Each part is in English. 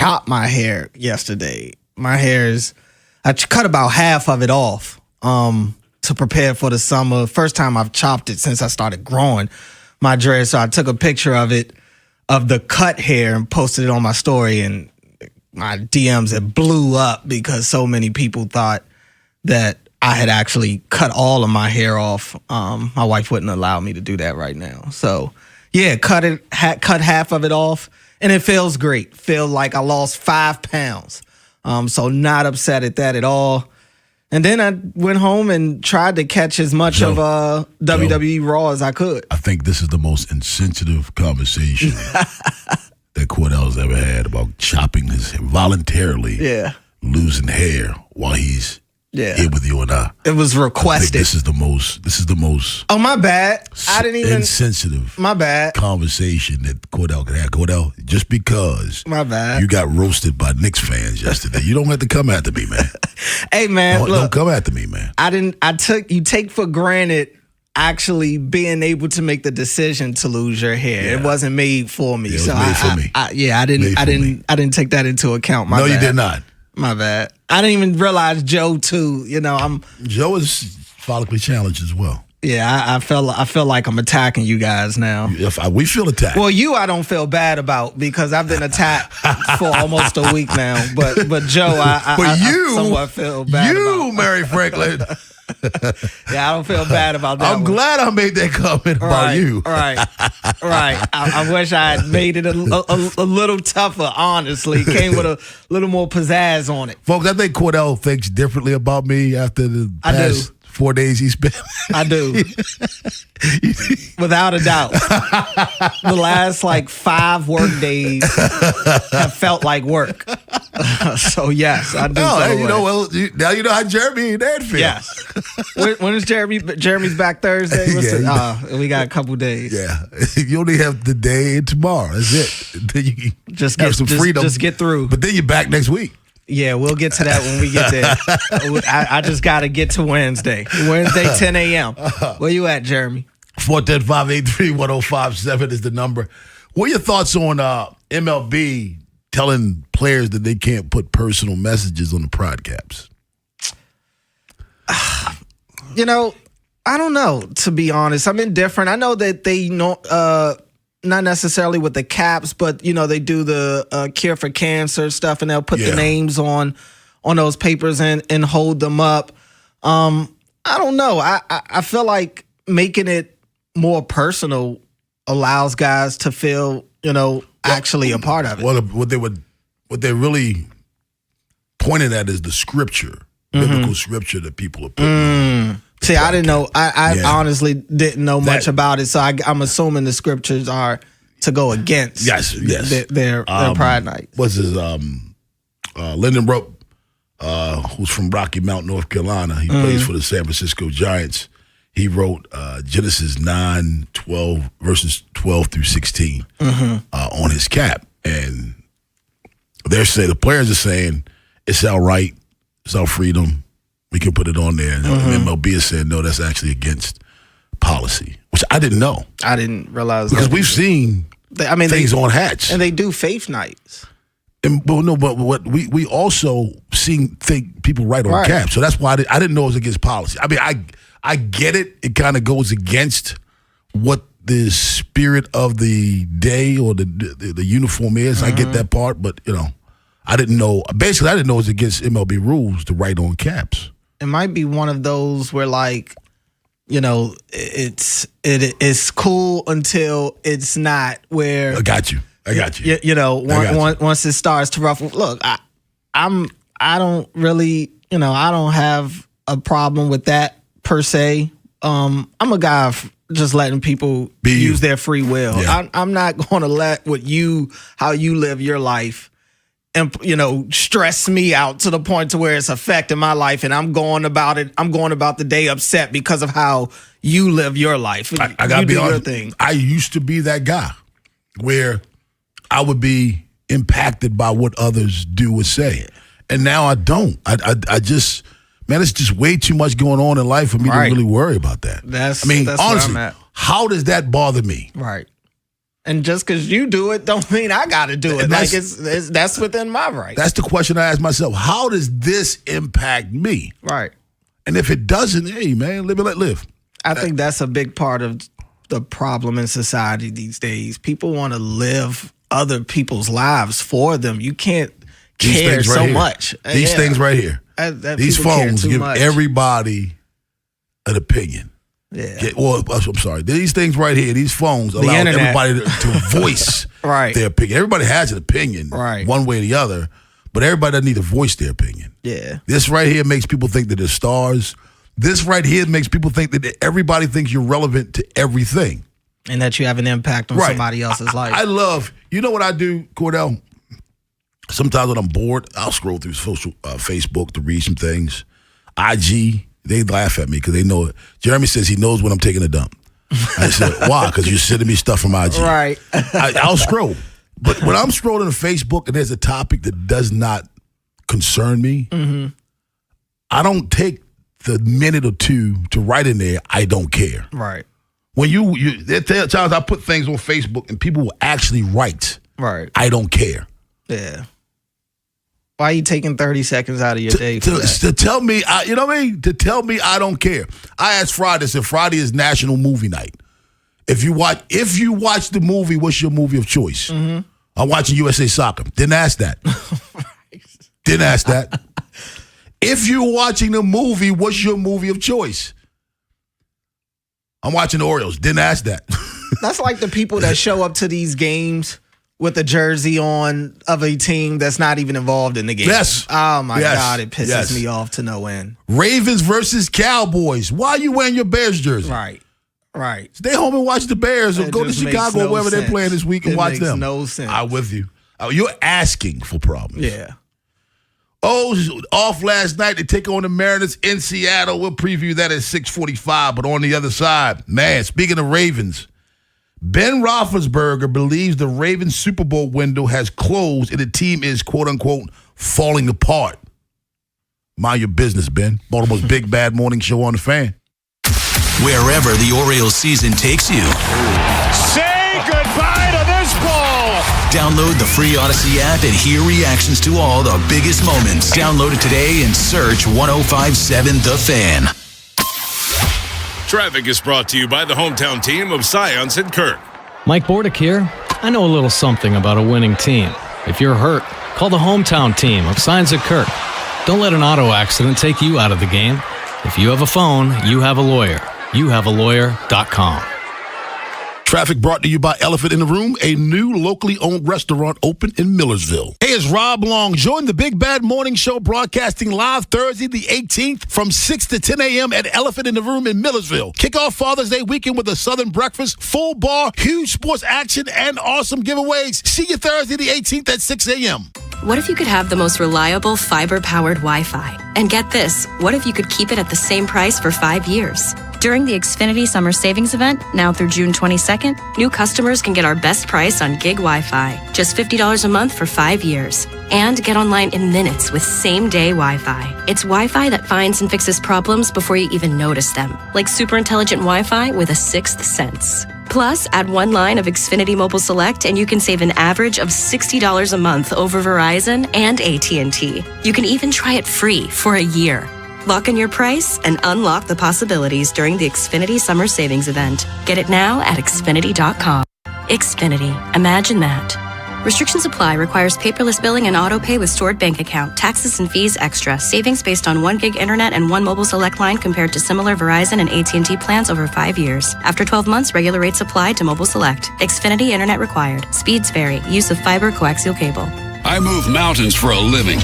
chopped my hair yesterday. My hair is, I cut about half of it off to prepare for the summer. First time I've chopped it since I started growing my dread. So I took a picture of it, of the cut hair, and posted it on my story, and my DMs it blew up because so many people thought that I had actually cut all of my hair off. My wife wouldn't allow me to do that right now. So yeah, cut half of it off, and it feels great. Feel like I lost 5 pounds. So not upset at that at all. And then I went home and tried to catch as much of WWE Raw as I could. I think this is the most insensitive conversation that Cordell's ever had about chopping his hair voluntarily, losing hair while he's here with you and I. It was requested. This is the most. Oh, my bad. I didn't even insensitive. My bad. Conversation that Cordell could have. Cordell, just because my bad, you got roasted by Knicks fans yesterday, you don't have to come after me, man. Hey, man, don't come after me, man. You take for granted actually being able to make the decision to lose your hair. Yeah. It wasn't made for me. Yeah, it was made for me. I didn't take that into account. My bad. You did not. My bad. I didn't even realize Joe too. Joe is follically challenged as well. Yeah, I feel like I'm attacking you guys now. We feel attacked. Well, I don't feel bad about, because I've been attacked for almost a week now. But Joe, I somewhat feel bad about. Mary Franklin. Yeah, I don't feel bad about that. I'm glad I made that comment about you. Right. I wish I had made it a little tougher, honestly. Came with a little more pizzazz on it. Folks, I think Cordell thinks differently about me after the past 4 days he spent. I do. Without a doubt. The last 5 work days have felt like work. So yes, I do. Now you know how Jeremy and Dad feel. Yes. When is Jeremy? Jeremy's back Thursday. We got a couple days. Yeah, you only have the day and tomorrow. That's it. Then you just have some freedom. Just get through. But then you're back next week. Yeah, we'll get to that when we get there. I just got to get to Wednesday. Wednesday, 10 a.m. Where you at, Jeremy? 410-583-1057 is the number. What are your thoughts on MLB telling players that they can't put personal messages on the prod caps? I don't know, to be honest. I'm indifferent. I know that they not necessarily with the caps, but they do the cure for cancer stuff, and they'll put the names on those papers and hold them up. I don't know. I feel like making it more personal allows guys to feel actually a part of it. Well, what they're really pointing at is the scripture, biblical scripture that people are putting on. See, I didn't know. I honestly didn't know much about it, so I'm assuming the scriptures are to go against their Pride Night. What's his Lyndon Rope, who's from Rocky Mount, North Carolina. He plays for the San Francisco Giants. He wrote Genesis 9:12 verses 12 through 16 on his cap, and the players are saying it's our right, it's our freedom. We can put it on there. And MLB is saying, no, that's actually against policy, which I didn't know. I didn't realize because we've seen things on hats. And they do faith nights. But what we also seen people write on caps. So that's why I didn't know it was against policy. I mean, I get it. It kind of goes against what the spirit of the day or the uniform is. I get that part, but I didn't know. Basically, I didn't know it was against MLB rules to write on caps. It might be one of those where it's cool until it's not. Where I got you. Once it starts to ruffle. Look, I don't really, I don't have a problem with that per se. I'm a guy of just letting people use their free will. Yeah. I'm not going to let how you live your life and stress me out to the point to where it's affecting my life, and I'm going about the day upset because of how you live your life. I gotta be honest. Your thing. I used to be that guy where I would be impacted by what others do or say, and now I don't. I just, man, it's just way too much going on in life for me to really worry about that. That's honestly, where I'm at. How does that bother me? Right. And just because you do it don't mean I got to do it. And Like that's within my right. That's the question I ask myself. How does this impact me? Right. And if it doesn't, hey, man, live and let live. I think that's a big part of the problem in society these days. People want to live other people's lives for them. You can't care so much. These things right here. These phones give everybody an opinion. Yeah. I'm sorry. These things right here, these phones allow everybody to voice their opinion. Everybody has an opinion, one way or the other, but everybody doesn't need to voice their opinion. Yeah. This right here makes people think that they're stars. This right here makes people think that everybody thinks you're relevant to everything. And that you have an impact on somebody else's life. I love, you know what I do, Cordell? Sometimes when I'm bored, I'll scroll through Facebook to read some things. IG, they laugh at me because they know it. Jeremy says he knows when I'm taking a dump. I said, why? Because you're sending me stuff from IG. Right. I'll scroll. But when I'm scrolling on Facebook and there's a topic that does not concern me, I don't take the minute or two to write in there, I don't care. Right. When there are times I put things on Facebook and people will actually write. Right. I don't care. Yeah. Why are you taking 30 seconds out of your day to tell me, you know what I mean? To tell me I don't care. I asked Friday, I said Friday is National Movie Night. If you watch the movie, what's your movie of choice? I'm watching USA Soccer. Didn't ask that. Didn't ask that. If you're watching the movie, what's your movie of choice? I'm watching the Orioles. Didn't ask that. That's like the people that show up to these games with a jersey on of a team that's not even involved in the game. Yes. Oh, my God. It pisses me off to no end. Ravens versus Cowboys. Why are you wearing your Bears jersey? Right. Stay home and watch the Bears or go to Chicago or wherever they're playing this week and watch them. No sense. I'm with you. You're asking for problems. Yeah. Off last night to take on the Mariners in Seattle. We'll preview that at 6:45. But on the other side, man, speaking of Ravens, Ben Roethlisberger believes the Ravens Super Bowl window has closed and the team is, quote-unquote, falling apart. Mind your business, Ben. Baltimore's Big Bad Morning Show on the Fan. Wherever the Orioles season takes you. Say goodbye to this ball. Download the free Odyssey app and hear reactions to all the biggest moments. Download it today and search 105.7 The Fan. Traffic is brought to you by the hometown team of Science and Kirk. Mike Bordick here. I know a little something about a winning team. If you're hurt, call the hometown team of Science and Kirk. Don't let an auto accident take you out of the game. If you have a phone, you have a lawyer. YouHaveALawyer.com. Traffic brought to you by Elephant in the Room, a new locally owned restaurant open in Millersville. Hey, it's Rob Long. Join the Big Bad Morning Show broadcasting live Thursday the 18th from 6 to 10 a.m. at Elephant in the Room in Millersville. Kick off Father's Day weekend with a Southern breakfast, full bar, huge sports action, and awesome giveaways. See you Thursday the 18th at 6 a.m. What if you could have the most reliable fiber-powered Wi-Fi? And get this, what if you could keep it at the same price for 5 years? During the Xfinity Summer Savings Event, now through June 22nd, new customers can get our best price on gig Wi-Fi, just $50 a month for 5 years. And get online in minutes with same-day Wi-Fi. It's Wi-Fi that finds and fixes problems before you even notice them, like super intelligent Wi-Fi with a sixth sense. Plus, add one line of Xfinity Mobile Select and you can save an average of $60 a month over Verizon and AT&T. You can even try it free for a year. Lock in your price and unlock the possibilities during the Xfinity Summer Savings Event. Get it now at Xfinity.com. Xfinity. Imagine that. Restrictions apply. Requires paperless billing and auto pay with stored bank account. Taxes and fees extra. Savings based on 1 gig internet and 1 mobile select line compared to similar Verizon and AT&T plans over 5 years. After 12 months, regular rates apply to mobile select. Xfinity internet required. Speeds vary. Use of fiber coaxial cable. I move mountains for a living.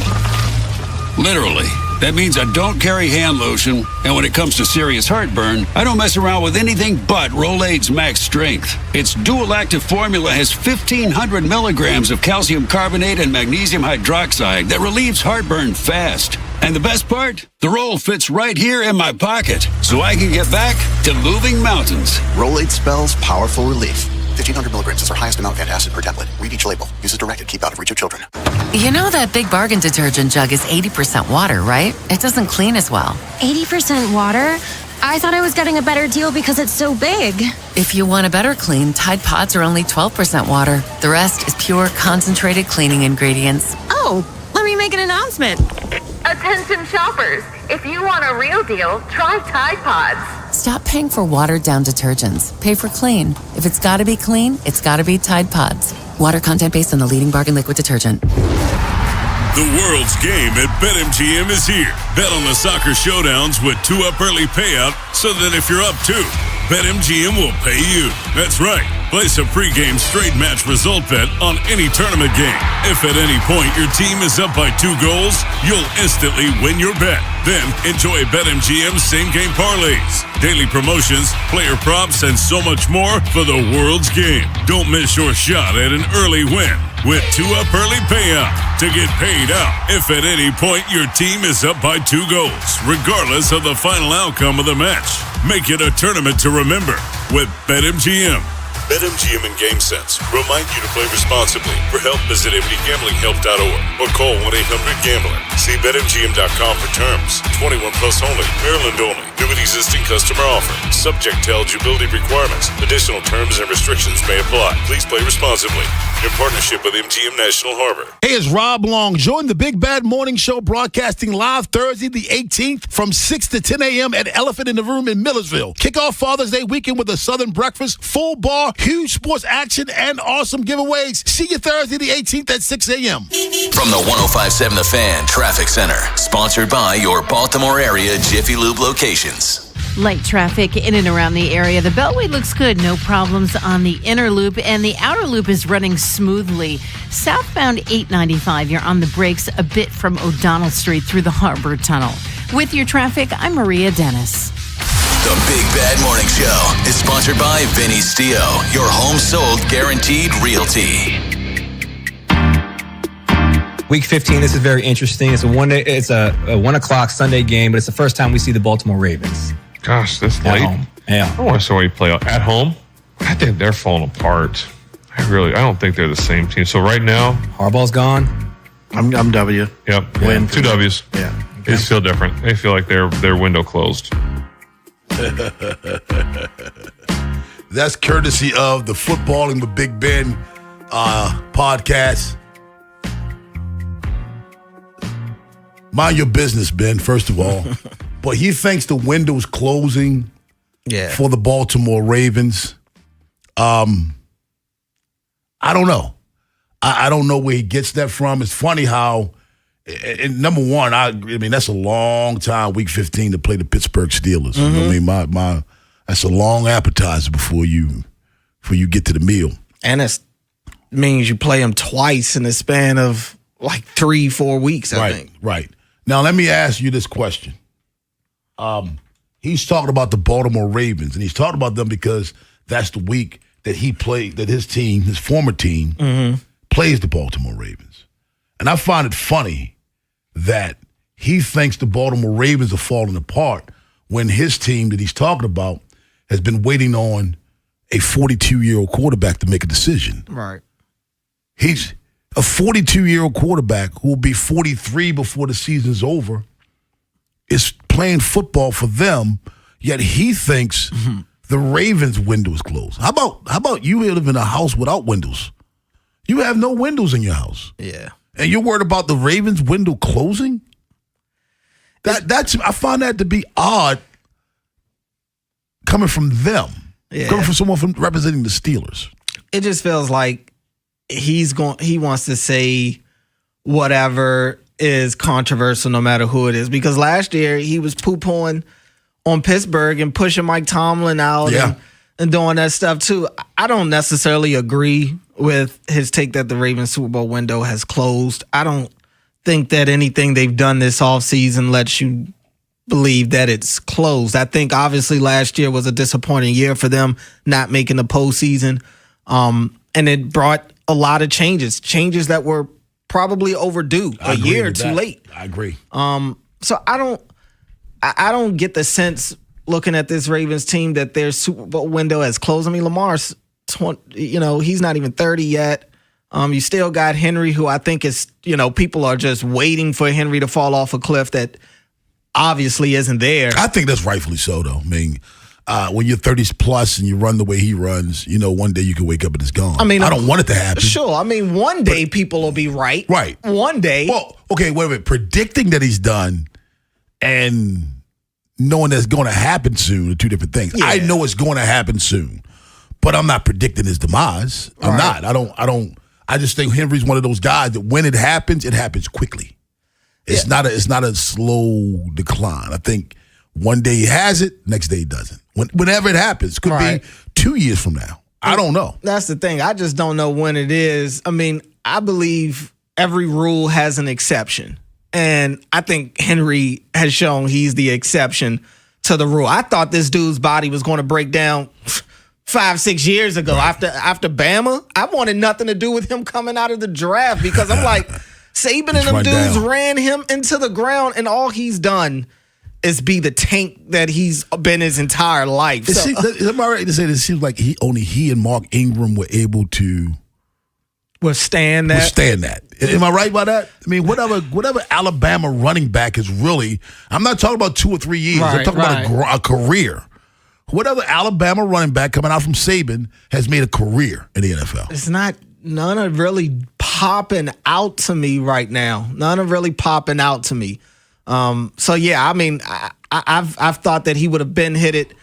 Literally. That means I don't carry hand lotion, and when it comes to serious heartburn, I don't mess around with anything but Rolaids Max Strength. Its dual-active formula has 1,500 milligrams of calcium carbonate and magnesium hydroxide that relieves heartburn fast. And the best part? The roll fits right here in my pocket, so I can get back to moving mountains. Rolaids spells powerful relief. 1,500 milligrams is our highest amount of antacid per tablet. Read each label. Use as directed. Keep out of reach of children. You know that Big Bargain detergent jug is 80% water, right? It doesn't clean as well. 80% water? I thought I was getting a better deal because it's so big. If you want a better clean, Tide Pods are only 12% water. The rest is pure, concentrated cleaning ingredients. Oh, let me make an announcement. Attention shoppers, if you want a real deal, try Tide Pods. Stop paying for watered-down detergents. Pay for clean. If it's gotta be clean, it's gotta be Tide Pods. Water content based on the leading bargain liquid detergent. The world's game at BetMGM is here. Bet on the soccer showdowns with 2-up early payout so that if you're up 2, BetMGM will pay you. That's right. Place a pregame straight match result bet on any tournament game. If at any point your team is up by 2 goals, you'll instantly win your bet. Then enjoy BetMGM's same-game parlays, daily promotions, player props, and so much more for the world's game. Don't miss your shot at an early win with 2-up early payout to get paid out if at any point your team is up by 2 goals, regardless of the final outcome of the match. Make it a tournament to remember with BetMGM. BetMGM and GameSense remind you to play responsibly. For help, visit mdgamblinghelp.org or call 1-800-GAMBLER. See BetMGM.com for terms. 21 plus only. Maryland only. New and existing customer offer. Subject to eligibility requirements. Additional terms and restrictions may apply. Please play responsibly. In partnership with MGM National Harbor. Hey, it's Rob Long. Join the Big Bad Morning Show broadcasting live Thursday the 18th from 6 to 10 a.m. at Elephant in the Room in Millersville. Kick off Father's Day weekend with a Southern breakfast, full bar, huge sports action, and awesome giveaways. See you Thursday the 18th at 6 a.m. From the 105.7 The Fan Traffic Center, sponsored by your Baltimore area Jiffy Lube locations. Light traffic in and around the area. The Beltway looks good. No problems on the inner loop, and the outer loop is running smoothly. Southbound 895, you're on the brakes a bit from O'Donnell Street through the Harbor Tunnel. With your traffic, I'm Maria Dennis. The Big Bad Morning Show is sponsored by Vinny Stio, your home sold guaranteed realty. Week 15, this is very interesting. It's a 1 o'clock Sunday game, but it's the first time we see the Baltimore Ravens. Gosh, this late? Home. Yeah. I want to see how you play at home. I think they're falling apart. I don't think they're the same team. So right now, Harbaugh's gone. I'm W. Yep. Win. 2 W's. Yeah. They just feel different. They feel like their window closed. That's courtesy of the Footballing with Big Ben podcast. Mind your business, Ben, first of all. But he thinks the window's closing for the Baltimore Ravens. I don't know. I don't know where he gets that from. It's funny how, and number one, I mean, that's a long time, week 15, to play the Pittsburgh Steelers. Mm-hmm. You know what I mean? My that's a long appetizer before you get to the meal. And it means you play them twice in the span of like 3-4 weeks, I think. Right. Now, let me ask you this question. He's talking about the Baltimore Ravens, and he's talking about them because that's the week that he played, that his team, his former team, plays the Baltimore Ravens. And I find it funny that he thinks the Baltimore Ravens are falling apart when his team that he's talking about has been waiting on a 42-year-old quarterback to make a decision. Right. He's a 42-year-old quarterback who will be 43 before the season's over, is playing football for them, yet he thinks the Ravens' window is closed. How about you live in a house without windows? You have no windows in your house. Yeah. And you're worried about the Ravens' window closing? That's I find that to be odd coming from them. Yeah. Coming from someone from representing the Steelers. It just feels like he wants to say whatever is controversial no matter who it is. Because last year he was poo-pooing on Pittsburgh and pushing Mike Tomlin out and doing that stuff too. I don't necessarily agree with his take that the Ravens Super Bowl window has closed. I don't think that anything they've done this offseason lets you believe that it's closed. I think obviously last year was a disappointing year for them not making the postseason. And it brought a lot of changes that were probably overdue, a year too late. I agree. So I don't get the sense looking at this Ravens team that their Super Bowl window has closed. I mean, Lamar's he's not even 30 yet. You still got Henry, who I think is, people are just waiting for Henry to fall off a cliff that obviously isn't there. I think that's rightfully so, though. I mean, when you're 30s plus and you run the way he runs, one day you can wake up and it's gone. I mean, I don't want it to happen. Sure. I mean, one day people will be right. Right. One day. Well, okay, wait a minute. Predicting that he's done and knowing that's going to happen soon are two different things. Yeah. I know it's going to happen soon, but I'm not predicting his demise. I'm not. I just think Henry's one of those guys that when it happens quickly. It's not a slow decline. I think one day he has it, next day he doesn't. Whenever it happens, could be 2 years from now. I don't know. That's the thing. I just don't know when it is. I mean, I believe every rule has an exception. And I think Henry has shown he's the exception to the rule. I thought this dude's body was going to break down 5-6 years ago after Bama. I wanted nothing to do with him coming out of the draft because I'm like, Saban and them dudes ran him into the ground, and all he's done is be the tank that he's been his entire life. Am I right to say that it seems like only he and Mark Ingram were able to withstand that? Am I right by that? I mean, whatever Alabama running back is really, I'm not talking about 2 or 3 years. I'm talking about a career. Whatever Alabama running back coming out from Saban has made a career in the NFL. It's not, none are really popping out to me right now. None are really popping out to me. So yeah, I mean, I've thought that he would have been hit it,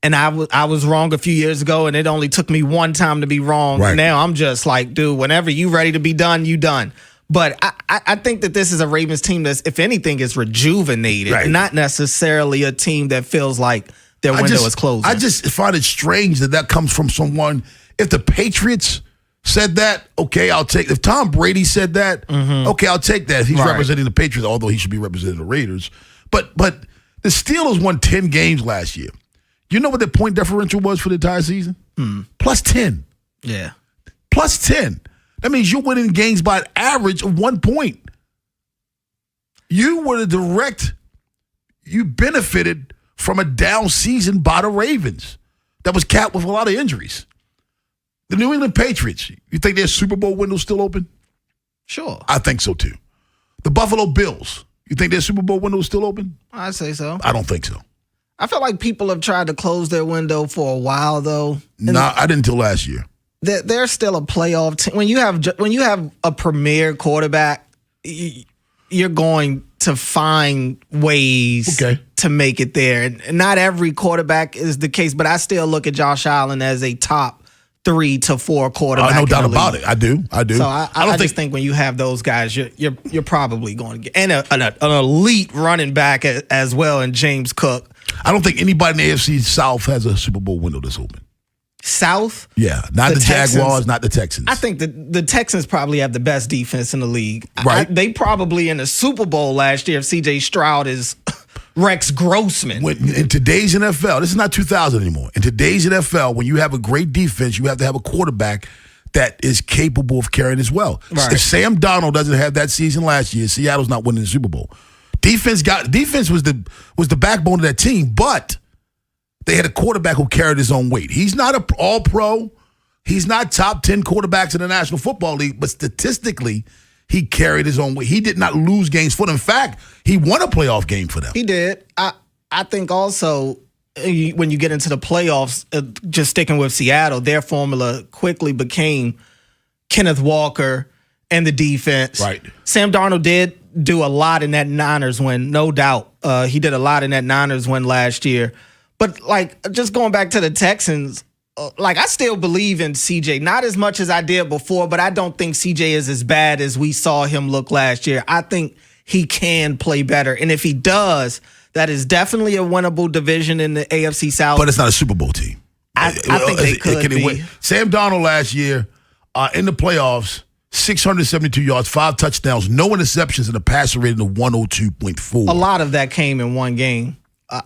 and I was wrong a few years ago, and it only took me one time to be wrong. Right. Now I'm just like, dude, whenever you ready to be done, you done. But I think that this is a Ravens team that's, if anything, is rejuvenated, not necessarily a team that feels like their window is closing. I just find it strange that comes from someone. If the Patriots said that, okay, I'll take. If Tom Brady said that, okay, I'll take that. He's representing the Patriots, although he should be representing the Raiders. But the Steelers won 10 games last year. You know what the point differential was for the entire season? Plus 10. Yeah. Plus 10. That means you're winning games by an average of 1 point. You benefited from a down season by the Ravens that was capped with a lot of injuries. The New England Patriots, you think their Super Bowl window's still open? Sure. I think so, too. The Buffalo Bills, you think their Super Bowl window's still open? I'd say so. I don't think so. I feel like people have tried to close their window for a while, though. Nah, I didn't until last year. They're still a playoff team. When you have a premier quarterback, you're going to find ways to make it there. And not every quarterback is the case, but I still look at Josh Allen as a top 3 to 4 quarterback. No doubt about it. I do. So I just think when you have those guys, you're probably going to get an elite running back as well in James Cook. I don't think anybody in the AFC South has a Super Bowl window that's open. South? Yeah, not the Jaguars, not the Texans. I think the Texans probably have the best defense in the league. Right. They probably in the Super Bowl last year if C.J. Stroud is Rex Grossman. In today's NFL, this is not 2000 anymore. In today's NFL, when you have a great defense, you have to have a quarterback that is capable of carrying as well. Right. If Sam Darnold doesn't have that season last year, Seattle's not winning the Super Bowl. Defense was the backbone of that team, but they had a quarterback who carried his own weight. He's not an all-pro. He's not top 10 quarterbacks in the National Football League, but statistically, he carried his own weight. He did not lose games for them. In fact, he won a playoff game for them. He did. I think also when you get into the playoffs, just sticking with Seattle, their formula quickly became Kenneth Walker and the defense. Right. Sam Darnold did do a lot in that Niners win, no doubt. He did a lot in that Niners win last year. But, just going back to the Texans, I still believe in CJ. Not as much as I did before, but I don't think CJ is as bad as we saw him look last year. I think he can play better. And if he does, that is definitely a winnable division in the AFC South. But it's not a Super Bowl team. I think they could be. Sam Darnold last year in the playoffs, 672 yards, 5 touchdowns, no interceptions, and a passer rating of 102.4. A lot of that came in one game.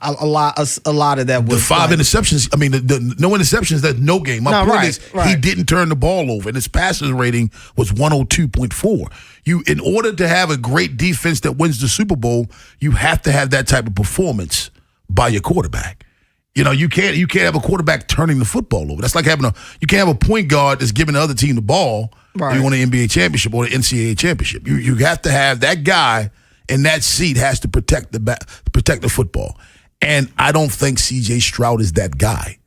A lot of that was the 5 interceptions. I mean, the no interceptions. That's no game. My point is, he didn't turn the ball over, and his passer rating was 102.4. In order to have a great defense that wins the Super Bowl, you have to have that type of performance by your quarterback. You can't have a quarterback turning the football over. That's like you can't have a point guard that's giving the other team the ball. Right. You want an NBA championship or an NCAA championship. You have to have that guy in that seat has to protect the football. And I don't think C.J. Stroud is that guy.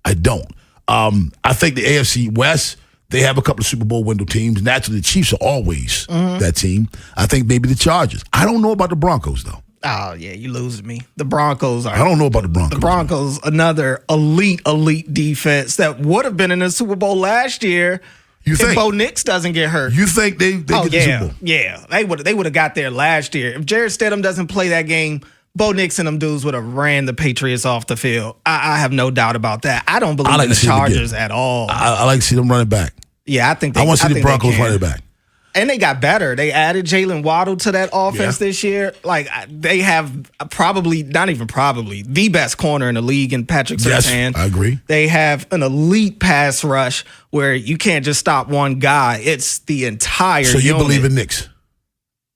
I don't. I think the AFC West, they have a couple of Super Bowl window teams. Naturally, the Chiefs are always that team. I think maybe the Chargers. I don't know about the Broncos, though. Oh, yeah, you losing me. The Broncos are. I don't know about the Broncos. The Broncos, another elite defense that would have been in the Super Bowl last year. You think? If Bo Nix doesn't get hurt. You think they get the Super Bowl? Yeah, they would have got there last year. If Jarrett Stidham doesn't play that game, Bo Nix and them dudes would have ran the Patriots off the field. I have no doubt about that. I don't believe in the Chargers at all. I like to see them running back. Yeah, I think I want to see the Broncos running back. And they got better. They added Jalen Waddle to that offense this year. Like, they have the best corner in the league in Patrick Surtain. Yes, I agree. They have an elite pass rush where you can't just stop one guy. It's the entire So you unit. believe in Knicks?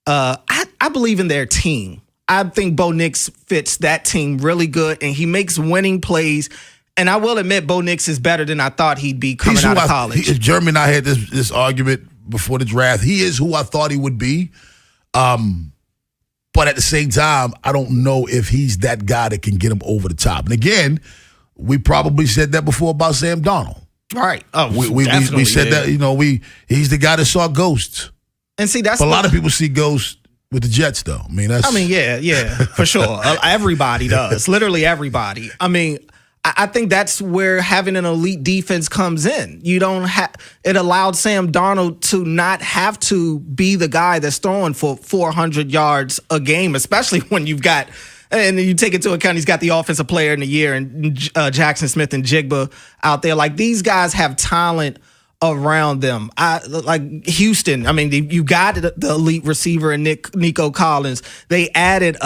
I believe in their team. I think Bo Nix fits that team really good, and he makes winning plays. And I will admit, Bo Nix is better than I thought he'd be coming out of college. Jeremy and I had this argument before the draft. He is who I thought he would be. But at the same time, I don't know if he's that guy that can get him over the top. And again, we probably said that before about Sam Darnold. Right. Oh, we said that, he's the guy that saw ghosts. And see, that's a lot of people see ghosts with the Jets, though. Yeah, for sure. Everybody does. Literally everybody. I think that's where having an elite defense comes in. You don't it allowed Sam Darnold to not have to be the guy that's throwing for 400 yards a game, especially when you've got, and you take into account he's got the offensive player in the year and Jackson Smith and Jigba out there. Like, these guys have talent around them. Like Houston, you got the elite receiver in Nico Collins. They added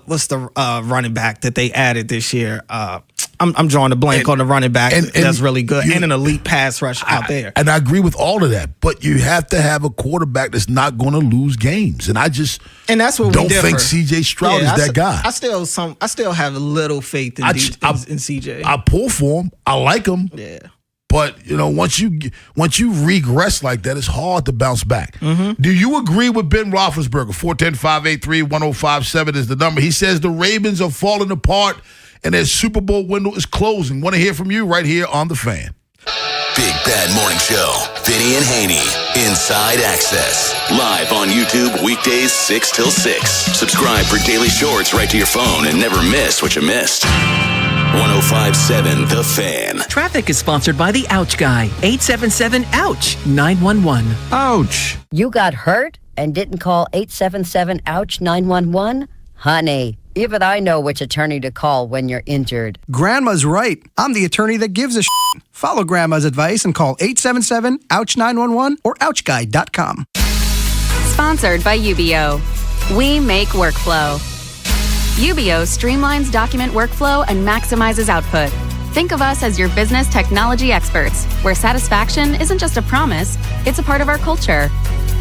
what's the running back that they added this year? I'm drawing a blank on the running back that's really good, and an elite pass rush out there. And I agree with all of that, but you have to have a quarterback that's not going to lose games. And that's what don't we differ. think C.J. Stroud is that guy. I still have a little faith in C.J. I pull for him. I like him. Yeah. But once you regress like that, it's hard to bounce back. Mm-hmm. Do you agree with Ben Roethlisberger? 410-583-1057 is the number. He says the Ravens are falling apart and their Super Bowl window is closing. Want to hear from you right here on The Fan. Big Bad Morning Show. Vinny and Haynie. Inside Access. Live on YouTube weekdays 6 till 6. Subscribe for daily shorts right to your phone and never miss what you missed. 105.7 The Fan. Traffic is sponsored by the Ouch Guy. 877-OUCH-911. Ouch. You got hurt and didn't call 877-OUCH-911? Honey, even I know which attorney to call when you're injured. Grandma's right. I'm the attorney that gives a shit. Follow Grandma's advice and call 877-OUCH-911 or OUCHGuy.com. Sponsored by UBO. We make workflow. UBO streamlines document workflow and maximizes output. Think of us as your business technology experts, where satisfaction isn't just a promise, it's a part of our culture.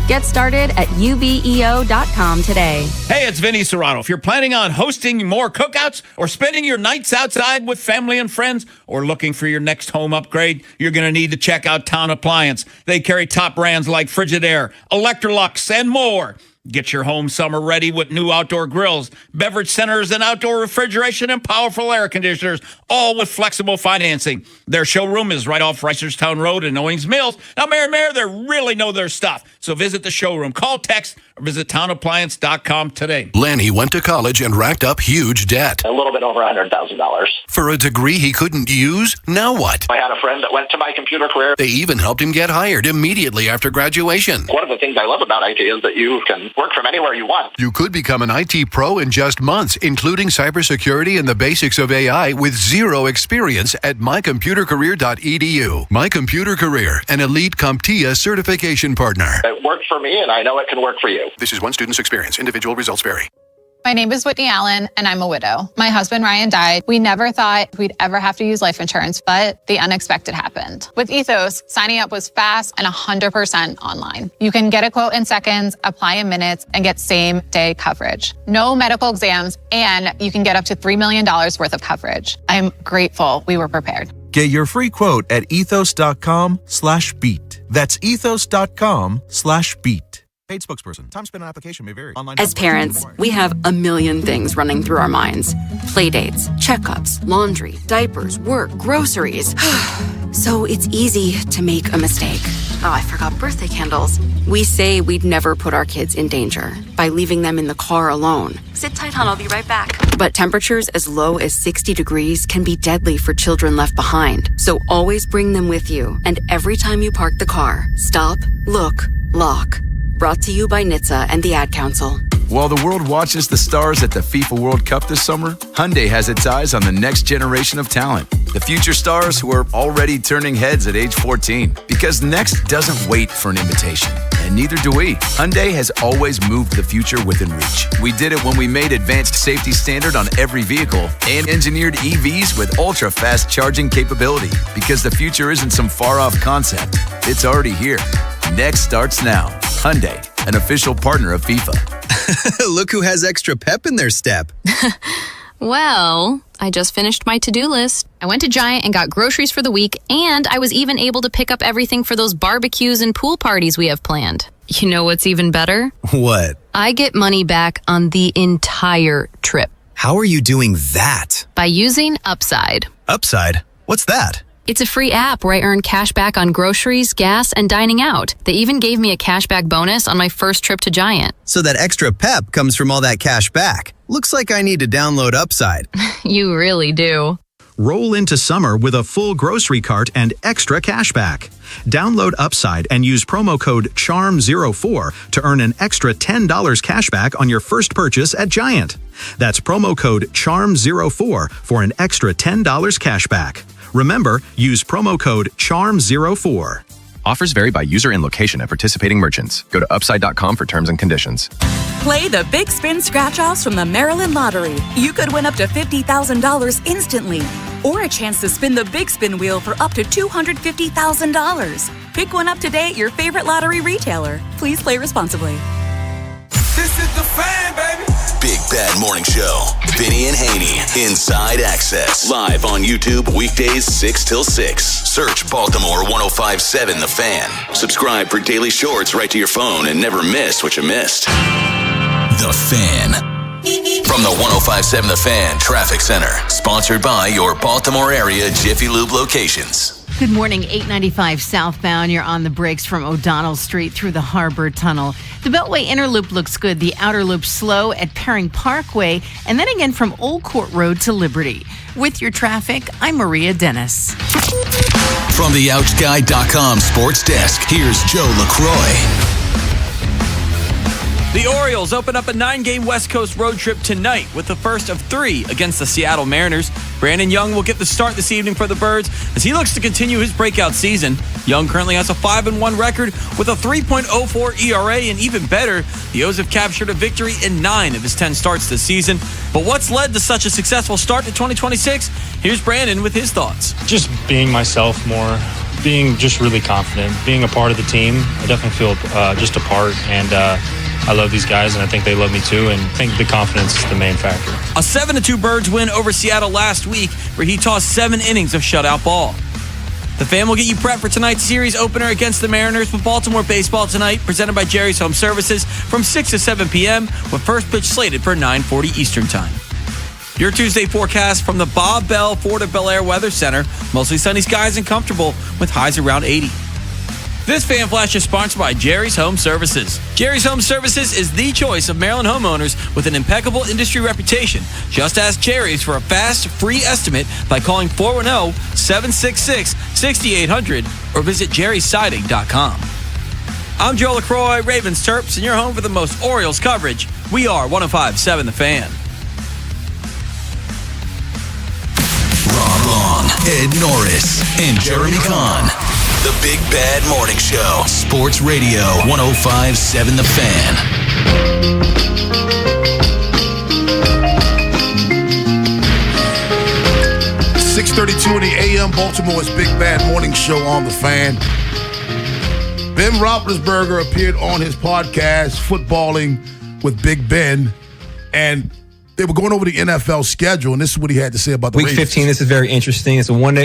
Get started at ubeo.com today. Hey, it's Vinny Serrano. If you're planning on hosting more cookouts or spending your nights outside with family and friends or looking for your next home upgrade, you're going to need to check out Town Appliance. They carry top brands like Frigidaire, Electrolux, and more. Get your home summer ready with new outdoor grills, beverage centers, and outdoor refrigeration and powerful air conditioners, all with flexible financing. Their showroom is right off Reisterstown Road in Owings Mills. Now, Mary, they really know their stuff. So visit the showroom, call, text, or visit townappliance.com today. Lanny went to college and racked up huge debt. A little bit over $100,000. For a degree he couldn't use, now what? I had a friend that went to my computer career. They even helped him get hired immediately after graduation. One of the things I love about IT is that you can work from anywhere you want. You could become an IT pro in just months, including cybersecurity and the basics of AI with zero experience at mycomputercareer.edu. My Computer Career, an elite CompTIA certification partner. It worked for me, and I know it can work for you. This is one student's experience. Individual results vary. My name is Whitney Allen, and I'm a widow. My husband, Ryan, died. We never thought we'd ever have to use life insurance, but the unexpected happened. With Ethos, signing up was fast and 100% online. You can get a quote in seconds, apply in minutes, and get same-day coverage. No medical exams, and you can get up to $3 million worth of coverage. I'm grateful we were prepared. Get your free quote at ethos.com/beat. That's ethos.com/beat. Paid spokesperson. Time spent on application may vary. Online. As parents, we have a million things running through our minds. Playdates, checkups, laundry, diapers, work, groceries. So it's easy to make a mistake. Oh, I forgot birthday candles. We say we'd never put our kids in danger by leaving them in the car alone. Sit tight, hon, I'll be right back. But temperatures as low as 60 degrees can be deadly for children left behind. So always bring them with you. And every time you park the car, stop, look, lock. Brought to you by NHTSA and the Ad Council. While the world watches the stars at the FIFA World Cup this summer, Hyundai has its eyes on the next generation of talent. The future stars who are already turning heads at age 14. Because next doesn't wait for an invitation. And neither do we. Hyundai has always moved the future within reach. We did it when we made advanced safety standard on every vehicle and engineered EVs with ultra-fast charging capability. Because the future isn't some far-off concept. It's already here. Next starts now. Hyundai, an official partner of FIFA. Look who has extra pep in their step. Well, I just finished my to-do list. I went to Giant and got groceries for the week, and I was even able to pick up everything for those barbecues and pool parties we have planned. You know what's even better? What? I get money back on the entire trip. How are you doing that? By using Upside. Upside? What's that? It's a free app where I earn cash back on groceries, gas, and dining out. They even gave me a cashback bonus on my first trip to Giant. So that extra pep comes from all that cash back. Looks like I need to download Upside. You really do. Roll into summer with a full grocery cart and extra cash back. Download Upside and use promo code CHARM04 to earn an extra $10 cash back on your first purchase at Giant. That's promo code CHARM04 for an extra $10 cash back. Remember, use promo code CHARM04. Offers vary by user and location at participating merchants. Go to upside.com for terms and conditions. Play the Big Spin Scratch-Offs from the Maryland Lottery. You could win up to $50,000 instantly. Or a chance to spin the Big Spin Wheel for up to $250,000. Pick one up today at your favorite lottery retailer. Please play responsibly. This is the Fan, baby. Big Bad Morning Show. Vinny and Haynie. Inside Access. Live on YouTube weekdays 6 till 6. Search Baltimore 105.7 The Fan. Subscribe for daily shorts right to your phone and never miss what you missed. The Fan. From the 105.7 The Fan Traffic Center. Sponsored by your Baltimore area Jiffy Lube locations. Good morning, 895 southbound. You're on the brakes from O'Donnell Street through the Harbor Tunnel. The Beltway Inner Loop looks good. The Outer Loop slow at Perring Parkway. And then again from Old Court Road to Liberty. With your traffic, I'm Maria Dennis. From the OutchGuy.com sports desk, here's Joe LaCroix. The Orioles open up a 9-game West Coast road trip tonight with the first of 3 against the Seattle Mariners. Brandon Young will get the start this evening for the Birds as he looks to continue his breakout season. Young currently has a 5-1 record with a 3.04 ERA, and even better, the O's have captured a victory in 9 of his 10 starts this season. But what's led to such a successful start to 2026? Here's Brandon with his thoughts. Just being myself more, being just really confident, being a part of the team. I definitely feel just a part, and I love these guys, and I think they love me too, and I think the confidence is the main factor. A 7-2 Birds win over Seattle last week, where he tossed 7 innings of shutout ball. The Fan will get you prepped for tonight's series opener against the Mariners with Baltimore baseball tonight, presented by Jerry's Home Services from 6 to 7 p.m., with first pitch slated for 9:40 Eastern Time. Your Tuesday forecast from the Bob Bell Ford of Bel Air Weather Center. Mostly sunny skies and comfortable with highs around 80. This Fan Flash is sponsored by Jerry's Home Services. Jerry's Home Services is the choice of Maryland homeowners with an impeccable industry reputation. Just ask Jerry's for a fast, free estimate by calling 410-766-6800 or visit jerrysiding.com. I'm Joe LaCroix, Ravens Terps, and you're home for the most Orioles coverage. We are 105.7 The Fan. Rob Long, Ed Norris, and Jeremy Kahn. The Big Bad Morning Show. Sports Radio 105.7 The Fan. 6:32 in the a.m. Baltimore's Big Bad Morning Show on The Fan. Ben Roethlisberger appeared on his podcast, Footballing with Big Ben, and they were going over the NFL schedule, and this is what he had to say about the Week Ravens. 15, this is very interesting. It's a 1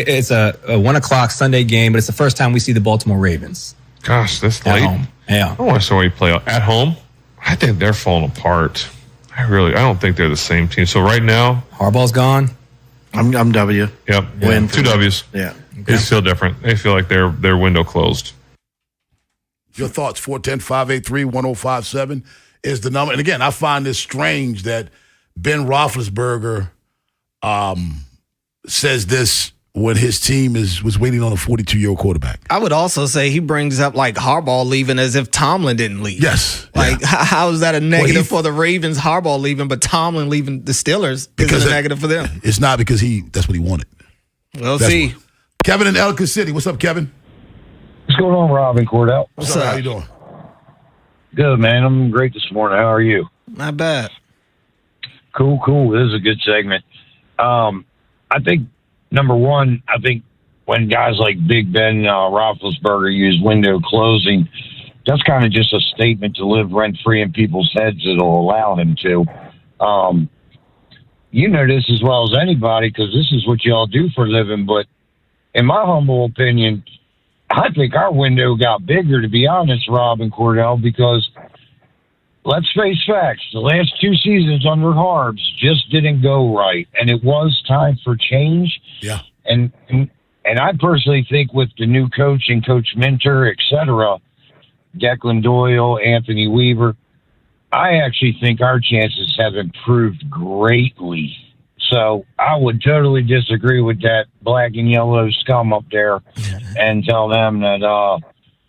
o'clock Sunday game, but it's the first time we see the Baltimore Ravens. Gosh, this at late. home. Yeah. I want to see where you play at home. I think they're falling apart. I don't think they're the same team. So right now, Harbaugh's gone. I'm W. Yep. Win. 2 W's. Yeah. They feel different. They feel like their window closed. Your thoughts, 410-583-1057 is the number. And again, I find this strange that Ben Roethlisberger says this when his team was waiting on a 42-year-old quarterback. I would also say he brings up like Harbaugh leaving as if Tomlin didn't leave. Yes. Like, how is that a negative for the Ravens, Harbaugh leaving, but Tomlin leaving the Steelers isn't a negative for them? It's not because that's what he wanted. We'll see. Kevin in Ellicott City. What's up, Kevin? What's going on, Rob and Cordell? What's up? How you doing? Good, man. I'm great this morning. How are you? Not bad. Cool. This is a good segment. I think, number one, when guys like Big Ben Roethlisberger use window closing, that's kind of just a statement to live rent-free in people's heads that'll allow him to. You know this as well as anybody because this is what y'all do for a living, but in my humble opinion, I think our window got bigger, to be honest, Rob and Cordell, because let's face facts. The last 2 seasons under Harbs just didn't go right, and it was time for change. Yeah. And I personally think with the new coach and Coach Minter, et cetera, Declan Doyle, Anthony Weaver, I actually think our chances have improved greatly. So I would totally disagree with that black and yellow scum up there and tell them that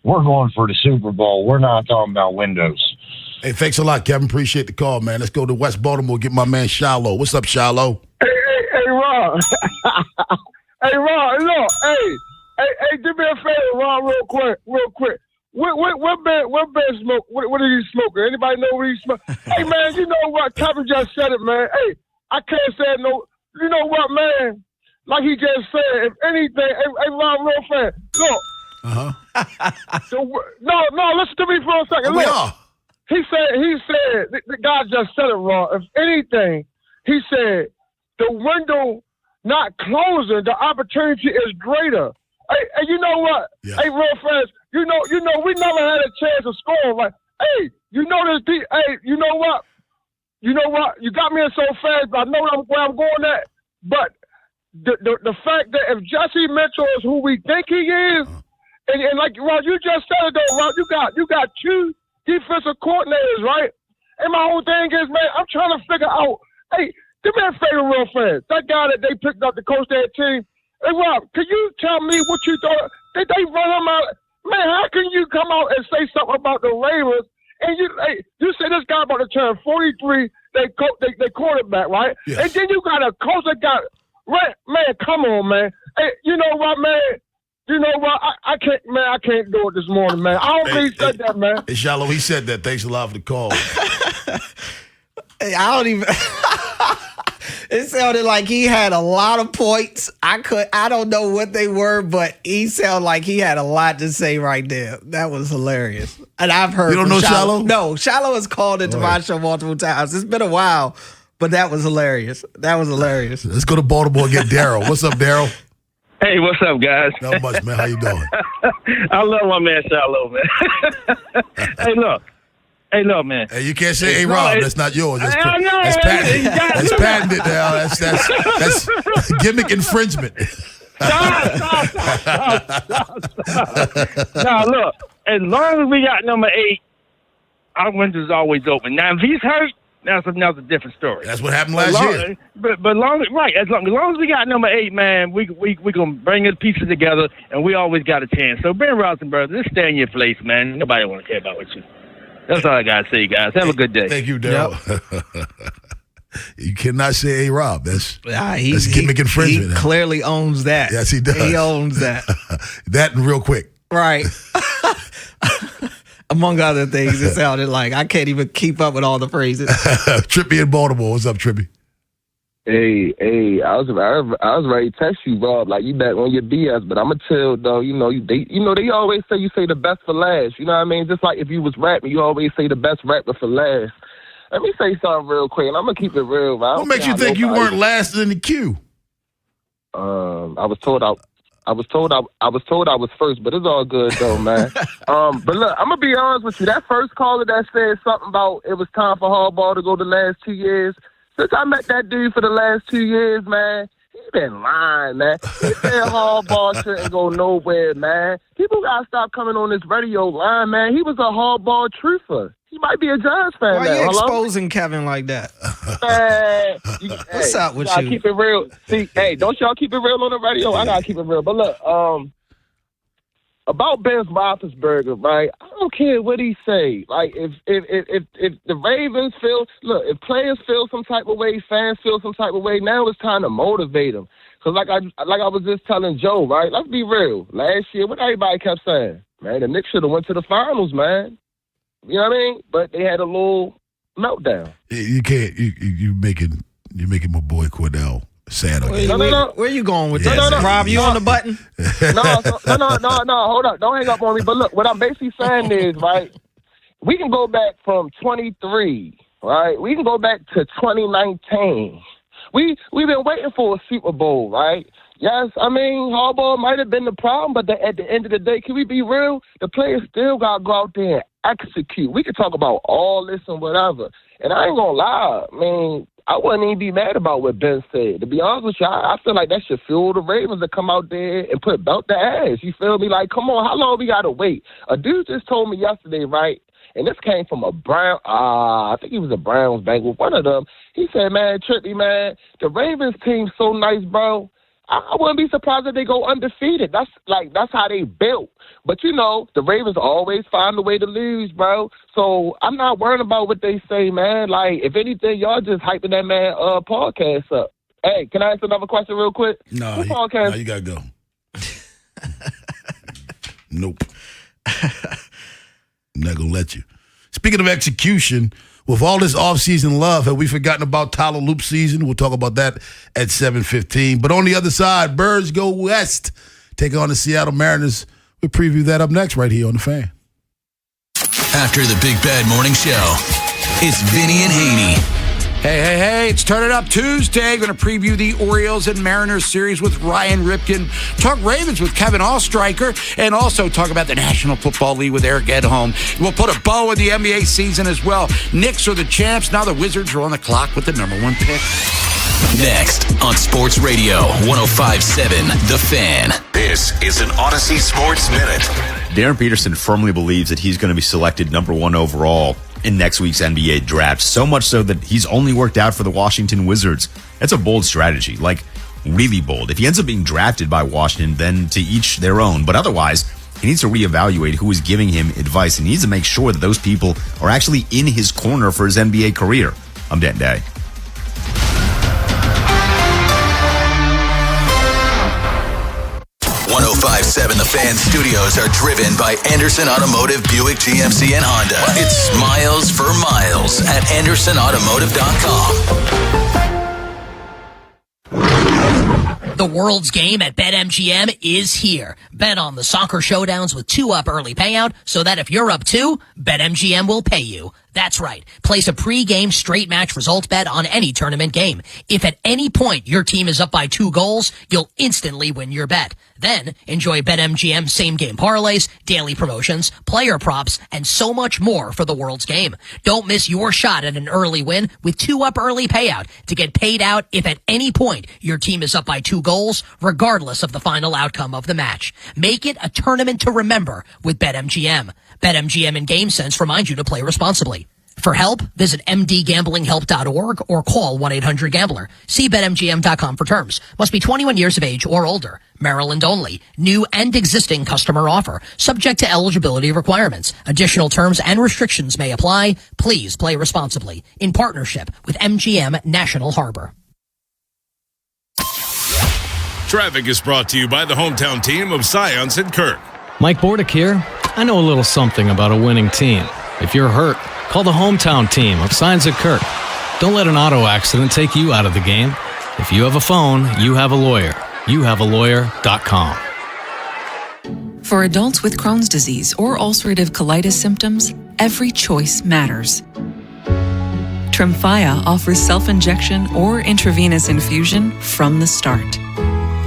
we're going for the Super Bowl. We're not talking about windows. Hey, thanks a lot, Kevin. Appreciate the call, man. Let's go to West Baltimore, get my man Shiloh. What's up, Shiloh? Hey, Rob. Hey, Rob, look, hey, do me a favor, Rob, real quick. What Ben smoke? What is he smoking? Anybody know what he's smoking? Hey, man, you know what? Kevin just said it, man. Hey, I can't say no. You know what, man? Like he just said, if anything, hey, Rob, real fast. Look. No, listen to me for a second. Look. He said, the guy just said it wrong. If anything, he said, the window not closing, the opportunity is greater. Hey, you know what? Yeah. Hey, real fast, you know, we never had a chance to score. Like, hey, you know this, hey, you know what? You got me in so fast, but I know where I'm going at. But the fact that if Jesse Mitchell is who we think he is, and like Rob, you just said it though, Rob, you got 2 defensive coordinators, right? And my whole thing is, man, I'm trying to figure out, hey, do me a favor real fast. That guy that they picked up to coach that team, hey, Rob, can you tell me what you thought? Did they run him out? Man, how can you come out and say something about the Ravens? And you say this guy about to turn 43, they quarterback, right? Yes. And then you got a coach that got, right? Man, come on, man. Hey, you know what, man? You know what? I can't do it this morning, man. I don't think he said that, man. Hey, Shiloh, he said that. Thanks a lot for the call. Hey, I don't even. It sounded like he had a lot of points. I don't know what they were, but he sounded like he had a lot to say right there. That was hilarious. And I've heard. You don't know Shiloh? No, Shiloh has called into my show multiple times. It's been a while, but that was hilarious. Let's go to Baltimore and get Daryl. What's up, Daryl? Hey, what's up, guys? Not much, man. How you doing? I love my man Shiloh, man. Hey, look, man. Hey, you can't say, hey, Rob, that's not yours. That's patented. That's patented now. That's gimmick infringement. Stop. Now, look, as long as we got number 8, our window's always open. Now, if he's hurt, that's a different story. That's what happened last year. But as long as we got number 8, man, we gonna bring the pieces together, and we always got a chance. So Ben Roethlisberger, just stay in your place, man. Nobody want to care about what you. That's all I gotta say, guys. Have a good day. Thank you, Daryl. Yep. You cannot say, hey, Rob. That's gimmick infringement. He clearly owns that. Yes, he does. He owns that. That and real quick. Right. Among other things, it sounded like I can't even keep up with all the phrases. Trippy in Baltimore. What's up, Trippy? Hey, I was ready to text you, Rob, like you back on your BS, but I'ma tell though, they always say you say the best for last. You know what I mean? Just like if you was rapping, you always say the best rapper for last. Let me say something real quick, and I'm gonna keep it real. What makes you think you weren't last in the queue? I was told I was told I was first, but it's all good though, man. But look, I'm gonna be honest with you. That first caller that said something about it was time for Harbaugh to go the last 2 years. Since I met that dude for the last 2 years, man, he been lying, man. He said Harbaugh shouldn't go nowhere, man. People gotta stop coming on this radio line, man. He was a Harbaugh truther. He might be a Giants fan. Why now. you Hello? exposing Kevin like that? Man, What's up with you? Keep it real. See, hey, don't y'all keep it real on the radio? I gotta keep it real. But look, about Ben Roethlisberger, right? I don't care what he say. Like, if the Ravens if players feel some type of way, fans feel some type of way, now it's time to motivate them. Because like I was just telling Joe, right? Let's be real. Last year, what everybody kept saying, man, the Knicks should have went to the finals, man. You know what I mean? But they had a little meltdown. You can't. You're making my boy Cordell sad again. No. Where you going with this? Rob, you on the button? No. Hold up. Don't hang up on me. But look, what I'm basically saying is, right, we can go back from 23, right? We can go back to 2019. We've been waiting for a Super Bowl, right? Yes, I mean, Harbaugh might have been the problem, but at the end of the day, can we be real? The players still got to go out there and execute. We can talk about all this and whatever. And I ain't going to lie. I mean, I wouldn't even be mad about what Ben said. To be honest with you, I feel like that should fuel the Ravens to come out there and put belt the ass. You feel me? Like, come on, how long we got to wait? A dude just told me yesterday, right? And this came from a Brown, I think he was a Browns Bengals, one of them. He said, man, Trippy, man, the Ravens team's so nice, bro. I wouldn't be surprised if they go undefeated. That's how they built. But, you know, the Ravens always find a way to lose, bro. So I'm not worried about what they say, man. Like, if anything, y'all just hyping that man podcast up. Hey, can I ask another question real quick? No, you got to go. Nope. I'm not going to let you. Speaking of execution, with all this offseason love, have we forgotten about Tyler Loop season? We'll talk about that at 7:15. But on the other side, Birds go west, take on the Seattle Mariners. We'll preview that up next right here on The Fan. After the Big Bad Morning Show, it's Vinny and Haynie. Hey, it's Turn It Up Tuesday. Going to preview the Orioles and Mariners series with Ryan Ripken, talk Ravens with Kevin Allstriker, and also talk about the National Football League with Eric Edholm. We'll put a bow on the NBA season as well. Knicks are the champs. Now the Wizards are on the clock with the #1 pick. Next on Sports Radio 105.7 The Fan. This is an Odyssey Sports Minute. Darren Peterson firmly believes that he's going to be selected #1 overall in next week's NBA draft, so much so that he's only worked out for the Washington Wizards. That's a bold strategy, like really bold. If he ends up being drafted by Washington, then to each their own. But otherwise, he needs to reevaluate who is giving him advice, and he needs to make sure that those people are actually in his corner for his NBA career. I'm Dan Day. 105.7 The Fan studios are driven by Anderson Automotive, Buick, GMC, and Honda. It's miles for miles at AndersonAutomotive.com. The world's game at BetMGM is here. Bet on the soccer showdowns with 2-up early payout so that if you're up 2, BetMGM will pay you. That's right. Place a pre-game straight match result bet on any tournament game. If at any point your team is up by 2 goals, you'll instantly win your bet. Then enjoy BetMGM same-game parlays, daily promotions, player props, and so much more for the world's game. Don't miss your shot at an early win with 2-up early payout to get paid out if at any point your team is up by 2 goals, regardless of the final outcome of the match. Make it a tournament to remember with BetMGM. BetMGM and GameSense remind you to play responsibly. For help, visit mdgamblinghelp.org or call 1-800-GAMBLER. See BetMGM.com for terms. Must be 21 years of age or older. Maryland only. New and existing customer offer. Subject to eligibility requirements. Additional terms and restrictions may apply. Please play responsibly. In partnership with MGM National Harbor. Traffic is brought to you by the hometown team of Science and Kirk. Mike Bordick here. I know a little something about a winning team. If you're hurt, call the hometown team of Signs at Kirk. Don't let an auto accident take you out of the game. If you have a phone, you have a lawyer. YouHaveALawyer.com. For adults with Crohn's disease or ulcerative colitis symptoms, every choice matters. Tremfya offers self-injection or intravenous infusion from the start.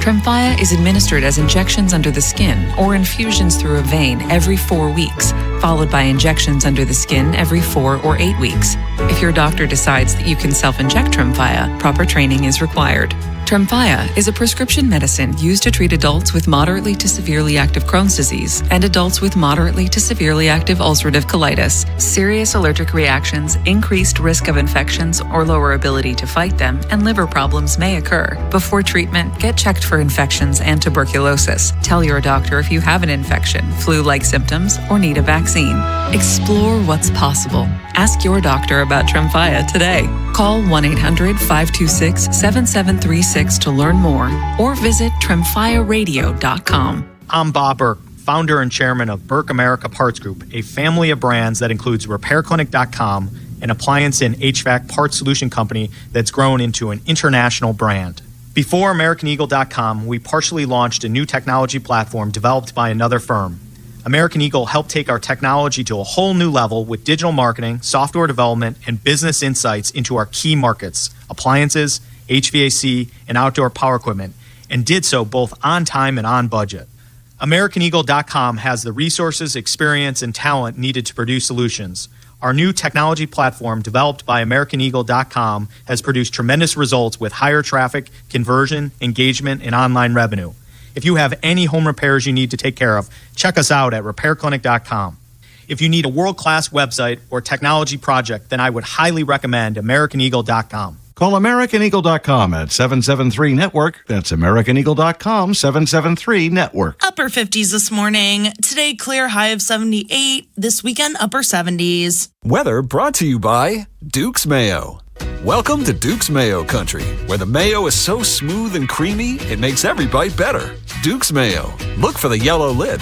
Tremfya is administered as injections under the skin or infusions through a vein every 4 weeks, followed by injections under the skin every 4 or 8 weeks. If your doctor decides that you can self-inject Tremfya, proper training is required. Tremfya is a prescription medicine used to treat adults with moderately to severely active Crohn's disease and adults with moderately to severely active ulcerative colitis. Serious allergic reactions, increased risk of infections or lower ability to fight them, and liver problems may occur. Before treatment, get checked for infections and tuberculosis. Tell your doctor if you have an infection, flu-like symptoms, or need a vaccine. Explore what's possible. Ask your doctor about Tremfya today. Call 1-800-526-7736 to learn more or visit tremfyaradio.com. I'm Bob Burke, founder and chairman of Burke America Parts Group, a family of brands that includes RepairClinic.com, an appliance and HVAC parts solution company that's grown into an international brand. Before AmericanEagle.com, we partially launched a new technology platform developed by another firm. American Eagle helped take our technology to a whole new level with digital marketing, software development, and business insights into our key markets, appliances, HVAC, and outdoor power equipment, and did so both on time and on budget. AmericanEagle.com has the resources, experience, and talent needed to produce solutions. Our new technology platform, developed by AmericanEagle.com, has produced tremendous results with higher traffic, conversion, engagement, and online revenue. If you have any home repairs you need to take care of, check us out at RepairClinic.com. If you need a world-class website or technology project, then I would highly recommend AmericanEagle.com. Call AmericanEagle.com at 773-NETWORK. That's AmericanEagle.com, 773-NETWORK. Upper 50s this morning. Today, clear, high of 78. This weekend, upper 70s. Weather brought to you by Duke's Mayo. Welcome to Duke's Mayo Country, where the mayo is so smooth and creamy, it makes every bite better. Duke's Mayo. Look for the yellow lid.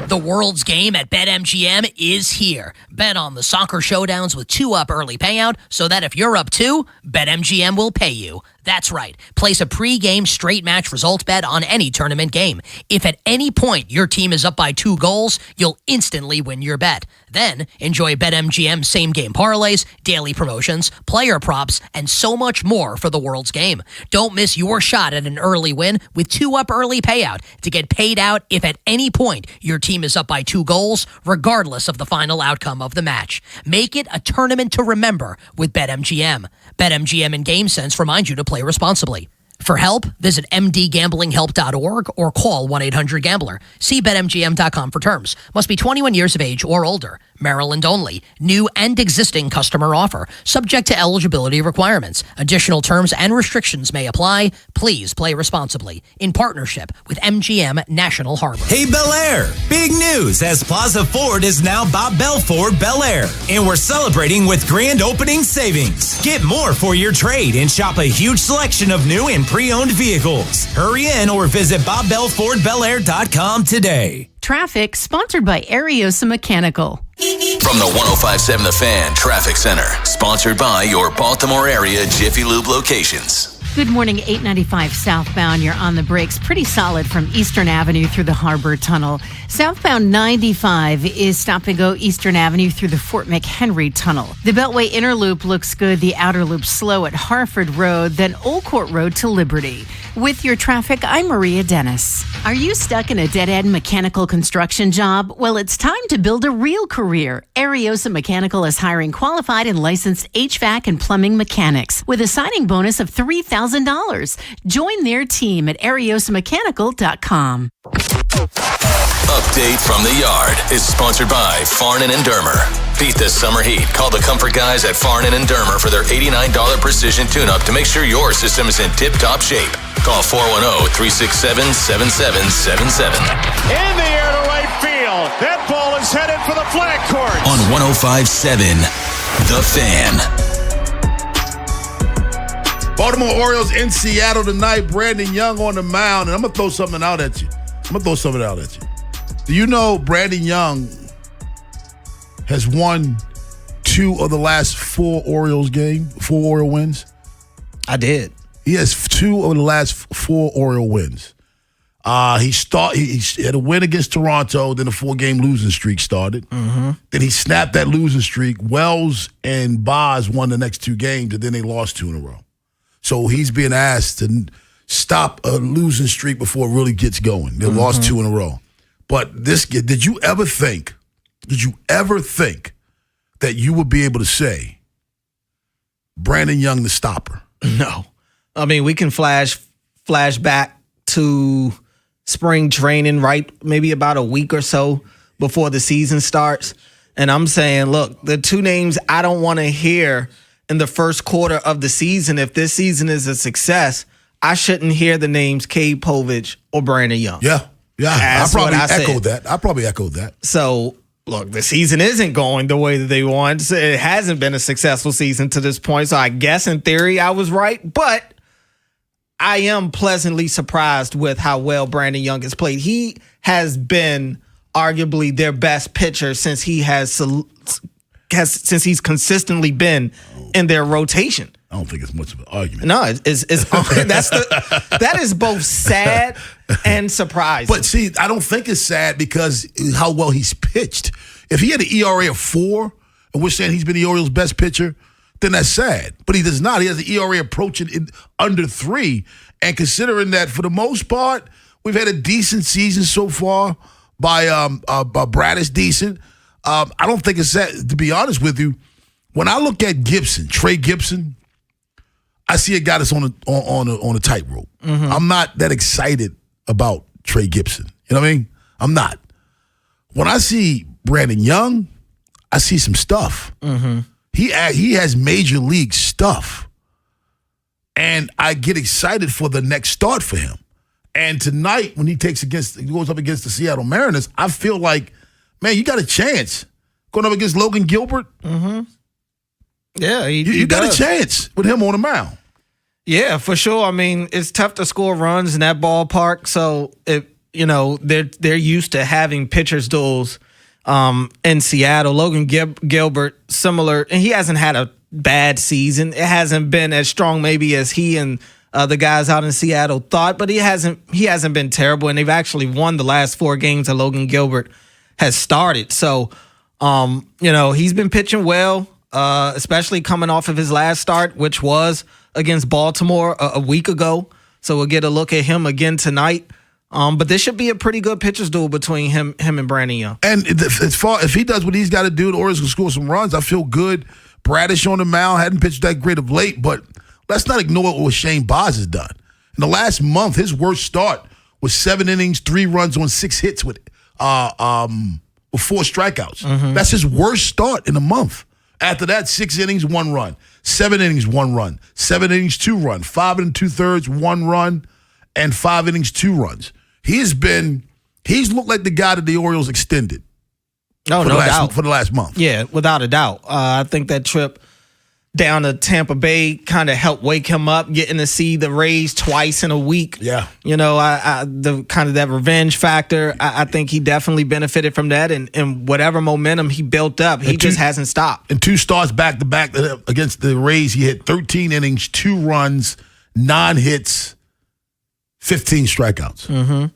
The world's game at BetMGM is here. Bet on the soccer showdowns with 2-up early payout so that if you're up 2, BetMGM will pay you. That's right. Place a pre-game straight match result bet on any tournament game. If at any point your team is up by 2 goals, you'll instantly win your bet. Then enjoy BetMGM same-game parlays, daily promotions, player props, and so much more for the world's game. Don't miss your shot at an early win with 2-up early payout to get paid out if at any point your team is up by 2 goals, regardless of the final outcome of the match. Make it a tournament to remember with BetMGM. BetMGM and GameSense remind you to play responsibly. For help, visit mdgamblinghelp.org or call 1-800-GAMBLER. See BetMGM.com for terms. Must be 21 years of age or older. Maryland only. New and existing customer offer. Subject to eligibility requirements. Additional terms and restrictions may apply. Please play responsibly. In partnership with MGM National Harbor. Hey, Bel Air! Big news as Plaza Ford is now Bob Bell Ford Bel Air. And we're celebrating with grand opening savings. Get more for your trade and shop a huge selection of new and pre-owned vehicles. Hurry in or visit BobBellFordBelAir.com today. Traffic sponsored by Ariosa Mechanical. From the 105.7 The Fan Traffic Center, sponsored by your Baltimore area Jiffy Lube locations. Good morning, 895 southbound. You're on the brakes. Pretty solid from Eastern Avenue through the Harbor Tunnel. Southbound 95 is stop and go Eastern Avenue through the Fort McHenry Tunnel. The Beltway Inner Loop looks good. The Outer Loop slow at Harford Road, then Old Court Road to Liberty. With your traffic, I'm Maria Dennis. Are you stuck in a dead-end mechanical construction job? Well, it's time to build a real career. Ariosa Mechanical is hiring qualified and licensed HVAC and plumbing mechanics with a signing bonus of $3,000. Join their team at ariosamechanical.com. Update from the Yard is sponsored by Farnan and Dermer. Beat the summer heat. Call the comfort guys at Farnan and Dermer for their $89 precision tune-up to make sure your system is in tip-top shape. Call 410-367-7777. In the air to right field. That ball is headed for the flag court. On 105.7, The Fan. Baltimore Orioles in Seattle tonight. Brandon Young on the mound. And I'm going to throw something out at you. Do you know Brandon Young has won 2 of the last 4 Orioles wins? I did. He has 2 of the last 4 Oriole wins. He had a win against Toronto, then a 4-game losing streak started. Mm-hmm. Then he snapped that losing streak. Wells and Boz won the next 2 games, and then they lost 2 in a row. So he's being asked to stop a losing streak before it really gets going. They lost 2 in a row. But did you ever think that you would be able to say Brandon Young the stopper? No. I mean, we can flash back to spring training, right? Maybe about a week or so before the season starts. And I'm saying, look, the 2 names I don't want to hear in the first quarter of the season, if this season is a success, I shouldn't hear the names Cade Povich or Brandon Young. Yeah. I probably echoed that. So, look, the season isn't going the way that they want. It hasn't been a successful season to this point. So I guess in theory I was right. But I am pleasantly surprised with how well Brandon Young has played. He has been arguably their best pitcher since since he's consistently been in their rotation. I don't think it's much of an argument. No, that is both sad and surprising. But see, I don't think it's sad because how well he's pitched. If he had an ERA of 4, and we're saying he's been the Orioles' best pitcher, then that's sad. But he does not. He has an ERA approaching under 3. And considering that for the most part, we've had a decent season so far by Bradish, decent. I don't think it's sad. To be honest with you, when I look at Trey Gibson, I see a guy that's on a tightrope. I'm not that excited about Trey Gibson. You know what I mean? I'm not. When I see Brandon Young, I see some stuff. He has major league stuff, and I get excited for the next start for him. And tonight, when he goes up against the Seattle Mariners, I feel like, man, you got a chance going up against Logan Gilbert. Yeah, you got a chance with him on the mound. Yeah, for sure. I mean, it's tough to score runs in that ballpark. So they're used to having pitchers duels in Seattle. Logan Gilbert, similar, and he hasn't had a bad season. It hasn't been as strong maybe as he and the guys out in Seattle thought, but he hasn't been terrible. And they've actually won the last 4 games that Logan Gilbert has started. So he's been pitching well. Especially coming off of his last start, which was against Baltimore a week ago. So we'll get a look at him again tonight. But this should be a pretty good pitcher's duel between him and Brandon Young. And if he does what he's got to do, the Orioles can score some runs. I feel good. Bradish on the mound hadn't pitched that great of late, but let's not ignore what Shane Baz has done. In the last month, his worst start was 7 innings, 3 runs on 6 hits with 4 strikeouts. That's his worst start in a month. After that, 6 innings, 1 run. 7 innings, 1 run. 7 innings, 2 runs. 5 2/3, 1 run, and 5 innings, 2 runs. He's looked like the guy that the Orioles extended. No doubt. For the last month. Yeah, without a doubt. I think that trip down to Tampa Bay kind of helped wake him up, getting to see the Rays twice in a week. Yeah. The kind of that revenge factor, I think he definitely benefited from that, and whatever momentum he built up, he just hasn't stopped. And 2 starts back-to-back against the Rays, he hit 13 innings, 2 runs, 9 hits, 15 strikeouts.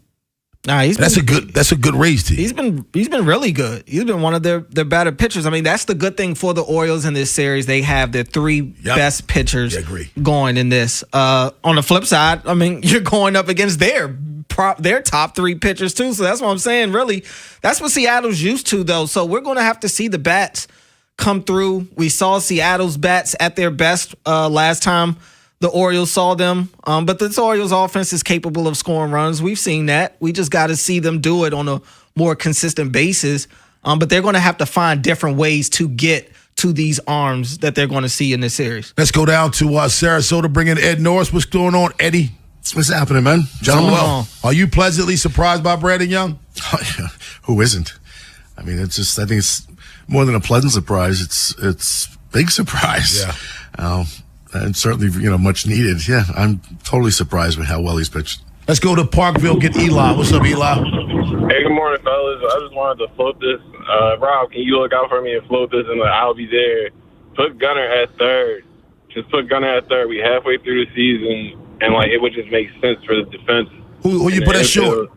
That's a good Rays team. He's been really good. He's been one of their better pitchers. I mean, that's the good thing for the Orioles in this series. They have their 3 best pitchers going in this. On the flip side, I mean, you're going up against their top 3 pitchers too. So that's what I'm saying. Really, that's what Seattle's used to, though. So we're going to have to see the bats come through. We saw Seattle's bats at their best last time the Orioles saw them. But this Orioles offense is capable of scoring runs. We've seen that. We just got to see them do it on a more consistent basis. But they're going to have to find different ways to get to these arms that they're going to see in this series. Let's go down to Sarasota, bring in Ed Norris. What's going on, Eddie? What's happening, man? Gentlemen, are you pleasantly surprised by Brandon Young? Who isn't? I mean, I think it's more than a pleasant surprise. It's big surprise. Yeah. And certainly, much needed. Yeah, I'm totally surprised with how well he's pitched. Let's go to Parkville, get Eli. What's up, Eli? Hey, good morning, fellas. I just wanted to float this. Rob, can you look out for me and float this, and I'll be there. Put Gunnar at third. Just put Gunnar at third. We halfway through the season, and it would just make sense for the defense. Who you put at short?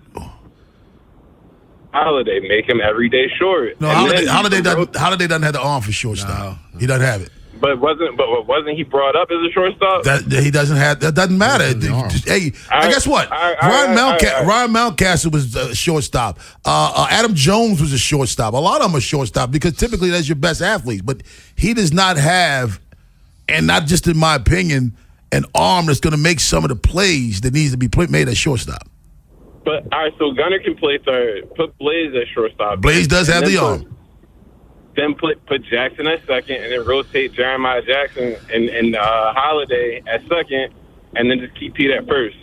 Holiday. Make him everyday short. No, Holiday doesn't have the arm for shortstop. No. He doesn't have it. wasn't he brought up as a shortstop? That doesn't matter. Hey, guess what? Ryan Mountcastle was a shortstop. Adam Jones was a shortstop. A lot of them are shortstop because typically that's your best athlete. But he does not have, and not just in my opinion, an arm that's going to make some of the plays that needs to be made at shortstop. But all right, so Gunnar can play third. Put Blaze at shortstop. Blaze does have the arm. Then put Jackson at second, and then rotate Jeremiah Jackson and Holiday at second, and then just keep Pete at first.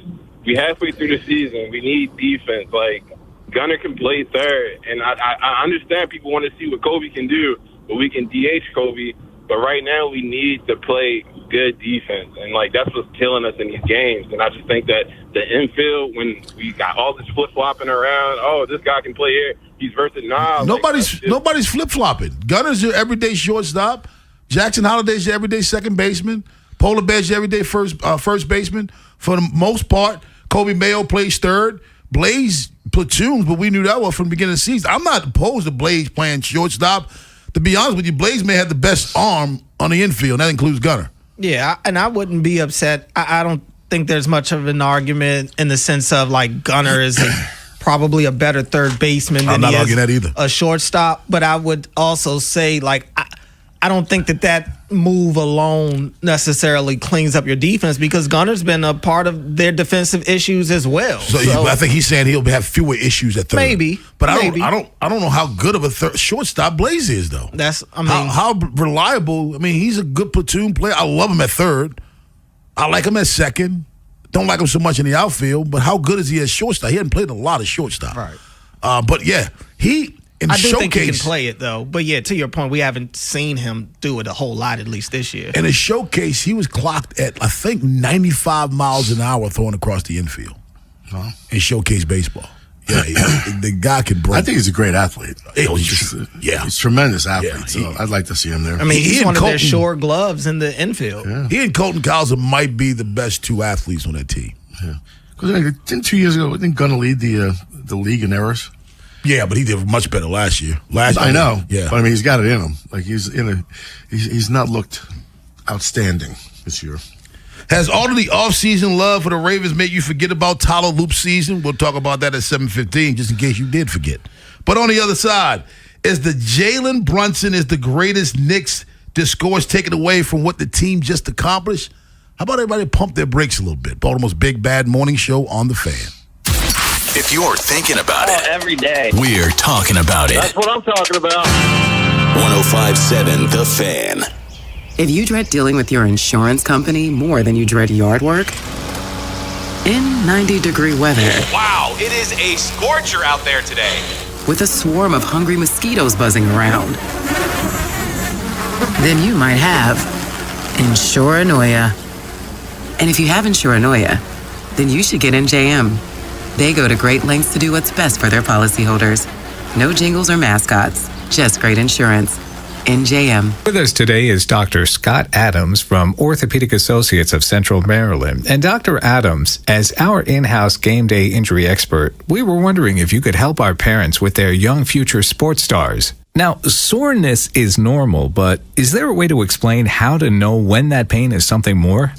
We halfway through the season. We need defense. Like, Gunnar can play third, and I understand people want to see what Kobe can do, but we can DH Kobe. But right now, we need to play good defense, and like that's what's killing us in these games. And I just think that the infield, when we got all this flip flopping around, oh, this guy can play here, he's versatile. Nobody's flip flopping. Gunner's your everyday shortstop. Jackson Holiday's your everyday second baseman. Polar Bear's your everyday first baseman. For the most part, Kobe Mayo plays third. Blaze platoons, but we knew that one from the beginning of the season. I'm not opposed to Blaze playing shortstop. To be honest with you, Blaze may have the best arm on the infield. That includes Gunnar. Yeah, and I wouldn't be upset. I don't think there's much of an argument in the sense of like Gunnar is probably a better third baseman than he is a shortstop. But I would also say like I don't think that move alone necessarily cleans up your defense because Gunnar's been a part of their defensive issues as well. So I think he's saying he'll have fewer issues at third. Maybe, but I don't know how good of a shortstop Blaze is though. How reliable. I mean, he's a good platoon player. I love him at third. I like him at second. Don't like him so much in the outfield. But how good is he at shortstop? He hasn't played a lot of shortstop. Right. But yeah, I do think he can play it, though. But, yeah, to your point, we haven't seen him do it a whole lot, at least this year. In a showcase, he was clocked at, I think, 95 miles an hour throwing across the infield in showcase baseball. Yeah, the guy can break. I think he's a great athlete. He's a tremendous athlete, so I'd like to see him there. I mean, he's one of their short gloves in the infield. Yeah. He and Colton Cowser might be the best two athletes on that team. Yeah. Because didn't 2 years ago, didn't Gunnar lead the league in errors? Yeah, but he did much better last year. I know. Yeah, but I mean, he's got it in him. Like he's not looked outstanding this year. Has all of the offseason love for the Ravens made you forget about Tyler Loop's season? We'll talk about that at 7:15, just in case you did forget. But on the other side, is the Jalen Brunson is the greatest Knicks discourse taken away from what the team just accomplished? How about everybody pump their brakes a little bit? Baltimore's Big Bad Morning Show on The Fan. If you're thinking about it, every day. We're talking about it. That's what I'm talking about. 105.7 The Fan. If you dread dealing with your insurance company more than you dread yard work, in 90-degree weather. Wow, it is a scorcher out there today. With a swarm of hungry mosquitoes buzzing around, then you might have Insuranoia. And if you have Insuranoia, then you should get NJM. They go to great lengths to do what's best for their policyholders. No jingles or mascots, just great insurance. NJM. With us today is Dr. Scott Adams from Orthopedic Associates of Central Maryland. And Dr. Adams, as our in-house game day injury expert, we were wondering if you could help our parents with their young future sports stars. Now, soreness is normal, but is there a way to explain how to know when that pain is something more?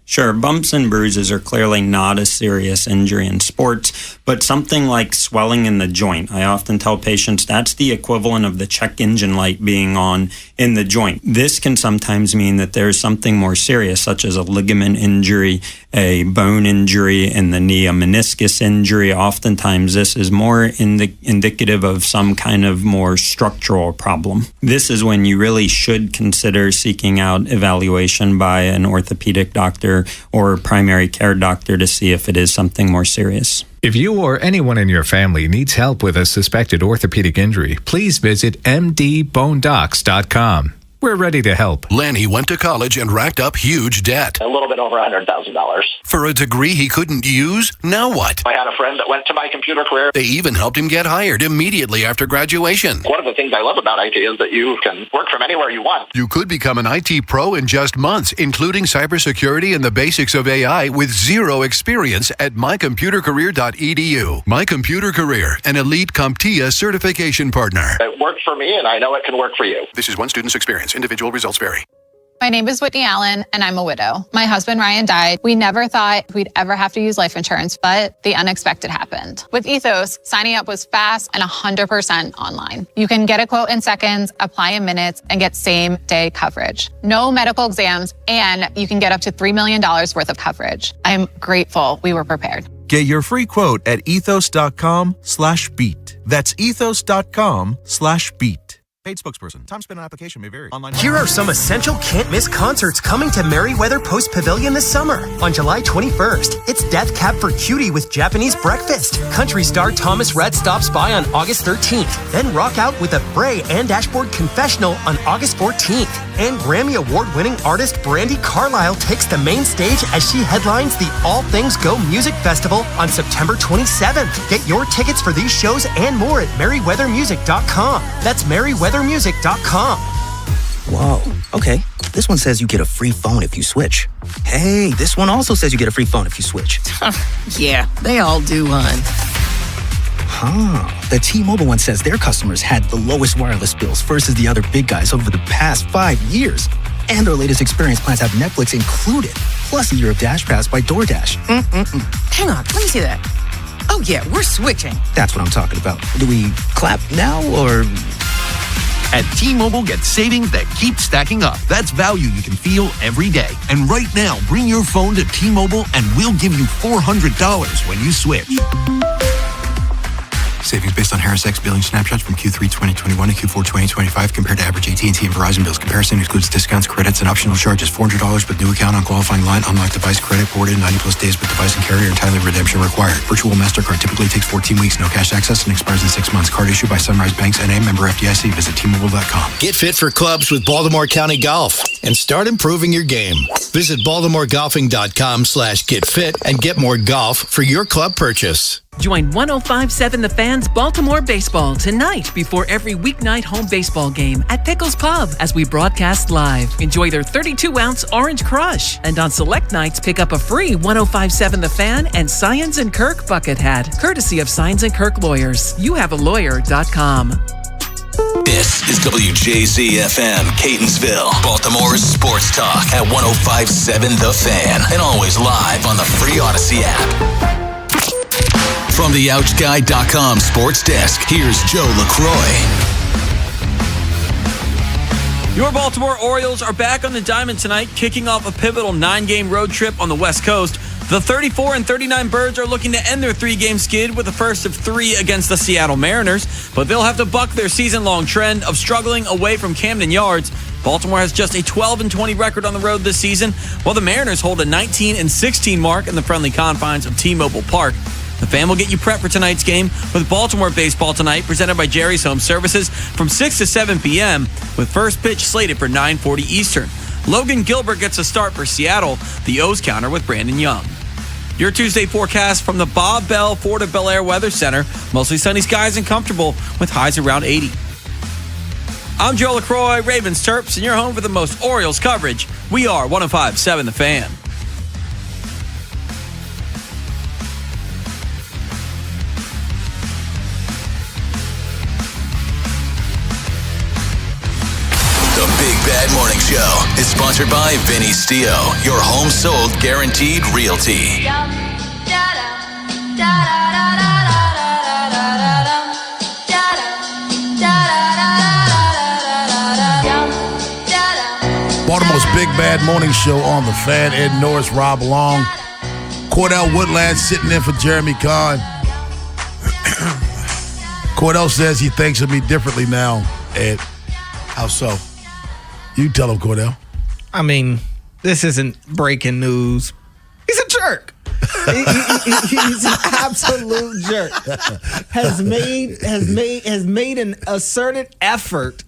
Sure, bumps and bruises are clearly not a serious injury in sports, but something like swelling in the joint. I often tell patients that's the equivalent of the check engine light being on in the joint. This can sometimes mean that there's something more serious, such as a ligament injury, a bone injury in the knee, a meniscus injury. Oftentimes, this is more indicative of some kind of more structural problem. This is when you really should consider seeking out evaluation by an orthopedic doctor or primary care doctor to see if it is something more serious. If you or anyone in your family needs help with a suspected orthopedic injury, please visit mdbonedocs.com. We're ready to help. Lanny went to college and racked up huge debt. A little bit over $100,000. For a degree he couldn't use? Now what? I had a friend that went to my computer career. They even helped him get hired immediately after graduation. One of the things I love about IT is that you can work from anywhere you want. You could become an IT pro in just months, including cybersecurity and the basics of AI with zero experience at mycomputercareer.edu. My Computer Career, an elite CompTIA certification partner. It worked for me, and I know it can work for you. This is one student's experience. Individual results vary. My name is Whitney Allen, and I'm a widow. My husband, Ryan, died. We never thought we'd ever have to use life insurance, but the unexpected happened. With Ethos, signing up was fast and 100% online. You can get a quote in seconds, apply in minutes, and get same-day coverage. No medical exams, and you can get up to $3 million worth of coverage. I'm grateful we were prepared. Get your free quote at ethos.com/beat. That's ethos.com/beat. Paid spokesperson. Time spent on application may vary. Online. Here are some essential can't-miss concerts coming to Merriweather Post Pavilion this summer. On July 21st, it's Death Cab for Cutie with Japanese Breakfast. Country star Thomas Rhett stops by on August 13th. Then rock out with a Bray and Dashboard Confessional on August 14th. And Grammy Award-winning artist Brandi Carlile takes the main stage as she headlines the All Things Go Music Festival on September 27th. Get your tickets for these shows and more at merriweathermusic.com. That's merriweathermusic.com. Whoa, okay. This one says you get a free phone if you switch. Hey, this one also says you get a free phone if you switch. Yeah, they all do, hon. The T-Mobile one says their customers had the lowest wireless bills versus the other big guys over the past 5 years. And their latest experience plans have Netflix included, plus a year of Dash Pass by DoorDash. Hang on, let me see that. Oh, yeah, we're switching. That's what I'm talking about. Do we clap now or... At T-Mobile, get savings that keep stacking up. That's value you can feel every day. And right now, bring your phone to T-Mobile and we'll give you $400 when you switch. Savings based on Harris X billing snapshots from Q3 2021 to Q4 2025 compared to average AT&T and Verizon bills. Comparison excludes discounts, credits, and optional charges. $400 with new account on qualifying line. Unlock device credit ported 90-plus days with device and carrier. Entirely redemption required. Virtual MasterCard typically takes 14 weeks. No cash access and expires in 6 months. Card issued by Sunrise Banks N.A. Member FDIC. Visit T-Mobile.com. Get fit for clubs with Baltimore County Golf and start improving your game. Visit BaltimoreGolfing.com/getfit and get more golf for your club purchase. Join 105.7 The Fan's Baltimore Baseball tonight before every weeknight home baseball game at Pickles Pub as we broadcast live. Enjoy their 32-ounce Orange Crush. And on select nights, pick up a free 105.7 The Fan and Science & Kirk bucket hat, courtesy of Science & Kirk Lawyers. YouHaveALawyer.com. This is WJZ-FM, Catonsville, Baltimore's sports talk at 105.7 The Fan, and always live on the free Odyssey app. From the OutGuy.com sports desk, here's Joe LaCroix. Your Baltimore Orioles are back on the diamond tonight, kicking off a pivotal 9-game road trip on the West Coast. The 34 and 39 Birds are looking to end their 3-game skid with the first of 3 against the Seattle Mariners, but they'll have to buck their season-long trend of struggling away from Camden Yards. Baltimore has just a 12-20 record on the road this season, while the Mariners hold a 19-16 mark in the friendly confines of T-Mobile Park. The Fan will get you prepped for tonight's game with Baltimore Baseball tonight, presented by Jerry's Home Services from 6 to 7 p.m., with first pitch slated for 9:40 Eastern. Logan Gilbert gets a start for Seattle, the O's counter with Brandon Young. Your Tuesday forecast from the Bob Bell Fort of Bel Air Weather Center. Mostly sunny skies and comfortable with highs around 80. I'm Joe LaCroix, Ravens Terps, and you're home for the most Orioles coverage. We are 105.7 The Fan. The Big Bad Morning Show is sponsored by Vinny Stio, your home sold guaranteed realty. Baltimore's Big Bad Morning Show on the Fan. Ed Norris, Rob Long, Cordell Woodland sitting in for Jeremy Kahn. Cordell says he thinks of me differently now, Ed. How so? You tell him, Cordell. I mean, this isn't breaking news. He's a jerk. He's an absolute jerk. Has made an asserted effort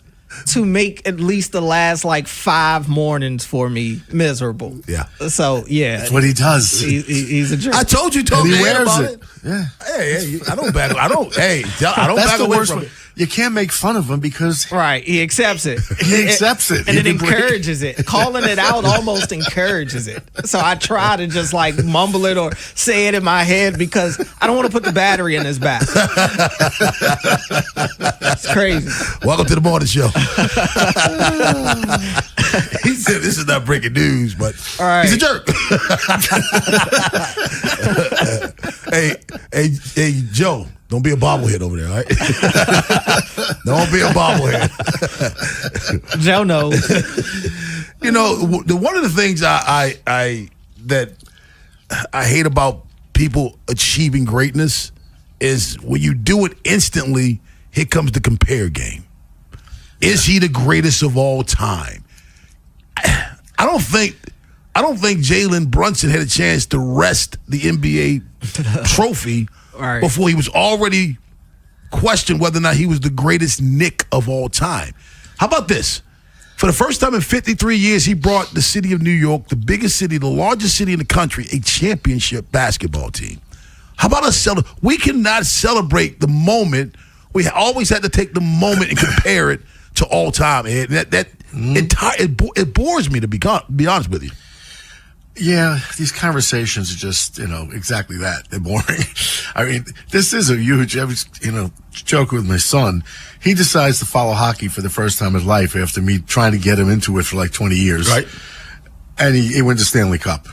to make at least the last 5 mornings for me miserable. Yeah. So yeah, that's what he does. He's a jerk. I told you, talk to Ed about it. Yeah. Hey, I don't back. I don't back away from it. you can't make fun of him because he accepts it. He accepts it. And it encourages it. Calling it out almost encourages it. So I try to just like mumble it or say it in my head because I don't want to put the battery in his back. It's crazy. Welcome to the morning show. He said this is not breaking news, but he's a jerk. Hey, Joe, don't be a bobblehead over there, all right? Don't be a bobblehead. Joe knows. You know, one of the things I hate about people achieving greatness is when you do it instantly, here comes the compare game. Is he the greatest of all time? I don't think Jalen Brunson had a chance to wrest the NBA trophy before he was already questioned whether or not he was the greatest Knick of all time. How about this? For the first time in 53 years, he brought the city of New York, the biggest city, the largest city in the country, a championship basketball team. How about us we cannot celebrate the moment. We always had to take the moment and compare it to all time. And it bores me, to be honest with you. Yeah, these conversations are just, exactly that. They're boring. I mean, this is a huge, I was, joking with my son. He decides to follow hockey for the first time in his life after me trying to get him into it for like 20 years. Right. And he wins the Stanley Cup.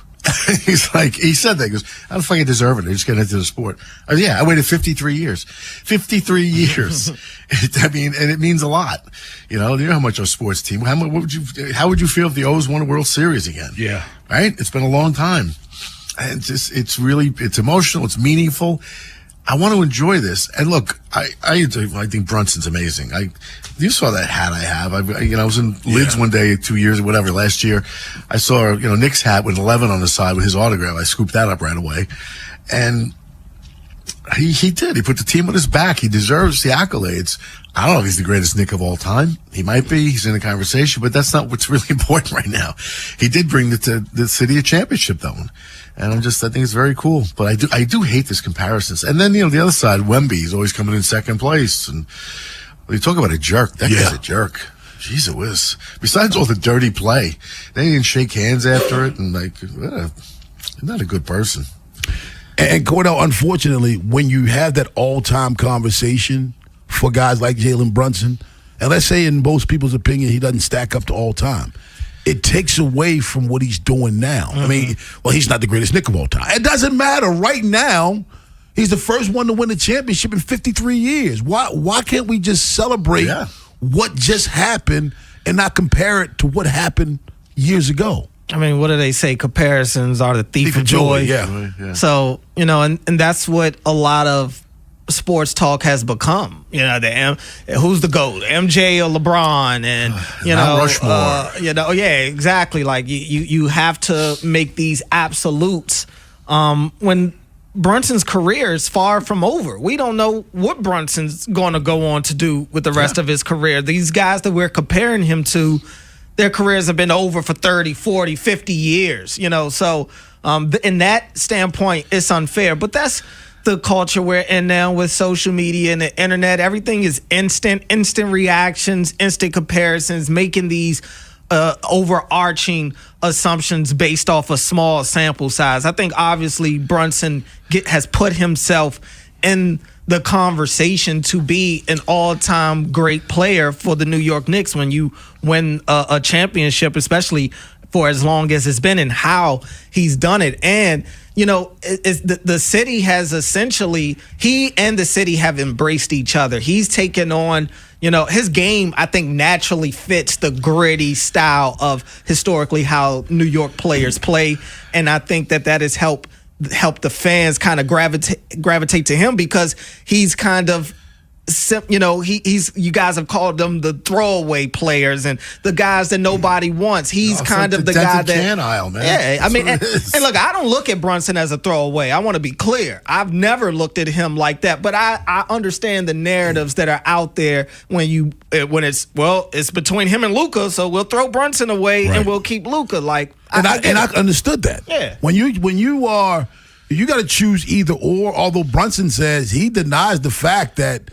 He's like, he said that. He goes, I don't fucking deserve it. I just got into the sport. I waited 53 years. 53 years. I mean, and it means a lot. You know how much our sports team, how would you feel if the O's won a World Series again? Yeah. Right? It's been a long time. And it's emotional. It's meaningful. I want to enjoy this. And look, I think Brunson's amazing. You saw that hat I have. I was in Lids one day, 2 years or whatever, last year. I saw, Nick's hat with 11 on the side with his autograph. I scooped that up right away. And he did. He put the team on his back. He deserves the accolades. I don't know if he's the greatest Knick of all time. He might be. He's in the conversation, but that's not what's really important right now. He did bring the city a championship, though. And I think it's very cool. But I do hate this comparisons. And then, the other side, Wemby's always coming in second place. And when you talk about a jerk, that guy's a jerk. Jeez, it was. Besides all the dirty play, they didn't shake hands after it. And not a good person. And Cordell, unfortunately, when you have that all-time conversation for guys like Jalen Brunson, and let's say in most people's opinion he doesn't stack up to all-time, it takes away from what he's doing now. I mean, he's not the greatest Knick of all time. It doesn't matter. Right now, he's the first one to win the championship in 53 years. Why can't we just celebrate what just happened and not compare it to what happened years ago? I mean, what do they say? Comparisons are the thief of joy. Yeah. So, and that's what a lot of sports talk has become. Who's the GOAT? MJ or LeBron? And, Rushmore. Exactly. Like, you have to make these absolutes when Brunson's career is far from over. We don't know what Brunson's going to go on to do with the rest of his career. These guys that we're comparing him to, their careers have been over for 30, 40, 50 years, So in that standpoint, it's unfair. But that's the culture we're in now with social media and the internet. Everything is instant reactions, instant comparisons, making these overarching assumptions based off a small sample size. I think obviously Brunson has put himself in the conversation to be an all-time great player for the New York Knicks when you win a championship, especially for as long as it's been, and how he's done it. And the city has essentially, he and the city have embraced each other. He's taken on, his game, I think, naturally fits the gritty style of historically how New York players play. And I think that has helped the fans kind of gravitate to him because he's kind of, he's you guys have called them the throwaway players and the guys that nobody wants. He's kind of the guy that can aisle, man. Yeah, I mean, and look, I don't look at Brunson as a throwaway. I want to be clear. I've never looked at him like that, but I understand the narratives that are out there when it's between him and Luka, so we'll throw Brunson away and we'll keep Luka. Like, I understood that. Yeah, when you got to choose either or. Although Brunson says he denies the fact that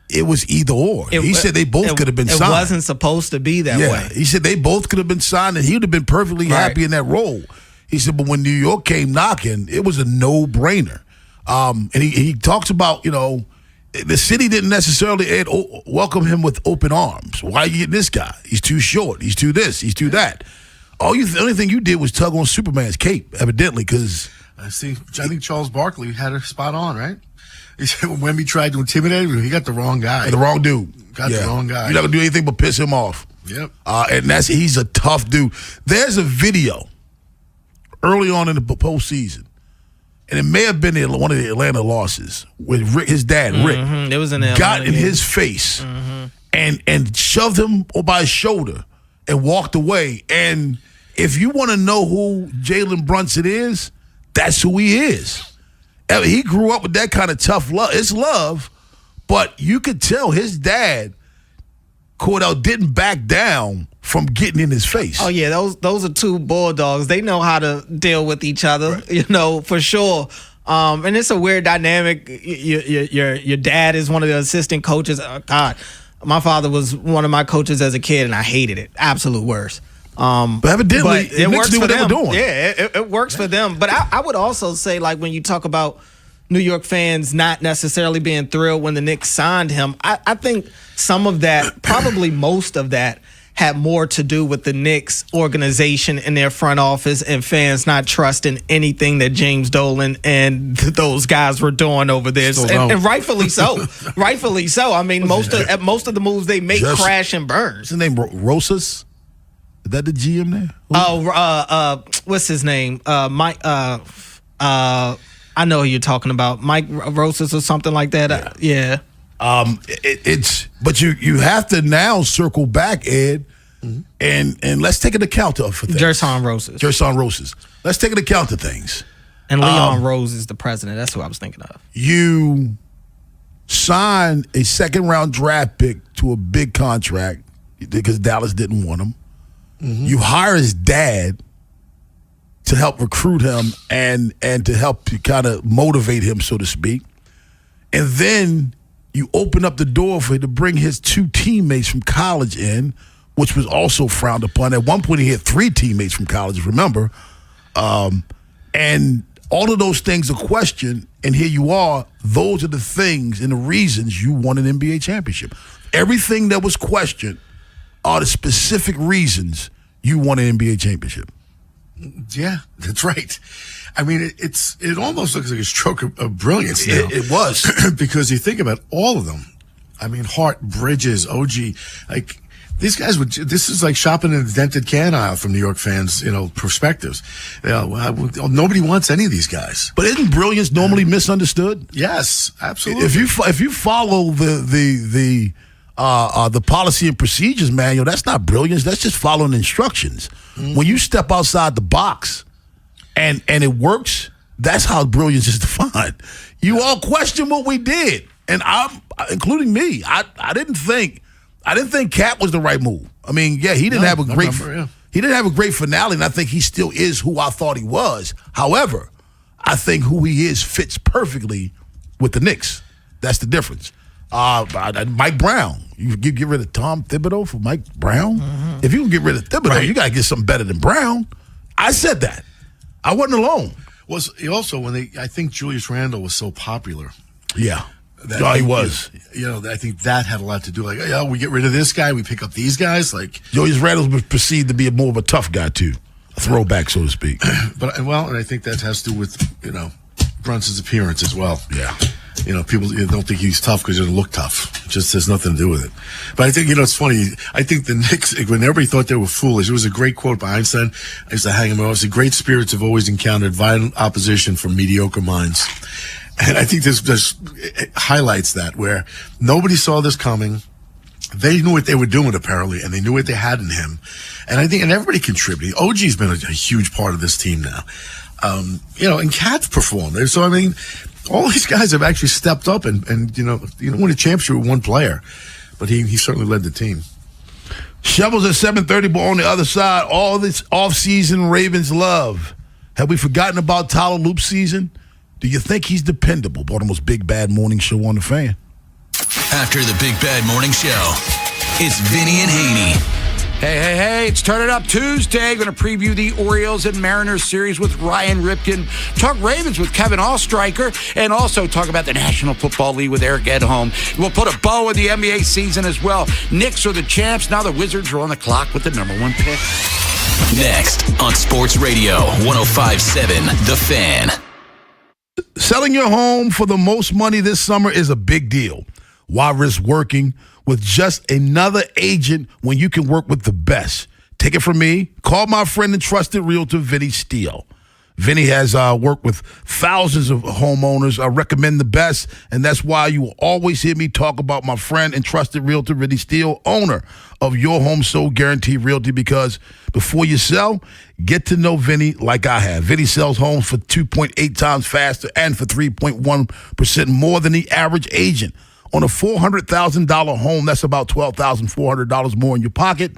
it was either or. He said they both could have been signed. It wasn't supposed to be that way. He said they both could have been signed, and he would have been perfectly happy in that role. He said, but when New York came knocking, it was a no-brainer. And he talks about, the city didn't necessarily welcome him with open arms. Why are you getting this guy? He's too short. He's too this. He's too that. The only thing you did was tug on Superman's cape, evidently, because I think Charles Barkley had her spot on, right? He said when Wemby tried to intimidate him, he got the wrong guy. The wrong dude. Got the wrong guy. You're not going to do anything but piss him off. Yep. And he's a tough dude. There's a video early on in the postseason, and it may have been one of the Atlanta losses, where his dad, Rick, It was in the got Atlanta in game. his face and shoved him by his shoulder and walked away. And if you want to know who Jalen Brunson is, that's who he is. He grew up with that kind of tough love. It's love, but you could tell his dad, Cordell, didn't back down from getting in his face. Oh yeah, those are two bulldogs. They know how to deal with each other, for sure. And it's a weird dynamic. Your dad is one of the assistant coaches. God, my father was one of my coaches as a kid, and I hated it. Absolute worst. But evidently, it works for what them. they were doing. Yeah, it works for them. But I would also say, like, when you talk about New York fans not necessarily being thrilled when the Knicks signed him, I think some of that, probably most of that, had more to do with the Knicks organization and their front office and fans not trusting anything that James Dolan and those guys were doing over there. And rightfully so. Rightfully so. I mean, most of the moves they make crash and burn. What's his name? Rosas? Is that the GM there? What's his name? Mike. I know who you're talking about. Mike Rosas or something like that. Yeah. But you have to now circle back, Ed, and let's take an account of for things. Gerson Rosas. Let's take an account of things. And Leon Rose is the president. That's who I was thinking of. You sign a second-round draft pick to a big contract because Dallas didn't want him. You hire his dad to help recruit him and to help kind of motivate him, so to speak. And then you open up the door for him to bring his two teammates from college in, which was also frowned upon. At one point, he had 3 teammates from college, remember? And all of those things are questioned, and here you are. Those are the things and the reasons you won an NBA championship. Everything that was questioned are the specific reasons you won an NBA championship. Yeah, that's right. I mean, it almost looks like a stroke of brilliance now. It was. Because you think about all of them. I mean, Hart, Bridges, OG, like these guys this is like shopping in a dented can aisle from New York fans, perspectives. Nobody wants any of these guys. But isn't brilliance normally misunderstood? Yes, absolutely. If you follow the policy and procedures manual, that's not brilliance. That's just following instructions. When you step outside the box and it works, that's how brilliance is defined. You all question what we did, and including me. I didn't think Cap was the right move. I mean, yeah, he didn't have a great finale, and I think he still is who I thought he was. However, I think who he is fits perfectly with the Knicks. That's the difference. Mike Brown. You get rid of Tom Thibodeau for Mike Brown? If you can get rid of Thibodeau, you got to get something better than Brown. I said that. I wasn't alone. Was also I think Julius Randle was so popular. Yeah. He was. I think that had a lot to do. Like, we get rid of this guy, we pick up these guys. Like Julius Randle was perceived to be more of a tough guy too, a throwback, so to speak. And I think that has to do with Brunson's appearance as well. Yeah. People don't think he's tough because he doesn't look tough. It just has nothing to do with it. But I think, it's funny. I think the Knicks, when everybody thought they were foolish, it was a great quote by Einstein. I used to hang him out. Great spirits have always encountered violent opposition from mediocre minds. And I think this highlights that, where nobody saw this coming. They knew what they were doing, apparently, and they knew what they had in him. And I think, and everybody contributed. OG's been a huge part of this team now. And Cat's performed. So, I mean, all these guys have actually stepped up and you don't win a championship with one player, but he certainly led the team. Shovels at 7:30, but on the other side, all this offseason Ravens love. Have we forgotten about Tyler Loop's season? Do you think he's dependable? Baltimore's big bad morning show on the Fan. After the Big Bad Morning Show, it's Vinny and Haynie. Hey, it's Turn It Up Tuesday. Going to preview the Orioles and Mariners series with Ryan Ripken, talk Ravens with Kevin Allstriker, and also talk about the National Football League with Eric Edholm. We'll put a bow in the NBA season as well. Knicks are the champs. Now the Wizards are on the clock with the number 1 pick. Next on Sports Radio 105.7 The Fan. Selling your home for the most money this summer is a big deal. Why risk working with just another agent when you can work with the best? Take it from me. Call my friend and trusted realtor, Vinny Steele. Vinny has worked with thousands of homeowners. I recommend the best, and that's why you will always hear me talk about my friend and trusted realtor, Vinny Steele, owner of Your Home Sold Guaranteed Realty, because before you sell, get to know Vinny like I have. Vinny sells homes for 2.8 times faster and for 3.1% more than the average agent. On a $400,000 home, that's about $12,400 more in your pocket.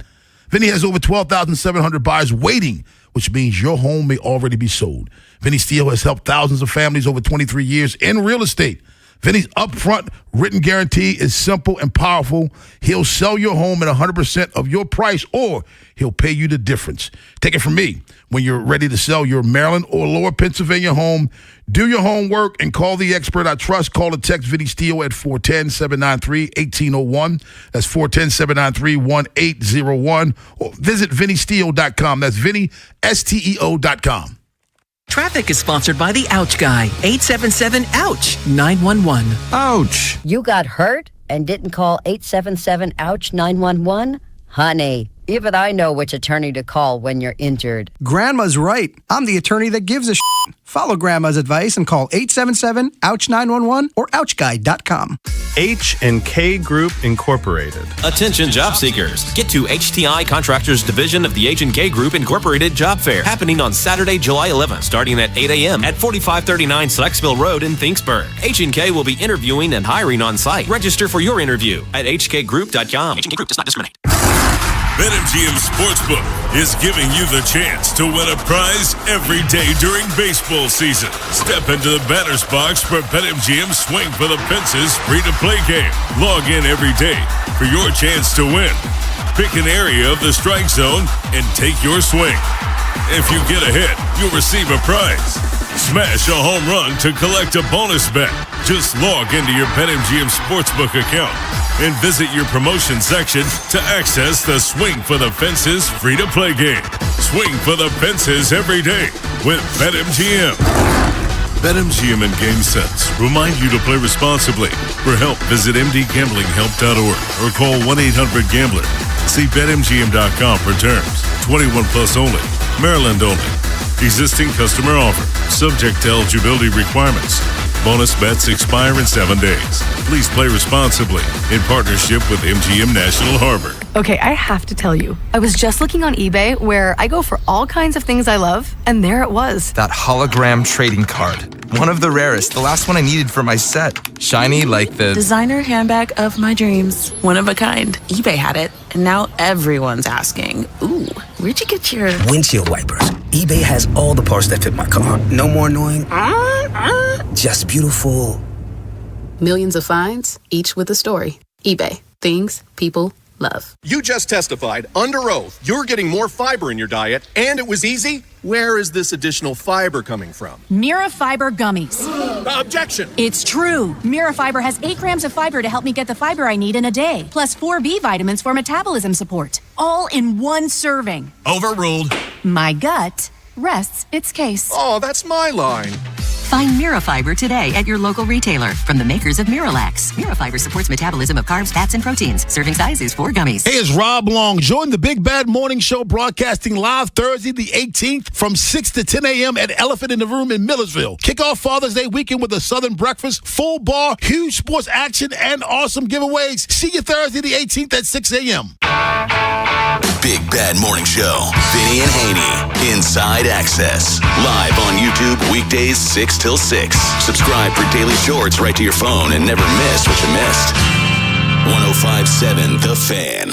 Vinny has over 12,700 buyers waiting, which means your home may already be sold. Vinny Steele has helped thousands of families over 23 years in real estate. Vinny's upfront written guarantee is simple and powerful. He'll sell your home at 100% of your price, or he'll pay you the difference. Take it from me. When you're ready to sell your Maryland or Lower Pennsylvania home, do your homework and call the expert I trust. Call or text Vinny Steele at 410-793-1801. That's 410-793-1801. Or visit VinnySteele.com. That's VinnySteo.com. Traffic is sponsored by the Ouch Guy. 877-OUCH-911. Ouch. You got hurt and didn't call 877-OUCH-911? Honey, even I know which attorney to call when you're injured. Grandma's right. I'm the attorney that gives a shit. Follow Grandma's advice and call 877-OUCH-911 or OUCHGuy.com. H&K Group Incorporated. Attention job seekers. Get to HTI Contractors Division of the H&K Group Incorporated Job Fair, happening on Saturday, July 11th, starting at 8 a.m. at 4539 Sexville Road in Finksburg. H&K will be interviewing and hiring on site. Register for your interview at hkgroup.com. H&K Group does not discriminate. BetMGM Sportsbook is giving you the chance to win a prize every day during baseball season. Step into the batter's box for BetMGM's Swing for the Fences free-to-play game. Log in every day for your chance to win. Pick an area of the strike zone and take your swing. If you get a hit, you'll receive a prize. Smash a home run to collect a bonus bet. Just log into your BetMGM Sportsbook account and visit your promotion section to access the Swing for the Fences free-to-play game. Swing for the Fences every day with BetMGM. BetMGM and GameSense remind you to play responsibly. For help, visit mdgamblinghelp.org or call 1-800-GAMBLER. See BetMGM.com for terms. 21 plus only. Maryland only. Existing customer offer. Subject to eligibility requirements. Bonus bets expire in 7 days. Please play responsibly in partnership with MGM National Harbor. Okay, I have to tell you, I was just looking on eBay where I go for all kinds of things I love, and there it was. That hologram trading card. One of the rarest. The last one I needed for my set. Shiny like the designer handbag of my dreams. One of a kind. eBay had it, and now everyone's asking, ooh, where'd you get your windshield wipers? eBay has all the parts that fit my car. No more annoying. Just beautiful. Millions of finds, each with a story. eBay. Things people love. You just testified under oath you're getting more fiber in your diet, and it was easy. Where is this additional fiber coming from? Mira Fiber Gummies. Objection! It's true. Mira Fiber has 8 grams of fiber to help me get the fiber I need in a day, plus 4 B vitamins for metabolism support. All in one serving. Overruled. My gut rests its case. Oh, that's my line. Find Mirafiber today at your local retailer from the makers of Miralax. Mirafiber supports metabolism of carbs, fats, and proteins. Serving size is 4 gummies. Hey, it's Rob Long. Join the Big Bad Morning Show broadcasting live Thursday the 18th from 6 to 10 a.m. at Elephant in the Room in Millersville. Kick off Father's Day weekend with a Southern breakfast, full bar, huge sports action, and awesome giveaways. See you Thursday the 18th at 6 a.m. Big Bad Morning Show. Vinny and Haynie. Inside Access. Live on YouTube weekdays 6 till 6. Subscribe for daily shorts right to your phone and never miss what you missed. 105.7 The Fan.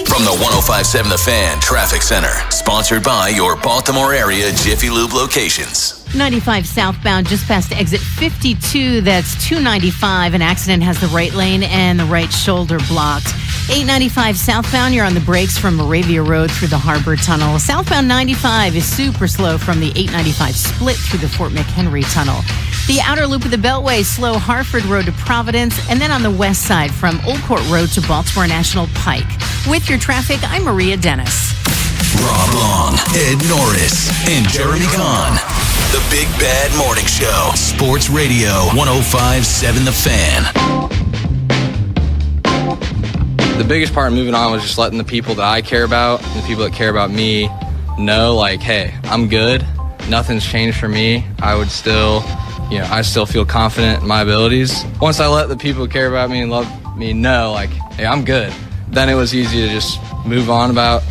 From the 105.7 The Fan Traffic Center. Sponsored by your Baltimore area Jiffy Lube locations. 95 southbound just past exit 52. That's 295. An accident has the right lane and the right shoulder blocked. 895 southbound, you're on the brakes from Moravia Road through the Harbor Tunnel. Southbound 95 is super slow from the 895 split through the Fort McHenry Tunnel. The outer loop of the Beltway, slow Hartford Road to Providence, and then on the west side from Old Court Road to Baltimore National Pike. With your traffic, I'm Maria Dennis. Rob Long, Ed Norris, and Jeremy Kahn. The Big Bad Morning Show. Sports Radio 105.7 The Fan. The biggest part of moving on was just letting the people that I care about and the people that care about me know, like, hey, I'm good. Nothing's changed for me. I still feel confident in my abilities. Once I let the people who care about me and love me know, like, hey, I'm good, then it was easy to just move on, be like,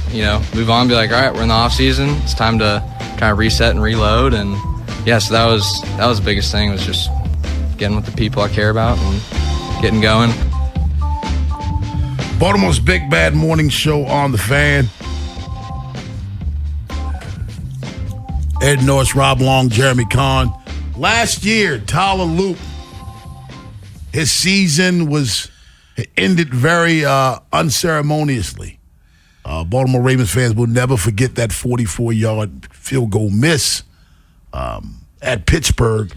all right, we're in the off season. It's time to kind of reset and reload. And yeah, so that was the biggest thing, was just getting with the people I care about and getting going. Baltimore's Big Bad Morning Show on the Fan. Ed Norris, Rob Long, Jeremy Kahn. Last year, Tyler Loop, his season ended very unceremoniously. Baltimore Ravens fans will never forget that 44-yard field goal miss at Pittsburgh.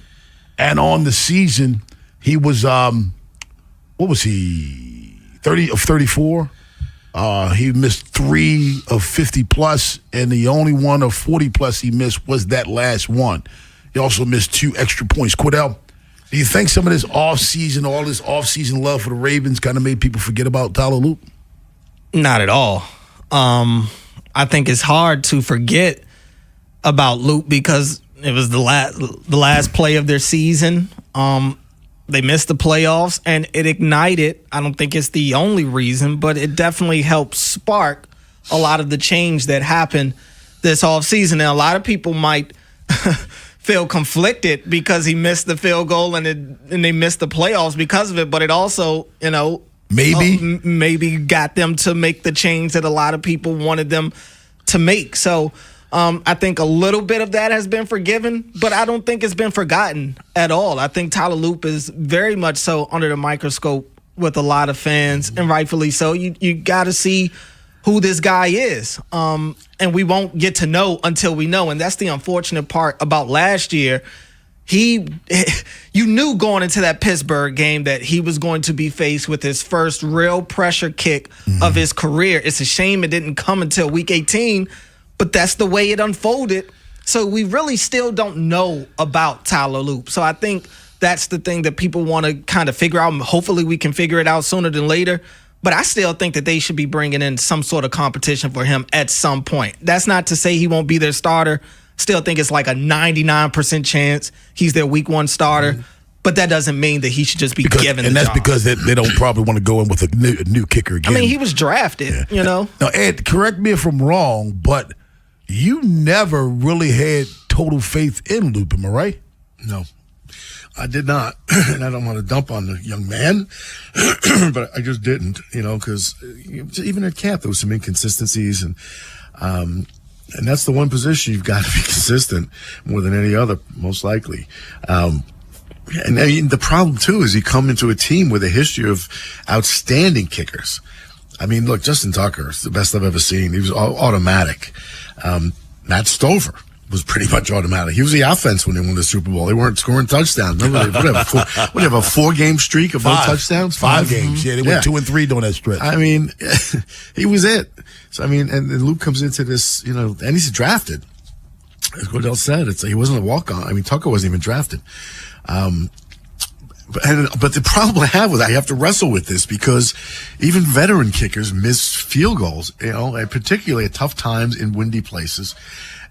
And on the season, he was, 30 of 34. He missed 3 of 50-plus, and the only one of 40-plus he missed was that last one. He also missed 2 extra points. Cordell, do you think some of this offseason, all this offseason love for the Ravens kind of made people forget about Tyler Loop? Not at all. I think it's hard to forget about Loop because it was the last play of their season. They missed the playoffs, and it ignited. I don't think it's the only reason, but it definitely helped spark a lot of the change that happened this offseason. And a lot of people might feel conflicted because he missed the field goal and they missed the playoffs because of it, but it also, maybe got them to make the change that a lot of people wanted them to make. So I think a little bit of that has been forgiven, but I don't think it's been forgotten at all. I think Tyler Loop is very much so under the microscope with a lot of fans, and rightfully so. You got to see who this guy is, and we won't get to know until we know, and that's the unfortunate part about last year. You knew going into that Pittsburgh game that he was going to be faced with his first real pressure kick of his career. It's a shame it didn't come until week 18, but that's the way it unfolded. So we really still don't know about Tyler Loop. So I think that's the thing that people want to kind of figure out. Hopefully we can figure it out sooner than later. But I still think that they should be bringing in some sort of competition for him at some point. That's not to say he won't be their starter. Still think it's like a 99% chance he's their week 1 starter. But that doesn't mean that he should just be given the job. Because they don't probably want to go in with a new kicker again. I mean, he was drafted, Now, Ed, correct me if I'm wrong, but you never really had total faith in Loop, am I right? No, I did not. And I don't want to dump on the young man, but I just didn't, because even at camp there was some inconsistencies, and that's the one position you've got to be consistent more than any other, most likely. And I mean, the problem too is you come into a team with a history of outstanding kickers. I mean, look, Justin Tucker is the best I've ever seen. He was automatic. Matt Stover was pretty much automatic. He was the offense when they won the Super Bowl. They weren't scoring touchdowns. Remember, they have a 4-game streak of no touchdowns? 5 games. Yeah, they went 2 and 3 during that stretch. I mean, he was it. So, I mean, and Luke comes into this, and he's drafted. As Cordell said, he wasn't a walk-on. I mean, Tucker wasn't even drafted. But the problem I have with that, you have to wrestle with this because even veteran kickers miss field goals, and particularly at tough times in windy places.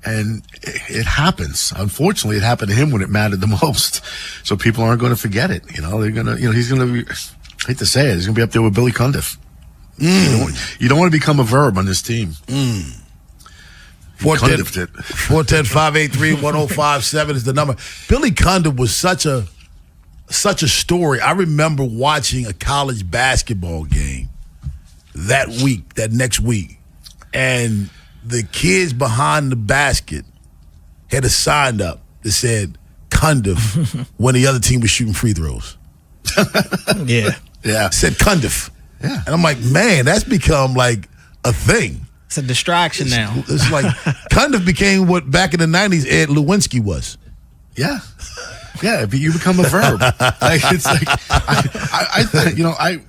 And it happens. Unfortunately, it happened to him when it mattered the most. So people aren't going to forget it. They're going to, he's going to be, I hate to say it, he's going to be up there with Billy Cundiff. You don't want to become a verb on this team. 410-583-1057 is the number. Billy Cundiff was such a story. I remember watching a college basketball game that next week, and the kids behind the basket had a sign up that said Cundiff when the other team was shooting free throws. Yeah. It said Cundiff. Yeah. And I'm like, man, that's become like a thing. It's a distraction now. It's like Cundiff became what back in the 90s Ed Lewinsky was. Yeah. Yeah, but you become a verb. Like, it's like,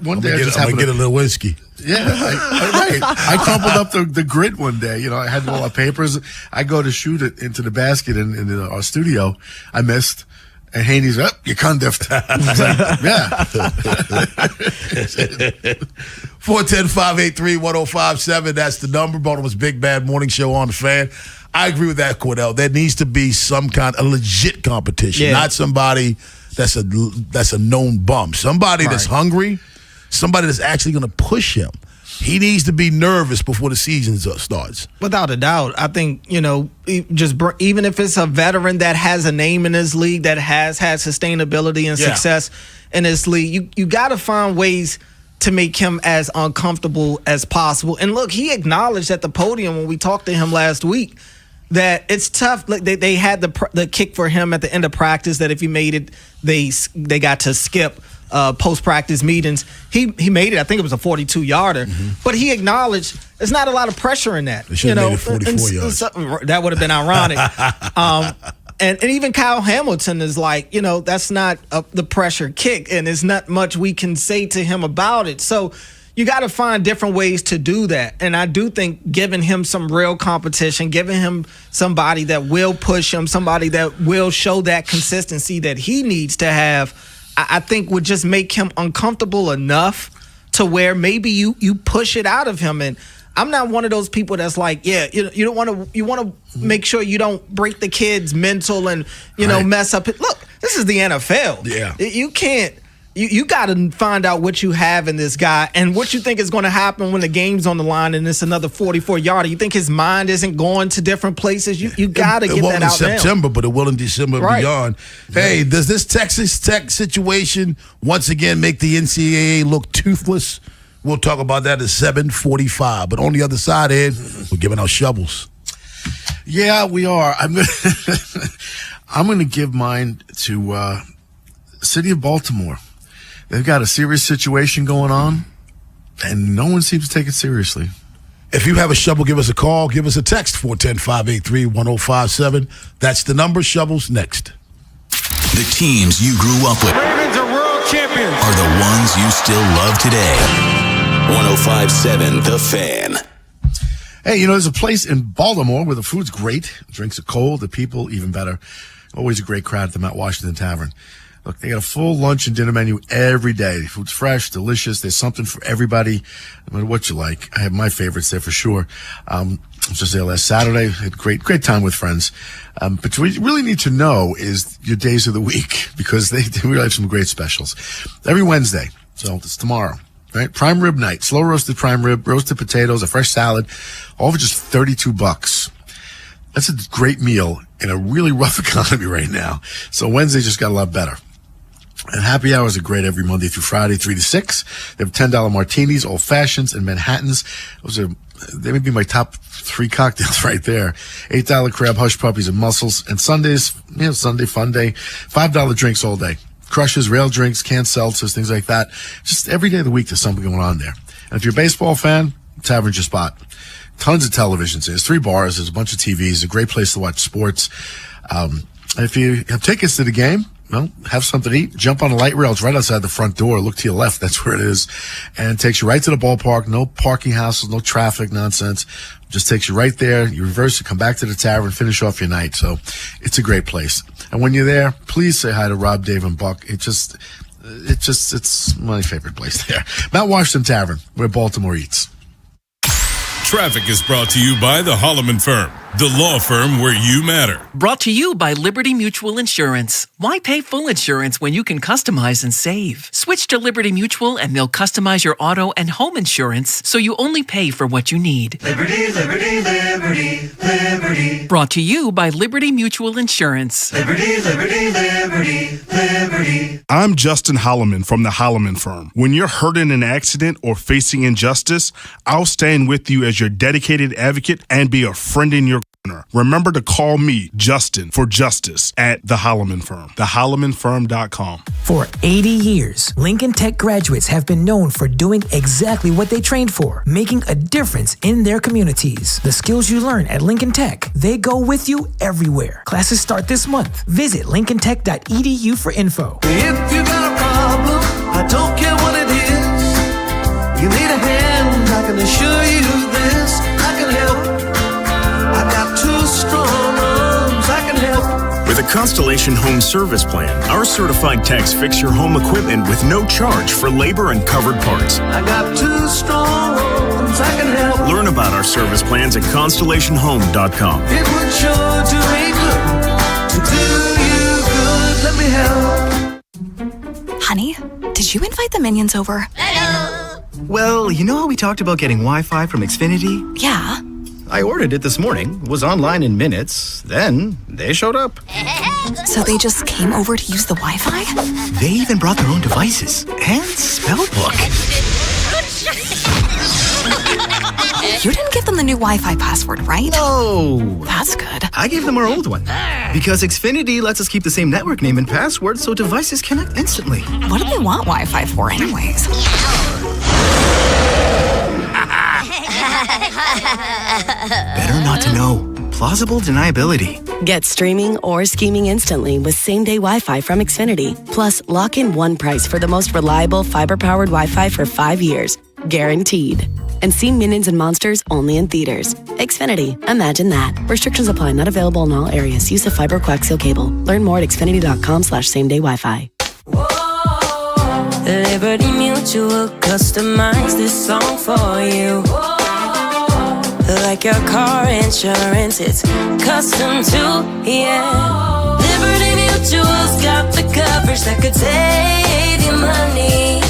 one day I just happened to get a little whiskey. Yeah, right. I crumpled up the grid one day. I had all our papers. I go to shoot it into the basket in our studio. I missed. And Haney's up. You Cundiffed. Yeah. 410-583-1057. That's the number. Baltimore's Big Bad Morning Show on the Fan. I agree with that, Cordell. There needs to be some kind of legit competition, not somebody that's a known bum. Somebody that's hungry, somebody that's actually going to push him. He needs to be nervous before the season starts. Without a doubt. I think, even if it's a veteran that has a name in this league, that has had sustainability and success in this league, you got to find ways to make him as uncomfortable as possible. And look, he acknowledged at the podium when we talked to him last week that it's tough. Like they had the kick for him at the end of practice that if he made it, they got to skip post-practice meetings. He made it. I think it was a 42-yarder. But he acknowledged there's not a lot of pressure in that. They should have made it 44 yards. That would have been ironic. And even Kyle Hamilton is like, that's not the pressure kick, and there's not much we can say to him about it. So you got to find different ways to do that. And I do think giving him some real competition, giving him somebody that will push him, somebody that will show that consistency that he needs to have, I think would just make him uncomfortable enough to where maybe you push it out of him. And I'm not one of those people that's like, you don't want to make sure you don't break the kid's mental and mess up. Look, this is the NFL. Yeah, you can't. You got to find out what you have in this guy and what you think is going to happen when the game's on the line and it's another 44-yarder. You think his mind isn't going to different places? You got to get that out now. It won't in September, but it will in December and beyond. Hey, does this Texas Tech situation once again make the NCAA look toothless? We'll talk about that at 7:45. But on the other side, Ed, we're giving out shovels. Yeah, we are. I'm going to give mine to City of Baltimore. They've got a serious situation going on, and no one seems to take it seriously. If you have a shovel, give us a call. Give us a text, 410-583-1057. That's the number. Shovels next. The teams you grew up with Ravens are world champions. Are the ones you still love today. 105.7 The Fan. Hey, there's a place in Baltimore where the food's great, drinks are cold, the people even better. Always a great crowd at the Mount Washington Tavern. Look, they got a full lunch and dinner menu every day. The food's fresh, delicious. There's something for everybody, no matter what you like. I have my favorites there for sure. I was just there last Saturday. Had great time with friends. But what you really need to know is your days of the week because they really have some great specials. Every Wednesday, so it's tomorrow, right? Prime rib night, slow roasted prime rib, roasted potatoes, a fresh salad, all for just $32. That's a great meal in a really rough economy right now. So Wednesday just got a lot better. And happy hours are great every Monday through Friday, 3 to 6. They have $10 martinis, old fashions, and Manhattans. They may be my top 3 cocktails right there. $8 crab hush puppies and mussels. And Sundays, Sunday fun day. $5 drinks all day. Crushes, rail drinks, canned seltzers, things like that. Just every day of the week there's something going on there. And if you're a baseball fan, Tavern's your spot. Tons of televisions. There's 3 bars. There's a bunch of TVs. It's a great place to watch sports. If you have tickets to the game, have something to eat. Jump on a light rail. It's right outside the front door. Look to your left. That's where it is. And it takes you right to the ballpark. No parking hassles, no traffic nonsense. Just takes you right there. You reverse it, come back to the tavern, finish off your night. So it's a great place. And when you're there, please say hi to Rob, Dave, and Buck. It's my favorite place there. Mount Washington Tavern, where Baltimore eats. Traffic is brought to you by the Holloman Firm, the law firm where you matter. Brought to you by Liberty Mutual Insurance. Why pay full insurance when you can customize and save? Switch to Liberty Mutual and they'll customize your auto and home insurance so you only pay for what you need. Liberty, liberty, liberty, liberty. Brought to you by Liberty Mutual Insurance. Liberty, liberty, liberty, liberty. I'm Justin Holloman from the Holloman Firm. When you're hurt in an accident or facing injustice, I'll stand with you as your dedicated advocate and be a friend in your Remember to call me, Justin, for justice at the Holloman Firm. TheHollomanFirm.com. For 80 years, Lincoln Tech graduates have been known for doing exactly what they trained for, making a difference in their communities. The skills you learn at Lincoln Tech, they go with you everywhere. Classes start this month. Visit lincolntech.edu for info. If you got a problem, I don't care what it is. You need a hand, I can assure you this. I can help. I got 2 strong arms, I can help. With a Constellation Home Service Plan, our certified techs fix your home equipment with no charge for labor and covered parts. I got 2 strong arms, I can help. Learn about our service plans at constellationhome.com. It would sure do me good to do you good. Let me help. Honey, did you invite the minions over? Well, you know how we talked about getting Wi-Fi from Xfinity? Yeah. I ordered it this morning, was online in minutes, then they showed up. So they just came over to use the Wi-Fi? They even brought their own devices and spell book. You didn't give them the new Wi-Fi password, right? No. That's good. I gave them our old one because Xfinity lets us keep the same network name and password so devices connect instantly. What do they want Wi-Fi for anyways? Better not to know. Plausible deniability. Get streaming or scheming instantly with same-day Wi-Fi from Xfinity. Plus, lock in one price for the most reliable fiber-powered Wi-Fi for 5 years. Guaranteed. And see Minions and Monsters only in theaters. Xfinity. Imagine that. Restrictions apply. Not available in all areas. Use of fiber coaxial cable. Learn more at xfinity.com/same-day Wi-Fi. Liberty Mutual customized this song for you. Like your car insurance, it's custom too, yeah. Liberty Mutual's got the coverage that could save you money.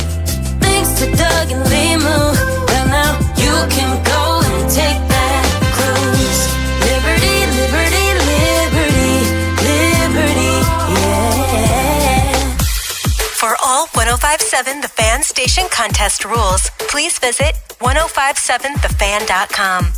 Thanks to Doug and Limu, well now you can go and take that cruise. Liberty, liberty, liberty, liberty, yeah. For all 105.7 The Fan station contest rules, please visit 1057thefan.com.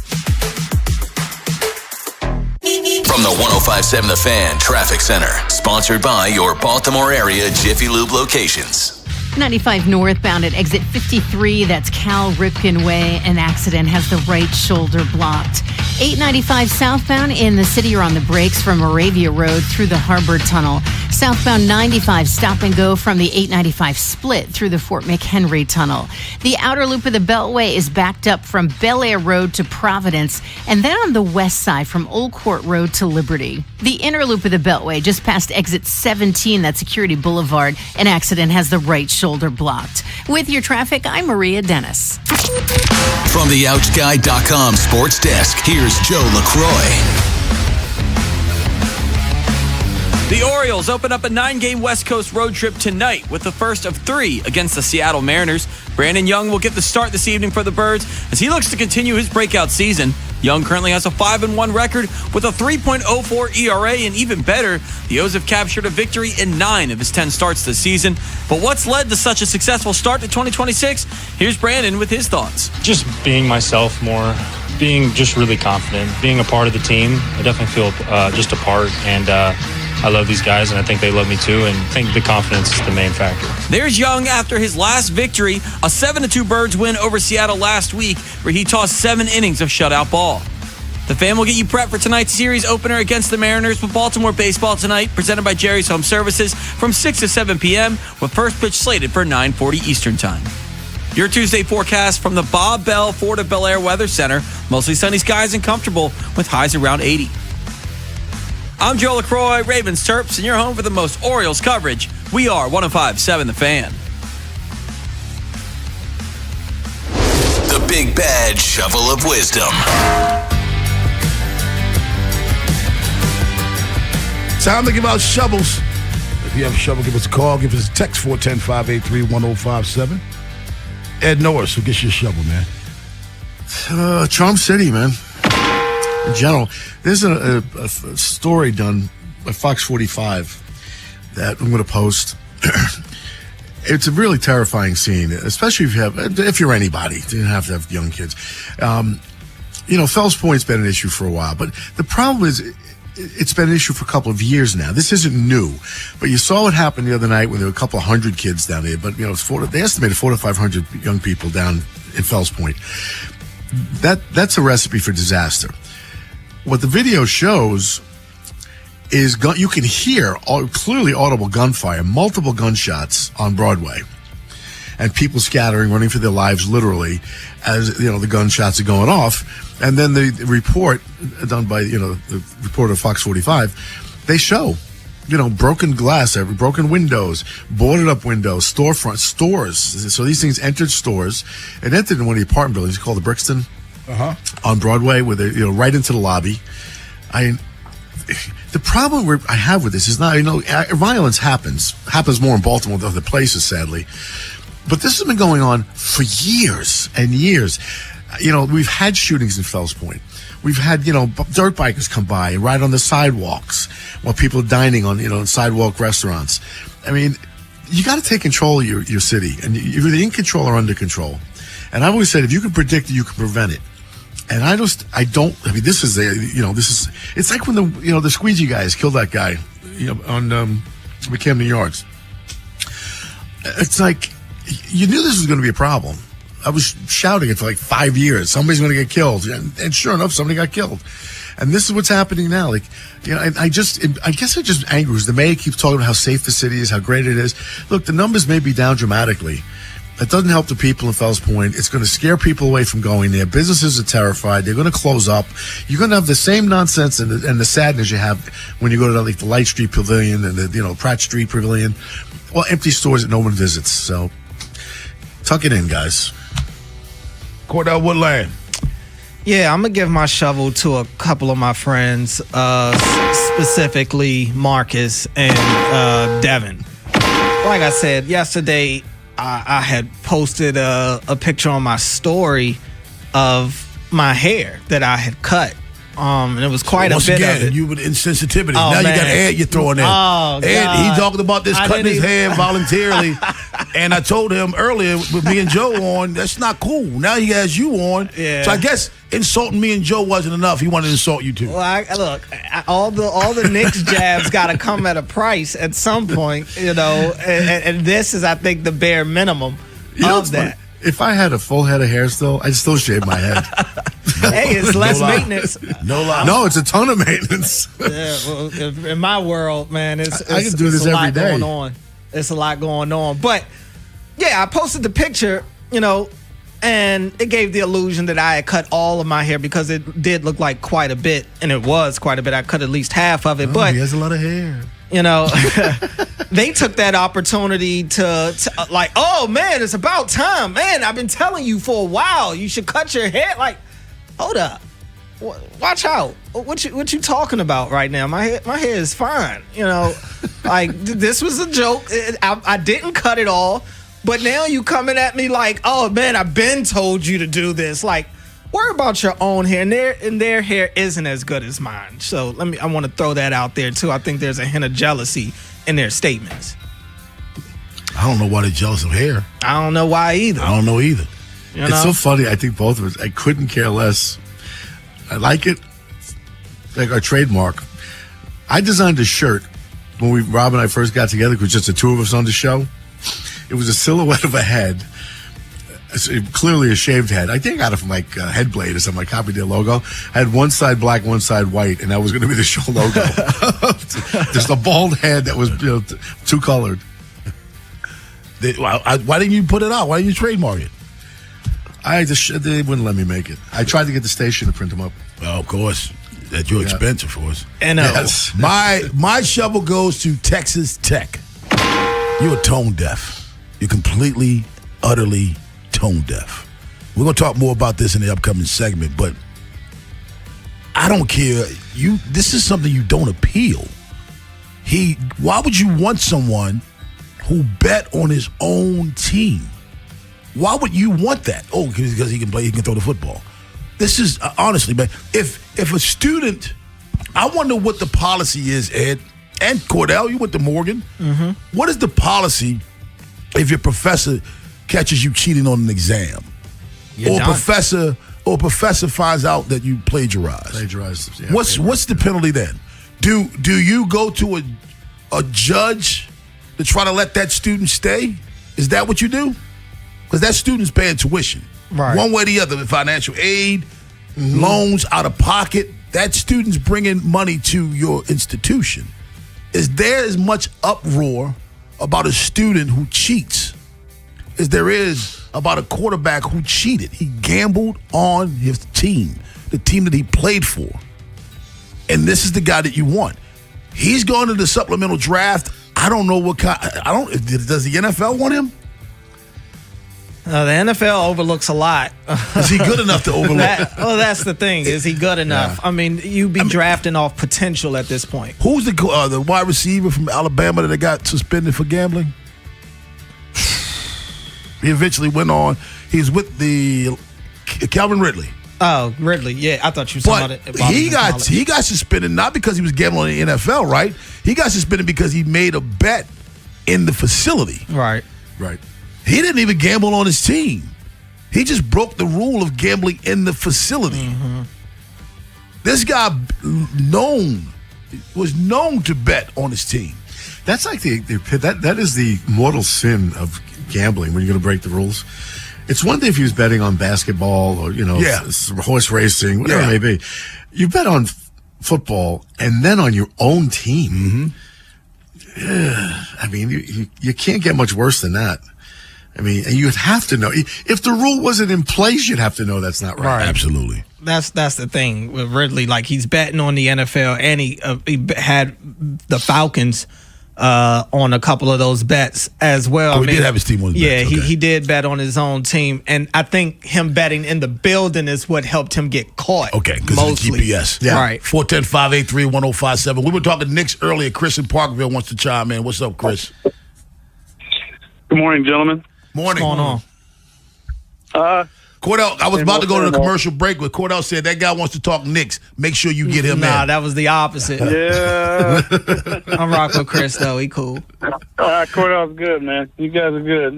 From the 105.7 The Fan Traffic Center, sponsored by your Baltimore area Jiffy Lube locations. 95 northbound at exit 53, that's Cal Ripken Way. An accident has the right shoulder blocked. 895 southbound in the city, you're on the brakes from Moravia Road through the Harbor Tunnel. Southbound 95, stop and go from the 895 split through the Fort McHenry Tunnel. The outer loop of the Beltway is backed up from Bel Air Road to Providence, and then on the west side from Old Court Road to Liberty. The inner loop of the Beltway, just past exit 17, that's Security Boulevard. An accident has the right shoulder blocked. With your traffic, I'm Maria Dennis. From the OutGuy.com sports desk, here's Joe LaCroix. The Orioles open up a 9-game West Coast road trip tonight with the first of 3 against the Seattle Mariners. Brandon Young will get the start this evening for the Birds as he looks to continue his breakout season. Young currently has a 5-1 record with a 3.04 ERA, and even better, the O's have captured a victory in 9 of his 10 starts this season. But what's led to such a successful start to 2026? Here's Brandon with his thoughts. Just being myself more, being just really confident, being a part of the team. I definitely feel just a part, and I love these guys, and I think they love me too, and I think the confidence is the main factor. There's Young after his last victory, a 7-2 Birds win over Seattle last week, where he tossed 7 innings of shutout ball. The Fan will get you prepped for tonight's series opener against the Mariners with Baltimore baseball tonight, presented by Jerry's Home Services from 6 to 7 p.m., with first pitch slated for 9:40 Eastern Time. Your Tuesday forecast from the Bob Bell Fort of Bel Air Weather Center. Mostly sunny skies and comfortable with highs around 80. I'm Joe LaCroix, Ravens Terps, and you're home for the most Orioles coverage. We are 105.7 The Fan. The Big Bad Shovel of Wisdom. Time to give out shovels. If you have a shovel, give us a call. Give us a text, 410-583-1057. Ed Norris, who gets your shovel, man? Charm City, man. In general, there's a story done by Fox 45 that I'm going to post. It's a really terrifying scene, especially if you're anybody. You don't have to have young kids. Fells Point's been an issue for a while, but the problem is it's been an issue for a couple of years now. This isn't new, but you saw what happened the other night when there were a couple of hundred kids down there. But they estimated 400 to 500 young people down in Fells Point. That's a recipe for disaster. What the video shows is you can hear clearly audible gunfire, multiple gunshots on Broadway, and people scattering, running for their lives, literally, as the gunshots are going off. And then the report done by the reporter of Fox 45, they show broken glass, broken windows, boarded up windows, storefronts, stores. So these things entered stores. It entered in one of the apartment buildings called the Brixton on Broadway, where they right into the lobby. The problem I have with this is not, violence happens more in Baltimore than other places, sadly. But this has been going on for years and years. We've had shootings in Fells Point. We've had, dirt bikers come by and ride on the sidewalks while people are dining on, in sidewalk restaurants. I mean, you got to take control of your city, and you're either in control or under control. And I've always said, if you can predict it, you can prevent it. And it's like when the squeegee guys killed that guy, on McCamden Yards. It's like, you knew this was going to be a problem. I was shouting it for like 5 years. Somebody's going to get killed. And sure enough, somebody got killed. And this is what's happening now. Like, I guess it just angers. The mayor keeps talking about how safe the city is, how great it is. Look, the numbers may be down dramatically. That doesn't help the people in Fells Point. It's going to scare people away from going there. Businesses are terrified. They're going to close up. You're going to have the same nonsense and the sadness you have when you go to the Light Street Pavilion and the Pratt Street Pavilion. Well, empty stores that no one visits. So tuck it in, guys. Cordell Woodland. Yeah, I'm going to give my shovel to a couple of my friends, specifically Marcus and Devin. Like I said, yesterday I had posted a picture on my story of my hair that I had cut. And it was quite a bit of it. You with insensitivity. Oh, now man. You got Ed you're throwing in. Oh, Ed, God. he talked about this cutting his hair voluntarily. And I told him earlier with me and Joe on, that's not cool. Now he has you on. Yeah. So I guess insulting me and Joe wasn't enough. He wanted to insult you too. Well, all the Knicks jabs got to come at a price at some point, and this is, I think, the bare minimum of that. If I had a full head of hair still, I'd still shave my head. Hey, it's less maintenance. No lie. No, it's a ton of maintenance. Yeah, well, in my world, man, I can do this every day. Going on. It's a lot going on. But, yeah, I posted the picture, and it gave the illusion that I had cut all of my hair because it did look like quite a bit, and it was quite a bit. I cut at least half of it. But he has a lot of hair. They took that opportunity to like, oh, man, it's about time. Man, I've been telling you for a while, you should cut your hair. Like, hold up. Watch out. What you talking about right now? My hair is fine. Like, this was a joke. I didn't cut it all. But now you coming at me like, oh, man, I've been told you to do this. Like, worry about your own hair. And their hair isn't as good as mine. So I want to throw that out there, too. I think there's a hint of jealousy in their statements. I don't know why they're jealous of hair. I don't know why either. I don't know either. It's so funny. I think both of us, I couldn't care less. I like it. Like our trademark. I designed a shirt when Rob and I first got together, because just the two of us on the show. It was a silhouette of a head. Clearly a shaved head. I think I got it from like Headblade or something. I copied their logo. I had one side black, one side white, and that was going to be the show logo. Just a bald head that was two colored. Why didn't you put it out? Why didn't you trademark it? They wouldn't let me make it. I tried to get the station to print them up. Oh, of course. At your expense, of course. And yes. My shovel goes to Texas Tech. You're tone deaf. You're completely, utterly tone deaf. We're going to talk more about this in the upcoming segment, but I don't care. This is something you don't appeal. Why would you want someone who bet on his own team? Why would you want that? Oh, because he can play, he can throw the football. This is, honestly, man, if a student, I wonder what the policy is, Ed, and Cordell, you went to Morgan. Mm-hmm. What is the policy if your professor catches you cheating on an exam? Or a professor or a professor finds out that you plagiarized. Yeah, What's the penalty then? Do you go to a judge to try to let that student stay? Is that what you do? Because that student's paying tuition. Right. One way or the other, financial aid, loans out of pocket, that student's bringing money to your institution. Is there as much uproar about a student who cheats as there is about a quarterback who cheated? He gambled on his team, the team that he played for. And this is the guy that you want. He's going to the supplemental draft. I don't know what kind. Does the NFL want him? The NFL overlooks a lot. Is he good enough to overlook? That's the thing. Is he good enough? Yeah. I mean, you'd be drafting off potential at this point. Who's the wide receiver from Alabama that got suspended for gambling? He eventually went on. He's with the Calvin Ridley. Oh, Ridley. Yeah, I thought you were talking about it. He got suspended not because he was gambling in the NFL, right? He got suspended because he made a bet in the facility. Right. He didn't even gamble on his team. He just broke the rule of gambling in the facility. Mm-hmm. This guy was known to bet on his team. That's like that is the mortal sin of gambling when you're going to break the rules. It's one thing if he was betting on basketball or horse racing, whatever it may be. You bet on football and then on your own team. I mean, you can't get much worse than that. I mean, you'd have to know. If the rule wasn't in place, you'd have to know that's not right. Absolutely. That's the thing with Ridley. Like, he's betting on the NFL, and he had the Falcons on a couple of those bets as well. He did have his team on his bets. Yeah, he did bet on his own team, and I think him betting in the building is what helped him get caught. Okay, because it's GPS. Yeah. Right. 410-583-1057. We were talking Knicks earlier. Chris in Parkville wants to chime in. What's up, Chris? Good morning, gentlemen. Morning. What's going on? Cordell, I was about to go to the commercial break, but Cordell said that guy wants to talk Knicks. Make sure you get him in. Nah, that was the opposite. Yeah. I'm rocking with Chris, though. He cool. Cordell's good, man. You guys are good.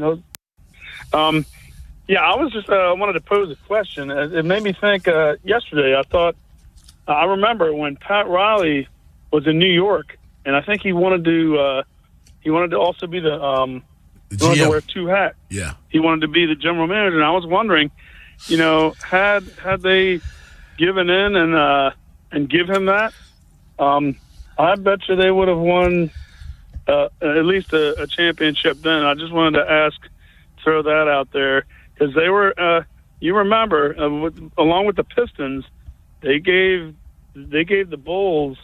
Yeah, I was just wanted to pose a question. It made me think yesterday. I remember when Pat Riley was in New York, and I think he wanted to also be the he wanted to wear two hats. Yeah. He wanted to be the general manager, and I was wondering, had they given in and give him that, I bet you they would have won at least a championship then. I just wanted to throw that out there, because they were, you remember, along with the Pistons, they gave the Bulls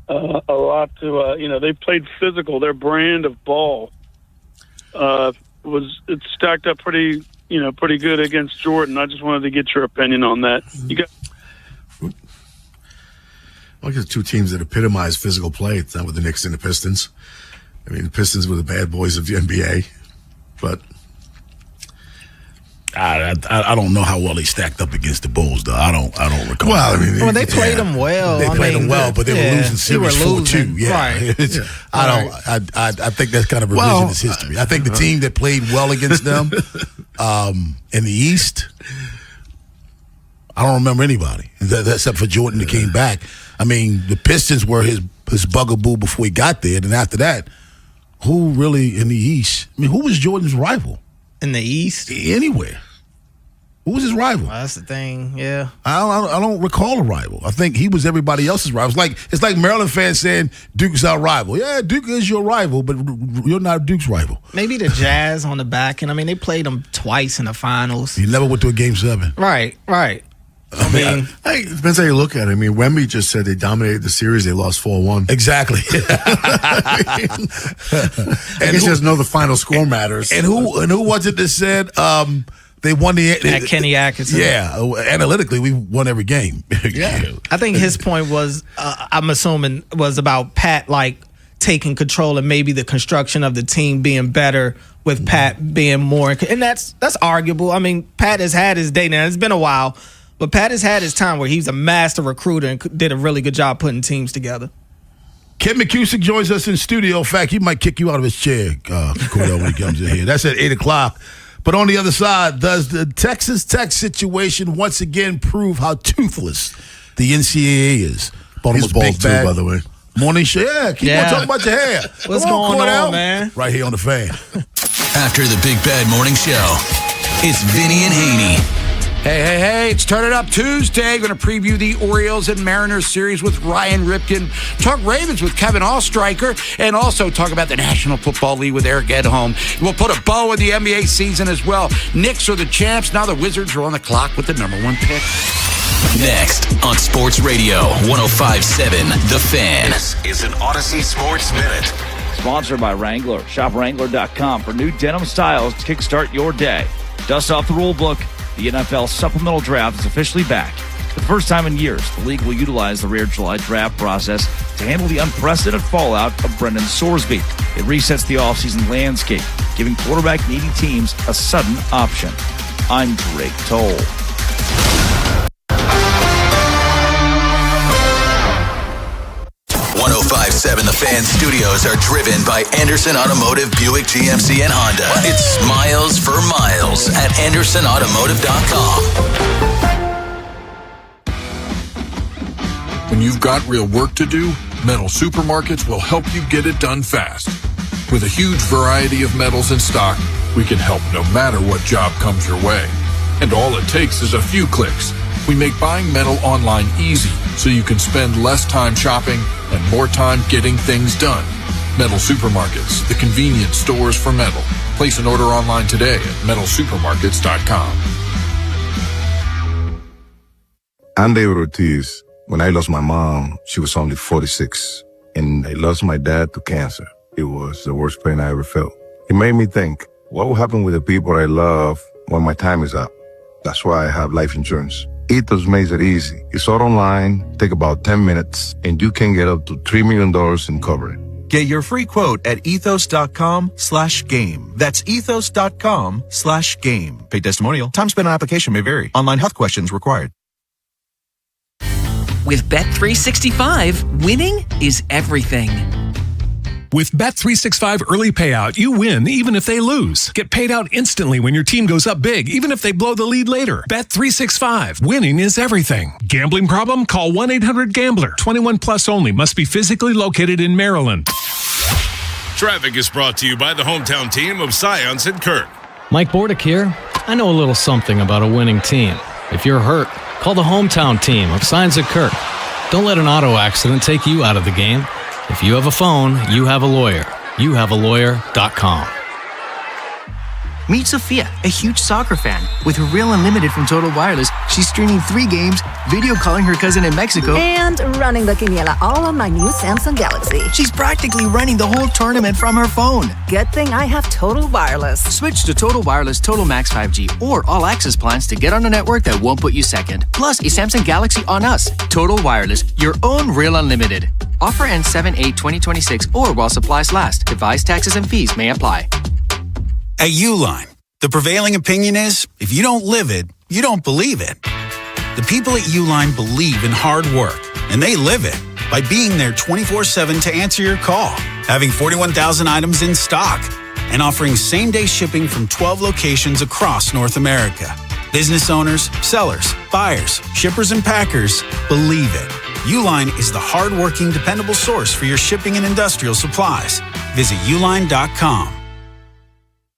a lot to, they played physical. Their brand of ball it stacked up pretty good against Jordan. I just wanted to get your opinion on that. You got. Well, there's two teams that epitomize physical play. It's not with the Knicks and the Pistons. I mean, the Pistons were the bad boys of the NBA, but I don't know how well they stacked up against the Bulls, though. I don't recall. Well, I mean, they played them well. They played them well, but they were losing series 4-2. Yeah, right. I think that's kind of revisionist history. I think the team that played well against them in the East, I don't remember anybody except for Jordan that came back. I mean, the Pistons were his bugaboo before he got there, and after that, who really in the East? I mean, who was Jordan's rival in the East? Anywhere. Who was his rival? Well, that's the thing, yeah. I don't recall a rival. I think he was everybody else's rival. It's like Maryland fans saying Duke is our rival. Yeah, Duke is your rival, but you're not Duke's rival. Maybe the Jazz on the back end. I mean, they played them twice in the finals. He never went to a Game 7. Right. I mean, it depends how you look at it. I mean, Wemby just said they dominated the series. They lost 4-1. Exactly. I guess you just know the final score matters. And who was it that said they won the Kenny Atkinson? Yeah, analytically, we won every game. Yeah, I think his point was, I'm assuming, was about Pat taking control and maybe the construction of the team being better with Pat being more, and that's arguable. I mean, Pat has had his day now. It's been a while. But Pat has had his time where he's a master recruiter and did a really good job putting teams together. Ken McCusick joins us in studio. In fact, he might kick you out of his chair, Cordell, when he comes in here. That's at 8 o'clock. But on the other side, does the Texas Tech situation once again prove how toothless the NCAA is? He's bald too, by the way. Morning show. Yeah, keep on talking about your hair. What's going on, man? Right here on the Fan. After the Big Bad Morning Show, it's Vinny and Haynie. Hey, it's Turn It Up Tuesday. Going to preview the Orioles and Mariners series with Ryan Ripken, talk Ravens with Kevin Allstriker, and also talk about the National Football League with Eric Edholm. We'll put a bow in the NBA season as well. Knicks are the champs. Now the Wizards are on the clock with the number 1 pick. Next on Sports Radio 105.7 The Fan. This is an Odyssey Sports Minute. Sponsored by Wrangler. Shop Wrangler.com for new denim styles to kickstart your day. Dust off the rule book. The NFL Supplemental Draft is officially back. For the first time in years, the league will utilize the rare July draft process to handle the unprecedented fallout of Brendan Sorsby. It resets the offseason landscape, giving quarterback-needy teams a sudden option. I'm Drake Toll. The Fan studios are driven by Anderson Automotive, Buick, GMC, and Honda. It's miles for miles at AndersonAutomotive.com. When you've got real work to do, Metal Supermarkets will help you get it done fast. With a huge variety of metals in stock, we can help no matter what job comes your way. And all it takes is a few clicks. We make buying metal online easy so you can spend less time shopping and more time getting things done. Metal Supermarkets, the convenience stores for metal. Place an order online today at metalsupermarkets.com. I'm David Ortiz. When I lost my mom, she was only 46. And I lost my dad to cancer. It was the worst pain I ever felt. It made me think, what will happen with the people I love when my time is up? That's why I have life insurance. Ethos makes it easy. It's all online, take about 10 minutes, and you can get up to $3 million in coverage. Get your free quote at ethos.com/game. That's ethos.com/game. Paid testimonial. Time spent on application may vary. Online health questions required. With Bet365, winning is everything. With Bet365 Early Payout, you win even if they lose. Get paid out instantly when your team goes up big, even if they blow the lead later. Bet365. Winning is everything. Gambling problem? Call 1-800-GAMBLER. 21 plus only. Must be physically located in Maryland. Traffic is brought to you by the hometown team of Science and Kirk. Mike Bordick here. I know a little something about a winning team. If you're hurt, call the hometown team of Science and Kirk. Don't let an auto accident take you out of the game. If you have a phone, you have a lawyer. YouHaveALawyer.com. Meet Sophia, a huge soccer fan. With her Real Unlimited from Total Wireless, she's streaming 3 games, video calling her cousin in Mexico, and running the quiniela all on my new Samsung Galaxy. She's practically running the whole tournament from her phone. Good thing I have Total Wireless. Switch to Total Wireless Total Max 5G or All Access plans to get on a network that won't put you second. Plus, a Samsung Galaxy on us. Total Wireless, your own Real Unlimited. Offer ends 7/8/2026 or while supplies last. Device taxes and fees may apply. At Uline, the prevailing opinion is, if you don't live it, you don't believe it. The people at Uline believe in hard work, and they live it by being there 24/7 to answer your call, having 41,000 items in stock, and offering same-day shipping from 12 locations across North America. Business owners, sellers, buyers, shippers, and packers believe it. Uline is the hard-working, dependable source for your shipping and industrial supplies. Visit uline.com.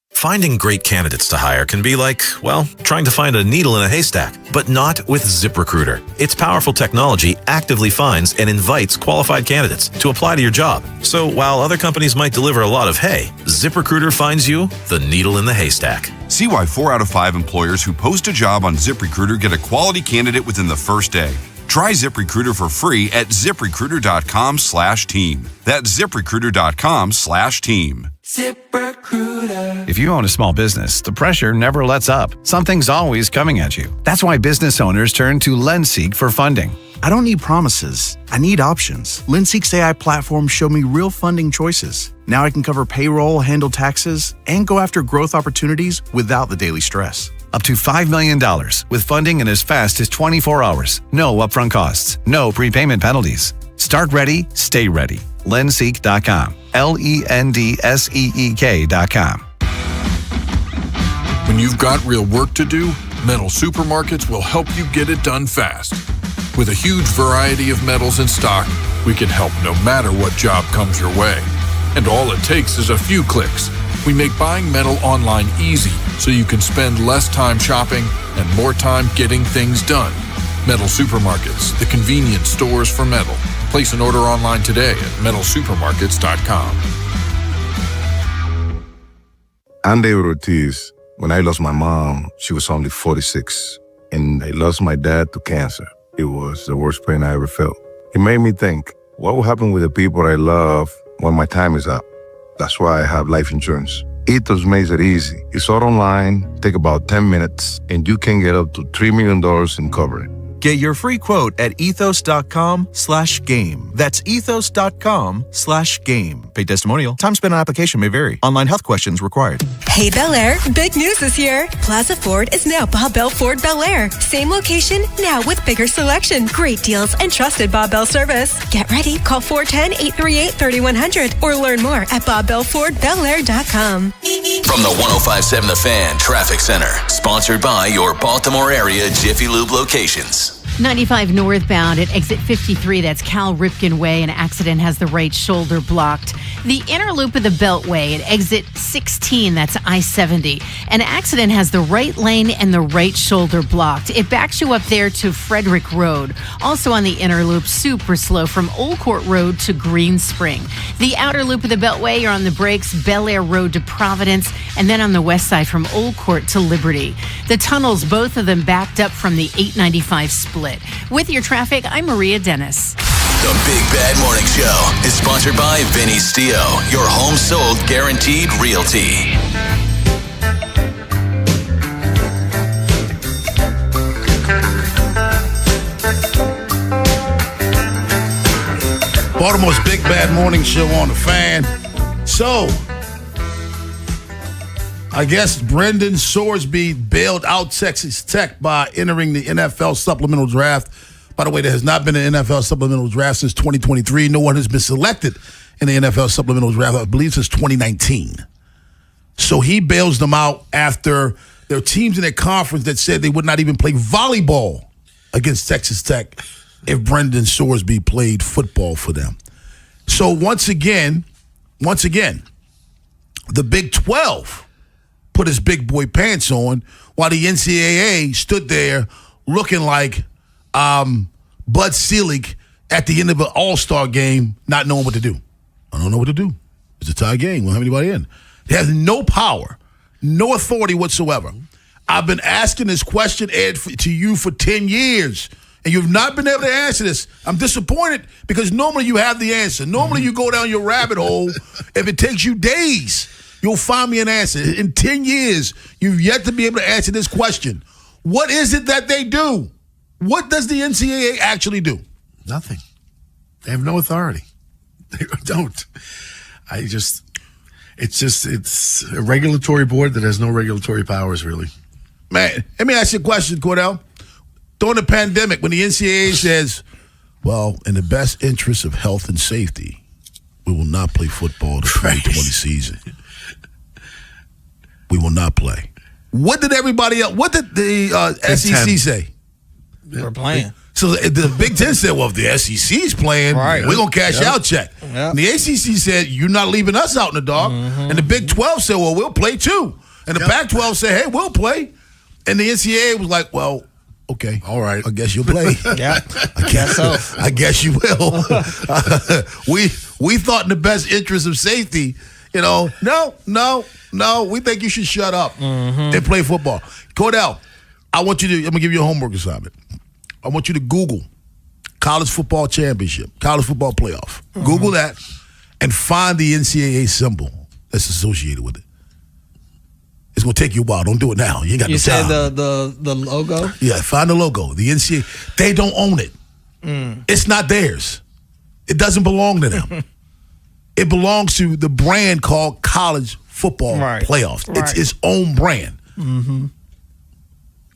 Finding great candidates to hire can be like, well, trying to find a needle in a haystack, but not with ZipRecruiter. Its powerful technology actively finds and invites qualified candidates to apply to your job. So while other companies might deliver a lot of hay, ZipRecruiter finds you the needle in the haystack. See why 4 out of 5 employers who post a job on ZipRecruiter get a quality candidate within the first day. Try ZipRecruiter for free at ZipRecruiter.com/team. That's ZipRecruiter.com/team. ZipRecruiter. If you own a small business, the pressure never lets up. Something's always coming at you. That's why business owners turn to LendSeek for funding. I don't need promises. I need options. LendSeek's AI platform showed me real funding choices. Now I can cover payroll, handle taxes, and go after growth opportunities without the daily stress. Up to $5 million with funding in as fast as 24 hours. No upfront costs. No prepayment penalties. Start ready, stay ready. LendSeek.com. LendSeek.com. When When you've got real work to do, Metal Supermarkets will help you get it done fast. With a huge variety of metals in stock, we can help no matter what job comes your way. And all it takes is a few clicks. We make buying metal online easy so you can spend less time shopping and more time getting things done. Metal Supermarkets, the convenient stores for metal. Place an order online today at metalsupermarkets.com. I'm David Ortiz. When I lost my mom, she was only 46. And I lost my dad to cancer. It was the worst pain I ever felt. It made me think, what will happen with the people I love when my time is up? That's why I have life insurance. Ethos makes it easy. It's all online, take about 10 minutes, and you can get up to $3 million in coverage. Get your free quote at ethos.com/game. That's ethos.com/game. Paid testimonial. Time spent on application may vary. Online health questions required. Hey, Bel Air, big news this year. Plaza Ford is now Bob Bell Ford Bel Air. Same location, now with bigger selection, great deals, and trusted Bob Bell service. Get ready. Call 410-838-3100 or learn more at BobBellFordBelAir.com. From the 105.7 The Fan Traffic Center, sponsored by your Baltimore area Jiffy Lube locations. 95 northbound at exit 53, that's Cal Ripken Way. An accident has the right shoulder blocked. The inner loop of the Beltway at exit 16, that's I-70. An accident has the right lane and the right shoulder blocked. It backs you up there to Frederick Road. Also on the inner loop, super slow from Old Court Road to Green Spring. The outer loop of the Beltway, you're on the brakes, Bel Air Road to Providence, and then on the west side from Old Court to Liberty. The tunnels, both of them backed up from the 895 split. With your traffic, I'm Maria Dennis. The Big Bad Morning Show is sponsored by Vinny Stio, your home sold guaranteed realty. Baltimore's Big Bad Morning Show on the Fan. So, I guess Brendan Sorsby bailed out Texas Tech by entering the NFL supplemental draft. By the way, there has not been an NFL supplemental draft since 2023. No one has been selected in the NFL supplemental draft, I believe, since 2019. So he bails them out after there are teams in their conference that said they would not even play volleyball against Texas Tech if Brendan Sorsby played football for them. So once again, the Big 12 put his big boy pants on while the NCAA stood there looking like Bud Selig at the end of an all-star game, not knowing what to do. I don't know what to do. It's a tie game. We don't have anybody in. It has no power, no authority whatsoever. I've been asking this question, Ed, to you for 10 years, and you've not been able to answer this. I'm disappointed because normally you have the answer. Normally you go down your rabbit hole. If it takes you days, you'll find me an answer. In 10 years, you've yet to be able to answer this question. What is it that they do? What does the NCAA actually do? Nothing. They have no authority. They don't. It's a regulatory board that has no regulatory powers, really. Man, let me ask you a question, Cordell. During the pandemic, when the NCAA says, well, in the best interest of health and safety, we will not play football the 2020 season. We will not play. What did everybody else, what did the SEC say? We're playing. So the Big Ten said, well, if the SEC's playing, we're going to cash out check. Yep. And the ACC said, you're not leaving us out in the dark. Mm-hmm. And the Big 12 said, well, we'll play too. And the Pac-12 said, hey, we'll play. And the NCAA was like, well, okay. All right. I guess you'll play. Yeah. I guess so. I guess you will. We thought in the best interest of safety, no. We think you should shut up and play football. Cordell, I'm going to give you a homework assignment. I want you to Google college football championship, college football playoff. Google that and find the NCAA symbol that's associated with it. It's going to take you a while. Don't do it now. You ain't got no time. You said the logo? Yeah, find the logo. The NCAA, they don't own it. It's not theirs. It doesn't belong to them. It belongs to the brand called college football playoffs. It's its own brand. Mm-hmm.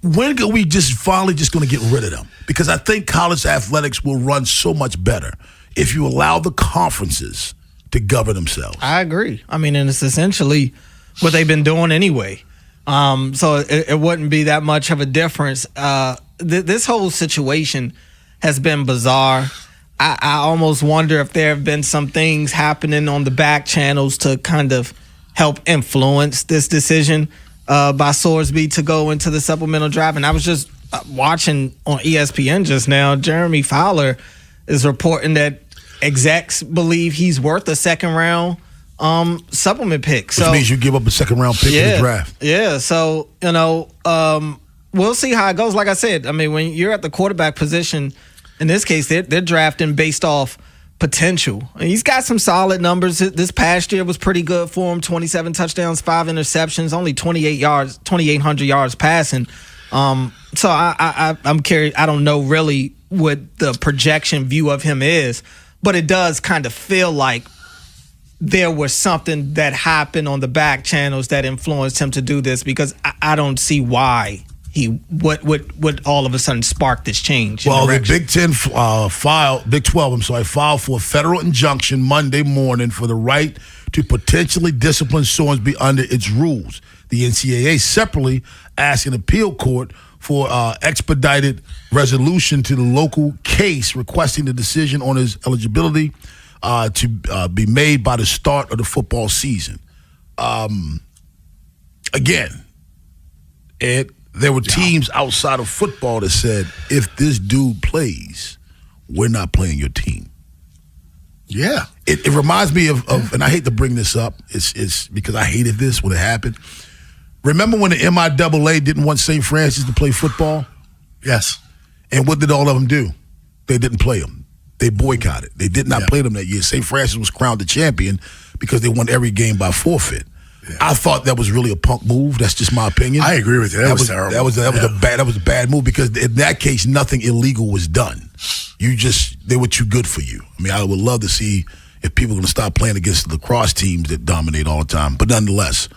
When are we finally going to get rid of them? Because I think college athletics will run so much better if you allow the conferences to govern themselves. I agree. I mean, and it's essentially what they've been doing anyway. So it wouldn't be that much of a difference. This whole situation has been bizarre. I almost wonder if there have been some things happening on the back channels to kind of help influence this decision by Sorsby to go into the supplemental draft. And I was just watching on ESPN just now. Jeremy Fowler is reporting that execs believe he's worth a second-round supplement pick. Which means you give up a second-round pick in the draft. Yeah, so, we'll see how it goes. Like I said, I mean, when you're at the quarterback position, in this case, they're drafting based off potential. And he's got some solid numbers. This past year was pretty good for him. 27 touchdowns, 5 interceptions, only 2,800 yards passing. So I'm curious. I don't know really what the projection view of him is, but it does kind of feel like there was something that happened on the back channels that influenced him to do this, because I don't see why he would all of a sudden spark this change. Well, the Big 12 filed for a federal injunction Monday morning for the right to potentially discipline Sorsby under its rules. The NCAA separately asked an appeal court for expedited resolution to the local case, requesting the decision on his eligibility to be made by the start of the football season. Again, Ed, there were teams outside of football that said, if this dude plays, we're not playing your team. Yeah. It reminds me of and I hate to bring this up, it's because I hated this when it happened. Remember when the MIAA didn't want St. Francis to play football? Yes. And what did all of them do? They didn't play them. They boycotted. They did not play them that year. St. Francis was crowned the champion because they won every game by forfeit. Yeah. I thought that was really a punk move. That's just my opinion. I agree with you. That was terrible. That was a bad move, because in that case, nothing illegal was done. They were too good for you. I mean, I would love to see if people are going to stop playing against the lacrosse teams that dominate all the time. But nonetheless,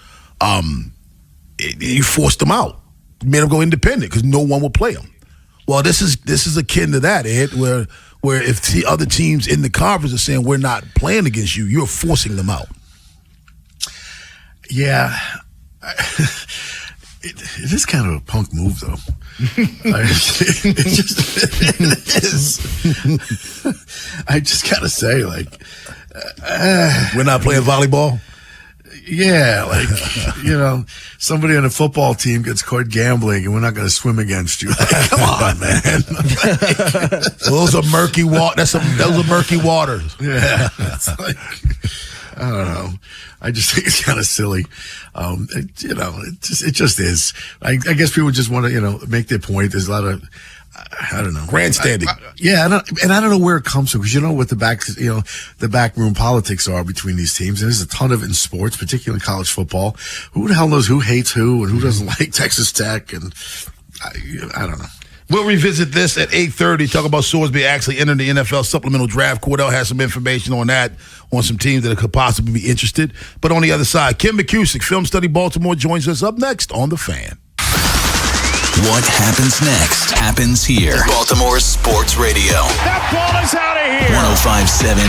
you forced them out. You made them go independent because no one would play them. Well, this is akin to that, Ed, where if the other teams in the conference are saying we're not playing against you, you're forcing them out. Yeah. It is kind of a punk move, though. It is. I just gotta say, we're not playing volleyball? Yeah, somebody on a football team gets caught gambling and we're not going to swim against you. Come on, man. Those are murky those are murky waters. Yeah. It's I don't know. I just think it's kind of silly. It just is. I guess people just want to, make their point. There's a lot of, I don't know, grandstanding. I don't know where it comes from, because what the backroom politics are between these teams. And there's a ton of it in sports, particularly in college football. Who the hell knows who hates who and who doesn't like Texas Tech? And I don't know. We'll revisit this at 8:30. Talk about Sorsby actually entering the NFL supplemental draft. Cordell has some information on that, on some teams that could possibly be interested. But on the other side, Kim McCusick, Film Study Baltimore, joins us up next on The Fan. What happens next happens here. Baltimore Sports Radio. That ball is out of here. 105.7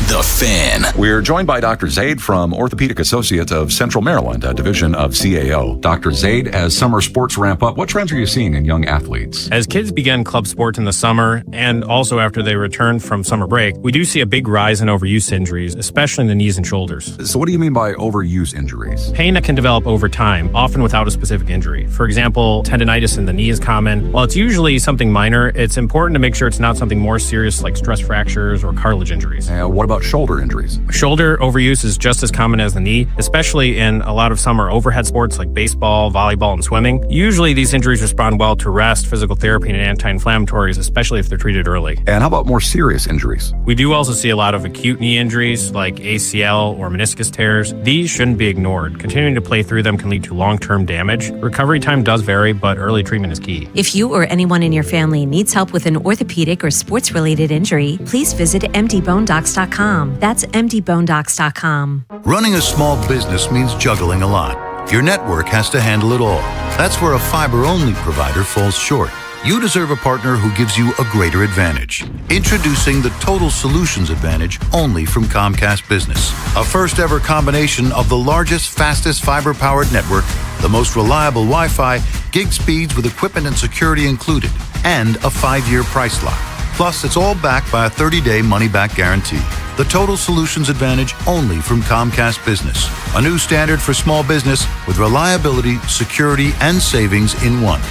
The Fan. We're joined by Dr. Zaid from Orthopedic Associates of Central Maryland, a division of CAO. Dr. Zaid, as summer sports ramp up, what trends are you seeing in young athletes? As kids begin club sports in the summer, and also after they return from summer break, we do see a big rise in overuse injuries, especially in the knees and shoulders. So what do you mean by overuse injuries? Pain that can develop over time, often without a specific injury. For example, tendonitis in the knee is common. While it's usually something minor, it's important to make sure it's not something more serious like stress fractures or cartilage injuries. What about shoulder injuries? Shoulder overuse is just as common as the knee, especially in a lot of summer overhead sports like baseball, volleyball, and swimming. Usually these injuries respond well to rest, physical therapy, and anti-inflammatories, especially if they're treated early. And how about more serious injuries? We do also see a lot of acute knee injuries like ACL or meniscus tears. These shouldn't be ignored. Continuing to play through them can lead to long-term damage. Recovery time does vary, but early treatment is key. If you or anyone in your family needs help with an orthopedic or sports-related injury, please visit mdbonedocs.com. That's mdbonedocs.com. Running a small business means juggling a lot. Your network has to handle it all. That's where a fiber-only provider falls short. You deserve a partner who gives you a greater advantage. Introducing the Total Solutions Advantage only from Comcast Business. A first-ever combination of the largest, fastest fiber-powered network the most reliable Wi-Fi, gig speeds with equipment and security included, and a 5-year price lock. Plus, it's all backed by a 30-day money-back guarantee. The Total Solutions Advantage only from Comcast Business. A new standard for small business with reliability, security, and savings in one.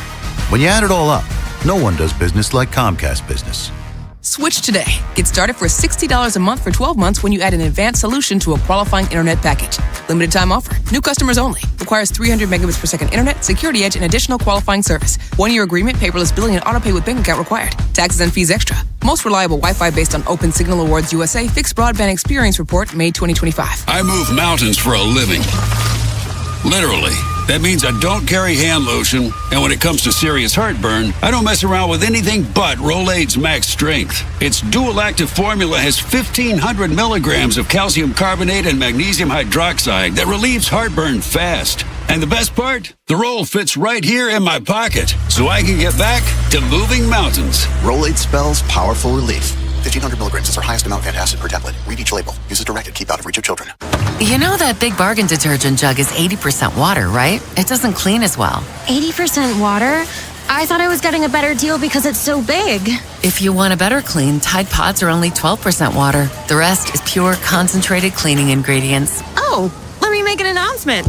When you add it all up, no one does business like Comcast Business. Switch today. Get started for $60 a month for 12 months when you add an advanced solution to a qualifying internet package. Limited time offer. New customers only. Requires 300 megabits per second internet, security edge, and additional qualifying service. 1-year agreement, paperless billing, and auto pay with bank account required. Taxes and fees extra. Most reliable Wi-Fi based on Open Signal Awards USA Fixed Broadband Experience Report, May 2025. I move mountains for a living. Literally. That means I don't carry hand lotion, and when it comes to serious heartburn, I don't mess around with anything but Rolaids Max Strength. Its dual-active formula has 1,500 milligrams of calcium carbonate and magnesium hydroxide that relieves heartburn fast. And the best part? The roll fits right here in my pocket, so I can get back to moving mountains. Rolaids spells powerful relief. 1,500 milligrams is our highest amount of antacid per tablet. Read each label. Use as directed. Keep out of reach of children. You know that Big Bargain detergent jug is 80% water, right? It doesn't clean as well. 80% water? I thought I was getting a better deal because it's so big. If you want a better clean, Tide Pods are only 12% water. The rest is pure, concentrated cleaning ingredients. Oh, let me make an announcement.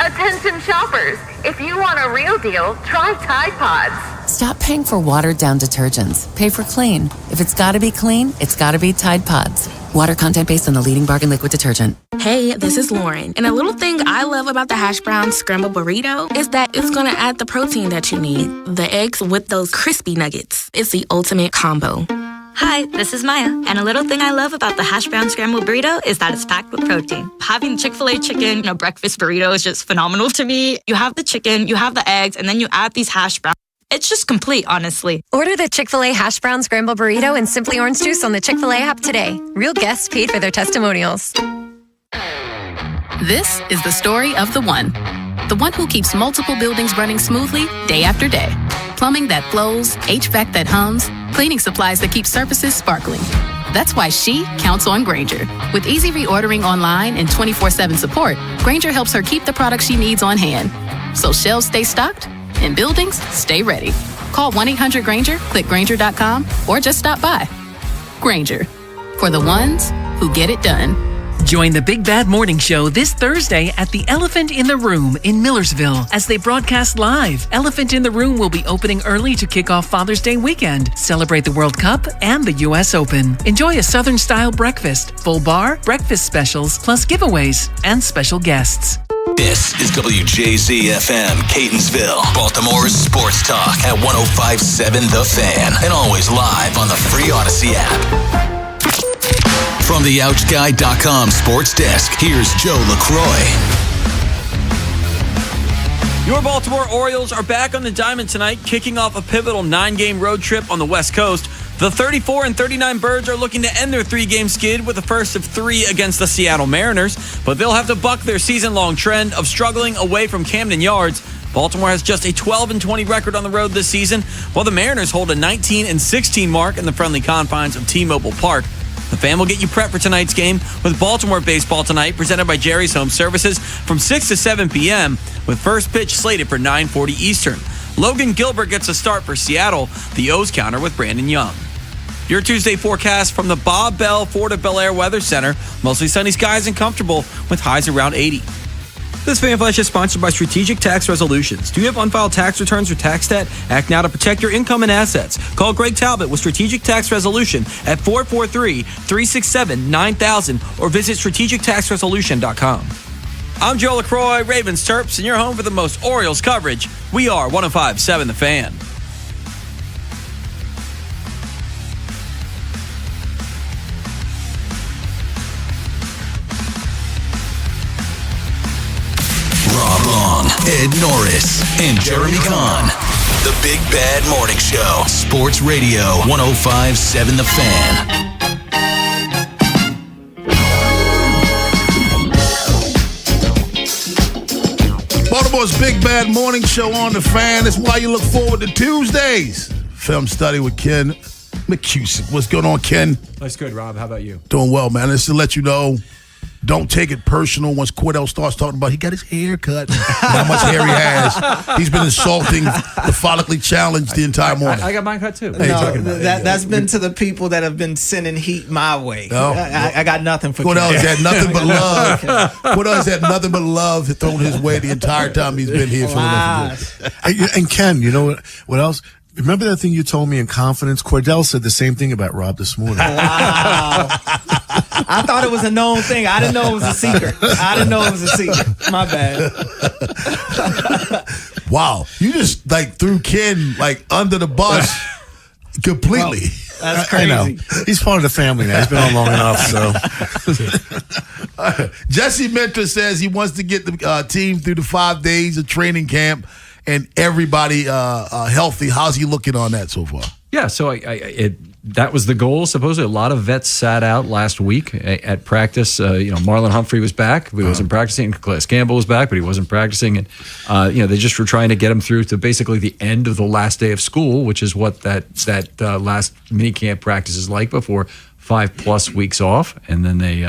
Attention shoppers, if you want a real deal, try Tide Pods. Stop paying for watered-down detergents. Pay for clean. If it's gotta be clean, it's gotta be Tide Pods. Water content based on the leading bargain liquid detergent. Hey, this is Lauren. And a little thing I love about the hash brown scrambled burrito is that it's gonna add the protein that you need. The eggs with those crispy nuggets. It's the ultimate combo. Hi, this is Maya, and a little thing I love about the hash brown scrambled burrito is that it's packed with protein. Having Chick-fil-A chicken in a breakfast burrito is just phenomenal to me. You have the chicken, you have the eggs, and then you add these hash browns. It's just complete, honestly. Order the Chick-fil-A hash brown scrambled burrito and Simply Orange Juice on the Chick-fil-A app today. Real guests paid for their testimonials. This is the story of the one who keeps multiple buildings running smoothly day after day. Plumbing that flows, HVAC that hums, cleaning supplies that keep surfaces sparkling. That's why she counts on Grainger. With easy reordering online and 24/7 support, Grainger helps her keep the products she needs on hand. So shelves stay stocked and buildings stay ready. Call 1-800-GRAINGER, click Grainger.com, or just stop by. Grainger, for the ones who get it done. Join the Big Bad Morning Show this Thursday at the Elephant in the Room in Millersville as they broadcast live. Elephant in the Room will be opening early to kick off Father's Day weekend, celebrate the World Cup and the U.S. Open. Enjoy a Southern-style breakfast, full bar, breakfast specials, plus giveaways and special guests. This is WJZ-FM, Catonsville, Baltimore's sports talk at 105.7 The Fan, and always live on the free Odyssey app. From the OutGuy.com sports desk, here's Joe LaCroix. Your Baltimore Orioles are back on the diamond tonight, kicking off a pivotal 9-game road trip on the West Coast. The 34 and 39 Birds are looking to end their 3-game skid with a first of 3 against the Seattle Mariners, but they'll have to buck their season-long trend of struggling away from Camden Yards. Baltimore has just a 12-20 record on the road this season, while the Mariners hold a 19-16 mark in the friendly confines of T-Mobile Park. The Fan will get you prepped for tonight's game with Baltimore baseball tonight, presented by Jerry's Home Services from 6 to 7 p.m., with first pitch slated for 9:40 Eastern. Logan Gilbert gets a start for Seattle. The O's counter with Brandon Young. Your Tuesday forecast from the Bob Bell Fort of Bel Air Weather Center. Mostly sunny skies and comfortable with highs around 80. This Fan Flash is sponsored by Strategic Tax Resolutions. Do you have unfiled tax returns or tax debt? Act now to protect your income and assets. Call Greg Talbot with Strategic Tax Resolution at 443-367-9000 or visit strategictaxresolution.com. I'm Joe LaCroix, Ravens Terps, and you're home for the most Orioles coverage. We are 105.7 The Fan. Rob Long, Ed Norris, and Jeremy Kahn. The Big Bad Morning Show. Sports Radio 105.7 The Fan. Baltimore's Big Bad Morning Show on The Fan. That's why you look forward to Tuesdays. Film study with Ken McCusick. What's going on, Ken? That's good, Rob. How about you? Doing well, man. Just to let you know, don't take it personal once Cordell starts talking about he got his hair cut, how much hair he has. He's been insulting the follically challenged the entire morning. I got mine cut too. That's been to the people that have been sending heat my way. No. I got nothing for Cordell has had nothing but love. Okay. Cordell has had nothing but love thrown his way the entire time he's been here. Wow. And Ken, you know what else? Remember that thing you told me in confidence? Cordell said the same thing about Rob this morning. Wow. I thought it was a known thing. I didn't know it was a secret. My bad. Wow. You just threw Ken under the bus completely. Well, that's crazy. I know. He's part of the family now. He's been on long enough. So Jesse Mentor says he wants to get the team through the 5 days of training camp and everybody healthy. How's he looking on that so far? Yeah, so that was the goal. Supposedly, a lot of vets sat out last week at practice. Marlon Humphrey was back, but he wasn't practicing. Class Campbell was back, but he wasn't practicing. And they just were trying to get him through to basically the end of the last day of school, which is what that last mini camp practice is like before 5+ weeks off, and then they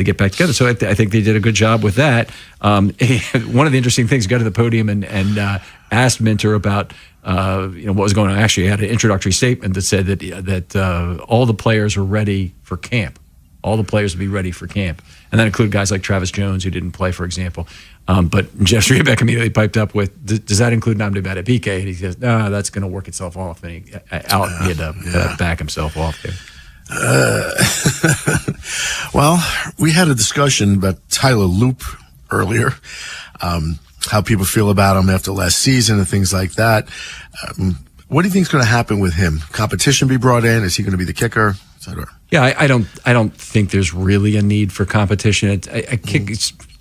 get back together. So I think they did a good job with that. One of the interesting things, got to the podium and asked Minter about what was going on. Actually, he had an introductory statement that said that all the players were ready for camp. All the players would be ready for camp. And that included guys like Travis Jones, who didn't play, for example. But Jeff Strebeck immediately piped up with, does that include Nnamdi Madubuike? And he says, no, that's going to work itself off. And he had to back himself off there. Well, we had a discussion about Tyler Loop earlier, how people feel about him after last season and things like that. What do you think is going to happen with him? Competition be brought in? Is he going to be the kicker, et cetera? Yeah, I don't think there's really a need for competition.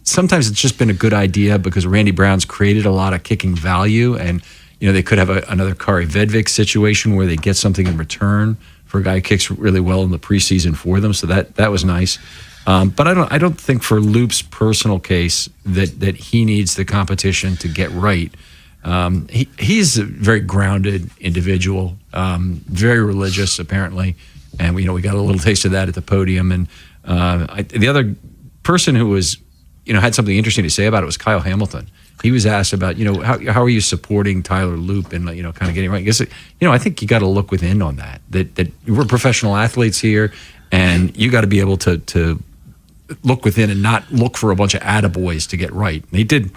Sometimes it's just been a good idea because Randy Brown's created a lot of kicking value, and they could have another Kari Vedvik situation where they get something in return for a guy who kicks really well in the preseason for them. So that was nice. But I don't think for Loop's personal case that he needs the competition to get right. He's a very grounded individual, very religious apparently, and we got a little taste of that at the podium. And the other person who was had something interesting to say about it was Kyle Hamilton. He was asked about, how are you supporting Tyler Loop and, kind of getting right? I guess, I think you got to look within on that we're professional athletes here, and you got to be able to look within and not look for a bunch of attaboys to get right. And he did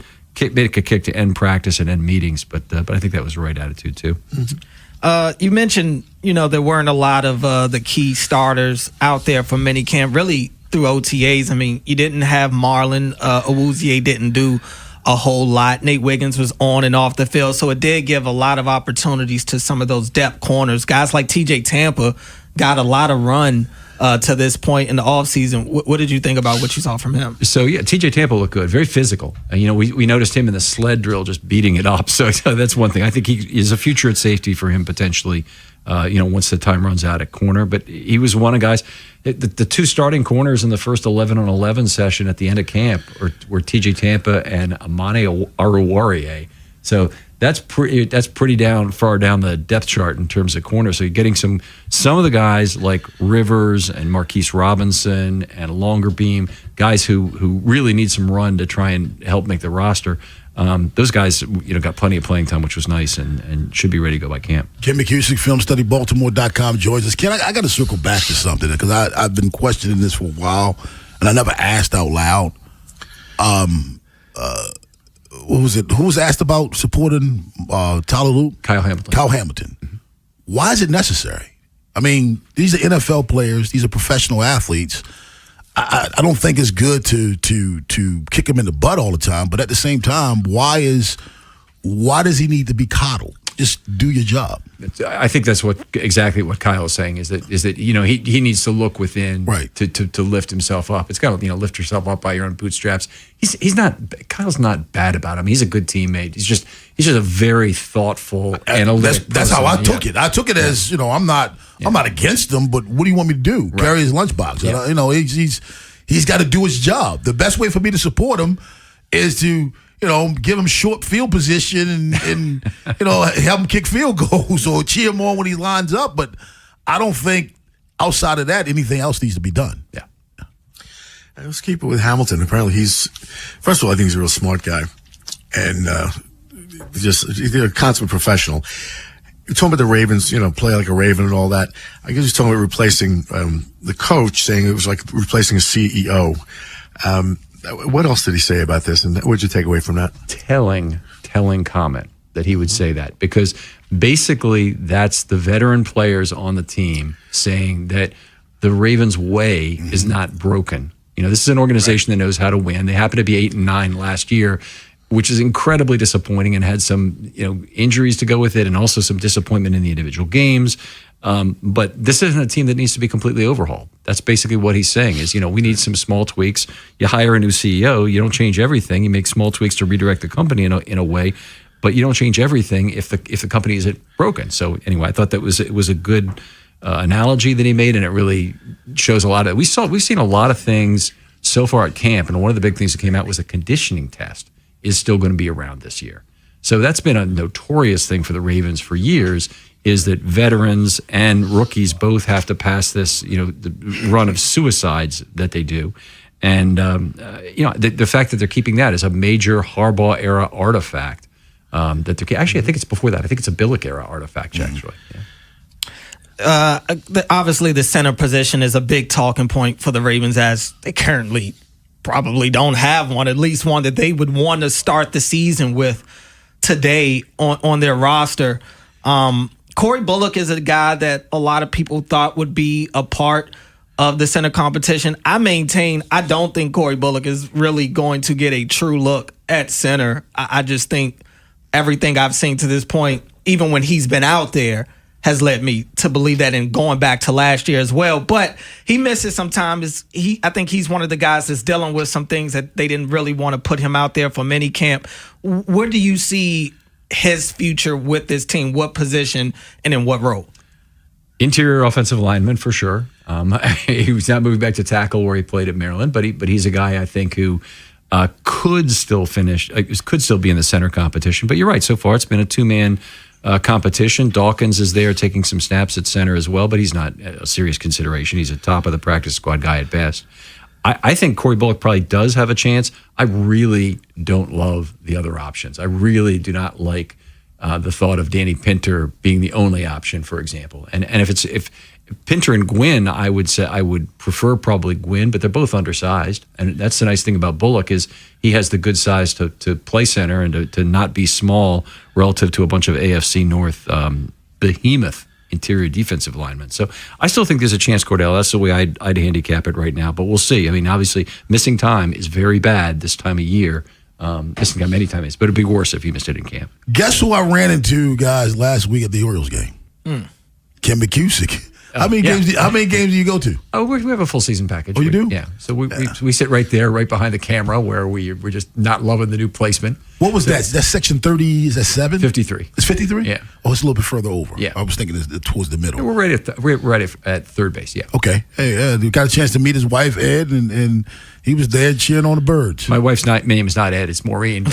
make a kick to end practice and end meetings, but I think that was the right attitude too. Mm-hmm. You mentioned, there weren't a lot of the key starters out there for minicamp, really through OTAs. I mean, you didn't have Marlon. Awuzie didn't do a whole lot. Nate Wiggins was on and off the field, so it did give a lot of opportunities to some of those depth corners. Guys like TJ Tampa got a lot of run to this point in the offseason. What did you think about what you saw from him? So, yeah, TJ Tampa looked good, very physical. We noticed him in the sled drill just beating it up. So that's one thing. I think he is a future at safety for him potentially, once the time runs out at corner. But he was one of guys. The two starting corners in the first 11-on-11 session at the end of camp were TJ Tampa and Amane Aruwarie. So that's pretty far down the depth chart in terms of corners. So you're getting some of the guys like Rivers and Marquise Robinson and Longer Beam, guys who really need some run to try and help make the roster. Those guys, got plenty of playing time, which was nice, and should be ready to go by camp. Ken McCusick, FilmStudyBaltimore.com joins us. Ken, I got to circle back to something because I've been questioning this for a while, and I never asked out loud. What was it? Who was asked about supporting Tyler Loop? Kyle Hamilton. Mm-hmm. Why is it necessary? I mean, these are NFL players. These are professional athletes. I don't think it's good to kick him in the butt all the time. But at the same time, why does he need to be coddled? Just do your job. I think that's exactly what Kyle is saying is that he needs to look within to lift himself up. It's got to lift yourself up by your own bootstraps. Kyle's not bad about him. He's a good teammate. He's just a very thoughtful, analytic. That's how I took it. I took it as I'm not against him, but what do you want me to do? Right. Carry his lunchbox? Yeah. He's got to do his job. The best way for me to support him is to give him short field position and help him kick field goals or cheer him on when he lines up. But I don't think outside of that anything else needs to be done. Yeah. Let's keep it with Hamilton. Apparently first of all, I think he's a real smart guy. And he's a consummate professional. You're talking about the Ravens, play like a Raven and all that. I guess he's talking about replacing the coach, saying it was like replacing a CEO. What else did he say about this, and what did you take away from that? Telling comment that he would say that, because basically that's the veteran players on the team saying that the Ravens' way is not broken. This is an organization that knows how to win. They happen to be 8-9 last year, which is incredibly disappointing, and had some injuries to go with it, and also some disappointment in the individual games. But this isn't a team that needs to be completely overhauled. That's basically what he's saying is, we need some small tweaks. You hire a new CEO, you don't change everything. You make small tweaks to redirect the company in a way, but you don't change everything if the company isn't broken. So anyway, I thought it was a good analogy that he made, and it really shows a lot of. We've seen a lot of things so far at camp, and one of the big things that came out was a conditioning test is still going to be around this year. So that's been a notorious thing for the Ravens for years, is that veterans and rookies both have to pass this, the run of suicides that they do. And, the fact that they're keeping that is a major Harbaugh era artifact. Actually, I think it's before that. I think it's a Billick era artifact, actually. Yeah. Obviously, the center position is a big talking point for the Ravens, as they currently probably don't have one, at least one that they would want to start the season with today on their roster. Corey Bullock is a guy that a lot of people thought would be a part of the center competition. I maintain I don't think Corey Bullock is really going to get a true look at center. I just think everything I've seen to this point, even when he's been out there, has led me to believe that, and going back to last year as well. But he misses some time. I think he's one of the guys that's dealing with some things that they didn't really want to put him out there for mini camp. Where do you see his future with this team? What position and in what role? Interior offensive lineman for sure. He was not moving back to tackle where he played at Maryland, but he's a guy I think who could still be in the center competition. But you're right. So far, it's been a two-man competition. Dawkins is there taking some snaps at center as well, but he's not a serious consideration. He's a top of the practice squad guy at best. I think Corey Bullock probably does have a chance. I really don't love the other options. I really do not like the thought of Danny Pinter being the only option, for example. And if Pinter and Gwynn, I would say I would prefer probably Gwynn, but they're both undersized. And that's the nice thing about Bullock is he has the good size to play center and to not be small relative to a bunch of AFC North behemoth interior defensive linemen. So I still think there's a chance, Cordell. That's the way I'd handicap it right now. But we'll see. I mean, obviously, missing time is very bad this time of year. Missing time many times, but it'd be worse if he missed it in camp. Guess who I ran into, guys, last week at the Orioles game? Ken McCusick. How many games do you go to? Oh, we have a full season package. Oh, you do? Yeah. So we sit right there, right behind the camera, where we're just not loving the new placement. What was that? That's section 30. Is that 7? 53. It's 53? Yeah. Oh, it's a little bit further over. Yeah. I was thinking it's towards the middle. We're right at third base. Yeah. Okay. Hey, we got a chance to meet his wife, Ed, and he was there cheering on the birds. My wife's name is not Ed; it's Maureen. She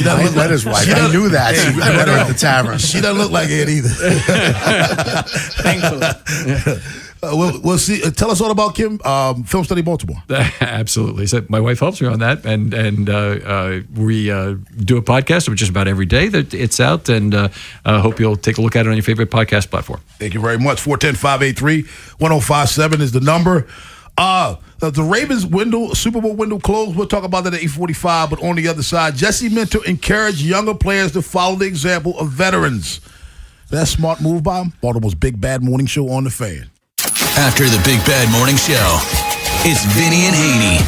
doesn't look like his wife. I knew that. I met her at the tavern. She doesn't look like Ed either. Thankfully. We'll see. Tell us all about Kim, Film Study Baltimore. Absolutely. So my wife helps me on that, and we do a podcast just about every day that it's out, and hope you'll take a look at it on your favorite podcast platform. Thank you very much. 410-583-1057 is the number. The Ravens Super Bowl window closed. We'll talk about that at 8:45. But on the other side, Jesse Minter encouraged younger players to follow the example of veterans. That's a smart move by him. Baltimore's Big Bad Morning Show on the Fan. After the Big Bad Morning Show, it's Vinny and Haynie.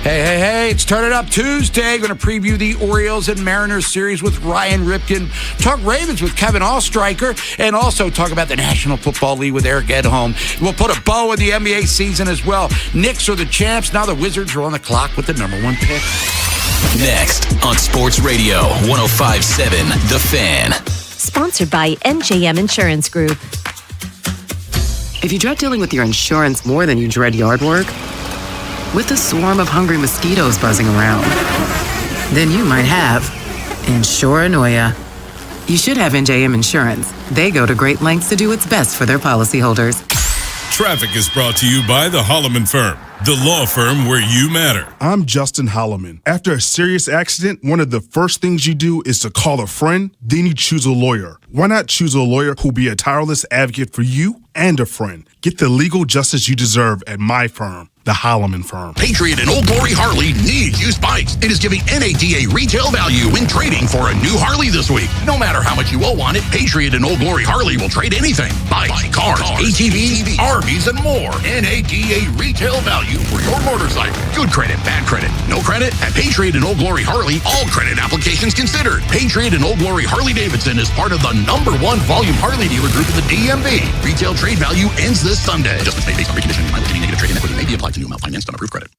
Hey, it's Turn It Up Tuesday. Going to preview the Orioles and Mariners series with Ryan Ripken, talk Ravens with Kevin Allstriker, and also talk about the National Football League with Eric Edholm. We'll put a bow in the NBA season as well. Knicks are the champs. Now the Wizards are on the clock with the #1 pick. Next on Sports Radio 105.7 The Fan. Sponsored by NJM Insurance Group. If you dread dealing with your insurance more than you dread yard work, with a swarm of hungry mosquitoes buzzing around, then you might have Insuranoia. You should have NJM Insurance. They go to great lengths to do what's best for their policyholders. Traffic is brought to you by the Holloman Firm, the law firm where you matter. I'm Justin Holloman. After a serious accident, one of the first things you do is to call a friend, then you choose a lawyer. Why not choose a lawyer who'll be a tireless advocate for you and a friend? Get the legal justice you deserve at my firm, the Holloman Firm. Patriot and Old Glory Harley need used bikes. It is giving NADA retail value when trading for a new Harley this week. No matter how much you owe on it, Patriot and Old Glory Harley will trade anything. Bikes, cars, ATVs, RVs, and more. NADA retail value for your motorcycle. Good credit, bad credit, no credit. At Patriot and Old Glory Harley, all credit applications considered. Patriot and Old Glory Harley Davidson is part of the #1 volume Harley dealer group in the DMV. Retail trade value ends this Sunday. Adjustments made based on reconditioning. Any negative trade equity may be applied to new amount financed on approved credit.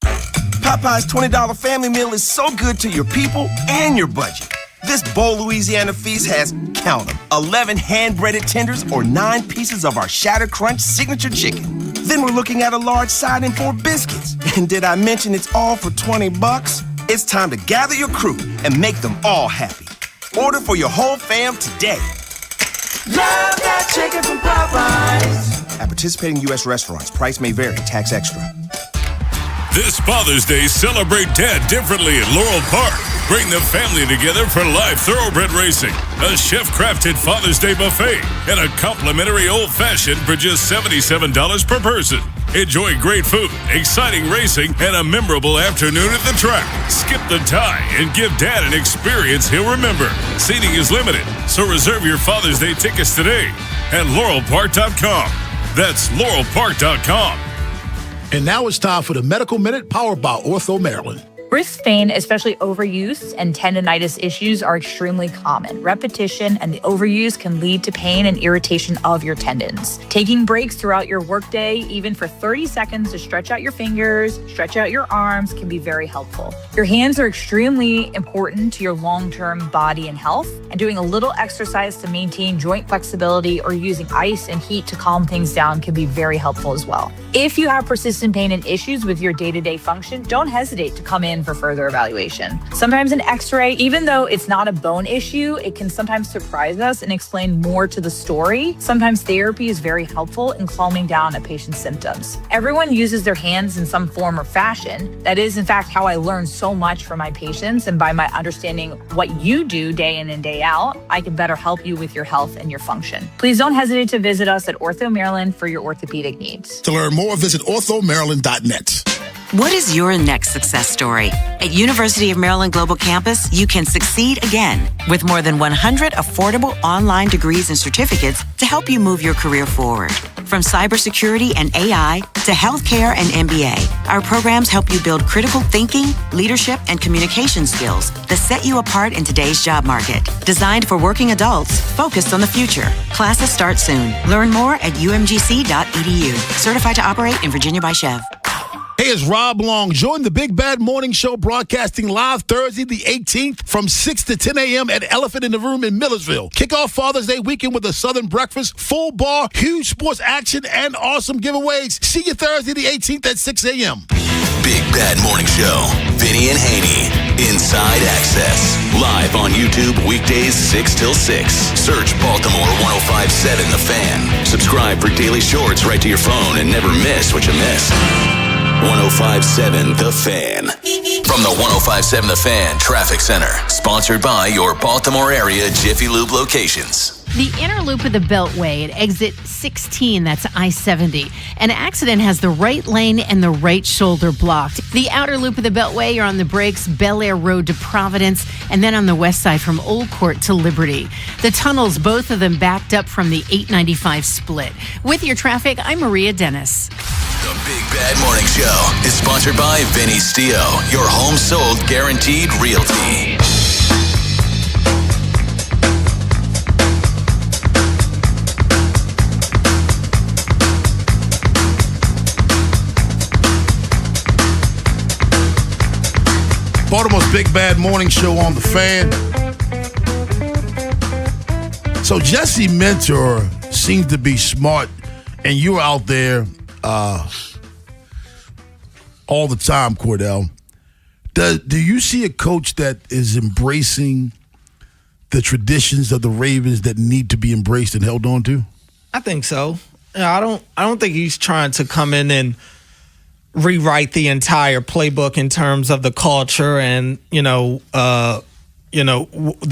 Popeye's $20 family meal is so good to your people and your budget. This Bowl Louisiana feast has, count them, 11 hand-breaded tenders or 9 pieces of our Shatter Crunch signature chicken. Then we're looking at a large side and 4 biscuits. And did I mention it's all for $20? It's time to gather your crew and make them all happy. Order for your whole fam today. Love that chicken from Popeyes. At participating U.S. restaurants, price may vary, tax extra. This Father's Day, celebrate Dad differently at Laurel Park. Bring the family together for live thoroughbred racing, a chef-crafted Father's Day buffet, and a complimentary old-fashioned for just $77 per person. Enjoy great food, exciting racing, and a memorable afternoon at the track. Skip the tie and give Dad an experience he'll remember. Seating is limited, so reserve your Father's Day tickets today at laurelpark.com. That's laurelpark.com. And now it's time for the Medical Minute, powered by Ortho Maryland. Wrist pain, especially overuse and tendonitis issues, are extremely common. Repetition and the overuse can lead to pain and irritation of your tendons. Taking breaks throughout your workday, even for 30 seconds to stretch out your fingers, stretch out your arms, can be very helpful. Your hands are extremely important to your long-term body and health, and doing a little exercise to maintain joint flexibility or using ice and heat to calm things down can be very helpful as well. If you have persistent pain and issues with your day-to-day function, don't hesitate to come in for further evaluation. Sometimes an x-ray, even though it's not a bone issue, it can sometimes surprise us and explain more to the story. Sometimes therapy is very helpful in calming down a patient's symptoms. Everyone uses their hands in some form or fashion. That is, in fact, how I learn so much from my patients, and by my understanding what you do day in and day out, I can better help you with your health and your function. Please don't hesitate to visit us at Ortho Maryland for your orthopedic needs. To learn more, visit orthomaryland.net. What is your next success story? At University of Maryland Global Campus, you can succeed again with more than 100 affordable online degrees and certificates to help you move your career forward. From cybersecurity and AI to healthcare and MBA, our programs help you build critical thinking, leadership, and communication skills that set you apart in today's job market. Designed for working adults, focused on the future. Classes start soon. Learn more at umgc.edu. Certified to operate in Virginia by Chev. Hey, it's Rob Long. Join the Big Bad Morning Show broadcasting live Thursday the 18th from 6 to 10 a.m. at Elephant in the Room in Millersville. Kick off Father's Day weekend with a Southern breakfast, full bar, huge sports action, and awesome giveaways. See you Thursday the 18th at 6 a.m. Big Bad Morning Show, Vinny and Haynie, Inside Access. Live on YouTube weekdays 6 till 6. Search Baltimore 105.7 The Fan. Subscribe for daily shorts right to your phone and never miss what you missed. 105.7 The Fan. From the 105.7 The Fan Traffic Center. Sponsored by your Baltimore area Jiffy Lube locations. The inner loop of the Beltway at exit 16, that's I-70. An accident has the right lane and the right shoulder blocked. The outer loop of the Beltway, you're on the brakes, Bel Air Road to Providence, and then on the west side from Old Court to Liberty. The tunnels, both of them backed up from the 895 split. With your traffic, I'm Maria Dennis. The Big Bad Morning Show is sponsored by Vinny Stio, your home sold guaranteed realty. Baltimore's Big Bad Morning Show on The Fan. So Jesse Mentor seems to be smart, and you're out there all the time, Cordell. Do you see a coach that is embracing the traditions of the Ravens that need to be embraced and held on to? I think so. I don't think he's trying to come in and rewrite the entire playbook in terms of the culture and the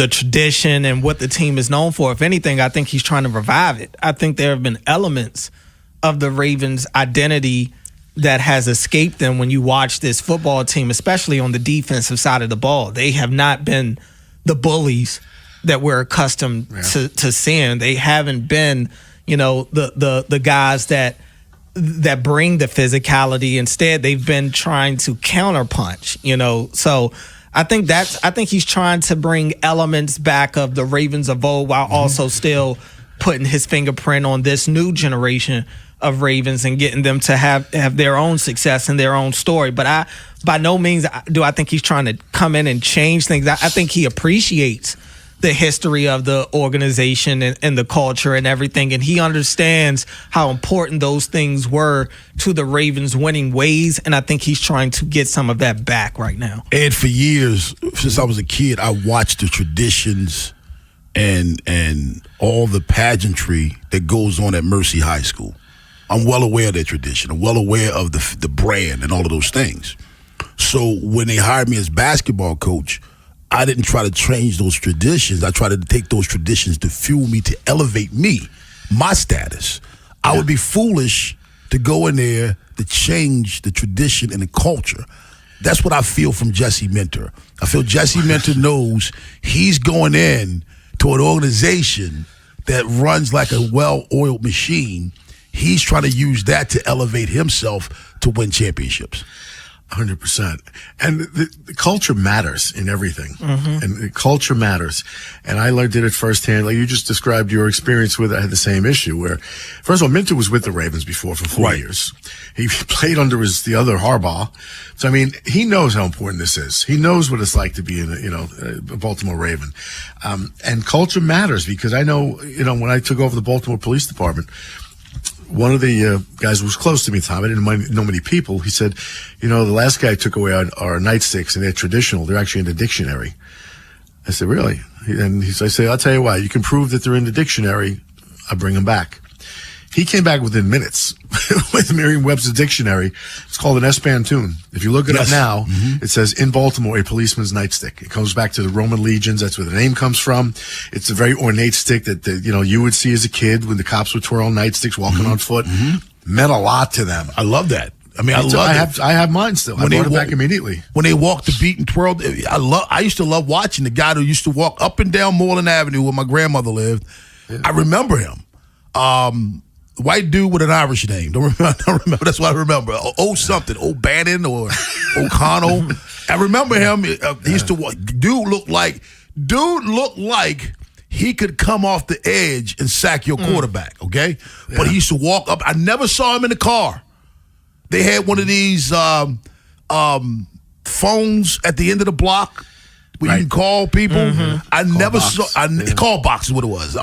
tradition and what the team is known for. If anything, I think he's trying to revive it. I think there have been elements of the Ravens' identity that has escaped them when you watch this football team, especially on the defensive side of the ball. They have not been the bullies that we're accustomed to seeing. They haven't been, the guys that bring the physicality. Instead, they've been trying to counterpunch, So I think he's trying to bring elements back of the Ravens of old while also still putting his fingerprint on this new generation of Ravens and getting them to have their own success and their own story. But by no means do I think he's trying to come in and change things. I think he appreciates the history of the organization and the culture and everything, and he understands how important those things were to the Ravens' winning ways, and I think he's trying to get some of that back right now. And for years, since I was a kid, I watched the traditions and all the pageantry that goes on at Mercy High School. I'm well aware of their tradition. I'm well aware of the brand and all of those things. So when they hired me as basketball coach, I didn't try to change those traditions. I tried to take those traditions to fuel me, to elevate me, my status. I would be foolish to go in there to change the tradition and the culture. That's what I feel from Jesse Minter. I feel Jesse Minter knows he's going in to an organization that runs like a well-oiled machine. He's trying to use that to elevate himself to win championships. 100%. And the culture matters in everything. And the culture matters. And I did it firsthand. Like you just described your experience with it. I had the same issue where, first of all, Minter was with the Ravens before for 4 years. He played under the other Harbaugh. So, I mean, he knows how important this is. He knows what it's like to be a Baltimore Raven. And culture matters because I know, when I took over the Baltimore Police Department, one of the guys who was close to me, Tom, I didn't know many people, he said, the last guy took away our nightsticks, and they're traditional. They're actually in the dictionary. I said, really? And I said, I'll tell you what, you can prove that they're in the dictionary, I'll bring them back. He came back within minutes with Merriam-Webster dictionary. It's called an Espantoon. If you look it up now, it says, in Baltimore, a policeman's nightstick. It comes back to the Roman legions. That's where the name comes from. It's a very ornate stick that, you would see as a kid when the cops would twirl nightsticks walking on foot. Meant a lot to them. I love that. I mean, I have mine still. I brought it back immediately. When they walked the beat and twirled, I used to love watching the guy who used to walk up and down Moreland Avenue where my grandmother lived. Yeah. I remember him. White dude with an Irish name. Don't remember. That's what I remember. Something. O'Bannon or O'Connell. I remember him. He used to walk. Dude looked like he could come off the edge and sack your quarterback. Okay, but he used to walk up. I never saw him in the car. They had one of these phones at the end of the block where you can call people. I never saw. Call box is what it was.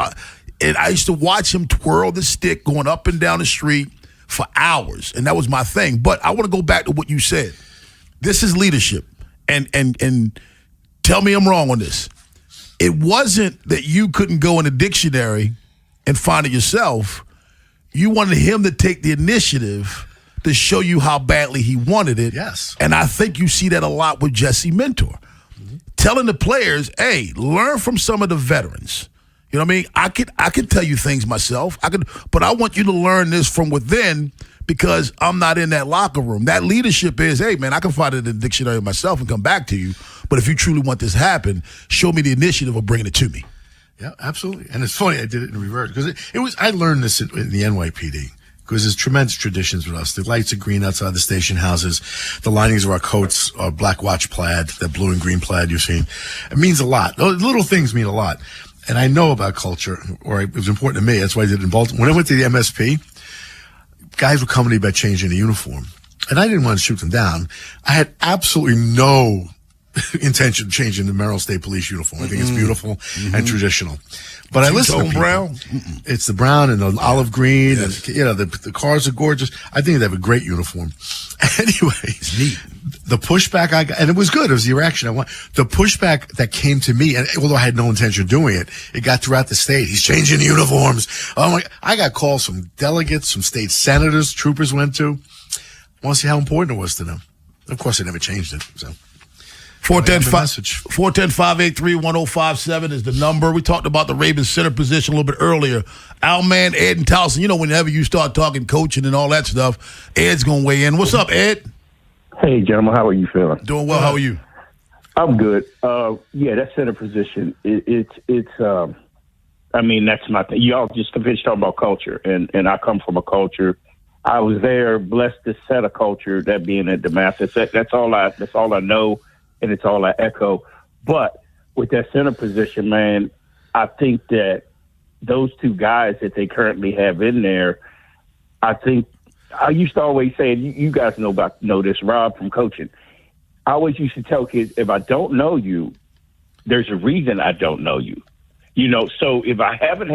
And I used to watch him twirl the stick going up and down the street for hours. And that was my thing. But I want to go back to what you said. This is leadership. And tell me I'm wrong on this. It wasn't that you couldn't go in a dictionary and find it yourself. You wanted him to take the initiative to show you how badly he wanted it. Yes. And I think you see that a lot with Jesse Minter. Telling the players, hey, learn from some of the veterans. You know what I mean? I can tell you things myself. But I want you to learn this from within because I'm not in that locker room. That leadership is, hey, man, I can find it in the dictionary myself and come back to you. But if you truly want this to happen, show me the initiative of bringing it to me. Yeah, absolutely. And it's funny, I did it in reverse because I learned this in the NYPD. Because there's tremendous traditions with us. The lights are green outside the station houses. The linings of our coats are black watch plaid, that blue and green plaid you've seen. It means a lot. Those little things mean a lot. And I know about culture, or it was important to me. That's why I did it in Baltimore. When I went to the MSP, guys were coming to me about changing the uniform. And I didn't want to shoot them down. I had absolutely no intention of changing the Maryland State Police uniform. I think it's beautiful and traditional. But I listen to people. Brown? It's the brown and the olive green. Yes. And, the cars are gorgeous. I think they have a great uniform. Anyway, it's neat. the pushback I got, and it was good. It was the reaction I want. The pushback that came to me, and although I had no intention of doing it, it got throughout the state. He's changing the uniforms. Oh my! I got calls from delegates, from state senators, troopers went to. I want to see how important it was to them. Of course, they never changed it. So 410-583-1057 is the number. We talked about the Ravens center position a little bit earlier. Our man, Ed and Towson, whenever you start talking coaching and all that stuff, Ed's going to weigh in. What's up, Ed? Hey, gentlemen, how are you feeling? Doing well. How are you? I'm good. That center position, it's I mean, that's my thing. Y'all just finished talking about culture, and I come from a culture. I was there, blessed to set a culture, that being at Damascus. That's all I know, and it's all I echo. But with that center position, man, I think that those two guys that they currently have in there, I used to always say, you guys know this, Rob, from coaching. I always used to tell kids, if I don't know you, there's a reason I don't know you. So if I haven't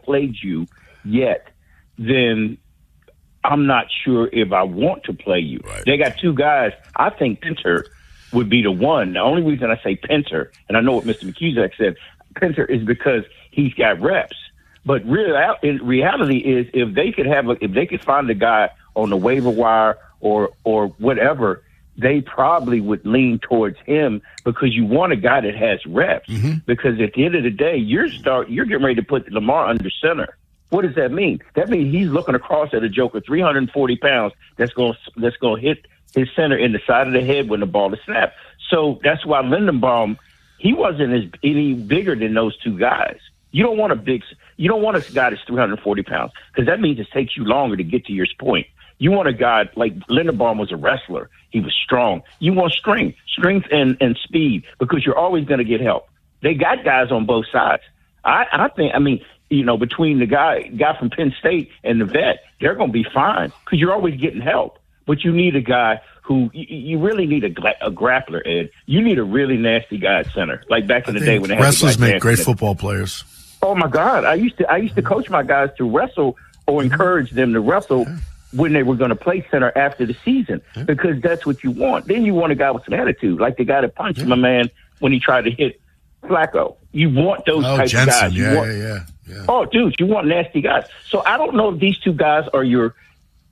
played you yet, then I'm not sure if I want to play you. Right. They got two guys. I think Pinter would be the one. The only reason I say Pinter, and I know what Mr. McCusack said, Pinter is because he's got reps. But in reality is if they could find a guy on the waiver wire or whatever, they probably would lean towards him because you want a guy that has reps. Mm-hmm. Because at the end of the day, you're getting ready to put Lamar under center. What does that mean? That means he's looking across at a joker, 340 pounds, that's going to hit his center in the side of the head when the ball is snapped. So that's why Lindenbaum, he wasn't any bigger than those two guys. You don't want a guy that's 340 pounds because that means it takes you longer to get to your point. You want a guy like Lindenbaum was a wrestler. He was strong. You want strength and speed because you're always going to get help. They got guys on both sides. I think, between the guy from Penn State and the vet, they're going to be fine because you're always getting help. But you need a guy who you really need a grappler, Ed. You need a really nasty guy at center, like back in the day when they had wrestlers make great football players. Oh my God! I used to coach my guys to wrestle or encourage them to wrestle when they were going to play center after the season because that's what you want. Then you want a guy with some attitude, like the guy that punched my man when he tried to hit Flacco. You want those types of guys. Yeah. Oh, dude, you want nasty guys. So I don't know if these two guys are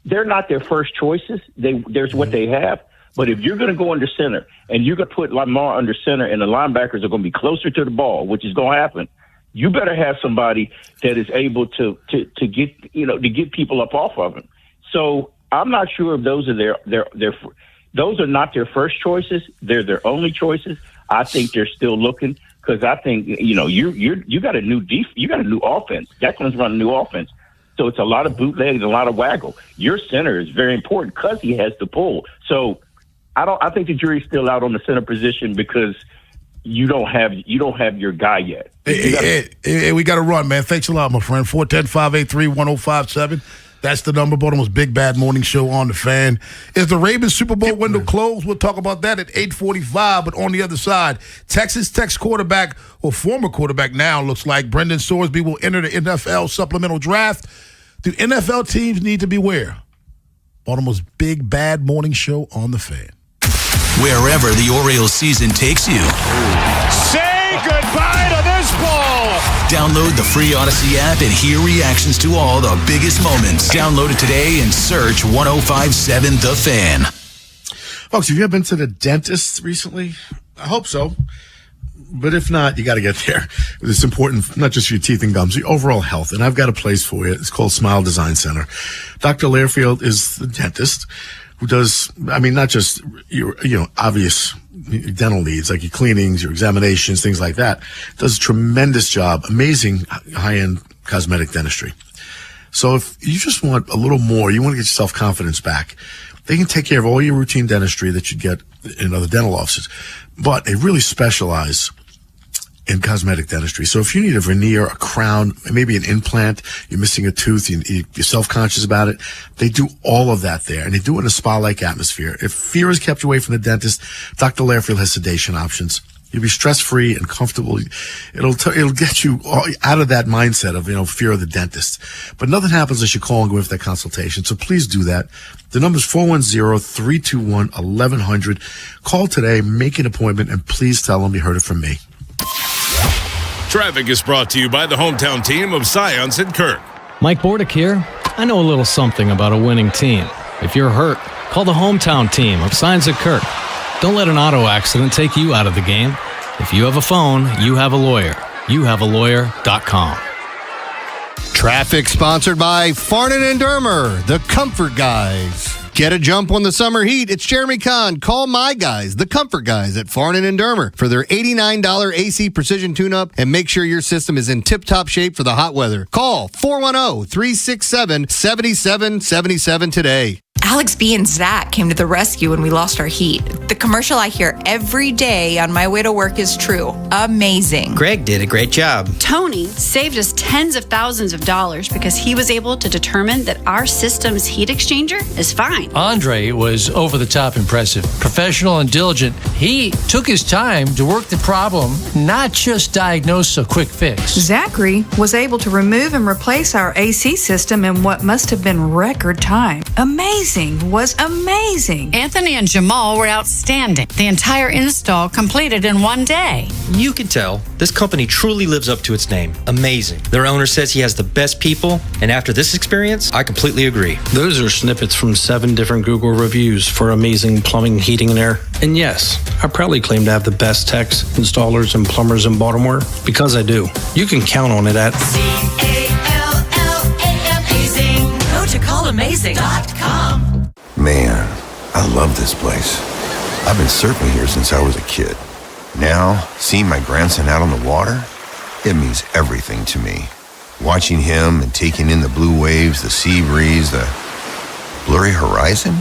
they're not their first choices. There's what they have. But if you're going to go under center and you're going to put Lamar under center and the linebackers are going to be closer to the ball, which is going to happen, you better have somebody that is able to get people up off of him. So I'm not sure if those are those are not their first choices. They're their only choices. I think they're still looking because I think you got a new you got a new offense. Declan's running a new offense, so it's a lot of bootlegs and a lot of waggle. Your center is very important because he has the pull. So I think the jury's still out on the center position because you don't have your guy yet. Hey, we got to run, man. Thanks a lot, my friend. 410-583-1057. That's the number. Baltimore's Big Bad Morning Show on the Fan. Is the Ravens Super Bowl window closed? We'll talk about that at 8:45. But on the other side, Texas Tech's quarterback, or former quarterback now, looks like Brendan Sorsby will enter the NFL supplemental draft. Do NFL teams need to beware? Baltimore's Big Bad Morning Show on the Fan. Wherever the Orioles season takes you. Say goodbye to this ball. Download the free Odyssey app and hear reactions to all the biggest moments. Download it today and search 105.7 The Fan. Folks, have you ever been to the dentist recently? I hope so. But if not, you got to get there. It's important, not just for your teeth and gums, your overall health. And I've got a place for you. It's called Smile Design Center. Dr. Lairfield is the dentist who does, not just your, obvious dental needs, like your cleanings, your examinations, things like that. Does a tremendous job, amazing high-end cosmetic dentistry. So if you just want a little more, you want to get your self-confidence back, they can take care of all your routine dentistry that you get in other dental offices. But they really specialize in cosmetic dentistry. So if you need a veneer, a crown, maybe an implant, you're missing a tooth, you're self-conscious about it, they do all of that there. And they do it in a spa-like atmosphere. If fear has kept you away from the dentist, Dr. Lairfield has sedation options. You'll be stress-free and comfortable. It'll get you out of that mindset of, fear of the dentist. But nothing happens unless you call and go in for that consultation. So please do that. The number is 410-321-1100. Call today, make an appointment, and please tell them you heard it from me. Traffic is brought to you by the hometown team of Science and Kirk. Mike Bordick here. I know a little something about a winning team. If you're hurt, call the hometown team of Science and Kirk. Don't let an auto accident take you out of the game. If you have a phone, you have a lawyer. YouHaveALawyer.com. Traffic sponsored by Farnan and Dermer, the Comfort Guys. Get a jump on the summer heat. It's Jeremy Kahn. Call my guys, the Comfort Guys at Farnan and Dermer, for their $89 AC precision tune-up, and make sure your system is in tip-top shape for the hot weather. Call 410-367-7777 today. Alex B. and Zach came to the rescue when we lost our heat. The commercial I hear every day on my way to work is true. Amazing. Greg did a great job. Tony saved us tens of thousands of dollars because he was able to determine that our system's heat exchanger is fine. Andre was over the top impressive, professional and diligent. He took his time to work the problem, not just diagnose a quick fix. Zachary was able to remove and replace our AC system in what must have been record time. Amazing. Was amazing. Anthony and Jamal were outstanding. The entire install completed in one day. You can tell this company truly lives up to its name. Amazing. Their owner says he has the best people, and after this experience, I completely agree. Those are snippets from 7 different Google reviews for amazing plumbing, heating, and air. And yes, I proudly claim to have the best techs, installers, and plumbers in Baltimore, because I do. You can count on it at Amazing. Go to callamazing.com. Man, I love this place. I've been surfing here since I was a kid. Now, seeing my grandson out on the water, it means everything to me. Watching him and taking in the blue waves, the sea breeze, the blurry horizon.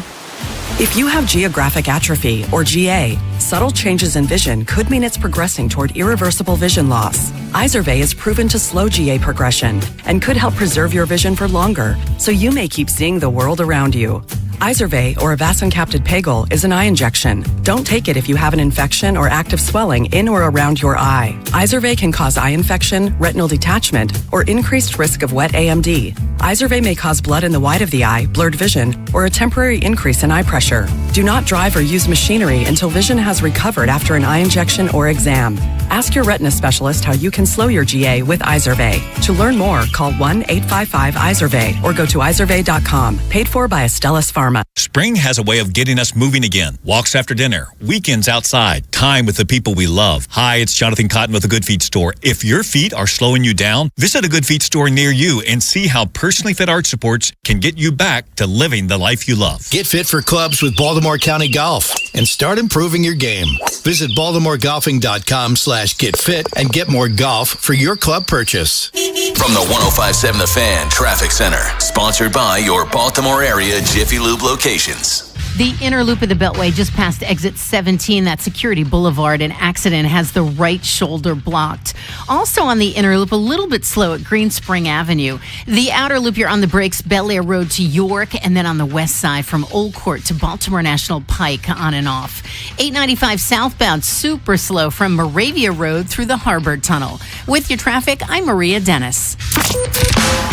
If you have geographic atrophy, or GA, subtle changes in vision could mean it's progressing toward irreversible vision loss. Izervay is proven to slow GA progression and could help preserve your vision for longer, so you may keep seeing the world around you. Izervay, or avacincaptad pegol, is an eye injection. Don't take it if you have an infection or active swelling in or around your eye. Izervay can cause eye infection, retinal detachment, or increased risk of wet AMD. Izervay may cause blood in the white of the eye, blurred vision, or a temporary increase in eye pressure. Do not drive or use machinery until vision has recovered after an eye injection or exam. Ask your retina specialist how you can slow your GA with Izervay. To learn more, call 1-855-IZERVAY or go to izervay.com. Paid for by Astellas Pharma. Spring has a way of getting us moving again. Walks after dinner, weekends outside, time with the people we love. Hi, it's Jonathan Cotton with a Good Feet store. If your feet are slowing you down, visit a Good Feet store near you and see how personally fit arch supports can get you back to living the life you love. Get fit for clubs with Baltimore County Golf and start improving your game. Visit BaltimoreGolfing.com/getfit and get more golf for your club purchase. From the 105.7 The Fan Traffic Center, sponsored by your Baltimore area Jiffy Lube locations. The inner loop of the Beltway just past exit 17, that's Security Boulevard. An accident has the right shoulder blocked. Also on the inner loop, a little bit slow at Green Spring Avenue. The outer loop, you're on the brakes, Bel Air Road to York, and then on the west side from Old Court to Baltimore National Pike, on and off. 895 southbound, super slow from Moravia Road through the Harbor Tunnel. With your traffic, I'm Maria Dennis.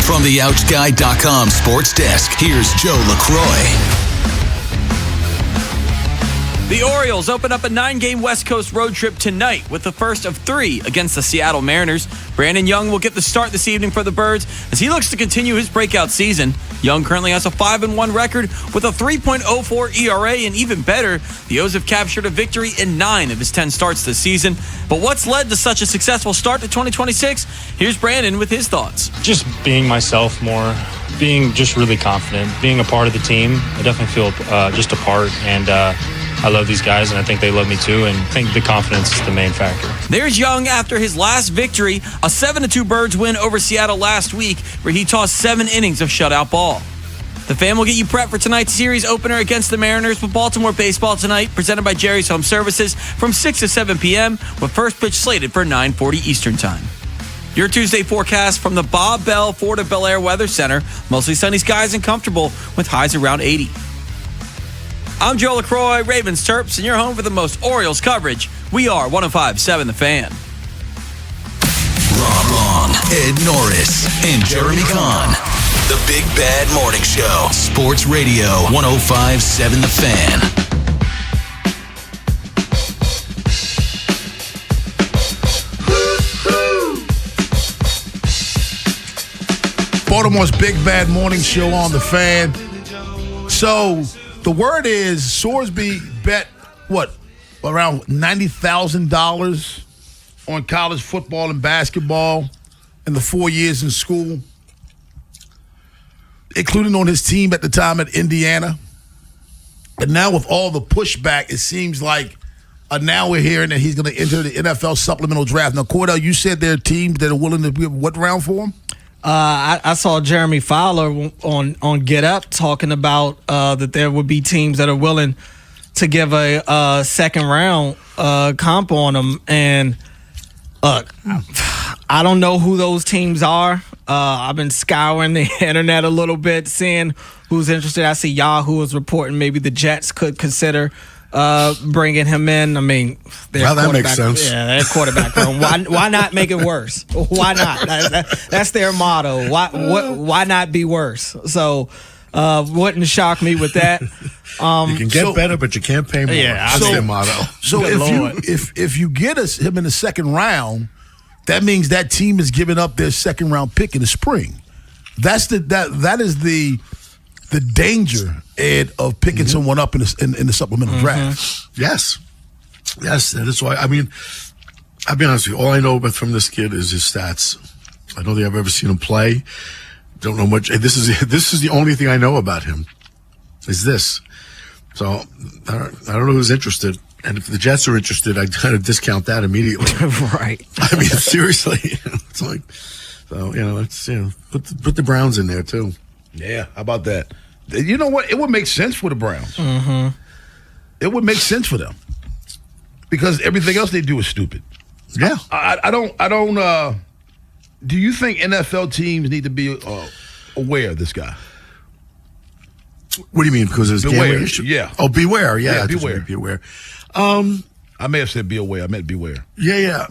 From the OutGuy.com sports desk, here's Joe LaCroix. The Orioles open up a 9-game West Coast road trip tonight with the first of 3 against the Seattle Mariners. Brandon Young will get the start this evening for the Birds as he looks to continue his breakout season. Young currently has a 5-1 record with a 3.04 ERA, and even better, the O's have captured a victory in 9 of his 10 starts this season. But what's led to such a successful start to 2026? Here's Brandon with his thoughts. Just being myself more, being just really confident, being a part of the team. I definitely feel just a part, and I love these guys, and I think they love me too, and I think the confidence is the main factor. There's Young after his last victory, a 7-2 Birds win over Seattle last week, where he tossed 7 innings of shutout ball. The Fan will get you prepped for tonight's series opener against the Mariners with Baltimore baseball tonight, presented by Jerry's Home Services from 6 to 7 p.m., with first pitch slated for 9:40 Eastern Time. Your Tuesday forecast from the Bob Bell Ford of Bel Air Weather Center. Mostly sunny skies and comfortable with highs around 80. I'm Joe LaCroix, Ravens Terps, and you're home for the most Orioles coverage. We are 105.7 The Fan. Long, Ed Norris, and Jeremy Kahn. The Big Bad Morning Show. Sports Radio 105.7 The Fan. Baltimore's Big Bad Morning Show on The Fan. So the word is Sorsby bet, around $90,000 on college football and basketball in the 4 years in school, including on his team at the time at Indiana. And now with all the pushback, it seems like now we're hearing that he's going to enter the NFL supplemental draft. Now, Cordell, you said there are teams that are willing to give what round for him? I saw Jeremy Fowler on Get Up talking about that there would be teams that are willing to give a second round comp on him. And I don't know who those teams are. I've been scouring the internet a little bit, seeing who's interested. I see Yahoo is reporting maybe the Jets could consider bringing him in. I mean, that makes sense. Yeah, their quarterback room. Why not make it worse? Why not? That's their motto. Why not be worse? So wouldn't shock me with that. You can get better, but you can't pay more. Yeah, that's their motto. So if you get him in the second round, that means that team is giving up their second round pick in the spring. That is the danger, Ed, of picking someone up in the supplemental draft. Yes, that is why. I mean, I'll be honest with you. All I know about from this kid is his stats. I don't think I've ever seen him play. Don't know much. This is the only thing I know about him. Is this? So I don't know who's interested. And if the Jets are interested, I kind of discount that immediately. Right. I mean, seriously, it's like, so let's put the Browns in there too. Yeah, how about that? You know what? It would make sense for the Browns. Mm-hmm. It would make sense for them because everything else they do is stupid. Yeah, I don't. Do you think NFL teams need to be aware of this guy? What do you mean? Because there's gambling issue? Yeah. Oh, beware. Yeah, beware. Beware. I may have said be aware. I meant beware. Yeah.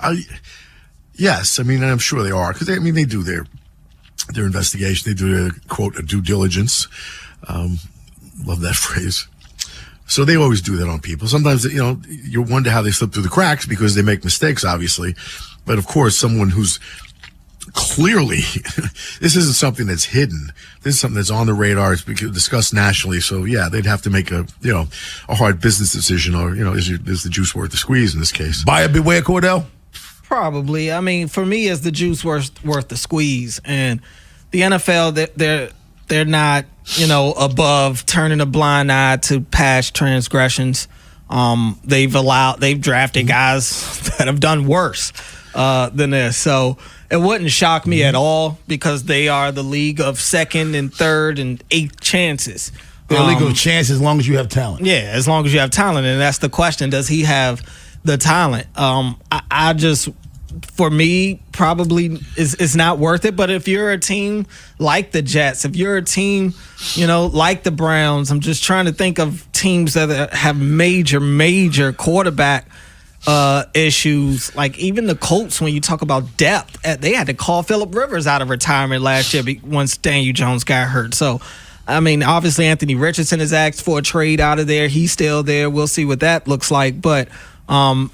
Yes. I mean, I'm sure they are because they do their investigation. They do their, quote, a due diligence. Love that phrase. So they always do that on people. Sometimes, you wonder how they slip through the cracks because they make mistakes, obviously. But of course, someone who's clearly, this isn't something that's hidden. This is something that's on the radar. It's discussed nationally. So yeah, they'd have to make a hard business decision, or is the juice worth the squeeze in this case? Buyer beware, Cordell. Probably. I mean, for me, is the juice worth the squeeze? And the NFL, they're not above turning a blind eye to past transgressions. They've drafted guys that have done worse than this. So it wouldn't shock me at all because they are the league of second and third and eighth chances. They're a league of chances as long as you have talent. Yeah, as long as you have talent. And that's the question. Does he have the talent? I just, for me, probably it's not worth it. But if you're a team like the Jets, if you're a team, like the Browns, I'm just trying to think of teams that have major quarterback issues. Like even the Colts, when you talk about depth, they had to call Phillip Rivers out of retirement last year once Daniel Jones got hurt. So, I mean, obviously Anthony Richardson has asked for a trade out of there. He's still there. We'll see what that looks like. But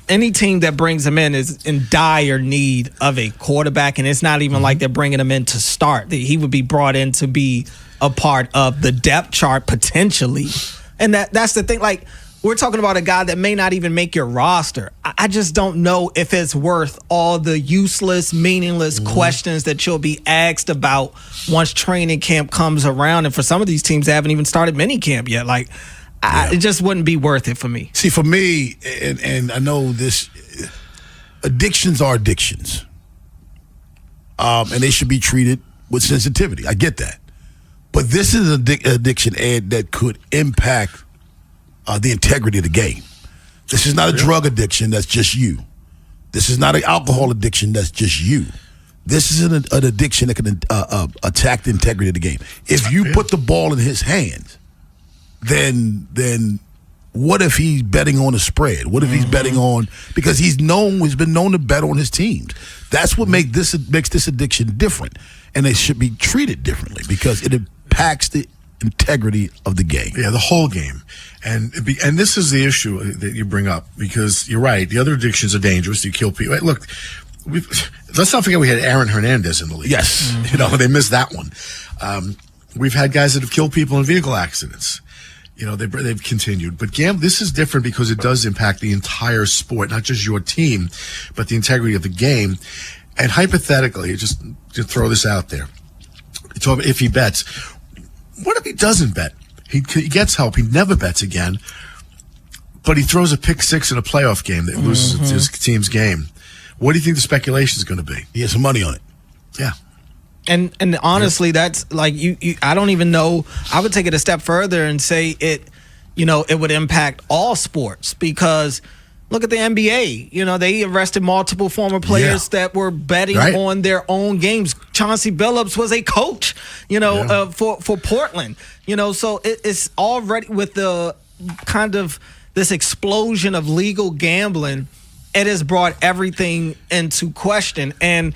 any team that brings him in is in dire need of a quarterback, and it's not even like they're bringing him in to start. He would be brought in to be a part of the depth chart potentially. And that's the thing. Like, we're talking about a guy that may not even make your roster. I just don't know if it's worth all the useless, meaningless questions that you'll be asked about once training camp comes around. And for some of these teams, they haven't even started mini camp yet. Like, it just wouldn't be worth it for me. See, for me, and I know this, addictions are addictions. And they should be treated with sensitivity. I get that. But this is an addiction, Ed, that could impact the integrity of the game. This is not a drug addiction that's just you. This is not an alcohol addiction that's just you. This is an addiction that can attack the integrity of the game. If you put the ball in his hands, then what if he's betting on a spread? What if he's betting on, because he's been known to bet on his teams. That's what makes this addiction different, and it should be treated differently because it impacts the integrity of the game. Yeah, the whole game. And this is the issue that you bring up, because you're right. The other addictions are dangerous. You kill people. Look, let's not forget we had Aaron Hernandez in the league. Yes. They missed that one. We've had guys that have killed people in vehicle accidents. They've continued. But this is different because it does impact the entire sport, not just your team, but the integrity of the game. And hypothetically, just to throw this out there, if he bets, what if he doesn't bet? He gets help. He never bets again, but he throws a pick six in a playoff game that loses his team's game. What do you think the speculation is going to be? He has some money on it. Yeah. And honestly, that's like I don't even know. I would take it a step further and say it would impact all sports, because look at the NBA. They arrested multiple former players that were betting on their own games. Chauncey Billups was a coach, for Portland. So it's already with the kind of this explosion of legal gambling, it has brought everything into question. And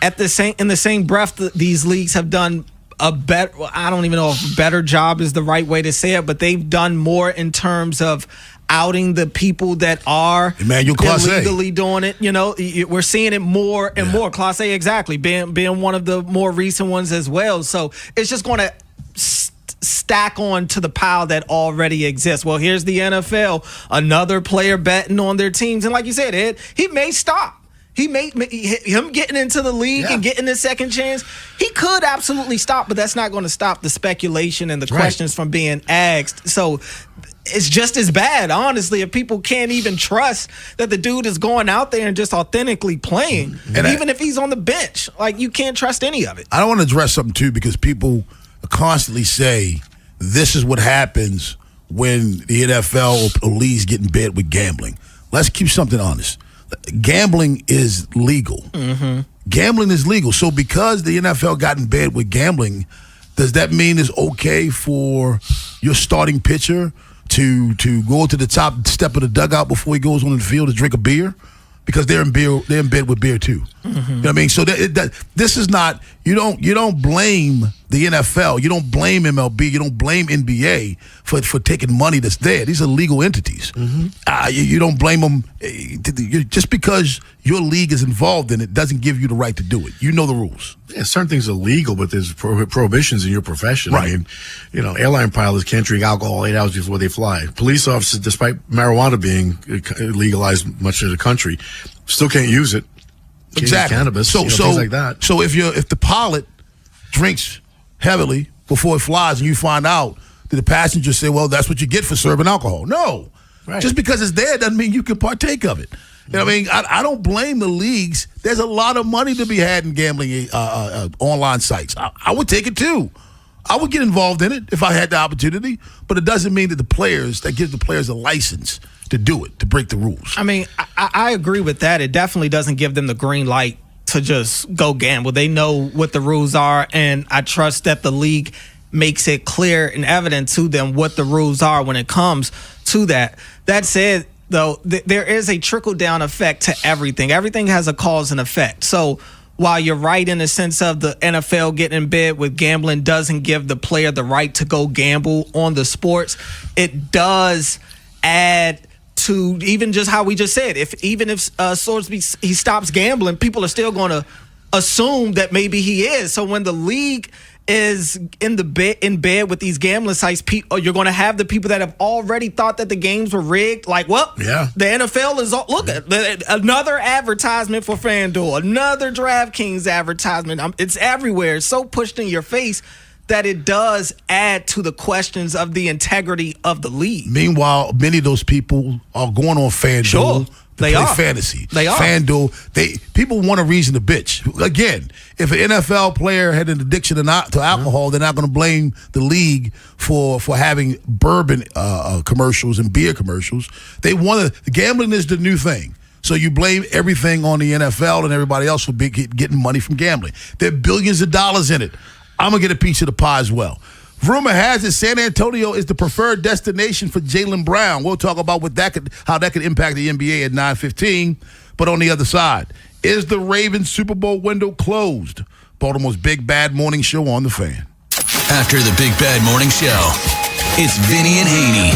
in the same breath, these leagues have done a better, I don't even know if better job is the right way to say it, but they've done more in terms of outing the people that are illegally doing it. We're seeing it more and more. Class A, exactly, being one of the more recent ones as well. So it's just going to stack on to the pile that already exists. Well, here's the NFL, another player betting on their teams. And like you said, Ed, he may stop. Him getting into the league and getting his second chance, he could absolutely stop, but that's not going to stop the speculation and the questions from being asked. So it's just as bad, honestly, if people can't even trust that the dude is going out there and just authentically playing. And even if he's on the bench, you can't trust any of it. I don't want to address something, too, because people constantly say this is what happens when the NFL or leagues get in bed with gambling. Let's keep something honest. Gambling is legal. Gambling is legal. So because the NFL got in bed with gambling, does that mean it's okay for your starting pitcher to go to the top step of the dugout before he goes on the field to drink a beer? Because they're in bed with beer too. You know what I mean? So this is not, you don't blame the NFL, you don't blame MLB, you don't blame NBA for taking money that's there. These are legal entities. You don't blame them. Just because your league is involved in it doesn't give you the right to do it. You know the rules. Yeah, certain things are legal, but there's prohibitions in your profession. Right. I mean, airline pilots can't drink alcohol 8 hours before they fly. Police officers, despite marijuana being legalized much of the country, still can't use it. Can't use cannabis, things like that. So if the pilot drinks heavily before it flies and you find out, did the passenger say, well, that's what you get for serving alcohol? No. Right. Just because it's there doesn't mean you can partake of it. You know what I mean? I don't blame the leagues. There's a lot of money to be had in gambling online sites. I would take it too. I would get involved in it if I had the opportunity, but it doesn't mean that that gives the players a license to do it, to break the rules. I mean, I agree with that. It definitely doesn't give them the green light to just go gamble. They know what the rules are, and I trust that the league makes it clear and evident to them what the rules are when it comes to that. That said, though, there is a trickle-down effect to everything. Everything has a cause and effect. So while you're right in the sense of the NFL getting in bed with gambling doesn't give the player the right to go gamble on the sports, it does add to even just how we just said. If Sorsby, he stops gambling, people are still going to assume that maybe he is. So when the league is in bed with these gambling sites, you're going to have the people that have already thought that the games were rigged. Like, well, the NFL is look at another advertisement for FanDuel, another DraftKings advertisement. It's everywhere. It's so pushed in your face that it does add to the questions of the integrity of the league. Meanwhile, many of those people are going on FanDuel to play fantasy. They are. FanDuel, people want a reason to bitch. Again, if an NFL player had an addiction to alcohol, they're not going to blame the league for having bourbon commercials and beer commercials. Gambling is the new thing. So you blame everything on the NFL and everybody else for getting money from gambling. There are billions of dollars in it. I'm going to get a piece of the pie as well. Rumor has it San Antonio is the preferred destination for Jaylen Brown. We'll talk about how that could impact the NBA at 9:15. But on the other side, is the Ravens Super Bowl window closed? Baltimore's Big Bad Morning Show on The Fan. After the Big Bad Morning Show, it's Vinny and Haynie.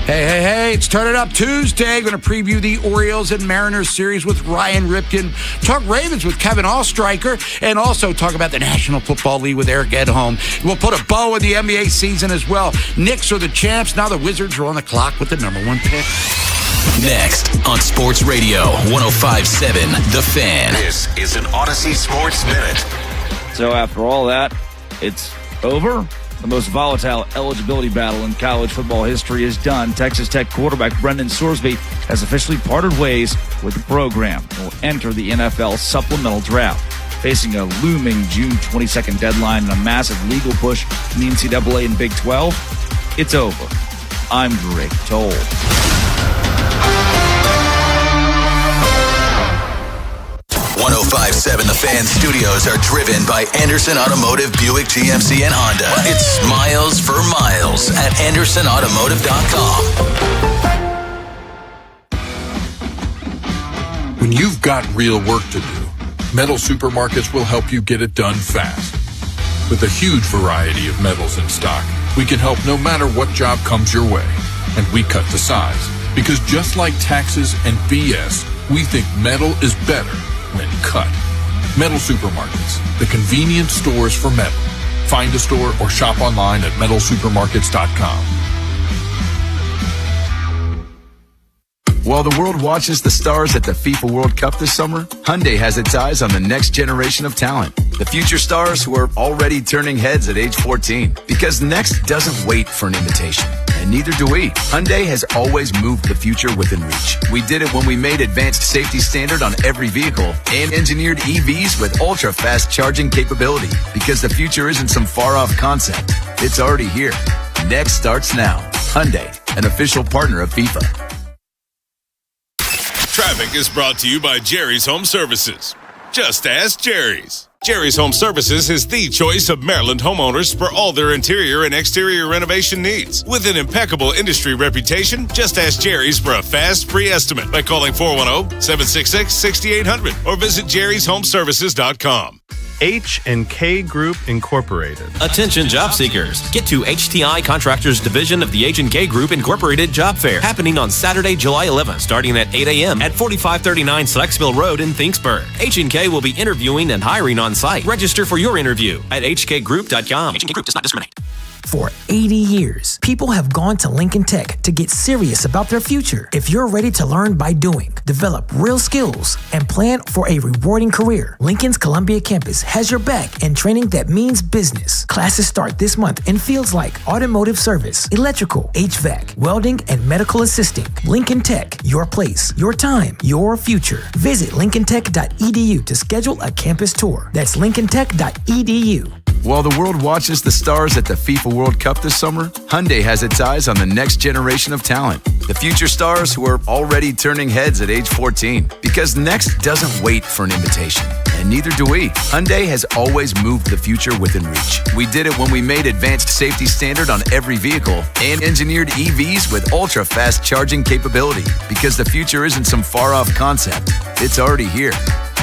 Hey, it's Turn It Up Tuesday. Going to preview the Orioles and Mariners series with Ryan Ripken, talk Ravens with Kevin Allstriker, and also talk about the National Football League with Eric Edholm. We'll put a bow in the NBA season as well. Knicks are the champs. Now the Wizards are on the clock with the number 1 pick. Next on Sports Radio 105.7 The Fan. This is an Odyssey Sports Minute. So after all that, it's over. The most volatile eligibility battle in college football history is done. Texas Tech quarterback Brendan Sorsby has officially parted ways with the program and will enter the NFL supplemental draft. Facing a looming June 22nd deadline and a massive legal push from the NCAA and Big 12, it's over. I'm Greg Toll. 105.7 The Fan studios are driven by Anderson Automotive, Buick, GMC, and Honda. It's miles for miles at AndersonAutomotive.com. When you've got real work to do, Metal Supermarkets will help you get it done fast. With a huge variety of metals in stock, we can help no matter what job comes your way. And we cut the size. Because just like taxes and BS, we think metal is better when cut. Metal Supermarkets, the convenient stores for metal. Find a store or shop online at metalsupermarkets.com. While the world watches the stars at the FIFA World Cup this summer, Hyundai has its eyes on the next generation of talent. The future stars who are already turning heads at age 14. Because next doesn't wait for an invitation. And neither do we. Hyundai has always moved the future within reach. We did it when we made advanced safety standard on every vehicle and engineered EVs with ultra-fast charging capability. Because the future isn't some far-off concept. It's already here. Next starts now. Hyundai, an official partner of FIFA. Traffic is brought to you by Jerry's Home Services. Just ask Jerry's. Jerry's Home Services is the choice of Maryland homeowners for all their interior and exterior renovation needs. With an impeccable industry reputation, just ask Jerry's for a fast, free estimate by calling 410-766-6800 or visit jerryshomeservices.com. H&K Group Incorporated. Attention job seekers. Get to HTI Contractors Division of the H&K Group Incorporated Job Fair happening on Saturday, July 11th, starting at 8 a.m. at 4539 Slexville Road in Finksburg. H&K will be interviewing and hiring on site. Register for your interview at hkgroup.com. H&K Group does not discriminate. For 80 years, people have gone to Lincoln Tech to get serious about their future. If you're ready to learn by doing, develop real skills, and plan for a rewarding career, Lincoln's Columbia campus has your back in training that means business. Classes start this month in fields like automotive service, electrical, HVAC, welding, and medical assisting. Lincoln Tech, your place, your time, your future. Visit lincolntech.edu to schedule a campus tour. That's lincolntech.edu. While the world watches the stars at the FIFA World Cup this summer, Hyundai has its eyes on the next generation of talent. The future stars who are already turning heads at age 14. Because next doesn't wait for an invitation. And neither do we. Hyundai has always moved the future within reach. We did it when we made advanced safety standard on every vehicle and engineered EVs with ultra-fast charging capability. Because the future isn't some far-off concept. It's already here.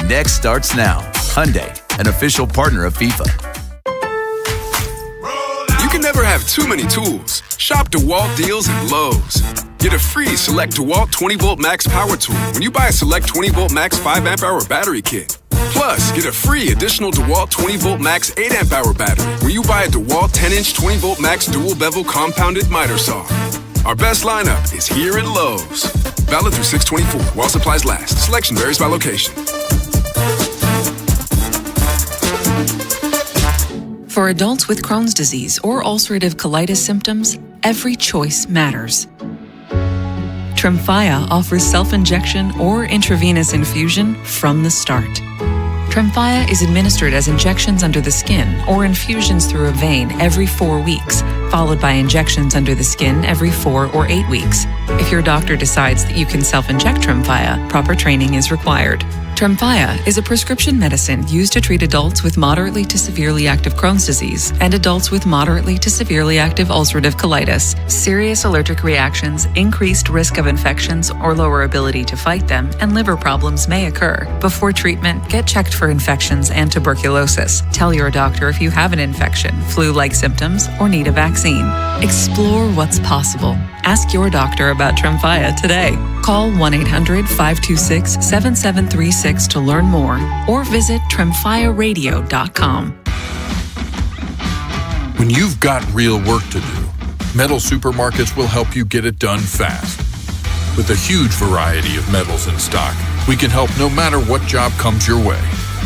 Next starts now. Hyundai, an official partner of FIFA. You can never have too many tools. Shop DeWalt deals at Lowe's. Get a free Select DeWalt 20-Volt Max Power Tool when you buy a Select 20-Volt Max 5-amp-hour battery kit. Plus, get a free additional DeWalt 20-Volt Max 8-amp-hour battery when you buy a DeWalt 10-inch 20-Volt Max dual-bevel compounded miter saw. Our best lineup is here at Lowe's. Valid through 6/24 while supplies last. Selection varies by location. For adults with Crohn's disease or ulcerative colitis symptoms, every choice matters. Tremfya offers self-injection or intravenous infusion from the start. Tremfya is administered as injections under the skin or infusions through a vein every 4 weeks, followed by injections under the skin every 4 or 8 weeks. If your doctor decides that you can self-inject Tremfya, proper training is required. Tremfya is a prescription medicine used to treat adults with moderately to severely active Crohn's disease and adults with moderately to severely active ulcerative colitis. Serious allergic reactions, increased risk of infections or lower ability to fight them, and liver problems may occur. Before treatment, get checked for infections and tuberculosis. Tell your doctor if you have an infection, flu-like symptoms, or need a vaccine. Explore what's possible. Ask your doctor about Tremfya today. Call 1-800-526-7736 to learn more or visit tremfyaradio.com. When you've got real work to do, Metal Supermarkets will help you get it done fast. With a huge variety of metals in stock, we can help no matter what job comes your way.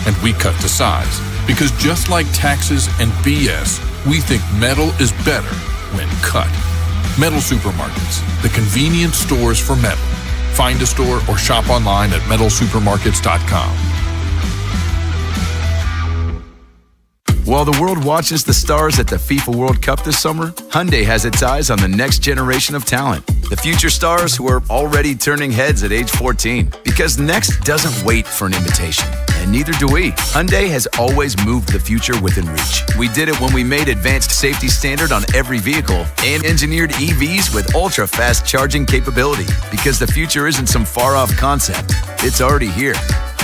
And we cut to size, because just like taxes and BS, we think metal is better when cut. Metal Supermarkets, the convenient stores for metal. Find a store or shop online at metalsupermarkets.com. While the world watches the stars at the FIFA World Cup this summer, Hyundai has its eyes on the next generation of talent. The future stars who are already turning heads at age 14. Because next doesn't wait for an invitation. And neither do we. Hyundai has always moved the future within reach. We did it when we made advanced safety standard on every vehicle and engineered EVs with ultra-fast charging capability. Because the future isn't some far-off concept. It's already here.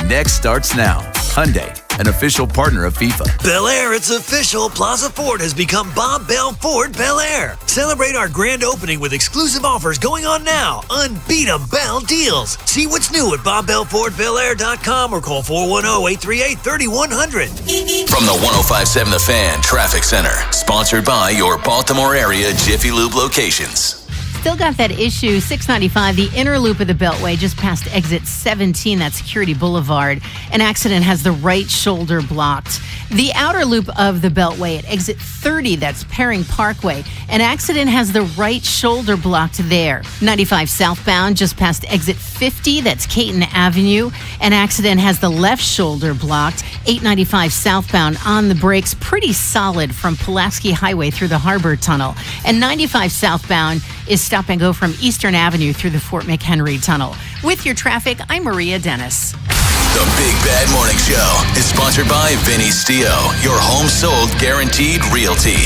Next starts now. Hyundai, an official partner of FIFA. Bel Air, it's official. Plaza Ford has become Bob Bell Ford Bel Air. Celebrate our grand opening with exclusive offers going on now. Unbeatable deals. See what's new at BobBellFordBelAir.com or call 410-838-3100. From the 105.7 The Fan Traffic Center, sponsored by your Baltimore area Jiffy Lube locations. Still got that issue, 695, the inner loop of the Beltway, just past exit 17, that's Security Boulevard. An accident has the right shoulder blocked. The outer loop of the Beltway at exit 30, that's Perring Parkway. An accident has the right shoulder blocked there. 95 southbound, just past exit 50, that's Caton Avenue. An accident has the left shoulder blocked. 895 southbound on the brakes, pretty solid from Pulaski Highway through the Harbor Tunnel. And 95 southbound is stop and go from Eastern Avenue through the Fort McHenry Tunnel. With your traffic, I'm Maria Dennis. The Big Bad Morning Show is sponsored by Vinny Stio, your home sold guaranteed realty.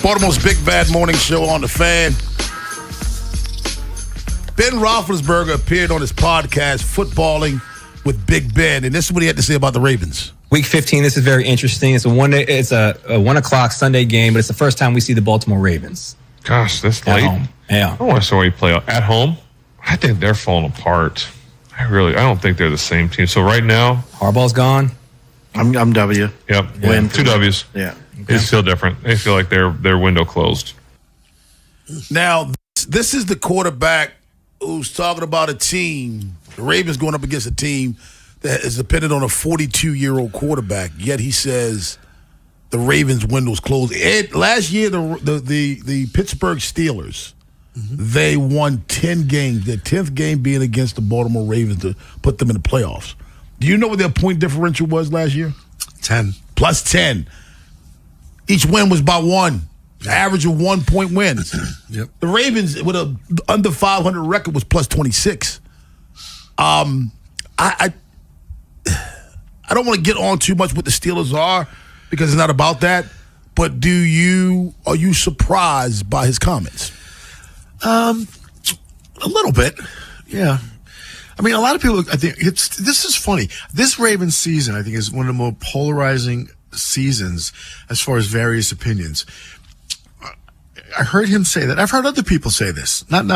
Baltimore's Big Bad Morning Show on the Fan. Ben Roethlisberger appeared on his podcast, Footballing with Big Ben, and this is what he had to say about the Ravens. Week 15, this is very interesting. It's a 1 o'clock Sunday game, but it's the first time we see the Baltimore Ravens. Gosh, that's at late. Home. Yeah. I want to see where you play at home. I think they're falling apart. I don't think they're the same team. So right now, Harbaugh's gone. I'm W. Yep. Win. 2 W's. Yeah. They just feel different. They feel like their window closed. Now, this is the quarterback who's talking about a team. The Ravens going up against a team that is dependent on a 42-year-old quarterback. Yet he says the Ravens' window's closed. Last year, the Pittsburgh Steelers, they won 10 games. Their 10th game being against the Baltimore Ravens to put them in the playoffs. Do you know what their point differential was last year? 10. Plus 10. Each win was by 1. The average of 1 point wins. Yep. The Ravens, with a under 500 record, was plus 26. I don't want to get on too much what the Steelers are because it's not about that. But are you surprised by his comments? A little bit, yeah. I mean, a lot of people. I think this is funny. This Ravens season, I think, is one of the more polarizing seasons as far as various opinions. I heard him say that. I've heard other people say this, not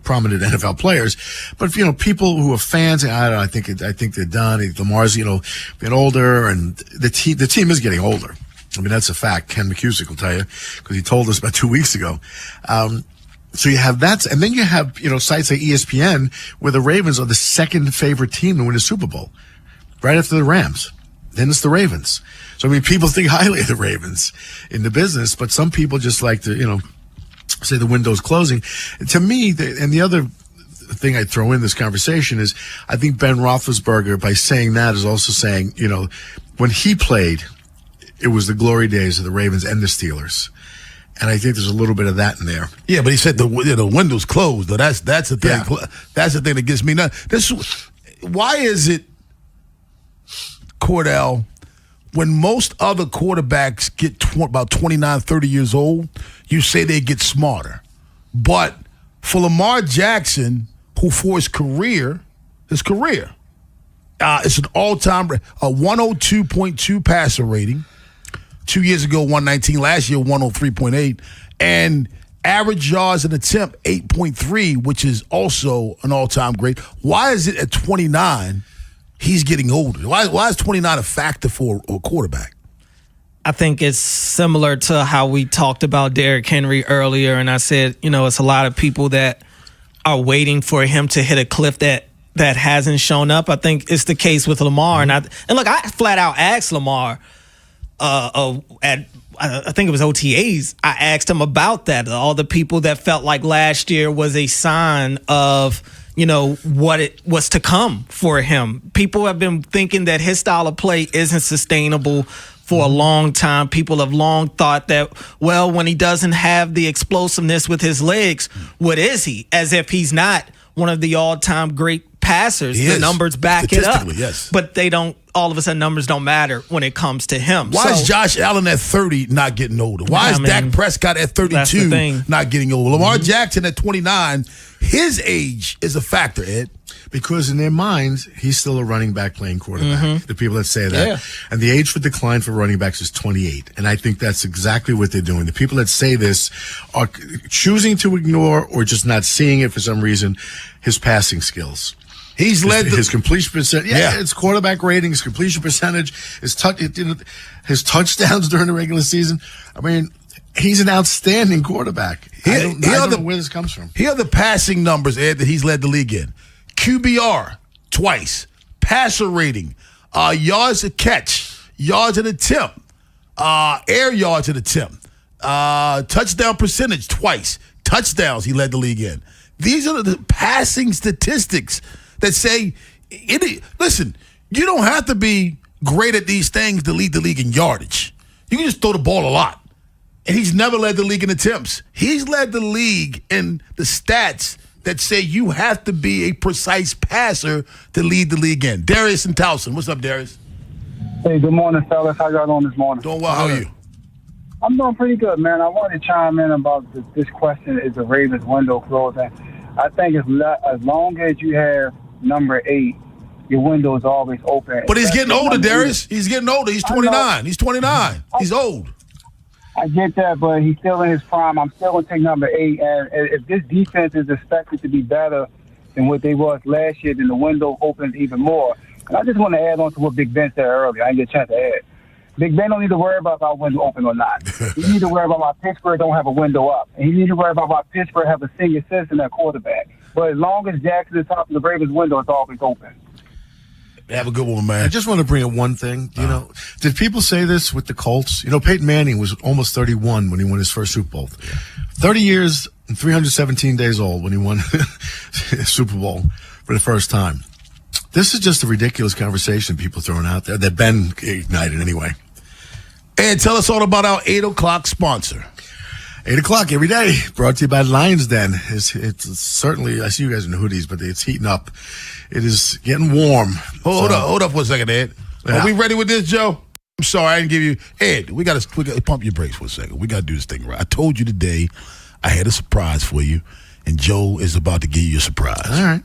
prominent NFL players, but people who are fans. I don't know. I think they're done. Lamar's getting older, and the team is getting older. I mean, that's a fact. Ken McCusick will tell you because he told us about 2 weeks ago. So you have that, and then you have sites like ESPN where the Ravens are the second favorite team to win the Super Bowl, right after the Rams. Then it's the Ravens. So, I mean, people think highly of the Ravens in the business, but some people just like to, say the window's closing. And to me, and the other thing I'd throw in this conversation is I think Ben Roethlisberger, by saying that, is also saying, when he played, it was the glory days of the Ravens and the Steelers. And I think there's a little bit of that in there. Yeah, but he said the window's closed. Though that's the thing. Yeah. That's the thing that gets me nuts. Why is it, Cordell, when most other quarterbacks get about 29, 30 years old, you say they get smarter. But for Lamar Jackson, who for his career, it's an all-time 102.2 passer rating. 2 years ago, 119. Last year, 103.8. And average yards an attempt, 8.3, which is also an all-time great. Why is it at 29 he's getting older? Why is 29 a factor for a quarterback? I think it's similar to how we talked about Derrick Henry earlier, and I said, it's a lot of people that are waiting for him to hit a cliff that hasn't shown up. I think it's the case with Lamar. And look, I flat out asked Lamar I think it was OTAs. I asked him about that. All the people that felt like last year was a sign of, what it was to come for him. People have been thinking that his style of play isn't sustainable for a long time. People have long thought that, when he doesn't have the explosiveness with his legs, what is he? As if he's not one of the all-time great passers. The numbers back it up. Yes. But they don't, all of a sudden, numbers don't matter when it comes to him. Why is Josh Allen at 30 not getting older? Why is Dak Prescott at 32 not getting older? Lamar Jackson at 29, his age is a factor, Ed. Because in their minds, he's still a running back playing quarterback. The people that say that. Yeah. And the age for decline for running backs is 28. And I think that's exactly what they're doing. The people that say this are choosing to ignore or just not seeing it for some reason, his passing skills. He's led his completion percent. Yeah, it's quarterback rating, his completion percentage, his touchdowns during the regular season. I mean, he's an outstanding quarterback. I don't know where this comes from. Here are the passing numbers, Ed, that he's led the league in. QBR, twice. Passer rating, yards a catch, yards an attempt, air yards an attempt, touchdown percentage, twice. Touchdowns he led the league in. These are the passing statistics that say, listen, you don't have to be great at these things to lead the league in yardage. You can just throw the ball a lot. And he's never led the league in attempts. He's led the league in the stats that say you have to be a precise passer to lead the league in. Darius and Towson. What's up, Darius? Hey, good morning, fellas. How y'all doing this morning? Doing well. How are you? I'm doing pretty good, man. I wanted to chime in about this question, is the Ravens window closing? I think as long as you have number 8, your window is always open. But he's getting older, Darius. He's getting older. He's 29. He's 29. He's old. I get that, but he's still in his prime. I'm still going to take number 8. And if this defense is expected to be better than what they was last year, then the window opens even more. And I just want to add on to what Big Ben said earlier. I didn't get a chance to add. Big Ben don't need to worry about our window open or not. He need to worry about why Pittsburgh don't have a window up. And he need to worry about why Pittsburgh have a senior citizen at quarterback. But as long as Jackson is top of the Ravens window, it's always open. Have a good one, man. I just want to bring up one thing. Did people say this with the Colts? Peyton Manning was almost 31 when he won his first Super Bowl. 30 years and 317 days old when he won his Super Bowl for the first time. This is just a ridiculous conversation people throwing out there that Ben ignited anyway. And tell us all about our 8 o'clock sponsor. 8 o'clock every day, brought to you by Lions Den. It's certainly, I see you guys in the hoodies, but it's heating up. It is getting warm. Hold up for a second, Ed. Yeah. Are we ready with this, Joe? I'm sorry, I didn't give you. Ed, we got to pump your brakes for a second. We got to do this thing right. I told you today I had a surprise for you, and Joe is about to give you a surprise. All right.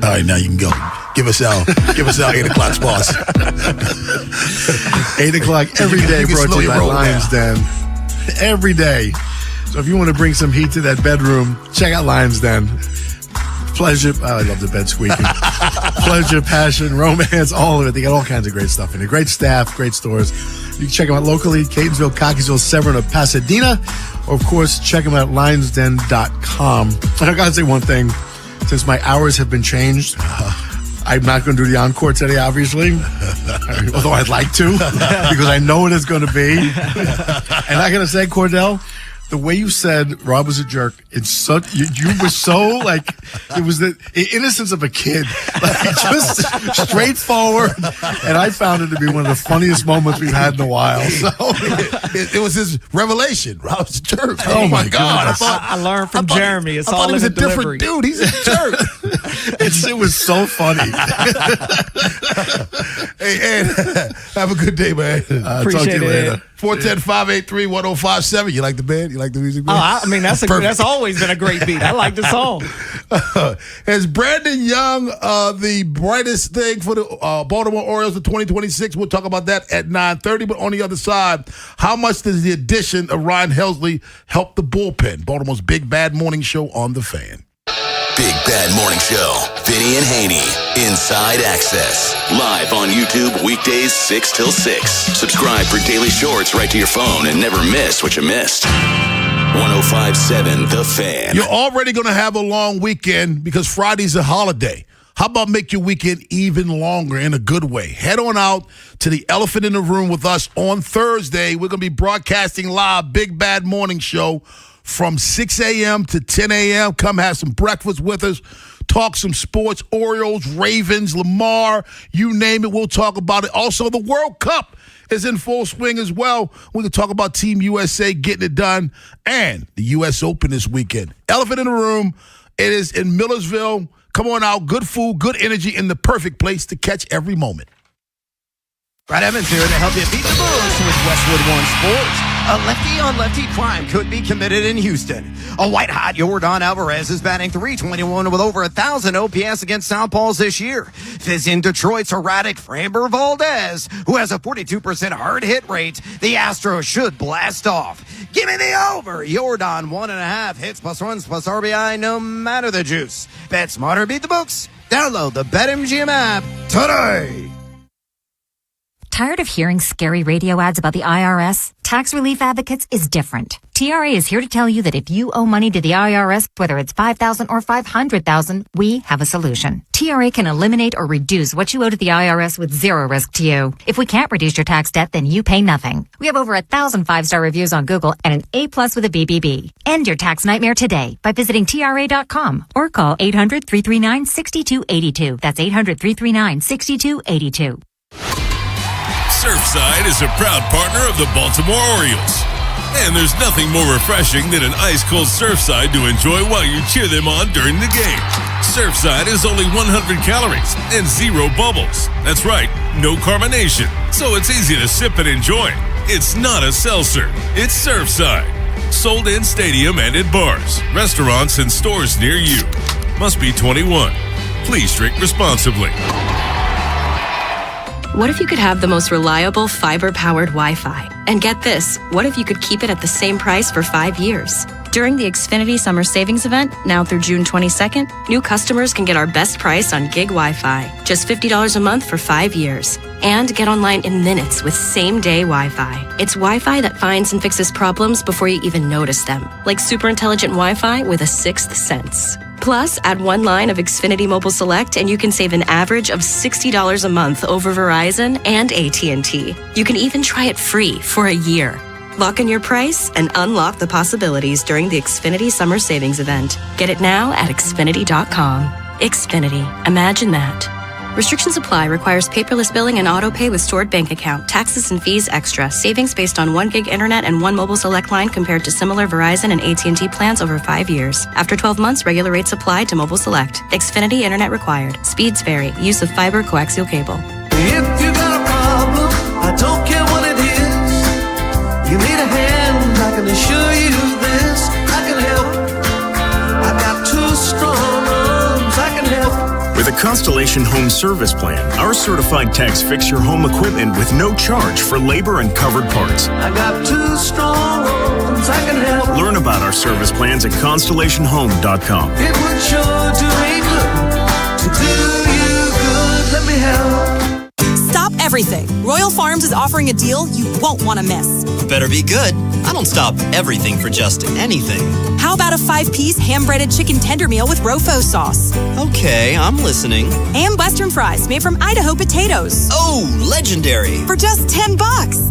All right, now you can go. Give us our 8 o'clock sponsor. 8 o'clock every day, brought to you by Lions Den. Every day. So if you want to bring some heat to that bedroom, check out Lions Den. Pleasure. Oh, I love the bed squeaking. Pleasure, passion, romance, all of it. They got all kinds of great stuff in it. Great staff, great stores. You can check them out locally, Catonsville, Cockeysville, Severn, or Pasadena. Or, of course, check them out at lionsden.com. And I got to say one thing. Since my hours have been changed, I'm not going to do the encore today, obviously. Although I'd like to, because I know what it's going to be. And I got to say, Cordell, the way you said Rob was a jerk, it's such you were so like it was the innocence of a kid, like just straightforward, and I found it to be one of the funniest moments we've had in a while. So it was his revelation. Rob's a jerk. Oh my God! I learned from Jeremy. It's all he was in a the different delivery. dude. He's a jerk. It was so funny. Hey, Ed, have a good day, man. Talk to you later. 410-583-1057. You like the band? You like the music? Oh, I mean, that's always been a great beat. I like the song. Is Brandon Young the brightest thing for the Baltimore Orioles in 2026? We'll talk about that at 9:30. But on the other side, how much does the addition of Ryan Helsley help the bullpen? Baltimore's Big Bad Morning Show on The Fan. Big Bad Morning Show. Vinny and Haynie. Inside Access. Live on YouTube weekdays 6 till 6. Subscribe for daily shorts right to your phone and never miss what you missed. 105.7 The Fan. You're already going to have a long weekend because Friday's a holiday. How about make your weekend even longer in a good way? Head on out to the Elephant in the Room with us on Thursday. We're going to be broadcasting live Big Bad Morning Show from 6 a.m. to 10 a.m. Come have some breakfast with us. Talk some sports, Orioles, Ravens, Lamar, you name it. We'll talk about it. Also, the World Cup is in full swing as well. We can talk about Team USA getting it done and the U.S. Open this weekend. Elephant in the Room. It is in Millersville. Come on out. Good food, good energy, and the perfect place to catch every moment. Brad Evans here to help you beat the books with Westwood One Sports. A lefty-on-lefty crime could be committed in Houston. A white-hot Yordan Alvarez is batting .321 with over 1,000 OPS against Southpaws this year. Visiting Detroit's erratic Framber Valdez, who has a 42% hard hit rate. The Astros should blast off. Give me the over. Yordan 1.5 hits plus runs plus RBI, no matter the juice. Bet smarter, beat the books. Download the BetMGM app today. Tired of hearing scary radio ads about the IRS? Tax Relief Advocates is different. TRA is here to tell you that if you owe money to the IRS, whether it's $5,000 or $500,000, we have a solution. TRA can eliminate or reduce what you owe to the IRS with zero risk to you. If we can't reduce your tax debt, then you pay nothing. We have over 1,000 5-star reviews on Google and an A+ with a BBB. End your tax nightmare today by visiting TRA.com or call 800-339-6282. That's 800-339-6282. Surfside is a proud partner of the Baltimore Orioles. And there's nothing more refreshing than an ice-cold Surfside to enjoy while you cheer them on during the game. Surfside is only 100 calories and 0 bubbles. That's right, no carbonation. So it's easy to sip and enjoy. It's not a seltzer. It's Surfside. Sold in stadium and at bars, restaurants, and stores near you. Must be 21. Please drink responsibly. What if you could have the most reliable fiber-powered Wi-Fi? And get this, what if you could keep it at the same price for 5 years? During the Xfinity Summer Savings Event, now through June 22nd, new customers can get our best price on gig Wi-Fi, just $50 a month for 5 years. And get online in minutes with same-day Wi-Fi. It's Wi-Fi that finds and fixes problems before you even notice them, like super intelligent Wi-Fi with a sixth sense. Plus, add one line of Xfinity Mobile Select and you can save an average of $60 a month over Verizon and AT&T. You can even try it free for a year. Lock in your price and unlock the possibilities during the Xfinity Summer Savings Event. Get it now at Xfinity.com. Xfinity. Imagine that. Restrictions apply. Requires paperless billing and auto pay with stored bank account. Taxes and fees extra. Savings based on 1 gig internet and 1 mobile select line compared to similar Verizon and AT&T plans over 5 years. After 12 months, regular rates apply to mobile select. Xfinity internet required. Speeds vary. Use of fiber coaxial cable. If you got a problem, I don't care what it is. You need a hand, I can assure you this. I can help. I got 2 strong arms, I can help. With a Constellation Home Service Plan, our certified techs fix your home equipment with no charge for labor and covered parts. I got 2 strong arms, I can help. Learn about our service plans at constellationhome.com. It would sure do me good to do you good. Let me help. Stop everything. Royal Farms is offering a deal you won't want to miss. Better be good. I don't stop everything for just anything. How about a 5-piece ham-breaded chicken tender meal with Rofo sauce? Okay, I'm listening. And Western fries made from Idaho potatoes. Oh, legendary. For just $10.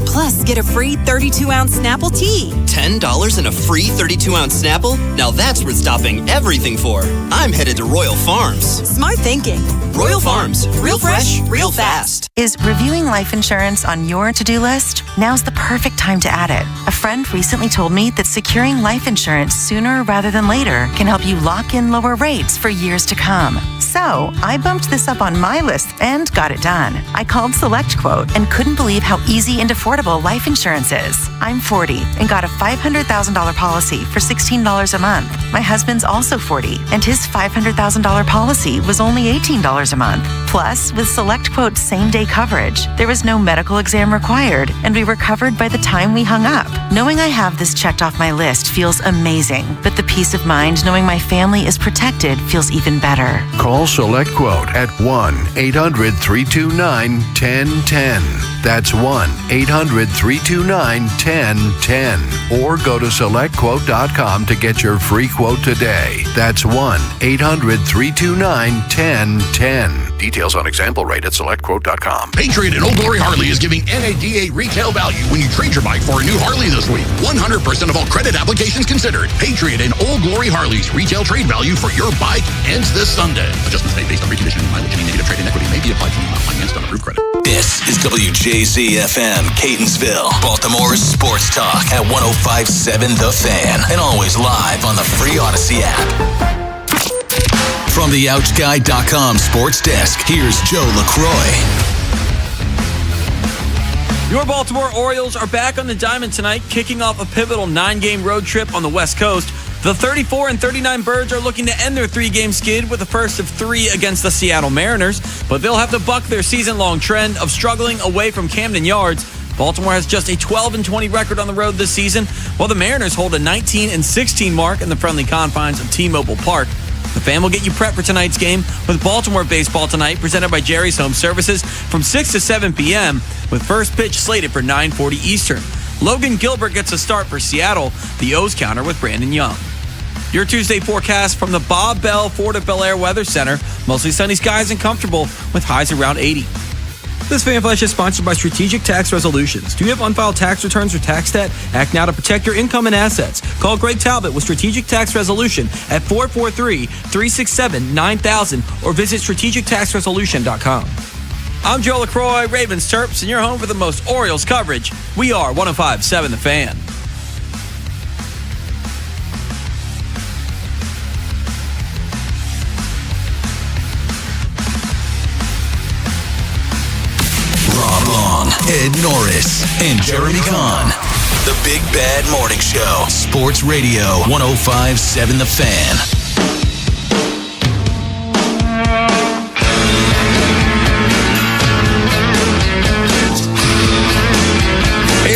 Plus, get a free 32-ounce Snapple tea. $10 and a free 32-ounce Snapple? Now that's worth stopping everything for. I'm headed to Royal Farms. Smart thinking. Royal Farms. Real fresh, real fast. Is reviewing life insurance on your to-do list? Now's the perfect time to add it. A friend recently told me that securing life insurance sooner rather than later can help you lock in lower rates for years to come. So I bumped this up on my list and got it done. I called SelectQuote and couldn't believe how easy and affordable life insurance is. I'm 40 and got a $500,000 policy for $16 a month. My husband's also 40 and his $500,000 policy was only $18 a month. Plus, with SelectQuote's same-day coverage, there was no medical exam required and we were covered by the time we hung up. Knowing I have this checked off my list feels amazing, but the peace of mind knowing my family is protected feels even better. Call SelectQuote at 1-800-329-1010. That's 1-800-329-1010. Or go to SelectQuote.com to get your free quote today. That's 1-800-329-1010. Details on example rate at SelectQuote.com. Patriot and Old Glory Harley is giving NADA retail value when you trade your bike for a new Harley this week. 100% of all credit applications considered. Patriot and Old Glory Harley's retail trade value for your bike ends this Sunday. Adjustments made based on reconditioning, mileage, and negative trade inequity may be applied to not financed on approved credit. This is WJZ-FM, Catonsville, Baltimore's sports talk at 105.7 The Fan, and always live on the free Odyssey app. From the OutGuy.com sports desk, here's Joe LaCroix. Your Baltimore Orioles are back on the diamond tonight, kicking off a pivotal 9-game road trip on the West Coast. The 34 and 39 Birds are looking to end their 3-game skid with a first of 3 against the Seattle Mariners, but they'll have to buck their season-long trend of struggling away from Camden Yards. Baltimore has just a 12-20 record on the road this season, while the Mariners hold a 19-16 mark in the friendly confines of T-Mobile Park. The Fan will get you prepped for tonight's game with Baltimore baseball tonight, presented by Jerry's Home Services from 6 to 7 p.m., with first pitch slated for 9:40 Eastern. Logan Gilbert gets a start for Seattle, the O's counter with Brandon Young. Your Tuesday forecast from the Bob Bell Ford at Bel Air Weather Center. Mostly sunny skies and comfortable with highs around 80. This Fan Flash is sponsored by Strategic Tax Resolutions. Do you have unfiled tax returns or tax debt? Act now to protect your income and assets. Call Greg Talbot with Strategic Tax Resolution at 443-367-9000 or visit strategictaxresolution.com. I'm Joe LaCroix, Ravens Terps, and you're home for the most Orioles coverage. We are 105.7 The Fan. Rob Long, Ed Norris, and Jeremy Kahn. The Big Bad Morning Show. Sports Radio 105.7 The Fan.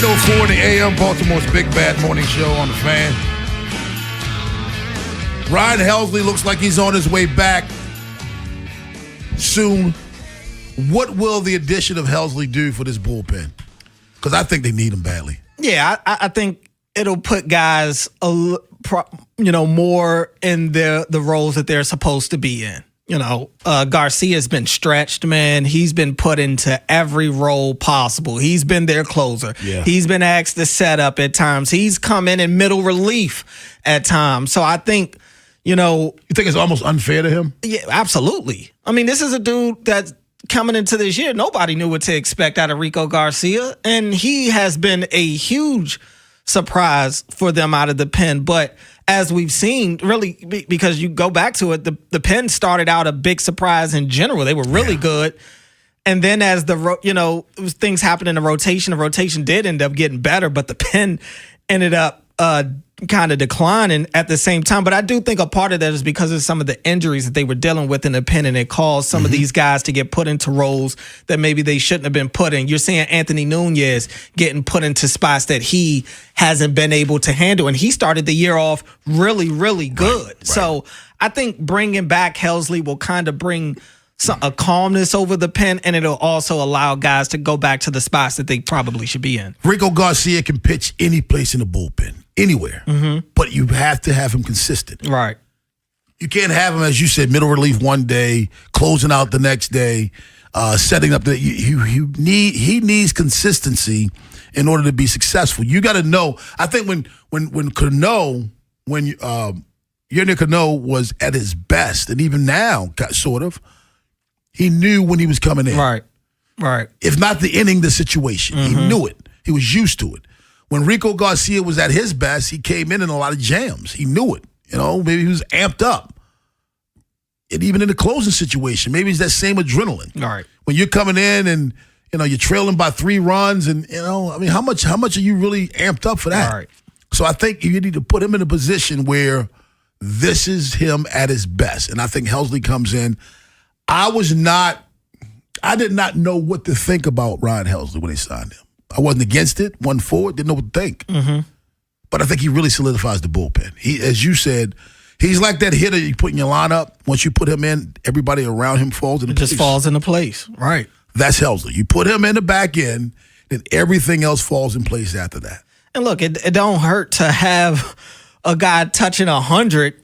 .04 in the AM, Baltimore's Big Bad Morning Show on The Fan. Ryan Helsley looks like he's on his way back soon. What will the addition of Helsley do for this bullpen? Because I think they need him badly. Yeah, I think it'll put guys, more in the roles that they're supposed to be in. Garcia's been stretched, man. He's been put into every role possible. He's been their closer. Yeah. He's been asked to set up at times. He's come in middle relief at times. So I think, You think it's almost unfair to him? Yeah, absolutely. I mean, this is a dude that's coming into this year, nobody knew what to expect out of Rico Garcia, and he has been a huge surprise for them out of the pen. But as we've seen, really, because you go back to it, the pen started out a big surprise in general. They were really good. And then as things happened in the rotation did end up getting better, but the pen ended up kind of declining at the same time. But I do think a part of that is because of some of the injuries that they were dealing with in the pen, and it caused some of these guys to get put into roles that maybe they shouldn't have been put in. You're seeing Anthony Nunez getting put into spots that he hasn't been able to handle, and he started the year off really, really good. Right. So I think bringing back Helsley will kind of bring a calmness over the pen, and it'll also allow guys to go back to the spots that they probably should be in. Rico Garcia can pitch any place in the bullpen, anywhere. But you have to have him consistent. Right. You can't have him, as you said, middle relief one day, closing out the next day, setting up the. He needs consistency in order to be successful. You got to know. I think when Cano, Yerny Cano was at his best, and even now, sort of, he knew when he was coming in. Right. If not the inning, the situation. He knew it. He was used to it. When Rico Garcia was at his best, he came in a lot of jams. He knew it. Maybe he was amped up. And even in the closing situation, maybe it's that same adrenaline. All right. When you're coming in and, you're trailing by 3 runs and, how much are you really amped up for that? All right. So I think you need to put him in a position where this is him at his best. And I think Helsley comes in. I did not know what to think about Ryan Helsley when they signed him. I wasn't against it, wasn't for it, didn't know what to think. But I think he really solidifies the bullpen. He, as you said, he's like that hitter you put in your lineup. Once you put him in, everybody around him falls into place. Just falls into place. Right. That's Helsley. You put him in the back end, then everything else falls in place after that. And look, it don't hurt to have a guy touching 100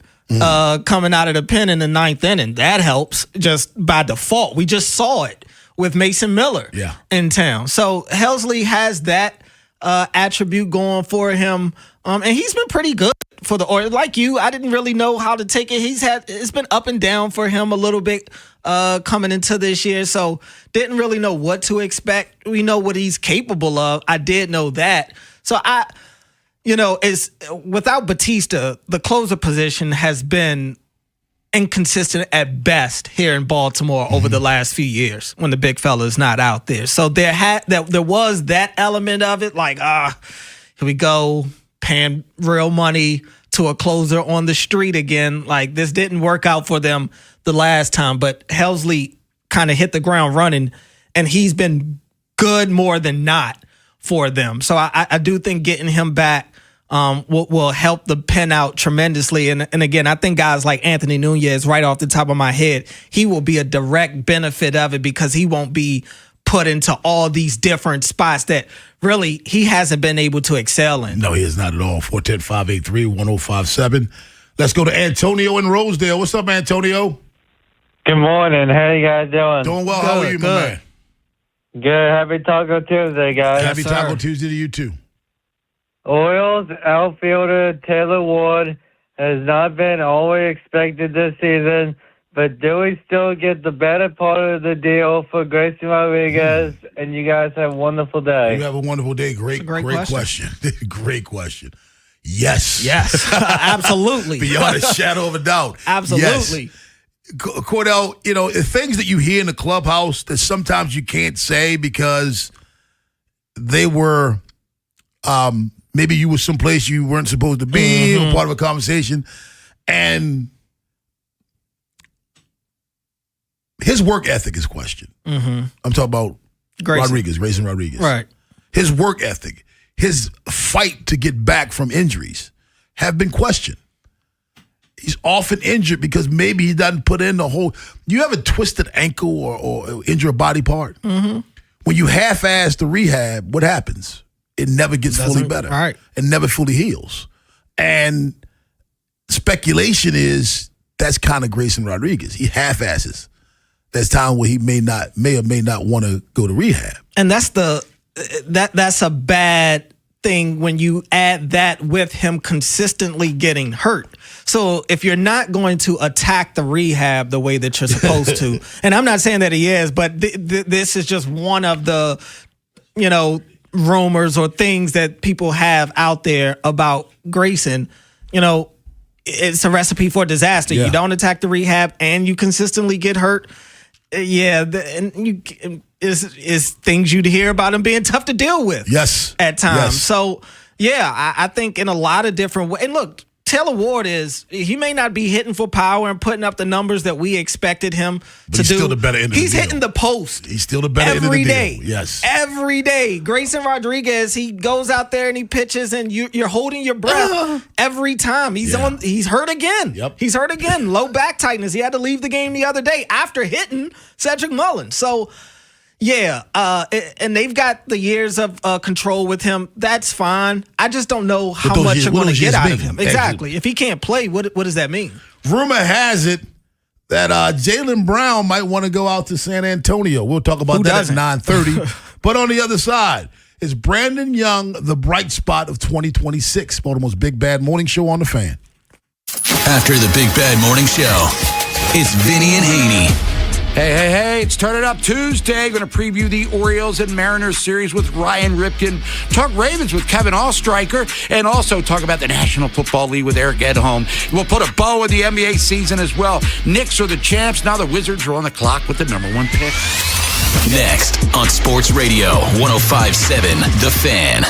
coming out of the pen in the 9th inning. That helps just by default. We just saw it with Mason Miller in town. So Helsley has that attribute going for him. And he's been pretty good for the Orioles. Like you, I didn't really know how to take it. It's been up and down for him a little bit coming into this year. So didn't really know what to expect. We know what he's capable of. I did know that. So it's without Batista, the closer position has been inconsistent at best here in Baltimore over the last few years when the big fella's not out there. So there was that element of it, like here we go, paying real money to a closer on the street again. Like this didn't work out for them the last time, but Helsley kind of hit the ground running, and he's been good more than not for them. So I do think getting him back will help the pen out tremendously. And again, I think guys like Anthony Nunez, right off the top of my head, he will be a direct benefit of it because he won't be put into all these different spots that really he hasn't been able to excel in. No, he is not at all. 410-583-1057. Let's go to Antonio in Rosedale. What's up, Antonio? Good morning. How you guys doing? Doing well. How are you, my man? Good. Happy Taco Tuesday, guys. Happy Taco Tuesday to you, too. Orioles outfielder Taylor Ward has not been all we expected this season, but do we still get the better part of the deal for Grayson Rodriguez? And you guys have a wonderful day. You have a wonderful day. Great question. Great question. Yes. Absolutely. Beyond a shadow of a doubt. Absolutely. Yes. Cordell, things that you hear in the clubhouse that sometimes you can't say because they were maybe you were someplace you weren't supposed to be or part of a conversation. And his work ethic is questioned. I'm talking about Grayson Rodriguez. Right. His work ethic, his fight to get back from injuries have been questioned. He's often injured because maybe he doesn't put in the whole. You have a twisted ankle or injure a body part. When you half-ass the rehab, what happens? It never gets fully better. Right. It never fully heals. And speculation is that's kind of Grayson Rodriguez. He half-asses. There's time where he may or may not want to go to rehab. And that's a bad thing when you add that with him consistently getting hurt. So if you're not going to attack the rehab the way that you're supposed to, and I'm not saying that he is, but this is just one of the, rumors or things that people have out there about Grayson. It's a recipe for disaster. Yeah. You don't attack the rehab and you consistently get hurt. Is things you'd hear about him being tough to deal with. Yes. At times. Yes. So, I think in a lot of different ways. And look, Taylor Ward he may not be hitting for power and putting up the numbers that we expected him to do. Still the better end of the deal. He's hitting the post. He's still the better end of the deal. Yes. Every day. Grayson Rodriguez, he goes out there and he pitches and you're holding your breath every time. He's hurt again. Yep. He's hurt again. Low back tightness. He had to leave the game the other day after hitting Cedric Mullins. So, yeah, and they've got the years of control with him. That's fine. I just don't know how much you're going to get out of him. Exactly. If he can't play, what does that mean? Rumor has it that Jaylen Brown might want to go out to San Antonio. We'll talk about that at 9:30. But on the other side, is Brandon Young the bright spot of 2026? Baltimore's Big Bad Morning Show on the Fan. After the Big Bad Morning Show, it's Vinny and Haynie. Hey, it's Turn It Up Tuesday. Going to preview the Orioles and Mariners series with Ryan Ripken, talk Ravens with Kevin Allstriker, and also talk about the National Football League with Eric Edholm. We'll put a bow on the NBA season as well. Knicks are the champs. Now the Wizards are on the clock with the #1 pick. Next on Sports Radio 105.7 The Fan.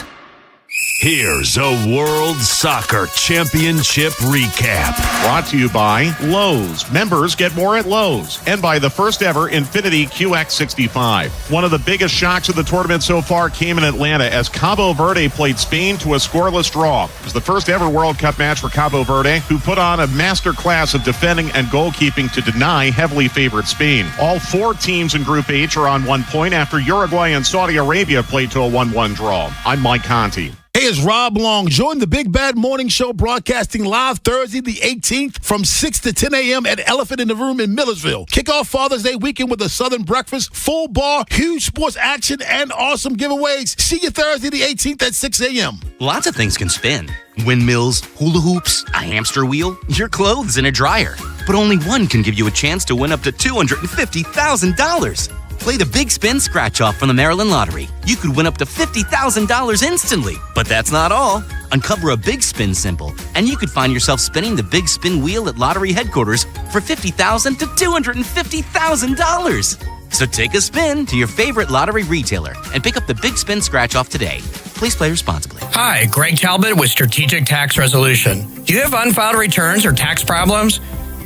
Here's a World Soccer Championship recap. Brought to you by Lowe's. Members get more at Lowe's. And by the first ever Infiniti QX65. One of the biggest shocks of the tournament so far came in Atlanta as Cabo Verde played Spain to a scoreless draw. It was the first ever World Cup match for Cabo Verde, who put on a master class of defending and goalkeeping to deny heavily favored Spain. All 4 teams in Group H are on 1 point after Uruguay and Saudi Arabia played to a 1-1 draw. I'm Mike Conti. Hey, it's Rob Long. Join the Big Bad Morning Show broadcasting live Thursday the 18th from 6 to 10 a.m. at Elephant in the Room in Millersville. Kick off Father's Day weekend with a Southern breakfast, full bar, huge sports action, and awesome giveaways. See you Thursday the 18th at 6 a.m. Lots of things can spin. Windmills, hula hoops, a hamster wheel, your clothes in a dryer. But only one can give you a chance to win up to $250,000. Play the Big Spin Scratch-Off from the Maryland Lottery. You could win up to $50,000 instantly. But that's not all. Uncover a Big Spin symbol, and you could find yourself spinning the Big Spin wheel at lottery headquarters for $50,000 to $250,000. So take a spin to your favorite lottery retailer and pick up the Big Spin Scratch-Off today. Please play responsibly. Hi, Greg Talbot with Strategic Tax Resolution. Do you have unfiled returns or tax problems?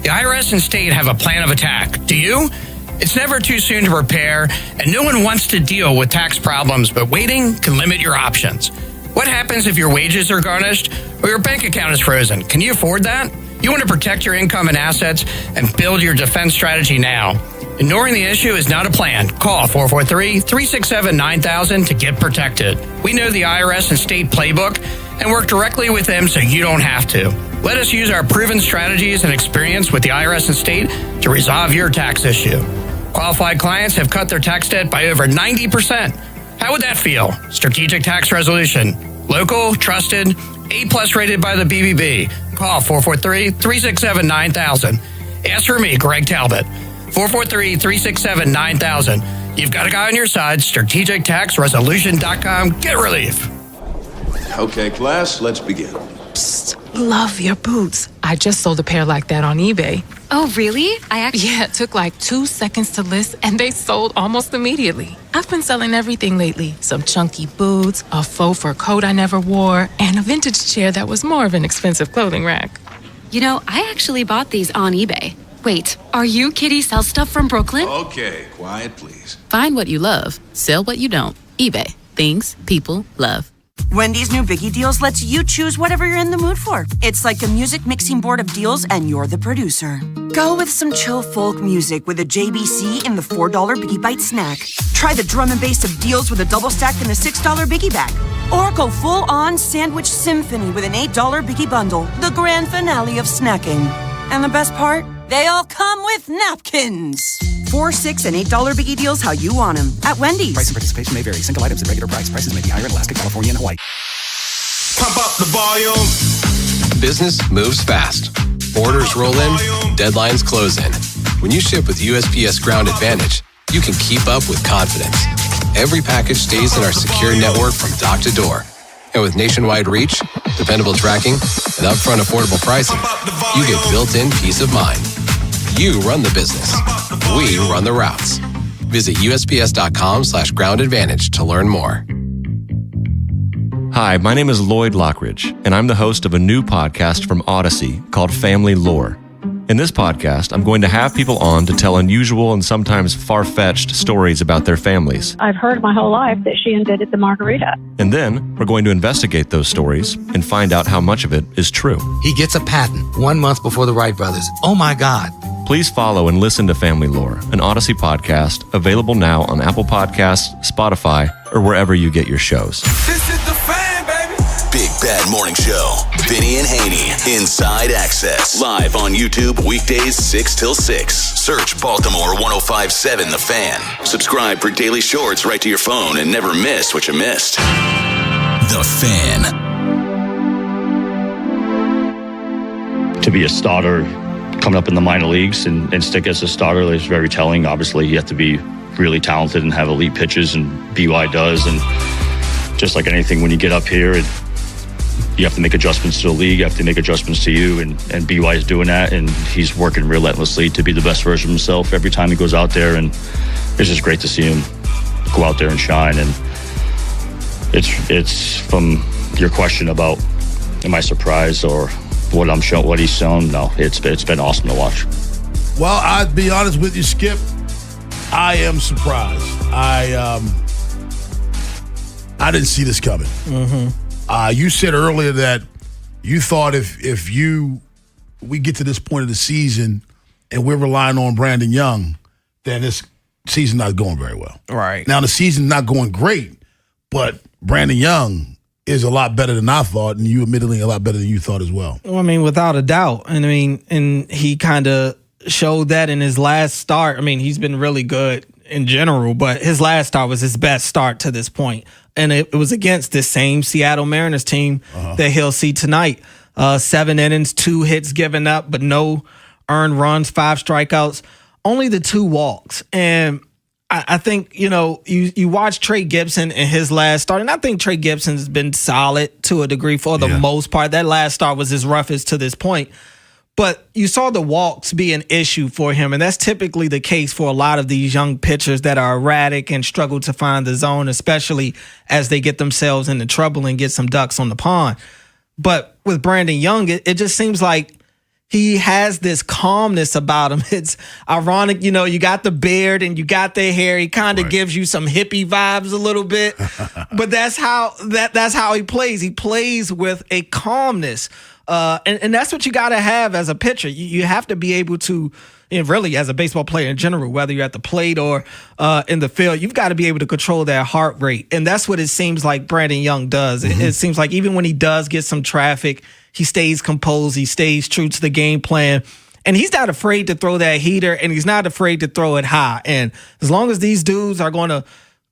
The IRS and state have a plan of attack. Do you? It's never too soon to prepare, and no one wants to deal with tax problems, but waiting can limit your options. What happens if your wages are garnished or your bank account is frozen? Can you afford that? You want to protect your income and assets and build your defense strategy now. Ignoring the issue is not a plan. Call 443-367-9000 to get protected. We know the IRS and state playbook and work directly with them so you don't have to. Let us use our proven strategies and experience with the IRS and state to resolve your tax issue. Qualified clients have cut their tax debt by over 90%. How would that feel? Strategic Tax Resolution. Local, trusted, A+ rated by the BBB. Call 443-367-9000. Ask for me, Greg Talbot. 443-367-9000. You've got a guy on your side. StrategicTaxResolution.com. Get relief. Okay, class, let's begin. Psst, love your boots. I just sold a pair like that on eBay. Oh, really? Yeah, it took like 2 seconds to list and they sold almost immediately. I've been selling everything lately. Some chunky boots, a faux fur coat I never wore, and a vintage chair that was more of an expensive clothing rack. You know, I actually bought these on eBay. Wait, are you Kitty Sell Stuff from Brooklyn? Okay, quiet, please. Find what you love, sell what you don't. eBay. Things people love. Wendy's new Biggie Deals lets you choose whatever you're in the mood for. It's like a music mixing board of deals, and you're the producer. Go with some chill folk music with a JBC in the $4 Biggie Bite snack. Try the drum and bass of deals with a double stack in the $6 Biggie Bag. Or go full-on sandwich symphony with an $8 Biggie Bundle, the grand finale of snacking. And the best part? They all come with napkins. $4, $6, and $8 Biggie Deals how you want them at Wendy's. Price and participation may vary. Single items at regular price. Prices may be higher in Alaska, California, and Hawaii. Pump up the volume. Business moves fast. Orders roll in, deadlines close in. When you ship with USPS Ground Advantage, you can keep up with confidence. Every package stays in our secure network from dock to door. And with nationwide reach, dependable tracking, and upfront affordable pricing, you get built-in peace of mind. You run the business. We run the routes. Visit USPS.com/groundadvantage to learn more. Hi, my name is Lloyd Lockridge, and I'm the host of a new podcast from Odyssey called Family Lore. In this podcast, I'm going to have people on to tell unusual and sometimes far-fetched stories about their families. I've heard my whole life that she invented the margarita. And then we're going to investigate those stories and find out how much of it is true. He gets a patent 1 month before the Wright brothers. Oh my God. Please follow and listen to Family Lore, an Odyssey podcast, available now on Apple Podcasts, Spotify, or wherever you get your shows. This is the Fan, baby. Big Bad Morning Show. Vinny and Haynie. Inside Access. Live on YouTube weekdays 6 till 6. Search Baltimore 105.7 The Fan. Subscribe for daily shorts right to your phone and never miss what you missed. The Fan. To be a starter coming up in the minor leagues and stick as a starter is very telling. Obviously, you have to be really talented and have elite pitches, and BY does. And just like anything, when you get up here, you have to make adjustments to the league, you have to make adjustments to you, and BY is doing that, and he's working relentlessly to be the best version of himself every time he goes out there, and it's just great to see him go out there and shine. And it's from your question about am I surprised or what he's shown? No, it's been awesome to watch. Well, I'd be honest with you, Skip. I am surprised. I didn't see this coming. Mm-hmm. You said earlier that you thought if we get to this point of the season and we're relying on Brandon Young, then this season's not going very well. Right. Now, the season's not going great, but Brandon Young is a lot better than I thought, and you admittedly a lot better than you thought as well. Well, I mean, without a doubt. And he kind of showed that in his last start. I mean, he's been really good in general, but his last start was his best start to this point. And it was against this same Seattle Mariners team that he'll see tonight. 7 innings, 2 hits given up, but no earned runs, 5 strikeouts, only the 2 walks. And I think, you watch Trey Gibson in his last start, and I think Trey Gibson has been solid to a degree for the most part. That last start was his roughest to this point. But you saw the walks be an issue for him, and that's typically the case for a lot of these young pitchers that are erratic and struggle to find the zone, especially as they get themselves into trouble and get some ducks on the pond. But with Brandon Young, it just seems like he has this calmness about him. It's ironic, you got the beard and you got the hair. He kind of gives you some hippie vibes a little bit, but that's how he plays. He plays with a calmness. And that's what you got to have as a pitcher. You have to be able to, and really as a baseball player in general, whether you're at the plate or in the field, you've got to be able to control that heart rate. And that's what it seems like Brandon Young does. Mm-hmm. It seems like even when he does get some traffic, he stays composed, he stays true to the game plan. And he's not afraid to throw that heater, and he's not afraid to throw it high. And as long as these dudes are going to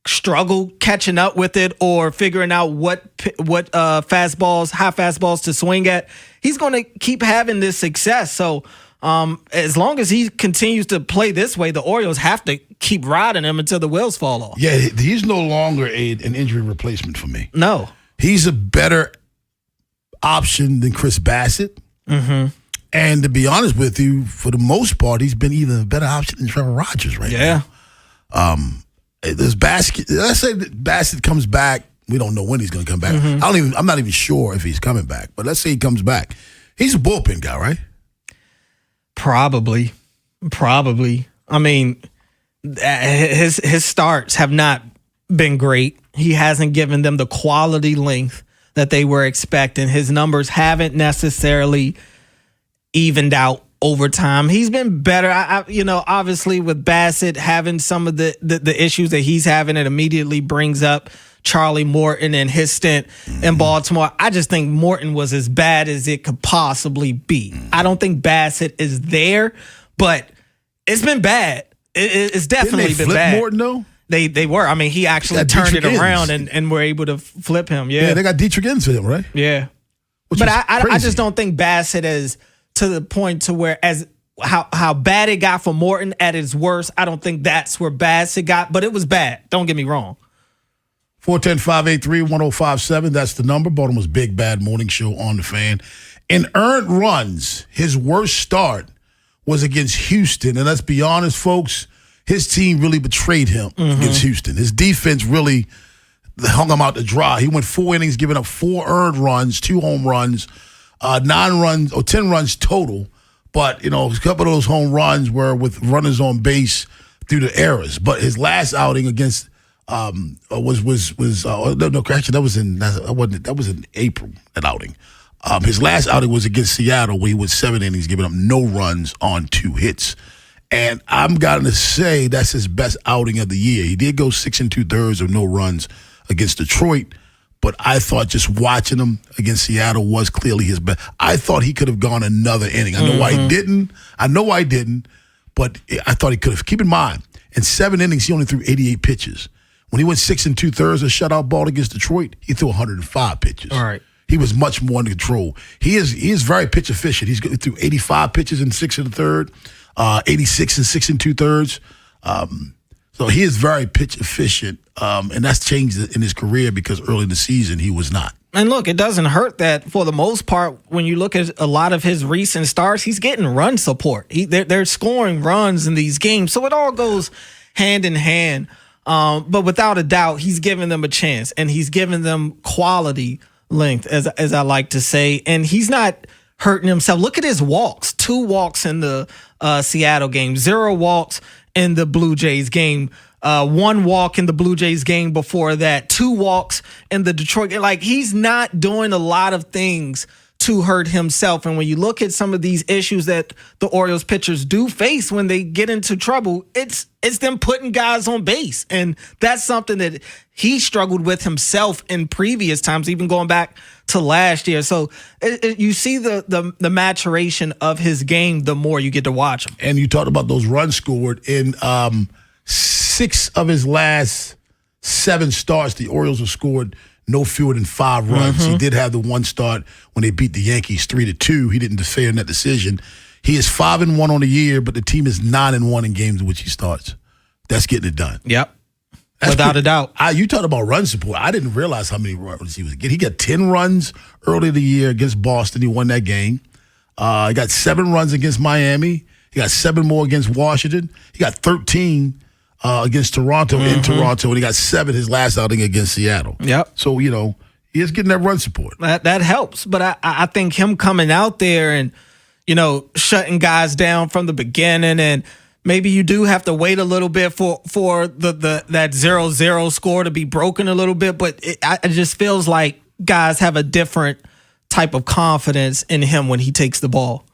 struggle catching up with it or figuring out what fastballs, high fastballs to swing at, he's going to keep having this success. So as long as he continues to play this way, the Orioles have to keep riding him until the wheels fall off. Yeah, he's no longer an injury replacement for me. No. He's a better option than Chris Bassett. Mm-hmm. And to be honest with you, for the most part, he's been even a better option than Trevor Rogers now. Let's say that Bassett comes back. We don't know when he's going to come back. Mm-hmm. I'm not even sure if he's coming back. But let's say he comes back. He's a bullpen guy, right? Probably. I mean, his starts have not been great. He hasn't given them the quality length that they were expecting. His numbers haven't necessarily evened out over time. He's been better. Obviously with Bassett having some of the issues that he's having, it immediately brings up Charlie Morton and his stint in Baltimore. I just think Morton was as bad as it could possibly be. I don't think Bassett is there, but it's been bad. It's definitely been bad. Morton though? They were. I mean, he actually turned it around and were able to flip him. Yeah, they got Dietrich Enns for him, right? Yeah. But I just don't think Bassett is to the point to where as how bad it got for Morton at its worst. I don't think that's where Bassett got, but it was bad. Don't get me wrong. 410-583-1057. That's the number. Baltimore's Big Bad Morning Show on the Fan. In earned runs, his worst start was against Houston. And let's be honest, folks, his team really betrayed him against Houston. His defense really that hung him out to dry. He went 4 innings, giving up 4 earned runs, 2 home runs, 9 runs or 10 runs total. But, a couple of those home runs were with runners on base through the errors. But his last outing against actually that was in April, that outing. His last outing was against Seattle, where he went 7 innings, giving up no runs on 2 hits. And I'm going to say that's his best outing of the year. He did go 6 2/3 of no runs against Detroit, but I thought just watching him against Seattle was clearly his best. I thought he could have gone another inning. I know why he didn't. But I thought he could have. Keep in mind, in 7 innings, he only threw 88 pitches. When he went 6 2/3 a shutout ball against Detroit, he threw 105 pitches. All right. He was much more in control. He is very pitch efficient. He threw 85 pitches in 6 1/3, 86 in 6 2/3. So he is very pitch efficient, and that's changed in his career because early in the season he was not. And look, it doesn't hurt that for the most part, when you look at a lot of his recent starts, he's getting run support. They're scoring runs in these games, so it all goes hand in hand. But without a doubt, he's giving them a chance, and he's giving them quality length, as I like to say, and he's not hurting himself. Look at his walks. 2 walks in the Seattle game, 0 walks in the Blue Jays game, 1 walk in the Blue Jays game before that, 2 walks in the Detroit game. Like, he's not doing a lot of things to hurt himself. And when you look at some of these issues that the Orioles pitchers do face when they get into trouble, it's them putting guys on base. And that's something that he struggled with himself in previous times, even going back to last year. So you see the maturation of his game the more you get to watch him. And you talked about those runs scored in 6 of his last 7 starts. The Orioles have scored no fewer than 5 runs. He did have the 1 start when they beat the Yankees 3-2. He didn't fair in that decision. He is 5-1 on the year, but the team is 9-1 in games in which he starts. That's getting it done. Yep. Without a doubt. You talked about run support. I didn't realize how many runs he was getting. He got 10 runs early in the year against Boston. He won that game. He got 7 runs against Miami. He got 7 more against Washington. He got 13 against Toronto in Toronto, and he got 7 his last outing against Seattle. Yep. So, he is getting that run support. That helps. But I think him coming out there and, shutting guys down from the beginning, and maybe you do have to wait a little bit for that 0-0 score to be broken a little bit, but it just feels like guys have a different type of confidence in him when he takes the ball.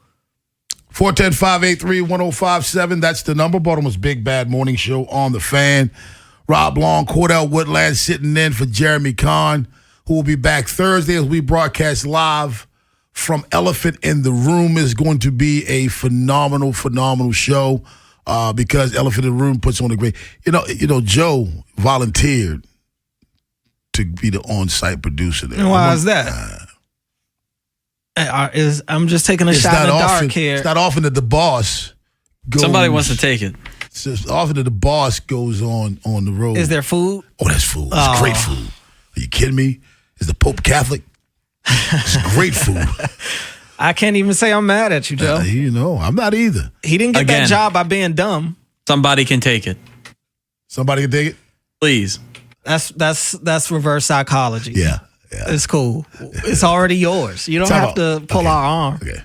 410-583-1057. That's the number. Baltimore's Big Bad Morning Show on the Fan. Rob Long, Cordell Woodland sitting in for Jeremy Kahn, who will be back Thursday as we broadcast live from Elephant in the Room. Is going to be a phenomenal, phenomenal show because Elephant in the Room puts on a great. Joe volunteered to be the on-site producer there. And why is that? I'm just taking a shot in the dark here. It's not often that the boss goes. Somebody wants to take it. It's just often that the boss goes on the road. Is there food? Oh, that's food. It's great food. Are you kidding me? Is the Pope Catholic? It's great food. I can't even say I'm mad at you, Joe. I'm not either. He didn't get that job by being dumb. Somebody can take it. Somebody can take it? Please. That's reverse psychology. Yeah. It's cool. It's already yours. You don't have to pull our arm. Okay.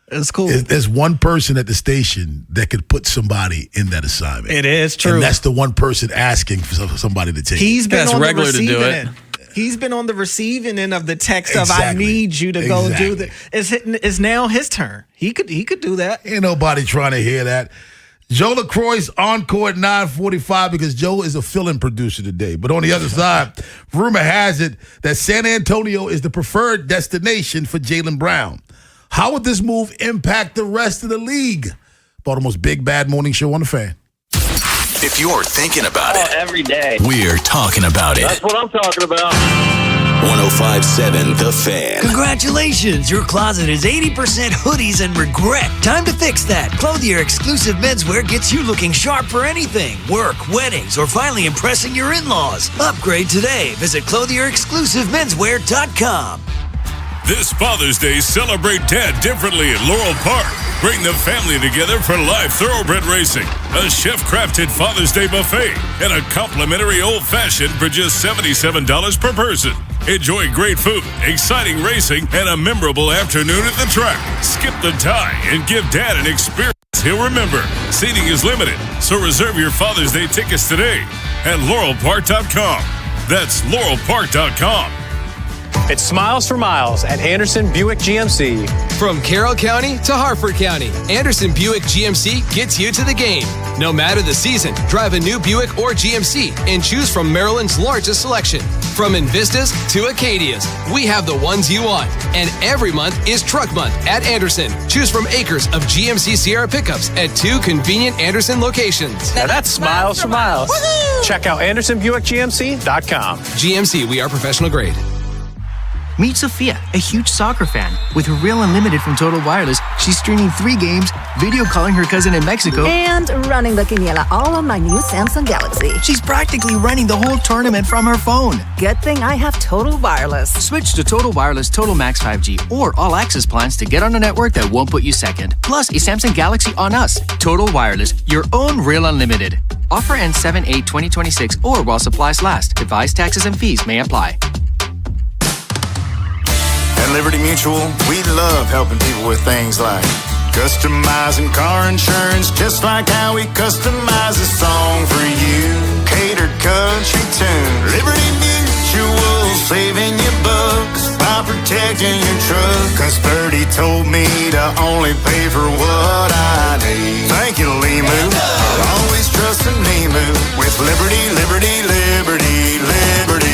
It's cool. There's one person at the station that could put somebody in that assignment. It is true. And that's the one person asking for somebody to take He's it. been on regular the to do receiving it. end. He's been on the receiving end of the text of "I need you to go do that." It's now his turn. He could do that. Ain't nobody trying to hear that. Joe LaCroix's encore at 9:45 because Joe is a fill-in producer today. But on the other side, rumor has it that San Antonio is the preferred destination for Jaylen Brown. How would this move impact the rest of the league? Baltimore's Big Bad Morning Show on the Fan. If you're thinking about it, every day. we're talking about it. That's what I'm talking about. 105.7 The Fan. Congratulations! Your closet is 80% hoodies and regret. Time to fix that. Clothier Exclusive Menswear gets you looking sharp for anything. Work, weddings, or finally impressing your in-laws. Upgrade today. Visit ClothierExclusiveMenswear.com. This Father's Day, celebrate Dad differently at Laurel Park. Bring the family together for live thoroughbred racing, a chef-crafted Father's Day buffet, and a complimentary old-fashioned for just $77 per person. Enjoy great food, exciting racing, and a memorable afternoon at the track. Skip the tie and give Dad an experience he'll remember. Seating is limited, so reserve your Father's Day tickets today at laurelpark.com. That's laurelpark.com. It's Smiles for Miles at Anderson Buick GMC. From Carroll County to Harford County, Anderson Buick GMC gets you to the game. No matter the season, drive a new Buick or GMC and choose from Maryland's largest selection. From Invistas to Acadias, we have the ones you want. And every month is Truck Month at Anderson. Choose from acres of GMC Sierra pickups at 2 convenient Anderson locations. Now that's Smiles for Miles. Woo-hoo! Check out AndersonBuickGMC.com. GMC, we are professional grade. Meet Sophia, a huge soccer fan. With her Real Unlimited from Total Wireless, she's streaming 3 games, video calling her cousin in Mexico, and running the quiniela all on my new Samsung Galaxy. She's practically running the whole tournament from her phone. Good thing I have Total Wireless. Switch to Total Wireless Total Max 5G or All Access plans to get on a network that won't put you second. Plus, a Samsung Galaxy on us. Total Wireless, your own Real Unlimited. Offer ends 7/8/2026 or while supplies last. Device taxes and fees may apply. At Liberty Mutual, we love helping people with things like customizing car insurance, just like how we customize a song for you. Catered country tune. Liberty Mutual, saving you bucks by protecting your truck. Cause Birdie told me to only pay for what I need. Thank you, Limu. Always trusting Limu with Liberty, Liberty, Liberty, Liberty.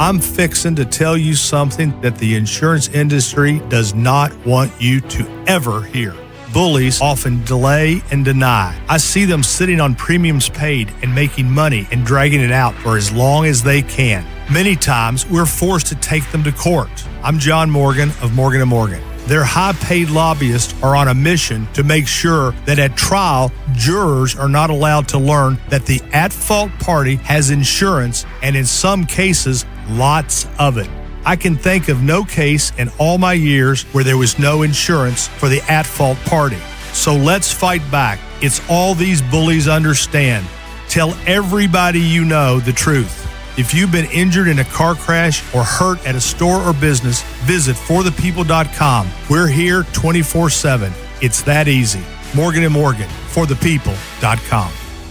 I'm fixing to tell you something that the insurance industry does not want you to ever hear. Bullies often delay and deny. I see them sitting on premiums paid and making money and dragging it out for as long as they can. Many times, we're forced to take them to court. I'm John Morgan of Morgan & Morgan. Their high-paid lobbyists are on a mission to make sure that at trial, jurors are not allowed to learn that the at-fault party has insurance, and in some cases, lots of it. I can think of no case in all my years where there was no insurance for the at-fault party. So let's fight back. It's all these bullies understand. Tell everybody you know the truth. If you've been injured in a car crash or hurt at a store or business, visit forthepeople.com. We're here 24/7. It's that easy. Morgan & Morgan, forthepeople.com.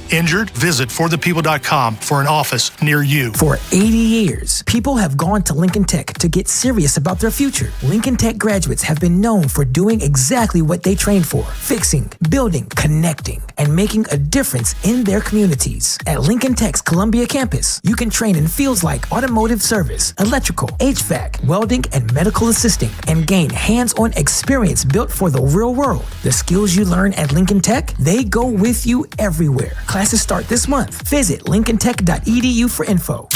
Injured? Visit forthepeople.com for an office near you. For 80 years, people have gone to Lincoln Tech to get serious about their future. Lincoln Tech graduates have been known for doing exactly what they trained for: fixing, building, connecting, and making a difference in their communities. At Lincoln Tech's Columbia campus, you can train in fields like automotive service, electrical, HVAC, welding, and medical assisting, and gain hands-on experience built for the real world. The skills you learn at Lincoln Tech, they go with you everywhere. Classes start this month. Visit lincolntech.edu for info.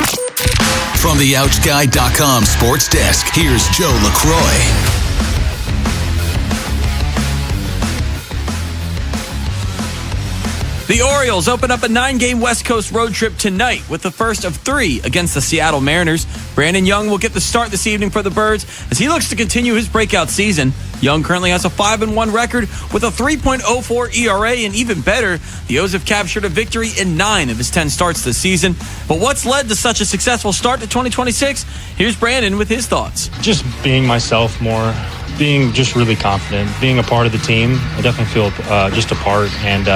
From the OutGuy.com sports desk, here's Joe LaCroix. The Orioles open up a 9-game West Coast road trip tonight with the first of 3 against the Seattle Mariners. Brandon Young will get the start this evening for the Birds as he looks to continue his breakout season. Young currently has a 5-1 record with a 3.04 ERA, and even better, the O's have captured a victory in 9 of his 10 starts this season. But what's led to such a successful start to 2026? Here's Brandon with his thoughts. Just being myself more, being just really confident, being a part of the team. I definitely feel just a part, and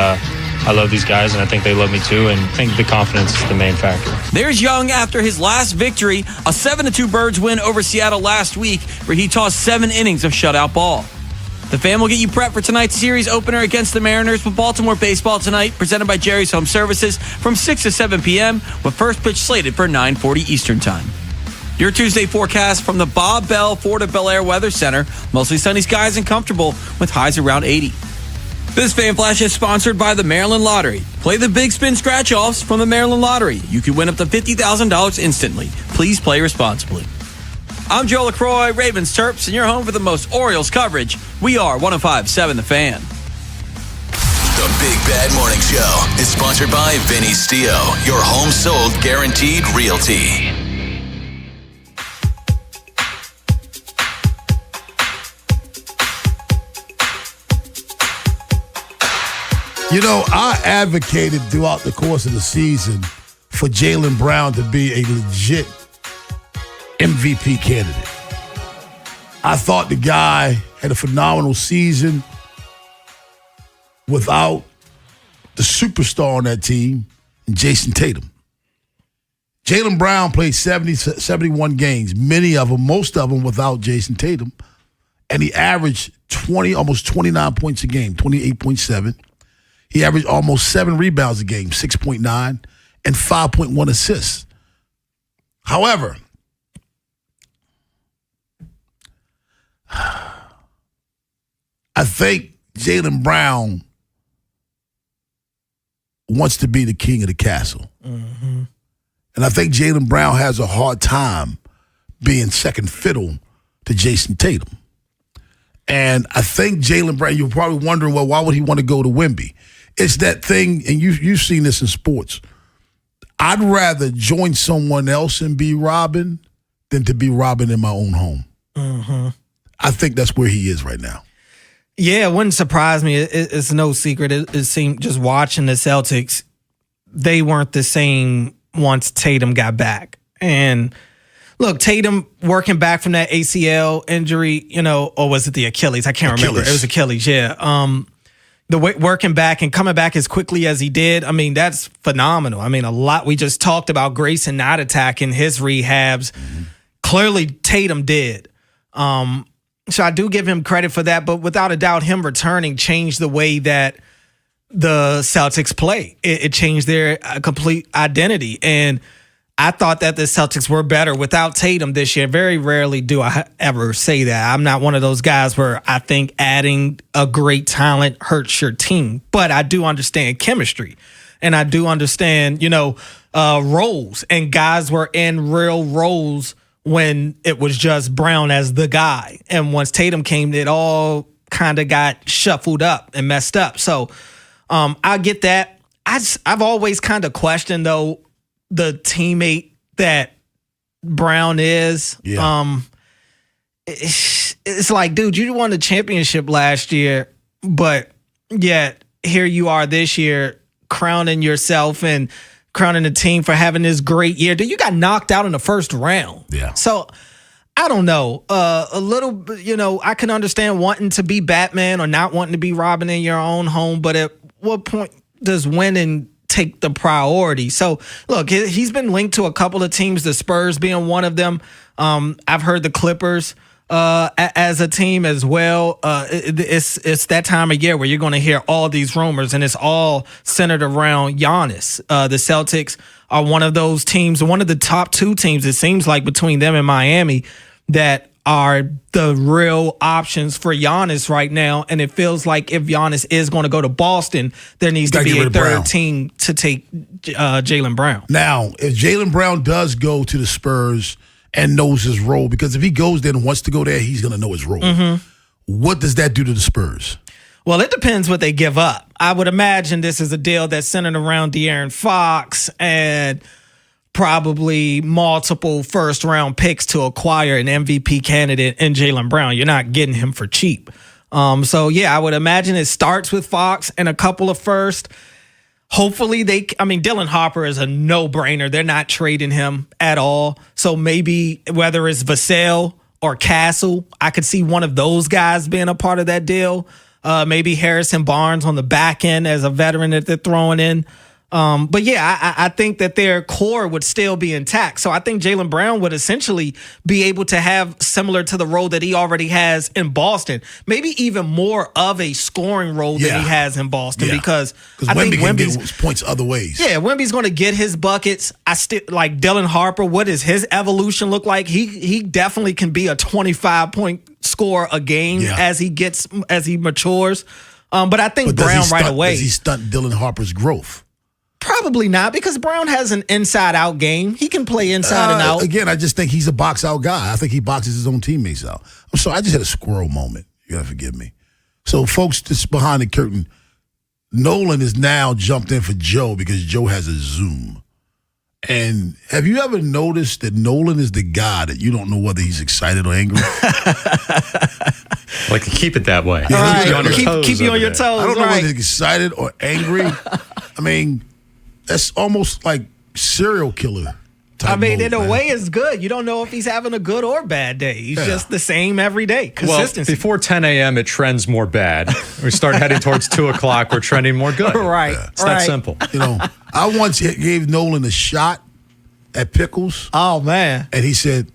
I love these guys, and I think they love me too, and I think the confidence is the main factor. There's Young after his last victory, a 7-2 Birds win over Seattle last week, where he tossed 7 innings of shutout ball. The Fan will get you prepped for tonight's series opener against the Mariners with Baltimore baseball tonight, presented by Jerry's Home Services from 6 to 7 p.m., with first pitch slated for 9:40 Eastern Time. Your Tuesday forecast from the Bob Bell Ford of Bel Air Weather Center. Mostly sunny skies and comfortable with highs around 80. This Fan Flash is sponsored by the Maryland Lottery. Play the Big Spin Scratch-Offs from the Maryland Lottery. You can win up to $50,000 instantly. Please play responsibly. I'm Joe LaCroix, Ravens Terps, and you're home for the most Orioles coverage. We are 105.7 The Fan. The Big Bad Morning Show is sponsored by Vinny Stio, your home sold guaranteed realty. You know, I advocated throughout the course of the season for Jaylen Brown to be a legit MVP candidate. I thought the guy had a phenomenal season without the superstar on that team, Jason Tatum. Jaylen Brown played 71 games, most of them without Jason Tatum, and he averaged almost 29 points a game, 28.7. He averaged almost 7 rebounds a game, 6.9, and 5.1 assists. However, I think Jaylen Brown wants to be the king of the castle. Mm-hmm. And I think Jaylen Brown has a hard time being second fiddle to Jason Tatum. And I think Jaylen Brown, you're probably wondering, well, why would he want to go to Wemby? It's that thing, and you've seen this in sports. I'd rather join someone else and be Robin than to be Robin in my own home. Mm-hmm. I think that's where he is right now. Yeah, it wouldn't surprise me. It's no secret. It seemed just watching the Celtics, they weren't the same once Tatum got back. And look, Tatum working back from that ACL injury, or was it the Achilles? I can't remember. It was Achilles, yeah. The way working back and coming back as quickly as he did, I mean, that's phenomenal. I mean, a lot. We just talked about Grayson not attacking his rehabs. Mm-hmm. Clearly, Tatum did. So I do give him credit for that, but without a doubt, him returning changed the way that the Celtics play. It changed their complete identity. And I thought that the Celtics were better without Tatum this year. Very rarely do I ever say that. I'm not one of those guys where I think adding a great talent hurts your team. But I do understand chemistry. And I do understand, roles. And guys were in real roles when it was just Brown as the guy. And once Tatum came, it all kind of got shuffled up and messed up. So I get that. I've always kind of questioned, though, the teammate that Brown is. Yeah. It's like, dude, you won the championship last year, but yet here you are this year crowning yourself and crowning the team for having this great year. Dude, you got knocked out in the first round. Yeah. So I don't know. A little, I can understand wanting to be Batman or not wanting to be Robin in your own home, but at what point does winning take the priority? So look, he's been linked to a couple of teams, the Spurs being one of them. I've heard the Clippers as a team as well. It's that time of year where you're going to hear all these rumors, and it's all centered around Giannis. The Celtics are one of those teams, one of the top 2 teams, it seems like, between them and Miami, that are the real options for Giannis right now. And it feels like if Giannis is going to go to Boston, there needs to be a third team to take Jaylen Brown. Now, if Jaylen Brown does go to the Spurs and knows his role, because if he goes there and wants to go there, he's going to know his role. Mm-hmm. What does that do to the Spurs? Well, it depends what they give up. I would imagine this is a deal that's centered around De'Aaron Fox and probably multiple first-round picks to acquire an MVP candidate in Jaylen Brown. You're not getting him for cheap. So, yeah, I would imagine it starts with Fox and a couple of first. Hopefully Dylan Harper is a no-brainer. They're not trading him at all. So maybe whether it's Vassell or Castle, I could see one of those guys being a part of that deal. Maybe Harrison Barnes on the back end as a veteran that they're throwing in. But yeah, I think that their core would still be intact. So I think Jaylen Brown would essentially be able to have similar to the role that he already has in Boston, maybe even more of a scoring role than he has in Boston, because I think Wemby's can get points other ways. Yeah, Wemby's going to get his buckets. I still like Dylan Harper. What does his evolution look like? He definitely can be a 25-point scorer a game as he matures. But I think Brown right away. Does he stunt Dylan Harper's growth? Probably not, because Brown has an inside-out game. He can play inside and out. Again, I just think he's a box-out guy. I think he boxes his own teammates out. I'm sorry, I just had a squirrel moment. You got to forgive me. So, folks, just behind the curtain, Nolan has now jumped in for Joe because Joe has a Zoom. And have you ever noticed that Nolan is the guy that you don't know whether he's excited or angry? Like, keep it that way. Yeah, Keep you on your toes. Keep you on your toes. I don't know right. whether he's excited or angry. I mean, that's almost like serial killer. I mean, mode, in a man. way, it's good. You don't know if he's having a good or bad day. He's just the same every day. Consistency. Well, before 10 a.m., it trends more bad. We start heading towards 2 o'clock, we're trending more good. Right. It's that simple. You know, I once gave Nolan a shot at Pickles. Oh, man. And he said,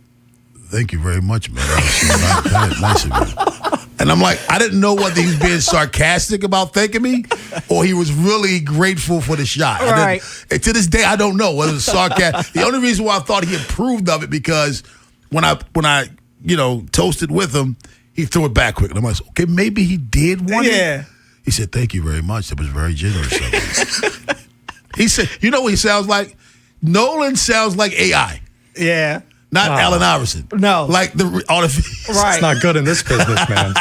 "Thank you very much, man. That was nice of you." And I'm like, I didn't know whether he was being sarcastic about thanking me or he was really grateful for the shot. Right. And to this day, I don't know whether it was sarcastic. The only reason why I thought he approved of it because when I toasted with him, he threw it back quick. And I'm like, okay, maybe he did want it. He said, "Thank you very much. That was very generous of you." He said, you know what he sounds like? Nolan sounds like AI. Yeah. Not Allen Iverson. No. Like the artificial. Right. It's not good in this business, man.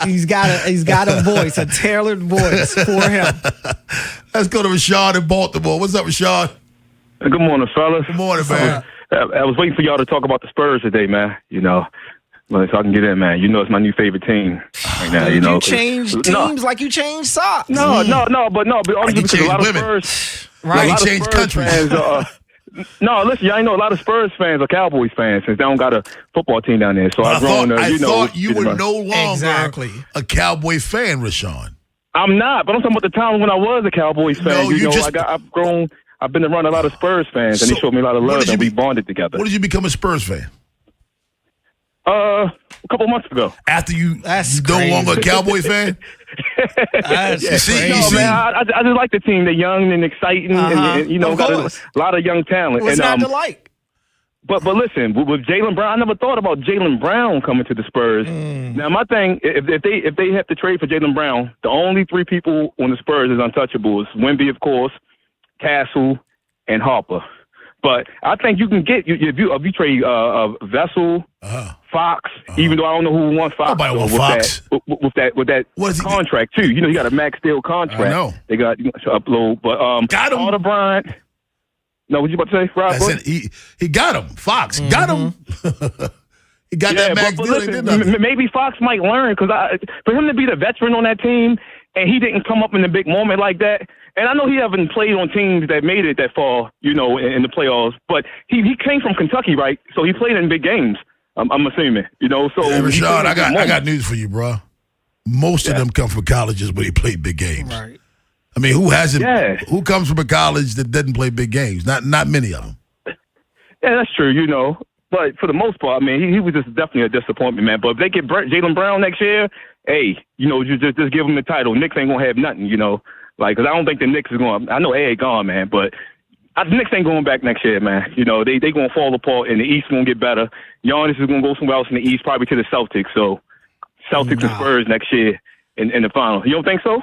He's got a voice, a tailored voice for him. Let's go to Rashad in Baltimore. What's up, Rashad? Good morning, fellas. Good morning, man. I was waiting for y'all to talk about the Spurs today, man. You know, so I can get in, man. You know, it's my new favorite team right now. Did you know, you change teams like you change socks? But only because a lot of Spurs, Right. a lot He of changed Spurs countries. fans. No, listen, y'all know a lot of Spurs fans are Cowboys fans since they don't got a football team down there. So I I've grown. thought you were know. no longer Exactly. a Cowboy fan, Rashawn. I'm not, but I'm talking about the time when I was a Cowboys fan. No, you you know, just- I've grown. I've been around a lot of Spurs fans, and So, they showed me a lot of when love, did you and we be- bonded together. When did you become a Spurs fan? A couple months ago. After you That's no crazy. longer a Cowboy fan? That's You see, crazy. you No, see? man, I just like the team. They're young and exciting, and you know, Of got course. a lot of young talent. What's and not to like? But listen, with Jaylen Brown, I never thought about Jaylen Brown coming to the Spurs. Now my thing, if they have to trade for Jaylen Brown, the only three people on the Spurs is untouchable. It's Wemby, of course, Castle, and Harper. But I think you can get if you trade Vessel, Fox, even though I don't know who wants Fox. Nobody wants with Fox. With that What is he- contract too. You know, you got a max deal contract. I know. They got to upload, but Got him. Carter Bryant. No, what you about to say, Rob? I said he got him. Fox got him. He got that max but deal. They listen, did nothing. maybe Fox might learn because for him to be the veteran on that team and he didn't come up in a big moment like that. And I know he haven't played on teams that made it that far, you know, in the playoffs. But he came from Kentucky, right? So he played in big games. I'm assuming, you know. So Hey, he Rashad, played in I big got moments. news for you, bro. Most of them come from colleges where they play big games. Right. I mean, who hasn't? Yeah. Who comes from a college that doesn't play big games? Not many of them. Yeah, that's true, you know. But for the most part, I mean, he was just definitely a disappointment, man. But if they get Jaylen Brown next year, hey, you know, just give him the title. Knicks ain't gonna have nothing, you know. Like, because I don't think the Knicks is going. I know Ed gone, man, but the Knicks ain't going back next year, man. You know, they gonna fall apart, and the East gonna get better. Giannis is gonna go somewhere else in the East, probably to the Celtics. So, Celtics and Spurs next year in the final. You don't think so?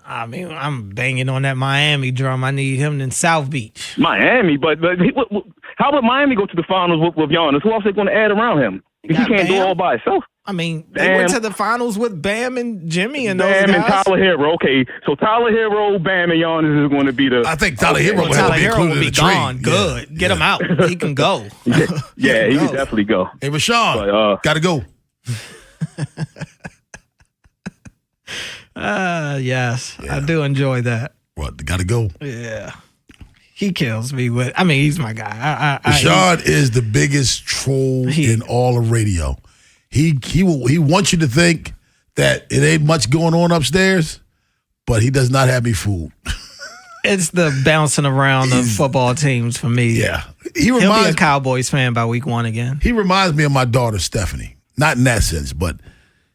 I mean, I'm banging on that Miami drum. I need him in South Beach. Miami, but how would Miami go to the finals with Giannis? Who else they going to add around him? If he got can't do it Bam. all by himself. I mean, they went to the finals with Bam and Jimmy and those Bam and guys. Tyler Hero. Okay, so Tyler Hero, Bam, and Giannis is going to be the. I think Tyler Hero Well, would have Tyler to be Hero included will in be the trade. gone. Good. Get him out. He can go. Yeah, he could definitely go. Hey, Rashawn, gotta go. Yes, I do enjoy that. What? Gotta go. Yeah. He kills me with. I mean, he's my guy. Rashad is the biggest troll in all of radio. He wants you to think that it ain't much going on upstairs, but he does not have me fooled. It's the bouncing around the football teams for me. Yeah. He'll be a Cowboys fan by week 1 again. He reminds me of my daughter, Stephanie. Not in that sense, but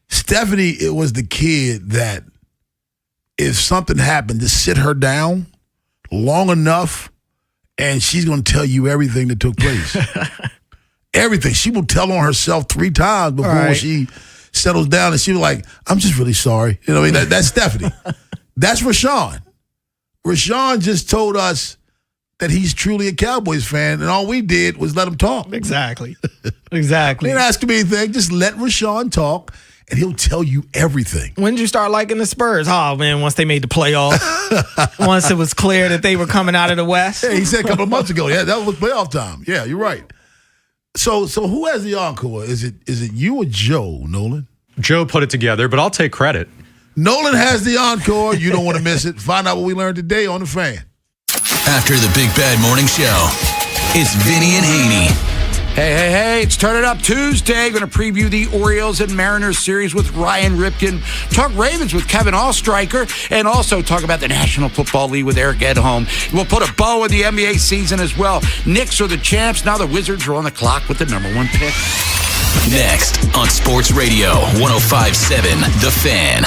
Stephanie, it was the kid that if something happened, just sit her down long enough and she's going to tell you everything that took place. Everything. She will tell on herself 3 times before she settles down and she was like, I'm just really sorry. You know what I mean? That's Stephanie. That's Rashawn. Rashawn just told us that he's truly a Cowboys fan, and all we did was let him talk. Exactly. Exactly. He didn't ask him anything. Just let Rashawn talk, and he'll tell you everything. When did you start liking the Spurs? Oh, man, once they made the playoffs. Once it was clear that they were coming out of the West. Yeah, he said a couple of months ago. Yeah, that was playoff time. Yeah, you're right. So who has the encore? Is it you or Joe, Nolan? Joe put it together, but I'll take credit. Nolan has the encore. You don't want to miss it. Find out what we learned today on The Fan. After the Big Bad Morning Show, it's Vinny and Haynie. Hey, it's Turn It Up Tuesday. Going to preview the Orioles and Mariners series with Ryan Ripken, talk Ravens with Kevin Allstriker, and also talk about the National Football League with Eric Edholm. We'll put a bow in the NBA season as well. Knicks are the champs. Now the Wizards are on the clock with the #1 pick. Next on Sports Radio 105.7 The Fan.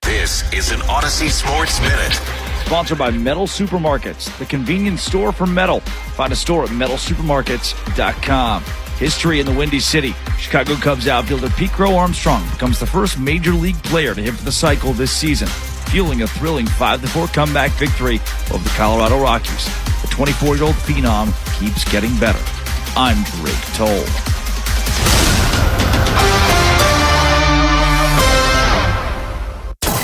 This is an Odyssey Sports Minute. Sponsored by Metal Supermarkets, the convenience store for metal. Find a store at metalsupermarkets.com. History in the Windy City. Chicago Cubs outfielder Pete Crow Armstrong becomes the first major league player to hit for the cycle this season, fueling a thrilling 5-4 comeback victory over the Colorado Rockies. The 24-year-old phenom keeps getting better. I'm Drake Toll.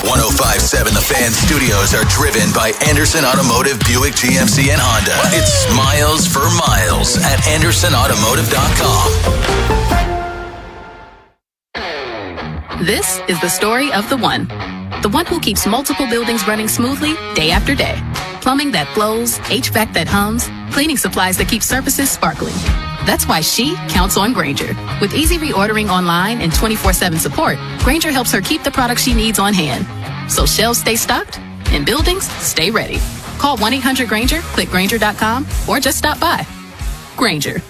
105.7 The Fan studios are driven by Anderson Automotive, Buick, GMC, and Honda. It's smiles for miles at AndersonAutomotive.com. This is the story of the one who keeps multiple buildings running smoothly day after day. Plumbing that flows, HVAC that hums, cleaning supplies that keep surfaces sparkling. That's why she counts on Grainger. With easy reordering online and 24/7 support, Grainger helps her keep the products she needs on hand. So shelves stay stocked and buildings stay ready. Call 1-800-GRAINGER, click Grainger.com, or just stop by. Grainger,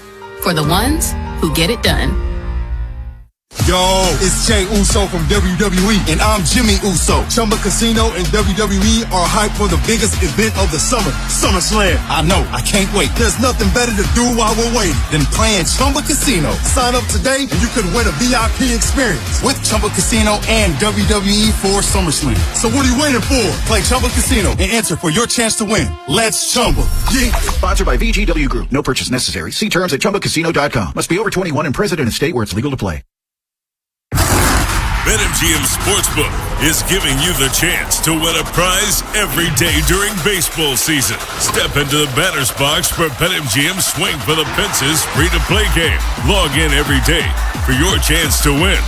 for the ones who get it done. Yo, it's Jay Uso from WWE, and I'm Jimmy Uso. Chumba Casino and WWE are hyped for the biggest event of the summer, SummerSlam. I know, I can't wait. There's nothing better to do while we're waiting than playing Chumba Casino. Sign up today and you could win a VIP experience with Chumba Casino and WWE for SummerSlam. So what are you waiting for? Play Chumba Casino and enter for your chance to win. Let's Chumba. Yeah. Sponsored by VGW Group. No purchase necessary. See terms at ChumbaCasino.com. Must be over 21 and present in a state where it's legal to play. BetMGM Sportsbook is giving you the chance to win a prize every day during baseball season. Step into the batter's box for BetMGM Swing for the Fences free-to-play game. Log in every day for your chance to win.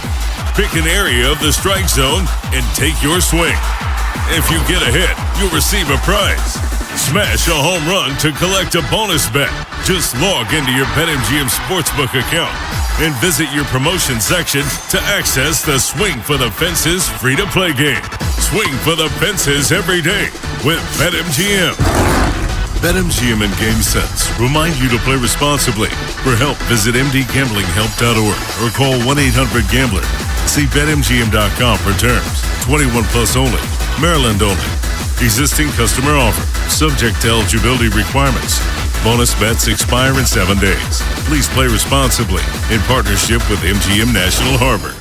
Pick an area of the strike zone and take your swing. If you get a hit, you'll receive a prize. Smash a home run to collect a bonus bet. Just log into your BetMGM Sportsbook account and visit your promotion section to access the Swing for the Fences free-to-play game. Swing for the Fences every day with BetMGM. BetMGM and GameSense remind you to play responsibly. For help, visit mdgamblinghelp.org or call 1-800-GAMBLER. See BetMGM.com for terms. 21 plus only. Maryland only. Existing customer offer. Subject to eligibility requirements. Bonus bets expire in 7 days. Please play responsibly in partnership with MGM National Harbor.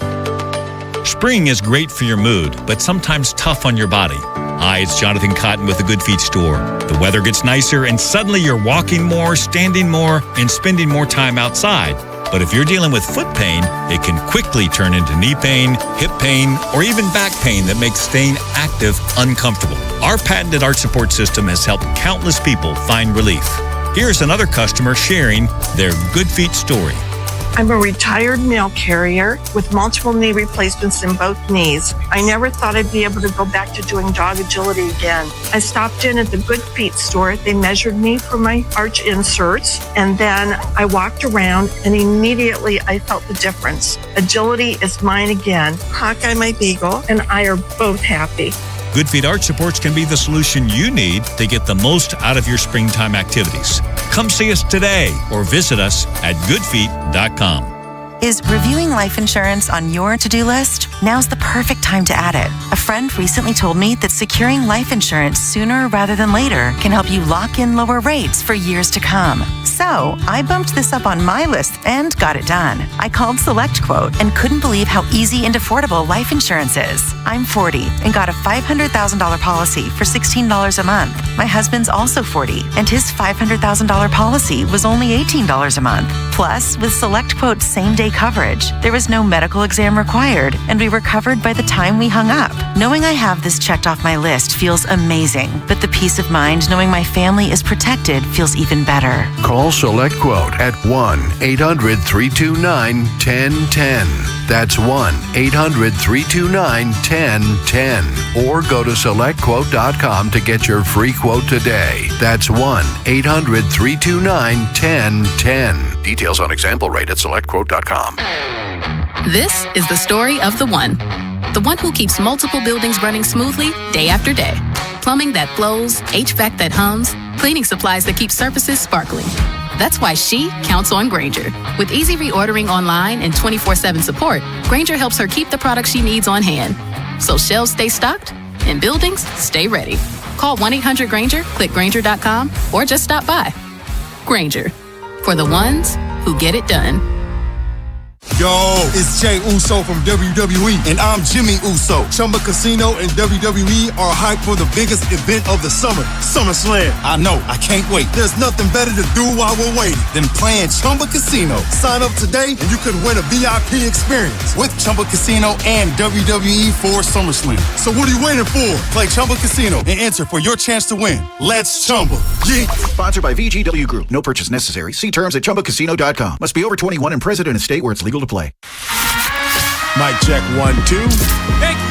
Spring is great for your mood, but sometimes tough on your body. Hi, it's Jonathan Cotton with the Good Feet store. The weather gets nicer and suddenly you're walking more, standing more, and spending more time outside. But if you're dealing with foot pain, it can quickly turn into knee pain, hip pain, or even back pain that makes staying active uncomfortable. Our patented arch support system has helped countless people find relief. Here's another customer sharing their Good Feet story. I'm a retired mail carrier with multiple knee replacements in both knees. I never thought I'd be able to go back to doing dog agility again. I stopped in at the Good Feet store. They measured me for my arch inserts, and then I walked around, and immediately I felt the difference. Agility is mine again. Hawkeye, my beagle, and I are both happy. Good Feet Arch Supports can be the solution you need to get the most out of your springtime activities. Come see us today or visit us at goodfeet.com. Is reviewing life insurance on your to-do list? Now's the perfect time to add it. A friend recently told me that securing life insurance sooner rather than later can help you lock in lower rates for years to come. So I bumped this up on my list and got it done. I called SelectQuote and couldn't believe how easy and affordable life insurance is. I'm 40 and got a $500,000 policy for $16 a month. My husband's also 40 and his $500,000 policy was only $18 a month. Plus, with SelectQuote's same-day family coverage. There was no medical exam required, and we were covered by the time we hung up. Knowing I have this checked off my list feels amazing, but the peace of mind knowing my family is protected feels even better. Call SelectQuote at 1-800-329-1010. That's 1-800-329-1010. Or go to SelectQuote.com to get your free quote today. That's 1-800-329-1010. Details on example rate at SelectQuote.com. This is the story of the one who keeps multiple buildings running smoothly day after day. Plumbing that flows, HVAC that hums, cleaning supplies that keep surfaces sparkling. That's why she counts on Grainger. With easy reordering online and 24/7 support, Grainger helps her keep the products she needs on hand. So shelves stay stocked and buildings stay ready. Call 1-800-GRAINGER, click Grainger.com, or just stop by. Grainger, for the ones who get it done. Yo, it's Jay Uso from WWE, and I'm Jimmy Uso. Chumba Casino and WWE are hyped for the biggest event of the summer, SummerSlam. I know, I can't wait. There's nothing better to do while we're waiting than playing Chumba Casino. Sign up today and you could win a VIP experience with Chumba Casino and WWE for SummerSlam. So what are you waiting for? Play Chumba Casino and enter for your chance to win. Let's Chumba. Yeah. Sponsored by VGW Group. No purchase necessary. See terms at ChumbaCasino.com. Must be over 21 and present in a state where it's legal to play. Mic check 1, 2. Thank you.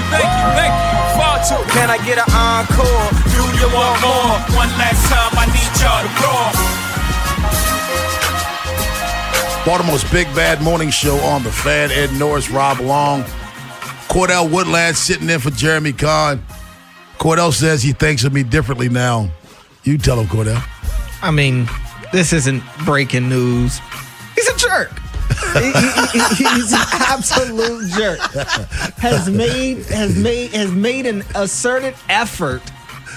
Far too. Can I get an encore? Do you want more? One last time, I need y'all to roar. Baltimore's Big Bad Morning Show on the Fan. Ed Norris, Rob Long, Cordell Woodland sitting in for Jeremy Kahn. Cordell says he thinks of me differently now. You tell him, Cordell. I mean, this isn't breaking news. He's a jerk. He's an absolute jerk. Has made an asserted effort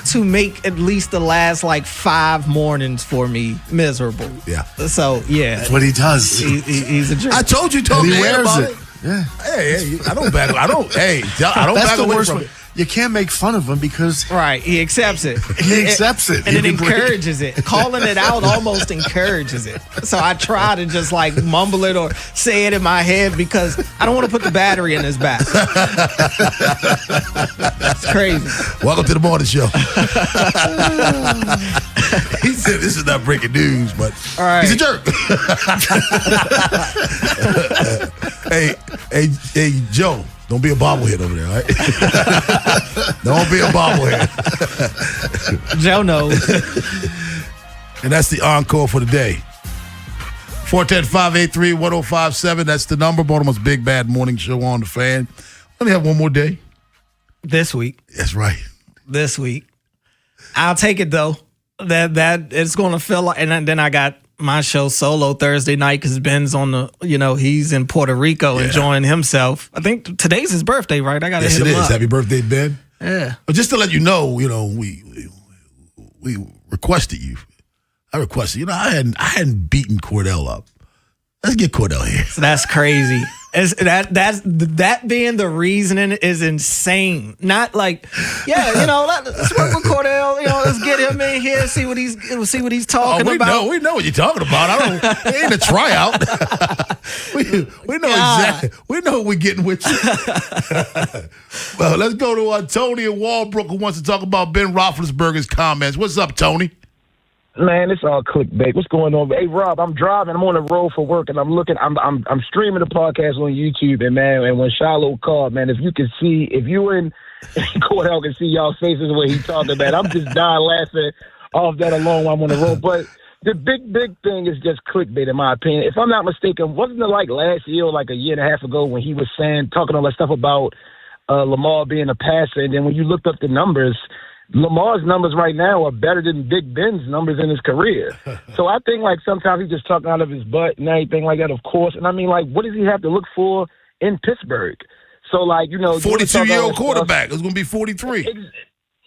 to make at least the last 5 mornings for me miserable. Yeah. So yeah, that's what he does. He's a jerk. I told you, Tony. He wears about it. Yeah. Hey, I don't back. I don't back away from it. You can't make fun of him because he accepts it. He accepts it. And it encourages it. Calling it out almost encourages it. So I try to just mumble it or say it in my head because I don't want to put the battery in his back. It's crazy. Welcome to the morning show. He said this is not breaking news, but he's a jerk. Hey, Joe. Don't be a bobblehead over there, all right? Don't be a bobblehead. Joe knows. And that's the encore for the day. 410-583-1057. That's the number. Baltimore's Big Bad Morning Show on the Fan. Only have one more day. This week. That's right. This week. I'll take it, though. That it's going to feel like, and then I got my show solo Thursday night because Ben's on the, he's in Puerto Rico enjoying himself. I think today's his birthday, right? I got to hit him up. Happy birthday, Ben. Yeah. But just to let you know, we requested you. I requested, I hadn't beaten Cordell up. Let's get Cordell here. So that's crazy. That being the reasoning is insane. Not let's work with Cordell. Let's get him in here, see what he's talking about. We know what you're talking about. It ain't a tryout. we know exactly. We know what we're getting with you. Well, let's go to Tony in Walbrook who wants to talk about Ben Roethlisberger's comments. What's up, Tony? Man, it's all clickbait. What's going on? Hey, Rob, I'm driving. I'm on the road for work, and I'm streaming the podcast on YouTube. And man, and when Shiloh called, man, if you and Cordell can see y'all faces when he talking, man, I'm just dying laughing off that alone while I'm on the road. But the big thing is just clickbait, in my opinion. If I'm not mistaken, wasn't it last year, or a year and a half ago, when he was talking all that stuff about Lamar being a passer, and then when you looked up the numbers, Lamar's numbers right now are better than Big Ben's numbers in his career. So I think sometimes he's just talking out of his butt and everything like that, of course. And I mean, what does he have to look for in Pittsburgh? So 42-year-old quarterback. It's going to be 43.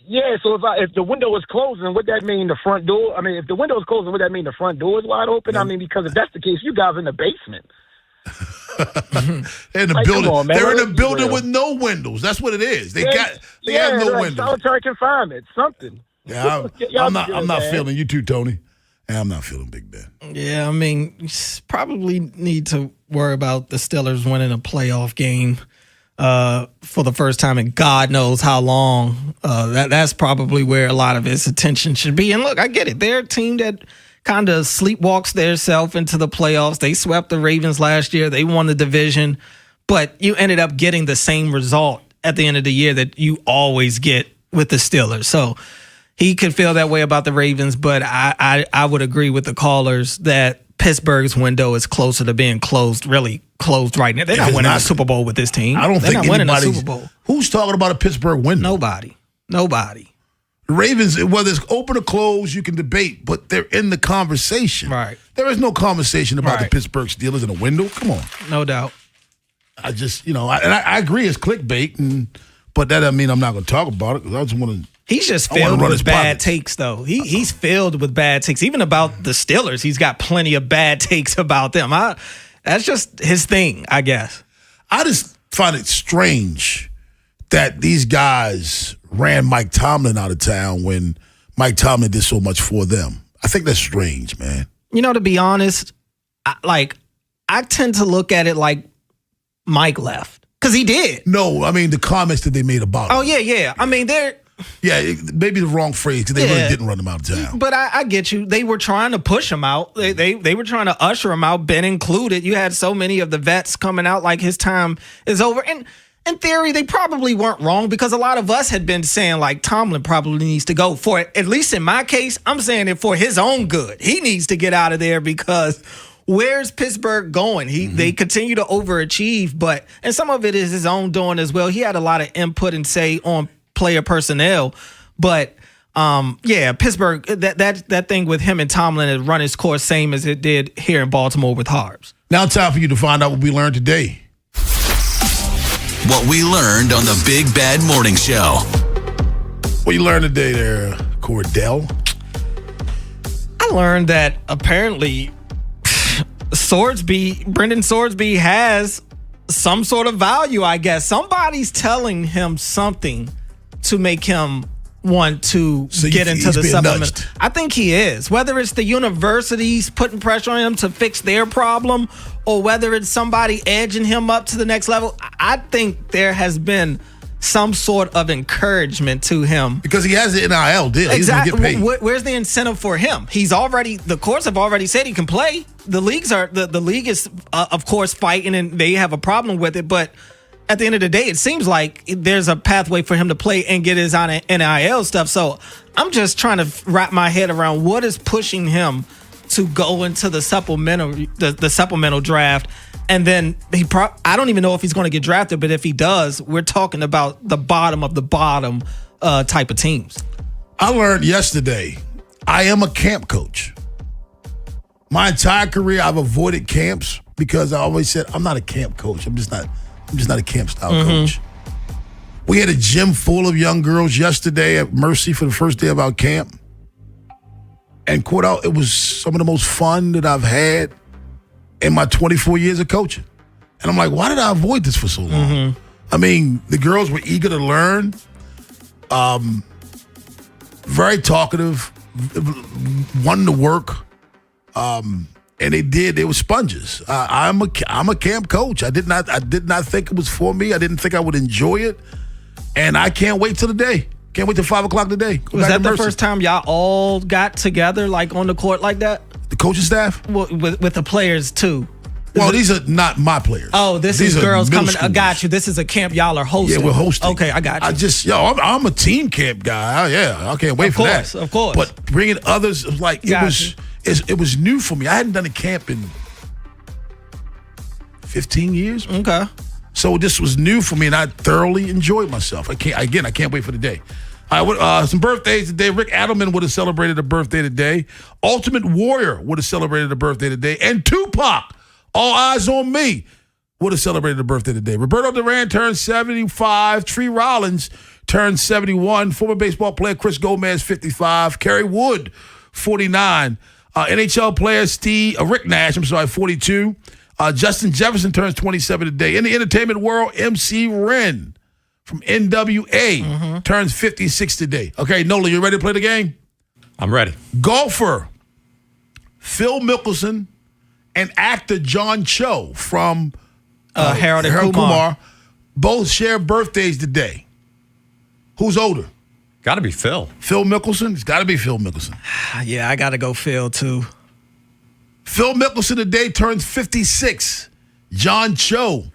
Yeah. So if the window is closing, would that mean the front door? I mean, if the window is closing, would that mean the front door is wide open? I mean, because if that's the case, you guys in the basement. They're in the building. On, they're in a building with no windows. That's what it is. They have no windows. Solitary confinement, something. Yeah, I'm not feeling you too, Tony. I'm not feeling Big Ben. Yeah, I mean, you probably need to worry about the Steelers winning a playoff game for the first time in God knows how long. That's probably where a lot of his attention should be. And look, I get it. They're a team that kind of sleepwalks themselves into the playoffs. They swept the Ravens last year. They won the division. But you ended up getting the same result at the end of the year that you always get with the Steelers. So he could feel that way about the Ravens, but I would agree with the callers that Pittsburgh's window is closer to being closed, really closed right now. They're not winning a Super Bowl with this team. I don't They're think not winning a anybody's. Super Bowl. Who's talking about a Pittsburgh window? Nobody. The Ravens, whether it's open or closed, you can debate, but they're in the conversation. Right. There is no conversation about the Pittsburgh Steelers in a window. Come on. No doubt. I just, I agree it's clickbait, but that doesn't mean I'm not going to talk about it because I just want to. He's just filled with bad takes, though. He's filled with bad takes. Even about the Steelers, he's got plenty of bad takes about them. That's just his thing, I guess. I just find it strange that these guys ran Mike Tomlin out of town when Mike Tomlin did so much for them. I think that's strange, man. To be honest, I tend to look at it like Mike left. Because he did. No, I mean the comments that they made about him. Oh, yeah. I mean, they're... Yeah, maybe the wrong phrase because they really didn't run him out of town. But I get you. They were trying to push him out. They were trying to usher him out, Ben included. You had so many of the vets coming out like his time is over. And in theory, they probably weren't wrong because a lot of us had been saying like Tomlin probably needs to go for it. At least in my case, I'm saying it for his own good. He needs to get out of there because where's Pittsburgh going? They continue to overachieve, and some of it is his own doing as well. He had a lot of input and say on player personnel, but Pittsburgh, that thing with him and Tomlin had run its course same as it did here in Baltimore with Harbs. Now time for you to find out what we learned today. What we learned on the Big Bad Morning Show. What you learned today there, Cordell? I learned that apparently Brendan Swordsby has some sort of value, I guess. Somebody's telling him something to make him want to get into the supplement. I think he is. Whether it's the universities putting pressure on him to fix their problem or whether it's somebody edging him up to the next level, I think there has been some sort of encouragement to him. Because he has the NIL deal. Exactly. He's gonna get paid. Where's the incentive for him? The courts have already said he can play. The league is of course fighting and they have a problem with it, but at the end of the day, it seems like there's a pathway for him to play and get his on NIL stuff. So I'm just trying to wrap my head around what is pushing him to go into the supplemental draft. And then I don't even know if he's going to get drafted, but if he does, we're talking about the bottom of the bottom type of teams. I learned yesterday, I am a camp coach. My entire career, I've avoided camps because I always said, I'm not a camp coach. I'm just not a camp style coach. We had a gym full of young girls yesterday at Mercy for the first day of our camp. And quote out, it was some of the most fun that I've had in my 24 years of coaching. And I'm like, why did I avoid this for so long? I mean, the girls were eager to learn, very talkative, wanting to work, and they were sponges. I'm a camp coach. I did not think it was for me. I didn't think I would enjoy it, and I can't wait till the day. Can't wait till 5 o'clock today. Was that the first time y'all all got together, like on the court like that? The coaching staff? Well, with the players too. Well, these are not my players. Oh, these is girls coming. I got you. This is a camp y'all are hosting. Yeah, we're hosting. Okay, I got you. I'm a team camp guy. I can't wait for that. Of course. But bringing others, it was new for me. I hadn't done a camp in 15 years. Okay. So this was new for me, and I thoroughly enjoyed myself. I can't wait for the day. Some birthdays today. Rick Adelman would have celebrated a birthday today. Ultimate Warrior would have celebrated a birthday today. And Tupac, All Eyes on Me, would have celebrated a birthday today. Roberto Duran turned 75. Tree Rollins turned 71. Former baseball player Chris Gomez, 55. Kerry Wood, 49. NHL player Rick Nash, 42. Justin Jefferson turns 27 today. In the entertainment world, MC Ren from NWA turns 56 today. Okay, Nola, you ready to play the game? I'm ready. Golfer Phil Mickelson, and actor John Cho from Harold and Kumar. Both share birthdays today. Who's older? Got to be Phil. Phil Mickelson? It's got to be Phil Mickelson. Yeah, I got to go Phil, too. Phil Mickelson today turns 56. John Cho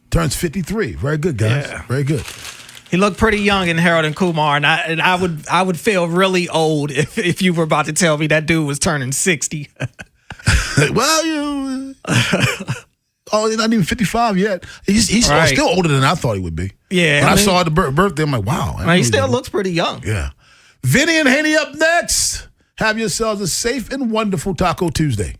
turns 53. Very good, guys. Yeah. Very good. He looked pretty young in Harold and Kumar, and I would feel really old if you were about to tell me that dude was turning 60. Well, he's not even 55 yet. He's Right. still older than I thought he would be. Yeah, When I saw the birthday, I'm like, wow. He still looks pretty young. Yeah. Vinny and Haynie up next. Have yourselves a safe and wonderful Taco Tuesday.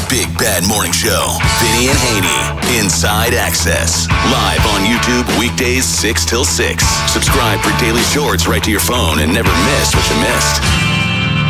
Big Bad Morning Show. Vinny and Haynie. Inside Access. Live on YouTube weekdays 6 till 6. Subscribe for daily shorts right to your phone and never miss what you missed.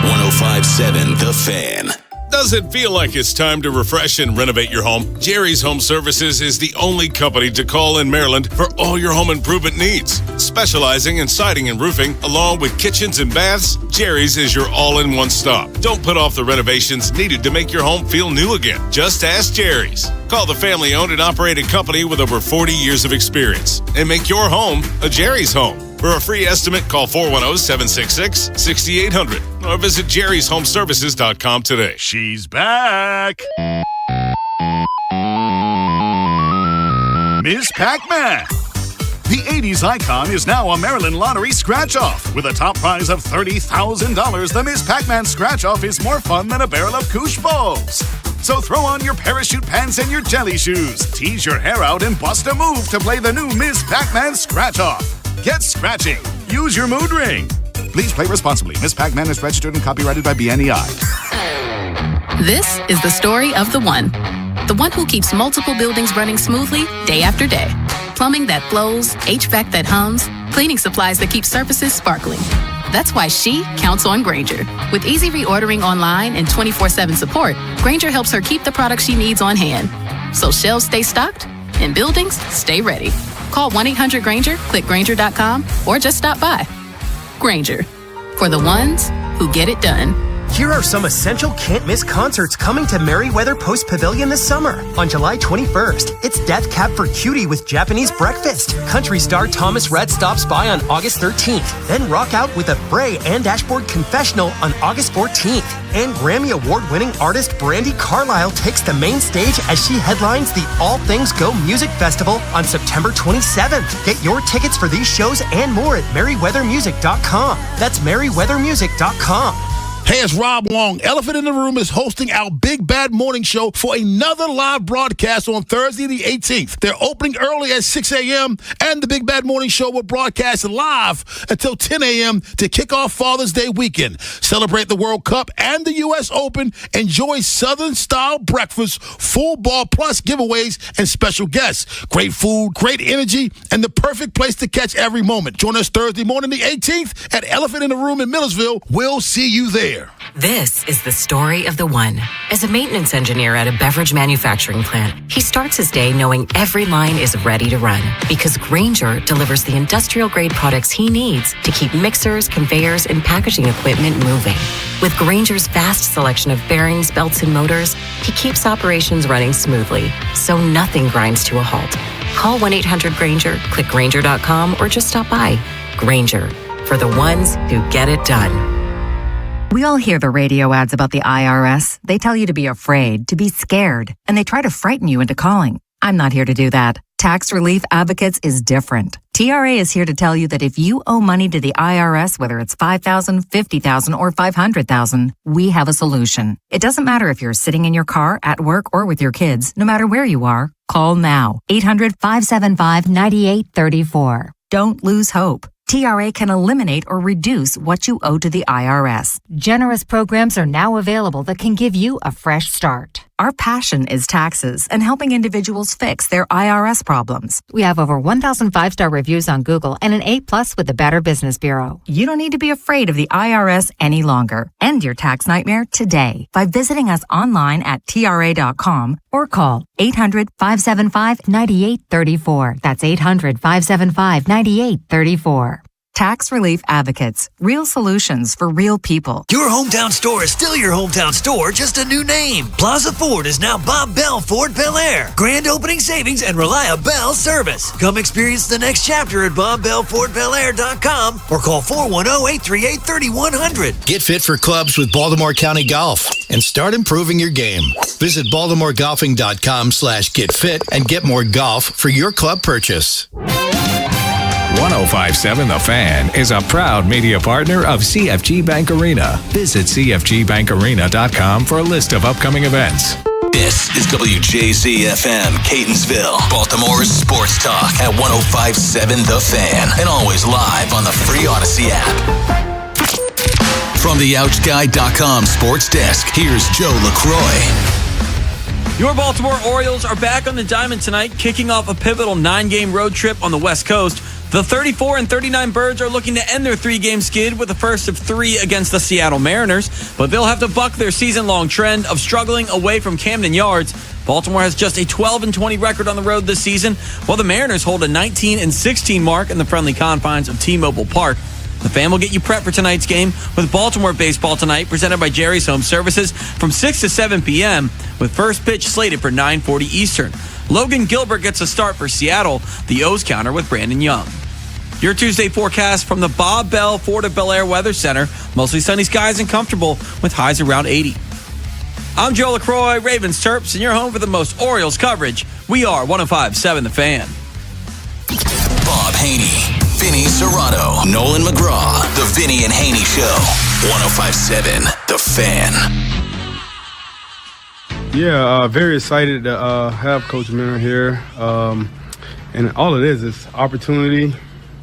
105.7 The Fan. Does it feel like it's time to refresh and renovate your home? Jerry's Home Services is the only company to call in Maryland for all your home improvement needs. Specializing in siding and roofing, along with kitchens and baths, Jerry's is your all-in-one stop. Don't put off the renovations needed to make your home feel new again. Just ask Jerry's. Call the family-owned and operated company with over 40 years of experience and make your home a Jerry's home. For a free estimate, call 410-766-6800 or visit jerryshomeservices.com today. She's back. Miss Pac-Man. The 80s icon is now a Maryland Lottery scratch-off. With a top prize of $30,000, the Miss Pac-Man scratch-off is more fun than a barrel of Koosh Balls. So throw on your parachute pants and your jelly shoes, tease your hair out, and bust a move to play the new Miss Pac-Man scratch-off. Get scratching. Use your mood ring. Please play responsibly. Miss Pac-Man is registered and copyrighted by BNEI. This is the story of the one who keeps multiple buildings running smoothly day after day. Plumbing that flows, HVAC that hums, cleaning supplies that keep surfaces sparkling. That's why she counts on Grainger. With easy reordering online and 24/7 support, Grainger helps her keep the products she needs on hand. So shelves stay stocked and buildings stay ready. Call 1-800-GRAINGER, click Grainger.com, or just stop by. Grainger, for the ones who get it done. Here are some essential can't-miss concerts coming to Merriweather Post Pavilion this summer. On July 21st, it's Death Cab for Cutie with Japanese Breakfast. Country star Thomas Rhett stops by on August 13th. Then rock out with a Fray and Dashboard Confessional on August 14th. And Grammy Award-winning artist Brandi Carlile takes the main stage as she headlines the All Things Go Music Festival on September 27th. Get your tickets for these shows and more at merriweathermusic.com. That's merriweathermusic.com. Hey, it's Rob Long. Elephant in the Room is hosting our Big Bad Morning Show for another live broadcast on Thursday the 18th. They're opening early at 6 a.m., and the Big Bad Morning Show will broadcast live until 10 a.m. to kick off Father's Day weekend. Celebrate the World Cup and the U.S. Open. Enjoy Southern-style breakfast, full ball plus giveaways, and special guests. Great food, great energy, and the perfect place to catch every moment. Join us Thursday morning the 18th at Elephant in the Room in Millersville. We'll see you there. This is the story of the one. As a maintenance engineer at a beverage manufacturing plant, he starts his day knowing every line is ready to run because Grainger delivers the industrial-grade products he needs to keep mixers, conveyors, and packaging equipment moving. With Grainger's vast selection of bearings, belts, and motors, he keeps operations running smoothly, so nothing grinds to a halt. Call 1-800-GRAINGER, click Grainger.com, or just stop by. Grainger, for the ones who get it done. We all hear the radio ads about the IRS. They tell you to be afraid, to be scared, and they try to frighten you into calling. I'm not here to do that. Tax Relief Advocates is different. TRA is here to tell you that if you owe money to the IRS, whether it's $5,000, $50,000, or $500,000, we have a solution. It doesn't matter if you're sitting in your car, at work, or with your kids. No matter where you are, call now. 800-575-9834. Don't lose hope. TRA can eliminate or reduce what you owe to the IRS. Generous programs are now available that can give you a fresh start. Our passion is taxes and helping individuals fix their IRS problems. We have over 1,000 5-star reviews on Google and an A+ with the Better Business Bureau. You don't need to be afraid of the IRS any longer. End your tax nightmare today by visiting us online at TRA.com or call 800-575-9834. That's 800-575-9834. Tax Relief Advocates. Real solutions for real people. Your hometown store is still your hometown store, just a new name. Plaza Ford is now Bob Bell Ford Bel Air. Grand opening savings and reliable service. Come experience the next chapter at BobBellFordBelAir.com or call 410-838-3100. Get fit for clubs with Baltimore County Golf and start improving your game. Visit BaltimoreGolfing.com/getfit and get more golf for your club purchase. 105.7 The Fan is a proud media partner of CFG Bank Arena. Visit CFGBankArena.com for a list of upcoming events. This is WJZ-FM, Catonsville, Baltimore's sports talk at 105.7 The Fan, and always live on the free Odyssey app. From the OutGuy.com sports desk, here's Joe LaCroix. Your Baltimore Orioles are back on the diamond tonight, kicking off a pivotal 9-game road trip on the West Coast. The 34 and 39 Birds are looking to end their 3-game skid with the first of 3 against the Seattle Mariners, but they'll have to buck their season-long trend of struggling away from Camden Yards. Baltimore has just a 12-20 record on the road this season, while the Mariners hold a 19-16 mark in the friendly confines of T-Mobile Park. The Fan will get you prepped for tonight's game with Baltimore baseball tonight, presented by Jerry's Home Services from 6 to 7 p.m., with first pitch slated for 9:40 Eastern. Logan Gilbert gets a start for Seattle, the O's counter with Brandon Young. Your Tuesday forecast from the Bob Bell Ford Bel Air Weather Center. Mostly sunny skies and comfortable with highs around 80. I'm Joe LaCroix, Ravens Terps, and you're home for the most Orioles coverage. We are 105.7 The Fan. Bob Haynie, Vinny Serrato, Nolan McGraw, The Vinny and Haynie Show. 105.7 The Fan. Yeah, very excited to have Coach Miller here. And all it is opportunity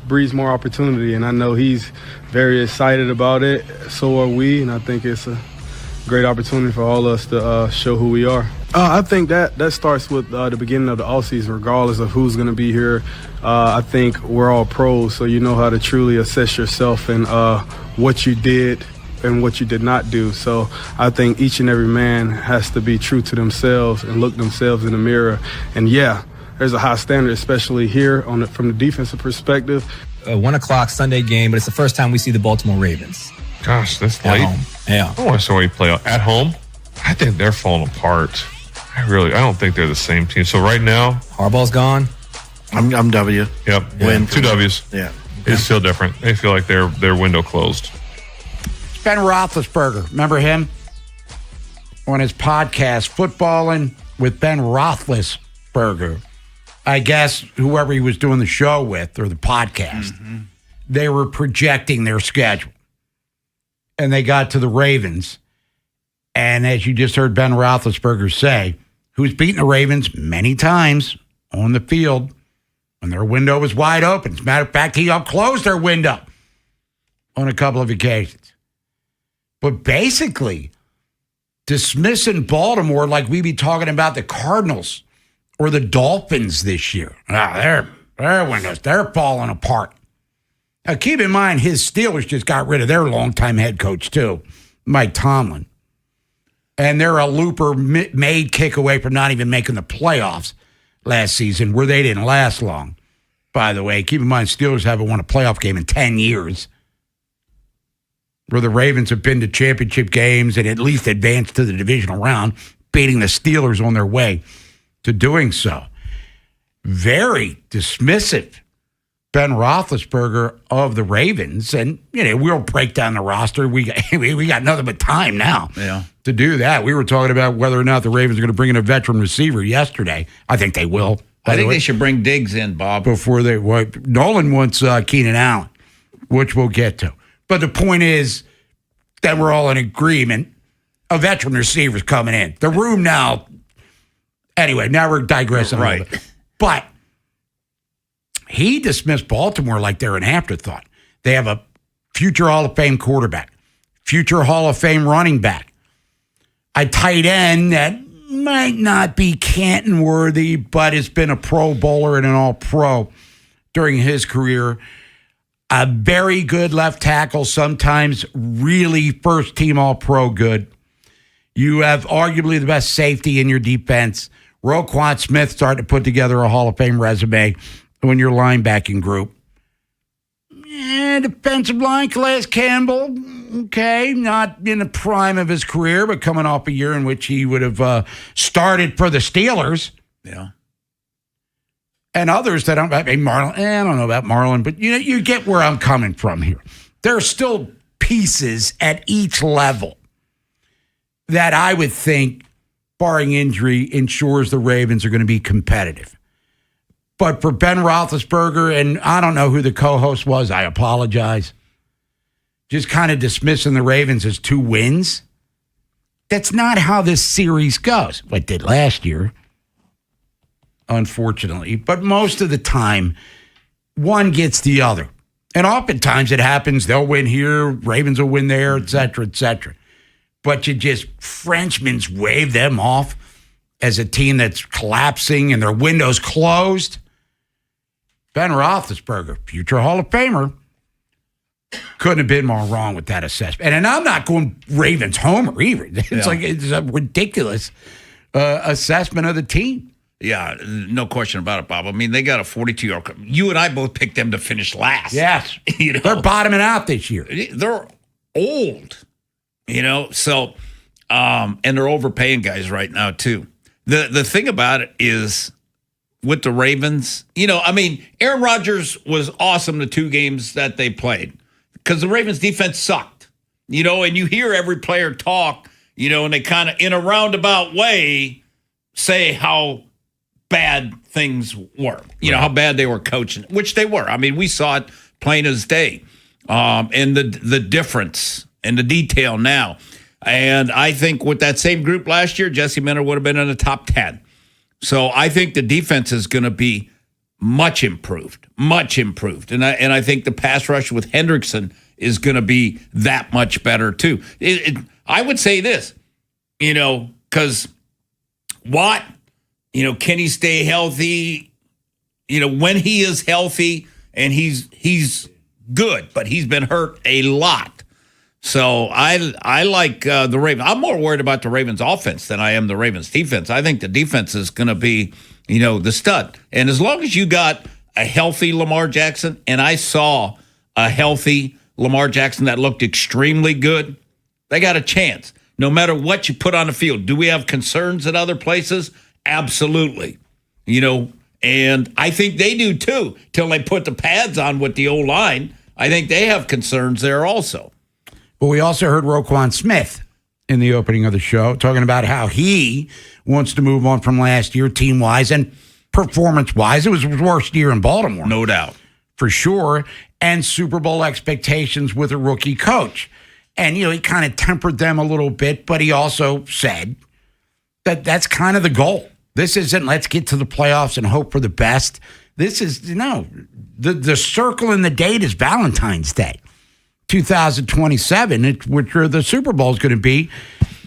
breeds more opportunity, and I know he's very excited about it. So are we, and I think it's a great opportunity for all of us to show who we are. I think that starts with the beginning of the offseason, regardless of who's going to be here. I think we're all pros, so you know how to truly assess yourself and what you did and what you did not do. So I think each and every man has to be true to themselves and look themselves in the mirror. And yeah, there's a high standard, especially here from the defensive perspective. A 1 o'clock Sunday game, but it's the first time we see the Baltimore Ravens. Gosh, that's at late. Home. Yeah. I want to see where you play at home. I think they're falling apart. I don't think they're the same team. So right now, Harbaugh's gone. I'm W. Yep. Win. 2 W's. Yeah. It's still different. They feel like their window closed. Ben Roethlisberger, remember him? On his podcast, Footballing with Ben Roethlisberger. I guess whoever he was doing the show with or the podcast, they were projecting their schedule. And they got to the Ravens. And as you just heard Ben Roethlisberger say, who's beaten the Ravens many times on the field when their window was wide open. As a matter of fact, he closed their window on a couple of occasions. But basically, dismissing Baltimore like we be talking about the Cardinals or the Dolphins this year. Their windows, they're falling apart. Now, keep in mind, his Steelers just got rid of their longtime head coach, too, Mike Tomlin. And they're a looper made kick away from not even making the playoffs last season, where they didn't last long. By the way, keep in mind, Steelers haven't won a playoff game in 10 years. Where the Ravens have been to championship games and at least advanced to the divisional round, beating the Steelers on their way to doing so. Very dismissive, Ben Roethlisberger of the Ravens. And, we'll break down the roster. We got nothing but time now to do that. We were talking about whether or not the Ravens are going to bring in a veteran receiver yesterday. I think they will. I think they should bring Diggs in, Bob. Nolan wants Keenan Allen, which we'll get to. But the point is that we're all in agreement. A veteran receiver's coming in. The room now. Anyway, now we're digressing a little bit. But he dismissed Baltimore like they're an afterthought. They have a future Hall of Fame quarterback, future Hall of Fame running back, a tight end that might not be Canton worthy, but has been a Pro Bowler and an All-Pro during his career. A very good left tackle, sometimes really first-team All-Pro good. You have arguably the best safety in your defense. Roquan Smith starting to put together a Hall of Fame resume in your linebacking group. Defensive line, Calais Campbell, okay, not in the prime of his career, but coming off a year in which he would have started for the Steelers. Yeah. And others that I don't know about Marlon, but you get where I'm coming from here. There are still pieces at each level that I would think, barring injury, ensures the Ravens are going to be competitive. But for Ben Roethlisberger, and I don't know who the co-host was, I apologize, just kind of dismissing the Ravens as 2 wins, that's not how this series goes. What did last year, unfortunately. But most of the time, one gets the other. And oftentimes it happens, they'll win here, Ravens will win there, et cetera, et cetera. But you just Frenchmen's wave them off as a team that's collapsing and their window's closed. Ben Roethlisberger, future Hall of Famer, couldn't have been more wrong with that assessment. And I'm not going Ravens homer either. It's a ridiculous assessment of the team. Yeah, no question about it, Bob. I mean, they got a 42-year-old. You and I both picked them to finish last. Yes. They're bottoming out this year. They're old, so, and they're overpaying guys right now, too. The thing about it is, with the Ravens, Aaron Rodgers was awesome the 2 games that they played because the Ravens defense sucked, and you hear every player talk, and they kind of, in a roundabout way, say how bad things were, how bad they were coaching, which they were. I mean, we saw it plain as day, and the difference and the detail now. And I think with that same group last year, Jesse Minter would have been in the top 10. So I think the defense is going to be much improved. And I think the pass rush with Hendrickson is going to be that much better too. I would say this, because Watt, can he stay healthy? When he is healthy, and he's good, but he's been hurt a lot. So I like the Ravens. I'm more worried about the Ravens offense than I am the Ravens defense. I think the defense is going to be, the stud. And as long as you got a healthy Lamar Jackson, and I saw a healthy Lamar Jackson that looked extremely good, they got a chance. No matter what you put on the field. Do we have concerns at other places? Absolutely. And I think they do too, till they put the pads on with the O-line. I think they have concerns there also. But we also heard Roquan Smith in the opening of the show talking about how he wants to move on from last year team-wise and performance-wise. It was his worst year in Baltimore. No doubt. For sure. And Super Bowl expectations with a rookie coach. And, he kind of tempered them a little bit, but he also said that that's kind of the goal. This isn't let's get to the playoffs and hope for the best. This is, the circle and the date is Valentine's Day. 2027, which the Super Bowl is going to be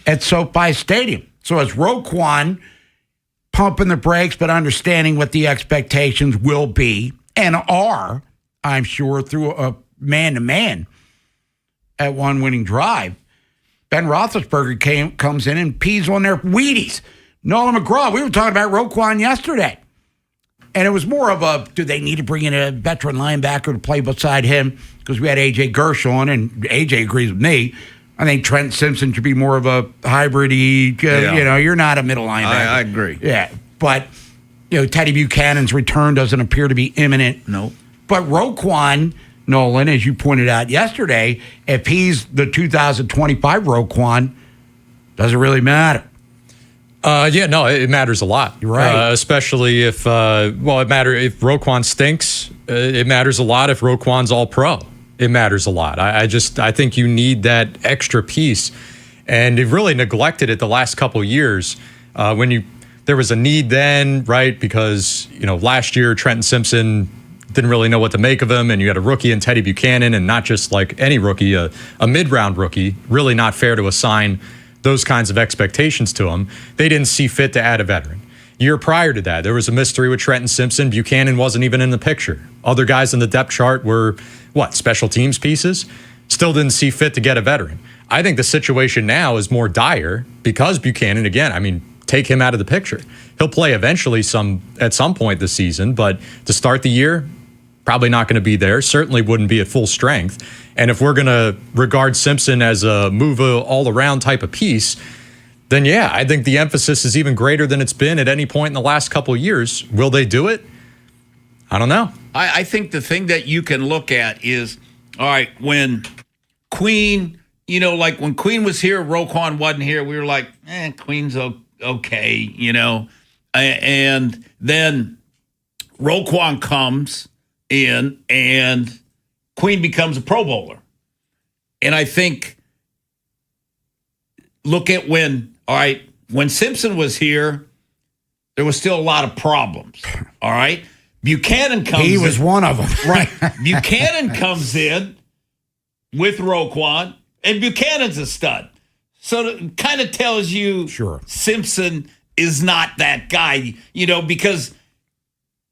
at SoFi Stadium. So as Roquan pumping the brakes, but understanding what the expectations will be and are, I'm sure, through a man-to-man at one winning drive, Ben Roethlisberger comes in and pees on their Wheaties. Nolan McGraw, we were talking about Roquan yesterday. And it was more of a, do they need to bring in a veteran linebacker to play beside him? Because we had A.J. Gershon, and A.J. agrees with me. I think Trent Simpson should be more of a hybrid-y, you're not a middle linebacker. I agree. Yeah, but, Teddy Buchanan's return doesn't appear to be imminent. No. But Roquan, Nolan, as you pointed out yesterday, if he's the 2025 Roquan, doesn't really matter. It matters a lot. You're right. Especially if, it matters if Roquan stinks. It matters a lot if Roquan's all pro. It matters a lot. I think you need that extra piece. And they've really neglected it the last couple of years. There was a need then, right? Because, last year Trenton Simpson didn't really know what to make of him, and you had a rookie in Teddy Buchanan, and not just like any rookie, a mid-round rookie. Really not fair to assign those kinds of expectations to him. They didn't see fit to add a veteran. Year prior to that, there was a mystery with Trenton Simpson. Buchanan wasn't even in the picture. Other guys in the depth chart were, special teams pieces? Still didn't see fit to get a veteran. I think the situation now is more dire because Buchanan, again, take him out of the picture. He'll play eventually at some point this season, but to start the year, probably not going to be there. Certainly wouldn't be at full strength. And if we're going to regard Simpson as a move all around type of piece, then yeah, I think the emphasis is even greater than it's been at any point in the last couple of years. Will they do it? I don't know. I think the thing that you can look at is, all right, when Queen, like when Queen was here, Roquan wasn't here. We were like, Queen's okay, And then Roquan comes in and Queen becomes a Pro Bowler. And I think, look at when Simpson was here, there was still a lot of problems. All right. Buchanan comes in. He was one of them. Right. Buchanan comes in with Roquan, and Buchanan's a stud. So it kind of tells you Simpson is not that guy, because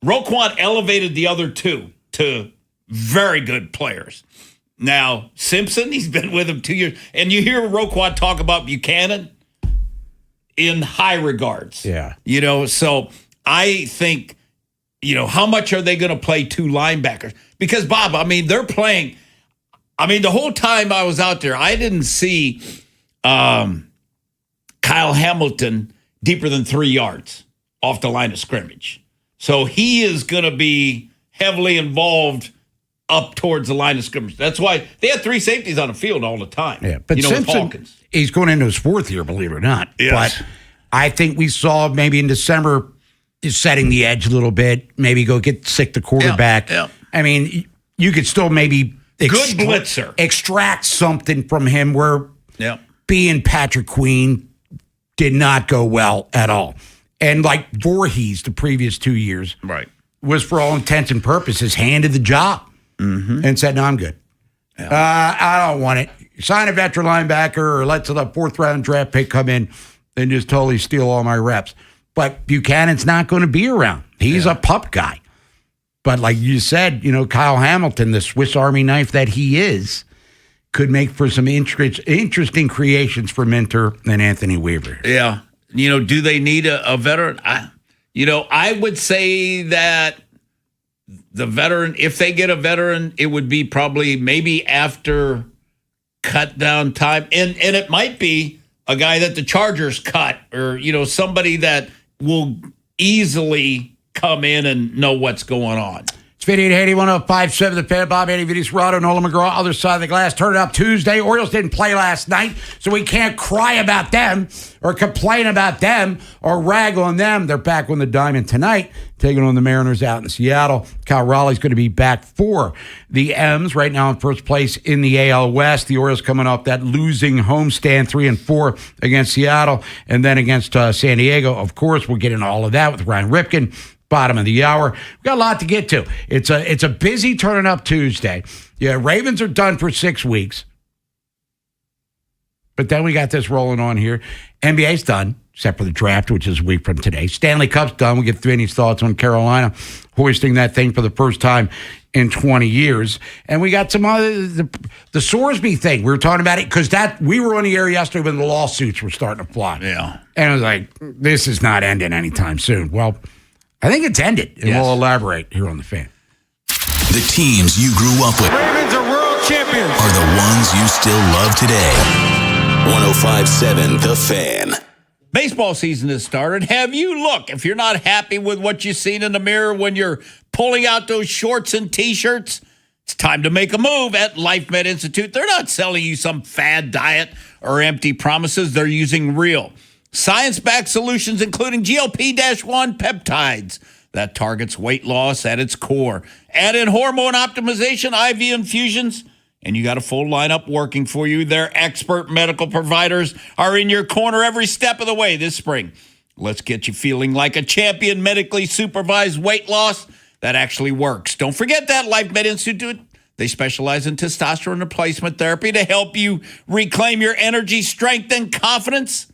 Roquan elevated the other two to very good players. Now, Simpson, he's been with him 2 years. And you hear Roquan talk about Buchanan in high regards. Yeah. So I think, how much are they going to play two linebackers? Because, Bob, they're playing. The whole time I was out there, I didn't see Kyle Hamilton deeper than 3 yards off the line of scrimmage. So he is going to be heavily involved up towards the line of scrimmage. That's why they had three safeties on the field all the time. Yeah, but Simpson, he's going into his fourth year, believe it or not. Yes. But I think we saw maybe in December is setting the edge a little bit, maybe go get sick the quarterback. Yeah. You could still maybe good blitzer. Extract something from him where Yeah. being Patrick Queen did not go well at all. And like Voorhees the previous 2 years right, was for all intents and purposes handed the job and said, no, I'm good. I don't want it. Sign a veteran linebacker or let the fourth round draft pick come in and just totally steal all my reps. But Buchanan's not going to be around. He's a pup guy. But like you said, Kyle Hamilton, the Swiss Army knife that he is, could make for some interesting creations for Minter and Anthony Weaver. Yeah. Do they need a veteran? I would say that the veteran, if they get a veteran, it would be probably maybe after cut down time. And it might be a guy that the Chargers cut or, somebody that will easily come in and know what's going on. It's Vinny Haynie, 105.7 The Fan, Bob Haney, Vinny Serrato, Nolan McGraw, other side of the glass. Turn it up Tuesday. Orioles didn't play last night, so we can't cry about them or complain about them or rag on them. They're back on the diamond tonight, taking on the Mariners out in Seattle. Kyle Raleigh's going to be back for the M's right now in first place in the AL West. The Orioles coming off that losing homestand 3-4 against Seattle and then against San Diego. Of course, we'll get into all of that with Ryan Ripken. Bottom of the hour. We've got a lot to get to. It's a busy turning up Tuesday. Yeah, Ravens are done for 6 weeks. But then we got this rolling on here. NBA's done, except for the draft, which is a week from today. Stanley Cup's done. We'll get Vinny's thoughts on Carolina hoisting that thing for the first time in 20 years. And we got some other, the Sorsby thing. We were talking about it because we were on the air yesterday when the lawsuits were starting to fly. Yeah. And I was like, this is not ending anytime soon. Well, I think it's ended, and we'll elaborate here on The Fan. The teams you grew up with Ravens are world champions. are the ones you still love today. 105.7 The Fan. Baseball season has started. If you're not happy with what you've seen in the mirror when you're pulling out those shorts and T-shirts, it's time to make a move at Life Med Institute. They're not selling you some fad diet or empty promises. They're using real science-backed solutions, including GLP-1 peptides that targets weight loss at its core. Add in hormone optimization, IV infusions, and you got a full lineup working for you. Their expert medical providers are in your corner every step of the way this spring. Let's get you feeling like a champion. Medically supervised weight loss that actually works. Don't forget that Life Med Institute. They specialize in testosterone replacement therapy to help you reclaim your energy, strength, and confidence.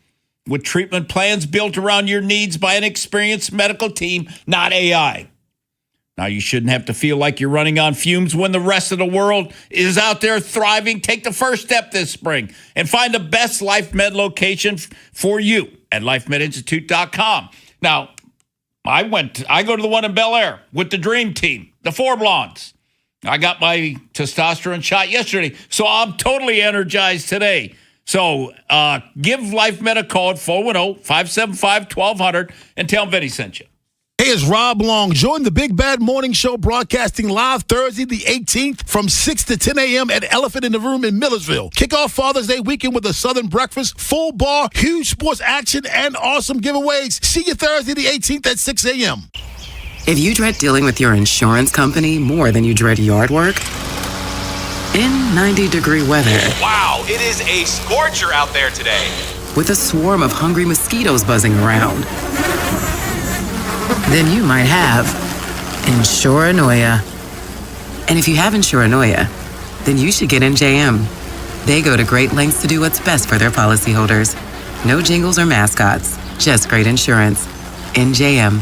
With treatment plans built around your needs by an experienced medical team, not AI. Now, you shouldn't have to feel like you're running on fumes when the rest of the world is out there thriving. Take the first step this spring and find the best Life Med location for you at lifemedinstitute.com. Now, I go to the one in Bel Air with the Dream Team. the 4 blondes. I got my testosterone shot yesterday, so I'm totally energized today. So give Life Med a call at 410-575-1200 and tell them Vinny sent you. Hey, it's Rob Long. Join the Big Bad Morning Show broadcasting live Thursday the 18th from 6 to 10 a.m. at Elephant in the Room in Millersville. Kick off Father's Day weekend with a Southern breakfast, full bar, huge sports action, and awesome giveaways. See you Thursday the 18th at 6 a.m. If you dread dealing with your insurance company more than you dread yard work, in 90-degree weather, wow, it is a scorcher out there today. with a swarm of hungry mosquitoes buzzing around, then you might have Insuranoia. And if you have Insuranoia, then you should get NJM. They go to great lengths to do what's best for their policyholders. No jingles or mascots, just great insurance. NJM.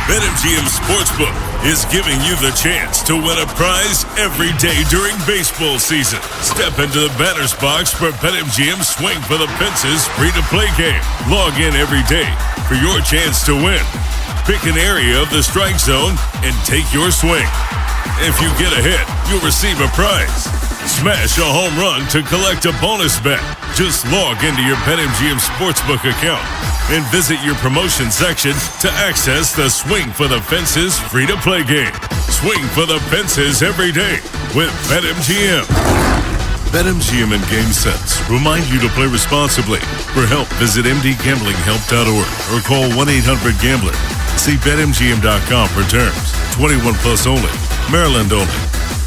BetMGM Sportsbook is giving you the chance to win a prize every day during baseball season. Step into the batter's box for BetMGM Swing for the Fences free-to-play game. Log in every day for your chance to win. Pick an area of the strike zone and take your swing. If you get a hit, you'll receive a prize. Smash a home run to collect a bonus bet. Just log into your BetMGM Sportsbook account and visit your promotion section to access the Swing for the Fences free-to-play game. Swing for the Fences every day with BetMGM. BetMGM and GameSense remind you to play responsibly. For help, visit mdgamblinghelp.org or call 1-800-GAMBLER. See BetMGM.com for terms. 21 plus only. Maryland only.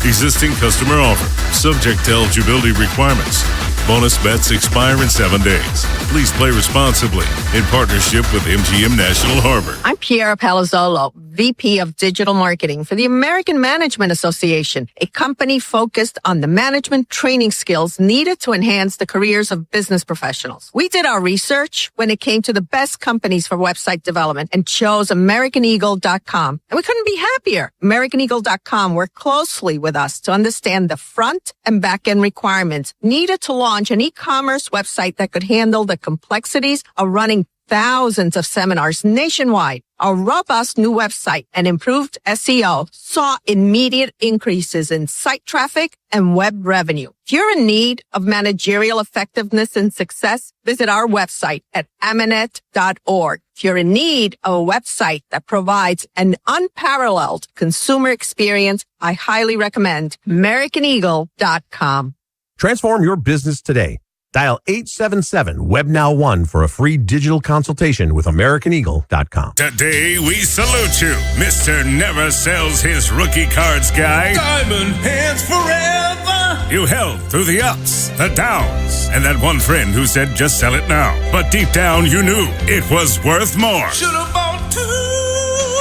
Existing customer offer. Subject to eligibility requirements. Bonus bets expire in 7 days. Please play responsibly in partnership with MGM National Harbor. I'm Piera Palazzolo, VP of Digital Marketing for the American Management Association, a company focused on the management training skills needed to enhance the careers of business professionals. We did our research when it came to the best companies for website development and chose AmericanEagle.com. And we couldn't be happier. AmericanEagle.com worked closely with us to understand the front and back end requirements needed to launch an e-commerce website that could handle the complexities of running thousands of seminars nationwide. Our robust new website and improved SEO saw immediate increases in site traffic and web revenue. If you're in need of managerial effectiveness and success, visit our website at amanet.org. If you're in need of a website that provides an unparalleled consumer experience, I highly recommend AmericanEagle.com. Transform your business today. Dial 877-WebNow1 for a free digital consultation with AmericanEagle.com. Today, we salute you, Mr. Never Sells His Rookie Cards guy. Diamond Hands forever. You held through the ups, the downs, and that one friend who said, just sell it now. But deep down, you knew it was worth more. Should've bought two.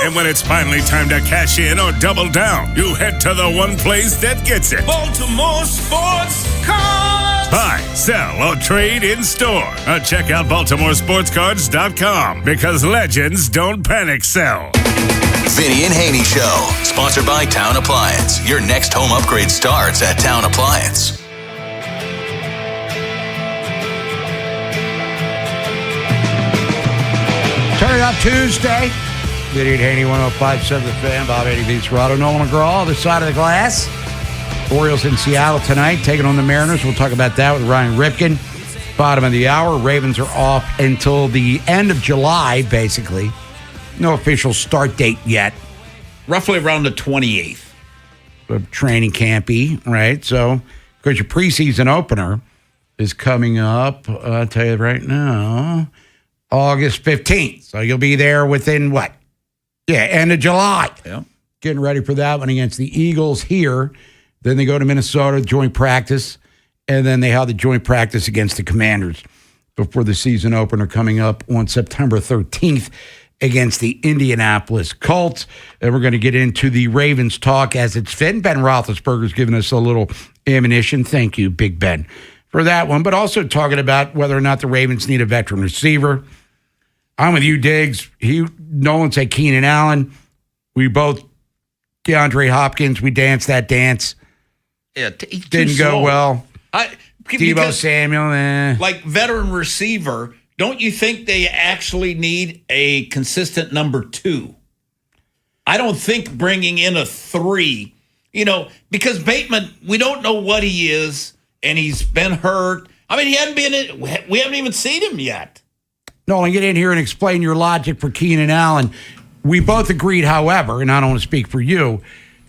And when it's finally time to cash in or double down, you head to the one place that gets it. Baltimore Sports Cards. Buy, sell, or trade in store. Or check out BaltimoreSportsCards.com because legends don't panic sell. Vinny and Haynie Show, sponsored by Town Appliance. Your next home upgrade starts at Town Appliance. Turn it up Tuesday. Vinny and Haynie, 105.7 The Fan. Bob Eddie beats Rado. Nolan McGraw, other side of the glass. Orioles in Seattle tonight, taking on the Mariners. We'll talk about that with Ryan Ripken. Bottom of the hour. Ravens are off until the end of July, basically. No official start date yet. Roughly around the 28th. Training campy, right? So, because your preseason opener is coming up, I'll tell you right now, August 15th. So you'll be there within what? Yeah, end of July. Yeah. Getting ready for that one against the Eagles here. Then they go to Minnesota, joint practice, and then they have the joint practice against the Commanders before the season opener coming up on September 13th against the Indianapolis Colts. And we're going to get into the Ravens talk as it's fit. Ben Roethlisberger's giving us a little ammunition. Thank you, Big Ben, for that one. But also talking about whether or not the Ravens need a veteran receiver. I'm with you, Diggs. Nolan said Keenan Allen. We both, DeAndre Hopkins, we danced that dance. Yeah, didn't go well. Deebo Samuel, like veteran receiver, don't you think they actually need a consistent number two? I don't think bringing in a 3, because Bateman, we don't know what he is, and he's been hurt. I mean, we haven't even seen him yet. Nolan, get in here and explain your logic for Keenan Allen. We both agreed, however, and I don't want to speak for you,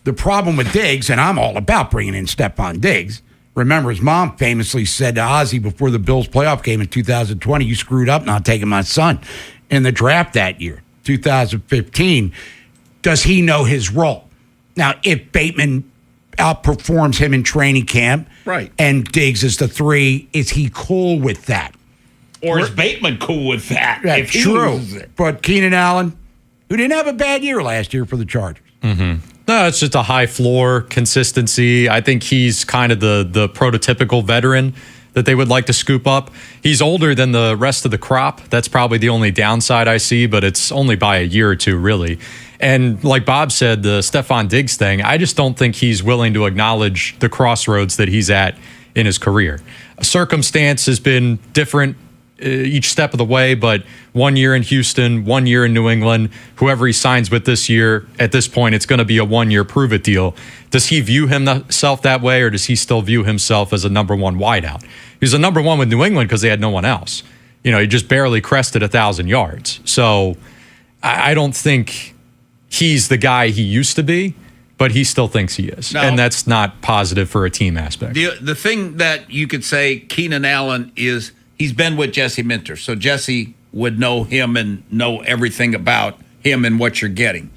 the problem with Diggs, and I'm all about bringing in Stephon Diggs. Remember, his mom famously said to Ozzie before the Bills playoff game in 2020, you screwed up not taking my son in the draft that year, 2015. Does he know his role? Now, if Bateman outperforms him in training camp, right, and Diggs is the 3, is he cool with that? Or is Bateman cool with that? That's true. But Keenan Allen, who didn't have a bad year last year for the Chargers. Mm-hmm. No, it's just a high floor consistency. I think he's kind of the prototypical veteran that they would like to scoop up. He's older than the rest of the crop. That's probably the only downside I see, but it's only by a year or two, really. And like Bob said, the Stephon Diggs thing, I just don't think he's willing to acknowledge the crossroads that he's at in his career. Circumstance has been different each step of the way, but 1 year in Houston, 1 year in New England, whoever he signs with this year, at this point, it's going to be a 1-year prove-it deal. Does he view himself that way, or does he still view himself as a number 1 wideout? He was a number 1 with New England because they had no one else. He just barely crested 1,000 yards. So I don't think he's the guy he used to be, but he still thinks he is. And that's not positive for a team aspect. The thing that you could say Keenan Allen is, he's been with Jesse Minter, so Jesse would know him and know everything about him and what you're getting.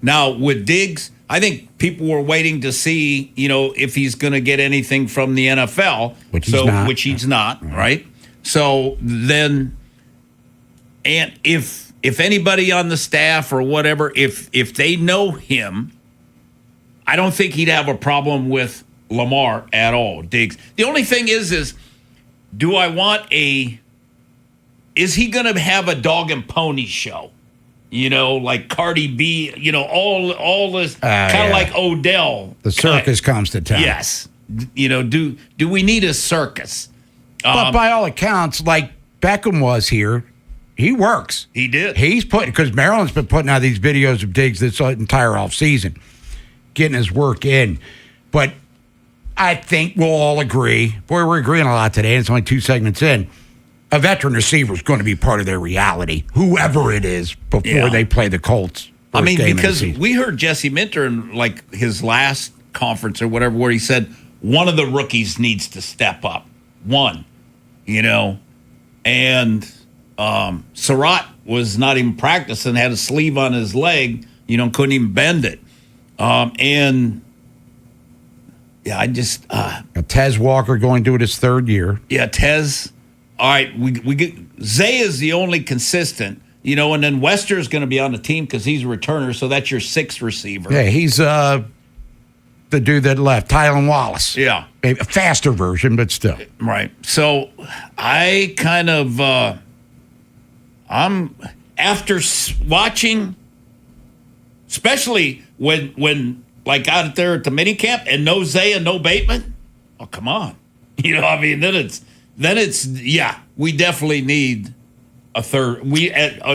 Now, with Diggs, I think people were waiting to see, if he's going to get anything from the NFL, which he's not, right? So then, and if anybody on the staff or whatever, if they know him, I don't think he'd have a problem with Lamar at all, Diggs. The only thing is do I want is he going to have a dog and pony show? Like Cardi B, all this kind of like Odell. The circus comes to town. Yes. Do we need a circus? But by all accounts, like Beckham was here, he works. He did. He's because Maryland's been putting out these videos of Diggs this entire offseason, getting his work in. But I think we'll all agree. Boy, we're agreeing a lot today, and it's only 2 segments in. A veteran receiver is going to be part of their reality, whoever it is, before they play the Colts. Because we heard Jesse Minter in like his last conference or whatever, where he said one of the rookies needs to step up. One, and Surratt was not even practicing, had a sleeve on his leg, couldn't even bend it. I just Tez Walker going to his 3rd year. Yeah, Tez. All right, we get Zay is the only consistent, and then Wester is going to be on the team because he's a returner, so that's your 6th receiver. Yeah, he's the dude that left, Tylan Wallace. Yeah, a faster version, but still. Right. So I kind of I'm after watching, especially when like out there at the minicamp and no Zay and no Bateman. Oh, come on. Then it's we definitely need a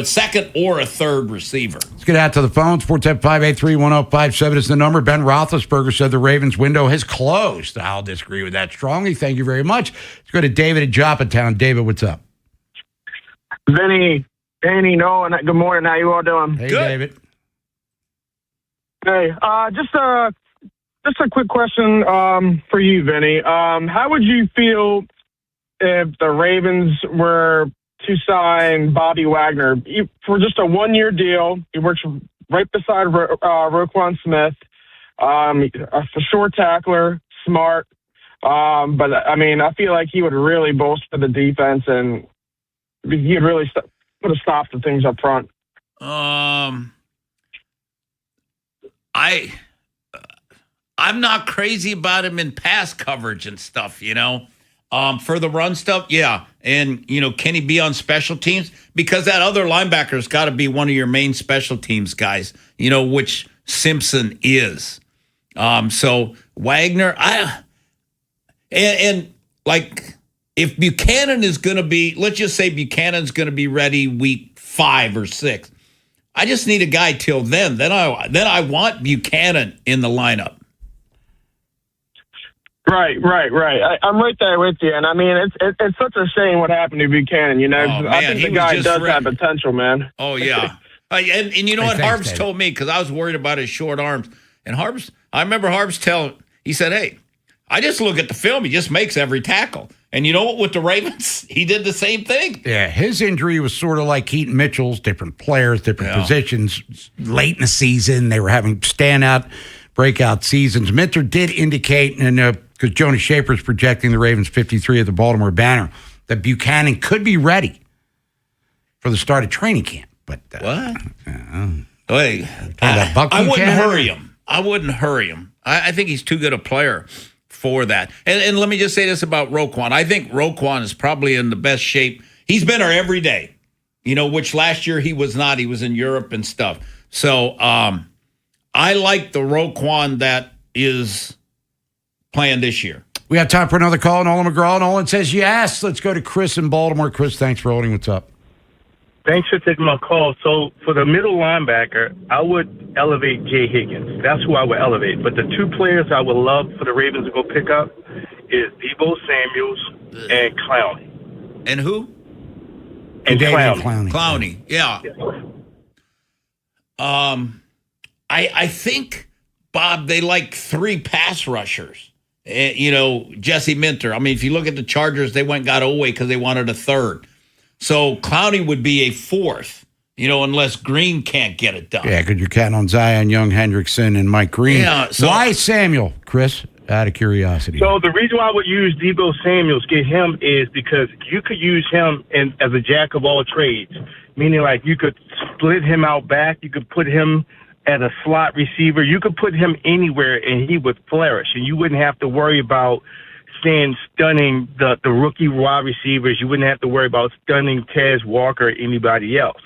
second or a third receiver. Let's get out to the phone. 410-583-1057 is the number. Ben Roethlisberger said the Ravens window has closed. I'll disagree with that strongly. Thank you very much. Let's go to David at Joppatown. David, what's up? Vinny, Haney, Nolan, good morning. How you all doing? Hey, good. David. Hey, just a quick question for you, Vinny. How would you feel if the Ravens were to sign Bobby Wagner for just a 1-year deal? He works right beside Roquan Smith. A short tackler, smart. But I feel like he would really bolster the defense, and he'd really put a stop to things up front. I'm not crazy about him in pass coverage and stuff, For the run stuff, yeah. And, can he be on special teams? Because that other linebacker's got to be one of your main special teams guys, which Simpson is. So Wagner, if Buchanan is going to be, let's just say Buchanan's going to be ready week 5 or 6. I just need a guy till then. Then I want Buchanan in the lineup. Right. I'm right there with you, and I mean, it's such a shame what happened to Buchanan. You know, I think the guy does have potential, man. Oh yeah, and you know what Harbs told me, because I was worried about his short arms, and I remember Harbs he said, "Hey, I just look at the film. He just makes every tackle." And you know what? With the Ravens, he did the same thing. Yeah, his injury was sort of like Keaton Mitchell's, different players, different positions. Late in the season, they were having standout, breakout seasons. Minter did indicate, and because Jonas Schaefer's projecting the Ravens 53 at the Baltimore Banner, that Buchanan could be ready for the start of training camp. But what? I wouldn't hurry him. I think he's too good a player for that. And let me just say this about Roquan. I think Roquan is probably in the best shape. He's been there every day, which last year he was not. He was in Europe and stuff. So I like the Roquan that is playing this year. We have time for another call. Nolan McGraw. Nolan says yes. Let's go to Chris in Baltimore. Chris, thanks for holding. What's up? Thanks for taking my call. So for the middle linebacker, I would elevate Jay Higgins. That's who I would elevate. But the two players I would love for the Ravens to go pick up is Deebo Samuels and Clowney. And who? And Clowney. Clowney, yeah. I think, Bob, they like three pass rushers. Jesse Minter. I mean, if you look at the Chargers, they went and got Oweh because they wanted a third. So Clowney would be a fourth, unless Green can't get it done. Yeah, because you're counting on Zion, Young, Hendrickson, and Mike Green. Yeah, why Samuel, Chris? Out of curiosity. So the reason why I would use Deebo Samuels, get him, is because you could use him as a jack of all trades, meaning like you could split him out back, you could put him as a slot receiver, you could put him anywhere and he would flourish, and you wouldn't have to worry about stunning the rookie wide receivers. You wouldn't have to worry about stunning Tez Walker or anybody else,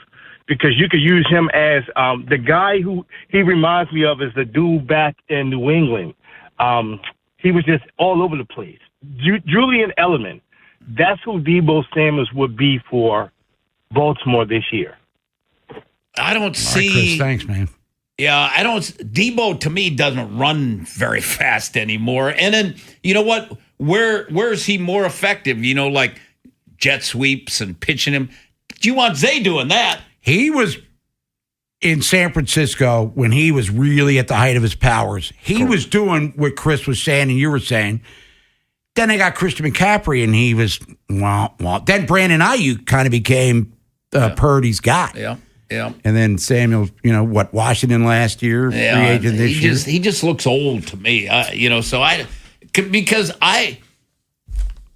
because you could use him as the guy who he reminds me of is the dude back in New England. He was just all over the place. Julian Edelman. That's who Deebo Samuels would be for Baltimore this year. I don't see. Right, Chris, thanks, man. Yeah, Deebo to me doesn't run very fast anymore. And then, you know what? Where is he more effective? Like jet sweeps and pitching him. Do you want Zay doing that? He was in San Francisco when he was really at the height of his powers. He was doing what Chris was saying and you were saying. Then they got Christian McCaffrey, and he was, well. Then Brandon Ayuk kind of became Purdy's guy. Yeah. Yeah. And then Samuel, Washington last year, free agent this year. He just looks old to me, because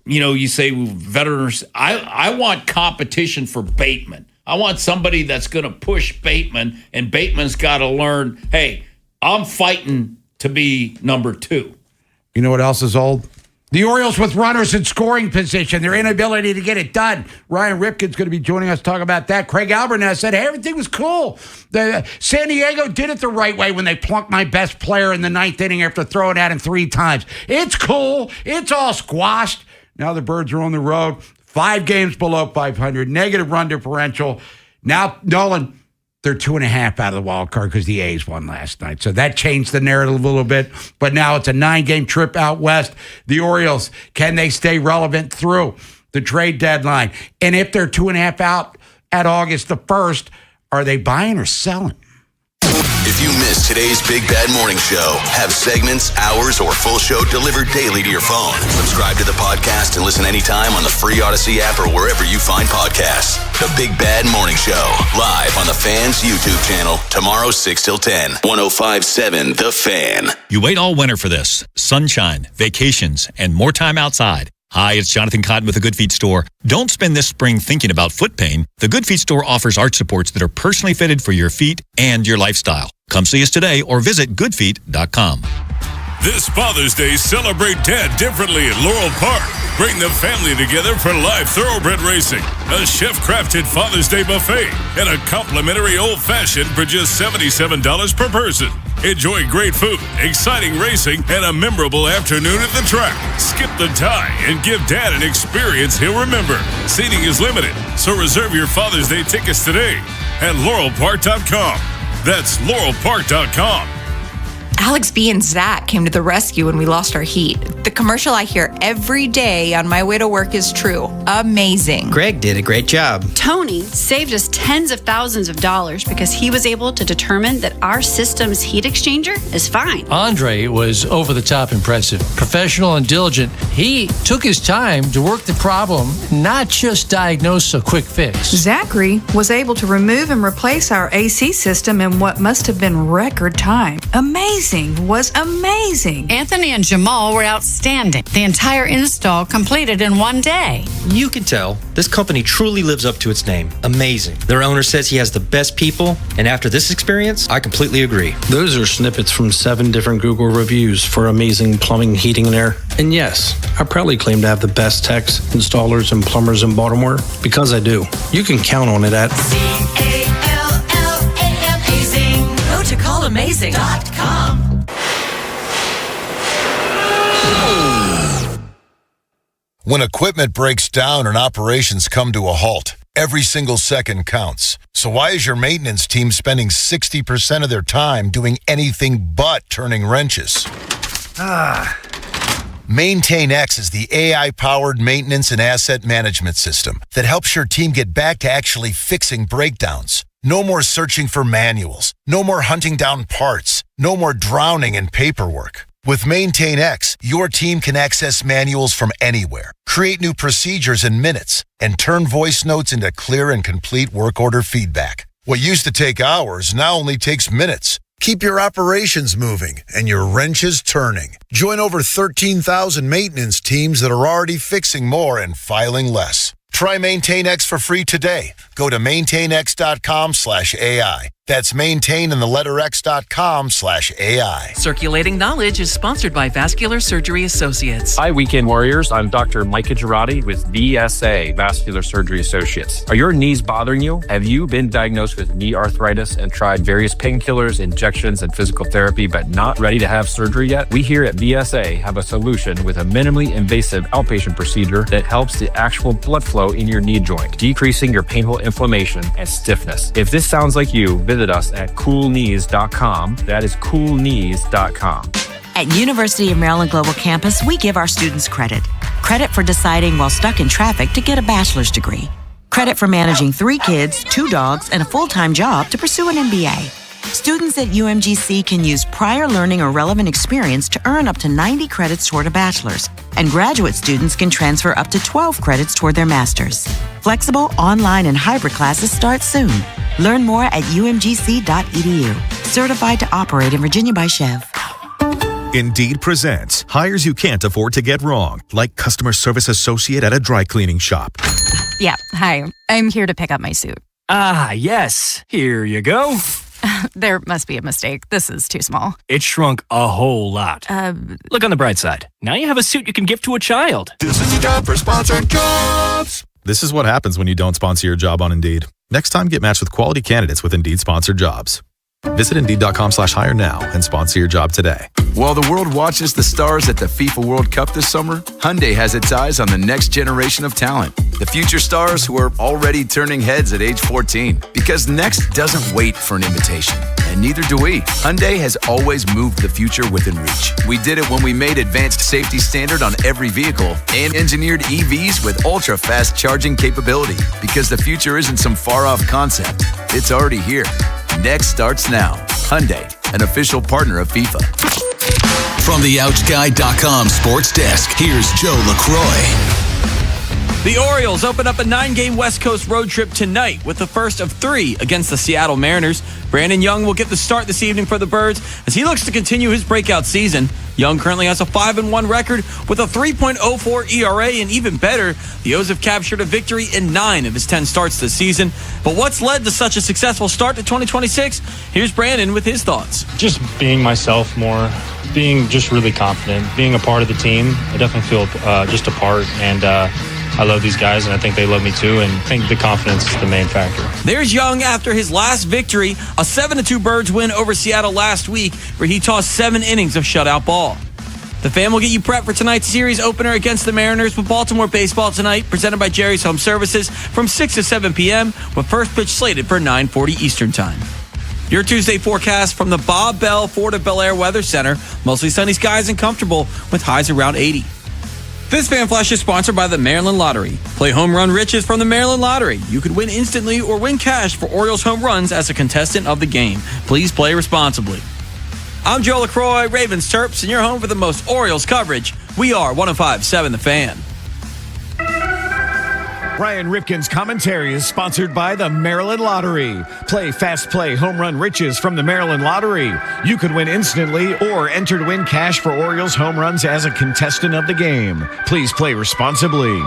you say veterans, I want competition for Bateman. I want somebody that's going to push Bateman, and Bateman's got to learn, hey, I'm fighting to be number 2. You know what else is old? The Orioles with runners in scoring position, their inability to get it done. Ryan Ripken's going to be joining us to talk about that. Craig Albernaz said, hey, everything was cool. San Diego did it the right way when they plunked my best player in the 9th inning after throwing at him 3 times. It's cool. It's all squashed. Now the Birds are on the road, 5 games below 500, negative run differential. Now, Nolan, they're 2.5 out of the wild card because the A's won last night. So that changed the narrative a little bit. But now it's a 9-game trip out west. The Orioles, can they stay relevant through the trade deadline? And if they're 2.5 out at August the 1st, are they buying or selling? If you missed today's Big Bad Morning Show, have segments, hours, or full show delivered daily to your phone. Subscribe to the podcast and listen anytime on the free Odyssey app or wherever you find podcasts. The Big Bad Morning Show, live on the Fan's YouTube channel, tomorrow 6 till 10, 105.7 The Fan. You wait all winter for this. Sunshine, vacations, and more time outside. Hi, it's Jonathan Cotton with the Good Feet Store. Don't spend this spring thinking about foot pain. The Good Feet Store offers arch supports that are personally fitted for your feet and your lifestyle. Come see us today or visit goodfeet.com. This Father's Day, celebrate Dad differently at Laurel Park. Bring the family together for live thoroughbred racing, a chef-crafted Father's Day buffet, and a complimentary old-fashioned for just $77 per person. Enjoy great food, exciting racing, and a memorable afternoon at the track. Skip the tie and give Dad an experience he'll remember. Seating is limited, so reserve your Father's Day tickets today. and laurelpark.com. That's laurelpark.com. Alex B and Zach came to the rescue when we lost our heat. The commercial I hear every day on my way to work is true. Amazing. Greg did a great job. Tony saved us tens of thousands of dollars because he was able to determine that our system's heat exchanger is fine. Andre was over the top impressive. Professional and diligent. He took his time to work the problem, not just diagnose a quick fix. Zachary was able to remove and replace our AC system in what must have been record time. Amazing. Was amazing. Anthony and Jamal were outstanding. The entire install completed in one day. You can tell this company truly lives up to its name. Amazing. Their owner says he has the best people, and after this experience, I completely agree. Those are snippets from 7 different Google reviews for amazing plumbing, heating, and air. And yes, I proudly claim to have the best techs, installers, and plumbers in Baltimore because I do. You can count on it at Amazing. Go to callamazing.com. When equipment breaks down and operations come to a halt, every single second counts. So why is your maintenance team spending 60% of their time doing anything but turning wrenches? MaintainX is the AI-powered maintenance and asset management system that helps your team get back to actually fixing breakdowns. No more searching for manuals. No more hunting down parts. No more drowning in paperwork. With MaintainX, your team can access manuals from anywhere, create new procedures in minutes, and turn voice notes into clear and complete work order feedback. What used to take hours now only takes minutes. Keep your operations moving and your wrenches turning. Join over 13,000 maintenance teams that are already fixing more and filing less. Try MaintainX for free today. Go to maintainx.com/AI. That's maintain and the letter x.com/AI. Circulating Knowledge is sponsored by Vascular Surgery Associates. Hi, Weekend Warriors. I'm Dr. Micah Girardi with VSA, Vascular Surgery Associates. Are your knees bothering you? Have you been diagnosed with knee arthritis and tried various painkillers, injections, and physical therapy, but not ready to have surgery yet? We here at VSA have a solution with a minimally invasive outpatient procedure that helps the actual blood flow in your knee joint, decreasing your painful inflammation and stiffness. If this sounds like you, visit us at coolknees.com. That is coolknees.com. At University of Maryland Global Campus, we give our students credit. Credit for deciding while stuck in traffic to get a bachelor's degree. Credit for managing 3 kids, 2 dogs, and a full-time job to pursue an MBA. Students at UMGC can use prior learning or relevant experience to earn up to 90 credits toward a bachelor's, and graduate students can transfer up to 12 credits toward their master's. Flexible, online, and hybrid classes start soon. Learn more at umgc.edu. Certified to operate in Virginia by Chev. Indeed presents hires you can't afford to get wrong, like customer service associate at a dry cleaning shop. Yeah, hi. I'm here to pick up my suit. Ah, yes. Here you go. There must be a mistake. This is too small. It shrunk a whole lot. Look on the bright side. Now you have a suit you can give to a child. This is a job for sponsored jobs. This is what happens when you don't sponsor your job on Indeed. Next time, get matched with quality candidates with Indeed sponsored jobs. Visit Indeed.com/hire now and sponsor your job today. While the world watches the stars at the FIFA World Cup this summer, Hyundai has its eyes on the next generation of talent. The future stars who are already turning heads at age 14. Because next doesn't wait for an invitation. And neither do we. Hyundai has always moved the future within reach. We did it when we made advanced safety standard on every vehicle and engineered EVs with ultra-fast charging capability. Because the future isn't some far-off concept. It's already here. Next starts now. Hyundai, an official partner of FIFA. From the OutGuy.com sports desk, here's Joe LaCroix. The Orioles open up a 9-game West Coast road trip tonight with the first of 3 against the Seattle Mariners. Brandon Young will get the start this evening for the Birds as he looks to continue his breakout season. Young currently has a 5-1 record with a 3.04 ERA, and even better, the O's have captured a victory in 9 of his 10 starts this season. But what's led to such a successful start to 2026? Here's Brandon with his thoughts. Just being myself more, being just really confident, being a part of the team. I definitely feel just a part, and I love these guys, and I think they love me too, and I think the confidence is the main factor. There's Young after his last victory, a 7-2 Birds win over Seattle last week, where he tossed 7 innings of shutout ball. The Fan will get you prepped for tonight's series opener against the Mariners with Baltimore baseball tonight, presented by Jerry's Home Services from 6 to 7 p.m. with first pitch slated for 9:40 Eastern Time. Your Tuesday forecast from the Bob Bell Ford of Bel Air Weather Center. Mostly sunny skies and comfortable with highs around 80. This Fan Flash is sponsored by the Maryland Lottery. Play home run riches from the Maryland Lottery. You could win instantly or win cash for Orioles home runs as a contestant of the game. Please play responsibly. I'm Joe LaCroix, Ravens Terps, and you're home for the most Orioles coverage. We are 105.7 The Fan. Ryan Ripken's commentary is sponsored by the Maryland Lottery. Play Fast Play Home Run Riches from the Maryland Lottery. You could win instantly or enter to win cash for Orioles home runs as a contestant of the game. Please play responsibly.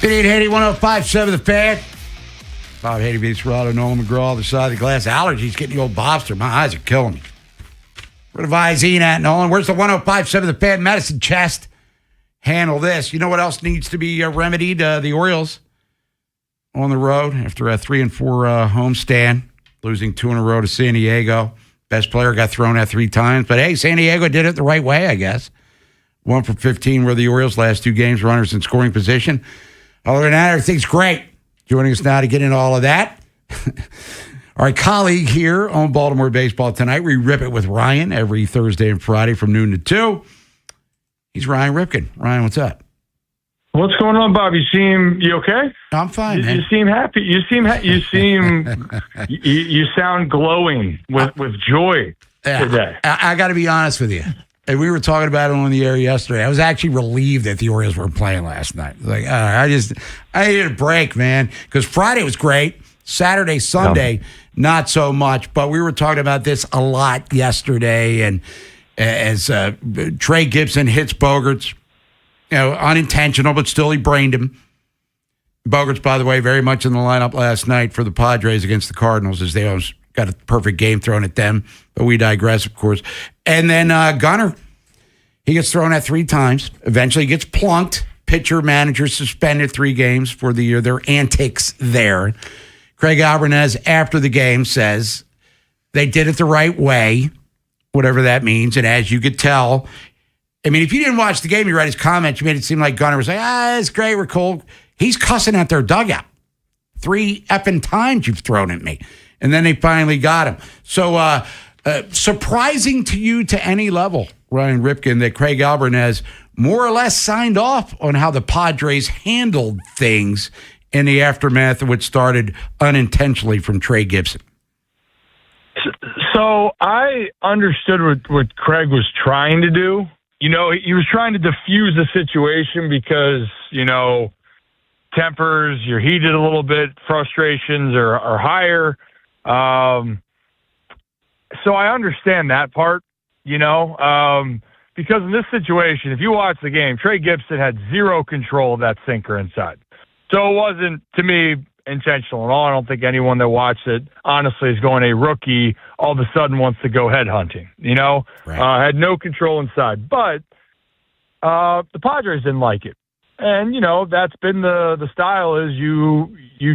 Vinny Haynie, 105.7 The Fan. Bob Haynie beats Rado, Nolan McGraw, other side of the glass. Allergies getting the old Bobster. My eyes are killing me. Where the Visine at, Nolan? Where's the 105.7 The Fan medicine chest? Handle this. You know what else needs to be remedied? The Orioles on the road after a 3-4 homestand, losing 2 in a row to San Diego. Best player got thrown at 3 times. But, hey, San Diego did it the right way, I guess. 1 for 15 were the Orioles' last 2 games, runners in scoring position. Other than that, everything's great. Joining us now to get into all of that, our colleague here on Baltimore Baseball Tonight. We rip it with Ryan every Thursday and Friday from noon to 2. He's Ryan Ripken. Ryan, what's up? What's going on, Bob? You okay? I'm fine, man. You seem happy. You sound glowing with joy today. I got to be honest with you. And we were talking about it on the air yesterday. I was actually relieved that the Orioles weren't playing last night. Like, I needed a break, man. Because Friday was great. Saturday, Sunday, not so much. But we were talking about this a lot yesterday. And as Trey Gibson hits Bogaerts, unintentional, but still he brained him. Bogaerts, by the way, very much in the lineup last night for the Padres against the Cardinals, as they almost got a perfect game thrown at them. But we digress, of course. And then Gunnar, he gets thrown at 3 times. Eventually gets plunked. Pitcher, manager suspended 3 games for the year. Their antics there. Craig Alvarez, after the game, says they did it the right way, whatever that means. And as you could tell, I mean, if you didn't watch the game, you read his comments, you made it seem like Gunnar was like, it's great, we're cool. He's cussing at their dugout. 3 effing times you've thrown at me. And then they finally got him. So surprising to you to any level, Ryan Ripken, that Craig Alvarez more or less signed off on how the Padres handled things in the aftermath of what started unintentionally from Trey Gibson. So I understood what Craig was trying to do. He was trying to diffuse the situation because, tempers, you're heated a little bit, frustrations are higher. So I understand that part, because in this situation, if you watch the game, Trey Gibson had 0 control of that sinker inside. So it wasn't, to me, intentional at all. I don't think anyone that watched it, honestly, is going, a rookie all of a sudden wants to go head hunting, Right. Had no control inside. But the Padres didn't like it. And, that's been the style is you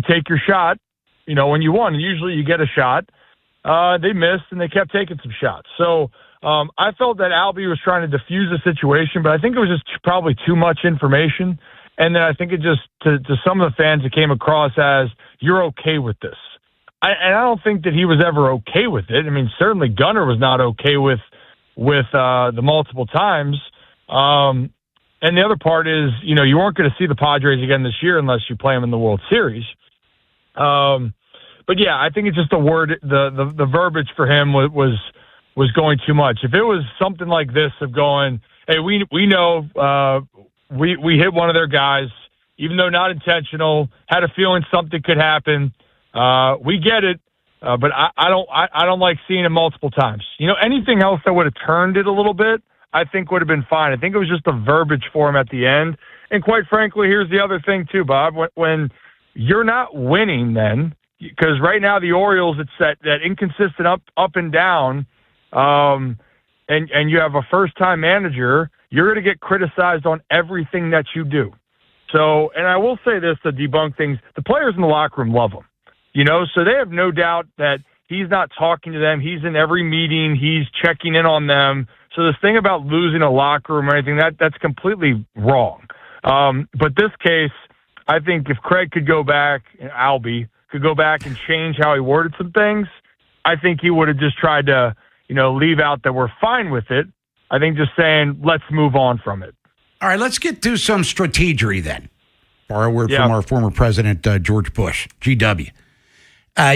take your shot, when you won. And usually you get a shot. They missed, and they kept taking some shots. So I felt that Albie was trying to diffuse the situation, but I think it was just probably too much information. And then I think it just, to some of the fans, it came across as, you're okay with this. And I don't think that he was ever okay with it. I mean, certainly Gunnar was not okay with the multiple times. And the other part is, you weren't going to see the Padres again this year unless you play them in the World Series. But yeah, I think it's just the verbiage for him was going too much. If it was something like this of going, hey, we know we hit one of their guys, even though not intentional, had a feeling something could happen. We get it, but I don't like seeing it multiple times. Anything else that would have turned it a little bit, I think would have been fine. I think it was just the verbiage for him at the end. And quite frankly, here's the other thing too, Bob. When you're not winning, then, because right now the Orioles, it's that inconsistent up and down, and you have a first-time manager, you're going to get criticized on everything that you do. So, and I will say this to debunk things, the players in the locker room love him. So they have no doubt that he's not talking to them. He's in every meeting. He's checking in on them. So this thing about losing a locker room or anything, that's completely wrong. But this case, I think if Craig could go back, and Albie could go back and change how he worded some things, I think he would have just tried to, leave out that we're fine with it. I think just saying, let's move on from it. All right, let's get to some strategery then. Borrow a word from our former president, George Bush, GW.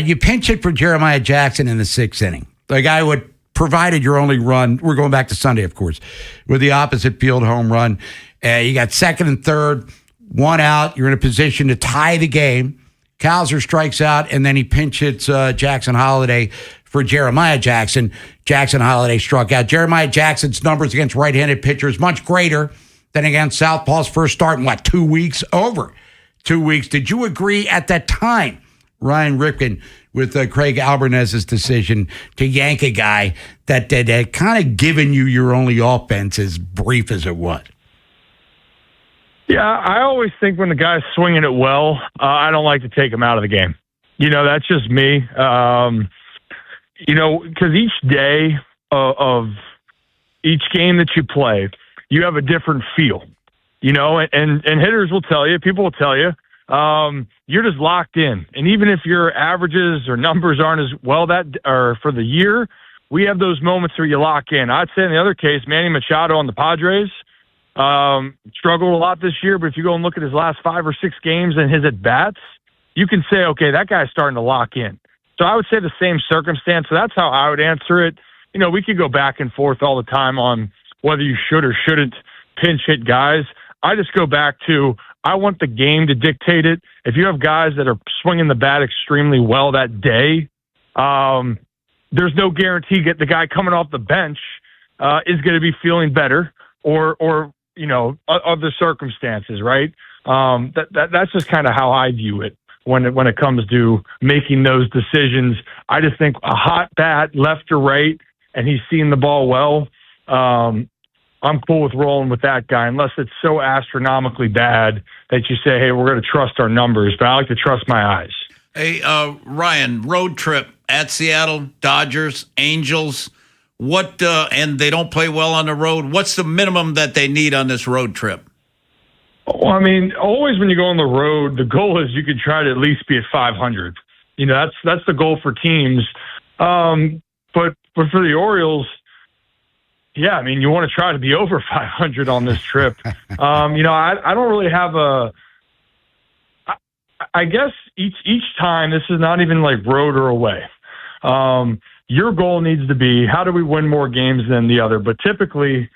You pinch hit for Jeremiah Jackson in the 6th inning. The guy would provided your only run. We're going back to Sunday, of course, with the opposite field home run. You got 2nd and 3rd, 1 out. You're in a position to tie the game. Cowser strikes out, and then he pinch hits Jackson Holiday for Jeremiah Jackson. Jackson Holiday struck out. Jeremiah Jackson's numbers against right-handed pitchers much greater than against Southpaw's first start in, 2 weeks? Over 2 weeks. Did you agree at that time, Ryan Ripken, with Craig Albanez's decision to yank a guy that kind of given you your only offense, as brief as it was? Yeah, I always think when the guy's swinging it well, I don't like to take him out of the game. That's just me. Because each day of each game that you play, you have a different feel, and hitters will tell you, people will tell you, you're just locked in. And even if your averages or numbers aren't as well or for the year, we have those moments where you lock in. I'd say in the other case, Manny Machado on the Padres struggled a lot this year, but if you go and look at his last 5 or 6 games and his at-bats, you can say, okay, that guy's starting to lock in. So I would say the same circumstance. So that's how I would answer it. We could go back and forth all the time on whether you should or shouldn't pinch hit guys. I just go back to, I want the game to dictate it. If you have guys that are swinging the bat extremely well that day, there's no guarantee that the guy coming off the bench is going to be feeling better or other circumstances, right? That's just kind of how I view it when it comes to making those decisions. I just think a hot bat left or right, and he's seeing the ball well. I'm cool with rolling with that guy unless it's so astronomically bad that you say, hey, we're going to trust our numbers, but I like to trust my eyes. Hey, Ryan, road trip at Seattle, Dodgers, Angels. What and they don't play well on the road. What's the minimum that they need on this road trip? Well, I mean, always when you go on the road, the goal is you could try to at least be at 500. That's the goal for teams. But for the Orioles, yeah, I mean, you want to try to be over 500 on this trip. I don't really have I guess each time, this is not even like road or away. Your goal needs to be, how do we win more games than the other? But typically,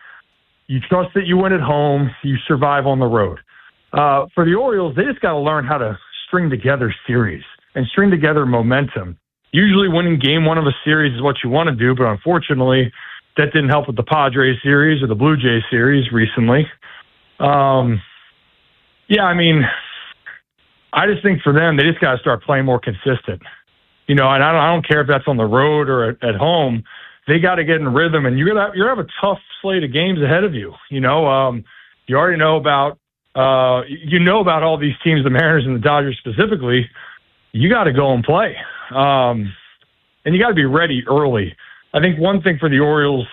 you trust that you win at home, you survive on the road. For the Orioles, they just got to learn how to string together series and string together momentum. Usually winning game 1 of a series is what you want to do, but unfortunately, that didn't help with the Padres series or the Blue Jays series recently. Yeah, I mean, I just think for them, they just got to start playing more consistent. And I don't care if that's on the road or at home. They got to get in rhythm, and you have a tough slate of games ahead of you. You already know about about all these teams, the Mariners and the Dodgers specifically. You got to go and play, and you got to be ready early. I think one thing for the Orioles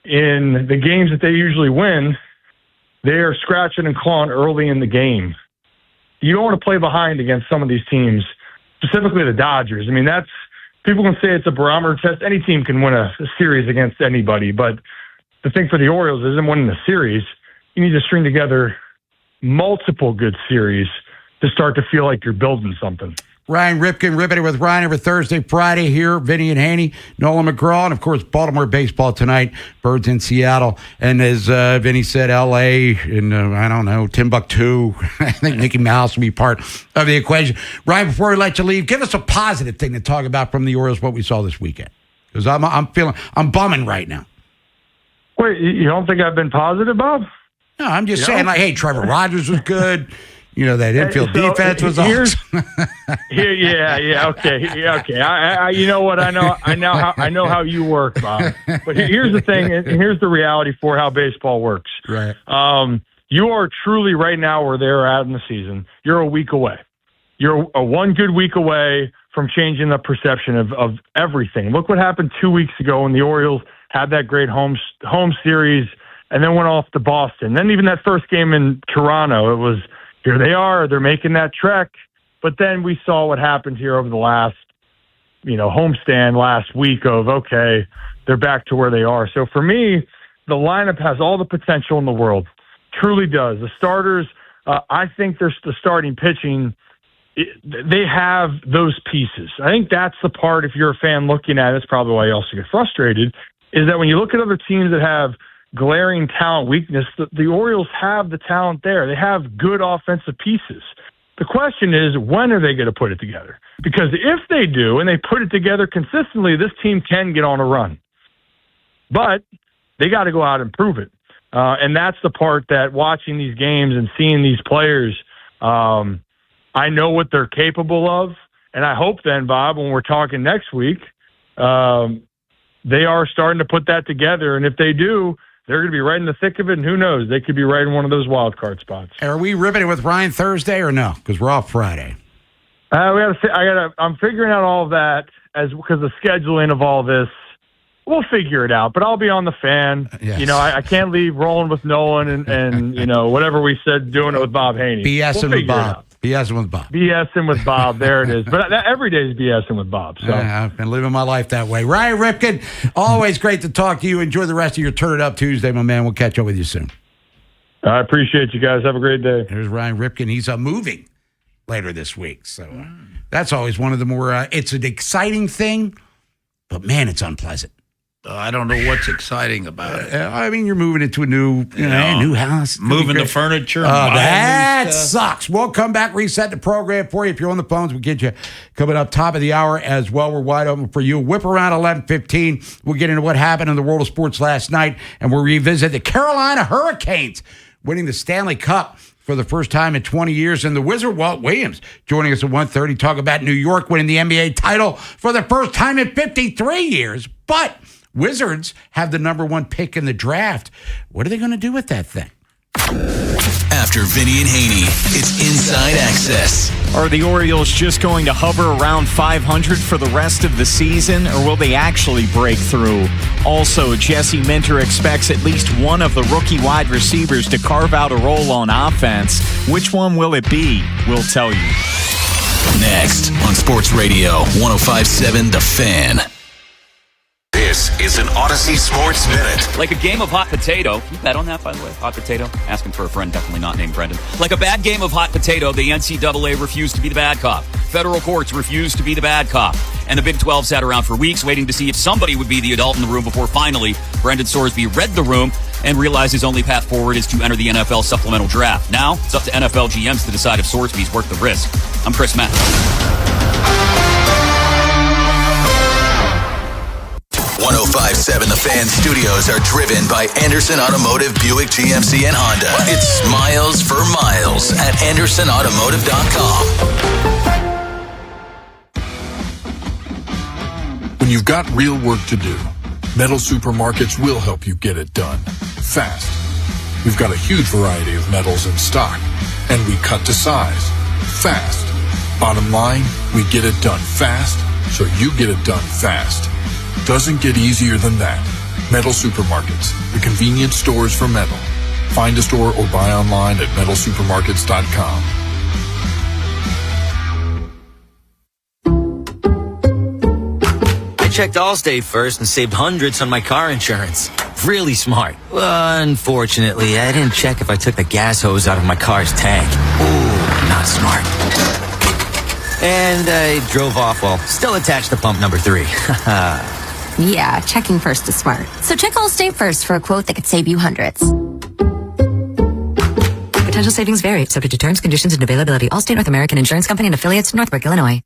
in the games that they usually win, they are scratching and clawing early in the game. You don't want to play behind against some of these teams, specifically the Dodgers. I mean, people can say it's a barometer test. Any team can win a series against anybody, but the thing for the Orioles isn't winning the series. You need to string together multiple good series to start to feel like you're building something. Ryan Ripken, Riveted with Ryan every Thursday, Friday here. Vinny and Haynie, Nolan McGraw, and of course, Baltimore baseball tonight. Birds in Seattle. And as Vinny said, L.A. and, I don't know, Timbuktu. I think Mickey Mouse will be part of the equation. Ryan, before we let you leave, give us a positive thing to talk about from the Orioles, what we saw this weekend. Because I'm bumming right now. Wait, you don't think I've been positive, Bob? No, I'm just saying, hey, Trevor Rogers was good. That infield defense was awesome. Okay. I you know what? I know how you work, Bob. But here's the thing, and here's the reality for how baseball works. Right. You are truly right now where they're at in the season. You're a week away. You're one good week away from changing the perception of everything. Look what happened 2 weeks ago when the Orioles had that great home series and then went off to Boston. Then even that first game in Toronto, it was, here they are, they're making that trek. But then we saw what happened here over the last, homestand last week of, okay, they're back to where they are. So for me, the lineup has all the potential in the world. Truly does. The starters, I think the starting pitching, they have those pieces. I think that's the part, if you're a fan looking at it, it's probably why you also get frustrated, is that when you look at other teams that have glaring talent weakness, the Orioles have the talent there. They have good offensive pieces. The question is, when are they going to put it together? Because if they do, and they put it together consistently, this team can get on a run. But they got to go out and prove it. And that's the part that watching these games and seeing these players, I know what they're capable of. And I hope then, Bob, when we're talking next week, they are starting to put that together. And if they do, they're going to be right in the thick of it, and who knows? They could be right in one of those wild card spots. Are we riveting with Ryan Thursday or no? Because we're off Friday. I'm figuring out all of that because the scheduling of all this. We'll figure it out, but I'll be on the Fan. Yes. I can't leave rolling with Nolan and whatever we said, doing it with Bob Haynie. BSing with Bob. BSing with Bob. BSing with Bob. There it is. But every day is BSing with Bob. So I've been living my life that way. Ryan Ripken, always great to talk to you. Enjoy the rest of your Turn It Up Tuesday, my man. We'll catch up with you soon. I appreciate you guys. Have a great day. There's Ryan Ripken. He's moving later this week. So that's always one of the more, it's an exciting thing, but man, it's unpleasant. I don't know what's exciting about it. I mean, you're moving into a new house. Moving the furniture. That sucks. We'll come back, reset the program for you. If you're on the phones, we'll get you coming up top of the hour as well. We're wide open for you. Whip around 11:15. We'll get into what happened in the world of sports last night, and we'll revisit the Carolina Hurricanes winning the Stanley Cup for the first time in 20 years. And the Wizard, Walt Williams, joining us at 1:30, talk about New York winning the NBA title for the first time in 53 years. But Wizards have the number one pick in the draft. What are they going to do with that thing? After Vinny and Haynie, it's Inside Access. Are the Orioles just going to hover around 500 for the rest of the season, or will they actually break through? Also, Jesse Minter expects at least one of the rookie wide receivers to carve out a role on offense. Which one will it be? We'll tell you. Next on Sports Radio 105.7 The Fan. This is an Odyssey Sports Minute. Like a game of hot potato. Can you bet on that, by the way? Hot potato? Asking for a friend, definitely not named Brendan. Like a bad game of hot potato, the NCAA refused to be the bad cop. Federal courts refused to be the bad cop. And the Big 12 sat around for weeks waiting to see if somebody would be the adult in the room before finally Brendan Sorsby read the room and realized his only path forward is to enter the NFL supplemental draft. Now, it's up to NFL GMs to decide if Sorsby's worth the risk. I'm Chris Mack. 105.7 The Fan studios are driven by Anderson Automotive, Buick, GMC, and Honda. It's miles for miles at AndersonAutomotive.com. When you've got real work to do, Metal Supermarkets will help you get it done fast. We've got a huge variety of metals in stock, and we cut to size fast. Bottom line, we get it done fast, so you get it done fast. Doesn't get easier than that. Metal Supermarkets, the convenient stores for metal. Find a store or buy online at metalsupermarkets.com. I checked Allstate first and saved hundreds on my car insurance. Really smart. Unfortunately, I didn't check if I took the gas hose out of my car's tank. Ooh, not smart. And I drove off while still attached to pump number 3. Yeah, checking first is smart. So check Allstate first for a quote that could save you hundreds. Potential savings vary, subject to terms, conditions, and availability. Allstate North American Insurance Company and affiliates, Northbrook, Illinois.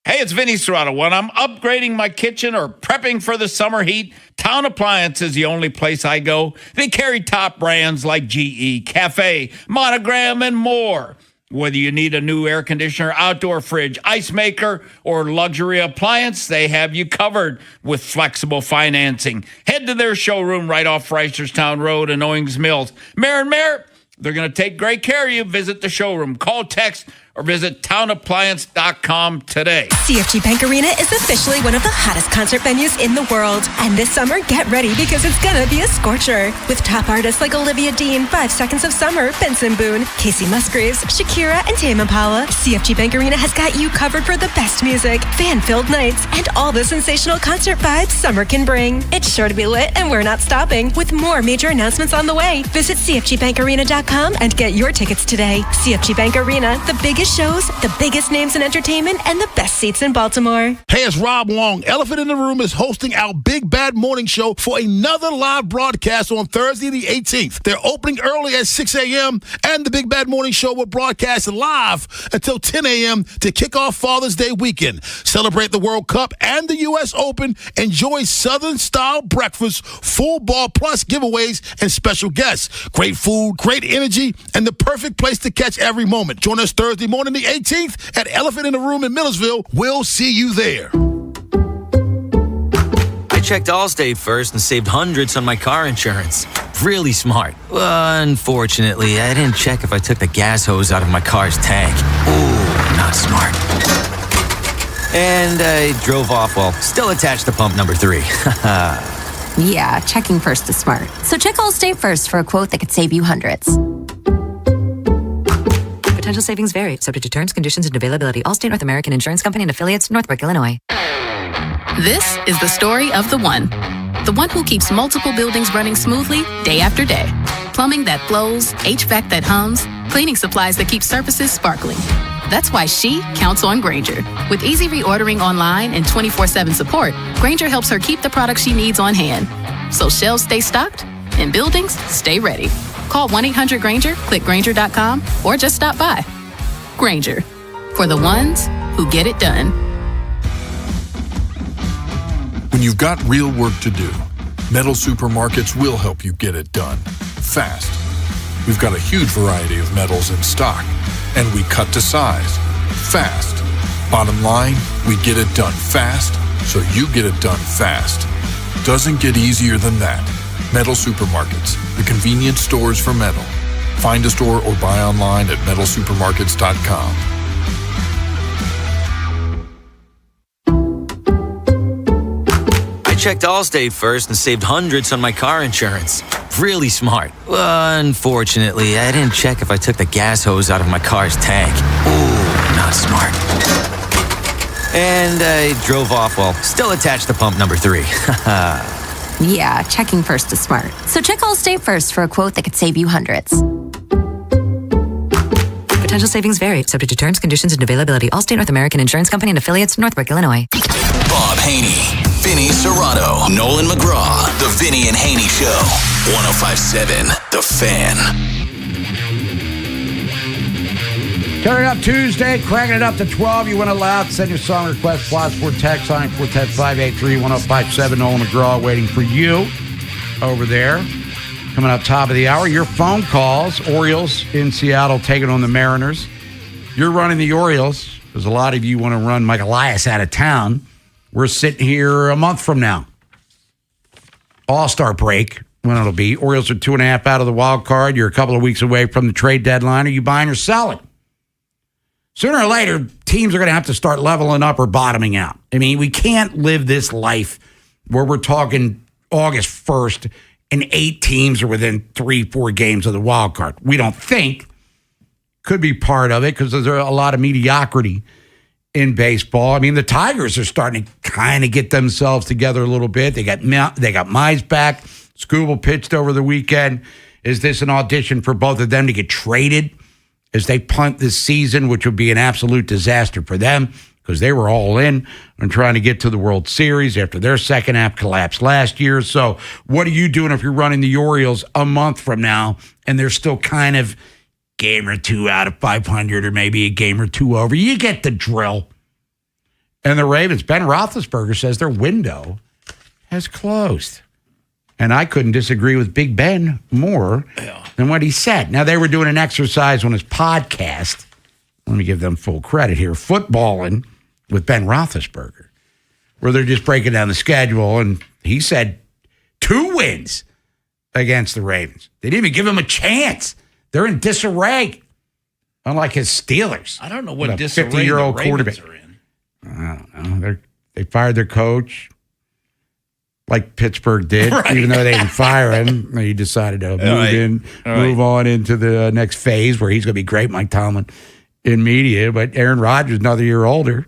Hey, it's Vinny Serrato. When I'm upgrading my kitchen or prepping for the summer heat, Town Appliance is the only place I go. They carry top brands like GE, Cafe, Monogram, and more. Whether you need a new air conditioner, outdoor fridge, ice maker, or luxury appliance, they have you covered with flexible financing. Head to their showroom right off Reisterstown Road in Owings Mills. Mayor and Mayor, they're going to take great care of you. Visit the showroom. Call, text, or visit townappliance.com today. CFG Bank Arena is officially one of the hottest concert venues in the world. And this summer, get ready because it's gonna be a scorcher. With top artists like Olivia Dean, 5 Seconds of Summer, Benson Boone, Casey Musgraves, Shakira, and Tame Impala, CFG Bank Arena has got you covered for the best music, fan-filled nights, and all the sensational concert vibes summer can bring. It's sure to be lit, and we're not stopping. With more major announcements on the way, visit CFGBankArena.com and get your tickets today. CFG Bank Arena, the biggest shows, the biggest names in entertainment, and the best seats in Baltimore. Hey, it's Rob Long. Elephant in the Room is hosting our Big Bad Morning Show for another live broadcast on Thursday the 18th. They're opening early at 6 a.m. and the Big Bad Morning Show will broadcast live until 10 a.m. to kick off Father's Day weekend. Celebrate the World Cup and the U.S. Open. Enjoy Southern-style breakfast, full bar plus giveaways, and special guests. Great food, great energy, and the perfect place to catch every moment. Join us Thursday morning the 18th at Elephant in the Room in Millersville. We'll see you there. I checked Allstate first and saved hundreds on my car insurance. Really smart. Unfortunately, I didn't check if I took the gas hose out of my car's tank. Ooh, not smart. And I drove off while still attached to pump number 3. Yeah, checking first is smart. So check Allstate first for a quote that could save you hundreds. Potential savings vary, subject to terms, conditions, and availability. Allstate North American Insurance Company and affiliates, Northbrook, Illinois. This is the story of the one. The one who keeps multiple buildings running smoothly day after day. Plumbing that flows, HVAC that hums, cleaning supplies that keep surfaces sparkling. That's why she counts on Grainger. With easy reordering online and 24/7 support, Grainger helps her keep the products she needs on hand. So shelves stay stocked and buildings stay ready. Call 1-800-GRAINGER, click Grainger.com, or just stop by. Grainger, for the ones who get it done. When you've got real work to do, Metal Supermarkets will help you get it done fast. We've got a huge variety of metals in stock, and we cut to size fast. Bottom line, we get it done fast, so you get it done fast. Doesn't get easier than that. Metal Supermarkets, the convenience stores for metal. Find a store or buy online at metalsupermarkets.com. I checked Allstate first and saved hundreds on my car insurance. Really smart. Unfortunately, I didn't check if I took the gas hose out of my car's tank. Ooh, not smart. And I drove off while still attached to pump number 3. Yeah, checking first is smart. So check Allstate first for a quote that could save you hundreds. Potential savings vary, subject to terms, conditions, and availability. Allstate North American Insurance Company and affiliates, Northbrook, Illinois. Bob Haney, Vinny Serrano, Nolan McGraw, The Vinny and Haney Show. 105.7 The Fan. Turning up Tuesday, cranking it up to 12. You want to loud, send your song request, plus for text line 410-583-1057. Nolan McGraw waiting for you over there. Coming up top of the hour, your phone calls. Orioles in Seattle taking on the Mariners. You're running the Orioles, because a lot of you want to run Mike Elias out of town. We're sitting here a month from now. All-Star break, when it'll be. Orioles are 2.5 out of the wild card. You're a couple of weeks away from the trade deadline. Are you buying or selling? Sooner or later, teams are going to have to start leveling up or bottoming out. I mean, we can't live this life where we're talking August 1st and 8 teams are within 3-4 games of the wild card. We don't think. Could be part of it because there's a lot of mediocrity in baseball. I mean, the Tigers are starting to kind of get themselves together a little bit. They got Mize back. Scooble pitched over the weekend. Is this an audition for both of them to get traded as they punt this season, which would be an absolute disaster for them because they were all in and trying to get to the World Series after their second half collapsed last year. So what are you doing if you're running the Orioles a month from now and they're still kind of game or two out of 500 or maybe a game or two over? You get the drill. And the Ravens, Ben Roethlisberger says their window has closed. And I couldn't disagree with Big Ben more than what he said. Now, they were doing an exercise on his podcast. Let me give them full credit here. Footballing with Ben Roethlisberger, where they're just breaking down the schedule. And he said 2 wins against the Ravens. They didn't even give him a chance. They're in disarray. Unlike his Steelers. I don't know what a disarray 50-year-old the Ravens quarterback. are in. I don't know. They fired their coach, like Pittsburgh did, Right. even though they didn't fire him. He decided to Right. move on into the next phase where he's going to be great, Mike Tomlin, in media. But Aaron Rodgers, another year older.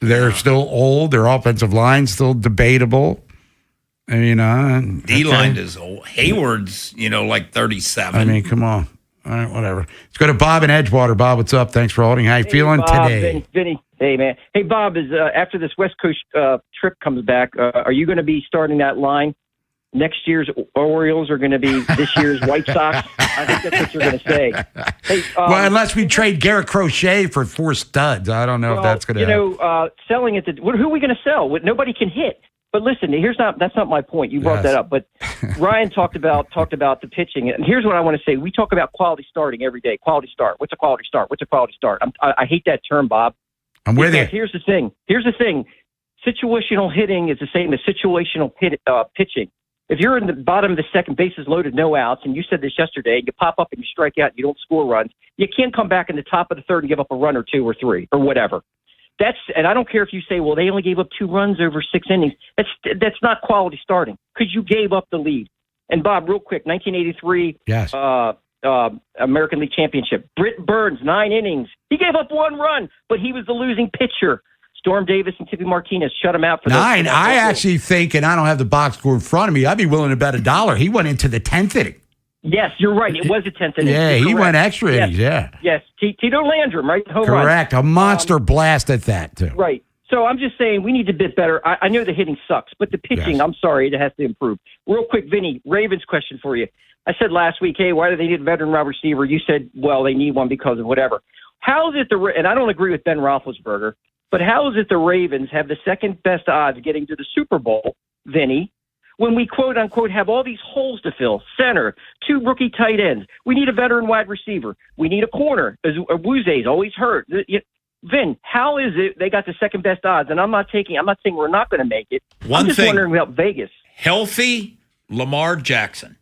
They're still old. Their offensive line's still debatable. And, D-line is old. Hayward's, like 37. I mean, come on. All right, whatever. Let's go to Bob in Edgewater. Bob, what's up? Thanks for holding. How you feeling Bob, today? Vinny. Hey, man. Hey, Bob, is after this West Coast trip comes back, are you going to be starting that line? Next year's Orioles are going to be this year's White Sox? I think that's what you're going to say. Hey, well, unless we trade Garrett Crochet for 4 studs. I don't know if that's going to happen. Selling it, who are we going to sell? Nobody can hit. But listen, that's not my point. You brought that up. But Ryan talked about the pitching. And here's what I want to say. We talk about quality starting every day. Quality start. What's a quality start? What's a quality start? I hate that term, Bob. I'm with you. Here's the thing. Situational hitting is the same as situational pitching. If you're in the bottom of the second, bases loaded, no outs, and you said this yesterday, you pop up and you strike out and you don't score runs, you can't come back in the top of the third and give up a run or 2 or 3 or whatever. And I don't care if you say, well, they only gave up 2 runs over 6 innings. That's not quality starting because you gave up the lead. And Bob, real quick, 1983 yes. American League Championship. Britt Burns, 9 innings. He gave up 1 run, but he was the losing pitcher. Storm Davis and Tippy Martinez shut him out for 9. I actually think, and I don't have the box score in front of me, I'd be willing to bet $1. He went into the 10th inning. Yes, you're right. It was a 10th inning. Yeah, he went extra innings, yeah. Yes, Tito Landrum, right? Home Correct. run. A monster blast at that, too. Right. So I'm just saying we need to bit better. I know the hitting sucks, but the pitching, yes. I'm sorry, it has to improve. Real quick, Vinny, Ravens question for you. I said last week, hey, why do they need a veteran wide receiver? You said, well, they need one because of whatever. How is it and I don't agree with Ben Roethlisberger, but how is it the Ravens have the second best odds of getting to the Super Bowl, Vinny, when we quote-unquote have all these holes to fill, center, 2 rookie tight ends. We need a veteran wide receiver. We need a corner. Wuze's always hurt. Vin, how is it they got the second best odds? And I'm not saying we're not going to make it. I'm just wondering about Vegas. Healthy Lamar Jackson.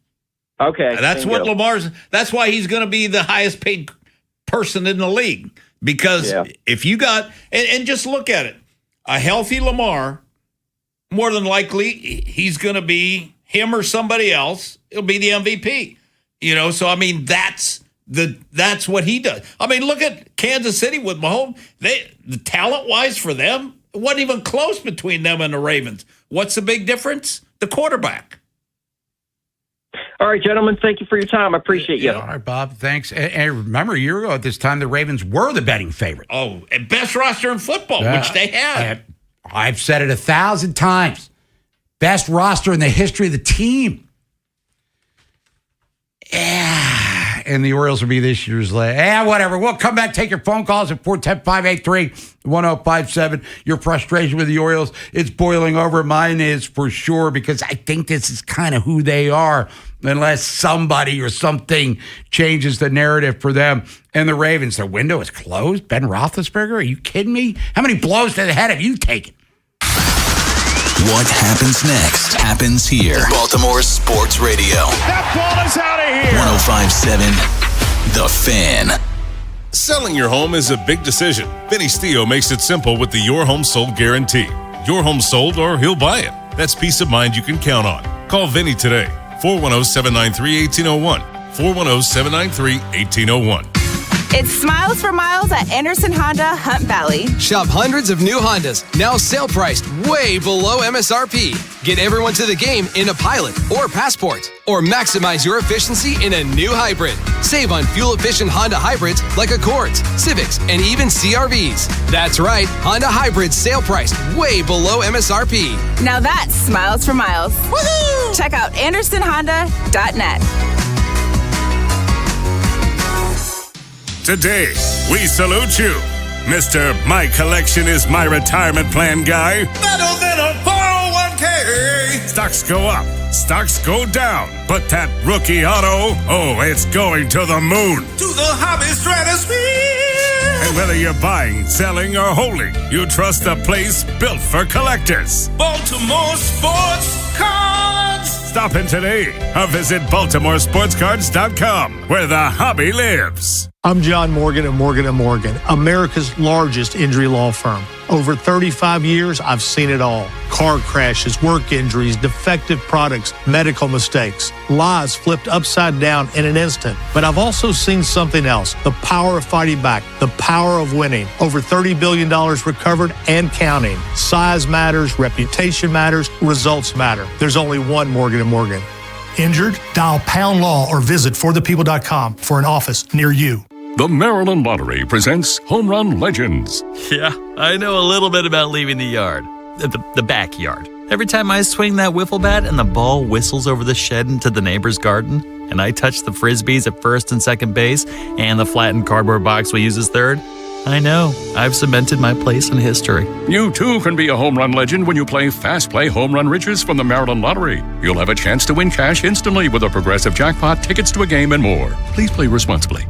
Okay. That's why he's going to be the highest paid person in the league. Because if you got, and just look at it, a healthy Lamar, more than likely, he's going to be him or somebody else. It'll be the MVP. So I mean, that's what he does. I mean, look at Kansas City with Mahomes. The talent-wise for them, it wasn't even close between them and the Ravens. What's the big difference? The quarterback. All right, gentlemen, thank you for your time. I appreciate you. All right, Bob, thanks. And remember, a year ago at this time, the Ravens were the betting favorite. Oh, and best roster in football, which they had. I've said it 1,000 times. Best roster in the history of the team. Yeah. And the Orioles will be this year's last. Yeah, whatever. We'll come back, take your phone calls at 410-583-1057. Your frustration with the Orioles, it's boiling over. Mine is for sure because I think this is kind of who they are unless somebody or something changes the narrative for them. And the Ravens, their window is closed. Ben Roethlisberger, are you kidding me? How many blows to the head have you taken? What happens next happens here. Baltimore Sports Radio. That ball is out of here. 105.7 The Fan. Selling your home is a big decision. Vinny Stio makes it simple with the Your Home Sold Guarantee. Your home sold or he'll buy it. That's peace of mind you can count on. Call Vinny today. 410-793-1801. 410-793-1801. It's Smiles for Miles at Anderson Honda Hunt Valley. Shop hundreds of new Hondas, now sale priced way below MSRP. Get everyone to the game in a Pilot or Passport, or maximize your efficiency in a new hybrid. Save on fuel-efficient Honda hybrids like Accords, Civics, and even CR-Vs. That's right, Honda hybrids sale priced way below MSRP. Now that's Smiles for Miles. Woohoo! Check out AndersonHonda.net. Today, we salute you, Mr. My Collection is My Retirement Plan guy. Better than a 401k. Stocks go up, stocks go down, but that rookie auto, it's going to the moon. To the hobby stratosphere. And whether you're buying, selling, or holding, you trust the place built for collectors. Baltimore Sports Cards. Stop in today or visit BaltimoreSportsCards.com, where the hobby lives. I'm John Morgan of Morgan & Morgan, America's largest injury law firm. Over 35 years, I've seen it all. Car crashes, work injuries, defective products, medical mistakes, lives flipped upside down in an instant. But I've also seen something else, the power of fighting back, the power of winning. Over $30 billion recovered and counting. Size matters, reputation matters, results matter. There's only one Morgan & Morgan. Injured? Dial Pound Law or visit forthepeople.com for an office near you. The Maryland Lottery presents Home Run Legends. Yeah, I know a little bit about leaving the yard. The backyard. Every time I swing that wiffle bat and the ball whistles over the shed into the neighbor's garden, and I touch the frisbees at first and second base, and the flattened cardboard box we use as third, I know. I've cemented my place in history. You too can be a home run legend when you play Fast Play Home Run Riches from the Maryland Lottery. You'll have a chance to win cash instantly with a progressive jackpot, tickets to a game, and more. Please play responsibly.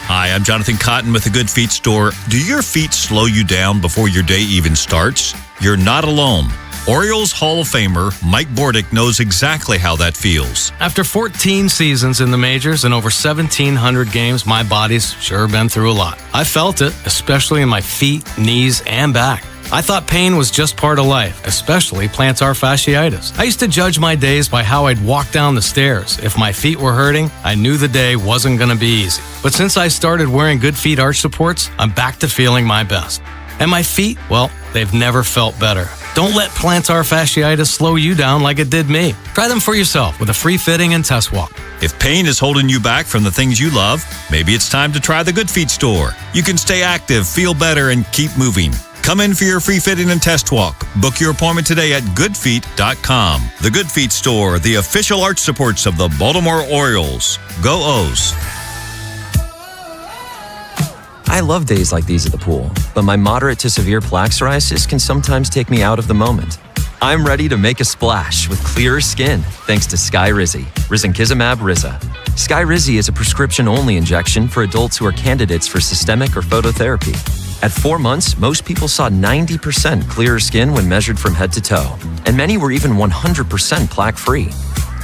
Hi, I'm Jonathan Cotton with the Good Feet Store. Do your feet slow you down before your day even starts? You're not alone. Orioles Hall of Famer Mike Bordick knows exactly how that feels. After 14 seasons in the majors and over 1,700 games, my body's sure been through a lot. I felt it, especially in my feet, knees, and back. I thought pain was just part of life, especially plantar fasciitis. I used to judge my days by how I'd walk down the stairs. If my feet were hurting, I knew the day wasn't going to be easy. But since I started wearing Good Feet arch supports, I'm back to feeling my best. And my feet, well, they've never felt better. Don't let plantar fasciitis slow you down like it did me. Try them for yourself with a free fitting and test walk. If pain is holding you back from the things you love, maybe it's time to try the Good Feet Store. You can stay active, feel better, and keep moving. Come in for your free fitting and test walk. Book your appointment today at goodfeet.com. The Good Feet Store, the official arch supports of the Baltimore Orioles. Go O's. I love days like these at the pool, but my moderate to severe plaque psoriasis can sometimes take me out of the moment. I'm ready to make a splash with clearer skin thanks to Skyrizi, risankizumab Riza. Skyrizi is a prescription-only injection for adults who are candidates for systemic or phototherapy. At 4 months, most people saw 90% clearer skin when measured from head to toe, and many were even 100% plaque-free.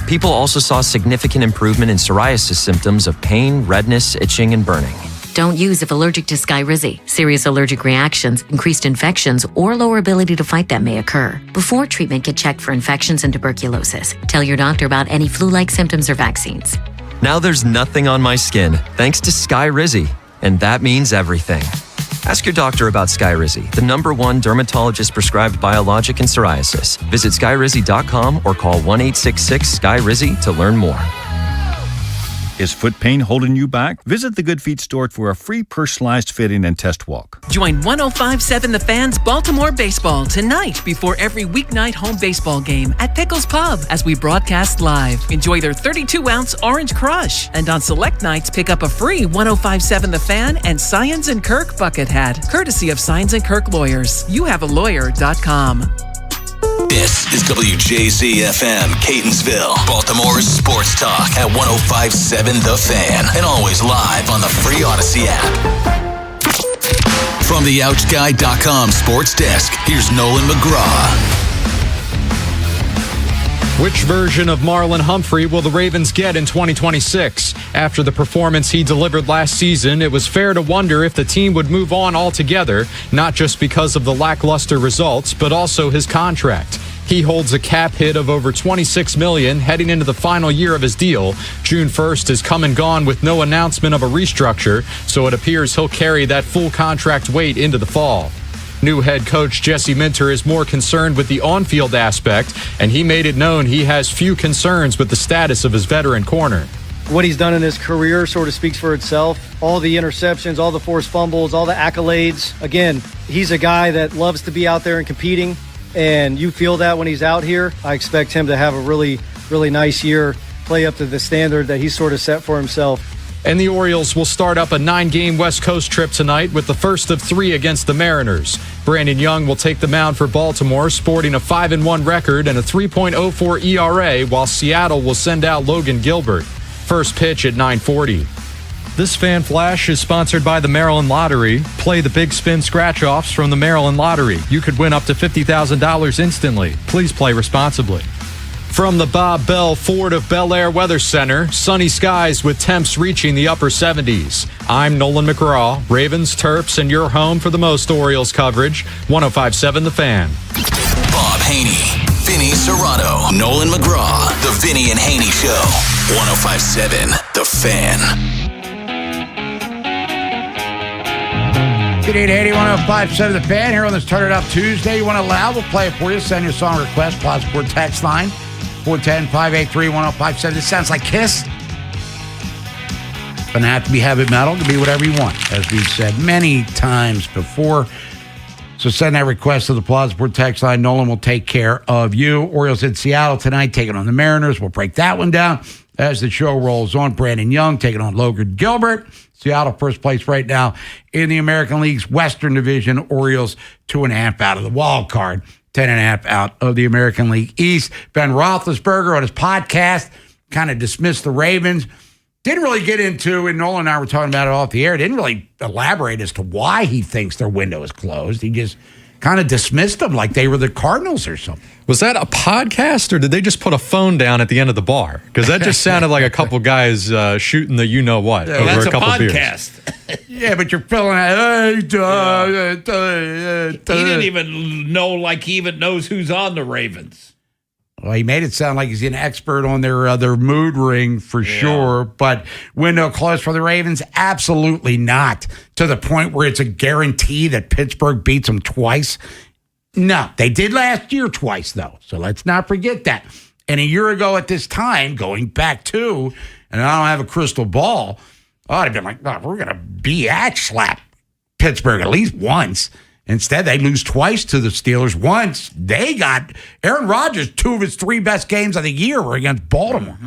People also saw significant improvement in psoriasis symptoms of pain, redness, itching, and burning. Don't use if allergic to Skyrizi. Serious allergic reactions, increased infections, or lower ability to fight them may occur. Before treatment, get checked for infections and tuberculosis. Tell your doctor about any flu-like symptoms or vaccines. Now there's nothing on my skin thanks to Skyrizi, and that means everything. Ask your doctor about Skyrizi, the #1 dermatologist-prescribed biologic in psoriasis. Visit Skyrizi.com or call 1-866-SKYRIZI to learn more. Is foot pain holding you back? Visit the Good Feet Store for a free personalized fitting and test walk. Join 105.7 The Fan's Baltimore Baseball tonight before every weeknight home baseball game at Pickles Pub as we broadcast live. Enjoy their 32-ounce Orange Crush. And on select nights, pick up a free 105.7 The Fan and Science & Kirk bucket hat, courtesy of Science & Kirk Lawyers. YouHaveALawyer.com. This is WJZ-FM, Catonsville, Baltimore's sports talk at 105.7 The Fan, and always live on the free Odyssey app. From the OutGuy.com sports desk, here's Nolan McGraw. Which version of Marlon Humphrey will the Ravens get in 2026? After the performance he delivered last season, it was fair to wonder if the team would move on altogether, not just because of the lackluster results, but also his contract. He holds a cap hit of over $26 million heading into the final year of his deal. June 1st has come and gone with no announcement of a restructure, so it appears he'll carry that full contract weight into the fall. New head coach Jesse Minter is more concerned with the on-field aspect, and he made it known he has few concerns with the status of his veteran corner. What he's done in his career sort of speaks for itself. All the interceptions, all the forced fumbles, all the accolades. Again, he's a guy that loves to be out there and competing, and you feel that when he's out here. I expect him to have a really, really nice year, play up to the standard that he's sort of set for himself. And the Orioles will start up a 9-game West Coast trip tonight with the first of 3 against the Mariners. Brandon Young will take the mound for Baltimore, sporting a 5-1 record and a 3.04 ERA, while Seattle will send out Logan Gilbert. First pitch at 9:40. This Fan Flash is sponsored by the Maryland Lottery. Play the Big Spin Scratch-Offs from the Maryland Lottery. You could win up to $50,000 instantly. Please play responsibly. From the Bob Bell Ford of Bel Air Weather Center, sunny skies with temps reaching the upper 70s. I'm Nolan McGraw, Ravens, Terps, and your home for the most Orioles coverage. 105.7 The Fan. Bob Haynie, Vinny Serrato, Nolan McGraw, The Vinny and Haynie Show. 105.7 The Fan. Good 880-105.7 The Fan here on this Turn It Up Tuesday. You want to allow, we'll play it for you. Send your song request, Plaza Sport text line, 410-583-1057. This sounds like Kiss. Doesn't have to be heavy metal. It can be whatever you want, as we've said many times before. So send that request to the Plaza Sport text line. Nolan will take care of you. Orioles in Seattle tonight, taking on the Mariners. We'll break that one down as the show rolls on. Brandon Young taking on Logan Gilbert. Seattle first place right now in the American League's Western Division. Orioles 2.5 out of the wild card, 10.5 out of the American League East. Ben Roethlisberger on his podcast kind of dismissed the Ravens. Didn't really get into, and Nolan and I were talking about it off the air, didn't really elaborate as to why he thinks their window is closed. He just kind of dismissed them like they were the Cardinals or something. Was that a podcast, or did they just put a phone down at the end of the bar? Because that just sounded like a couple guys shooting the you-know-what over That's a couple podcast. beers. Yeah, but you're filling out. He didn't even know, like he even knows who's on the Ravens. Well, he made it sound like he's an expert on their mood ring for sure. But window closed for the Ravens? Absolutely not. To the point where it's a guarantee that Pittsburgh beats them twice. No, they did last year twice, though. So let's not forget that. And a year ago at this time, going back to, and I don't have a crystal ball, I'd have been like, oh, we're going to slap Pittsburgh at least once. Instead, they lose twice to the Steelers. Once, they got Aaron Rodgers, 2 of his 3 best games of the year were against Baltimore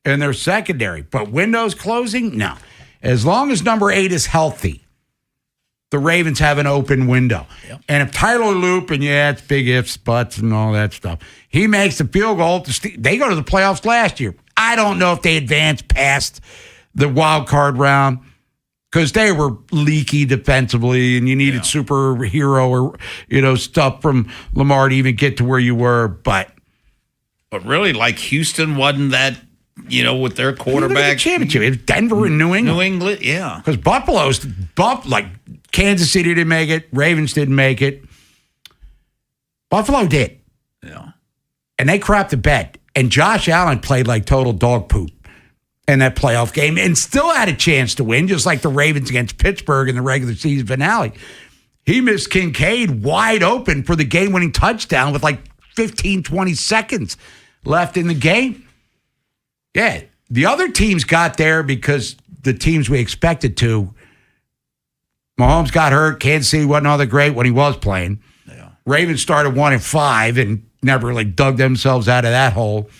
in their secondary. But windows closing? No. As long as number 8 is healthy, the Ravens have an open window. Yep. And if Tyler Loop, and it's big ifs, buts, and all that stuff, he makes the field goal, they go to the playoffs last year. I don't know if they advanced past the wild card round because they were leaky defensively, and you needed superhero or stuff from Lamar to even get to where you were. But really, like Houston wasn't that, with their quarterback. Championship. It was Denver and New England. New England, yeah. Because Buffalo's like Kansas City didn't make it, Ravens didn't make it. Buffalo did. Yeah. And they crapped the bed. And Josh Allen played like total dog poop in that playoff game and still had a chance to win, just like the Ravens against Pittsburgh in the regular season finale. He missed Kincaid wide open for the game-winning touchdown with like 15, 20 seconds left in the game. Yeah, the other teams got there because the teams we expected to. Mahomes got hurt. Kansas City wasn't all that great when he was playing. Yeah. Ravens started 1-5 and never really dug themselves out of that hole.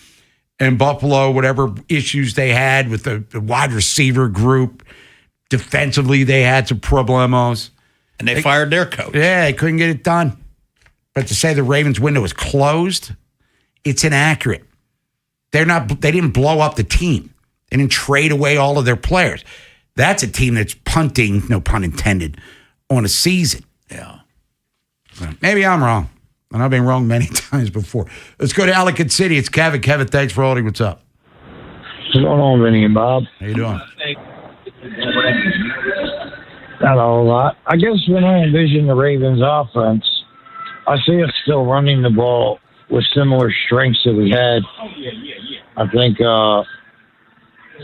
And Buffalo, whatever issues they had with the wide receiver group, defensively they had some problemos. And they fired their coach. Yeah, they couldn't get it done. But to say the Ravens' window is closed, it's inaccurate. They didn't blow up the team. They didn't trade away all of their players. That's a team that's punting, no pun intended, on a season. Yeah. Maybe I'm wrong. And I've been wrong many times before. Let's go to Ellicott City. It's Kevin. Kevin, thanks for holding. What's up? What's going on, Vinny and Bob? How you doing? Not a whole lot. I guess when I envision the Ravens offense, I see us still running the ball with similar strengths that we had. I think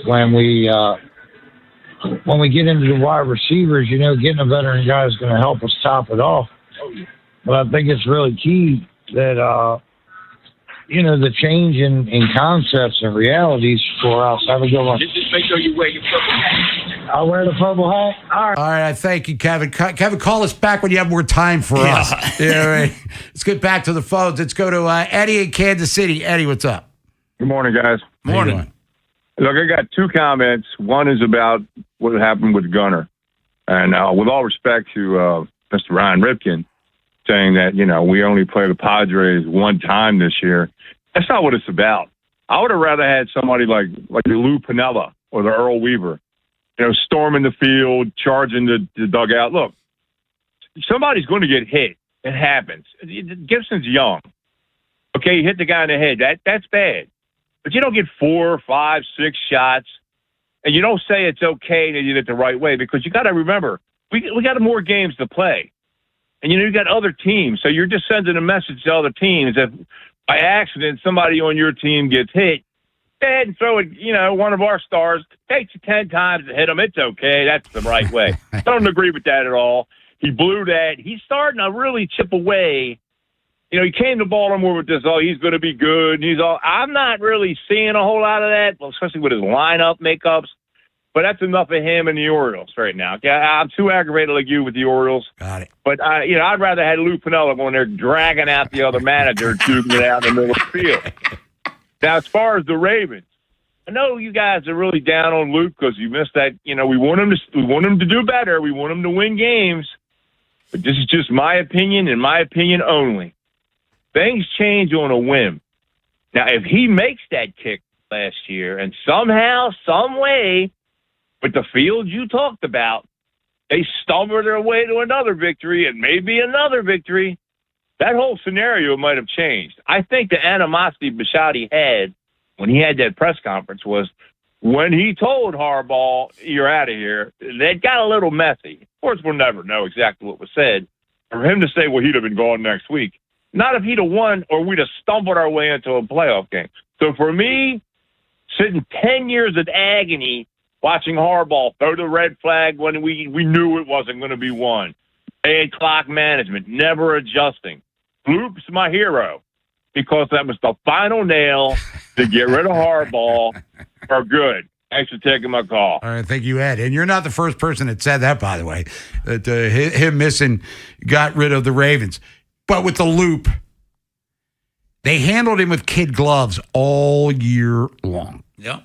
when we get into the wide receivers, getting a veteran guy is going to help us top it off. But I think it's really key that, the change in concepts and realities for us. Have a good one. Just make sure you wear your purple hat. I'll wear the purple hat. All right. All right. I thank you, Kevin. Kevin, call us back when you have more time for us. Yeah, right. Let's get back to the phones. Let's go to Eddie in Kansas City. Eddie, what's up? Good morning, guys. Morning. Look, I got 2 comments. One is about what happened with Gunner. And with all respect to Mr. Ryan Ripken, saying that, we only play the Padres one time this year. That's not what it's about. I would have rather had somebody like the Lou Piniella or the Earl Weaver, storming the field, charging the dugout. Look, somebody's going to get hit. It happens. Gibson's young. Okay, you hit the guy in the head. That's bad. But you don't get 4, 5, 6 shots, and you don't say it's okay that you did it the right way, because you got to remember, we got more games to play. And, you got other teams, so you're just sending a message to other teams that by accident somebody on your team gets hit. Go ahead and throw it, one of our stars. Takes you 10 times to hit him. It's okay. That's the right way. I don't agree with that at all. He blew that. He's starting to really chip away. He came to Baltimore with this, he's going to be good. And I'm not really seeing a whole lot of that, especially with his lineup makeups. But that's enough of him and the Orioles right now. I'm too aggravated like you with the Orioles. Got it. But, I'd rather have Lou Piniella going there dragging out the other manager, duking it out in the middle of the field. Now, as far as the Ravens, I know you guys are really down on Luke because you missed that. We want him to do better. We want him to win games. But this is just my opinion and my opinion only. Things change on a whim. Now, if he makes that kick last year and somehow, some way, with the field you talked about, they stumble their way to another victory and maybe another victory, that whole scenario might have changed. I think the animosity Bisciotti had when he had that press conference was when he told Harbaugh, you're out of here, that got a little messy. Of course, we'll never know exactly what was said. For him to say, well, he'd have been gone next week. Not if he'd have won or we'd have stumbled our way into a playoff game. So for me, sitting 10 years of agony watching Harbaugh throw the red flag when we knew it wasn't going to be one. Bad clock management, never adjusting. Luke's my hero because that was the final nail to get rid of Harbaugh for good. Thanks for taking my call. All right, thank you, Ed. And you're not the first person that said that, by the way, that him missing got rid of the Ravens. But with the loop, they handled him with kid gloves all year long. Yeah.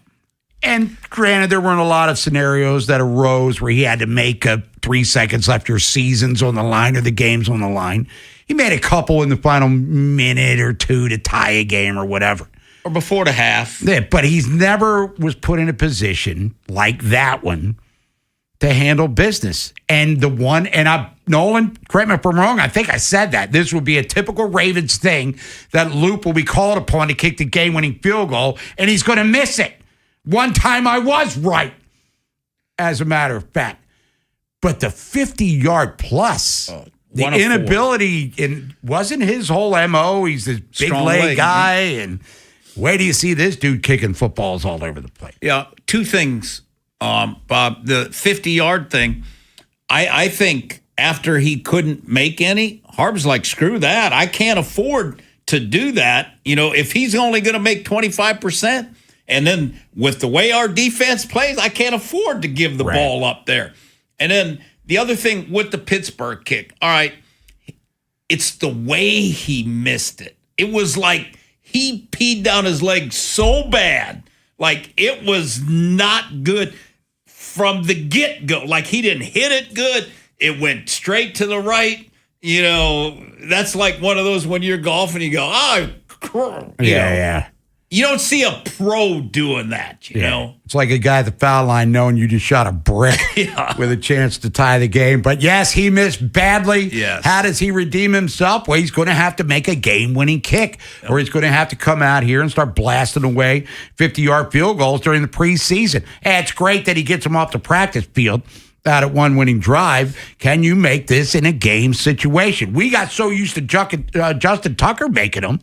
And granted, there weren't a lot of scenarios that arose where he had to make 3 seconds left your season's on the line or the game's on the line. He made a couple in the final minute or two to tie a game or whatever. Or before the half. Yeah, but he's never was put in a position like that one to handle business. And the one, and Nolan, correct me if I'm wrong, I think I said that. This would be a typical Ravens thing that Loop will be called upon to kick the game-winning field goal, and he's going to miss it. One time I was right, as a matter of fact. But the 50-yard plus, the inability, wasn't his whole MO. He's this big leg guy, and where do you see this dude kicking footballs all over the place? Yeah, two things, Bob. The 50-yard thing, I think after he couldn't make any, Harb's like, screw that. I can't afford to do that. If he's only going to make 25%, and then with the way our defense plays, I can't afford to give the ball up there. And then the other thing with the Pittsburgh kick, all right, it's the way he missed it. It was like he peed down his leg so bad. Like, it was not good from the get-go. Like, he didn't hit it good. It went straight to the right. That's like one of those when you're golfing, you go, Yeah. You don't see a pro doing that, you know? It's like a guy at the foul line knowing you just shot a brick with a chance to tie the game. But yes, he missed badly. Yes. How does he redeem himself? Well, he's going to have to make a game-winning kick, or he's going to have to come out here and start blasting away 50-yard field goals during the preseason. Hey, it's great that he gets them off the practice field out at one winning drive. Can you make this in a game situation? We got so used to Justin Tucker making them.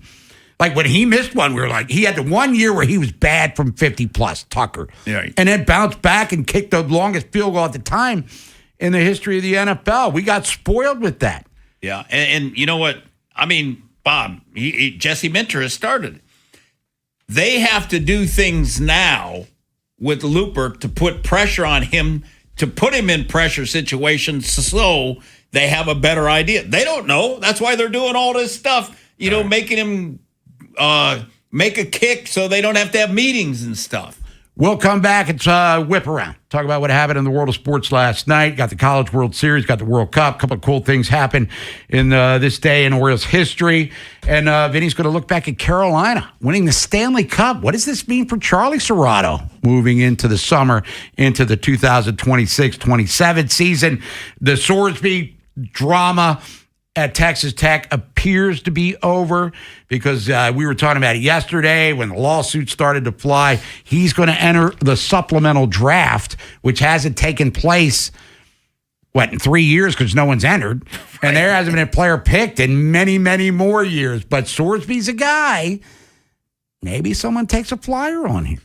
Like when he missed one, we were like, he had the 1 year where he was bad from 50-plus, Tucker. Yeah. And then bounced back and kicked the longest field goal at the time in the history of the NFL. We got spoiled with that. Yeah, and you know what? I mean, Bob, Jesse Minter has started. They have to do things now with Looper to put pressure on him, to put him in pressure situations so they have a better idea. They don't know. That's why they're doing all this stuff, making him make a kick so they don't have to have meetings and stuff. We'll come back and whip around. Talk about what happened in the world of sports last night. Got the College World Series, got the World Cup. A couple of cool things happened in this day in Orioles history. And Vinny's going to look back at Carolina winning the Stanley Cup. What does this mean for Charlie Serrato moving into the summer, into the 2026-27 season? The Sorsby drama at Texas Tech appears to be over because we were talking about it yesterday when the lawsuit started to fly. He's going to enter the supplemental draft, which hasn't taken place, in 3 years because no one's entered. Right. And there hasn't been a player picked in many, many more years. But Sorsby's a guy. Maybe someone takes a flyer on him.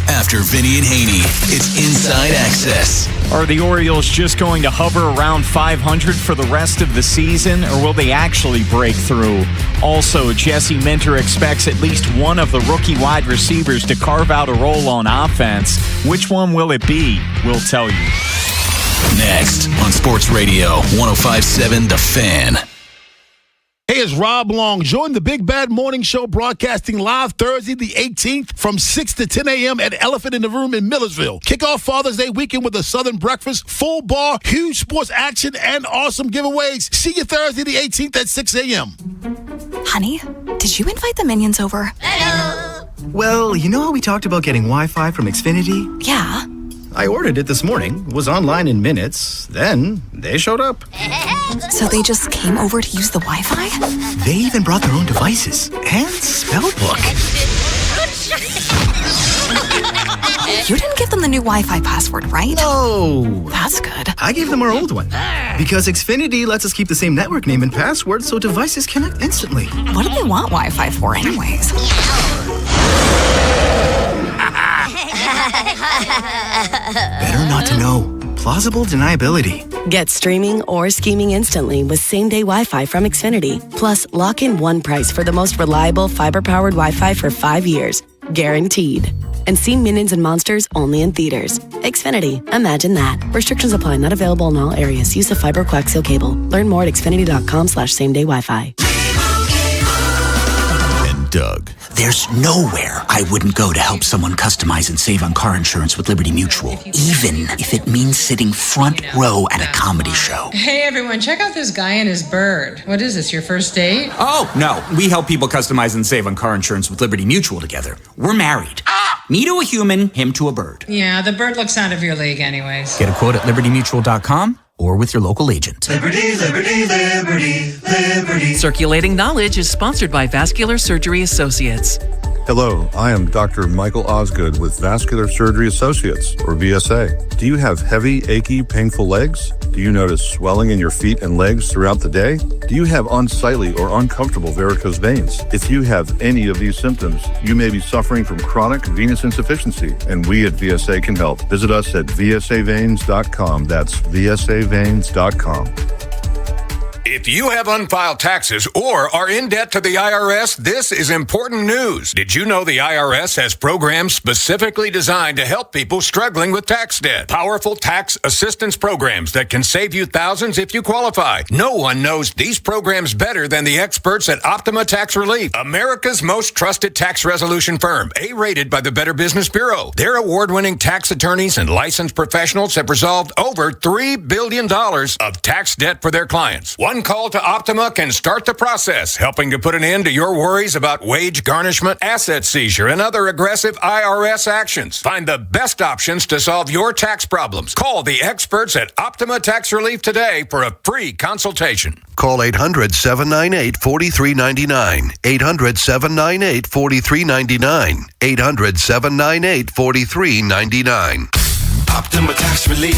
After Vinny and Haynie, it's Inside Access. Are the Orioles just going to hover around 500 for the rest of the season, or will they actually break through? Also, Jesse Minter expects at least one of the rookie wide receivers to carve out a role on offense. Which one will it be? We'll tell you. Next on Sports Radio 105.7 The Fan. Hey, it's Rob Long. Join the Big Bad Morning Show broadcasting live Thursday the 18th from 6 to 10 a.m. at Elephant in the Room in Millersville. Kick off Father's Day weekend with a Southern breakfast, full bar, huge sports action, and awesome giveaways. See you Thursday the 18th at 6 a.m. Honey, did you invite the minions over? Hello. Well, you know how we talked about getting Wi-Fi from Xfinity? Yeah. I ordered it this morning, was online in minutes, then they showed up. So they just came over to use the Wi-Fi? They even brought their own devices and spell book. You didn't give them the new Wi-Fi password, right? No. That's good. I gave them our old one. Because Xfinity lets us keep the same network name and password so devices connect instantly. What do they want Wi-Fi for anyways? Better not to know. Plausible deniability. Get streaming or scheming instantly with same-day Wi-Fi from Xfinity. Plus, lock in one price for the most reliable fiber-powered Wi-Fi for 5 years. Guaranteed. And see Minions and Monsters only in theaters. Xfinity. Imagine that. Restrictions apply. Not available in all areas. Use of fiber coaxial cable. Learn more at xfinity.com/same-day Wi-Fi. And Doug. There's nowhere I wouldn't go to help someone customize and save on car insurance with Liberty Mutual, even if it means sitting front row at a comedy show. Hey everyone, check out this guy and his bird. What is this, your first date? Oh, no. We help people customize and save on car insurance with Liberty Mutual together. We're married. Me to a human, him to a bird. Yeah, the bird looks out of your league anyways. Get a quote at libertymutual.com or with your local agent. Liberty, liberty, liberty, liberty. Circulating Knowledge is sponsored by Vascular Surgery Associates. Hello, I am Dr. Michael Osgood with Vascular Surgery Associates, or VSA. Do you have heavy, achy, painful legs? Do you notice swelling in your feet and legs throughout the day? Do you have unsightly or uncomfortable varicose veins? If you have any of these symptoms, you may be suffering from chronic venous insufficiency, and we at VSA can help. Visit us at vsaveins.com. That's vsaveins.com. If you have unfiled taxes or are in debt to the IRS, this is important news. Did you know the IRS has programs specifically designed to help people struggling with tax debt? Powerful tax assistance programs that can save you thousands if you qualify. No one knows these programs better than the experts at Optima Tax Relief, America's most trusted tax resolution firm, A-rated by the Better Business Bureau. Their award-winning tax attorneys and licensed professionals have resolved over $3 billion of tax debt for their clients. One call to Optima can start the process, helping to put an end to your worries about wage garnishment, asset seizure, and other aggressive IRS actions. Find the best options to solve your tax problems. Call the experts at Optima Tax Relief today for a free consultation. Call 800-798-4399. 800-798-4399. 800-798-4399. Optima Tax Relief.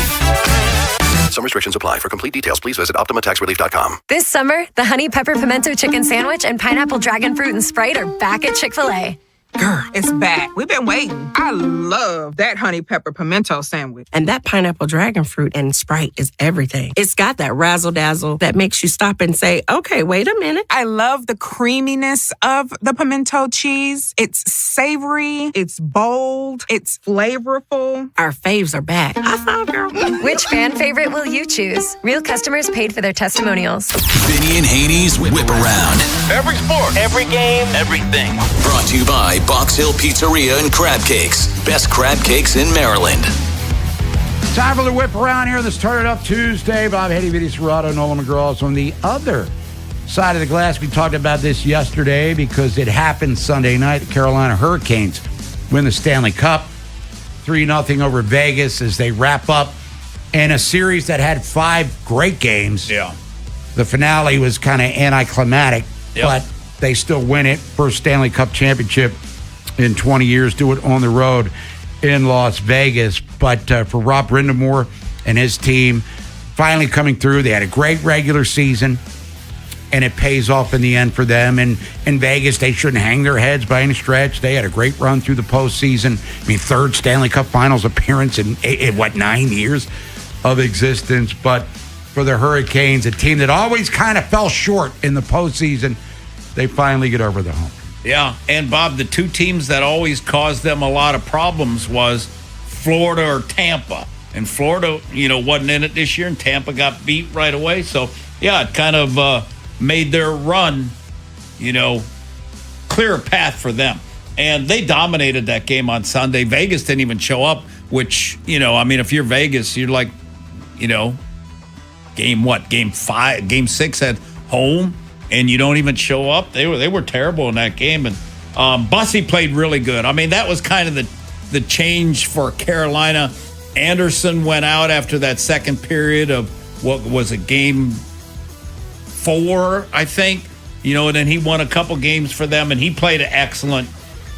Some restrictions apply. For complete details, please visit OptimaTaxRelief.com. This summer, the Honey Pepper Pimento Chicken Sandwich and Pineapple Dragon Fruit and Sprite are back at Chick-fil-A. Girl, it's back. We've been waiting. I love that honey pepper pimento sandwich. And that pineapple dragon fruit and Sprite is everything. It's got that razzle-dazzle that makes you stop and say, okay, wait a minute. I love the creaminess of the pimento cheese. It's savory. It's bold. It's flavorful. Our faves are back. High five, girl. Which fan favorite will you choose? Real customers paid for their testimonials. Vinny and Haynie's Whip Around. Every sport, every game, everything. Brought to you by Box Hill Pizzeria and Crab Cakes. Best crab cakes in Maryland. Time for the Whip Around here. Let's turn it up Tuesday. Bob Haynie, Vinny Serrato, Nolan McGraw. On the other side of the glass, we talked about this yesterday because it happened Sunday night. The Carolina Hurricanes win the Stanley Cup 3-0 over Vegas as they wrap up in a series that had 5 great games. Yeah. The finale was kind of anticlimactic, but they still win it. First Stanley Cup championship in 20 years. Do it on the road in Las Vegas. But for Rob Brindamore and his team, finally coming through. They had a great regular season, and it pays off in the end for them. And in Vegas, they shouldn't hang their heads by any stretch. They had a great run through the postseason. I mean, third Stanley Cup Finals appearance in 9 years of existence. But for the Hurricanes, a team that always kind of fell short in the postseason, they finally get over the hump. Yeah, and Bob, the two teams that always caused them a lot of problems was Florida or Tampa. And Florida, wasn't in it this year, and Tampa got beat right away. So, yeah, it kind of made their run, clear a path for them. And they dominated that game on Sunday. Vegas didn't even show up, which, if you're Vegas, you're like, Game 6 at home, and you don't even show up. They were terrible in that game. And Bussy played really good. I mean, that was kind of the change for Carolina. Anderson went out after that second period of what was a game 4, I think. And then he won a couple games for them, and he played excellent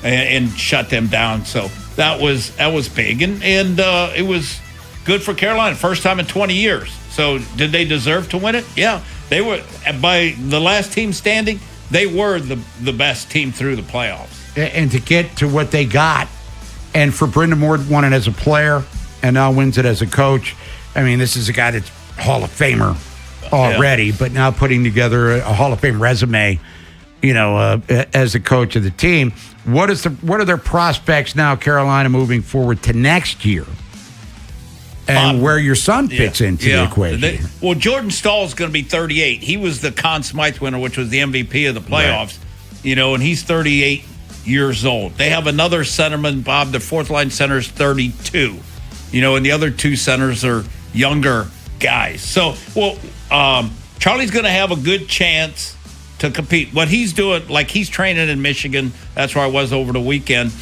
and shut them down. So that was big, and it was good for Carolina. First time in 20 years. So did they deserve to win it? Yeah, they were. By the last team standing, they were the best team through the playoffs. And to get to what they got, and for Brindamore won it as a player and now wins it as a coach. I mean, this is a guy that's Hall of Famer already, but now putting together a Hall of Fame resume, as the coach of the team. What are their prospects now, Carolina, moving forward to next year? And where your son fits into the equation. Jordan Staal is going to be 38. He was the Conn Smythe winner, which was the MVP of the playoffs, and he's 38 years old. They have another centerman, Bob. The fourth-line center is 32. And the other two centers are younger guys. So, Charlie's going to have a good chance to compete. What he's doing, like he's training in Michigan. That's where I was over the weekend.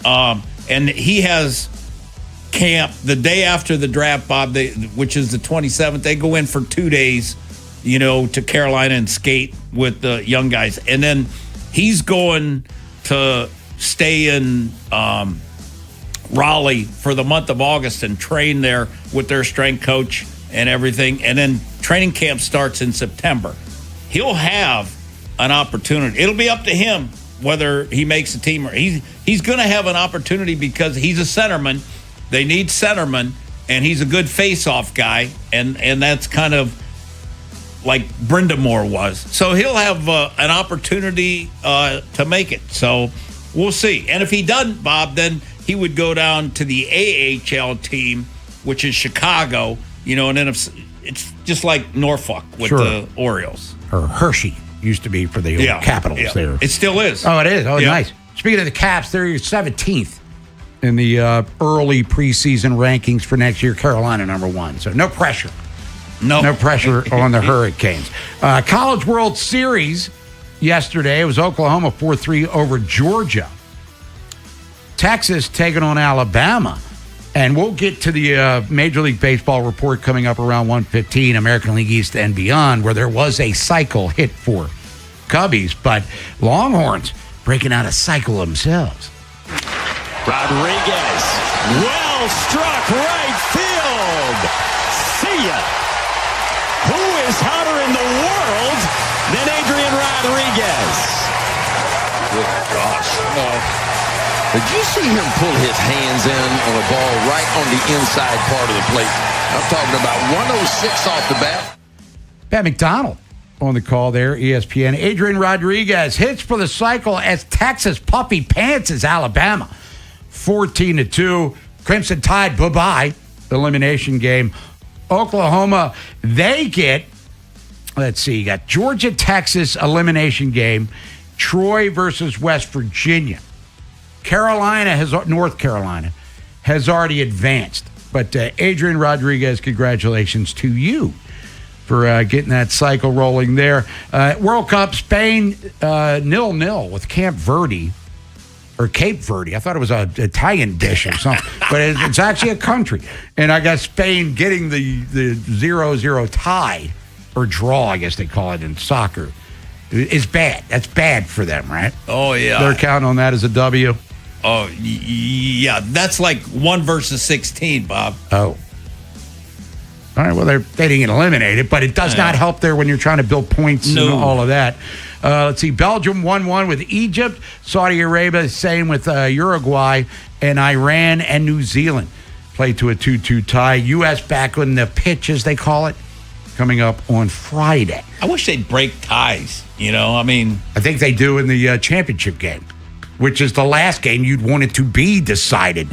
And he has camp the day after the draft, Bob, which is the 27th. They go in for 2 days, to Carolina and skate with the young guys. And then he's going to stay in Raleigh for the month of August and train there with their strength coach and everything. And then training camp starts in September. He'll have an opportunity. It'll be up to him whether he makes a team or he's going to have an opportunity because he's a centerman. They need centerman, and he's a good face-off guy, and that's kind of like Brindamore was. So he'll have an opportunity to make it. So we'll see. And if he doesn't, Bob, then he would go down to the AHL team, which is Chicago, and then it's just like Norfolk with the Orioles. Or Hershey used to be for the old Capitals there. It still is. Oh, it is? Oh, nice. Speaking of the Caps, they're 17th in the early preseason rankings for next year. Carolina #1. So no pressure. No pressure on the Hurricanes. College World Series yesterday. It was Oklahoma 4-3 over Georgia. Texas taking on Alabama. And we'll get to the Major League Baseball report coming up around 1:15, American League East and beyond, where there was a cycle hit for Cubbies. But Longhorns breaking out a cycle themselves. Rodriguez, well struck right field. See ya. Who is hotter in the world than Adrian Rodriguez? Good gosh. Did you see him pull his hands in on a ball right on the inside part of the plate? I'm talking about 106 off the bat. Pat McDonald on the call there, ESPN. Adrian Rodriguez hits for the cycle as Texas puppy pants as Alabama. 14-2. Crimson Tide, bye-bye. Elimination game. Oklahoma, they get, you got Georgia, Texas elimination game. Troy versus West Virginia. North Carolina has already advanced. But Adrian Rodriguez, congratulations to you for getting that cycle rolling there. World Cup, Spain 0-0 with Cape Verde. I thought it was an Italian dish or something. But it's actually a country. And I got Spain getting the 0-0 tie or draw, I guess they call it in soccer, is bad. That's bad for them, right? Oh, yeah. They're counting on that as a W. Oh, yeah. That's like 1 versus 16, Bob. Oh. All right, well, they didn't get eliminated, but it does not help there when you're trying to build points and all of that. Let's see, Belgium 1-1 with Egypt. Saudi Arabia, same with Uruguay. And Iran and New Zealand played to a 2-2 tie. U.S. back on the pitch, as they call it, coming up on Friday. I wish they'd break ties, I mean. I think they do in the championship game, which is the last game you'd want it to be decided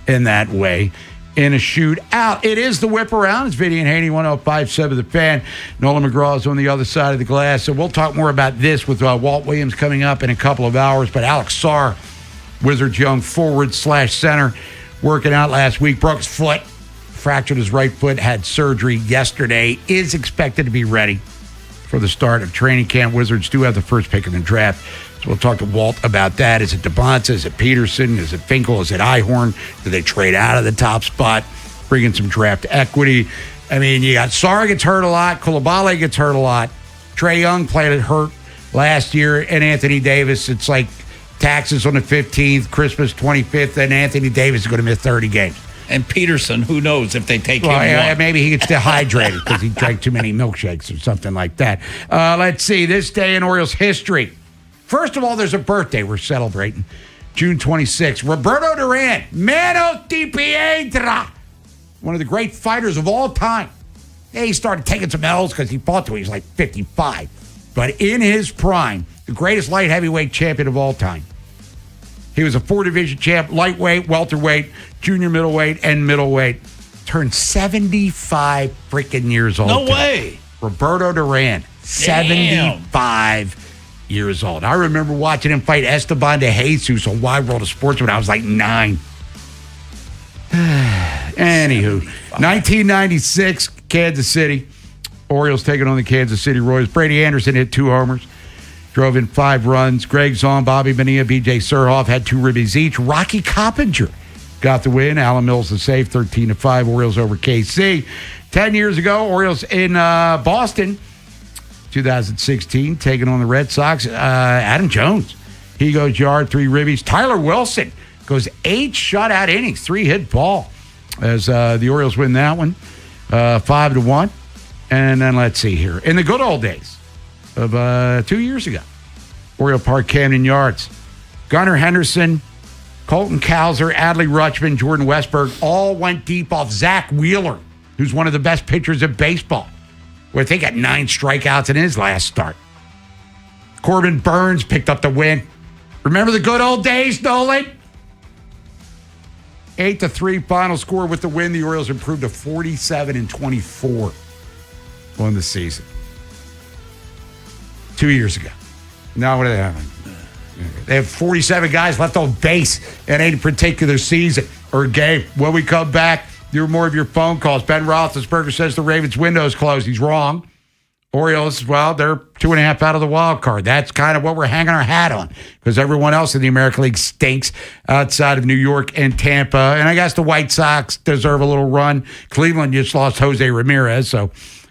in that way. In a shootout. It is the whip around. It's Vinny and Haynie, 105.7 The Fan. Nolan McGraw is on the other side of the glass. So we'll talk more about this with Walt Williams coming up in a couple of hours. But Alex Sarr, Wizards young forward/center, working out last week, broke his foot, fractured his right foot, had surgery yesterday, is expected to be ready for the start of training camp. Wizards do have the first pick in the draft. So we'll talk to Walt about that. Is it DeBonta? Is it Peterson? Is it Finkel? Is it Ihorn? Do they trade out of the top spot? Bring in some draft equity. I mean, you got Sarr gets hurt a lot. Coulibaly gets hurt a lot. Trae Young played it hurt last year. And Anthony Davis, it's like taxes on the 15th, Christmas 25th, and Anthony Davis is going to miss 30 games. And Peterson, who knows if they take him on. Maybe he gets dehydrated because he drank too many milkshakes or something like that. Let's see. This day in Orioles history. First of all, there's a birthday we're celebrating. June 26th. Roberto Duran, Mano di Piedra, one of the great fighters of all time. Yeah, he started taking some L's because he fought till he was like 55. But in his prime, the greatest light heavyweight champion of all time. He was a 4-division champ, lightweight, welterweight, junior middleweight, and middleweight. Turned 75 freaking years old. No way. Roberto Duran, 75 years old. I remember watching him fight Esteban de Jesus on Wide World of Sports when I was like 9. Anywho, 1996, Kansas City. Orioles taking on the Kansas City Royals. Brady Anderson hit 2 homers, drove in 5 runs. Greg Zahn, Bobby Bonilla, B.J. Surhoff had 2 ribbies each. Rocky Coppinger got the win. Alan Mills the save, 13-5. Orioles over KC. 10 years ago, Orioles in Boston. 2016, taking on the Red Sox. Adam Jones, he goes yard, 3 ribbies. Tyler Wilson goes 8 shutout innings, 3-hit ball as the Orioles win that one, 5-1. And then let's see here. In the good old days of 2 years ago, Oriole Park, Camden Yards, Gunnar Henderson, Colton Cowser, Adley Rutschman, Jordan Westberg all went deep off Zach Wheeler, who's one of the best pitchers of baseball. Where they got 9 strikeouts in his last start. Corbin Burns picked up the win. Remember the good old days, Nolan? 8-3 final score with the win. The Orioles improved to 47-24 on the season. 2 years ago. Now what do they have? They have 47 guys left on base in any particular season or game. When we come back, do more of your phone calls. Ben Roethlisberger says the Ravens' window is closed. He's wrong. Orioles, well, they're 2.5 out of the wild card. That's kind of what we're hanging our hat on because everyone else in the American League stinks outside of New York and Tampa. And I guess the White Sox deserve a little run. Cleveland just lost Jose Ramirez, so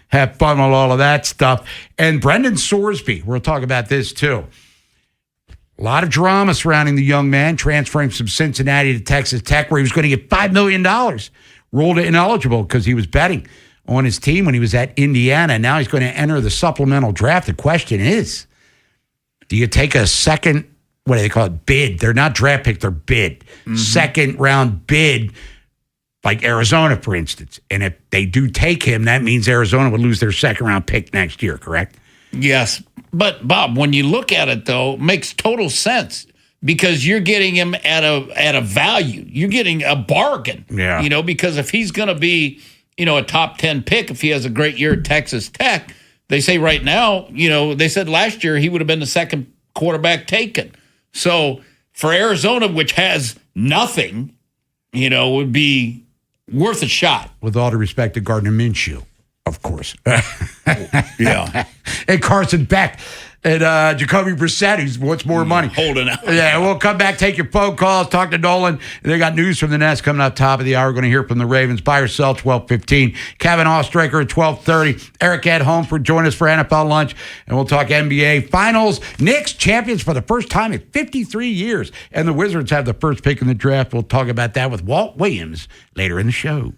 have fun with all of that stuff. And Brendan Sorsby, we'll talk about this too. A lot of drama surrounding the young man transferring from Cincinnati to Texas Tech where he was going to get $5 million. Ruled ineligible because he was betting on his team when he was at Indiana. Now he's going to enter the supplemental draft. The question is, do you take a second, what do they call it, bid? They're not draft pick, they're bid. Second round bid, like Arizona, for instance. And if they do take him, that means Arizona would lose their second round pick next year, correct? Yes. But, Bob, when you look at it, though, it makes total sense. Because you're getting him at a value. You're getting a bargain. Yeah. Because if he's going to be, a top 10 pick, if he has a great year at Texas Tech, they say right now, they said last year he would have been the second quarterback taken. So for Arizona, which has nothing, would be worth a shot. With all due respect to Gardner Minshew, of course. Yeah. And Carson Beck. and Jacoby Brissett, who's wants more money. Holding out. Yeah, we'll come back, take your phone calls, talk to Nolan. They got news from the Nets coming up top of the hour. We're going to hear from the Ravens. Buy or sell, 12:15. Kevin Ostraker at 12:30. Eric Ed Holmford join us for NFL Lunch, and we'll talk NBA Finals. Knicks champions for the first time in 53 years, and the Wizards have the first pick in the draft. We'll talk about that with Walt Williams later in the show.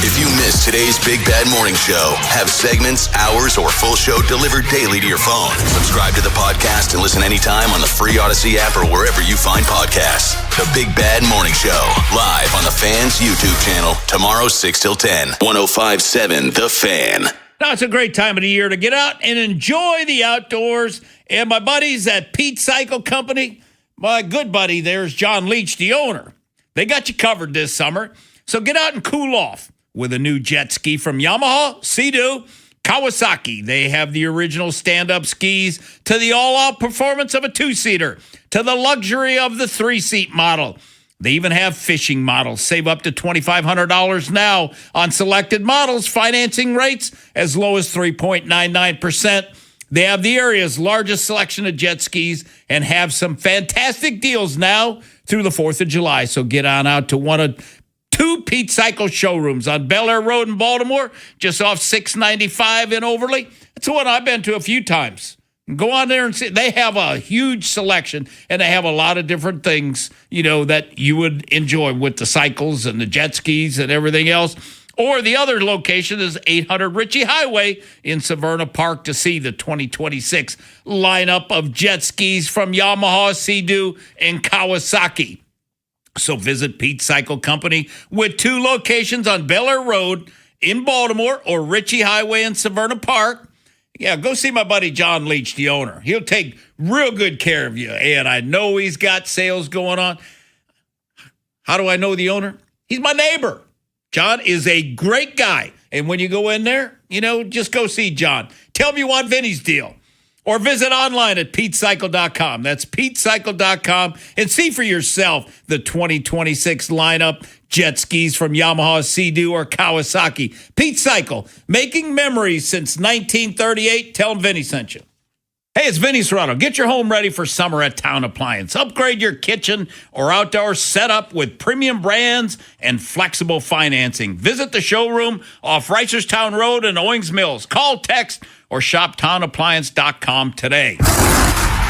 If you missed today's Big Bad Morning Show, have segments, hours, or full show delivered daily to your phone. Subscribe to the podcast and listen anytime on the free Odyssey app or wherever you find podcasts. The Big Bad Morning Show, live on the Fan's YouTube channel, tomorrow 6 till 10, 105.7 The Fan. Now, it's a great time of the year to get out and enjoy the outdoors. And my buddies at Pete Cycle Company, my good buddy there's John Leach, the owner. They got you covered this summer. So get out and cool off with a new jet ski from Yamaha, Sea-Doo, Kawasaki. They have the original stand-up skis to the all-out performance of a two-seater to the luxury of the three-seat model. They even have fishing models. Save up to $2,500 now on selected models. Financing rates as low as 3.99%. They have the area's largest selection of jet skis and have some fantastic deals now through the 4th of July. So get on out to one of two Pete Cycle showrooms on Bel Air Road in Baltimore, just off 695 in Overley. That's the one I've been to a few times. Go on there and see. They have a huge selection, and they have a lot of different things, that you would enjoy with the cycles and the jet skis and everything else. Or the other location is 800 Ritchie Highway in Severna Park to see the 2026 lineup of jet skis from Yamaha, Sea-Doo, and Kawasaki. So visit Pete Cycle Company with two locations on Bel Air Road in Baltimore or Ritchie Highway in Severna Park. Yeah, go see my buddy John Leach, the owner. He'll take real good care of you, and I know he's got sales going on. How do I know the owner? He's my neighbor. John is a great guy, and when you go in there, just go see John. Tell him you want Vinny's deal. Or visit online at PeteCycle.com. That's PeteCycle.com and see for yourself the 2026 lineup jet skis from Yamaha, Sea-Doo, or Kawasaki. Pete Cycle, making memories since 1938. Tell him Vinny sent you. Hey, it's Vinny Serrato. Get your home ready for summer at Town Appliance. Upgrade your kitchen or outdoor setup with premium brands and flexible financing. Visit the showroom off Reisterstown Road in Owings Mills. Call, text, or shop townappliance.com today.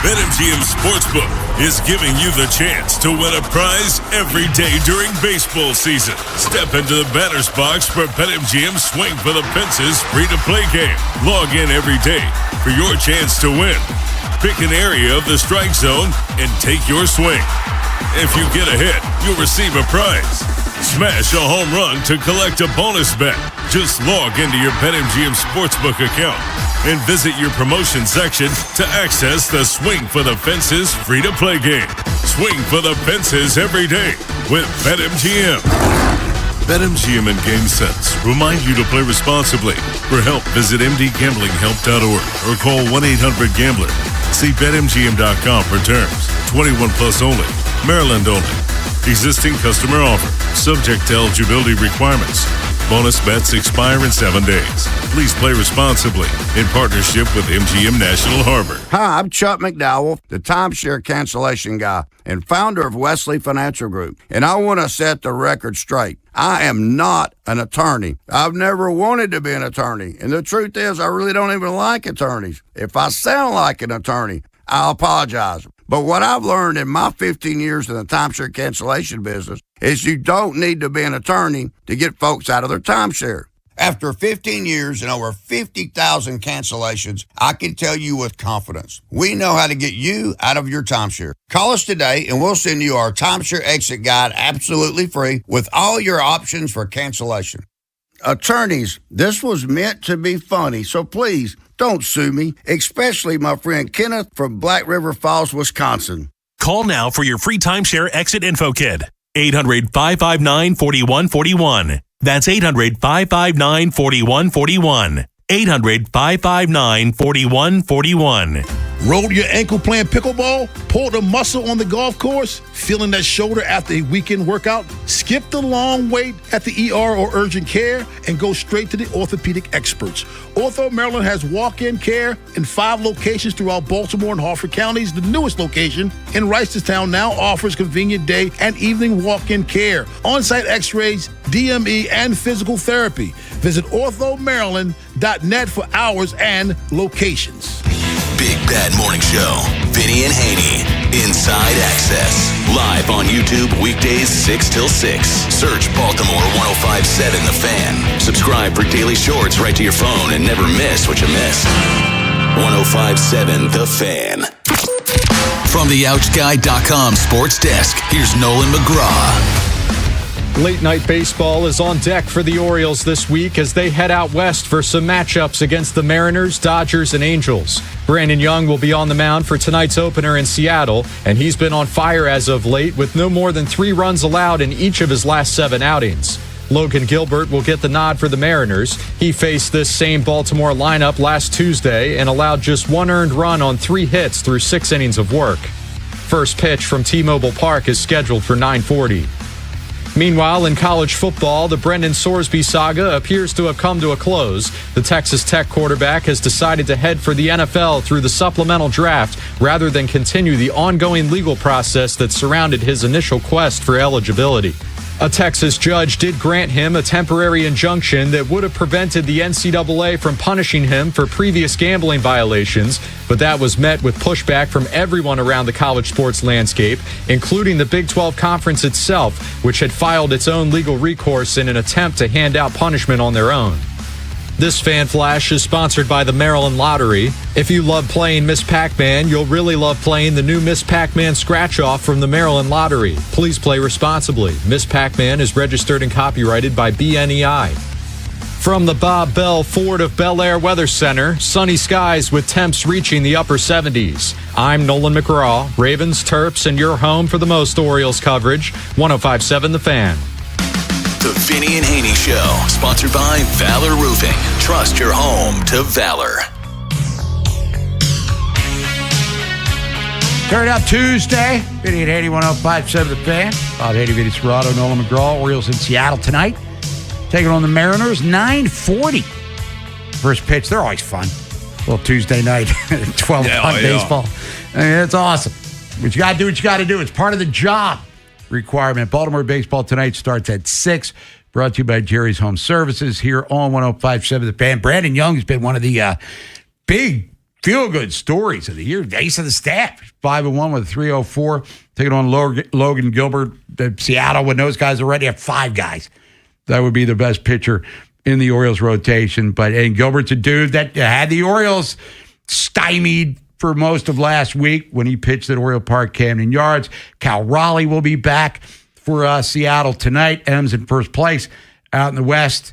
BetMGM Sportsbook is giving you the chance to win a prize every day during baseball season. Step into the batter's box for BetMGM Swing for the Fences free-to-play game. Log in every day for your chance to win. Pick an area of the strike zone and take your swing. If you get a hit, you'll receive a prize. Smash a home run to collect a bonus bet. Just log into your BetMGM Sportsbook account and visit your promotion section to access the Swing for the Fences free-to-play game. Swing for the Fences every day with BetMGM. BetMGM and GameSense remind you to play responsibly. For help, visit mdgamblinghelp.org or call 1-800-GAMBLER. See BetMGM.com for terms. 21 plus only. Maryland only. Existing customer offer. Subject to eligibility requirements. Bonus bets expire in 7 days. Please play responsibly in partnership with MGM National Harbor. Hi, I'm Chuck McDowell, the timeshare cancellation guy and founder of Wesley Financial Group. And I want to set the record straight. I am not an attorney. I've never wanted to be an attorney. And the truth is, I really don't even like attorneys. If I sound like an attorney, I apologize. But what I've learned in my 15 years in the timeshare cancellation business is you don't need to be an attorney to get folks out of their timeshare. After 15 years and over 50,000 cancellations, I can tell you with confidence, we know how to get you out of your timeshare. Call us today and we'll send you our timeshare exit guide absolutely free with all your options for cancellation. Attorneys, this was meant to be funny, so please don't sue me, especially my friend Kenneth from Black River Falls, Wisconsin. Call now for your free timeshare exit info kit. 800-559-4141. That's 800-559-4141. 800-559-4141. Rolled your ankle playing pickleball? Pulled a muscle on the golf course? Feeling that shoulder after a weekend workout? Skip the long wait at the ER or urgent care and go straight to the orthopedic experts. Ortho Maryland has walk-in care in 5 locations throughout Baltimore and Harford counties. The newest location in Reisterstown now offers convenient day and evening walk-in care, on-site x-rays, DME, and physical therapy. Visit orthomaryland.net for hours and locations. Big Bad Morning Show. Vinny and Haynie. Inside Access. Live on YouTube weekdays 6 till 6. Search Baltimore 105.7 The Fan. Subscribe for daily shorts right to your phone and never miss what you missed. 105.7 The Fan. From the OutGuy.com sports desk, here's Nolan McGraw. Late night baseball is on deck for the Orioles this week as they head out west for some matchups against the Mariners, Dodgers, and Angels. Brandon Young will be on the mound for tonight's opener in Seattle, and he's been on fire as of late with no more than 3 runs allowed in each of his last 7 outings. Logan Gilbert will get the nod for the Mariners. He faced this same Baltimore lineup last Tuesday and allowed just 1 earned run on 3 hits through 6 innings of work. First pitch from T-Mobile Park is scheduled for 9:40. Meanwhile, in college football, the Brendan Sorsby saga appears to have come to a close. The Texas Tech quarterback has decided to head for the NFL through the supplemental draft rather than continue the ongoing legal process that surrounded his initial quest for eligibility. A Texas judge did grant him a temporary injunction that would have prevented the NCAA from punishing him for previous gambling violations, but that was met with pushback from everyone around the college sports landscape, including the Big 12 Conference itself, which had filed its own legal recourse in an attempt to hand out punishment on their own. This Fan Flash is sponsored by the Maryland Lottery. If you love playing Miss Pac-Man, you'll really love playing the new Miss Pac-Man scratch-off from the Maryland Lottery. Please play responsibly. Miss Pac-Man is registered and copyrighted by BNEI. From the Bob Bell Ford of Bel Air Weather Center, sunny skies with temps reaching the upper 70s. I'm Nolan McGraw, Ravens, Terps, and your home for the most Orioles coverage, 105.7 The Fan. The Vinny and Haynie Show, sponsored by Valor Roofing. Trust your home to Valor. Turn up Tuesday. Vinny and Haynie, 105.7 The Fan. Bob Haynie, Vinny Serrato, Nolan McGraw. Orioles in Seattle tonight. Taking on the Mariners, 9:40. First pitch. They're always fun. A little Tuesday night, 12 o'clock baseball. I mean, it's awesome. But you got to do what you got to do. It's part of the job. Requirement. Baltimore baseball tonight starts at 6. Brought to you by Jerry's Home Services here on 105.7 The Fan. Brandon Young has been one of the big feel-good stories of the year. Ace of the staff. 5-1 with a 3.04. Taking on Logan Gilbert. Seattle, when those guys already have 5 guys. That would be the best pitcher in the Orioles rotation. And Gilbert's a dude that had the Orioles stymied for most of last week when he pitched at Oriole Park, Camden Yards. Cal Raleigh will be back for Seattle tonight. M's in first place out in the West.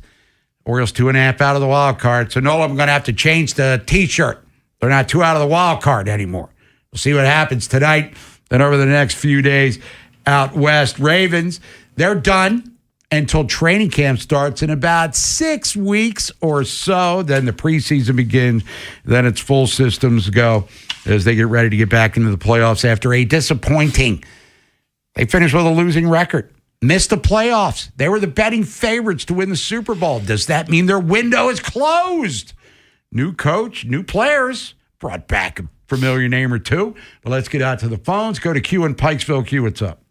Orioles 2.5 out of the wild card. So Nolan, I'm going to have to change the T-shirt. They're not 2 out of the wild card anymore. We'll see what happens tonight. Then over the next few days out West. Ravens, they're done until training camp starts in about 6 weeks or so. Then the preseason begins. Then it's full systems go as they get ready to get back into the playoffs after a disappointing. They finished with a losing record. Missed the playoffs. They were the betting favorites to win the Super Bowl. Does that mean their window is closed? New coach, new players. Brought back a familiar name or two. But let's get out to the phones. Go to Q in Pikesville. Q, what's up?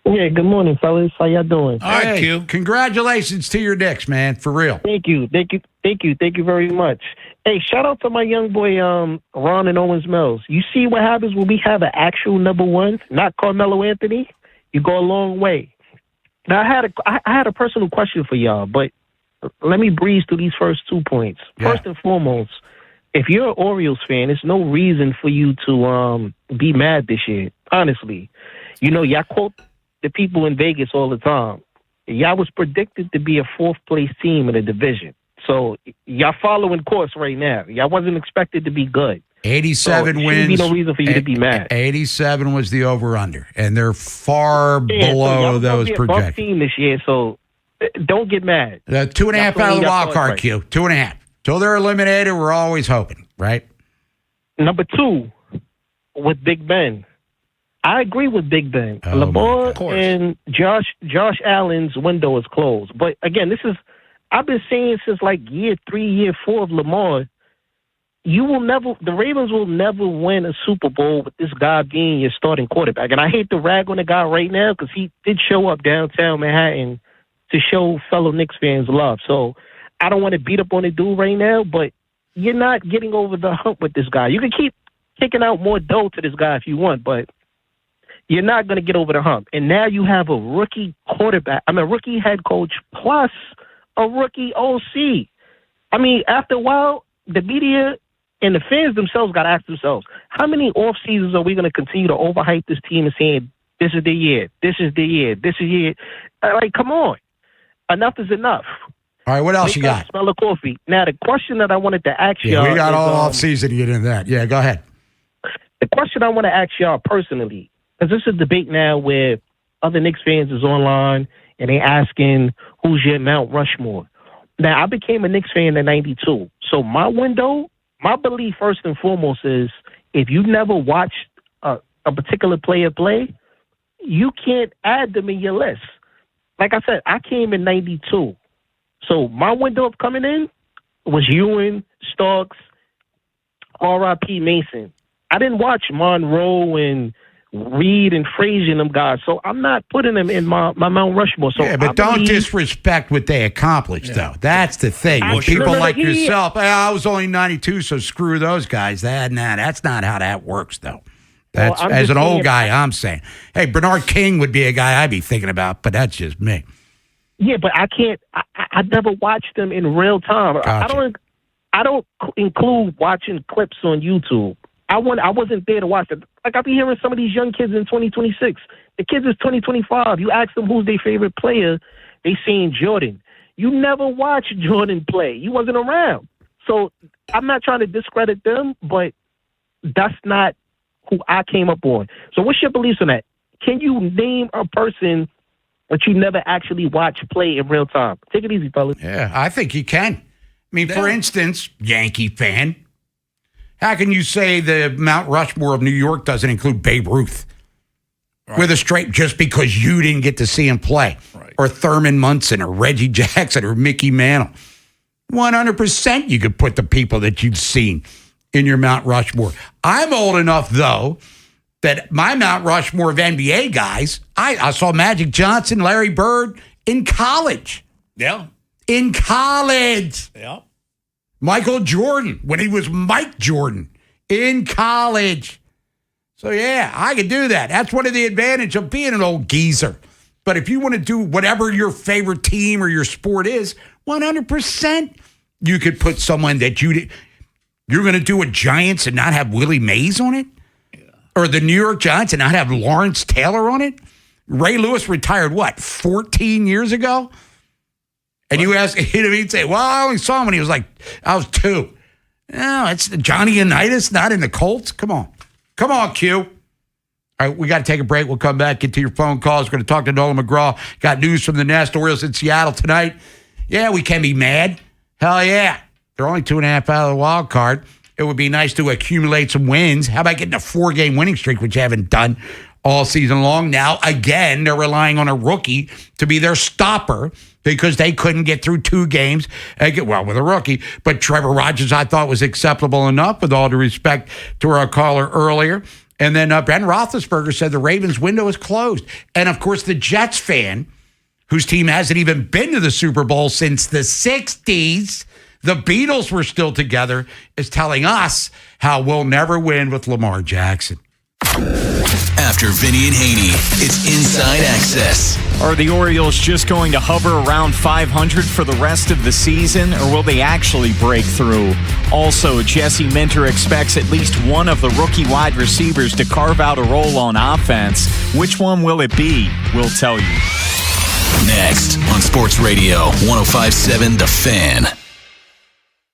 Yeah, good morning, fellas. How y'all doing? All right, Q. Congratulations to your Knicks, man. For real. Thank you very much. Hey, shout out to my young boy, Ron and Owens Mills. You see what happens when we have an actual number one, not Carmelo Anthony? You go a long way. Now, I had a personal question for y'all, but let me breeze through these first 2 points. Yeah. First and foremost, if you're an Orioles fan, there's no reason for you to be mad this year, honestly. You know, y'all quote the people in Vegas all the time. Y'all was predicted to be a 4th place team in the division. So y'all following course right now. Y'all wasn't expected to be good. 87 wins. There be no reason for you to be mad. 87 was the over-under, and they're far below those projections. Team this year, so don't get mad. 2.5 out of the wild card, Q. 2.5. Till they're eliminated, we're always hoping, right? Number 2, with Big Ben. I agree with Big Ben. Lamar and Josh Allen's window is closed. But again, I've been saying since like year 3, year 4 of Lamar, the Ravens will never win a Super Bowl with this guy being your starting quarterback. And I hate to rag on the guy right now because he did show up downtown Manhattan to show fellow Knicks fans love. So I don't want to beat up on the dude right now, but you're not getting over the hump with this guy. You can keep kicking out more dough to this guy if you want, but you're not going to get over the hump. And now you have a rookie rookie head coach plus a rookie OC. I mean, after a while, the media and the fans themselves got to ask themselves, how many off seasons are we going to continue to overhype this team and saying, this is the year, this is the year, this is the year? Like, come on. Enough is enough. All right, what else you got? Smell of coffee. Now, the question that I wanted to ask y'all. We got all off season to get into that. Yeah, go ahead. The question I want to ask y'all personally, because this is a debate now where other Knicks fans is online and they asking who's your Mount Rushmore. Now, I became a Knicks fan in '92. So my belief first and foremost is if you never watched a particular player play, you can't add them in your list. Like I said, I came in '92. So my window of coming in was Ewing, Starks, R.I.P. Mason. I didn't watch Monroe and Reed and Frazier and them guys, so I'm not putting them in my Mount Rushmore. So yeah, but don't disrespect what they accomplished, though. That's the thing. When people like yourself, I was only 92, so screw those guys. That's not how that works, though. That's as an old guy, I'm saying. Hey, Bernard King would be a guy I'd be thinking about, but that's just me. Yeah, but I can't. I never watched them in real time. Gotcha. I don't include watching clips on YouTube. I wasn't there to watch it. Like I be hearing some of these young kids in 2026. The kids is 2025. You ask them who's their favorite player, they saying Jordan. You never watched Jordan play. You wasn't around. So I'm not trying to discredit them, but that's not who I came up on. So what's your beliefs on that? Can you name a person that you never actually watched play in real time? Take it easy, fellas. Yeah, I think you can. I mean, for instance, Yankee fan, how can you say the Mount Rushmore of New York doesn't include Babe Ruth? Right. With a straight just because you didn't get to see him play. Right. Or Thurman Munson or Reggie Jackson or Mickey Mantle. 100% you could put the people that you've seen in your Mount Rushmore. I'm old enough, though, that my Mount Rushmore of NBA guys, I saw Magic Johnson, Larry Bird in college. Yeah. In college. Yeah. Michael Jordan, when he was Mike Jordan, in college. So, yeah, I could do that. That's one of the advantages of being an old geezer. But if you want to do whatever your favorite team or your sport is, 100% you could put someone that you're going to do a Giants and not have Willie Mays on it? Yeah. Or the New York Giants and not have Lawrence Taylor on it? Ray Lewis retired, 14 years ago? And you ask him, he'd say, well, I only saw him when he was I was 2. No, it's Johnny Unitas, not in the Colts. Come on. Come on, Q. All right, we got to take a break. We'll come back, get to your phone calls. We're going to talk to Nolan McGraw. Got news from the Nest Orioles in Seattle tonight. Yeah, we can be mad. Hell yeah. They're only 2.5 out of the wild card. It would be nice to accumulate some wins. How about getting a 4-game winning streak, which you haven't done all season long? Now, again, they're relying on a rookie to be their stopper because they couldn't get through 2 games. With a rookie. But Trevor Rogers, I thought, was acceptable enough, with all due respect to our caller earlier. And then Ben Roethlisberger said the Ravens' window is closed. And, of course, the Jets fan, whose team hasn't even been to the Super Bowl since the 60s, the Beatles were still together, is telling us how we'll never win with Lamar Jackson. After Vinny and Haynie, it's Inside Access. Are the Orioles just going to hover around 500 for the rest of the season, or will they actually break through? Also, Jesse Minter expects at least one of the rookie wide receivers to carve out a role on offense. Which one will it be? We'll tell you. Next on Sports Radio 105.7 The Fan.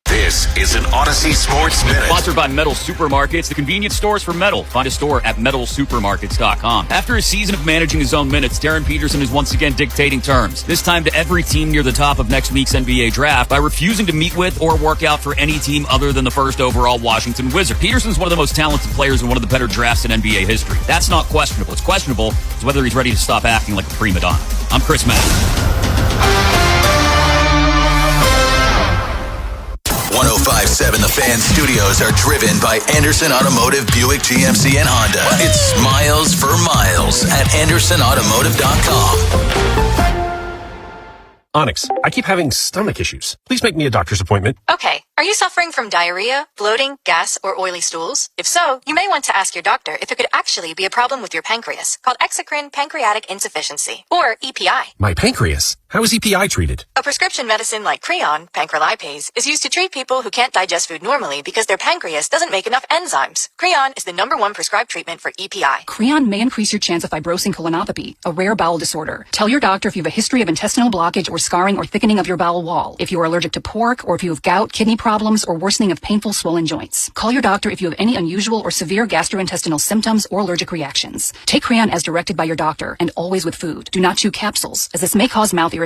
This is an Odyssey Sports Minute. Sponsored by Metal Supermarkets, the convenience stores for metal. Find a store at metalsupermarkets.com. After a season of managing his own minutes, Darren Peterson is once again dictating terms. This time to every team near the top of next week's NBA draft by refusing to meet with or work out for any team other than the first overall Washington Wizard. Peterson's one of the most talented players and one of the better drafts in NBA history. That's not questionable. What's questionable is whether he's ready to stop acting like a prima donna. I'm Chris Madden. 105.7 The Fan Studios are driven by Anderson Automotive, Buick, GMC, and Honda. It's miles for miles at AndersonAutomotive.com. Onyx, I keep having stomach issues. Please make me a doctor's appointment. Okay, are you suffering from diarrhea, bloating, gas, or oily stools? If so, you may want to ask your doctor if it could actually be a problem with your pancreas, called exocrine pancreatic insufficiency, or EPI. My pancreas? How is EPI treated? A prescription medicine like Creon, pancrelipase, is used to treat people who can't digest food normally because their pancreas doesn't make enough enzymes. Creon is the #1 prescribed treatment for EPI. Creon may increase your chance of fibrosing colonopathy, a rare bowel disorder. Tell your doctor if you have a history of intestinal blockage or scarring or thickening of your bowel wall, if you are allergic to pork, or if you have gout, kidney problems, or worsening of painful swollen joints. Call your doctor if you have any unusual or severe gastrointestinal symptoms or allergic reactions. Take Creon as directed by your doctor, and always with food. Do not chew capsules, as this may cause mouth irritation.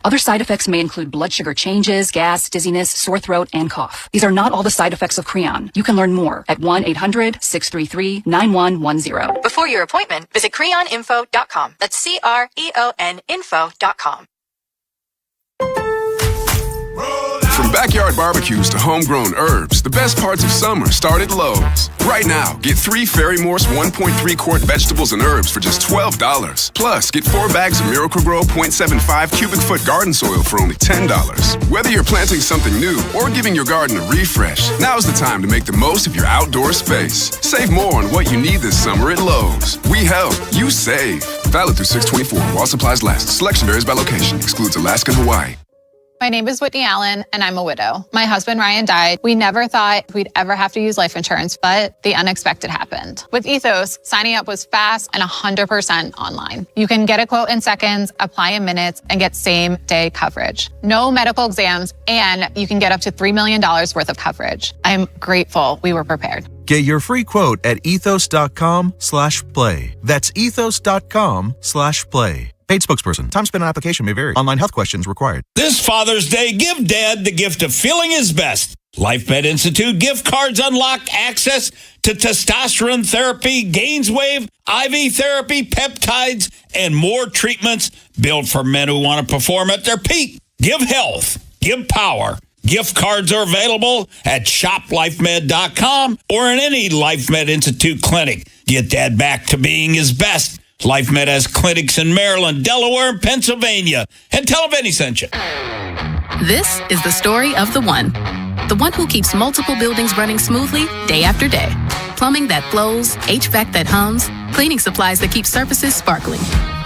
Other side effects may include blood sugar changes, gas, dizziness, sore throat, and cough. These are not all the side effects of Creon. You can learn more at 1-800-633-9110. Before your appointment, visit creoninfo.com. That's CREON info.com. From backyard barbecues to homegrown herbs, the best parts of summer start at Lowe's. Right now, get 3 Fairy Morse 1.3 quart vegetables and herbs for just $12. Plus, get 4 bags of Miracle-Gro 0.75 cubic foot garden soil for only $10. Whether you're planting something new or giving your garden a refresh, now's the time to make the most of your outdoor space. Save more on what you need this summer at Lowe's. We help, you save. Valid through 6/24 while supplies last. Selection varies by location. Excludes Alaska and Hawaii. My name is Whitney Allen, and I'm a widow. My husband, Ryan, died. We never thought we'd ever have to use life insurance, but the unexpected happened. With Ethos, signing up was fast and 100% online. You can get a quote in seconds, apply in minutes, and get same-day coverage. No medical exams, and you can get up to $3 million worth of coverage. I'm grateful we were prepared. Get your free quote at ethos.com/play. That's ethos.com/play. Paid spokesperson. Time spent on application may vary. Online health questions required. This Father's Day, give Dad the gift of feeling his best. LifeMed Institute gift cards unlock access to testosterone therapy, GainsWave, IV therapy, peptides, and more treatments built for men who want to perform at their peak. Give health. Give power. Gift cards are available at shoplifemed.com or in any LifeMed Institute clinic. Get Dad back to being his best. LifeMed has clinics in Maryland, Delaware, and Pennsylvania. And tell them Vinny sent you. This is the story of the one who keeps multiple buildings running smoothly day after day. Plumbing that flows, HVAC that hums, cleaning supplies that keep surfaces sparkling.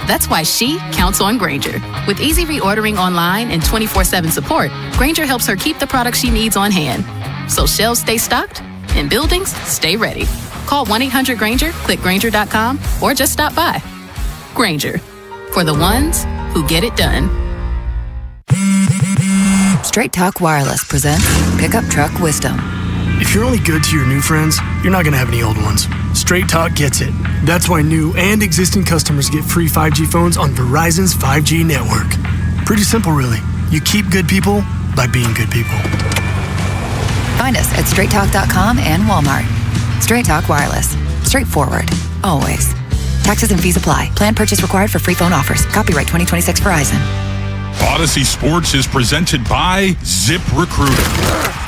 That's why she counts on Grainger. With easy reordering online and 24/7 support, Grainger helps her keep the products she needs on hand. So shelves stay stocked and buildings stay ready. Call 1-800-GRAINGER, click Grainger.com, or just stop by. Grainger, for the ones who get it done. Straight Talk Wireless presents Pickup Truck Wisdom. If you're only good to your new friends, you're not going to have any old ones. Straight Talk gets it. That's why new and existing customers get free 5G phones on Verizon's 5G network. Pretty simple, really. You keep good people by being good people. Find us at straighttalk.com and Walmart. Straight Talk Wireless. Straightforward. Always. Taxes and fees apply. Plan purchase required for free phone offers. Copyright 2026 Verizon. Odyssey Sports is presented by ZipRecruiter.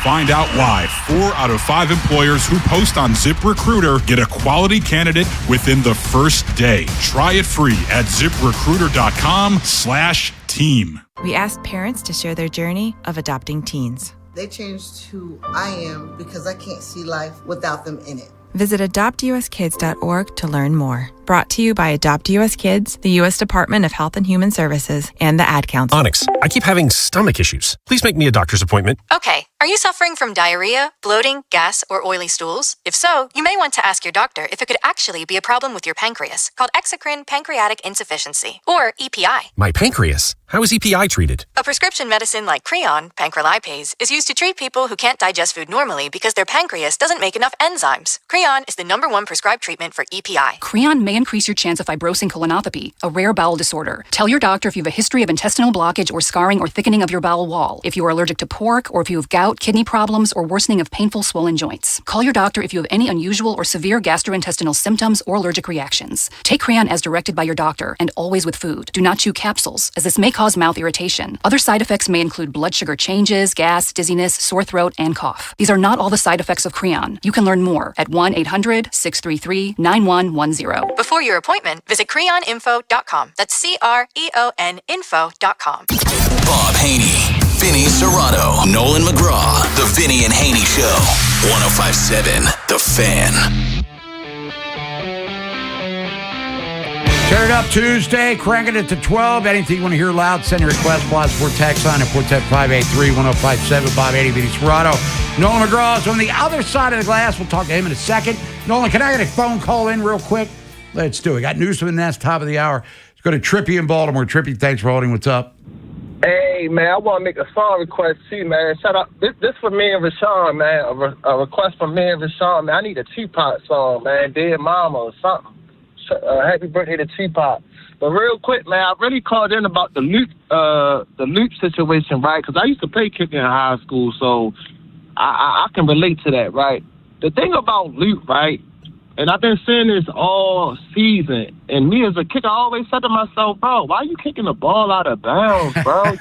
Find out why 4 out of 5 employers who post on ZipRecruiter get a quality candidate within the first day. Try it free at ZipRecruiter.com/team. We asked parents to share their journey of adopting teens. They changed who I am because I can't see life without them in it. Visit adoptuskids.org to learn more. Brought to you by Adopt U.S. Kids, the U.S. Department of Health and Human Services, and the Ad Council. Onyx, I keep having stomach issues. Please make me a doctor's appointment. Okay, are you suffering from diarrhea, bloating, gas, or oily stools? If so, you may want to ask your doctor if it could actually be a problem with your pancreas, called exocrine pancreatic insufficiency, or EPI. My pancreas? How is EPI treated? A prescription medicine like Creon, pancrelipase, is used to treat people who can't digest food normally because their pancreas doesn't make enough enzymes. Creon is the #1 prescribed treatment for EPI. Creon may increase your chance of fibrosing colonopathy, a rare bowel disorder. Tell your doctor if you have a history of intestinal blockage or scarring or thickening of your bowel wall, if you are allergic to pork, or if you have gout, kidney problems, or worsening of painful swollen joints. Call your doctor if you have any unusual or severe gastrointestinal symptoms or allergic reactions. Take Creon as directed by your doctor, and always with food. Do not chew capsules, as this may cause mouth irritation. Other side effects may include blood sugar changes, gas, dizziness, sore throat, and cough. These are not all the side effects of Creon. You can learn more at 1-800-633-9110. Before your appointment, visit creoninfo.com. That's CREON info.com. Bob Haney, Vinny Serrato, Nolan McGraw. The Vinny and Haney Show. 105.7 The Fan. Turn it up Tuesday, cranking it to 12. Anything you want to hear loud, send your request. Blast for text on at 410-583-1057. Bob Haney, Vinny Serrato. Nolan McGraw is on the other side of the glass. We'll talk to him in a second. Nolan, can I get a phone call in real quick? Let's do it. Got news from the Nest, top of the hour. Let's go to Trippy in Baltimore. Trippy, thanks for holding. What's up? Hey, man, I want to make a song request, too, man. Shout out. This for me and Rashawn, man. A request from me and Rashawn, man. I need a Tupac song, man. Dead Mama or something. Happy birthday to Tupac. But real quick, man, I really called in about the loop situation, right? Because I used to play kicker in high school, so I can relate to that, right? The thing about loop, right? And I've been saying this all season. And me as a kicker, I always said to myself, bro, why are you kicking the ball out of bounds, bro?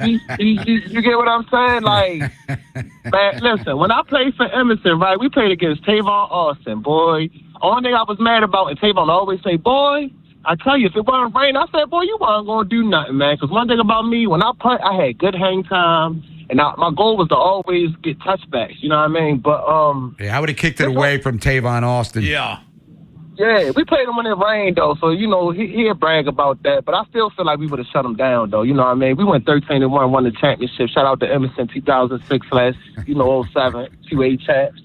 you get what I'm saying? Like, man, listen, when I played for Emerson, right, we played against Tavon Austin, boy. Only thing I was mad about, and Tavon always say, boy, I tell you, if it wasn't rain, I said, boy, you weren't going to do nothing, man. Because one thing about me, when I play, I had good hang time. And my goal was to always get touchbacks, you know what I mean? But yeah, I would have kicked it away from Tavon Austin. Yeah, we played him when it rained, though, so, you know, he'll brag about that. But I still feel like we would have shut him down, though, you know what I mean? We went 13-1, won the championship. Shout out to Emerson 2006/07, 2A champs.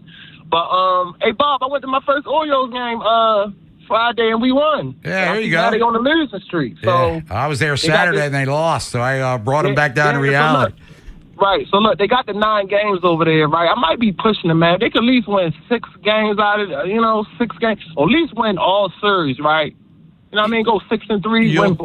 But, hey, Bob, I went to my first Orioles game Friday, and we won. Yeah, there you go. Now they on the losing streak. So yeah. I was there Saturday, and they lost, so I brought them back down to reality. Right, so look, they got the 9 games over there, right? I might be pushing them, man. They could at least win 6 games out of, 6 games, or at least win all series, right? You know what I mean? Go 6-3. You'll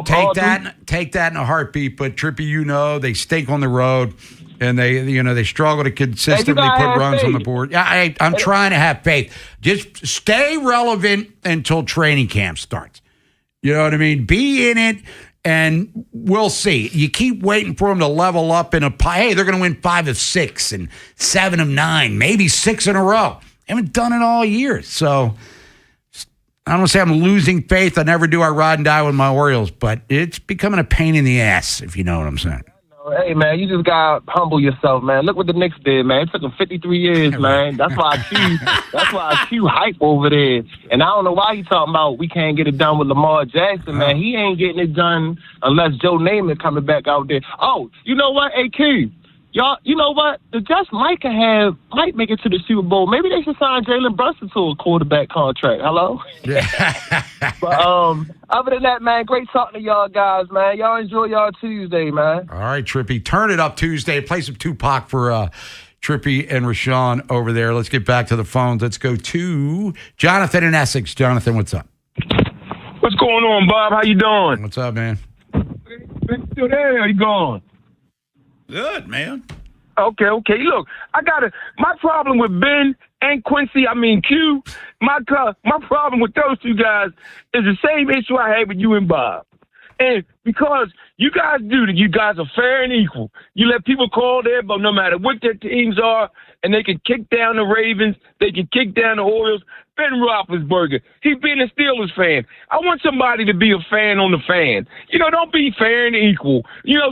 take that in a heartbeat, but Trippy, they stink on the road, and they struggle to consistently put runs on the board. Yeah, I'm trying to have faith. Just stay relevant until training camp starts. You know what I mean? Be in it. And we'll see. You keep waiting for them to level up in hey, they're going to win 5 of 6 and 7 of 9, maybe 6 in a row. Haven't done it all year. So I don't want to say I'm losing faith. I never do. I ride and die with my Orioles, but it's becoming a pain in the ass, if you know what I'm saying. Hey, man, you just got to humble yourself, man. Look what the Knicks did, man. It took them 53 years, man. That's why I cue hype over there. And I don't know why you talking about we can't get it done with Lamar Jackson, man. He ain't getting it done unless Joe Namath coming back out there. Oh, you know what, AQ? Y'all, you know what? The Jets might make it to the Super Bowl. Maybe they should sign Jalen Brunson to a quarterback contract. Hello? Yeah. But other than that, man, great talking to y'all guys, man. Y'all enjoy y'all Tuesday, man. All right, Trippy. Turn it up Tuesday. Play some Tupac for Trippy and Rashawn over there. Let's get back to the phones. Let's go to Jonathan in Essex. Jonathan, what's up? What's going on, Bob? How you doing? What's up, man? Still there? How you going? Good, man. Okay. Look, my problem with Ben and Quincy, Q, my problem with those two guys is the same issue I had with you and Bob. And because you guys do that, you guys are fair and equal. You let people call there, but no matter what their teams are, and they can kick down the Ravens, they can kick down the Orioles. Ben Roethlisberger, he being a Steelers fan. I want somebody to be a fan on the fan. Don't be fair and equal.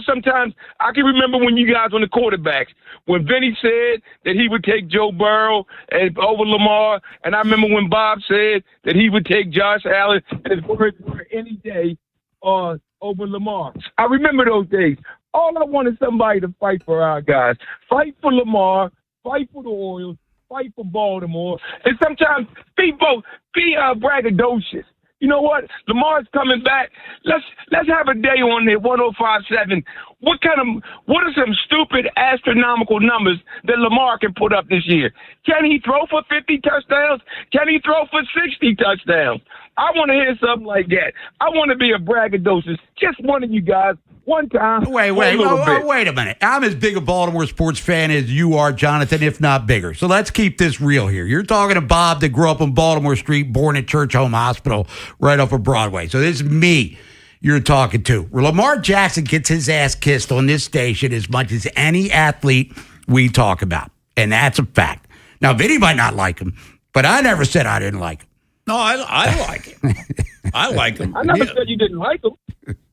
Sometimes I can remember when you guys were the quarterbacks, when Vinny said that he would take Joe Burrow over Lamar, and I remember when Bob said that he would take Josh Allen, and his words were any day over Lamar. I remember those days. All I want is somebody to fight for our guys. Fight for Lamar, fight for the Orioles, fight for Baltimore, and sometimes be braggadocious. You know what? Lamar's coming back. Let's have a day on there, 105.7. What are some stupid astronomical numbers that Lamar can put up this year? Can he throw for 50 touchdowns? Can he throw for 60 touchdowns? I want to hear something like that. I want to be a braggadocious. Just one of you guys. One time. Wait a minute. I'm as big a Baltimore sports fan as you are, Jonathan, if not bigger. So let's keep this real here. You're talking to Bob that grew up on Baltimore Street, born at Church Home Hospital, right off of Broadway. So this is me you're talking to. Lamar Jackson gets his ass kissed on this station as much as any athlete we talk about. And that's a fact. Now, Vinny might not like him, but I never said I didn't like him. No, I like him. I like him. I never said you didn't like him.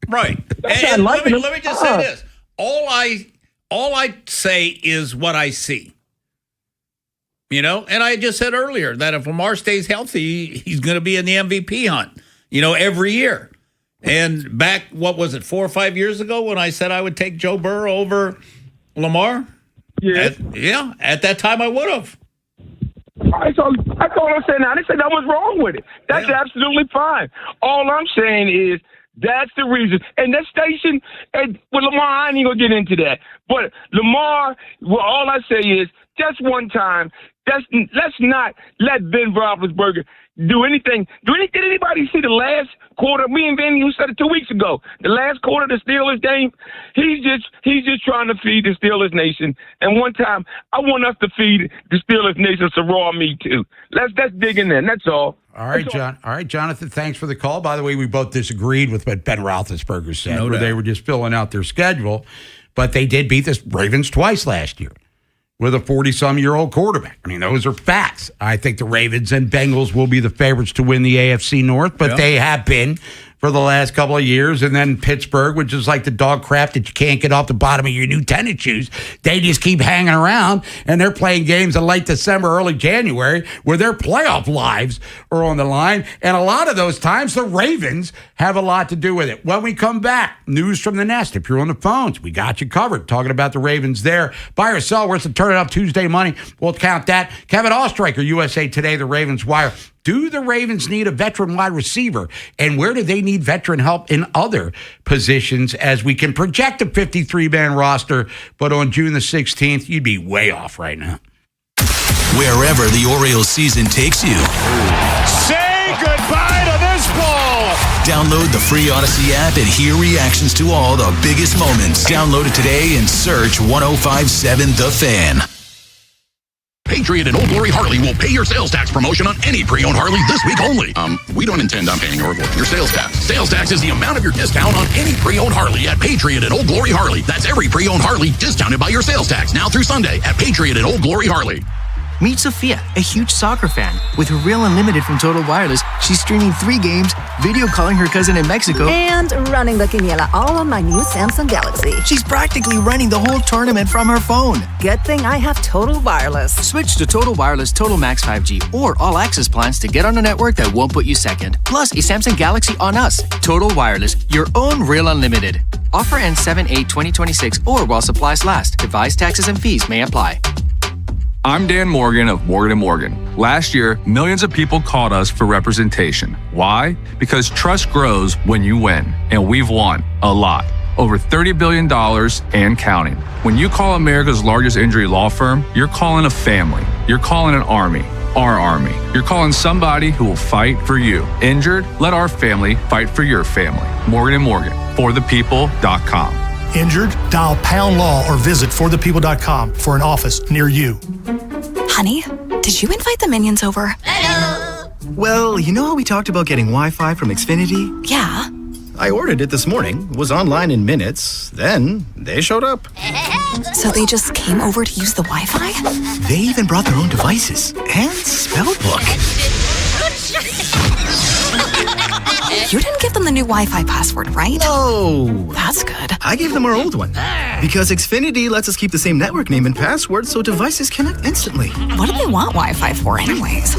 Right. And let me just say this. All I say is what I see. And I just said earlier that if Lamar stays healthy, he's going to be in the MVP hunt, every year. And back, what was it, 4 or 5 years ago when I said I would take Joe Burrow over Lamar? Yeah. At that time I would have. That's all I'm saying now. They said that was wrong with it. That's absolutely fine. All I'm saying is that's the reason. And that station, with Lamar, I ain't going to get into that. But Lamar, all I say is just one time, let's not let Ben Roethlisberger do anything. Did anybody see the last quarter? Me and Vinny, you said it 2 weeks ago. The last quarter of the Steelers game, he's just trying to feed the Steelers nation. And one time, I want us to feed the Steelers nation some raw meat too. Let's dig in there. That's all. All right, John. All right, Jonathan, thanks for the call. By the way, we both disagreed with what Ben Roethlisberger said, where they were just filling out their schedule. But they did beat the Ravens twice last year with a 40-some-year-old quarterback. I mean, those are facts. I think the Ravens and Bengals will be the favorites to win the AFC North, but they have been for the last couple of years. And then Pittsburgh, which is like the dog crap that you can't get off the bottom of your new tennis shoes. They just keep hanging around, and they're playing games in late December, early January, where their playoff lives are on the line. And a lot of those times, the Ravens have a lot to do with it. When we come back, news from the nest. If you're on the phones, we got you covered. Talking about the Ravens there. Buy or sell, where's the Turn It Up Tuesday money? We'll count that. Kevin Oestreicher, USA Today, the Ravens Wire. Do the Ravens need a veteran wide receiver? And where do they need veteran help in other positions as we can project a 53-man roster? But on June the 16th, you'd be way off right now. Wherever the Orioles season takes you. Say goodbye to this ball. Download the free Odyssey app and hear reactions to all the biggest moments. Download it today and search 105.7 The Fan. Patriot and Old Glory Harley will pay your sales tax promotion on any pre-owned Harley this week only. We don't intend on paying or avoiding your sales tax. Sales tax is the amount of your discount on any pre-owned Harley at Patriot and Old Glory Harley. That's every pre-owned Harley discounted by your sales tax now through Sunday at Patriot and Old Glory Harley. Meet Sophia, a huge soccer fan. With her Real Unlimited from Total Wireless, she's streaming 3 games, video calling her cousin in Mexico, and running the quiniela all on my new Samsung Galaxy. She's practically running the whole tournament from her phone. Good thing I have Total Wireless. Switch to Total Wireless Total Max 5G or All Access plans to get on a network that won't put you second. Plus, a Samsung Galaxy on us. Total Wireless, your own Real Unlimited. Offer ends 7/8/2026 or while supplies last. Device taxes and fees may apply. I'm Dan Morgan of Morgan & Morgan. Last year, millions of people called us for representation. Why? Because trust grows when you win, and we've won a lot. Over $30 billion and counting. When you call America's largest injury law firm, you're calling a family. You're calling an army. Our army. You're calling somebody who will fight for you. Injured? Let our family fight for your family. Morgan & Morgan. ForThePeople.com. Injured? Dial #law or visit forthepeople.com for an office near you. Honey, did you invite the minions over? Well, you know how we talked about getting Wi-Fi from Xfinity? Yeah. I ordered it this morning, was online in minutes, then they showed up. So they just came over to use the Wi-Fi? They even brought their own devices and spell book. You didn't give them the new Wi-Fi password, right? No. That's good. I gave them our old one. Because Xfinity lets us keep the same network name and password so devices connect instantly. What do they want Wi-Fi for anyways?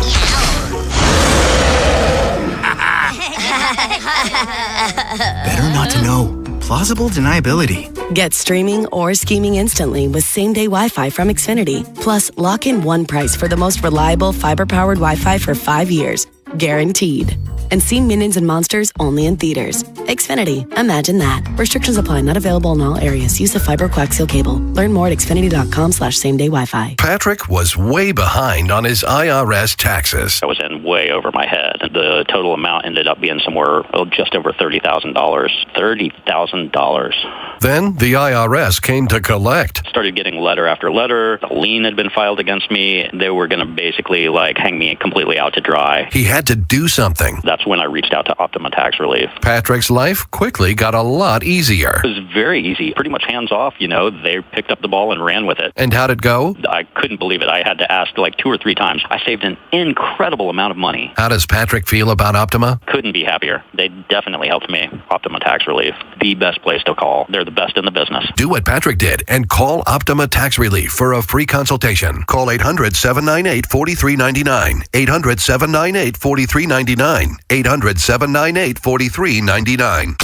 Better not to know. Plausible deniability. Get streaming or scheming instantly with same-day Wi-Fi from Xfinity. Plus, lock in one price for the most reliable fiber-powered Wi-Fi for 5 years. Guaranteed. And see Minions and Monsters only in theaters. Xfinity. Imagine that. Restrictions apply. Not available in all areas. Use of fiber coaxial cable. Learn more at xfinity.com/same-day Wi-Fi. Patrick was way behind on his IRS taxes. I was in way over my head. The total amount ended up being somewhere just over $30,000. $30,000. Then the IRS came to collect. Started getting letter after letter. A lien had been filed against me. They were going to basically hang me completely out to dry. He had to do something. That's when I reached out to Optima Tax Relief. Patrick's life quickly got a lot easier. It was very easy, pretty much hands off. They picked up the ball and ran with it. And how'd it go? I couldn't believe it. I had to ask 2 or 3 times. I saved an incredible amount of money. How does Patrick feel about Optima? Couldn't be happier. They definitely helped me. Optima Tax Relief, the best place to call. They're the best in the business. Do what Patrick did and call Optima Tax Relief for a free consultation. Call 800-798-4399. 800-798-4399. 800-798-4399.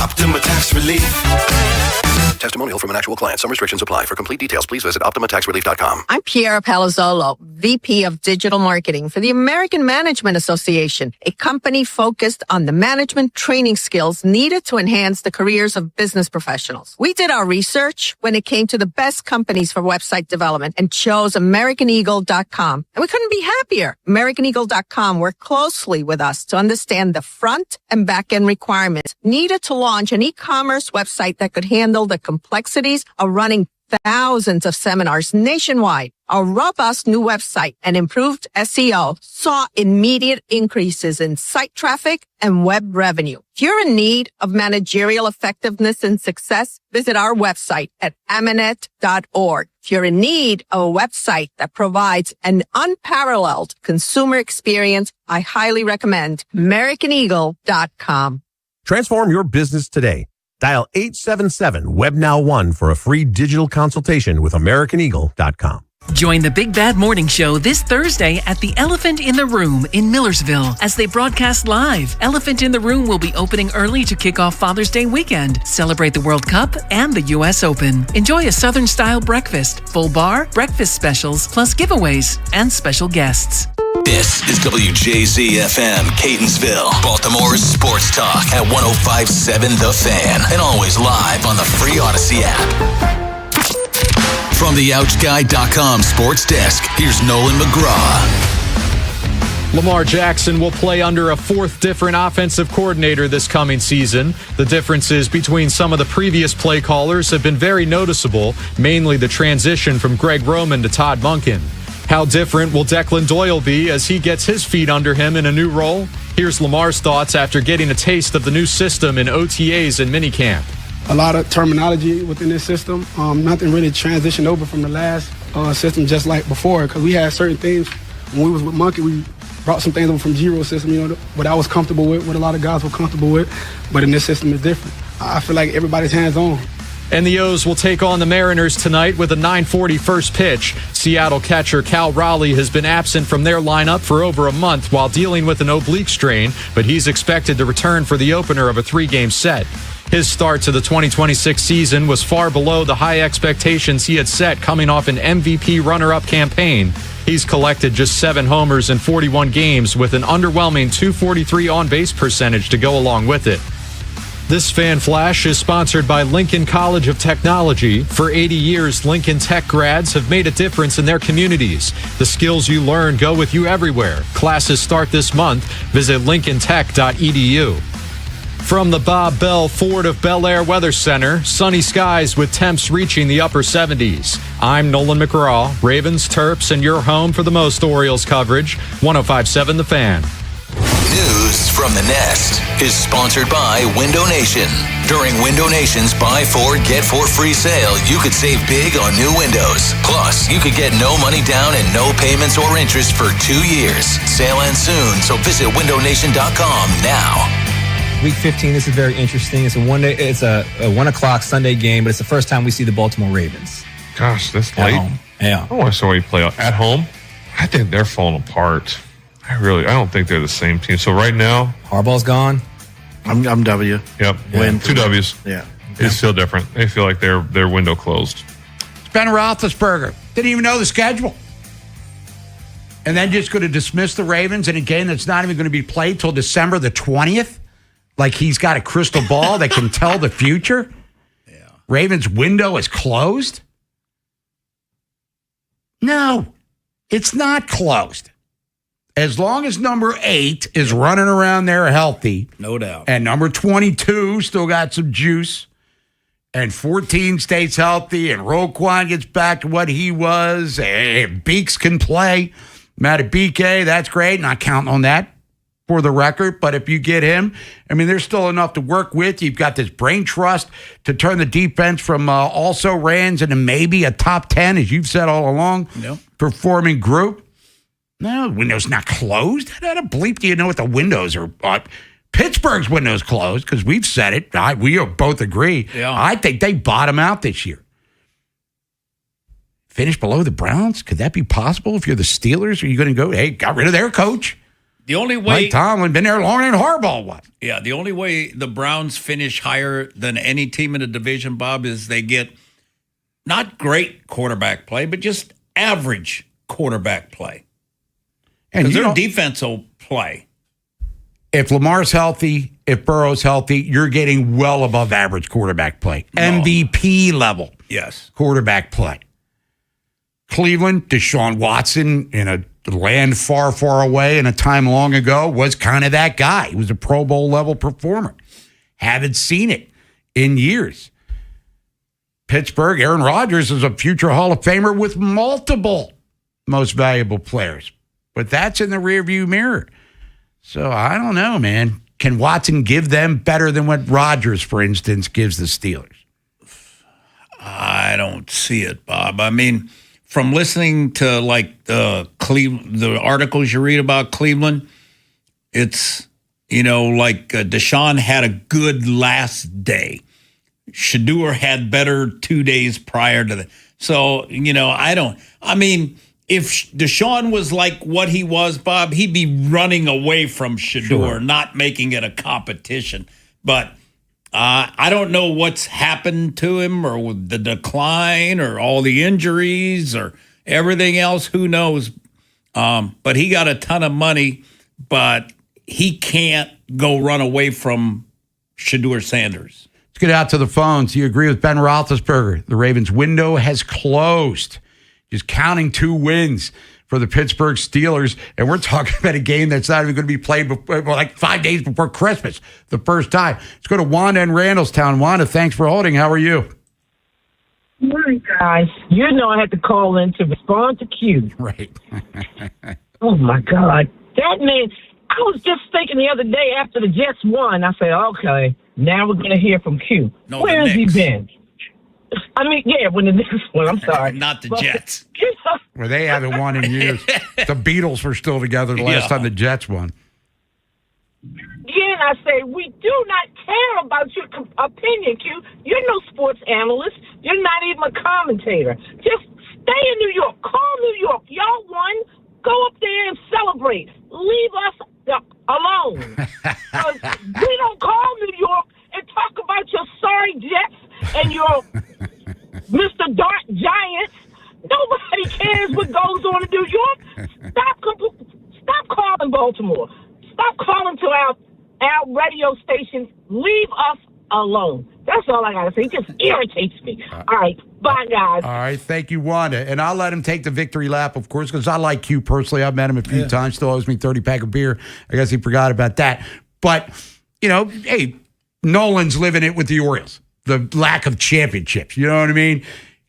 Optima Tax Relief. Testimonial from an actual client. Some restrictions apply. For complete details, please visit OptimaTaxRelief.com. I'm Piera Palazzolo, VP of Digital Marketing for the American Management Association, a company focused on the management training skills needed to enhance the careers of business professionals. We did our research when it came to the best companies for website development and chose AmericanEagle.com. And we couldn't be happier. AmericanEagle.com worked closely with us to understand the front and back end requirements needed to launch an e-commerce website that could handle the complexities of running thousands of seminars nationwide. Our robust new website and improved SEO saw immediate increases in site traffic and web revenue. If you're in need of managerial effectiveness and success, visit our website at amanet.org. If you're in need of a website that provides an unparalleled consumer experience, I highly recommend AmericanEagle.com. Transform your business today. Dial 877-WebNow1 for a free digital consultation with AmericanEagle.com. Join the Big Bad Morning Show this Thursday at the Elephant in the Room in Millersville as they broadcast live. Elephant in the Room will be opening early to kick off Father's Day weekend, celebrate the World Cup and the U.S. Open. Enjoy a Southern-style breakfast, full bar, breakfast specials, plus giveaways and special guests. This is WJZ-FM, Catonsville, Baltimore's sports talk at 105.7 The Fan, and always live on the free Odyssey app. From the OutGuy.com sports desk, here's Nolan McGraw. Lamar Jackson will play under a fourth different offensive coordinator this coming season. The differences between some of the previous play callers have been very noticeable, mainly the transition from Greg Roman to Todd Monken. How different will Declan Doyle be as he gets his feet under him in a new role? Here's Lamar's thoughts after getting a taste of the new system in OTAs and minicamp. A lot of terminology within this system. Nothing really transitioned over from the last system just like before, because we had certain things. When we was with Monkey, we brought some things over from Giro system, what I was comfortable with, what a lot of guys were comfortable with. But in this system, it's different. I feel like everybody's hands-on. And the O's will take on the Mariners tonight with a 9:40 first pitch. Seattle catcher Cal Raleigh has been absent from their lineup for over a month while dealing with an oblique strain, but he's expected to return for the opener of a 3-game set. His start to the 2026 season was far below the high expectations he had set coming off an MVP runner-up campaign. He's collected just 7 homers in 41 games with an underwhelming .243 on-base percentage to go along with it. This Fan Flash is sponsored by Lincoln College of Technology. For 80 years, Lincoln Tech grads have made a difference in their communities. The skills you learn go with you everywhere. Classes start this month. Visit lincolntech.edu. From the Bob Bell Ford of Bel Air Weather Center, sunny skies with temps reaching the upper 70s. I'm Nolan McGraw, Ravens, Terps, and your home for the most Orioles coverage. 105.7 The Fan. News from from the Nest is sponsored by Window Nation. During Window Nation's Buy 4, Get 4 free sale, you could save big on new windows. Plus, you could get no money down and no payments or interest for 2 years. Sale ends soon, so visit windownation.com now. Week 15, this is very interesting. It's a 1 o'clock Sunday game, but it's the first time we see the Baltimore Ravens. Gosh, this At late? home. Yeah. I want to see where you play at home. I think they're falling apart. I don't think they're the same team. So right now, Harbaugh's gone. I'm W. Yep. Win. 2 W's. Yeah. They feel different. They feel like their window closed. It's Ben Roethlisberger. Didn't even know the schedule. And then just going to dismiss the Ravens in a game that's not even going to be played till December the 20th? Like he's got a crystal ball that can tell the future? Yeah. Ravens' window is closed? No, it's not closed. As long as number 8 is running around there healthy. No doubt. And number 22 still got some juice. And 14 stays healthy. And Roquan gets back to what he was. And Beaks can play. Matabike, that's great. Not counting on that for the record. But if you get him, I mean, there's still enough to work with. You've got this brain trust to turn the defense from also Rans into maybe a top 10, as you've said all along, performing group. No, the window's not closed. How the bleep do you know what the windows are? Pittsburgh's window's closed because we've said it. We both agree. Yeah. I think they bottom out this year. Finish below the Browns? Could that be possible if you're the Steelers? Are you going to go, hey, got rid of their coach? The only way Mike Tomlin been there longer than Harbaugh was. Yeah, the only way the Browns finish higher than any team in the division, Bob, is they get not great quarterback play, but just average quarterback play. And Because their defense will play. If Lamar's healthy, if Burrow's healthy, you're getting well above average quarterback play. No. MVP level. Yes. Quarterback play. Cleveland, Deshaun Watson, in a land far, far away in a time long ago, was kind of that guy. He was a Pro Bowl level performer. Haven't seen it in years. Pittsburgh, Aaron Rodgers is a future Hall of Famer with multiple most valuable players. But that's in the rearview mirror. So I don't know, man. Can Watson give them better than what Rodgers, for instance, gives the Steelers? I don't see it, Bob. I mean, from listening to like the articles you read about Cleveland, it's, like Deshaun had a good last day. Shador had better 2 days prior to that. So, if Deshaun was like what he was, Bob, he'd be running away from Shador, not making it a competition. But I don't know what's happened to him or with the decline or all the injuries or everything else. Who knows? But he got a ton of money, but he can't go run away from Shador Sanders. Let's get out to the phones. You agree with Ben Roethlisberger? The Ravens' window has closed. Just counting 2 wins for the Pittsburgh Steelers. And we're talking about a game that's not even going to be played before, like 5 days before Christmas, the first time. Let's go to Wanda in Randallstown. Wanda, thanks for holding. How are you? Morning, guys. You know I had to call in to respond to Q. Right. Oh, my God. That man, I was just thinking the other day after the Jets won, I said, okay, now we're going to hear from Q. No, where has he been? I mean, yeah, when the Knicks won, I'm sorry. Not the Jets. Well, they haven't won in years. The Beatles were still together the last time the Jets won. Again, I say, we do not care about your opinion, Q. You're no sports analyst. You're not even a commentator. Just stay in New York. Call New York. Y'all won. Go up there and celebrate. Leave us alone. 'Cause we don't call New York and talk about your sorry Jets and your Mr. Dark Giants. Nobody cares what goes on in New York. Stop calling Baltimore. Stop calling to our radio stations. Leave us alone. That's all I got to say. It just irritates me. All right. Bye, guys. All right. Thank you, Wanda. And I'll let him take the victory lap, of course, because I like Q personally. I've met him a few times. Still owes me 30-pack of beer. I guess he forgot about that. But, hey, Nolan's living it with the Orioles. The lack of championships. You know what I mean?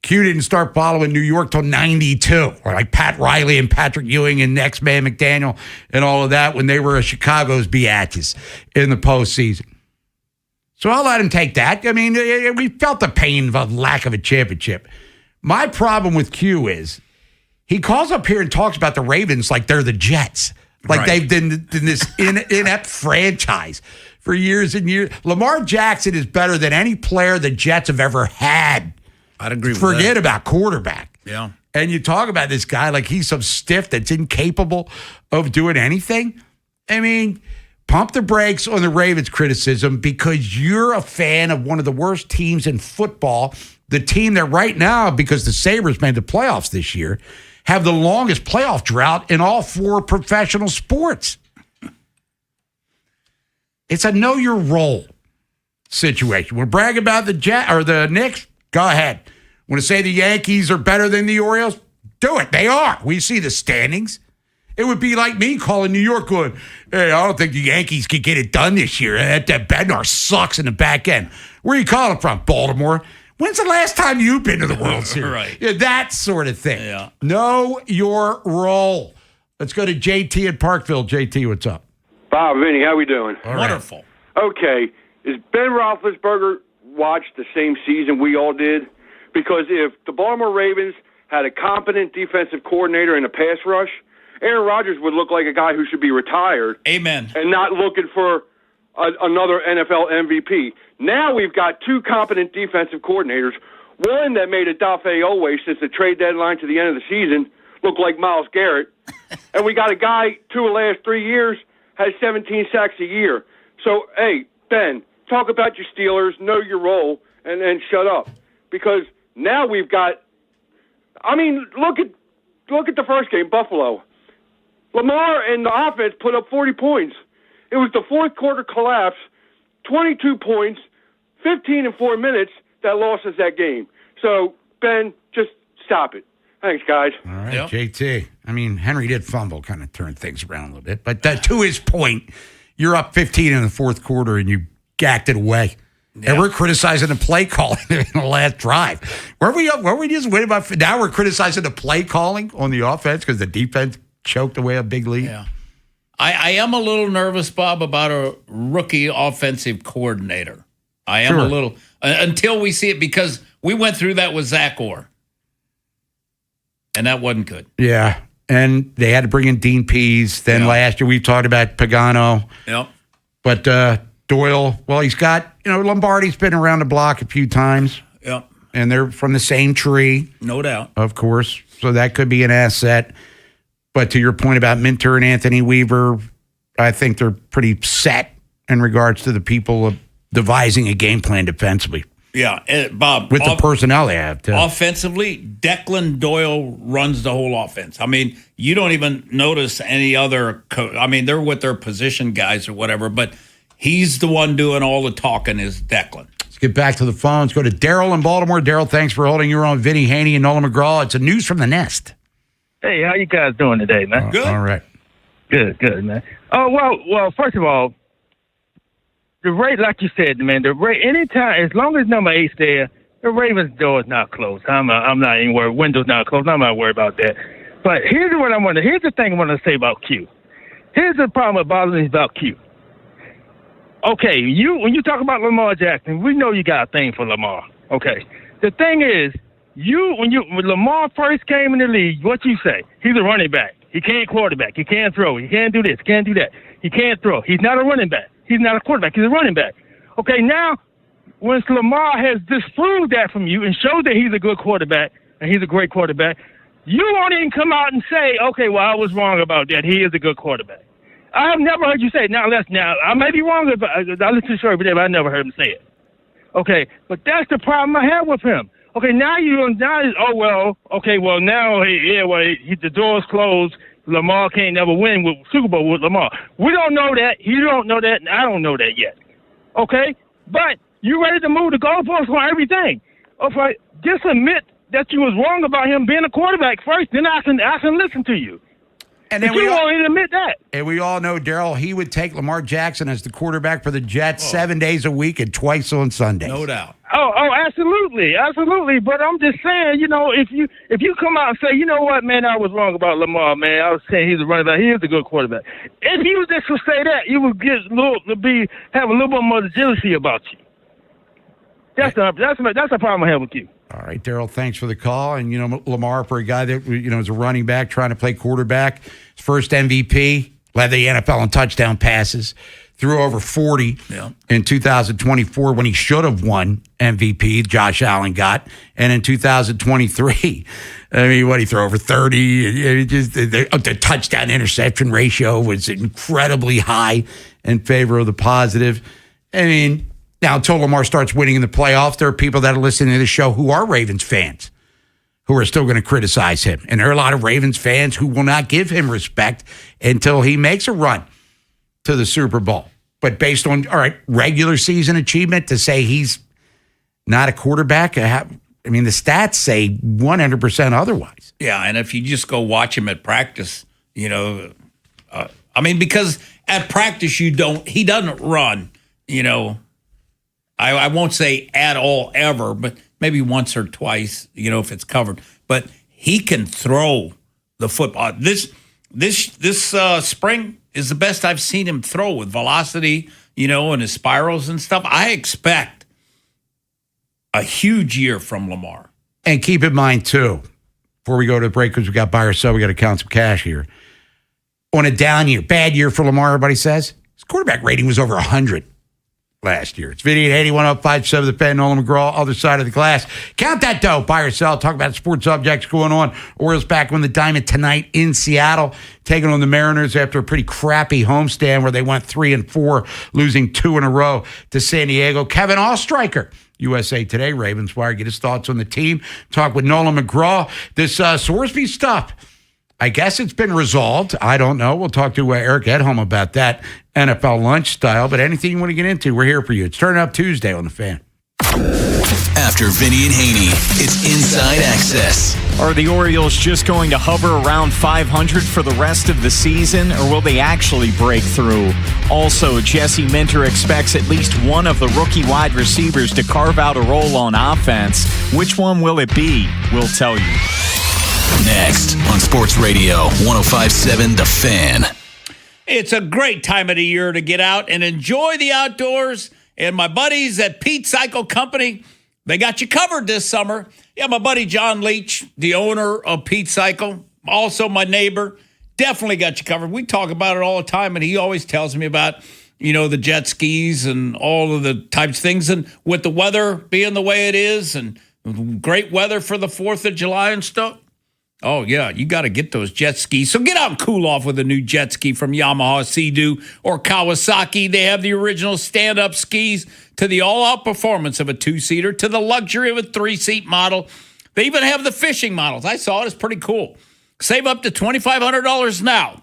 Q didn't start following New York till 92, or like Pat Riley and Patrick Ewing and X-Man McDaniel and all of that when they were Chicago's biatches in the postseason. So I'll let him take that. I mean, we felt the pain of a lack of a championship. My problem with Q is he calls up here and talks about the Ravens like they're the Jets. Like they've been in this inept franchise for years and years. Lamar Jackson is better than any player the Jets have ever had. I'd agree with that. Forget about quarterback. Yeah. And you talk about this guy like he's some stiff that's incapable of doing anything. I mean, pump the brakes on the Ravens criticism because you're a fan of one of the worst teams in football. The team that right now, because the Sabres made the playoffs this year, have the longest playoff drought in all 4 professional sports. It's a know your role situation. Want to brag about the Knicks? Go ahead. Want to say the Yankees are better than the Orioles? Do it. They are. We see the standings. It would be like me calling New York going, hey, I don't think the Yankees could get it done this year. That Bednar sucks in the back end. Where are you calling from? Baltimore. When's the last time you've been to the World Series? Right. Yeah, that sort of thing. Yeah. Know your role. Let's go to JT in Parkville. JT, what's up? Bob, Vinny, how we doing? Wonderful. Okay. Is Ben Roethlisberger watched the same season we all did? Because if the Baltimore Ravens had a competent defensive coordinator in a pass rush, Aaron Rodgers would look like a guy who should be retired. Amen. And not looking for another NFL MVP. Now we've got 2 competent defensive coordinators, one that made Odafe Oweh since the trade deadline to the end of the season look like Myles Garrett, and we got a guy 2 of the last 3 years has 17 sacks a year. So, hey, Ben, talk about your Steelers, know your role, and shut up. Because now we've got, I mean, look at the first game, Buffalo. Lamar and the offense put up 40 points. It was the fourth quarter collapse, 22 points, 15 in 4 minutes that lost us that game. So, Ben, just stop it. Thanks, guys. All right, yep. JT. I mean, Henry did fumble, kind of turned things around a little bit. But to his point, you're up 15 in the fourth quarter and you gacked it away. Yeah. And we're criticizing the play calling in the last drive. Were we just winning by? Now we're criticizing the play calling on the offense because the defense choked away a big lead. Yeah. I am a little nervous, Bob, about a rookie offensive coordinator. I am a little until we see it because we went through that with Zach Orr. And that wasn't good. Yeah. And they had to bring in Dean Pease. Then last year we talked about Pagano. Yep. But Doyle, well, he's got, Lombardi's been around the block a few times. Yep. And they're from the same tree. No doubt. Of course. So that could be an asset. But to your point about Minter and Anthony Weaver, I think they're pretty set in regards to the people of devising a game plan defensively. Yeah, Bob. With the personnel they have, too. Offensively, Declan Doyle runs the whole offense. I mean, you don't even notice any other they're with their position guys or whatever, but he's the one doing all the talking is Declan. Let's get back to the phones. Go to Daryl in Baltimore. Daryl, thanks for holding. You're on Vinny Haynie and Nolan McGraw. It's a News from the Nest. Hey, how you guys doing today, man? Good. All right. Good, man. Oh, well, first of all, the rate, like you said, man, the rate, anytime, as long as number 8's there, the Ravens' door is not closed. I'm not even worried. Window's not closed. I'm not worried about that. But here's the thing I want to say about Q. Here's the problem that bothers me about Q. Okay, when you talk about Lamar Jackson, we know you got a thing for Lamar. Okay. The thing is, when Lamar first came in the league, what you say? He's a running back. He can't quarterback. He can't throw. He can't do this. He can't do that. He can't throw. He's not a running back. He's not a quarterback. He's a running back. Okay, now, once Lamar has disproved that from you and showed that he's a good quarterback and he's a great quarterback, you won't even come out and say, okay, well, I was wrong about that. He is a good quarterback. I have never heard you say it. Now, I may be wrong. I listen to the show every day, but I never heard him say it. Okay, but that's the problem I have with him. Okay, now now the door's closed. Lamar can't never win with Super Bowl with Lamar. We don't know that. You don't know that, and I don't know that yet. Okay, but you ready to move the goalposts on everything? Okay, just admit that you was wrong about him being a quarterback first. Then I can listen to you. And then you won't even admit that. And we all know, Daryl, he would take Lamar Jackson as the quarterback for the Jets 7 days a week and twice on Sundays. No doubt. Oh, absolutely. But I'm just saying, if you come out and say, you know what, man, I was wrong about Lamar, man. I was saying he's a running back. He is a good quarterback. If you just would say that, you would have a little bit more jealousy about you. That's a problem I have with you. All right, Daryl, thanks for the call. And, Lamar, for a guy that, is a running back trying to play quarterback, his first MVP, led the NFL in touchdown passes, threw over 40 in 2024 when he should have won MVP, Josh Allen got. And in 2023, he threw over 30. The touchdown interception ratio was incredibly high in favor of the positive. Now, until Lamar starts winning in the playoffs, there are people that are listening to the show who are Ravens fans who are still going to criticize him. And there are a lot of Ravens fans who will not give him respect until he makes a run to the Super Bowl. But based on, regular season achievement, to say he's not a quarterback, the stats say 100% otherwise. Yeah, and if you just go watch him at practice, because at practice he doesn't run, I won't say at all ever, but maybe once or twice, if it's covered. But he can throw the football. This spring is the best I've seen him throw with velocity, and his spirals and stuff. I expect a huge year from Lamar. And keep in mind, too, before we go to the break, because we got buy or sell, we got to count some cash here. On a down year, bad year for Lamar, everybody says, his quarterback rating was over 100. Last year. It's Vinny Haynie, 105.7 The Fan, Nolan McGraw, other side of the glass. Count that dough, buy or sell, talk about sports subjects going on. Orioles back on the diamond tonight in Seattle, taking on the Mariners after a pretty crappy homestand where they went 3-4, losing 2 in a row to San Diego. Kevin Oestreicher, USA Today, Ravens Wire, get his thoughts on the team. Talk with Nolan McGraw. This Sorsby stuff, I guess it's been resolved. I don't know. We'll talk to Eric Edholm about that NFL lunch style. But anything you want to get into, we're here for you. It's Turn Up Tuesday on The Fan. After Vinny and Haynie, it's Inside Access. Are the Orioles just going to hover around 500 for the rest of the season, or will they actually break through? Also, Jesse Minter expects at least one of the rookie wide receivers to carve out a role on offense. Which one will it be? We'll tell you. Next on Sports Radio 105.7 The Fan. It's a great time of the year to get out and enjoy the outdoors. And my buddies at Pete Cycle Company, they got you covered this summer. Yeah, my buddy John Leach, the owner of Pete Cycle, also my neighbor, definitely got you covered. We talk about it all the time, and he always tells me about, the jet skis and all of the types of things. And with the weather being the way it is and great weather for the 4th of July and stuff, oh, yeah, you got to get those jet skis. So get out and cool off with a new jet ski from Yamaha, Sea-Doo, or Kawasaki. They have the original stand-up skis to the all-out performance of a 2-seater to the luxury of a 3-seat model. They even have the fishing models. I saw it. It's pretty cool. Save up to $2,500 now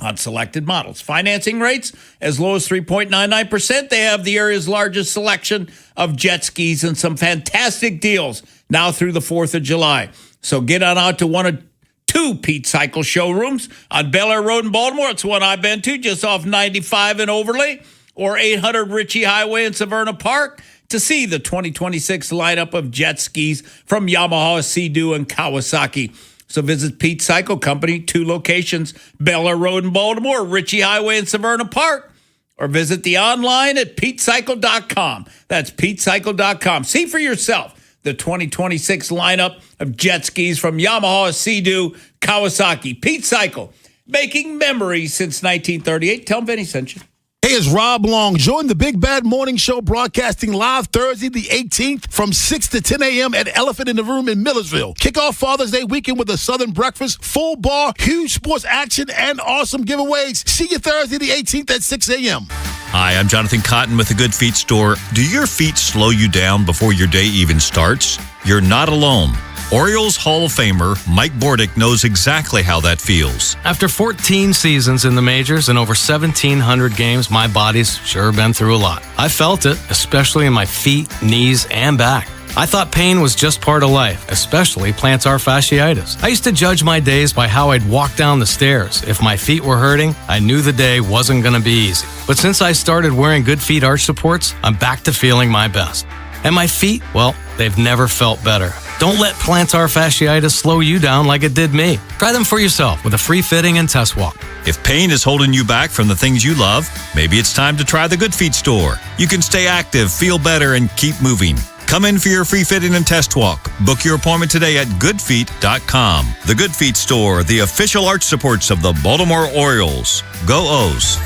on selected models. Financing rates as low as 3.99%. They have the area's largest selection of jet skis and some fantastic deals now through the 4th of July. So get on out to one of 2 Pete Cycle showrooms on Bel Air Road in Baltimore. It's one I've been to, just off 95 in Overlay, or 800 Ritchie Highway in Severna Park, to see the 2026 lineup of jet skis from Yamaha, Sea-Doo, and Kawasaki. So visit Pete Cycle Company, 2 locations, Bel Air Road in Baltimore, Ritchie Highway in Severna Park, or visit the online at PeteCycle.com. That's PeteCycle.com. See for yourself the 2026 lineup of jet skis from Yamaha, Sea-Doo, Kawasaki. Pete Cycle, making memories since 1938. Tell them Vinny sent you. Hey, it's Rob Long. Join the Big Bad Morning Show broadcasting live Thursday the 18th from 6 to 10 a.m. at Elephant in the Room in Millersville. Kick off Father's Day weekend with a Southern breakfast, full bar, huge sports action, and awesome giveaways. See you Thursday the 18th at 6 a.m. Hi, I'm Jonathan Cotton with the Good Feet Store. Do your feet slow you down before your day even starts? You're not alone. Orioles Hall of Famer Mike Bordick knows exactly how that feels. After 14 seasons in the majors and over 1,700 games, my body's sure been through a lot. I felt it, especially in my feet, knees, and back. I thought pain was just part of life, especially plantar fasciitis. I used to judge my days by how I'd walk down the stairs. If my feet were hurting, I knew the day wasn't going to be easy. But since I started wearing Good Feet arch supports, I'm back to feeling my best. And my feet, well, they've never felt better. Don't let plantar fasciitis slow you down like it did me. Try them for yourself with a free fitting and test walk. If pain is holding you back from the things you love, maybe it's time to try the Good Feet store. You can stay active, feel better, and keep moving. Come in for your free fitting and test walk. Book your appointment today at goodfeet.com. The Good Feet store, the official arch supports of the Baltimore Orioles. Go O's.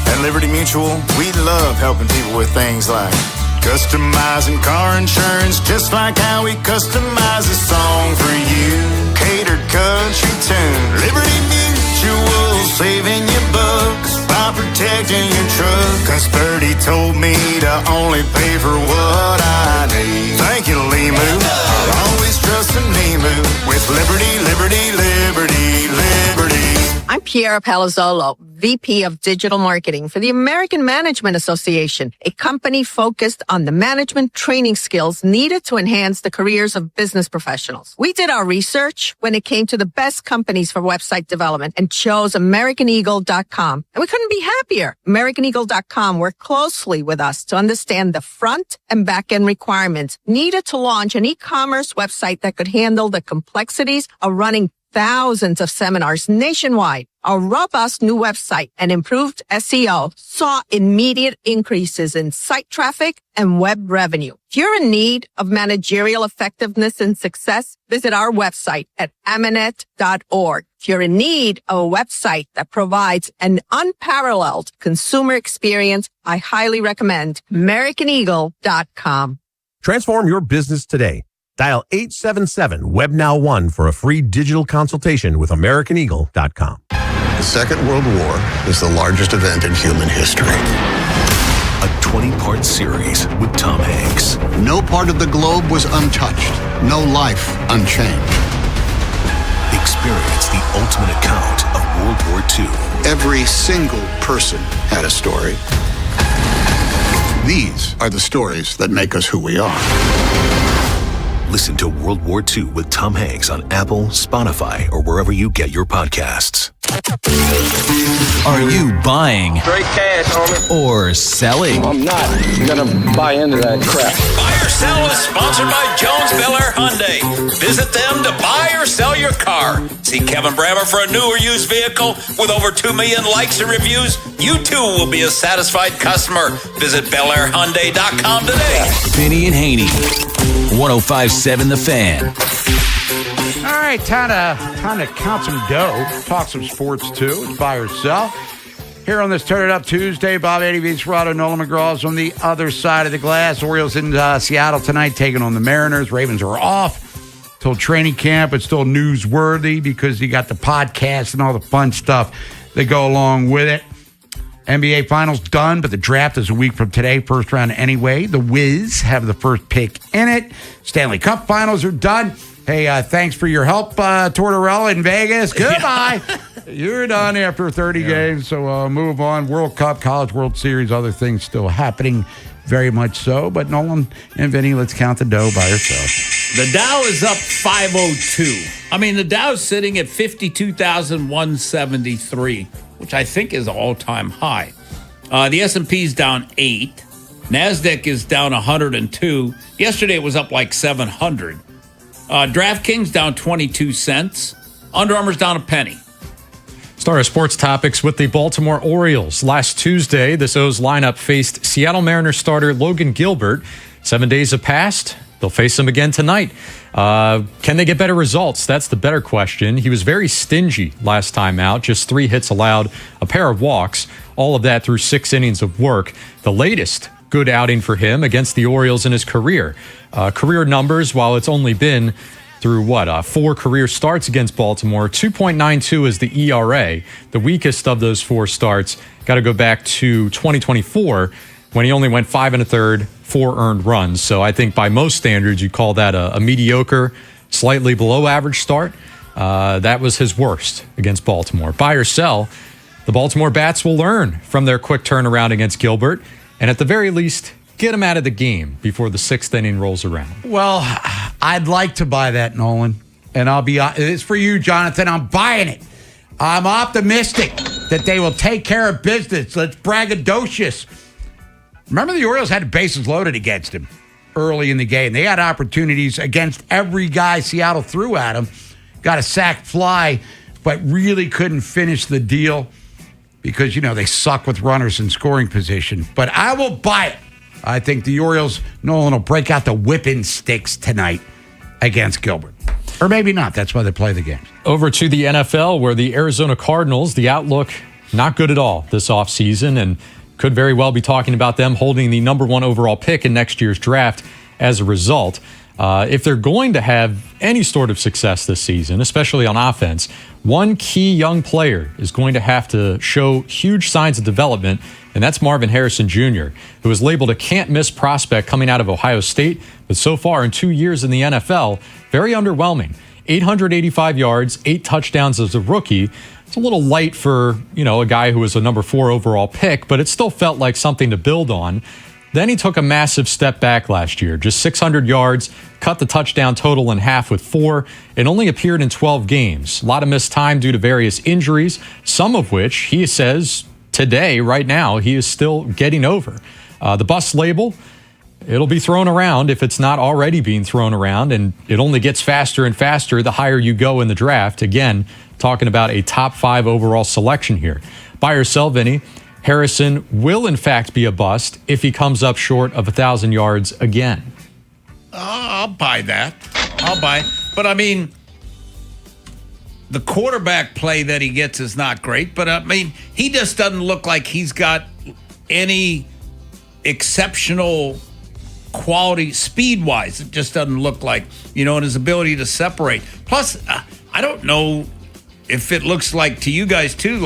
At Liberty Mutual, we love helping people with things like customizing car insurance, just like how we customize a song for you. Catered country tune. Liberty Mutual, saving you bucks by protecting your truck. 'Cause Birdie told me to only pay for what I need. Thank you, Limu. I'll always trust in Limu with Liberty, Liberty, Liberty, Liberty. I'm Piera Palazzolo, VP of Digital Marketing for the American Management Association, a company focused on the management training skills needed to enhance the careers of business professionals. We did our research when it came to the best companies for website development and chose AmericanEagle.com. And we couldn't be happier. AmericanEagle.com worked closely with us to understand the front and back end requirements needed to launch an e-commerce website that could handle the complexities of running thousands of seminars nationwide. Our robust new website and improved SEO saw immediate increases in site traffic and web revenue. If you're in need of managerial effectiveness and success, visit our website at amanet.org. If you're in need of a website that provides an unparalleled consumer experience, I highly recommend AmericanEagle.com. Transform your business today. Dial 877-WEB-NOW-1 for a free digital consultation with AmericanEagle.com. The Second World War is the largest event in human history. A 20-part series with Tom Hanks. No part of the globe was untouched. No life unchanged. Experience the ultimate account of World War II. Every single person had a story. These are the stories that make us who we are. Listen to World War II with Tom Hanks on Apple, Spotify, or wherever you get your podcasts. Are you buying straight cash, homie, or selling? I'm not gonna buy into that crap. Buy or Sell is sponsored by Jones Bel Air Hyundai. Visit them to buy or sell your car. See Kevin Brammer for a new or used vehicle with over 2 million likes and reviews. You too will be a satisfied customer. Visit BelAirHyundai.com today. Vinny and Haynie, 105.7 The Fan. All right, time to count some dough. Talk some sports, too. It's buy or sell. Here on this Turn It Up Tuesday, Bob Eddie Vicerado, Nolan McGraw's on the other side of the glass. Orioles in Seattle tonight, taking on the Mariners. Ravens are off till training camp. It's still newsworthy because you got the podcast and all the fun stuff that go along with it. NBA Finals done, but the draft is a week from today. First round anyway. The Wiz have the first pick in it. Stanley Cup Finals are done. Hey, thanks for your help, Tortorella in Vegas. Goodbye. You're done after 30 games, so move on. World Cup, College World Series, other things still happening, very much so. But Nolan and Vinny, let's count the dough by yourself. The Dow is up 502. I mean, the Dow's sitting at 52,173, which I think is an all-time high. The S&P's down 8. NASDAQ is down 102. Yesterday it was up like 700. DraftKings down 22 cents. Under Armour's down a penny. Start our sports topics with the Baltimore Orioles. Last Tuesday, this O's lineup faced Seattle Mariners starter Logan Gilbert. 7 days have passed. They'll face him again tonight. Can they get better results? That's the better question. He was very stingy last time out. Just 3 hits allowed, a pair of walks. All of that through 6 innings of work. The latest good outing for him against the Orioles in his career. Career numbers, while it's only been through 4 career starts against Baltimore, 2.92 is the ERA. The weakest of those 4 starts. Got to go back to 2024 when he only went 5 1/3, 4 earned runs. So I think by most standards, you call that a mediocre, slightly below average start. That was his worst against Baltimore. Buy or sell, the Baltimore Bats will learn from their quick turnaround against Gilbert, and at the very least, get him out of the game before the 6th inning rolls around. Well, I'd like to buy that, Nolan. And it's for you, Jonathan. I'm buying it. I'm optimistic that they will take care of business. Let's braggadocious. Remember, the Orioles had the bases loaded against him early in the game. They had opportunities against every guy Seattle threw at him. Got a sac fly, but really couldn't finish the deal because, they suck with runners in scoring position. But I will buy it. I think the Orioles, Nolan, will break out the whipping sticks tonight against Gilbert. Or maybe not. That's why they play the games. Over to the NFL, where the Arizona Cardinals, the outlook, not good at all this offseason, and could very well be talking about them holding the number 1 overall pick in next year's draft as a result. If they're going to have any sort of success this season, especially on offense, one key young player is going to have to show huge signs of development, and that's Marvin Harrison Jr., who was labeled a can't-miss prospect coming out of Ohio State, but so far in 2 years in the NFL, very underwhelming. 885 yards, 8 touchdowns as a rookie. It's a little light for, a guy who was a number 4 overall pick, but it still felt like something to build on. Then he took a massive step back last year, just 600 yards, cut the touchdown total in half with 4, and only appeared in 12 games. A lot of missed time due to various injuries, some of which he says today, right now, he is still getting over. The bust label, it'll be thrown around if it's not already being thrown around, and it only gets faster and faster the higher you go in the draft. Again, talking about a top 5 overall selection here. Buy or sell, Vinny. Harrison will, in fact, be a bust if he comes up short of 1,000 yards again. I'll buy that. I'll buy. But, the quarterback play that he gets is not great. But, he just doesn't look like he's got any exceptional quality speed-wise. It just doesn't look like, and his ability to separate. Plus, I don't know if it looks like to you guys, too,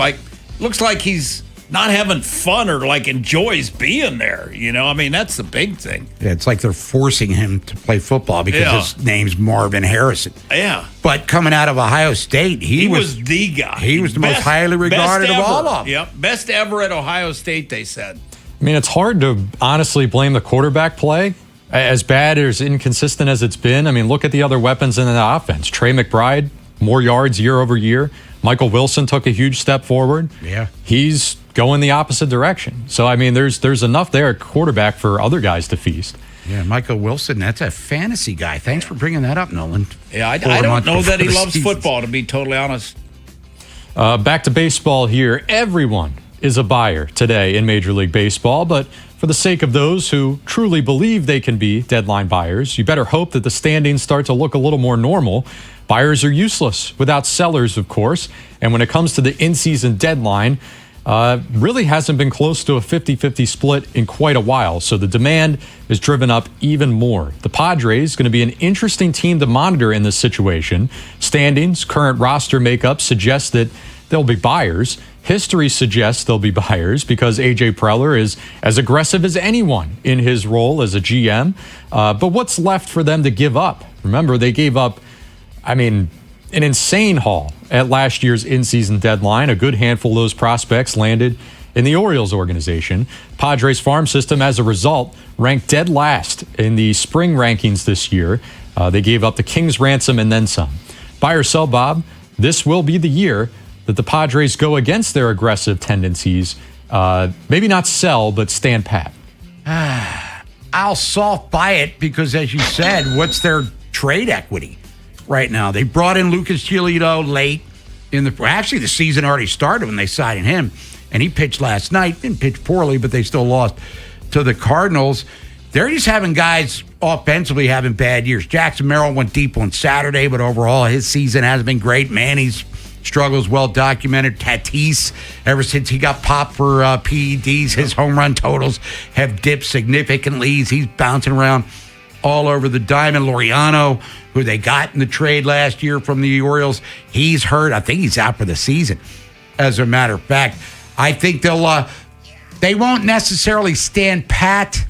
looks like he's not having fun or enjoys being there. That's the big thing. Yeah, it's like they're forcing him to play football because his name's Marvin Harrison. Yeah. But coming out of Ohio State, he was the guy. He was the most highly regarded of all of them. Yep. Best ever at Ohio State, they said. It's hard to honestly blame the quarterback play. As bad or as inconsistent as it's been, look at the other weapons in the offense. Trey McBride, more yards year over year. Michael Wilson took a huge step forward. Yeah. He's going the opposite direction. So, there's enough there at quarterback for other guys to feast. Yeah, Michael Wilson, that's a fantasy guy. Thanks for bringing that up, Nolan. Yeah, I don't know that he loves football, to be totally honest. Back to baseball here. Everyone is a buyer today in Major League Baseball, but for the sake of those who truly believe they can be deadline buyers, you better hope that the standings start to look a little more normal. Buyers are useless without sellers, of course, and when it comes to the in-season deadline, really hasn't been close to a 50-50 split in quite a while, so the demand is driven up even more. The Padres going to be an interesting team to monitor in this situation. Standings, current roster makeup suggests that they'll be buyers. History suggests they'll be buyers because A.J. Preller is as aggressive as anyone in his role as a GM. But what's left for them to give up? Remember, they gave up, an insane haul at last year's in-season deadline. A good handful of those prospects landed in the Orioles organization. Padres farm system, as a result, ranked dead last in the spring rankings this year. They gave up the King's ransom and then some. Buy or sell, Bob, this will be the year that the Padres go against their aggressive tendencies. Maybe not sell, but stand pat. I'll soft buy it because, as you said, what's their trade equity right now? They brought in Lucas Giolito late in the season already started when they signed him, and he pitched last night. Didn't pitch poorly, but they still lost to the Cardinals. They're just having guys offensively having bad years. Jackson Merrill went deep on Saturday, but overall his season hasn't been great. Manny's struggles well documented. Tatis, ever since he got popped for PEDs, his home run totals have dipped significantly. He's bouncing around all over the diamond. Laureano, who they got in the trade last year from the Orioles, he's hurt. I think he's out for the season. As a matter of fact, I think they won't necessarily stand pat.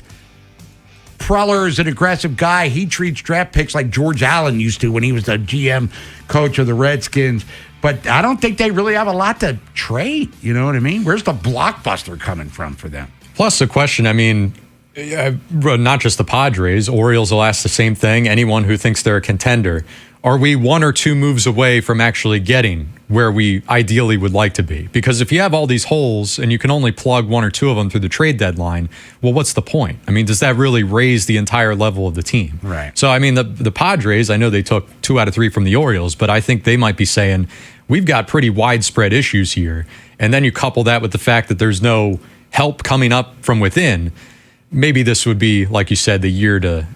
Preller is an aggressive guy. He treats draft picks like George Allen used to when he was the GM coach of the Redskins. But I don't think they really have a lot to trade. You know what I mean? Where's the blockbuster coming from for them? Plus the question, Not just the Padres. Orioles will ask the same thing. Anyone who thinks they're a contender. Are we one or two moves away from actually getting where we ideally would like to be? Because if you have all these holes and you can only plug one or two of them through the trade deadline, well, what's the point? I mean, does that really raise the entire level of the team? Right. So, I mean, the Padres, I know they took 2 out of 3 from the Orioles, but I think they might be saying, we've got pretty widespread issues here. And then you couple that with the fact that there's no help coming up from within. Maybe this would be, like you said, the year to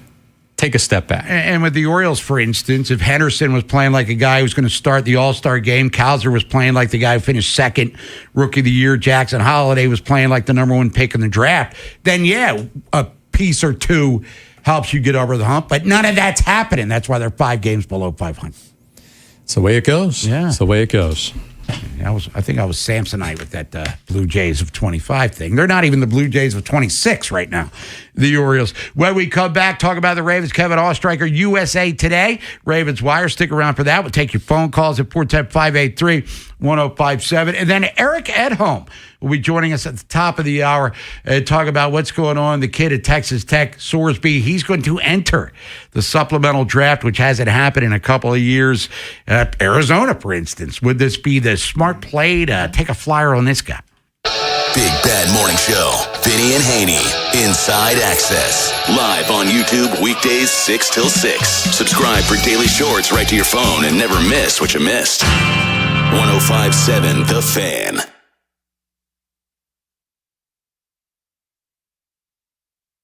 take a step back. And with the Orioles, for instance, if Henderson was playing like a guy who's going to start the All-Star game, Cowser was playing like the guy who finished second Rookie of the Year, Jackson Holiday was playing like the number 1 pick in the draft, then yeah, a piece or two helps you get over the hump. But none of that's happening. That's why they're 5 games below 500. It's the way it goes. Yeah. It's the way it goes. I think I was Samsonite with that Blue Jays of 25 thing. They're not even the Blue Jays of 26 right now, the Orioles. When we come back, talk about the Ravens. Kevin Oestreicher, USA Today. Ravens Wire. Stick around for that. We'll take your phone calls at 410-583-1057. And then Eric Edholm will be joining us at the top of the hour and talk about what's going on. The kid at Texas Tech, Sorsby, he's going to enter the supplemental draft, which hasn't happened in a couple of years. Arizona, for instance. Would this be the smart play to take a flyer on this guy? Big Bad Morning Show. Vinny and Haynie. Inside Access. Live on YouTube weekdays 6 till 6. Subscribe for daily shorts right to your phone and never miss what you missed. 105.7 The Fan.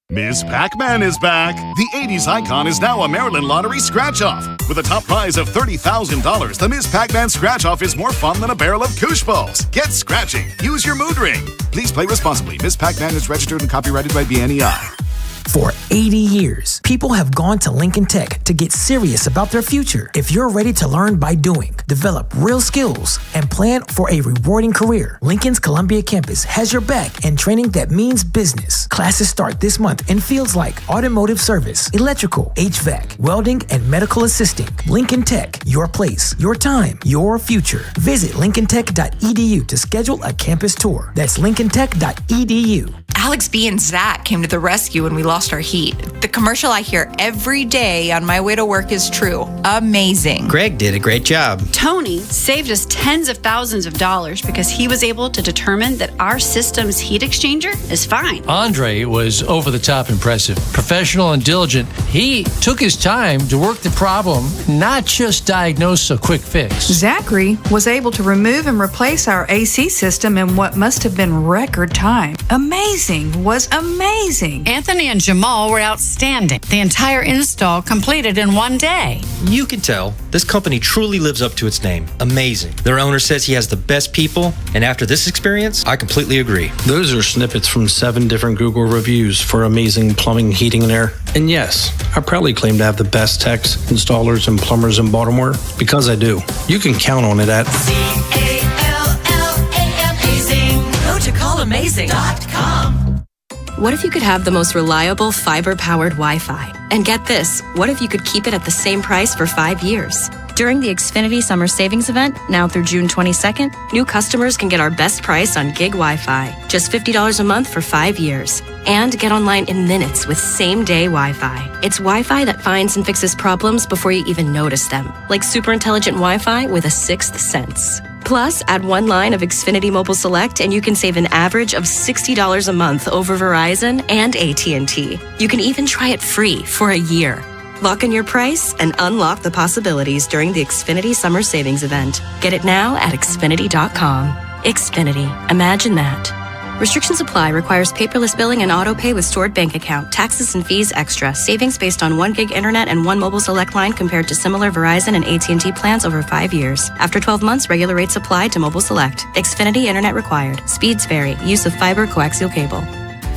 Ms. Pac-Man is back. The 80s icon is now a Maryland Lottery scratch-off. With a top prize of $30,000, the Ms. Pac-Man scratch-off is more fun than a barrel of koosh balls. Get scratching. Use your mood ring. Please play responsibly. Ms. Pac-Man is registered and copyrighted by BNEI. For 80 years, people have gone to Lincoln Tech to get serious about their future. If you're ready to learn by doing, develop real skills, and plan for a rewarding career, Lincoln's Columbia campus has your back in training that means business. Classes start this month in fields like automotive service, electrical, HVAC, welding, and medical assisting. Lincoln Tech, your place, your time, your future. Visit lincolntech.edu to schedule a campus tour. That's lincolntech.edu. Alex B. and Zach came to the rescue when we lost our heat. The commercial I hear every day on my way to work is true. Amazing. Greg did a great job. Tony saved us tens of thousands of dollars because he was able to determine that our system's heat exchanger is fine. Andre was over the top impressive. Professional and diligent. He took his time to work the problem, not just diagnose a quick fix. Zachary was able to remove and replace our AC system in what must have been record time. Amazing. Was amazing. Anthony and Jamal were outstanding. The entire install completed in one day. You can tell this company truly lives up to its name. Amazing. Their owner says he has the best people, and after this experience, I completely agree. Those are snippets from 7 different Google reviews for amazing plumbing, heating, and air. And yes, I proudly claim to have the best techs, installers, and plumbers in Baltimore because I do. You can count on it at CALLAMAZING. Go to callamazing.com. What if you could have the most reliable fiber-powered Wi-Fi? And get this, what if you could keep it at the same price for 5 years? During the Xfinity Summer Savings Event, now through June 22nd, new customers can get our best price on gig Wi-Fi, just $50 a month for 5 years. And get online in minutes with same-day Wi-Fi. It's Wi-Fi that finds and fixes problems before you even notice them, like super intelligent Wi-Fi with a sixth sense. Plus, add 1 line of Xfinity Mobile Select and you can save an average of $60 a month over Verizon and AT&T. You can even try it free for a year. Lock in your price and unlock the possibilities during the Xfinity Summer Savings Event. Get it now at Xfinity.com. Xfinity. Imagine that. Restrictions apply. Requires paperless billing and auto pay with stored bank account. Taxes and fees extra. Savings based on 1 gig internet and 1 mobile select line compared to similar Verizon and AT&T plans over 5 years. After 12 months, regular rates apply to mobile select. Xfinity internet required. Speeds vary. Use of fiber coaxial cable.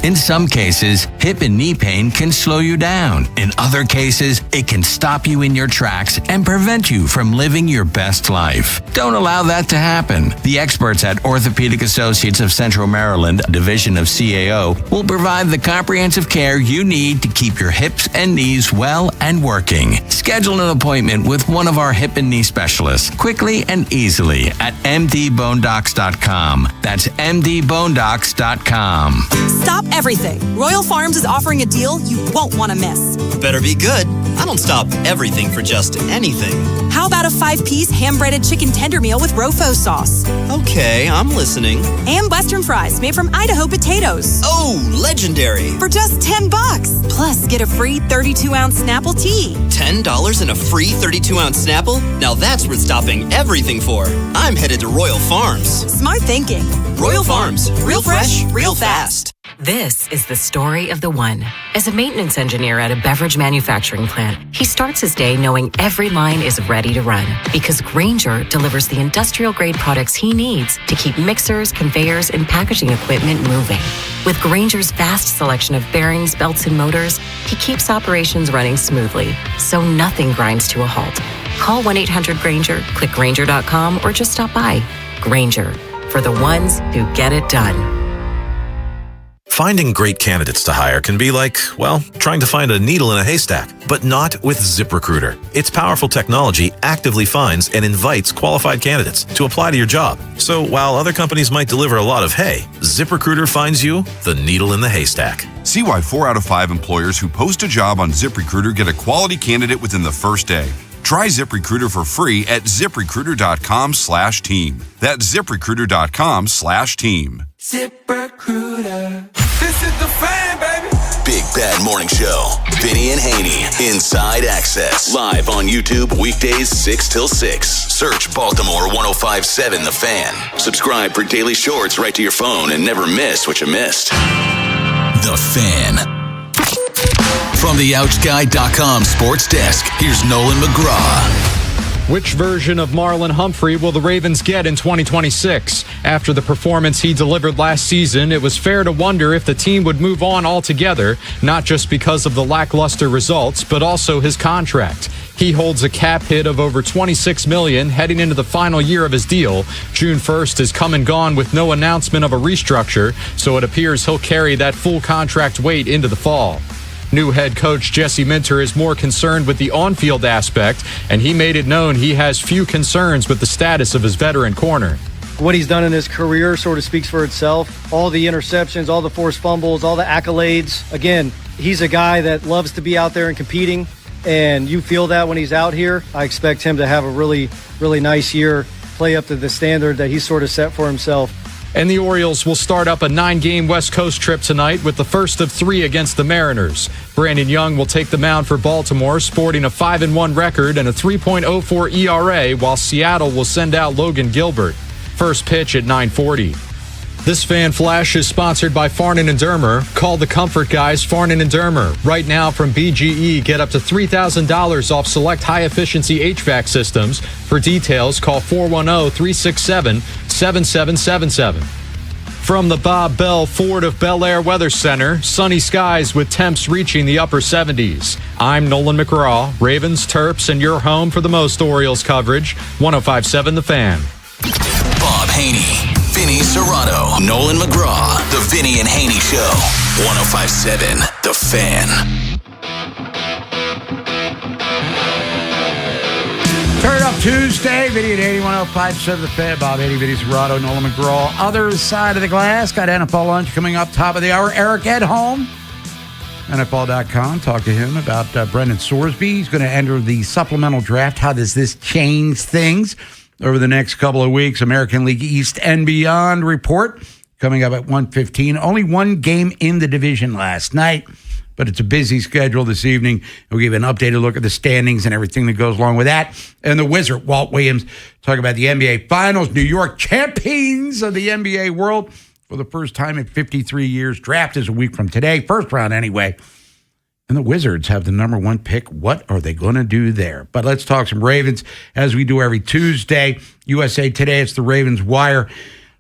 In some cases, hip and knee pain can slow you down. In other cases, it can stop you in your tracks and prevent you from living your best life. Don't allow that to happen. The experts at Orthopedic Associates of Central Maryland, a division of CAO, will provide the comprehensive care you need to keep your hips and knees well and working. Schedule an appointment with one of our hip and knee specialists quickly and easily at mdbonedocs.com. That's mdbonedocs.com. Stop everything. Royal Farms is offering a deal you won't want to miss. Better be good. I don't stop everything for just anything. How about a 5-piece hand-breaded chicken tender meal with Rofo sauce? Okay, I'm listening. And Western fries made from Idaho potatoes. Oh, legendary. For just $10. Plus, get a free 32-ounce Snapple tea. $10 and a free 32-ounce Snapple? Now that's worth stopping everything for. I'm headed to Royal Farms. Smart thinking. Royal Farms. Real fresh, real fast. This is the story of the one. As a maintenance engineer at a beverage manufacturing plant, he starts his day knowing every line is ready to run because Grainger delivers the industrial-grade products he needs to keep mixers, conveyors, and packaging equipment moving. With Grainger's vast selection of bearings, belts, and motors, he keeps operations running smoothly, so nothing grinds to a halt. Call 1-800-GRAINGER, click Grainger.com, or just stop by. Grainger, for the ones who get it done. Finding great candidates to hire can be like, well, trying to find a needle in a haystack, but not with ZipRecruiter. Its powerful technology actively finds and invites qualified candidates to apply to your job. So while other companies might deliver a lot of hay, ZipRecruiter finds you the needle in the haystack. See why 4 out of 5 employers who post a job on ZipRecruiter get a quality candidate within the first day. Try ZipRecruiter for free at ZipRecruiter.com/team. That's ZipRecruiter.com/team. ZipRecruiter. This is the Fan, baby. Big Bad Morning Show. Vinny and Haynie. Inside Access. Live on YouTube weekdays 6 till 6. Search Baltimore 105.7 The Fan. Subscribe for daily shorts right to your phone and never miss what you missed. The Fan. From the OutSky.com sports desk, here's Nolan McGraw. Which version of Marlon Humphrey will the Ravens get in 2026? After the performance he delivered last season, it was fair to wonder if the team would move on altogether, not just because of the lackluster results, but also his contract. He holds a cap hit of over $26 million heading into the final year of his deal. June 1st is come and gone with no announcement of a restructure, so it appears he'll carry that full contract weight into the fall. New head coach Jesse Minter is more concerned with the on-field aspect, and he made it known he has few concerns with the status of his veteran corner. What he's done in his career sort of speaks for itself. All the interceptions, all the forced fumbles, all the accolades. Again, he's a guy that loves to be out there and competing, and you feel that when he's out here. I expect him to have a really, really nice year, play up to the standard that he's sort of set for himself. And the Orioles will start up a 9-game West Coast trip tonight with the first of 3 against the Mariners. Brandon Young will take the mound for Baltimore, sporting a 5-1 record and a 3.04 ERA, while Seattle will send out Logan Gilbert. First pitch at 9:40. This Fan Flash is sponsored by Farnan & Dermer. Call the Comfort Guys, Farnan & Dermer. Right now from BGE, get up to $3,000 off select high-efficiency HVAC systems. For details, call 410-367-7777. From the Bob Bell Ford of Bel Air Weather Center, sunny skies with temps reaching the upper 70s. I'm Nolan McGraw, Ravens, Terps, and your home for the most Orioles coverage. 105.7 The Fan. Bob Haynie, Vinny Serrato, Nolan McGraw, The Vinny and Haynie Show. 105.7 The Fan. Turn Up Tuesday, Vinny and Haynie, 105.7 The Fan. Bob Haynie, Vinny Serrato, Nolan McGraw. Other side of the glass, got NFL lunch coming up top of the hour. Eric Edholm, NFL.com. Talk to him about Brendan Sorsby. He's going to enter the supplemental draft. How does this change things over the next couple of weeks? American League East and Beyond report coming up at 1:15. Only one game in the division last night, but it's a busy schedule this evening. We'll give you an updated look at the standings and everything that goes along with that. And the Wizard, Walt Williams, talk about the NBA Finals. New York champions of the NBA world for the first time in 53 years. Draft is a week from today, first round anyway. And the Wizards have the number 1 pick. What are they going to do there? But let's talk some Ravens as we do every Tuesday. USA Today, it's the Ravens Wire.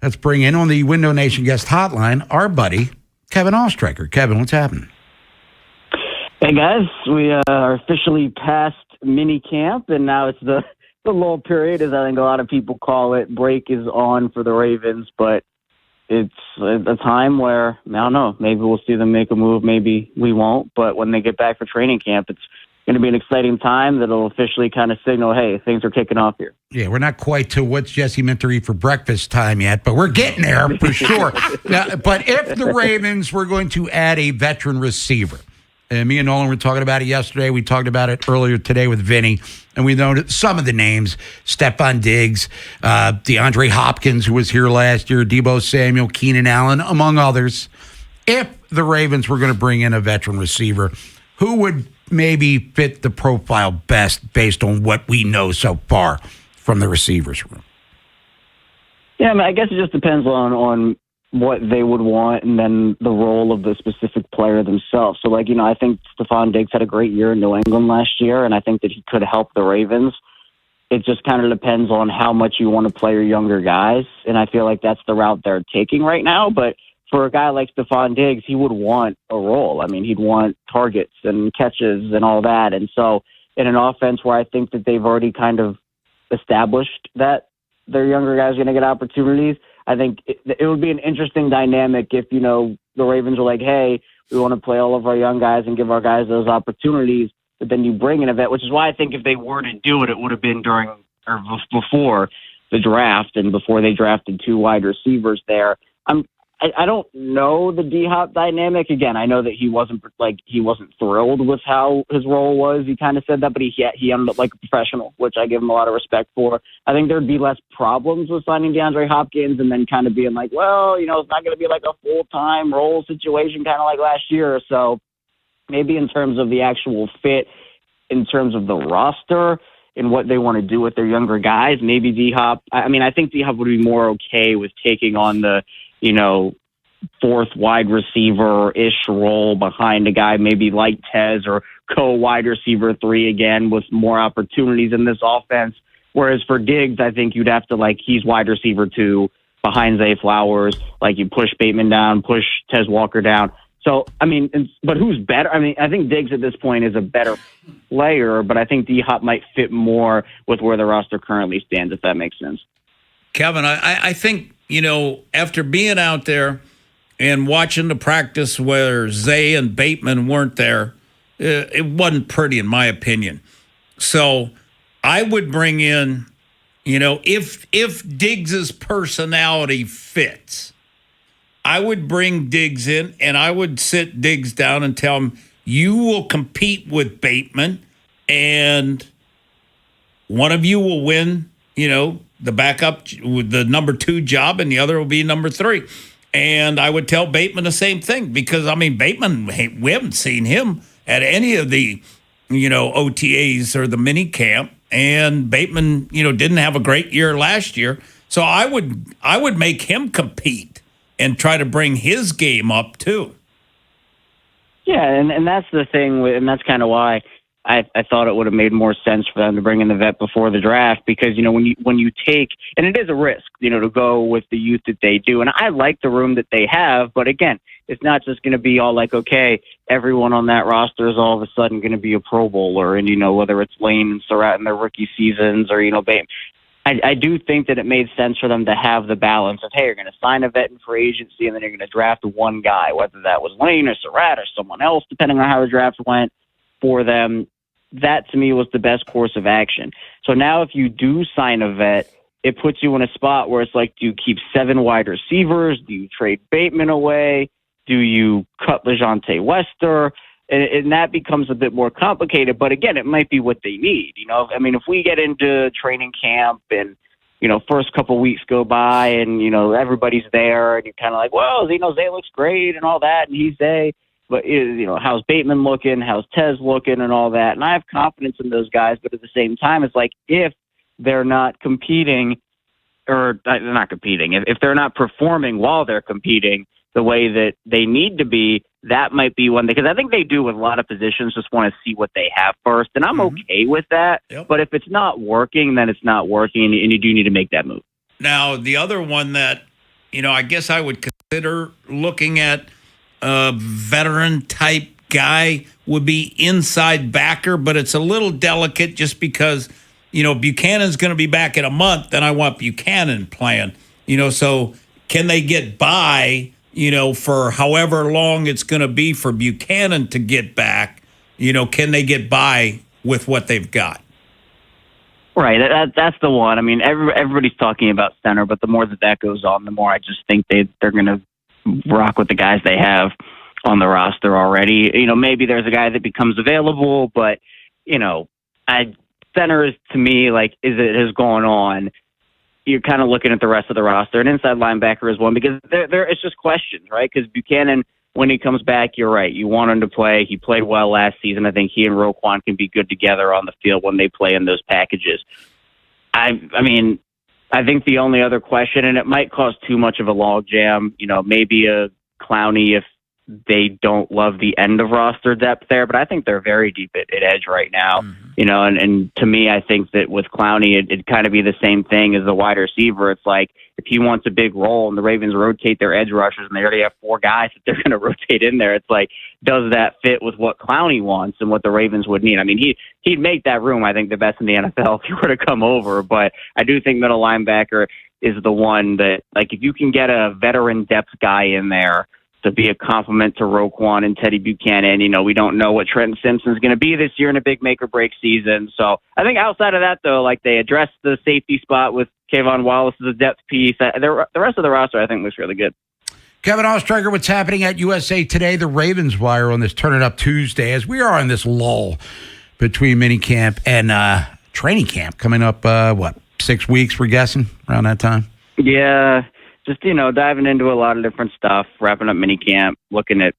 Let's bring in on the Window Nation guest hotline our buddy, Kevin Ostreicher. Kevin, what's happening? Hey, guys. We are officially past mini camp, and now it's the lull period, as I think a lot of people call it. Break is on for the Ravens, but it's a time where, I don't know, maybe we'll see them make a move, maybe we won't. But when they get back for training camp, it's going to be an exciting time that'll officially kind of signal, hey, things are kicking off here. Yeah, we're not quite to what's Jesse meant to eat for breakfast time yet, but we're getting there for sure. Now, but if the Ravens were going to add a veteran receiver, and me and Nolan were talking about it yesterday. We talked about it earlier today with Vinny, and we know some of the names: Stephon Diggs, DeAndre Hopkins, who was here last year, Deebo Samuel, Keenan Allen, among others. If the Ravens were going to bring in a veteran receiver, who would maybe fit the profile best based on what we know so far from the receivers room? Yeah, I mean, I guess it just depends on what they would want and then the role of the specific player themselves. So, I think Stephon Diggs had a great year in New England last year, and I think that he could help the Ravens. It just kind of depends on how much you want to play your younger guys, and I feel like that's the route they're taking right now. But for a guy like Stephon Diggs, he would want a role. I mean, he'd want targets and catches and all that. And so in an offense where I think that they've already kind of established that their younger guys are going to get opportunities, I think it would be an interesting dynamic if, the Ravens are like, hey, we want to play all of our young guys and give our guys those opportunities, but then you bring in a vet, which is why I think if they were to do it, it would have been during or before the draft and before they drafted 2 wide receivers there. I don't know the D-Hop dynamic. Again, I know that he wasn't thrilled with how his role was. He kind of said that, but he ended up like a professional, which I give him a lot of respect for. I think there'd be less problems with signing DeAndre Hopkins and then kind of being like, well, it's not going to be like a full-time role situation kind of like last year. So maybe in terms of the actual fit, in terms of the roster and what they want to do with their younger guys, maybe D-Hop. I think D-Hop would be more okay with taking on the fourth wide receiver-ish role behind a guy maybe like Tez or co-wide receiver 3 again with more opportunities in this offense. Whereas for Diggs, I think you'd have to he's wide receiver 2 behind Zay Flowers. You push Bateman down, push Tez Walker down. So, but who's better? I think Diggs at this point is a better player, but I think D-Hop might fit more with where the roster currently stands, if that makes sense. Kevin, I think, after being out there and watching the practice where Zay and Bateman weren't there, it wasn't pretty in my opinion. So I would bring in, if Diggs's personality fits, I would bring Diggs in and I would sit Diggs down and tell him, you will compete with Bateman and one of you will win, the backup with the number 2 job and the other will be number 3. And I would tell Bateman the same thing because, Bateman, we haven't seen him at any of the, OTAs or the mini camp. And Bateman, didn't have a great year last year. So I would make him compete and try to bring his game up too. Yeah, and that's the thing, and that's kind of why I thought it would have made more sense for them to bring in the vet before the draft because, when you take, and it is a risk, to go with the youth that they do. And I like the room that they have, but again, it's not just going to be all like, okay, everyone on that roster is all of a sudden going to be a Pro Bowler. And, whether it's Lane and Surratt in their rookie seasons or, Bateman. I do think that it made sense for them to have the balance of, hey, you're going to sign a vet in free agency and then you're going to draft one guy, whether that was Lane or Surratt or someone else, depending on how the draft went for them. That, to me, was the best course of action. So now if you do sign a vet, it puts you in a spot where it's like, do you keep 7 wide receivers? Do you trade Bateman away? Do you cut LeJohntay Wester? And that becomes a bit more complicated. But again, it might be what they need. If we get into training camp and, first couple of weeks go by and, everybody's there and you're kind of like, well, Zay looks great and all that. And he's Zay. But, how's Bateman looking? How's Tez looking and all that? And I have confidence in those guys. But at the same time, it's like if they're not competing or they're not competing, if they're not performing while they're competing the way that they need to be, that might be one, because I think they do with a lot of positions just want to see what they have first. And I'm okay with that. Yep. But if it's not working, then it's not working, and you do need to make that move. Now, the other one that, I guess I would consider looking at a veteran-type guy would be inside backer, but it's a little delicate just because, Buchanan's going to be back in a month, and I want Buchanan playing. So can they get by, for however long it's going to be for Buchanan to get back can they get by with what they've got? Right, that's the one. I mean, everybody's talking about center, but the more that goes on, the more I just think they're going to rock with the guys they have on the roster already. Maybe there's a guy that becomes available, but center is, to me, like, as it has gone on, you're kind of looking at the rest of the roster. An inside linebacker is one because it's just questions, right? Because Buchanan, when he comes back, you're right. You want him to play. He played well last season. I think he and Roquan can be good together on the field when they play in those packages. I think the only other question, and it might cause too much of a logjam, maybe a Clowney if they don't love the end of roster depth there, but I think they're very deep at edge right now. And to me, I think that with Clowney, it'd kind of be the same thing as the wide receiver. It's like, if he wants a big role and the Ravens rotate their edge rushers and they already have 4 guys that they're going to rotate in there, it's like, does that fit with what Clowney wants and what the Ravens would need? I mean, he'd make that room, I think, the best in the NFL if he were to come over, but I do think middle linebacker is the one that, like, if you can get a veteran depth guy in there to be a compliment to Roquan and Teddy Buchanan. We don't know what Trenton Simpson's going to be this year in a big make-or-break season. So I think outside of that, though, like, they addressed the safety spot with Kayvon Wallace as a depth piece. The rest of the roster, I think, looks really good. Kevin Ostreicher, what's happening at USA Today, the Ravens Wire on this Turn It Up Tuesday, as we are in this lull between minicamp and training camp coming up, 6 weeks, we're guessing, around that time? Yeah. Just, diving into a lot of different stuff, wrapping up minicamp, looking at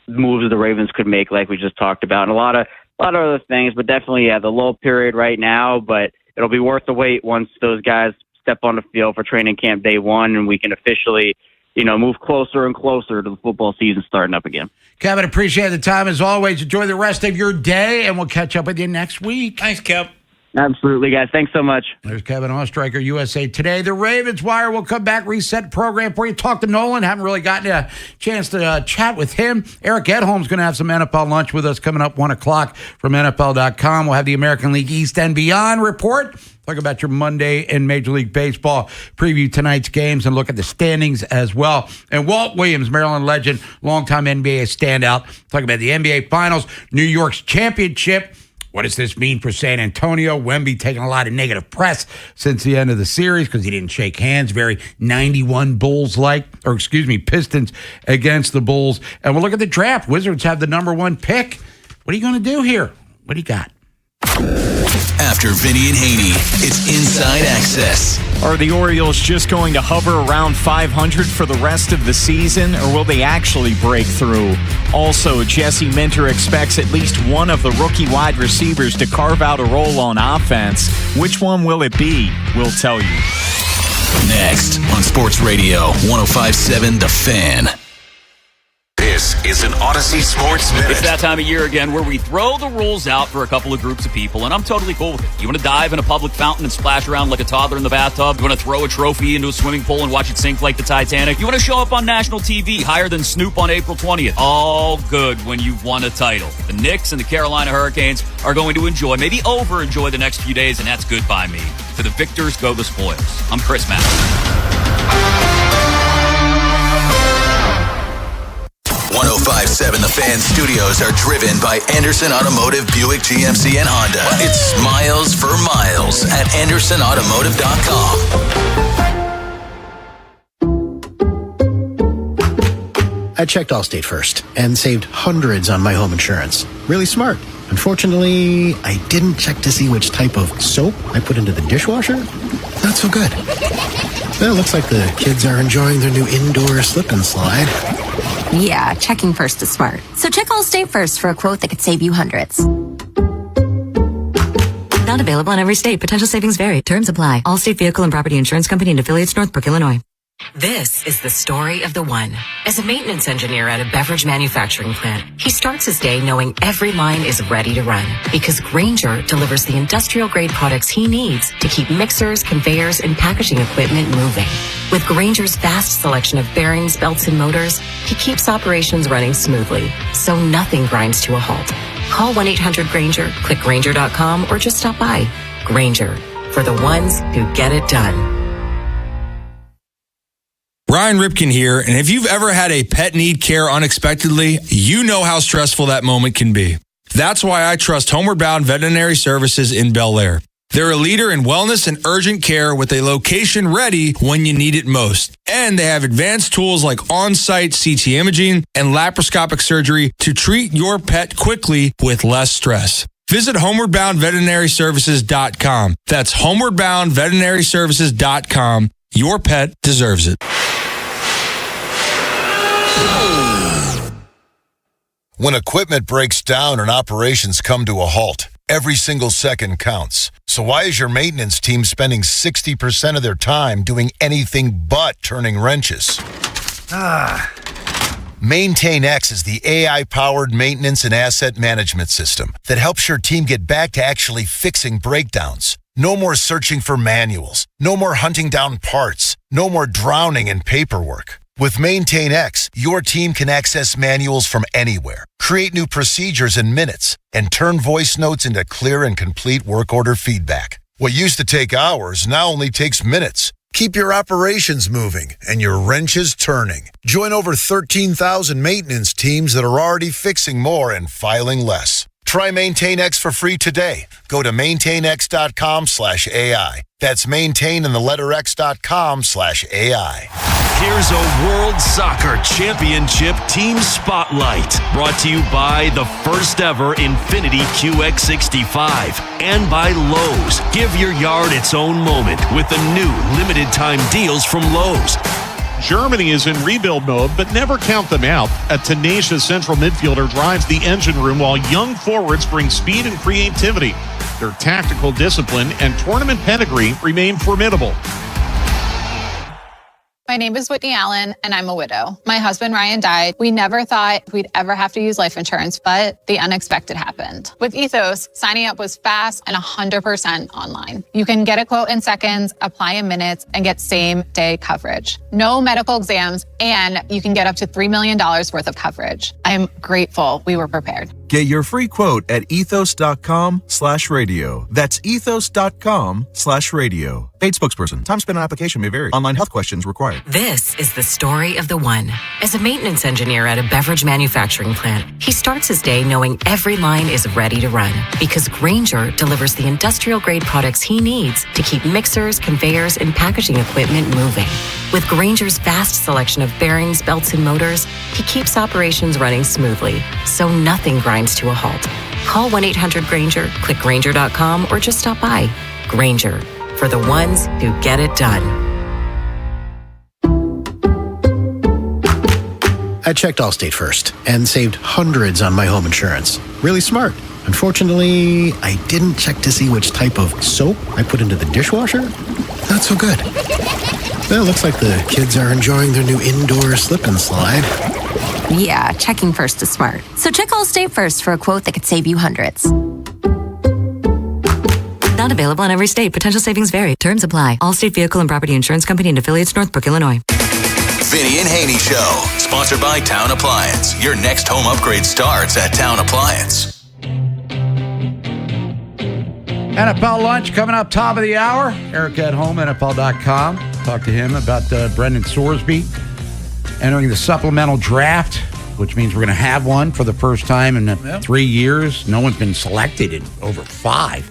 moves the Ravens could make, like we just talked about, and a lot of other things. But definitely, the lull period right now. But it'll be worth the wait once those guys step on the field for training camp day one, and we can officially, move closer and closer to the football season starting up again. Kevin, appreciate the time as always. Enjoy the rest of your day, and we'll catch up with you next week. Thanks, Kev. Absolutely, guys. Thanks so much. There's Kevin Ostreicher, USA Today. The Ravens Wire will come back, reset program for you. Talk to Nolan. Haven't really gotten a chance to chat with him. Eric Edholm's going to have some NFL lunch with us coming up 1 o'clock from NFL.com. We'll have the American League East and Beyond report. Talk about your Monday in Major League Baseball. Preview tonight's games and look at the standings as well. And Walt Williams, Maryland legend, longtime NBA standout. Talk about the NBA Finals, New York's championship. What does this mean for San Antonio? Wemby taking a lot of negative press since the end of the series because he didn't shake hands. Very 91 Pistons against the Bulls. And we'll look at the draft. Wizards have the number 1 pick. What are you going to do here? What do you got? After Vinny and Haynie, it's Inside Access. Are the Orioles just going to hover around 500 for the rest of the season, or will they actually break through? Also, Jesse Minter expects at least one of the rookie wide receivers to carve out a role on offense. Which one will it be? We'll tell you. Next on Sports Radio 105.7 The Fan. This is an Odyssey Sports Minute. It's that time of year again where we throw the rules out for a couple of groups of people, and I'm totally cool with it. You want to dive in a public fountain and splash around like a toddler in the bathtub? You want to throw a trophy into a swimming pool and watch it sink like the Titanic? You want to show up on national TV higher than Snoop on April 20th? All good when you've won a title. The Knicks and the Carolina Hurricanes are going to enjoy, maybe over-enjoy the next few days, and that's good by me. To the victors go the spoils. I'm Chris Mack. 105.7 The Fan studios are driven by Anderson Automotive, Buick, GMC, and Honda. It's smiles for miles at AndersonAutomotive.com. I checked Allstate first and saved hundreds on my home insurance. Really smart. Unfortunately, I didn't check to see which type of soap I put into the dishwasher. Not so good. Well, it looks like the kids are enjoying their new indoor slip and slide. Yeah, checking first is smart. So check Allstate first for a quote that could save you hundreds. Not available in every state. Potential savings vary. Terms apply. Allstate Vehicle and Property Insurance Company and affiliates, Northbrook, Illinois. This is the story of the one. As a maintenance engineer at a beverage manufacturing plant, he starts his day knowing every line is ready to run because Grainger delivers the industrial-grade products he needs to keep mixers, conveyors, and packaging equipment moving. With Grainger's vast selection of bearings, belts, and motors, he keeps operations running smoothly, so nothing grinds to a halt. Call 1-800-GRAINGER, click Grainger.com, or just stop by. Grainger, for the ones who get it done. Ryan Ripken here, and if you've ever had a pet need care unexpectedly, you know how stressful that moment can be. That's why I trust Homeward Bound Veterinary Services in Bel Air. They're a leader in wellness and urgent care with a location ready when you need it most. And they have advanced tools like on-site CT imaging and laparoscopic surgery to treat your pet quickly with less stress. Visit homewardboundveterinaryservices.com. That's homewardboundveterinaryservices.com. Your pet deserves it. When equipment breaks down and operations come to a halt, every single second counts. So why is your maintenance team spending 60% of their time doing anything but turning wrenches? MaintainX is the AI-powered maintenance and asset management system that helps your team get back to actually fixing breakdowns. No more searching for manuals. No more hunting down parts. No more drowning in paperwork. With MaintainX, your team can access manuals from anywhere, create new procedures in minutes, and turn voice notes into clear and complete work order feedback. What used to take hours now only takes minutes. Keep your operations moving and your wrenches turning. Join over 13,000 maintenance teams that are already fixing more and filing less. Try MaintainX for free today. Go to maintainx.com/AI. That's maintain and the letter x.com/AI. Here's a World Soccer Championship Team Spotlight, brought to you by the first ever Infiniti QX65 and by Lowe's. Give your yard its own moment with the new limited time deals from Lowe's. Germany is in rebuild mode, but never count them out. A tenacious central midfielder drives the engine room while young forwards bring speed and creativity. Their tactical discipline and tournament pedigree remain formidable. My name is Whitney Allen, and I'm a widow. My husband, Ryan, died. We never thought we'd ever have to use life insurance, but the unexpected happened. With Ethos, signing up was fast and 100% online. You can get a quote in seconds, apply in minutes, and get same-day coverage. No medical exams, and you can get up to $3 million worth of coverage. I'm grateful we were prepared. Get your free quote at ethos.com/radio. That's ethos.com/radio. Paid spokesperson. Time spent on application may vary. Online health questions required. This is the story of the one. As a maintenance engineer at a beverage manufacturing plant, he starts his day knowing every line is ready to run because Grainger delivers the industrial-grade products he needs to keep mixers, conveyors, and packaging equipment moving. With Grainger's vast selection of bearings, belts, and motors, he keeps operations running smoothly, so nothing grinds to a halt. Call 1-800-GRAINGER, click Grainger.com, or just stop by. Grainger, for the ones who get it done. I checked Allstate first and saved hundreds on my home insurance. Really smart. Unfortunately, I didn't check to see which type of soap I put into the dishwasher. Not so good. Well, looks like the kids are enjoying their new indoor slip and slide. Yeah, checking first is smart. So check Allstate first for a quote that could save you hundreds. Not available in every state. Potential savings vary. Terms apply. Allstate Vehicle and Property Insurance Company and affiliates, Northbrook, Illinois. Vinny and Haynie Show, sponsored by Town Appliance. Your next home upgrade starts at Town Appliance. NFL lunch coming up top of the hour. Eric at home, NFL.com. Talk to him about Brendan Sorsby entering the supplemental draft, which means we're going to have one for the first time in 3 years. No one's been selected in over 5.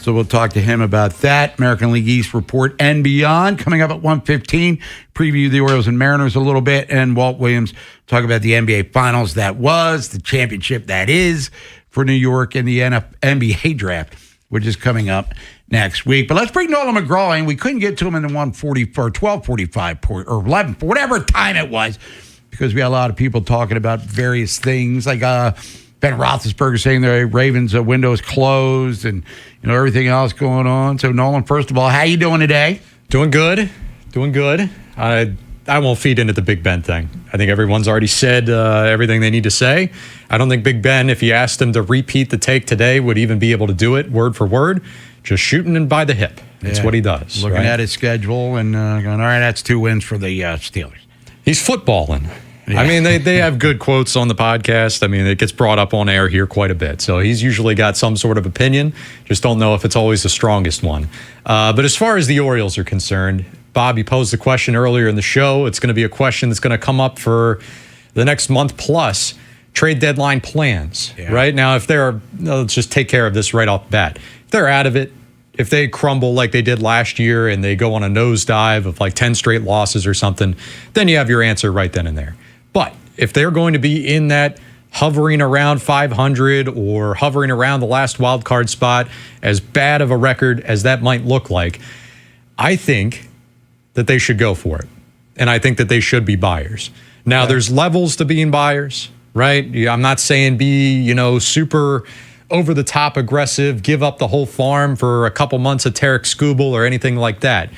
So we'll talk to him about that. American League East report and beyond. Coming up at 1:15, preview the Orioles and Mariners a little bit. And Walt Williams talk about the NBA Finals that was, the championship that is for New York, and the NBA draft, which is coming up next week. But let's bring Nolan McGraw in. We couldn't get to him in the 12:45 or 11, whatever time it was, because we had a lot of people talking about various things, like Ben Roethlisberger saying the Ravens' window is closed, and everything else going on. So Nolan, first of all, how you doing today? Doing good. I won't feed into the Big Ben thing. I think everyone's already said everything they need to say. I don't think Big Ben, if you asked him to repeat the take today, would even be able to do it word for word. Just shooting him by the hip. That's what he does. Looking at his schedule and going, all right, that's 2 wins for the Steelers. He's footballing. Yeah. I mean, they have good quotes on the podcast. I mean, it gets brought up on air here quite a bit. So he's usually got some sort of opinion. Just don't know if it's always the strongest one. But as far as the Orioles are concerned, Bob, you posed the question earlier in the show. It's going to be a question that's going to come up for the next month plus. trade deadline plans, right? Now, if they're, let's just take care of this right off the bat. If they're out of it, if they crumble like they did last year and they go on a nosedive of like 10 straight losses or something, then you have your answer right then and there. But if they're going to be in that hovering around 500 or hovering around the last wild card spot, as bad of a record as that might look like, I think that they should go for it. And I think that they should be buyers. Now, there's levels to being buyers, right? I'm not saying be, super over the top aggressive, give up the whole farm for a couple months of Tarek Skubal or anything like that.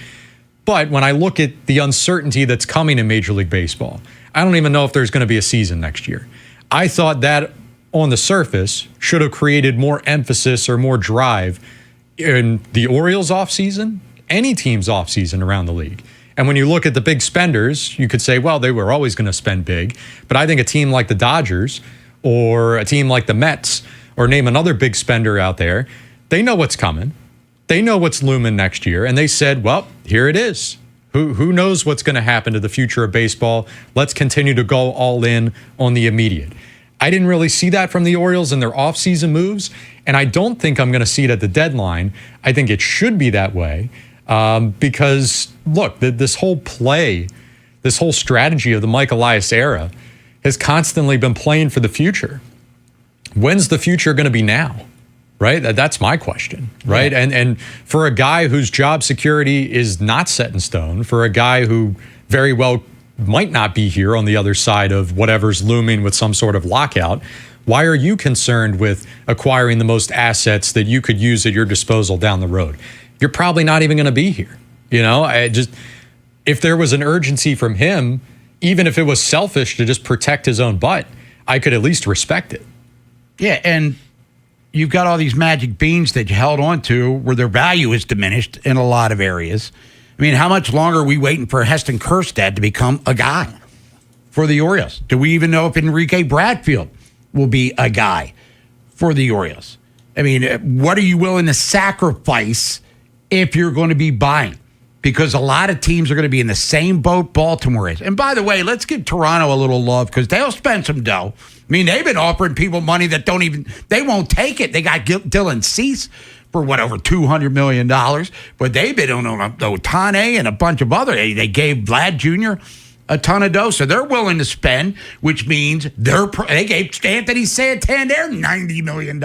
But when I look at the uncertainty that's coming in Major League Baseball, I don't even know if there's going to be a season next year. I thought that on the surface should have created more emphasis or more drive in the Orioles offseason, any team's offseason around the league. And when you look at the big spenders, you could say, well, they were always going to spend big. But I think a team like the Dodgers or a team like the Mets, or name another big spender out there, they know what's coming. They know what's looming next year. And they said, well, here it is. Who knows what's going to happen to the future of baseball? Let's continue to go all in on the immediate. I didn't really see that from the Orioles in their offseason moves, and I don't think I'm going to see it at the deadline. I think it should be that way because, look, this whole play, this whole strategy of the Mike Elias era has constantly been playing for the future. When's the future going to be now? Right? That's my question, right? Yeah. And for a guy whose job security is not set in stone, for a guy who very well might not be here on the other side of whatever's looming with some sort of lockout, why are you concerned with acquiring the most assets that you could use at your disposal down the road? You're probably not even going to be here. If there was an urgency from him, even if it was selfish to just protect his own butt, I could at least respect it. Yeah, and you've got all these magic beans that you held on to where their value is diminished in a lot of areas. I mean, how much longer are we waiting for Heston Kjerstad to become a guy for the Orioles? Do we even know if Enrique Bradfield will be a guy for the Orioles? I mean, what are you willing to sacrifice if you're going to be buying? Because a lot of teams are going to be in the same boat Baltimore is. And by the way, let's give Toronto a little love because they'll spend some dough. I mean, they've been offering people money that they won't take it. They got Dylan Cease for over $200 million. But they've been on Ohtani and a bunch of other. They gave Vlad Jr. a ton of dough. So they're willing to spend, which means they gave Anthony Santander $90 million.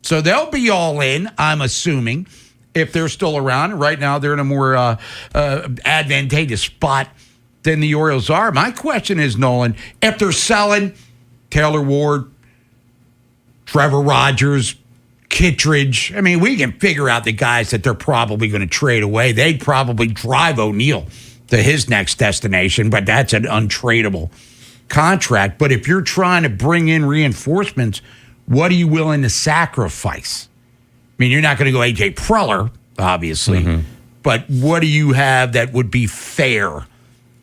So they'll be all in, I'm assuming, if they're still around. Right now, they're in a more advantageous spot than the Orioles are. My question is, Nolan, if they're selling Taylor Ward, Trevor Rogers, Kittredge, I mean, we can figure out the guys that they're probably going to trade away. They'd probably drive O'Neill to his next destination, but that's an untradeable contract. But if you're trying to bring in reinforcements, what are you willing to sacrifice? I mean, you're not going to go A.J. Preller, obviously, but what do you have that would be fair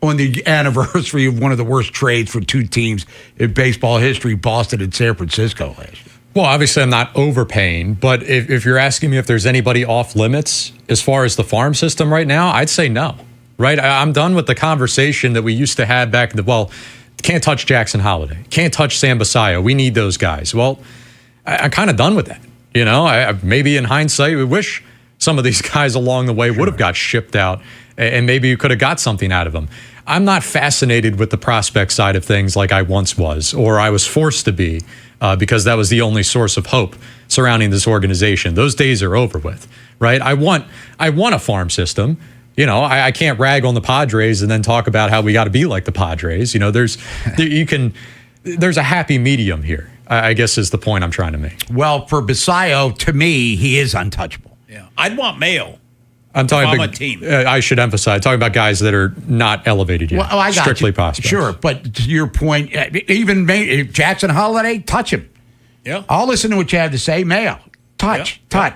on the anniversary of one of the worst trades for two teams in baseball history, Boston and San Francisco last year? Well, obviously, I'm not overpaying, but if you're asking me if there's anybody off limits as far as the farm system right now, I'd say no, right? I'm done with the conversation that we used to have back in can't touch Jackson Holiday, can't touch Sam Basayo. We need those guys. Well, I'm kind of done with that. Maybe in hindsight, we wish some of these guys along the way would have got shipped out and maybe you could have got something out of them. I'm not fascinated with the prospect side of things like I once was, or I was forced to be, because that was the only source of hope surrounding this organization. Those days are over with, right? I want a farm system. I can't rag on the Padres and then talk about how we got to be like the Padres. There's a happy medium here, I guess is the point I'm trying to make. Well, for Basayo, to me, he is untouchable. Yeah, I'd want Mayo. I'm talking about a team. I should emphasize, talking about guys that are not elevated yet. Well, I got strictly you. prospects. Sure, but to your point, even Jackson Holiday, touch him. Yeah, I'll listen to what you have to say. Mayo, touch. Yeah.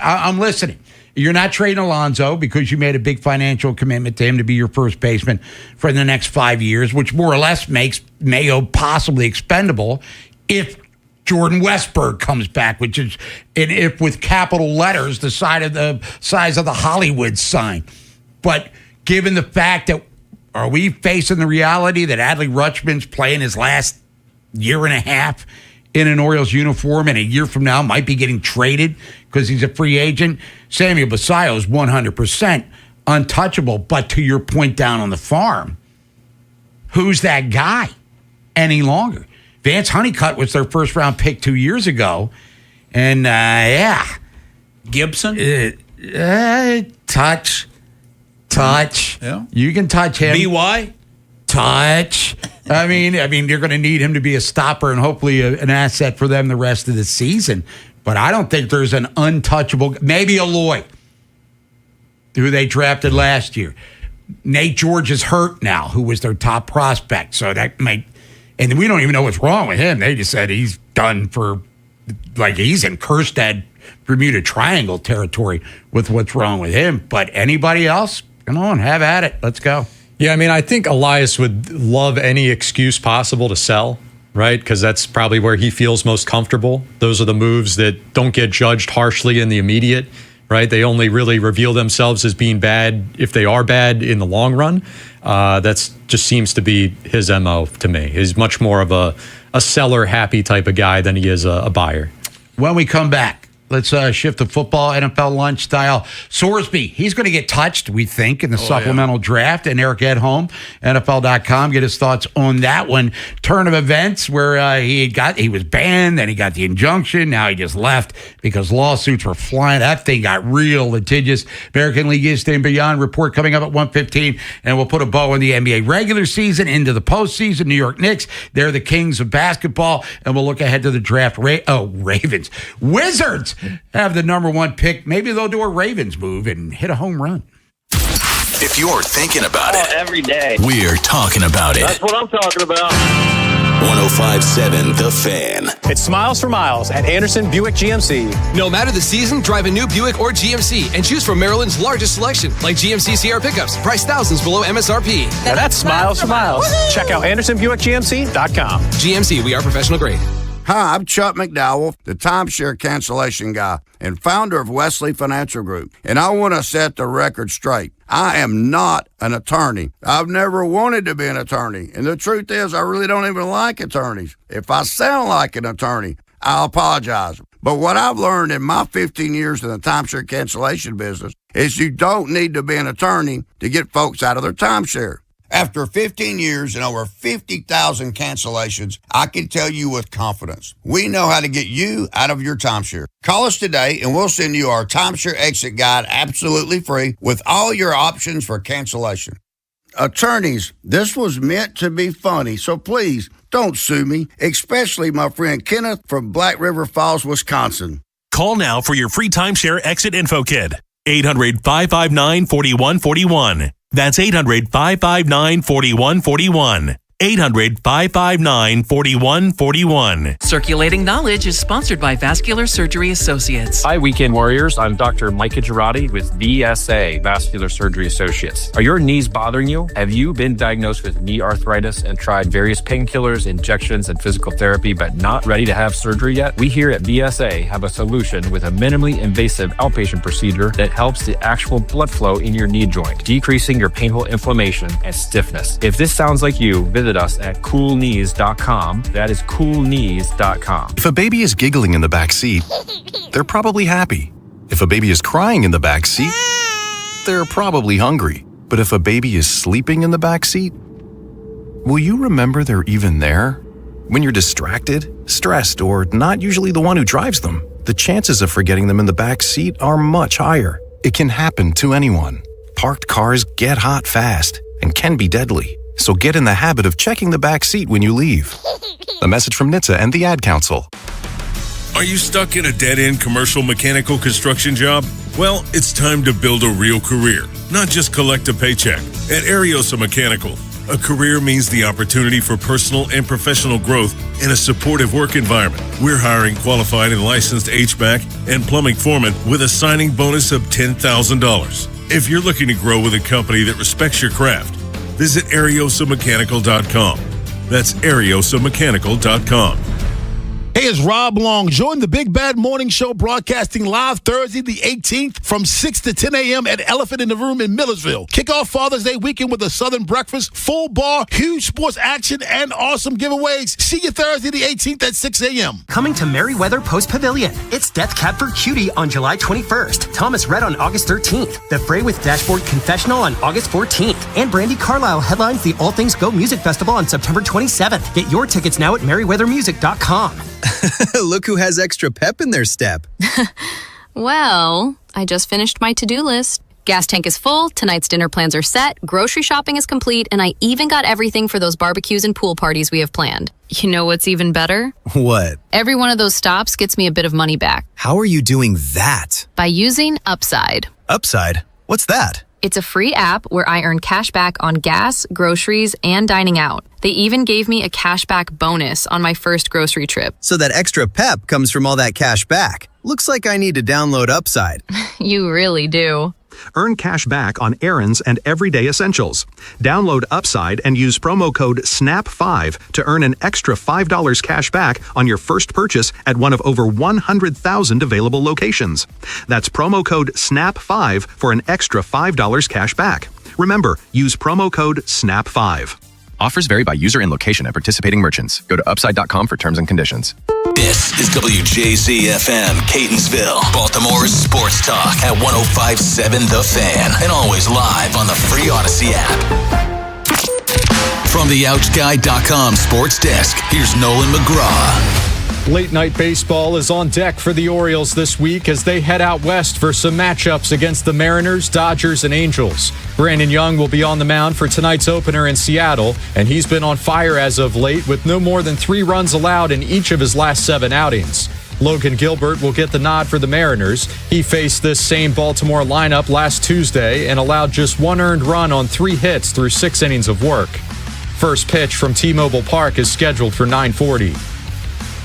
I'm listening. You're not trading Alonso because you made a big financial commitment to him to be your first baseman for the next 5 years, which more or less makes Mayo possibly expendable if Jordan Westburg comes back, which is, and if with capital letters, the size of the Hollywood sign. But given the fact that, are we facing the reality that Adley Rutschman's playing his last year and a half in an Orioles uniform, and a year from now might be getting traded because he's a free agent. Samuel Basallo is 100% untouchable. But to your point down on the farm, who's that guy any longer? Vance Honeycutt was their first-round pick 2 years ago. And, Gibson? Touch. Yeah. You can touch him. BY? Touch. I mean, you're going to need him to be a stopper and hopefully an asset for them the rest of the season. But I don't think there's an untouchable. Maybe Aloy, who they drafted last year. Nate George is hurt now, who was their top prospect. So that might, and we don't even know what's wrong with him. They just said he's done for, like he's in Kjerstad, Bermuda Triangle territory with what's wrong with him. But anybody else, come on, have at it. Let's go. Yeah, I mean, I think Elias would love any excuse possible to sell, right? Because that's probably where he feels most comfortable. Those are the moves that don't get judged harshly in the immediate, right? They only really reveal themselves as being bad if they are bad in the long run. That's just seems to be his MO to me. He's much more of a seller-happy type of guy than he is a buyer. When we come back, let's shift to football, NFL lunch style. Sorsby, he's going to get touched, we think, in the supplemental draft. And Eric Edholm, NFL.com, get his thoughts on that one. Turn of events where he was banned, then he got the injunction. Now he just left because lawsuits were flying. That thing got real litigious. American League East and Beyond report coming up at 1:15. And we'll put a bow on the NBA regular season into the postseason. New York Knicks, they're the kings of basketball. And we'll look ahead to the draft. Ravens. Wizards have the number one pick. Maybe they'll do a Ravens move and hit a home run. If you're thinking about it, every day, we're talking about it. That's what I'm talking about. 105.7 The Fan. It's Smiles for Miles at Anderson Buick GMC. No matter the season, drive a new Buick or GMC and choose from Maryland's largest selection, like GMC Sierra pickups, priced thousands below MSRP. Now that's Smiles for Miles. Check out AndersonBuickGMC.com. GMC, we are professional grade. Hi, I'm Chuck McDowell, the timeshare cancellation guy and founder of Wesley Financial Group. And I want to set the record straight. I am not an attorney. I've never wanted to be an attorney. And the truth is, I really don't even like attorneys. If I sound like an attorney, I'll apologize. But what I've learned in my 15 years in the timeshare cancellation business is you don't need to be an attorney to get folks out of their timeshare. After 15 years and over 50,000 cancellations, I can tell you with confidence, we know how to get you out of your timeshare. Call us today and we'll send you our timeshare exit guide absolutely free with all your options for cancellation. Attorneys, this was meant to be funny, so please don't sue me, especially my friend Kenneth from Black River Falls, Wisconsin. Call now for your free timeshare exit info kit. 800-559-4141. That's 800-559-4141. 800-559-4141. Circulating Knowledge is sponsored by Vascular Surgery Associates. Hi, Weekend Warriors. I'm Dr. Micah Girardi with VSA, Vascular Surgery Associates. Are your knees bothering you? Have you been diagnosed with knee arthritis and tried various painkillers, injections, and physical therapy, but not ready to have surgery yet? We here at VSA have a solution with a minimally invasive outpatient procedure that helps the actual blood flow in your knee joint, decreasing your painful inflammation and stiffness. If this sounds like you, visit us at coolknees.com. That is coolknees.com. If a baby is giggling in the back seat, they're probably happy. If a baby is crying in the back seat, they're probably hungry. But if a baby is sleeping in the back seat, will you remember they're even there? When you're distracted, stressed, or not usually the one who drives them, the chances of forgetting them in the back seat are much higher. It can happen to anyone. Parked cars get hot fast and can be deadly. So get in the habit of checking the back seat when you leave. A message from NHTSA and the Ad Council. Are you stuck in a dead-end commercial mechanical construction job? Well, it's time to build a real career, not just collect a paycheck. At Ariosa Mechanical, a career means the opportunity for personal and professional growth in a supportive work environment. We're hiring qualified and licensed HVAC and plumbing foremen with a signing bonus of $10,000. If you're looking to grow with a company that respects your craft, visit AriosaMechanical.com. That's AriosaMechanical.com. Hey, it's Rob Long. Join the Big Bad Morning Show broadcasting live Thursday the 18th from 6 to 10 a.m. at Elephant in the Room in Millersville. Kick off Father's Day weekend with a Southern breakfast, full bar, huge sports action, and awesome giveaways. See you Thursday the 18th at 6 a.m. Coming to Merriweather Post Pavilion. It's Death Cab for Cutie on July 21st. Thomas Rhett on August 13th. The Fray with Dashboard Confessional on August 14th. And Brandy Carlisle headlines the All Things Go Music Festival on September 27th. Get your tickets now at merriweathermusic.com. Look who has extra pep in their step. Well, I just finished my to-do list. Gas tank is full, tonight's dinner plans are set, grocery shopping is complete, and I even got everything for those barbecues and pool parties we have planned. You know what's even better? What? Every one of those stops gets me a bit of money back. How are you doing that? By using Upside. Upside? What's that? It's a free app where I earn cash back on gas, groceries, and dining out. They even gave me a cashback bonus on my first grocery trip. So that extra pep comes from all that cash back. Looks like I need to download Upside. You really do. Earn cash back on errands and everyday essentials. Download Upside and use promo code SNAP5 to earn an extra $5 cash back on your first purchase at one of over 100,000 available locations. That's promo code SNAP5 for an extra $5 cash back. Remember, use promo code SNAP5. Offers vary by user and location at participating merchants. Go to upside.com for terms and conditions. This is WJZ-FM, Catonsville, Baltimore's sports talk at 105.7 The Fan, and always live on the free Odyssey app. From the OutGuy.com sports desk, here's Nolan McGraw. Late night baseball is on deck for the Orioles this week as they head out west for some matchups against the Mariners, Dodgers, and Angels. Brandon Young will be on the mound for tonight's opener in Seattle, and he's been on fire as of late with no more than 3 runs allowed in each of his last 7 outings. Logan Gilbert will get the nod for the Mariners. He faced this same Baltimore lineup last Tuesday and allowed just 1 earned run on 3 hits through 6 innings of work. First pitch from T-Mobile Park is scheduled for 9:40.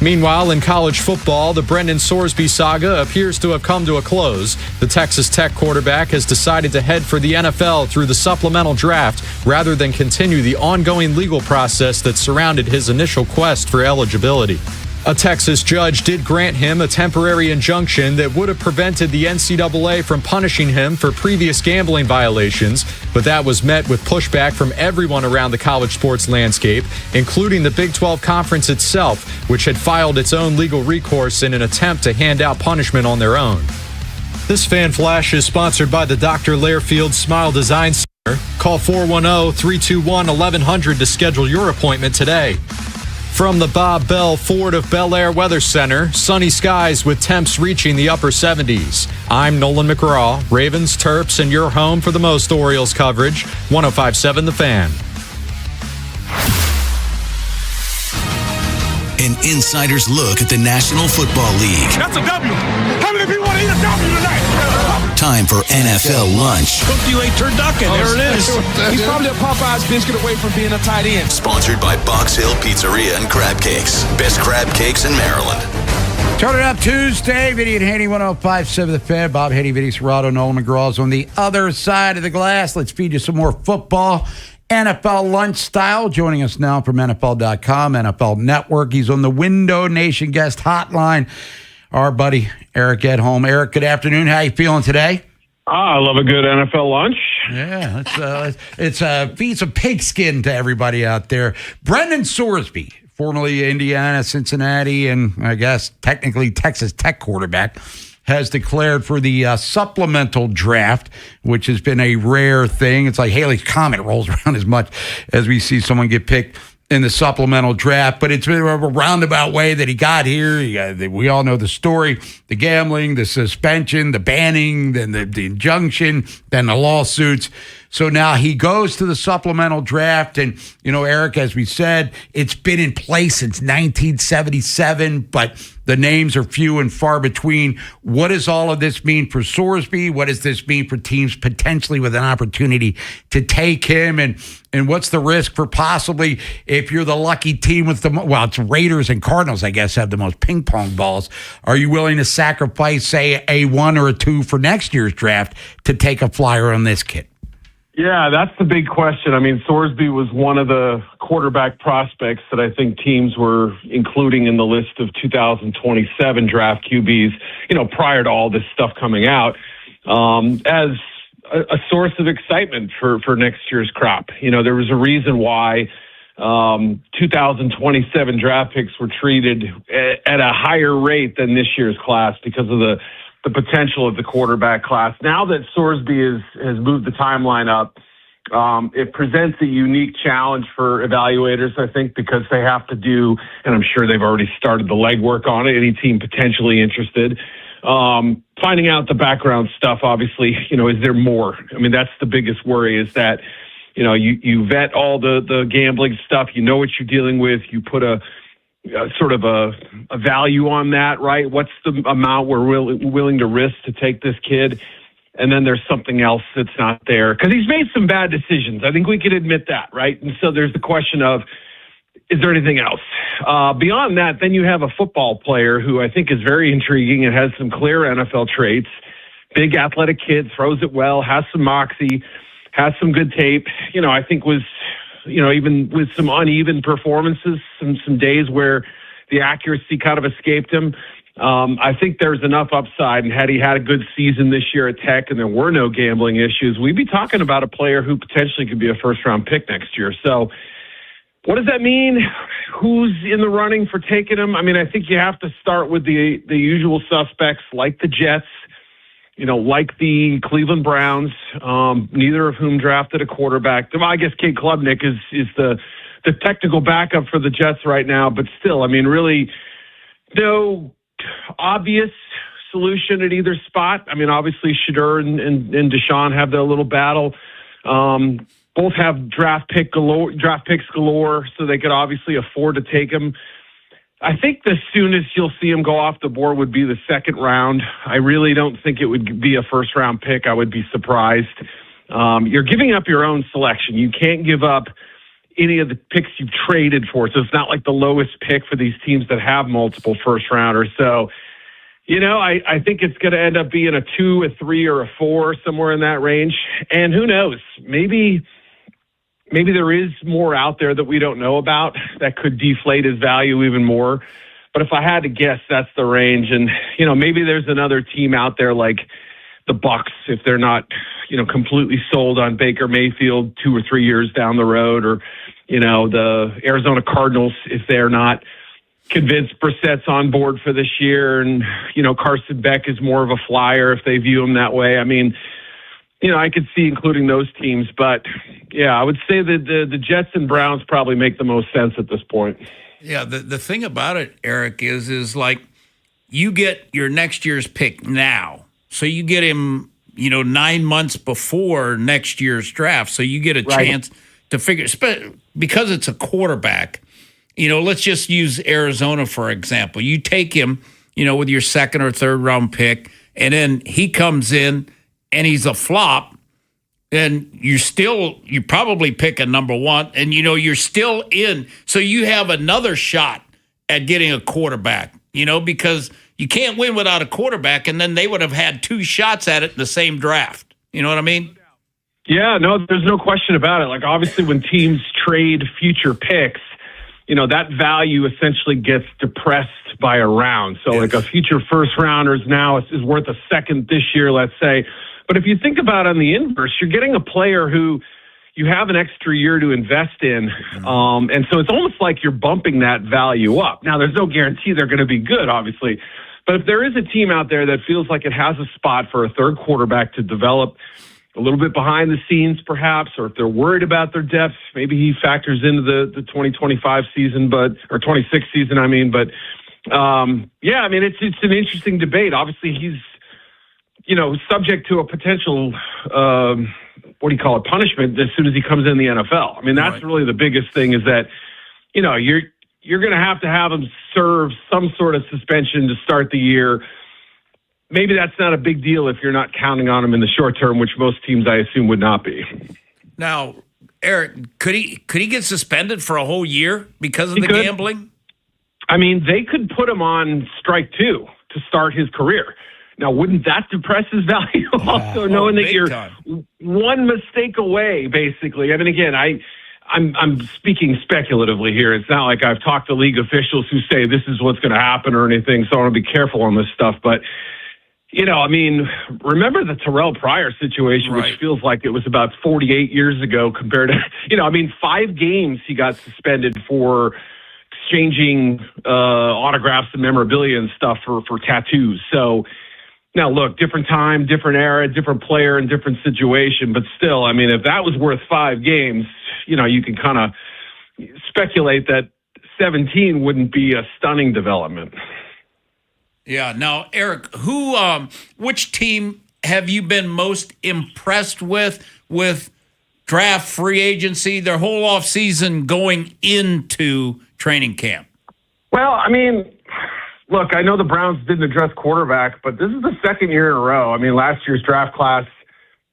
Meanwhile, in college football, the Brendan Sorsby saga appears to have come to a close. The Texas Tech quarterback has decided to head for the NFL through the supplemental draft rather than continue the ongoing legal process that surrounded his initial quest for eligibility. A Texas judge did grant him a temporary injunction that would have prevented the NCAA from punishing him for previous gambling violations, but that was met with pushback from everyone around the college sports landscape, including the Big 12 Conference itself, which had filed its own legal recourse in an attempt to hand out punishment on their own. This Fan Flash is sponsored by the Dr. Lairfield Smile Design Center. Call 410-321-1100 to schedule your appointment today. From the Bob Bell Ford of Bel Air Weather Center, sunny skies with temps reaching the upper 70s. I'm Nolan McGraw, Ravens, Terps, and your home for the most Orioles coverage, 105.7 The Fan. An insider's look at the National Football League. That's a W. How many people want to eat a W tonight? Time for NFL lunch. Cooked you a turducken. There it is. He's probably a Popeye's biscuit away from being a tight end. Sponsored by Box Hill Pizzeria and Crab Cakes. Best crab cakes in Maryland. Turn it up Tuesday. Vinny and Haynie, 105.7 The Fan. Bob Haynie, Vinny Serrato, Nolan McGraw's on the other side of the glass. Let's feed you some more football. NFL lunch style. Joining us now from NFL.com, NFL Network. He's on the Window Nation guest hotline. Our buddy Eric Edholm. Eric, good afternoon. How you feeling today? I love a good NFL lunch. Yeah, it's feed some pigskin to everybody out there. Brendan Sorsby, formerly Indiana, Cincinnati, and I guess technically Texas Tech quarterback, has declared for the supplemental draft, which has been a rare thing. It's like Haley's Comet rolls around as much as we see someone get picked in the supplemental draft, but it's been a roundabout way that he got here. We all know the story, the gambling, the suspension, the banning, then the injunction, then the lawsuits. So now he goes to the supplemental draft. And, Eric, as we said, it's been in place since 1977, but the names are few and far between. What does all of this mean for Sorsby? What does this mean for teams potentially with an opportunity to take him? And what's the risk for possibly, if you're the lucky team with it's Raiders and Cardinals, I guess, have the most ping pong balls. Are you willing to sacrifice, say, a 1 or a 2 for next year's draft to take a flyer on this kid? Yeah, that's the big question. I mean, Sorsby was one of the quarterback prospects that I think teams were including in the list of 2027 draft QBs, prior to all this stuff coming out, as a source of excitement for next year's crop. There was a reason why 2027 draft picks were treated at a higher rate than this year's class because of the potential of the quarterback class. Now that Sorsby has moved the timeline up, it presents a unique challenge for evaluators, I think, because they have to do, and I'm sure they've already started the legwork on it, any team potentially interested. Finding out the background stuff, obviously, is there more? I mean, that's the biggest worry is that, you vet all the gambling stuff, what you're dealing with, you put a sort of a value on that, right? What's the amount we're willing to risk to take this kid? And then there's something else that's not there because he's made some bad decisions. I think we can admit that, right? And so there's the question of, is there anything else? Beyond that, then you have a football player who I think is very intriguing and has some clear NFL traits. Big athletic kid, throws it well, has some moxie, has some good tape. I think was, even with some uneven performances, some days where the accuracy kind of escaped him. I think there's enough upside, and had he had a good season this year at Tech and there were no gambling issues, we'd be talking about a player who potentially could be a first-round pick next year. So what does that mean? Who's in the running for taking him? I mean, I think you have to start with the usual suspects like the Jets, like the Cleveland Browns, neither of whom drafted a quarterback. Well, I guess Kate Klubnik is the technical backup for the Jets right now, but still, I mean, really no obvious solution at either spot. I mean, obviously Shedeur and Deshaun have their little battle. Both have draft picks galore, so they could obviously afford to take him. I think the soonest you'll see him go off the board would be the second round. I really don't think it would be a first round pick. I would be surprised. You're giving up your own selection. You can't give up any of the picks you've traded for. So it's not like the lowest pick for these teams that have multiple first rounders. So, I think it's going to end up being a 2, a 3, or a 4, somewhere in that range. And who knows? Maybe there is more out there that we don't know about that could deflate his value even more. But if I had to guess, that's the range. And, maybe there's another team out there like the Bucks, if they're not, completely sold on Baker Mayfield 2 or 3 years down the road, or, the Arizona Cardinals, if they're not convinced Brissett's on board for this year. And, Carson Beck is more of a flyer if they view him that way. I mean, I could see including those teams, but yeah, I would say that the Jets and Browns probably make the most sense at this point. Yeah, the thing about it, Eric, is like you get your next year's pick now. So you get him, 9 months before next year's draft. So you get a chance to figure, because it's a quarterback, let's just use Arizona, for example. You take him, with your second or third round pick, and then he comes in and he's a flop, and you probably pick a number one, and you're still in. So you have another shot at getting a quarterback, because you can't win without a quarterback, and then they would have had 2 shots at it in the same draft. You know what I mean? Yeah, no, there's no question about it. Like, obviously, when teams trade future picks, that value essentially gets depressed by a round. So, like, a future first rounder now is worth a second this year, let's say. But if you think about it on the inverse, you're getting a player who you have an extra year to invest in. And so it's almost like you're bumping that value up. Now, there's no guarantee they're going to be good, obviously. But if there is a team out there that feels like it has a spot for a third quarterback to develop a little bit behind the scenes, perhaps, or if they're worried about their depth, maybe he factors into the 2025 season, or 26 season, I mean. But, yeah, I mean, it's an interesting debate. Obviously, he's, subject to a potential, punishment as soon as he comes in the NFL. I mean, that's really the biggest thing is that, you're going to have him serve some sort of suspension to start the year. Maybe that's not a big deal if you're not counting on him in the short term, which most teams, I assume, would not be. Now, Eric, could he get suspended for a whole year because of the gambling? I mean, they could put him on strike 2 to start his career. Now, wouldn't that depress his value also, knowing that you're one mistake away, basically? I mean, again, I'm speaking speculatively here. It's not like I've talked to league officials who say this is what's going to happen or anything, so I want to be careful on this stuff. But, I mean, remember the Terrell Pryor situation, which feels like it was about 48 years ago compared to, 5 games he got suspended for exchanging autographs and memorabilia and stuff for tattoos. So, now, look, different time, different era, different player, and different situation. But still, I mean, if that was worth 5 games, you can kind of speculate that 17 wouldn't be a stunning development. Yeah. Now, Eric, which team have you been most impressed with draft, free agency, their whole offseason going into training camp? Well, I mean, look, I know the Browns didn't address quarterback, but this is the second year in a row. I mean, last year's draft class,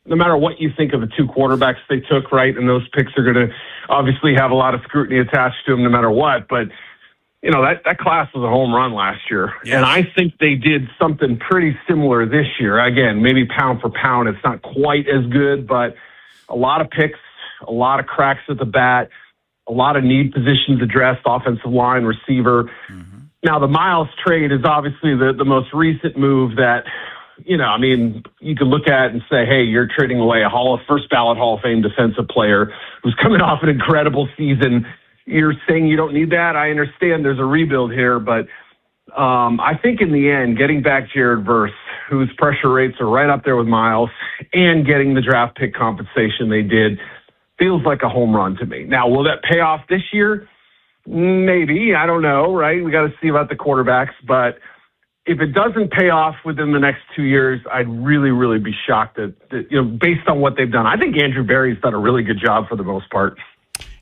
no matter what you think of the 2 quarterbacks they took, right, and those picks are going to obviously have a lot of scrutiny attached to them no matter what, but, that class was a home run last year. Yes. And I think they did something pretty similar this year. Again, maybe pound for pound, it's not quite as good, but a lot of picks, a lot of cracks at the bat, a lot of need positions addressed, offensive line, receiver. Mm-hmm. Now, the Miles trade is obviously the most recent move that, you can look at and say, hey, you're trading away a first ballot Hall of Fame defensive player who's coming off an incredible season. You're saying you don't need that. I understand there's a rebuild here, but I think in the end, getting back Jared Verse, whose pressure rates are right up there with Miles, and getting the draft pick compensation they did, feels like a home run to me. Now, will that pay off this year? Maybe. I don't know, right? We got to see about the quarterbacks. But if it doesn't pay off within the next 2 years, I'd really, really be shocked that based on what they've done. I think Andrew Berry's done a really good job for the most part.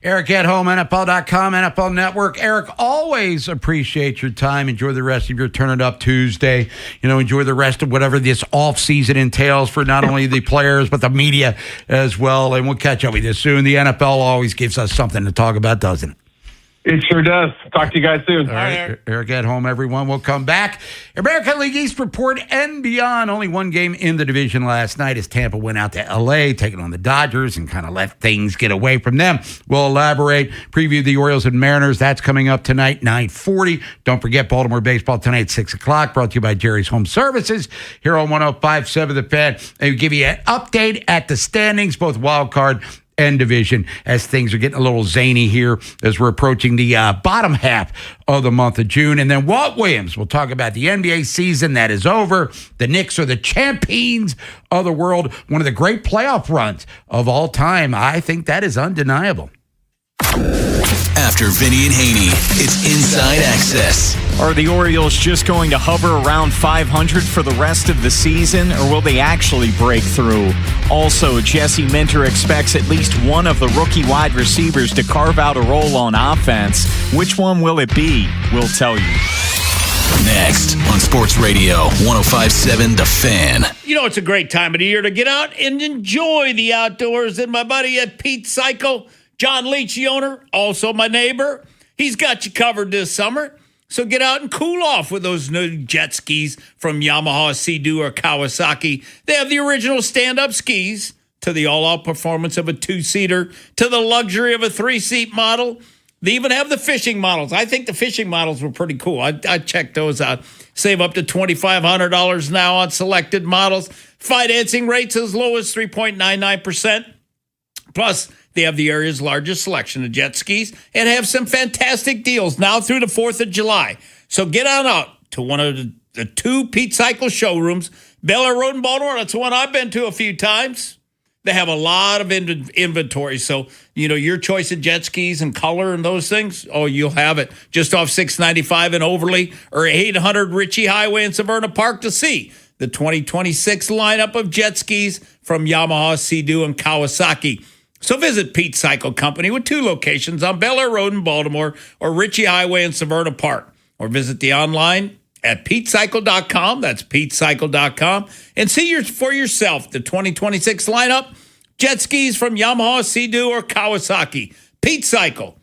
Eric at home, NFL.com, NFL Network. Eric, always appreciate your time. Enjoy the rest of your Turn It Up Tuesday. Enjoy the rest of whatever this offseason entails for not only the players, but the media as well. And we'll catch up with you soon. The NFL always gives us something to talk about, doesn't it? It sure does. Talk to you guys soon. All right. Eric at home, everyone. We'll come back. American League East report and beyond. Only one game in the division last night as Tampa went out to L.A., taking on the Dodgers and kind of let things get away from them. We'll elaborate, preview the Orioles and Mariners. That's coming up tonight, 9:40. Don't forget Baltimore baseball tonight, 6 o'clock. Brought to you by Jerry's Home Services here on 105.7 The Fan. And we give you an update at the standings, both wild card and division, as things are getting a little zany here as we're approaching the bottom half of the month of June. And then Walt Williams will talk about the NBA season that is over. The Knicks are the champions of the world. One of the great playoff runs of all time. I think that is undeniable. After Vinny and Haynie, it's Inside Access. Are the Orioles just going to hover around 500 for the rest of the season, or will they actually break through? Also, Jesse Minter expects at least one of the rookie wide receivers to carve out a role on offense. Which one will it be? We'll tell you. Next on Sports Radio 105.7 The Fan. It's a great time of the year to get out and enjoy the outdoors. And my buddy at Pete Cycle, John Leach, the owner, also my neighbor, he's got you covered this summer. So get out and cool off with those new jet skis from Yamaha, Sea-Doo, or Kawasaki. They have the original stand-up skis to the all-out performance of a 2-seater to the luxury of a 3-seat model. They even have the fishing models. I think the fishing models were pretty cool. I checked those out. Save up to $2,500 now on selected models. Financing rates as low as 3.99%. Plus, they have the area's largest selection of jet skis and have some fantastic deals now through the 4th of July. So get on out to one of the 2 Pete Cycle showrooms. Bel Air Road in Baltimore, that's one I've been to a few times. They have a lot of inventory. So, your choice of jet skis and color and those things, you'll have it just off 695 in Overly or 800 Ritchie Highway in Severna Park to see the 2026 lineup of jet skis from Yamaha, Sea-Doo, and Kawasaki. So visit Pete Cycle Company with 2 locations on Bel Air Road in Baltimore or Ritchie Highway in Severna Park. Or visit the online at PeteCycle.com. That's PeteCycle.com. And see for yourself the 2026 lineup. Jet skis from Yamaha, Sea-Doo, or Kawasaki. Pete Cycle,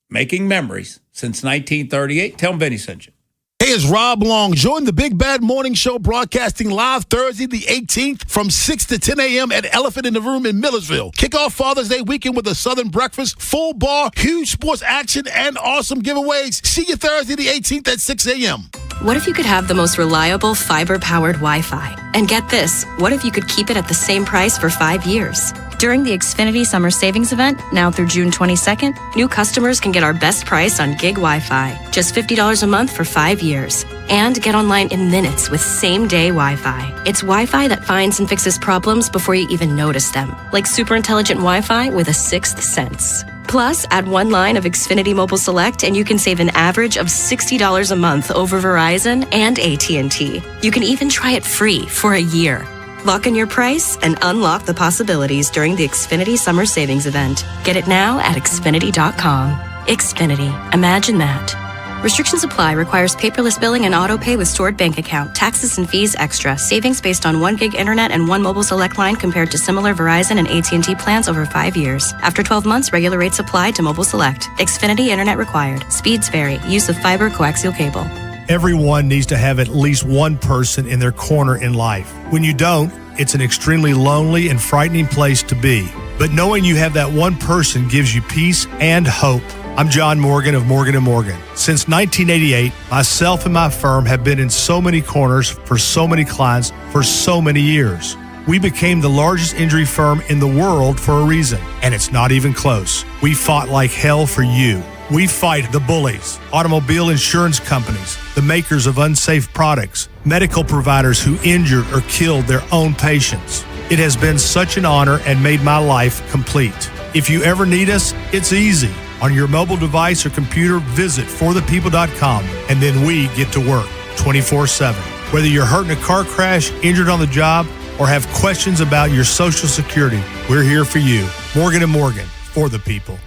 making memories since 1938. Tell them Vinny sent you. Hey, Hey, it's Rob Long. Join the Big Bad Morning Show broadcasting live Thursday the 18th from 6 to 10 a.m. at Elephant in the Room in Millersville. Kick off Father's Day weekend with a Southern breakfast, full bar, huge sports action, and awesome giveaways. See you Thursday the 18th at 6 a.m. What if you could have the most reliable fiber-powered Wi-Fi? And get this, what if you could keep it at the same price for 5 years? During the Xfinity Summer Savings Event, now through June 22nd, new customers can get our best price on gig Wi-Fi, just $50 a month for 5 years. And get online in minutes with same-day Wi-Fi. It's Wi-Fi that finds and fixes problems before you even notice them, like super intelligent Wi-Fi with a sixth sense. Plus, add one line of Xfinity Mobile Select and you can save an average of $60 a month over Verizon and AT&T. You can even try it free for a year. Lock in your price and unlock the possibilities during the Xfinity Summer Savings Event. Get it now at Xfinity.com. Xfinity. Imagine that. Restrictions apply. Requires paperless billing and auto pay with stored bank account. Taxes and fees extra. Savings based on 1 gig internet and 1 mobile select line compared to similar Verizon and AT&T plans over 5 years. After 12 months, regular rates apply to mobile select. Xfinity internet required. Speeds vary. Use of fiber coaxial cable. Everyone needs to have at least one person in their corner in life. When you don't, it's an extremely lonely and frightening place to be. But knowing you have that one person gives you peace and hope. I'm John Morgan of Morgan & Morgan. Since 1988, myself and my firm have been in so many corners for so many clients for so many years. We became the largest injury firm in the world for a reason, and it's not even close. We fought like hell for you. We fight the bullies, automobile insurance companies, the makers of unsafe products, medical providers who injured or killed their own patients. It has been such an honor and made my life complete. If you ever need us, it's easy. On your mobile device or computer, visit forthepeople.com, and then we get to work 24/7. Whether you're hurt in a car crash, injured on the job, or have questions about your Social Security, we're here for you. Morgan & Morgan, for the people.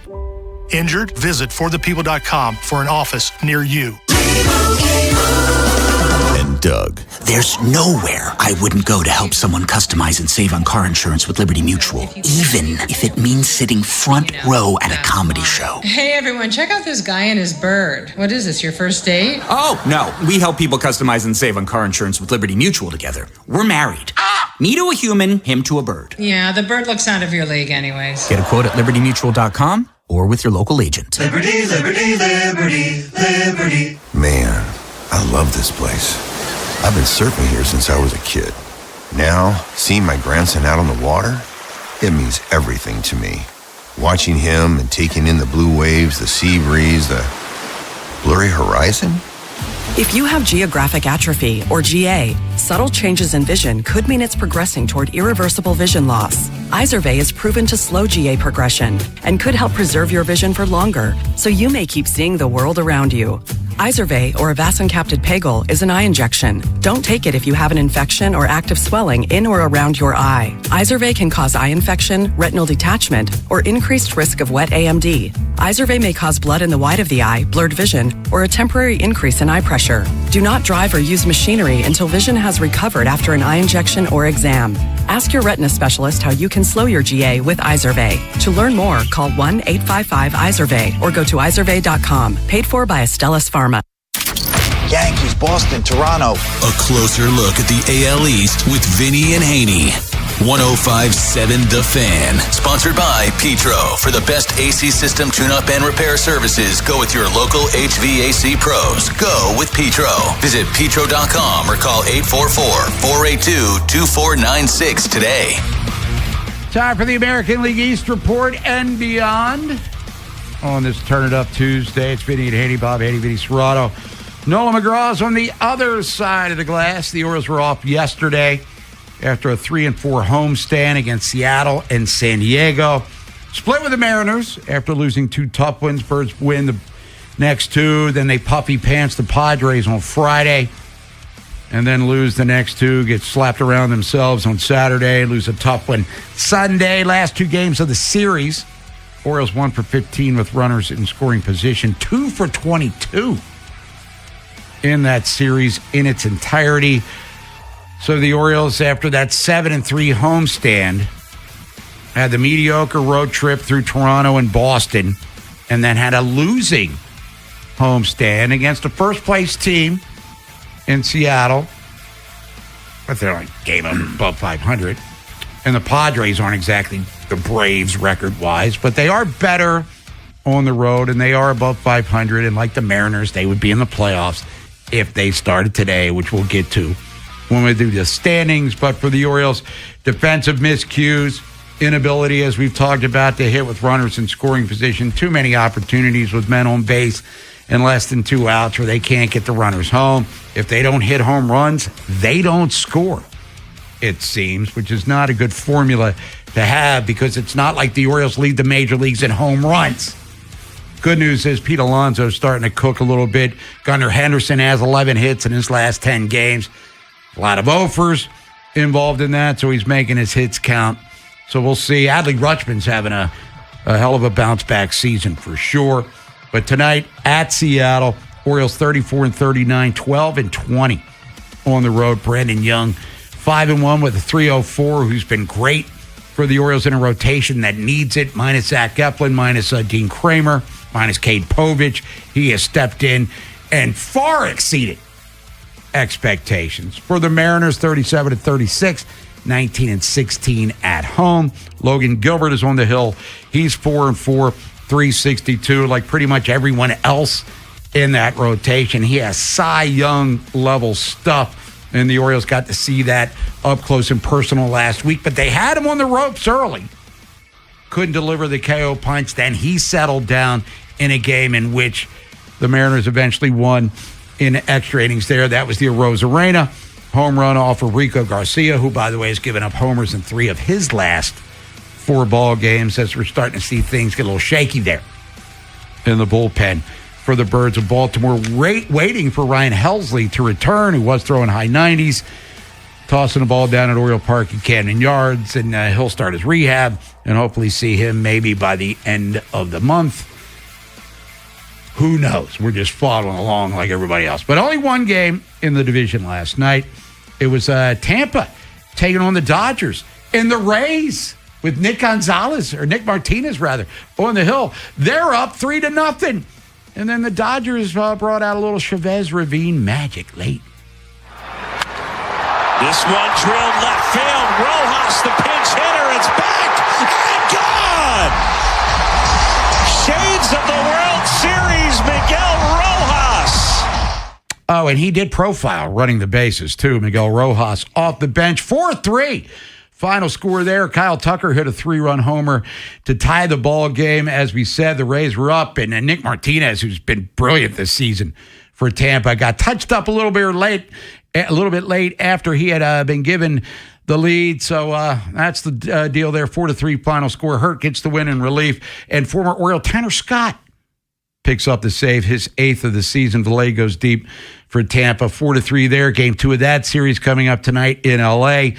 Injured? Visit forthepeople.com for an office near you. And Doug. There's nowhere I wouldn't go to help someone customize and save on car insurance with Liberty Mutual, even if it means sitting front row at a comedy show. Hey everyone, check out this guy and his bird. What is this, your first date? Oh, no. We help people customize and save on car insurance with Liberty Mutual together. We're married. Me to a human, him to a bird. Yeah, the bird looks out of your league anyways. Get a quote at libertymutual.com or with your local agent. Liberty, liberty, liberty, liberty. Man, I love this place. I've been surfing here since I was a kid. Now, seeing my grandson out on the water, it means everything to me. Watching him and taking in the blue waves, the sea breeze, the blurry horizon. If you have geographic atrophy, or GA, subtle changes in vision could mean it's progressing toward irreversible vision loss. Izervay is proven to slow GA progression and could help preserve your vision for longer, so you may keep seeing the world around you. Izervay, or avacincaptad pegol, is an eye injection. Don't take it if you have an infection or active swelling in or around your eye. Izervay can cause eye infection, retinal detachment, or increased risk of wet AMD. Izervay may cause blood in the white of the eye, blurred vision, or a temporary increase in eye pressure. Do not drive or use machinery until vision has recovered after an eye injection or exam. Ask your retina specialist how you can slow your GA with Izervay. To learn more, call 1-855-IZERVAY or go to izervay.com. Paid for by Astellas Pharma. Yankees, Boston, Toronto. A closer look at the AL East with Vinny and Haynie. 105.7 The Fan. Sponsored by Petro. For the best AC system tune-up and repair services, go with your local HVAC pros. Go with Petro. Visit petro.com or call 844-482-2496 today. Time for the American League East report and beyond. On this Turn It Up Tuesday, it's Vinny and Haynie, Bob Haynie, Vinny Serrato. Nola McGraw's on the other side of the glass. The Orioles were off yesterday after a 3-4 homestand against Seattle and San Diego. Split with the Mariners after losing 2 tough wins. Birds win the next 2. Then they puffy pants the Padres on Friday. And then lose the next 2. Get slapped around themselves on Saturday. Lose a tough one Sunday. Last 2 games of the series. Orioles 1 for 15 with runners in scoring position. 2 for 22 in that series in its entirety. So the Orioles, after that 7-3 homestand, had the mediocre road trip through Toronto and Boston, and then had a losing homestand against a first-place team in Seattle, but they're like game above 500. And the Padres aren't exactly the Braves record-wise, but they are better on the road, and they are above 500. And like the Mariners, they would be in the playoffs if they started today, which we'll get to when we do the standings. But for the Orioles, defensive miscues, inability, as we've talked about, to hit with runners in scoring position, too many opportunities with men on base and less than 2 outs where they can't get the runners home. If they don't hit home runs, they don't score, it seems, which is not a good formula to have because it's not like the Orioles lead the major leagues in home runs. Good news is Pete Alonso's starting to cook a little bit. Gunnar Henderson has 11 hits in his last 10 games. A lot of offers involved in that, so he's making his hits count. So we'll see. Adley Rutschman's having a hell of a bounce-back season for sure. But tonight at Seattle, Orioles 34-39, 12-20 on the road. Brandon Young, 5-1 with a 3.04, who's been great for the Orioles in a rotation that needs it, minus Zach Eflin, minus Dean Kramer, minus Cade Povich. He has stepped in and far exceeded expectations. For the Mariners, 37-36, 19-16 at home. Logan Gilbert is on the hill. He's 4-4, 362, like pretty much everyone else in that rotation. He has Cy Young level stuff, and the Orioles got to see that up close and personal last week, but they had him on the ropes early. Couldn't deliver the KO punch. Then he settled down in a game in which the Mariners eventually won in extra innings there. That was the Arozarena home run off of Rico Garcia, who, by the way, has given up homers in 3 of his last 4 ball games, as we're starting to see things get a little shaky there in the bullpen for the Birds of Baltimore. Waiting for Ryan Helsley to return, who was throwing high 90s, tossing the ball down at Oriole Park and Camden Yards, and he'll start his rehab and hopefully see him maybe by the end of the month. Who knows? We're just following along like everybody else. But only one game in the division last night. It was Tampa taking on the Dodgers. And the Rays with Nick Martinez, on the hill. They're up 3-0. And then the Dodgers brought out a little Chavez Ravine magic late. This one drilled left field. Rojas, the pinch hitter. It's back and gone. Shades of the World Series, Miguel Rojas. Oh, and he did profile running the bases, too. Miguel Rojas off the bench, 4-3. Final score there. Kyle Tucker hit a 3-run homer to tie the ball game. As we said, the Rays were up, and Nick Martinez, who's been brilliant this season for Tampa, got touched up a little bit late after he had been given the lead. So that's the deal there. 4-3 final score. Hurt gets the win in relief, and former Oriole Tanner Scott picks up the save, his 8th of the season. Valet goes deep for Tampa. 4-3 there. Game 2 of that series coming up tonight in L.A.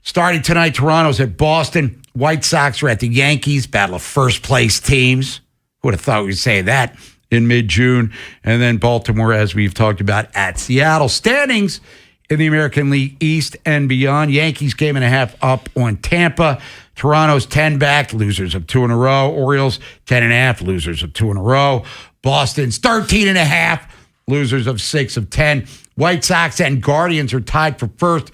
Starting tonight, Toronto's at Boston. White Sox are at the Yankees. Battle of first-place teams. Who would have thought we'd say that in mid-June? And then Baltimore, as we've talked about, at Seattle. Standings in the American League East and beyond. Yankees game and a half up on Tampa. Toronto's 10 back, losers of 2 in a row. Orioles 10.5, losers of 2 in a row. Boston's 13.5, losers of 6 of 10. White Sox and Guardians are tied for first.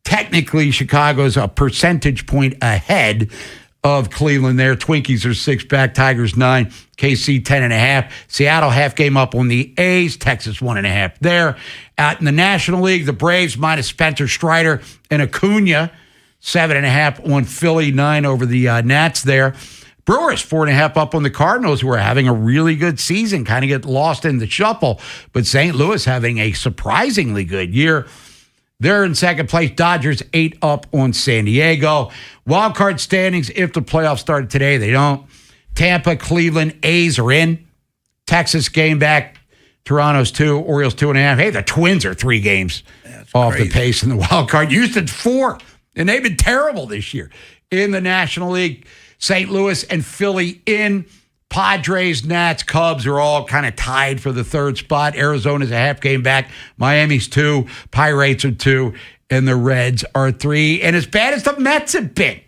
Technically, Chicago's a percentage point ahead of Cleveland there. Twinkies are 6 back, Tigers 9, KC 10.5. Seattle half game up on the A's, Texas 1.5 there. Out in the National League, the Braves minus Spencer Strider and Acuna, 7.5 on Philly, 9 over the Nats there. Brewers 4.5 up on the Cardinals, who are having a really good season, kind of get lost in the shuffle. But St. Louis having a surprisingly good year. They're in second place. Dodgers 8 up on San Diego. Wild card standings, if the playoffs started today, they don't. Tampa, Cleveland, A's are in. Texas game back. Toronto's 2, Orioles 2.5. Hey, the Twins are 3 games off the pace in the wild card. Houston's 4, and they've been terrible this year. In the National League, St. Louis and Philly in. Padres, Nats, Cubs are all kind of tied for the 3rd spot. Arizona's a half game back. Miami's 2. Pirates are 2. And the Reds are 3. And as bad as the Mets have been,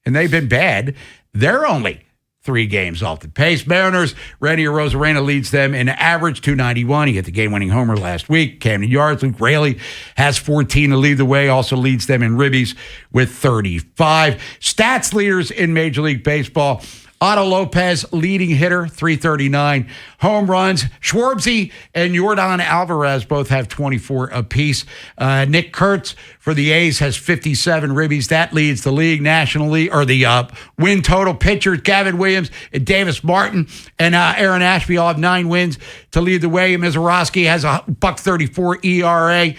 and they've been bad, they're only 3 games off the pace. Mariners, Randy Arozarena leads them in average 291. He hit the game-winning homer last week. Camden Yards, Luke Raley has 14 to lead the way, also leads them in ribbies with 35. Stats leaders in Major League Baseball. Otto Lopez, leading hitter, 339 home runs. Schwartzy and Yordan Alvarez both have 24 apiece. Nick Kurtz for the A's has 57 ribbies. That leads the league nationally, or the win total. Pitchers, Gavin Williams and Davis Martin and Aaron Ashby all have 9 wins to lead the way. Mizorowski has a $1.34 ERA.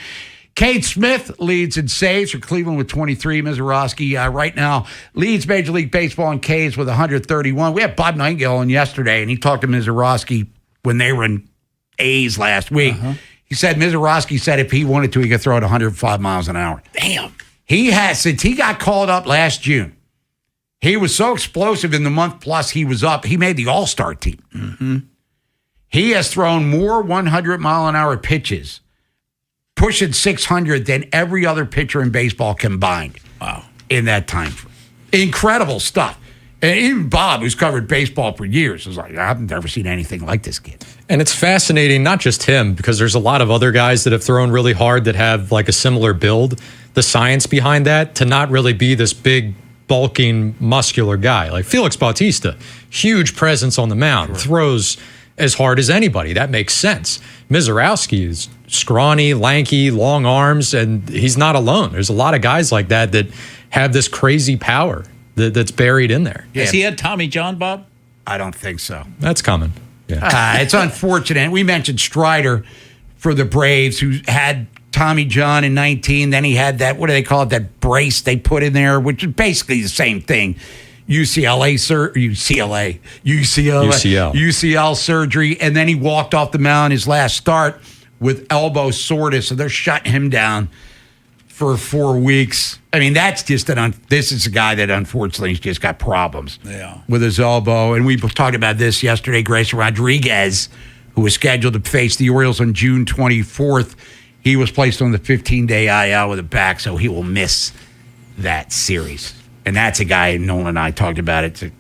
Cade Smith leads in saves for Cleveland with 23. Mizorowski right now leads Major League Baseball in Ks with 131. We had Bob Nightingale on yesterday, and he talked to Mizorowski when they were in A's last week. He said Mizorowski said if he wanted to, he could throw it 105 miles an hour. Damn. He has, since he got called up last June, he was so explosive in the month plus he was up. He made the All-Star team. He has thrown more 100-mile-an-hour pitches, pushing 600 than every other pitcher in baseball combined. Wow. In that time frame. Incredible stuff. And even Bob, who's covered baseball for years, was like, I've never seen anything like this kid. And it's fascinating, not just him, because there's a lot of other guys that have thrown really hard that have like a similar build. The science behind that, to not really be this big, bulking, muscular guy. Like Felix Bautista, huge presence on the mound, throws as hard as anybody. That makes sense. Mizorowski is scrawny, lanky, long arms, and he's not alone. There's a lot of guys like that that have this crazy power that's buried in there. Has he had Tommy John, Bob? I don't think so. That's coming. Yeah. It's unfortunate. We mentioned Strider for the Braves, who had Tommy John in 19. Then he had that, what do they call it, that brace they put in there, which is basically the same thing. UCL surgery, and then he walked off the mound his last start with elbow soreness, so they're shutting him down for 4 weeks. I mean, that's just this is a guy that unfortunately has just got problems with his elbow, and we talked about this yesterday. Grayson Rodriguez, who was scheduled to face the Orioles on June 24th, he was placed on the 15-day IL with a back, so he will miss that series. And that's a guy, Nolan and I talked about it. It's a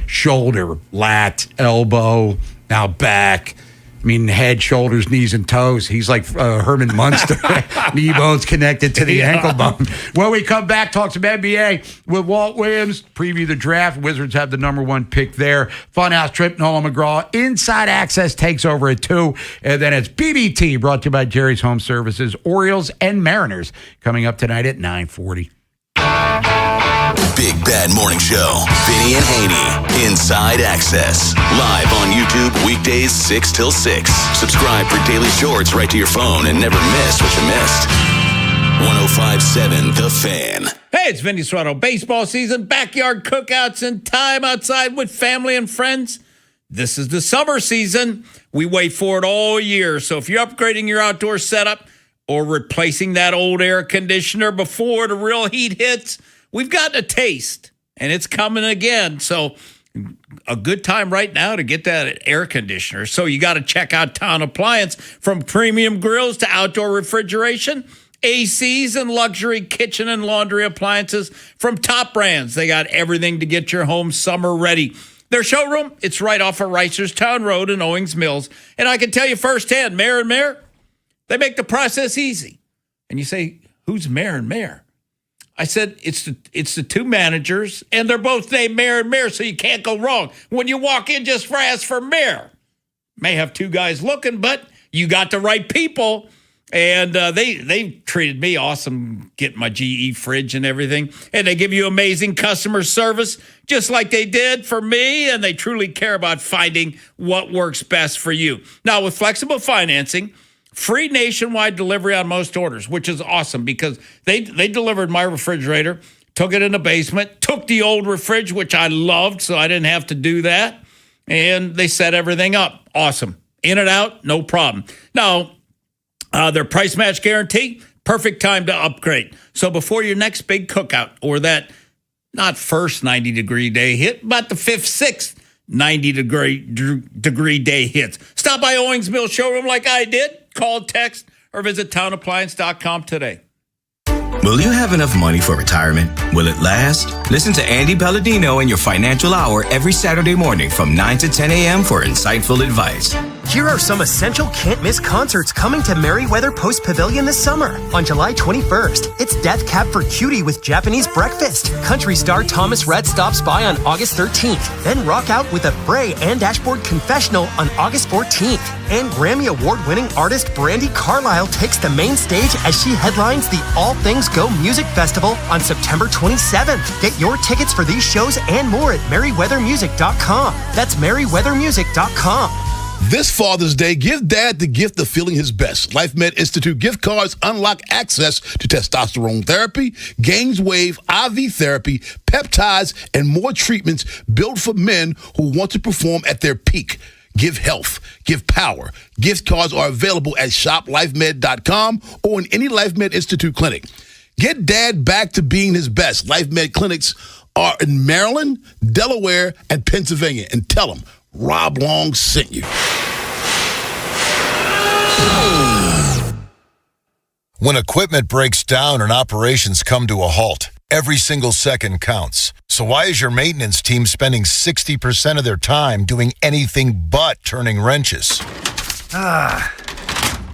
shoulder, lat, elbow, now back. I mean, head, shoulders, knees, and toes. He's like Herman Munster. Knee bones connected to the ankle bone. When we come back, talk some NBA with Walt Williams. Preview the draft. Wizards have the #1 pick there. Funhouse trip, Nolan McGraw. Inside Access takes over at 2. And then it's BBT, brought to you by Jerry's Home Services. Orioles and Mariners coming up tonight at 9:40. Big Bad Morning Show. Vinny and Haynie. Inside Access. Live on YouTube weekdays 6 till 6. Subscribe for daily shorts right to your phone and never miss what you missed. 105.7 The Fan. Hey, it's Vinny Serrato. Baseball season, backyard cookouts, and time outside with family and friends. This is the summer season. We wait for it all year. So if you're upgrading your outdoor setup or replacing that old air conditioner before the real heat hits, we've gotten a taste, and it's coming again. So a good time right now to get that air conditioner. So you got to check out Town Appliance. From premium grills to outdoor refrigeration, ACs, and luxury kitchen and laundry appliances from top brands. They got everything to get your home summer ready. Their showroom, it's right off of Reisterstown Road in Owings Mills. And I can tell you firsthand, Mayor and Mayor, they make the process easy. And you say, who's Mayor and Mayor? I said, it's the two managers, and they're both named Mayor and Mayor, so you can't go wrong. When you walk in, just ask for Mayor. May have two guys looking, but you got the right people. And they treated me awesome, getting my GE fridge and everything. And they give you amazing customer service, just like they did for me. And they truly care about finding what works best for you. Now, with flexible financing, free nationwide delivery on most orders, which is awesome because they delivered my refrigerator, took it in the basement, took the old fridge, which I loved, so I didn't have to do that. And they set everything up. Awesome. In and out, no problem. Now, their price match guarantee, perfect time to upgrade. So before your next big cookout or that not first 90-degree day hit, but the 5th, 6th 90-degree day hits, stop by Owings Mills showroom like I did. Call, text, or visit townappliance.com today. Will you have enough money for retirement? Will it last? Listen to Andy Palladino in your Financial Hour every Saturday morning from 9 to 10 a.m. for insightful advice. Here are some essential can't-miss concerts coming to Merriweather Post Pavilion this summer. On July 21st, it's Death Cab for Cutie with Japanese Breakfast. Country star Thomas Rhett stops by on August 13th. Then rock out with a Fray and Dashboard Confessional on August 14th. And Grammy Award-winning artist Brandi Carlile takes the main stage as she headlines the All Things Go Music Festival on September 27th. Get your tickets for these shows and more at merriweathermusic.com. That's merriweathermusic.com. This Father's Day, give Dad the gift of feeling his best. LifeMed Institute gift cards unlock access to testosterone therapy, Gains Wave, IV therapy, peptides, and more treatments built for men who want to perform at their peak. Give health, give power. Gift cards are available at shoplifemed.com or in any LifeMed Institute clinic. Get Dad back to being his best. LifeMed clinics are in Maryland, Delaware, and Pennsylvania. And tell them Rob Long sent you. When equipment breaks down and operations come to a halt, every single second counts. So why is your maintenance team spending 60% of their time doing anything but turning wrenches?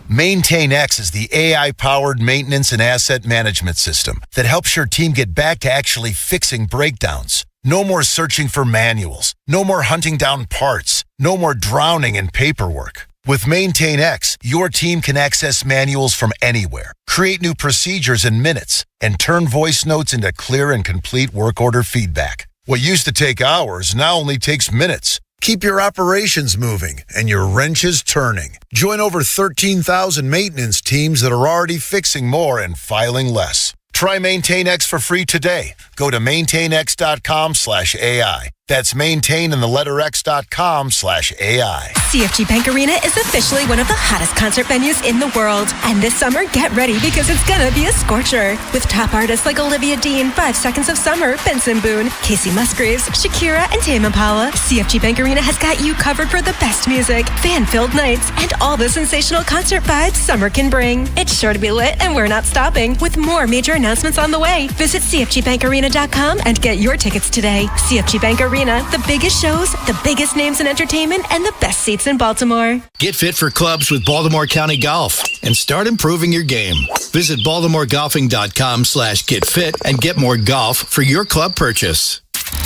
MaintainX is the AI-powered maintenance and asset management system that helps your team get back to actually fixing breakdowns. No more searching for manuals. No more hunting down parts. No more drowning in paperwork. With MaintainX, your team can access manuals from anywhere, create new procedures in minutes, and turn voice notes into clear and complete work order feedback. What used to take hours now only takes minutes. Keep your operations moving and your wrenches turning. Join over 13,000 maintenance teams that are already fixing more and filing less. Try MaintainX for free today. Go to maintainx.com/AI. That's maintain and the letter x.com/AI. CFG Bank Arena is officially one of the hottest concert venues in the world. And this summer, get ready because it's gonna be a scorcher. With top artists like Olivia Dean, 5 Seconds of Summer, Benson Boone, Casey Musgraves, Shakira, and Tame Impala, CFG Bank Arena has got you covered for the best music, fan-filled nights, and all the sensational concert vibes summer can bring. It's sure to be lit, and we're not stopping. With more major announcements on the way, visit CFGBankArena.com and get your tickets today. CFG Bank Arena, the biggest shows, the biggest names in entertainment, and the best seats in Baltimore. Get fit for clubs with Baltimore County Golf and start improving your game. Visit BaltimoreGolfing.com/getfit and get more golf for your club purchase.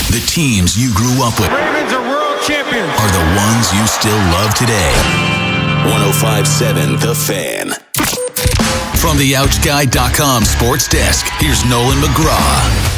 The teams you grew up with Ravens are world champions. are the ones you still love today. 105.7 The Fan. From the OutSky.com sports desk, here's Nolan McGraw.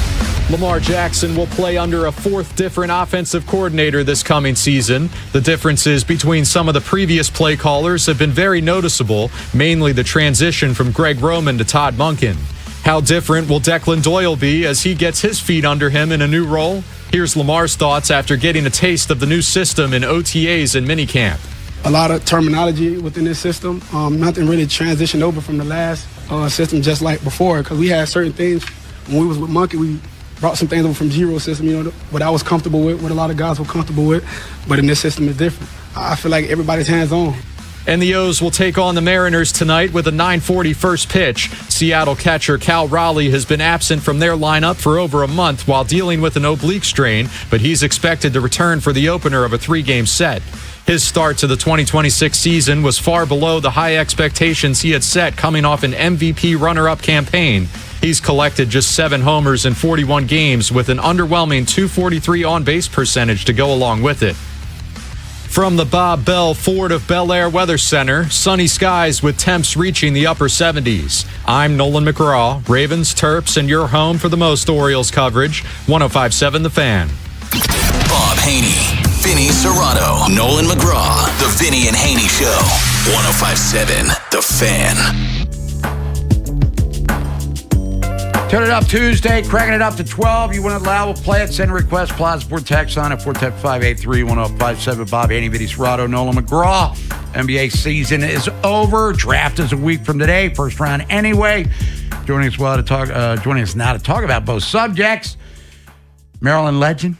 Lamar Jackson will play under a fourth different offensive coordinator this coming season. The differences between some of the previous play callers have been very noticeable, mainly the transition from Greg Roman to Todd Monken. How different will Declan Doyle be as he gets his feet under him in a new role? Here's Lamar's thoughts after getting a taste of the new system in OTAs and minicamp. A lot of terminology within this system. Nothing really transitioned over from the last system just like before, because we had certain things. When we was with Monkey, we brought some things over from Zero system, what I was comfortable with, what a lot of guys were comfortable with. But in this system, it's different. I feel like everybody's hands-on. And the O's will take on the Mariners tonight with a 9:40 first pitch. Seattle catcher Cal Raleigh has been absent from their lineup for over a month while dealing with an oblique strain, but he's expected to return for the opener of a 3-game set. His start to the 2026 season was far below the high expectations he had set coming off an MVP runner-up campaign. He's collected just 7 homers in 41 games with an underwhelming .243 on-base percentage to go along with it. From the Bob Bell Ford of Bel Air Weather Center, sunny skies with temps reaching the upper 70s. I'm Nolan McGraw, Ravens, Terps, and your home for the most Orioles coverage. 105.7 The Fan. Bob Haynie, Vinny Serrato, Nolan McGraw, The Vinny and Haynie Show. 105.7 The Fan. Turn it up Tuesday, cracking it up to 12. You want to allow, we'll play it. Send a request, Plaza Sport text on it, 410-583-1057. Bob Haney, Vinny Serrato, Nolan McGraw. NBA season is over. Draft is a week from today. First round anyway. Joining us now to talk about both subjects. Maryland legend,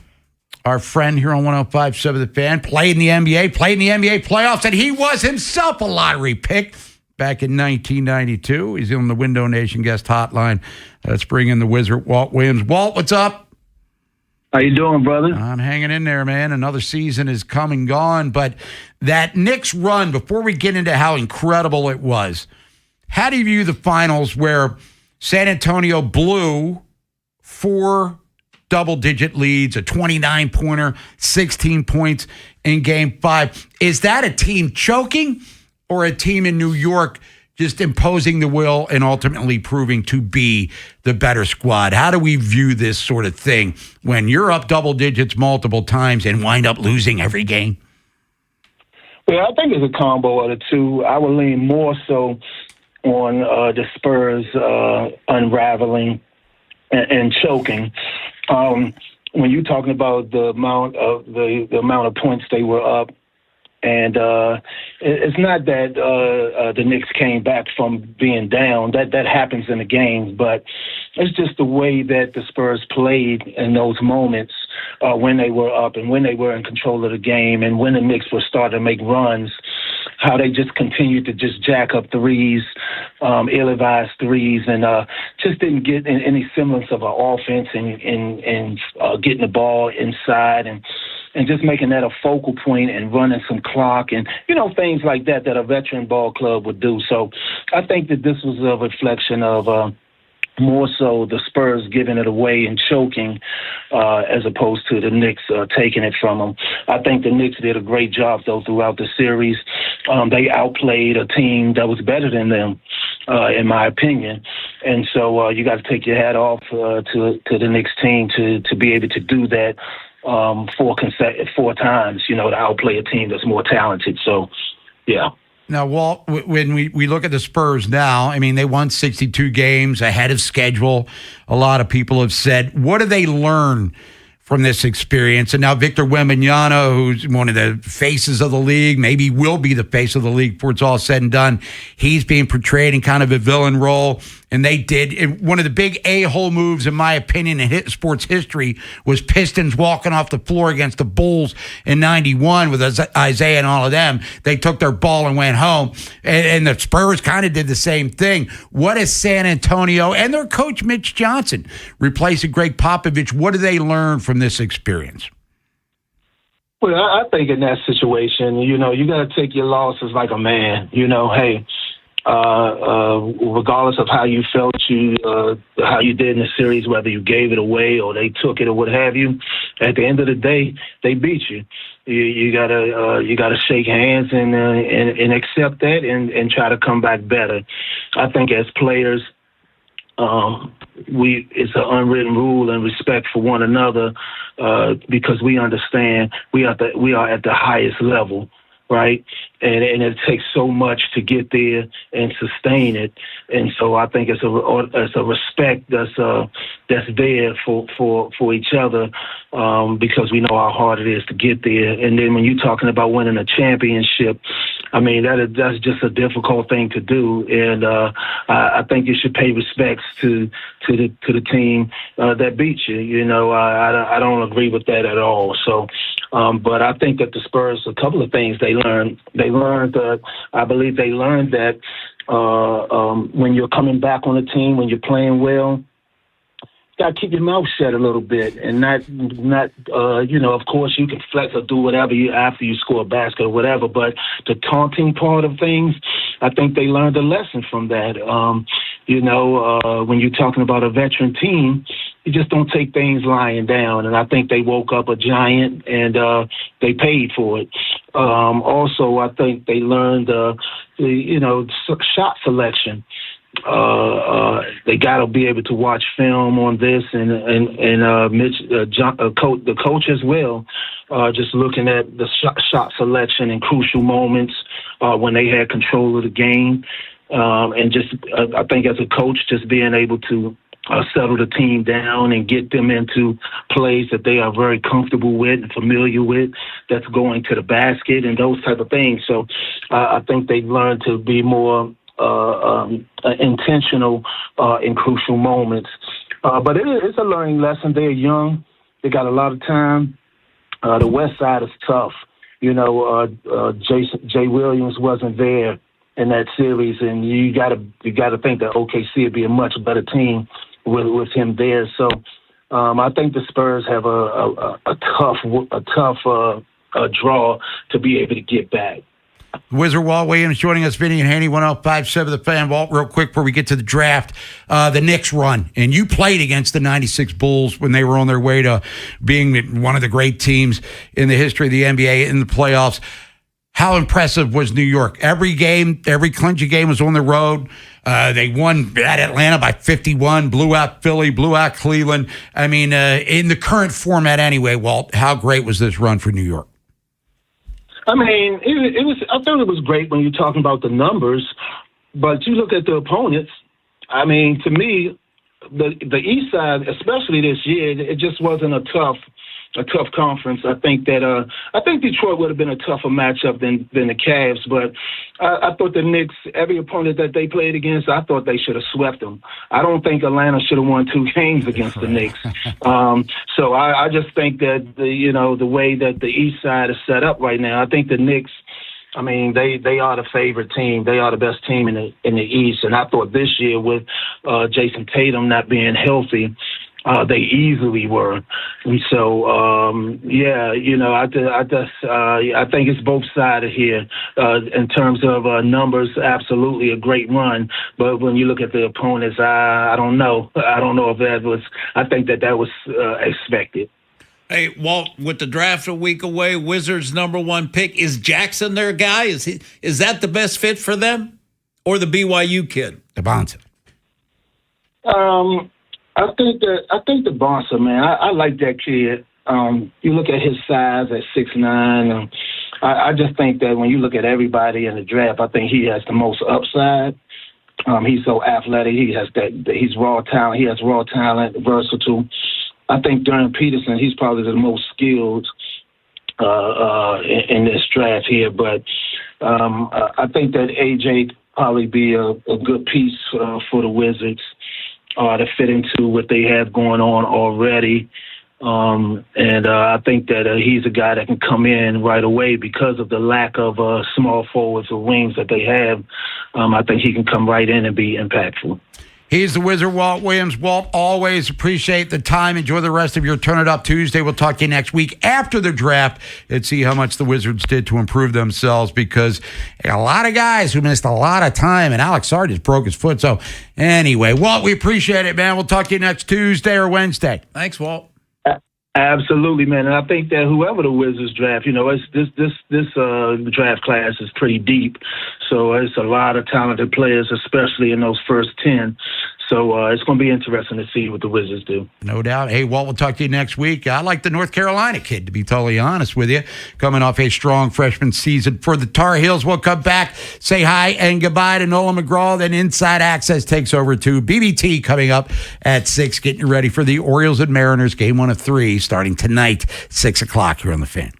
our friend here on 105.7 The Fan, played in the NBA playoffs, and he was himself a lottery pick. back in 1992. He's on the Window Nation guest hotline. Let's bring in the Wizard, Walt Williams. Walt, what's up? How you doing, brother? I'm hanging in there, man. Another season is come and gone. But that Knicks run, before we get into how incredible it was, how do you view the finals where San Antonio blew 4 double-digit leads, a 29-pointer, 16 points in Game 5? Is that a team choking or a team in New York just imposing the will and ultimately proving to be the better squad? How do we view this sort of thing when you're up double digits multiple times and wind up losing every game? Well, I think it's a combo of the two. I would lean more so on the Spurs unraveling and choking. When you're talking about the amount of points they were up, and it's not that the Knicks came back from being down. That happens in the games, but it's just the way that the Spurs played in those moments when they were up and when they were in control of the game, and when the Knicks were starting to make runs. How they just continued to just jack up threes, ill-advised threes, and just didn't get any semblance of an offense and getting the ball inside and just making that a focal point and running some clock and, things like that a veteran ball club would do. So I think that this was a reflection of more so the Spurs giving it away and choking as opposed to the Knicks taking it from them. I think the Knicks did a great job, though, throughout the series. They outplayed a team that was better than them, in my opinion. And so you got to take your hat off to the Knicks team to be able to do that 4 times, to outplay a team that's more talented. So, yeah. Now, Walt, when we look at the Spurs now, I mean, they won 62 games ahead of schedule. A lot of people have said, what do they learn from this experience? And now Victor Wembanyama, who's one of the faces of the league, maybe will be the face of the league before it's all said and done, he's being portrayed in kind of a villain role. And they did. One of the big a-hole moves, in my opinion, in sports history was Pistons walking off the floor against the Bulls in 91 with Isaiah and all of them. They took their ball and went home. And the Spurs kind of did the same thing. What is San Antonio and their coach, Mitch Johnson, replacing Greg Popovich? What do they learn from this experience? Well, I think in that situation, you got to take your losses like a man. Hey, regardless of how you felt, how you did in the series, whether you gave it away or they took it or what have you, at the end of the day, they beat you. You gotta shake hands and accept that and try to come back better. I think as players, it's an unwritten rule and respect for one another because we understand we are at the highest level. Right, and it takes so much to get there and sustain it, and so I think it's a respect that's there for each other because we know how hard it is to get there. And then when you're talking about winning a championship, I mean that's just a difficult thing to do, and I think you should pay respects to the team that beat you. I don't agree with that at all. So. But I think that the Spurs, a couple of things they learned. I believe they learned that when you're coming back on the team, when you're playing well, you got to keep your mouth shut a little bit and not of course you can flex or do whatever after you score a basket or whatever. But the taunting part of things, I think they learned a lesson from that. When you're talking about a veteran team, you just don't take things lying down. And I think they woke up a giant and they paid for it. Also, I think they learned, shot selection. They got to be able to watch film on this and Mitch, the coach as well, just looking at the shot selection in crucial moments when they had control of the game. And just, I think as a coach, just being able to settle the team down and get them into plays that they are very comfortable with and familiar with, that's going to the basket and those type of things. So I think they've learned to be more intentional in crucial moments. But it's a learning lesson. They're young. They got a lot of time. The West Side is tough. Jay Williams wasn't there in that series, and you got to think that OKC would be a much better team with him there. So I think the Spurs have a tough draw to be able to get back. Wizard Walt Williams joining us, Vinny and Haynie, 105.7 The Fan. Walt, real quick before we get to the draft, the Knicks run. And you played against the 96 Bulls when they were on their way to being one of the great teams in the history of the NBA in the playoffs. How impressive was New York? Every clinching game was on the road. They won at Atlanta by 51, blew out Philly, blew out Cleveland. I mean, in the current format anyway, Walt, how great was this run for New York? I mean, it was. I thought it was great when you're talking about the numbers, but you look at the opponents. I mean, to me, the East Side, especially this year, it just wasn't a tough conference. I think Detroit would have been a tougher matchup than the Cavs, but I thought the Knicks, every opponent that they played against, I thought they should have swept them. I don't think Atlanta should have won 2 games against the Knicks. So I just think that the way that the East Side is set up right now, I think the Knicks, I mean, they are the favorite team. They are the best team in the East, and I thought this year with Jason Tatum not being healthy, they easily were. And so, I think it's both sides here. In terms of numbers, absolutely a great run. But when you look at the opponents, I don't know. I don't know if that was, I think that was expected. Hey, Walt, with the draft a week away, Wizards' #1 pick, is Jackson their guy? Is that the best fit for them? Or the BYU kid? The Bonza. I think the Bonza, man, I like that kid. You look at his size at 6'9". I just think that when you look at everybody in the draft, I think he has the most upside. He's so athletic. He's raw talent. He has raw talent, versatile. I think Darren Peterson, he's probably the most skilled in this draft here. But I think that AJ probably be a good piece for the Wizards. To fit into what they have going on already. I think that he's a guy that can come in right away because of the lack of small forwards or wings that they have. I think he can come right in and be impactful. He's the Wizard, Walt Williams. Walt, always appreciate the time. Enjoy the rest of your Turn It Up Tuesday. We'll talk to you next week after the draft and see how much the Wizards did to improve themselves, because a lot of guys who missed a lot of time, and Alex Sarr just broke his foot. So anyway, Walt, we appreciate it, man. We'll talk to you next Tuesday or Wednesday. Thanks, Walt. Absolutely, man. And I think that whoever the Wizards draft, this draft class is pretty deep. So it's a lot of talented players, especially in those first 10. So it's going to be interesting to see what the Wizards do. No doubt. Hey, Walt, we'll talk to you next week. I like the North Carolina kid, to be totally honest with you, coming off a strong freshman season for the Tar Heels. We'll come back, say hi and goodbye to Nolan McGraw. Then Inside Access takes over to BBT coming up at 6, getting you ready for the Orioles and Mariners, game 1 of 3, starting tonight, 6 o'clock here on The Fan.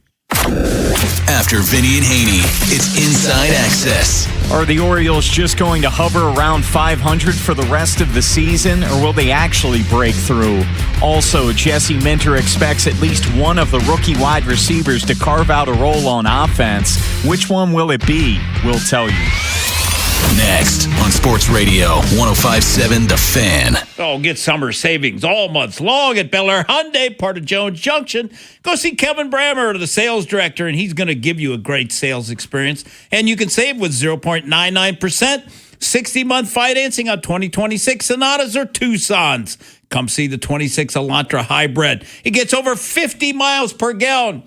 After Vinny and Haynie, it's Inside Access. Are the Orioles just going to hover around 500 for the rest of the season, or will they actually break through? Also, Jesse Minter expects at least one of the rookie wide receivers to carve out a role on offense. Which one will it be? We'll tell you. Next on Sports Radio 105.7 The Fan. Oh, get summer savings all month long at Bel Air Hyundai, part of Jones Junction. Go see Kevin Brammer, the sales director, and he's going to give you a great sales experience. And you can save with 0.99%, 60-month financing on 2026 Sonatas or Tucsons. Come see the 26 Elantra Hybrid. It gets over 50 miles per gallon.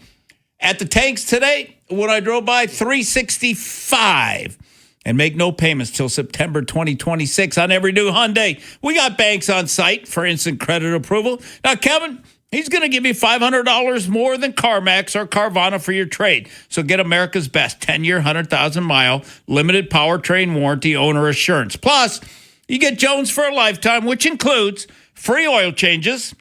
At the tanks today, when I drove by, 365. And make no payments till September 2026 on every new Hyundai. We got banks on site for instant credit approval. Now, Kevin, he's going to give you $500 more than CarMax or Carvana for your trade. So get America's best 10-year, 100,000-mile limited powertrain warranty owner assurance. Plus, you get Jones for a lifetime, which includes free oil changes,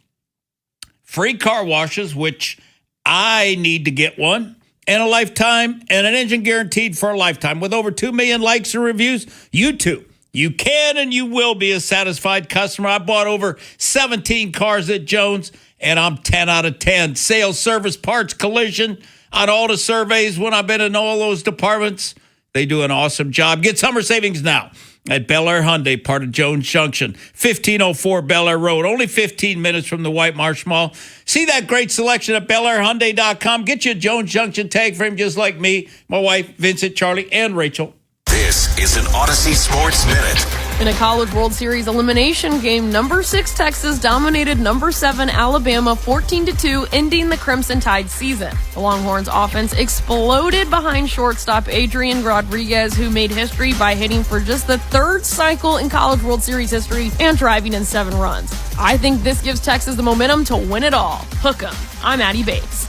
free car washes, which I need to get one, and a lifetime, and an engine guaranteed for a lifetime. With over 2 million likes and reviews, you too. You can and you will be a satisfied customer. I bought over 17 cars at Jones, and I'm 10 out of 10. Sales, service, parts, collision, on all the surveys when I've been in all those departments. They do an awesome job. Get summer savings now at Bel Air Hyundai, part of Jones Junction, 1504 Bel Air Road, only 15 minutes from the White Marsh Mall. See that great selection at BelAirHyundai.com. Get you a Jones Junction tag frame just like me, my wife, Vincent, Charlie, and Rachel. This is an Odyssey Sports Minute. In a College World Series elimination game, number 6 Texas dominated number 7 Alabama 14-2, ending the Crimson Tide season. The Longhorns offense exploded behind shortstop Adrian Rodriguez, who made history by hitting for just the 3rd cycle in College World Series history and driving in 7 runs. I think this gives Texas the momentum to win it all. Hook 'em. I'm Addie Bates.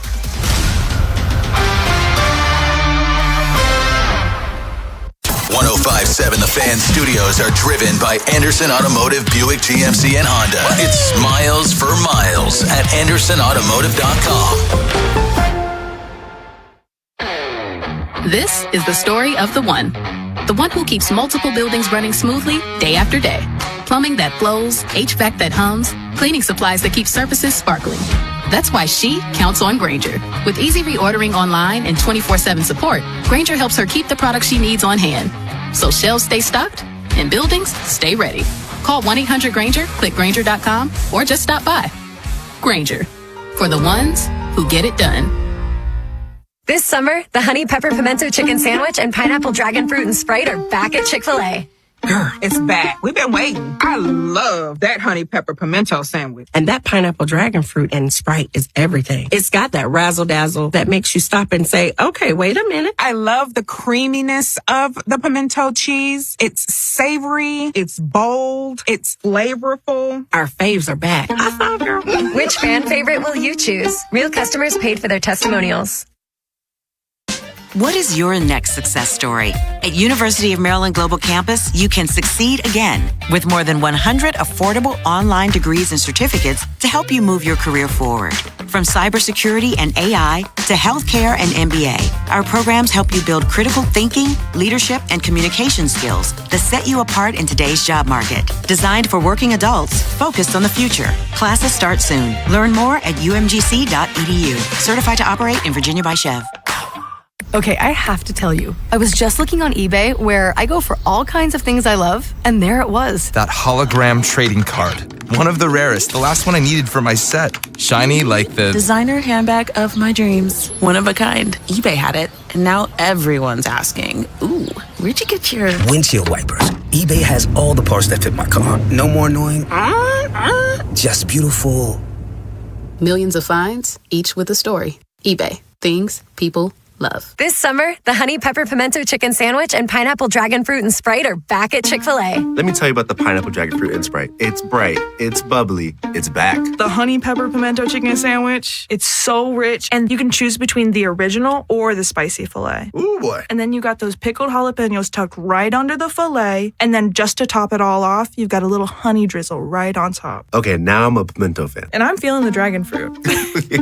105.7 The Fan Studios are driven by Anderson Automotive, Buick, GMC, and Honda. It's miles for miles at AndersonAutomotive.com. This is the story of the one who keeps multiple buildings running smoothly day after day. Plumbing that flows, HVAC that hums, cleaning supplies that keep surfaces sparkling. That's why she counts on Grainger. With easy reordering online and 24/7 support, Grainger helps her keep the products she needs on hand. So shelves stay stocked and buildings stay ready. Call 1-800-GRAINGER, click Grainger.com, or just stop by. Grainger, for the ones who get it done. This summer, the Honey Pepper Pimento Chicken Sandwich and Pineapple Dragon Fruit and Sprite are back at Chick-fil-A. Girl, it's back. We've been waiting. I love that honey pepper pimento sandwich. And that pineapple dragon fruit and Sprite is everything. It's got that razzle-dazzle that makes you stop and say, okay, wait a minute. I love the creaminess of the pimento cheese. It's savory. It's bold. It's flavorful. Our faves are back. I found her. Which fan favorite will you choose? Real customers paid for their testimonials. What is your next success story? At University of Maryland Global Campus, you can succeed again with more than 100 affordable online degrees and certificates to help you move your career forward. From cybersecurity and AI to healthcare and MBA, our programs help you build critical thinking, leadership, and communication skills that set you apart in today's job market. Designed for working adults, focused on the future. Classes start soon. Learn more at umgc.edu. Certified to operate in Virginia by Chev. Okay, I have to tell you, I was just looking on eBay where I go for all kinds of things I love, and there it was. That hologram trading card. One of the rarest. The last one I needed for my set. Shiny like the designer handbag of my dreams. One of a kind. eBay had it, and now everyone's asking, ooh, where'd you get your windshield wipers? eBay has all the parts that fit my car. No more annoying, just beautiful. Millions of finds, each with a story. eBay. Things people love. This summer, the Honey Pepper Pimento Chicken Sandwich and Pineapple Dragon Fruit and Sprite are back at Chick-fil-A. Let me tell you about the Pineapple Dragon Fruit and Sprite. It's bright, it's bubbly, it's back. The Honey Pepper Pimento Chicken Sandwich, it's so rich, and you can choose between the original or the spicy filet. Ooh, boy. And then you got those pickled jalapenos tucked right under the filet, and then just to top it all off, you've got a little honey drizzle right on top. Okay, now I'm a pimento fan. And I'm feeling the dragon fruit.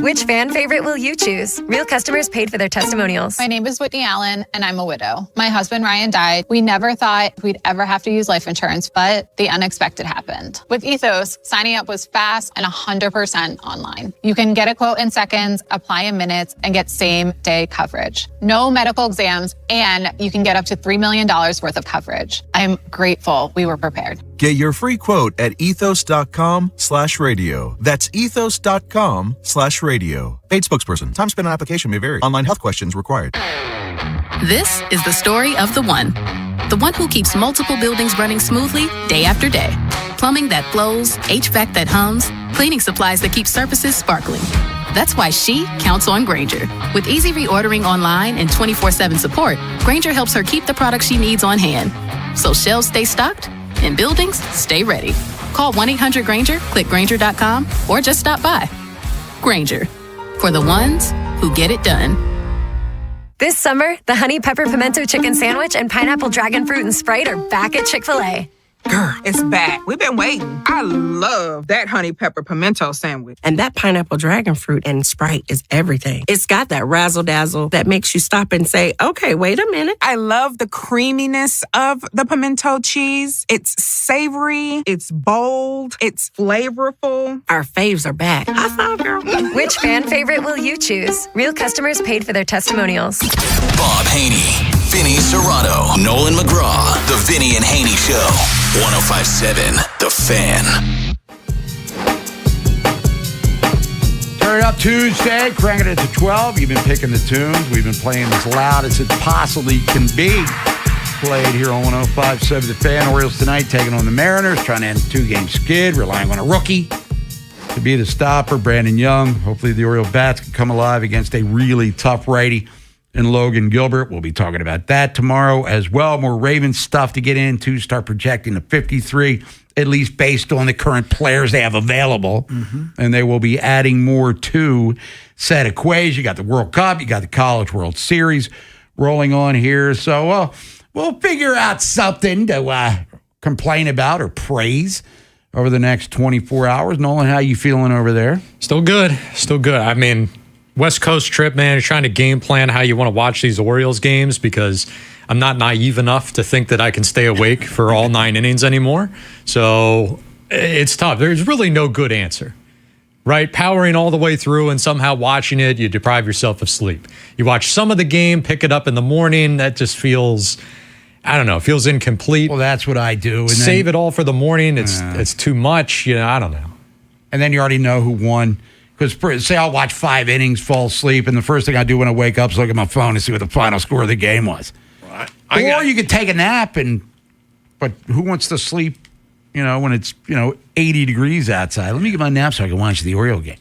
Which fan favorite will you choose? Real customers paid for their testimonials. My name is Whitney Allen, and I'm a widow. My husband, Ryan, died. We never thought we'd ever have to use life insurance, but the unexpected happened. With Ethos, signing up was fast and 100% online. You can get a quote in seconds, apply in minutes, and get same-day coverage. No medical exams, and you can get up to $3 million worth of coverage. I'm grateful we were prepared. Get your free quote at ethos.com/radio. That's ethos.com/radio. Paid spokesperson. Time spent on application may vary. Online health questions required. This is the story of the one who keeps multiple buildings running smoothly day after day. Plumbing that flows, HVAC that hums, cleaning supplies that keep surfaces sparkling. That's why she counts on Grainger. With easy reordering online and 24/7 support, Grainger helps her keep the products she needs on hand. So shelves stay stocked and buildings stay ready. Call 1-800-GRAINGER, click Grainger.com, or just stop by. Grainger, for the ones who get it done. This summer, the Honey Pepper Pimento Chicken Sandwich and Pineapple Dragon Fruit and Sprite are back at Chick-fil-A. Girl, it's back. We've been waiting. I love that honey pepper pimento sandwich. And that pineapple dragon fruit and Sprite is everything. It's got that razzle-dazzle that makes you stop and say, okay, wait a minute. I love the creaminess of the pimento cheese. It's savory, it's bold, it's flavorful. Our faves are back. High five, girl. Which fan favorite will you choose? Real customers paid for their testimonials. Bob Haney, Vinny Serrato, Nolan McGraw. The Vinny and Haney Show. 105.7 The Fan. Turn it up Tuesday, cranking it to 12. You've been picking the tunes. We've been playing as loud as it possibly can be. Played here on 105.7 The Fan. Orioles tonight taking on the Mariners, trying to end a 2-game skid, relying on a rookie to be the stopper, Brandon Young. Hopefully the Oriole bats can come alive against a really tough righty in Logan Gilbert. We'll be talking about that tomorrow as well. More Ravens stuff to get into. Start projecting the 53, at least based on the current players they have available. And they will be adding more to said equation. You got the World Cup. You got the College World Series rolling on here. So we'll figure out something to complain about or praise over the next 24 hours. Nolan, how you feeling over there? Still good. I mean, West Coast trip, man, you're trying to game plan how you want to watch these Orioles games because I'm not naive enough to think that I can stay awake for all 9 innings anymore. So it's tough. There's really no good answer, right? Powering all the way through and somehow watching it, you deprive yourself of sleep. You watch some of the game, pick it up in the morning. That just feels, I don't know, feels incomplete. Well, that's what I do. And Save it all for the morning. It's too much. I don't know. And then you already know who won. Because say I'll watch 5 innings, fall asleep, and the first thing I do when I wake up is look at my phone and see what the final score of the game was. Or you could take a nap, but who wants to sleep, when it's 80 degrees outside? Let me get my nap so I can watch the Oriole game.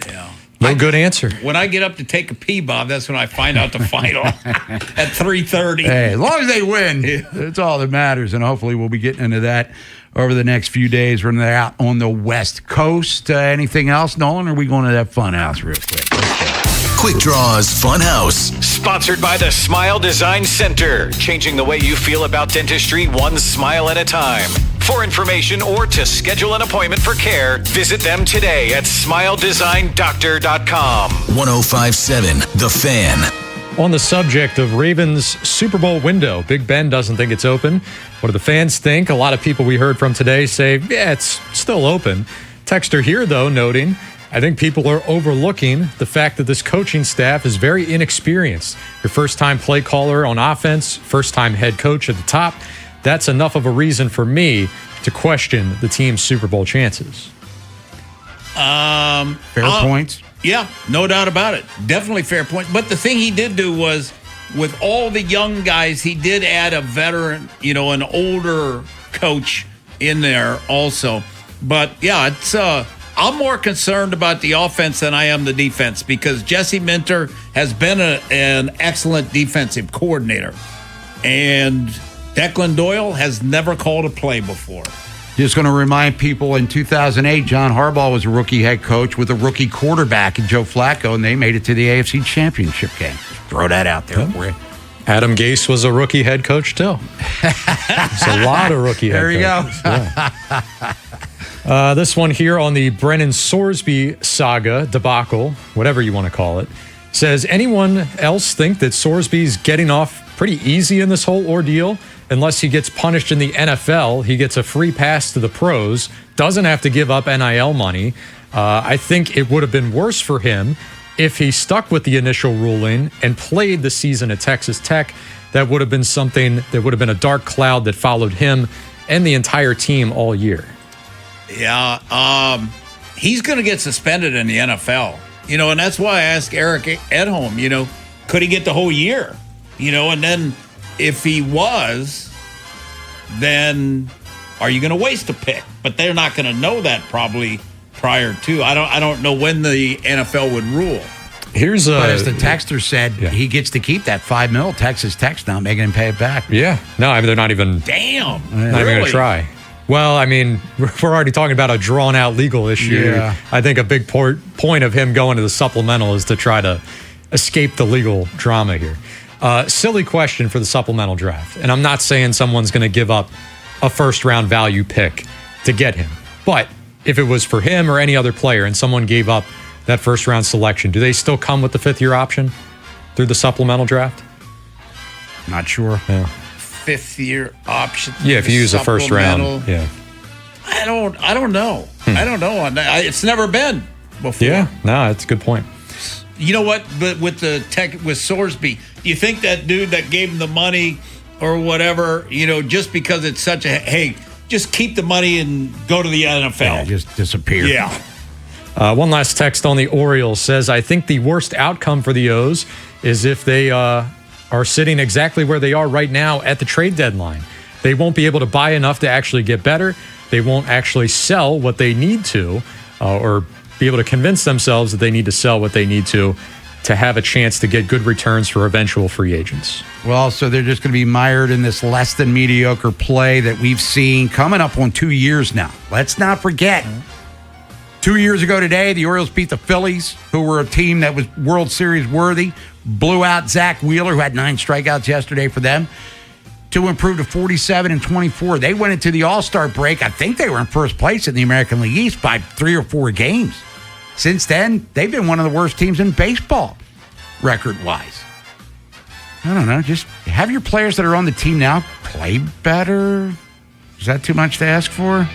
Yeah. No good answer. When I get up to take a pee, Bob, that's when I find out the final at 3:30. Hey, as long as they win, that's all that matters. And hopefully we'll be getting into that over the next few days when they're out on the West Coast. Anything else, Nolan, or are we going to that fun house real quick? Quick Draws Fun House. Sponsored by the Smile Design Center, changing the way you feel about dentistry one smile at a time. For information or to schedule an appointment for care, visit them today at smiledesignDoctor.com. 105.7 The Fan. On the subject of Ravens Super Bowl window, Big Ben doesn't think it's open. What do the fans think? A lot of people we heard from today say, yeah, it's still open. Texter here, though, noting, I think people are overlooking the fact that this coaching staff is very inexperienced. Your first-time play caller on offense, first-time head coach at the top. That's enough of a reason for me to question the team's Super Bowl chances. Fair points. Yeah, no doubt about it. Definitely fair point. But the thing he did do was, with all the young guys, he did add a veteran, an older coach in there also. But yeah, it's I'm more concerned about the offense than I am the defense because Jesse Minter has been an excellent defensive coordinator. And Declan Doyle has never called a play before. Just going to remind people, in 2008, John Harbaugh was a rookie head coach with a rookie quarterback in Joe Flacco, and they made it to the AFC Championship game. Throw that out there for you. Adam Gase was a rookie head coach, too. There's a lot of rookie head coaches. There you go. Yeah. This one here on the Brennan Sorsby saga, debacle, whatever you want to call it, says, anyone else think that Sorsby's getting off pretty easy in this whole ordeal? Unless he gets punished in the NFL, he gets a free pass to the pros, doesn't have to give up NIL money. I think it would have been worse for him if he stuck with the initial ruling and played the season at Texas Tech. That would have been something that would have been a dark cloud that followed him and the entire team all year. Yeah, he's going to get suspended in the NFL, and that's why I asked Eric Edholm, could he get the whole year? And then if he was, then are you going to waste a pick? But they're not going to know that probably prior to. I don't know when the NFL would rule. But as the texter said, he gets to keep that $5 million. Texas Tech's not making him pay it back. Yeah. No, I mean, they're not even. Damn. Not even going to try. Well, I mean, we're already talking about a drawn-out legal issue. Yeah. I think a big point of him going to the supplemental is to try to escape the legal drama here. Silly question for the supplemental draft. And I'm not saying someone's going to give up a first-round value pick to get him. But if it was for him or any other player and someone gave up that first-round selection, do they still come with the fifth-year option through the supplemental draft? Not sure. Yeah. Fifth-year option. Yeah, if you use a first round. Yeah. I don't know. I don't know on that. It's never been before. Yeah, no, that's a good point. You know what? But with the tech with Sorsby, do you think that dude that gave him the money or whatever, just because it's such a hey, just keep the money and go to the NFL? Yeah, just disappear. Yeah. One last text on the Orioles says, I think the worst outcome for the O's is if they are sitting exactly where they are right now at the trade deadline. They won't be able to buy enough to actually get better. They won't actually sell what they need to, or be able to convince themselves that they need to sell what they need to have a chance to get good returns for eventual free agents. Well, so they're just going to be mired in this less than mediocre play that we've seen coming up on 2 years now. Let's not forget. 2 years ago today, the Orioles beat the Phillies, who were a team that was World Series worthy, blew out Zach Wheeler, who had 9 strikeouts yesterday for them, to improve to 47-24. They went into the All-Star break. I think they were in first place in the American League East by 3 or 4 games. Since then, they've been one of the worst teams in baseball, record-wise. I don't know. Just have your players that are on the team now play better. Is that too much to ask for?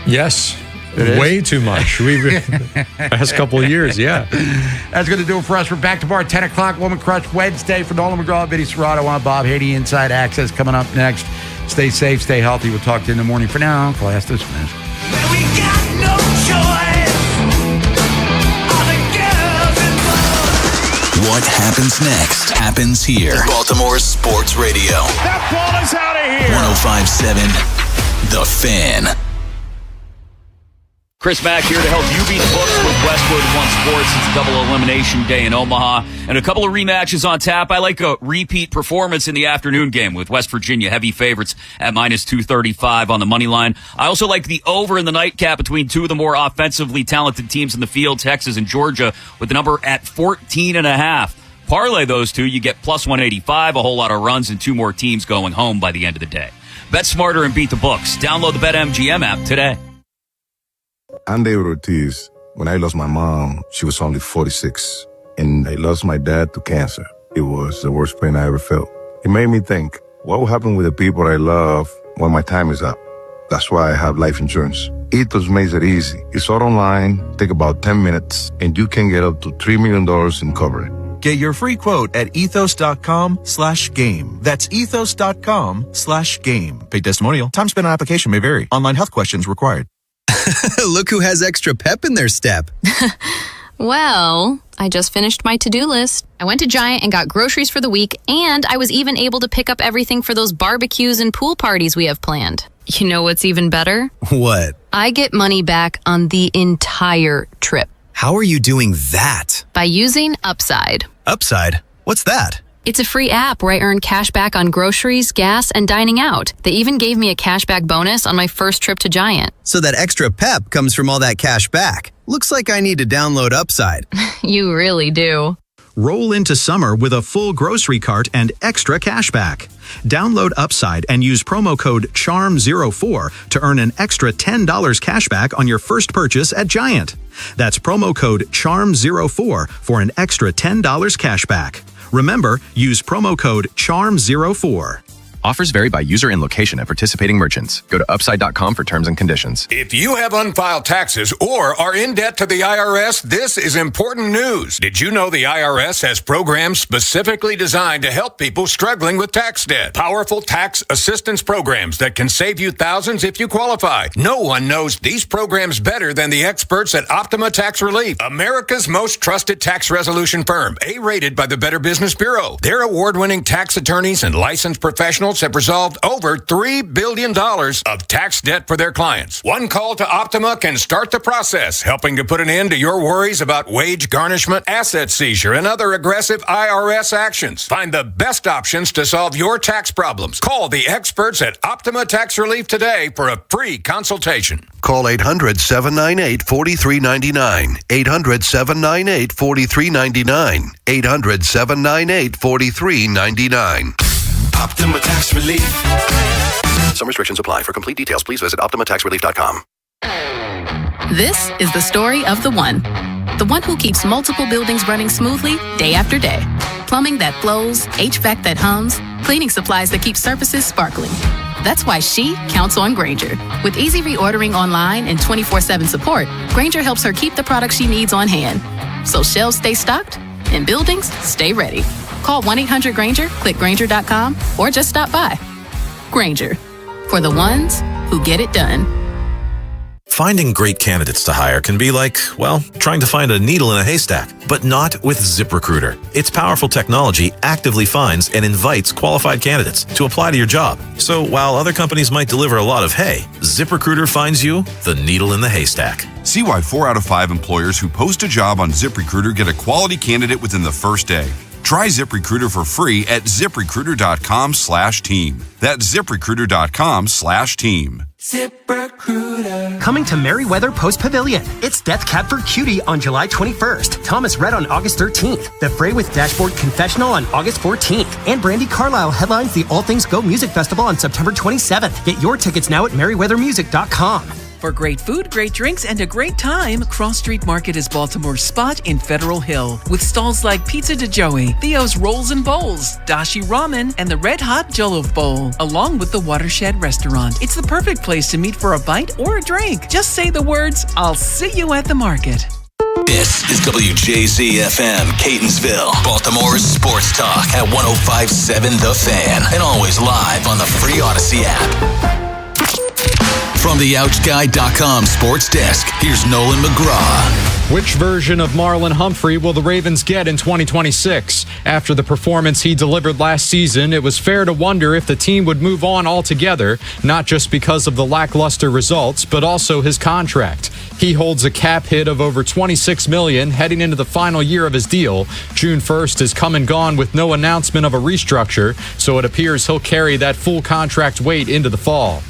Yes. Way too much. Past couple of years, yeah. That's going to do it for us. We're back tomorrow at 10 o'clock, Woman Crush Wednesday. For Nolan McGraw, Vinny Serrato, I'm Bob Haynie. Inside Access coming up next. Stay safe, stay healthy. We'll talk to you in the morning. For now, class dismissed. We got no choice. All the girls involved. What happens next happens here. Baltimore Sports Radio. That ball is out of here. 105.7 The Fan. Chris Mack here to help you beat the books with Westwood One Sports. It's a double elimination day in Omaha and a couple of rematches on tap. I like a repeat performance in the afternoon game with West Virginia heavy favorites at -235 on the money line. I also like the over in the nightcap between two of the more offensively talented teams in the field, Texas and Georgia, with the number at 14.5. Parlay those two, you get +185, a whole lot of runs, and 2 more teams going home by the end of the day. Bet smarter and beat the books. Download the BetMGM app today. I'm David Ortiz. When I lost my mom, she was only 46. And I lost my dad to cancer. It was the worst pain I ever felt. It made me think, what will happen with the people I love when my time is up? That's why I have life insurance. Ethos makes it easy. It's all online, take about 10 minutes, and you can get up to $3 million in coverage. Get your free quote at ethos.com/game. That's ethos.com/game. Paid testimonial. Time spent on application may vary. Online health questions required. Look who has extra pep in their step. Well, I just finished my to-do list. I went to Giant and got groceries for the week, and I was even able to pick up everything for those barbecues and pool parties we have planned. You know what's even better? What? I get money back on the entire trip. How are you doing that? By using Upside. Upside? What's that? It's a free app where I earn cash back on groceries, gas, and dining out. They even gave me a cashback bonus on my first trip to Giant. So that extra pep comes from all that cash back. Looks like I need to download Upside. You really do. Roll into summer with a full grocery cart and extra cash back. Download Upside and use promo code CHARM04 to earn an extra $10 cash back on your first purchase at Giant. That's promo code CHARM04 for an extra $10 cash back. Remember, use promo code CHARM04. Offers vary by user and location at participating merchants. Go to upside.com for terms and conditions. If you have unfiled taxes or are in debt to the IRS, this is important news. Did you know the IRS has programs specifically designed to help people struggling with tax debt? Powerful tax assistance programs that can save you thousands if you qualify. No one knows these programs better than the experts at Optima Tax Relief, America's most trusted tax resolution firm, A-rated by the Better Business Bureau. Their award-winning tax attorneys and licensed professionals have resolved over $3 billion of tax debt for their clients. One call to Optima can start the process, helping to put an end to your worries about wage garnishment, asset seizure, and other aggressive IRS actions. Find the best options to solve your tax problems. Call the experts at Optima Tax Relief today for a free consultation. Call 800-798-4399. 800-798-4399. 800-798-4399. Optima Tax Relief. Some restrictions apply. For complete details, please visit OptimaTaxRelief.com. This is the story of the one who keeps multiple buildings running smoothly day after day. Plumbing that flows, HVAC that hums, cleaning supplies that keep surfaces sparkling. That's why she counts on Grainger. With easy reordering online and 24/7 support, Grainger helps her keep the products she needs on hand. So shelves stay stocked and buildings stay ready. Call 1-800-GRAINGER, click Grainger.com, or just stop by. Grainger, for the ones who get it done. Finding great candidates to hire can be like, well, trying to find a needle in a haystack, but not with ZipRecruiter. Its powerful technology actively finds and invites qualified candidates to apply to your job. So while other companies might deliver a lot of hay, ZipRecruiter finds you the needle in the haystack. See why 4 out of 5 employers who post a job on ZipRecruiter get a quality candidate within the first day. Try ZipRecruiter for free at ZipRecruiter.com/team. That's ZipRecruiter.com/team. ZipRecruiter. Coming to Merriweather Post Pavilion. It's Death Cab for Cutie on July 21st. Thomas Rhett on August 13th. The Fray with Dashboard Confessional on August 14th. And Brandi Carlile headlines the All Things Go Music Festival on September 27th. Get your tickets now at merriweathermusic.com. For great food, great drinks, and a great time, Cross Street Market is Baltimore's spot in Federal Hill. With stalls like Pizza de Joey, Theo's Rolls and Bowls, Dashi Ramen, and the Red Hot Jollof Bowl, along with the Watershed Restaurant. It's the perfect place to meet for a bite or a drink. Just say the words, "I'll see you at the market." This is WJZ-FM, Catonsville, Baltimore's sports talk at 105.7 The Fan, and always live on the free Odyssey app. From the OutGuy.com sports desk, here's Nolan McGraw. Which version of Marlon Humphrey will the Ravens get in 2026? After the performance he delivered last season, it was fair to wonder if the team would move on altogether, not just because of the lackluster results, but also his contract. He holds a cap hit of over $26 million heading into the final year of his deal. June 1st is come and gone with no announcement of a restructure, so it appears he'll carry that full contract weight into the fall.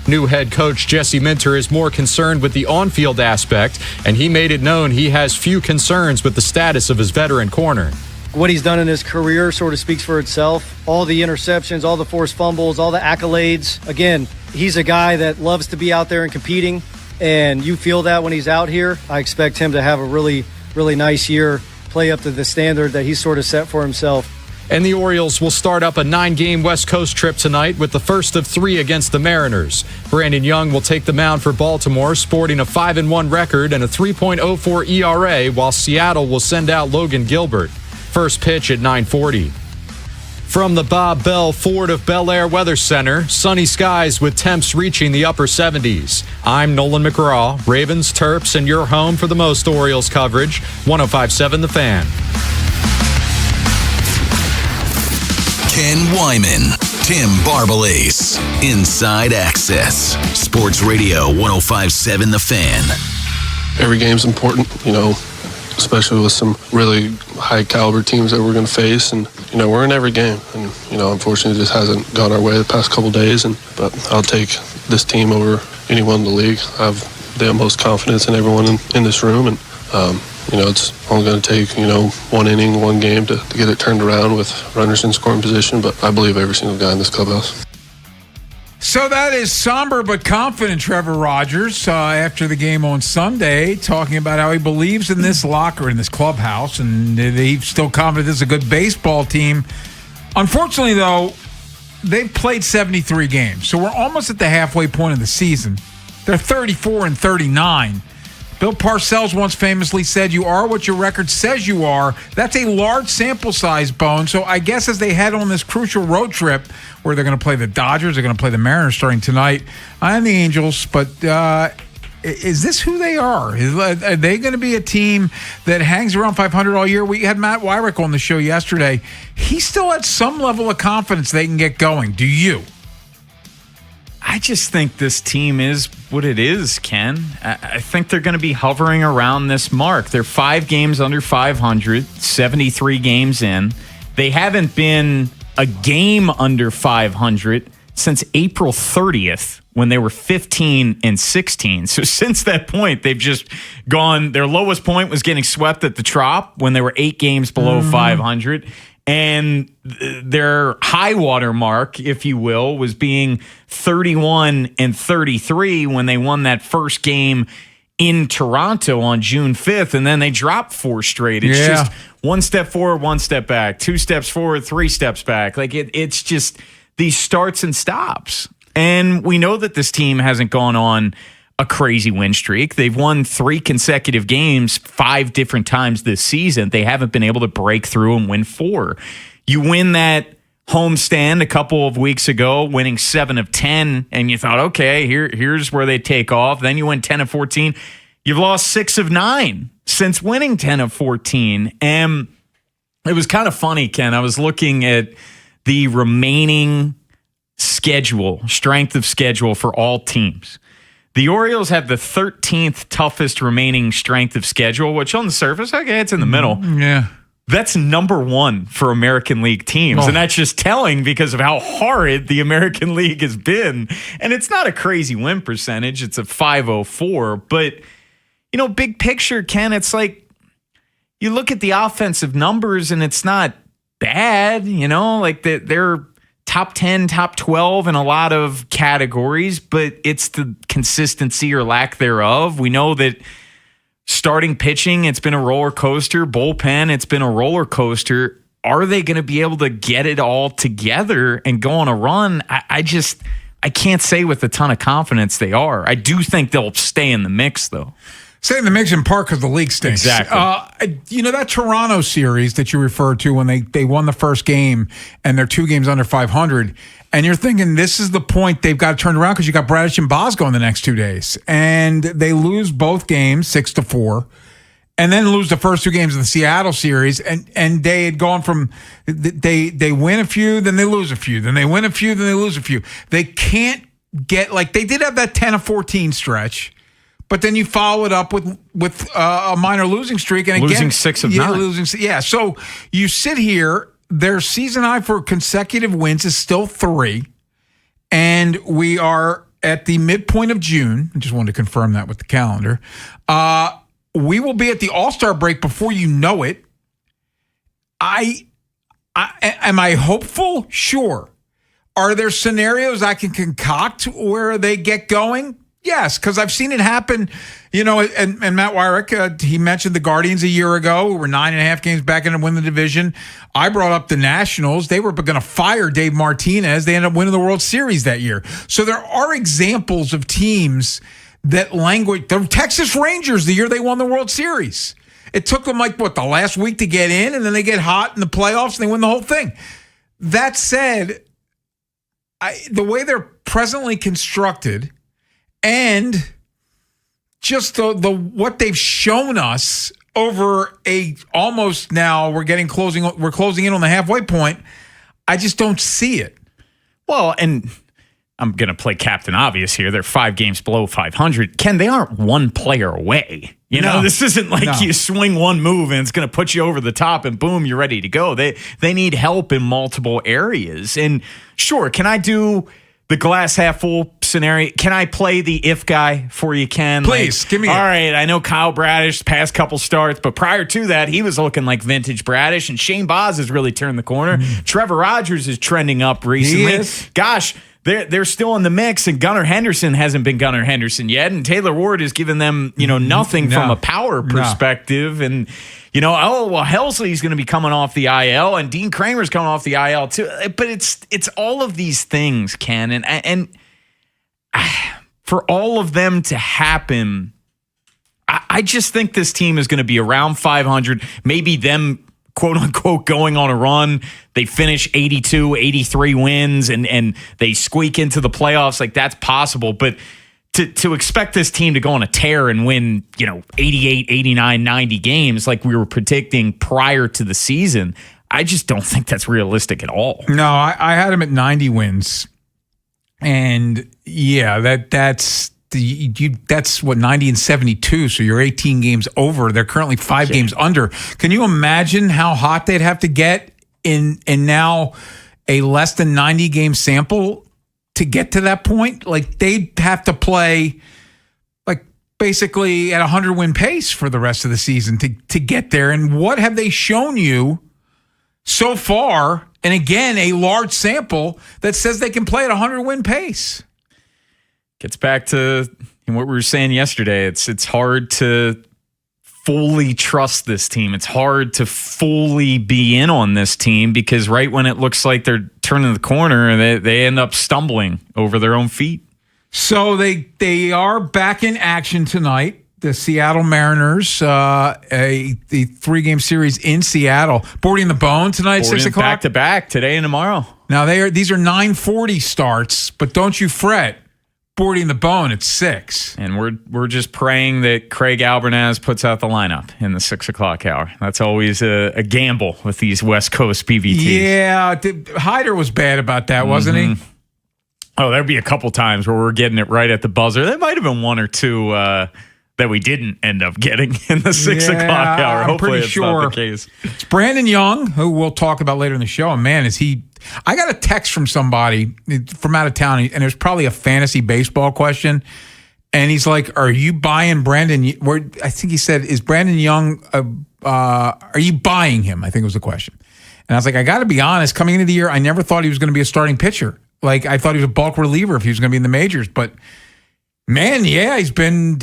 New head coach Jesse Minter is more concerned with the on-field aspect, and he made it known he has few concerns with the status of his veteran corner. What he's done in his career sort of speaks for itself. All the interceptions, all the forced fumbles, all the accolades. Again, he's a guy that loves to be out there and competing, and you feel that when he's out here. I expect him to have a really, really nice year, play up to the standard that he's sort of set for himself. And the Orioles will start up a 9-game West Coast trip tonight with the first of 3 against the Mariners. Brandon Young will take the mound for Baltimore, sporting a 5-1 record and a 3.04 ERA, while Seattle will send out Logan Gilbert. First pitch at 9:40. From the Bob Bell Ford of Bel Air Weather Center, sunny skies with temps reaching the upper 70s. I'm Nolan McGraw, Ravens, Terps, and your home for the most Orioles coverage, 105.7 The Fan. Ken Wyman, Tim Barbalace, Inside Access, Sports Radio 105.7 The Fan. Every game's important, especially with some really high caliber teams that we're going to face. And, we're in every game. And, unfortunately, it just hasn't gone our way the past couple days. But I'll take this team over anyone in the league. I have the utmost confidence in everyone in this room. And, it's only going to take, 1 inning, 1 game to get it turned around with runners in scoring position. But I believe every single guy in this clubhouse. So that is somber but confident Trevor Rogers after the game on Sunday, talking about how he believes in this locker, in this clubhouse, and he's still confident this is a good baseball team. Unfortunately, though, they've played 73 games, so we're almost at the halfway point of the season. They're 34-39. Bill Parcells once famously said, "You are what your record says you are." That's a large sample size, Bone. So I guess as they head on this crucial road trip where they're going to play the Dodgers, they're going to play the Mariners starting tonight, and the Angels, but is this who they are? Are they going to be a team that hangs around 500 all year? We had Matt Wyrick on the show yesterday. He still had some level of confidence they can get going. Do you? I just think this team is what it is, Ken. I think they're going to be hovering around this mark. They're 5 games under 500, 73 games in. They haven't been a game under 500 since April 30th when they were 15-16. So since that point, they've just gone. Their lowest point was getting swept at the Trop when they were 8 games below 500. And their high water mark, if you will, was being 31-33 when they won that first game in Toronto on June 5th, and then they dropped 4 straight. It's just one step forward, one step back, 2 steps forward, 3 steps back. Like it's just these starts and stops. And we know that this team hasn't gone on a crazy win streak. They've won 3 consecutive games 5 different times this season. They haven't been able to break through and win 4. You win that homestand a couple of weeks ago, winning 7 of 10, and you thought, okay, here's where they take off. Then you win 10 of 14. You've lost 6 of 9 since winning 10 of 14. And it was kind of funny, Ken. I was looking at the remaining strength of schedule for all teams. The Orioles have the 13th toughest remaining strength of schedule, which on the surface, okay, it's in the middle. Yeah. That's number 1 for American League teams. And that's just telling because of how horrid the American League has been. And it's not a crazy win percentage. It's a .504. But, big picture, Ken, it's like you look at the offensive numbers and it's not bad. Like they're top 10, top 12 in a lot of categories, but it's the consistency or lack thereof. We know that starting pitching, it's been a roller coaster. Bullpen, it's been a roller coaster. Are they going to be able to get it all together and go on a run? I can't say with a ton of confidence they are. I do think they'll stay in the mix, though. Stay in the mix in part because the league stinks. Exactly. That Toronto series that you referred to when they won the first game and they're 2 games under 500, and you're thinking this is the point they've got to turn around because you got Bradish and Bosco in the next 2 days, and they lose both games 6-4, and then lose the first 2 games of the Seattle series, and they had gone from they win a few, then they lose a few, then they win a few, then they lose a few. They can't get they did have that 10 of 14 stretch. But then you follow it up with a minor losing streak, and again, losing 6 of 9. So you sit here. Their season high for consecutive wins is still 3, and we are at the midpoint of June. I just wanted to confirm that with the calendar. We will be at the All-Star break before you know it. Am I hopeful? Sure. Are there scenarios I can concoct where they get going? Yes, because I've seen it happen, and Matt Wyrick, he mentioned the Guardians a year ago, who were 9.5 games back in to win the division. I brought up the Nationals. They were going to fire Dave Martinez. They ended up winning the World Series that year. So there are examples of teams that language. The Texas Rangers, the year they won the World Series. It took them the last week to get in, and then they get hot in the playoffs, and they win the whole thing. That said, the way they're presently constructed, and just the what they've shown us over almost now we're closing in on the halfway point. I just don't see it. Well, and I'm going to play Captain Obvious here. They're 5 games below 500. Ken, they aren't one player away. This isn't like you swing one move and it's going to put you over the top and boom, you're ready to go. They need help in multiple areas. And sure, can I do the glass half full scenario? Can I play the if guy for you, Ken? Please, give me all right, I know Kyle Bradish past couple starts, but prior to that, he was looking like vintage Bradish, and Shane Baz has really turned the corner. Trevor Rogers is trending up recently. He is. Gosh, they're still in the mix, and Gunnar Henderson hasn't been Gunnar Henderson yet, and Taylor Ward has given them, nothing from a power perspective, and Helsley's going to be coming off the IL, and Dean Kramer's coming off the IL too. But it's all of these things, Ken, and for all of them to happen, I just think this team is going to be around 500. Maybe them, quote unquote, going on a run. They finish 82, 83 wins, and they squeak into the playoffs. Like, that's possible, but to expect this team to go on a tear and win, 88, 89, 90 games like we were predicting prior to the season, I just don't think that's realistic at all. No, I had them at 90 wins. And yeah, that's what, 90 and 72. So you're 18 games over. They're currently 5 games under. Can you imagine how hot they'd have to get in now a less than 90 game sample to get to that point? Like, they'd have to play basically at 100 win pace for the rest of the season to get there. And what have they shown you so far, and again, a large sample that says they can play at a 100-win pace. Gets back to what we were saying yesterday. It's hard to fully trust this team. It's hard to fully be in on this team because right when it looks like they're turning the corner, they end up stumbling over their own feet. So they are back in action tonight. The Seattle Mariners, the 3-game series in Seattle, boarding the bone tonight at 6 o'clock. Back to back today and tomorrow. Now these are 9:40 starts, but don't you fret. Boarding the bone at 6. And we're just praying that Craig Albernaz puts out the lineup in the 6 o'clock hour. That's always a gamble with these West Coast PVTs. Yeah, Hyder was bad about that, wasn't he? Oh, there'd be a couple times where we're getting it right at the buzzer. There might have been one or two that we didn't end up getting in the 6 o'clock hour. Hopefully it's not the case. It's Brandon Young, who we'll talk about later in the show. And man, I got a text from somebody from out of town, and it was probably a fantasy baseball question. And he's like, are you buying Brandon? I think he said, is Brandon Young, are you buying him? I think was the question. And I was like, I got to be honest, coming into the year, I never thought he was going to be a starting pitcher. Like, I thought he was a bulk reliever if he was going to be in the majors. But man, yeah, he's been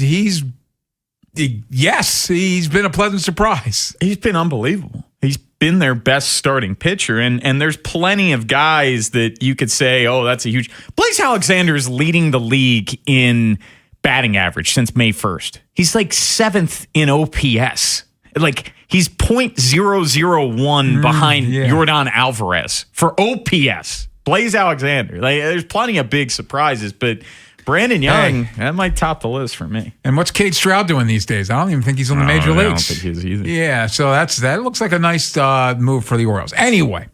a pleasant surprise. He's been unbelievable. He's been their best starting pitcher. And there's plenty of guys that you could say, oh, that's a huge... Blaise Alexander is leading the league in batting average since May 1st. He's like 7th in OPS. Like, he's .001 behind Yordan Alvarez for OPS. Blaise Alexander. Like, there's plenty of big surprises, but... Brandon Young, that might top the list for me. And what's Cade Stroud doing these days? I don't even think he's on the major leagues. I don't think he is either. Yeah, so that looks like a nice move for the Orioles. Anyway,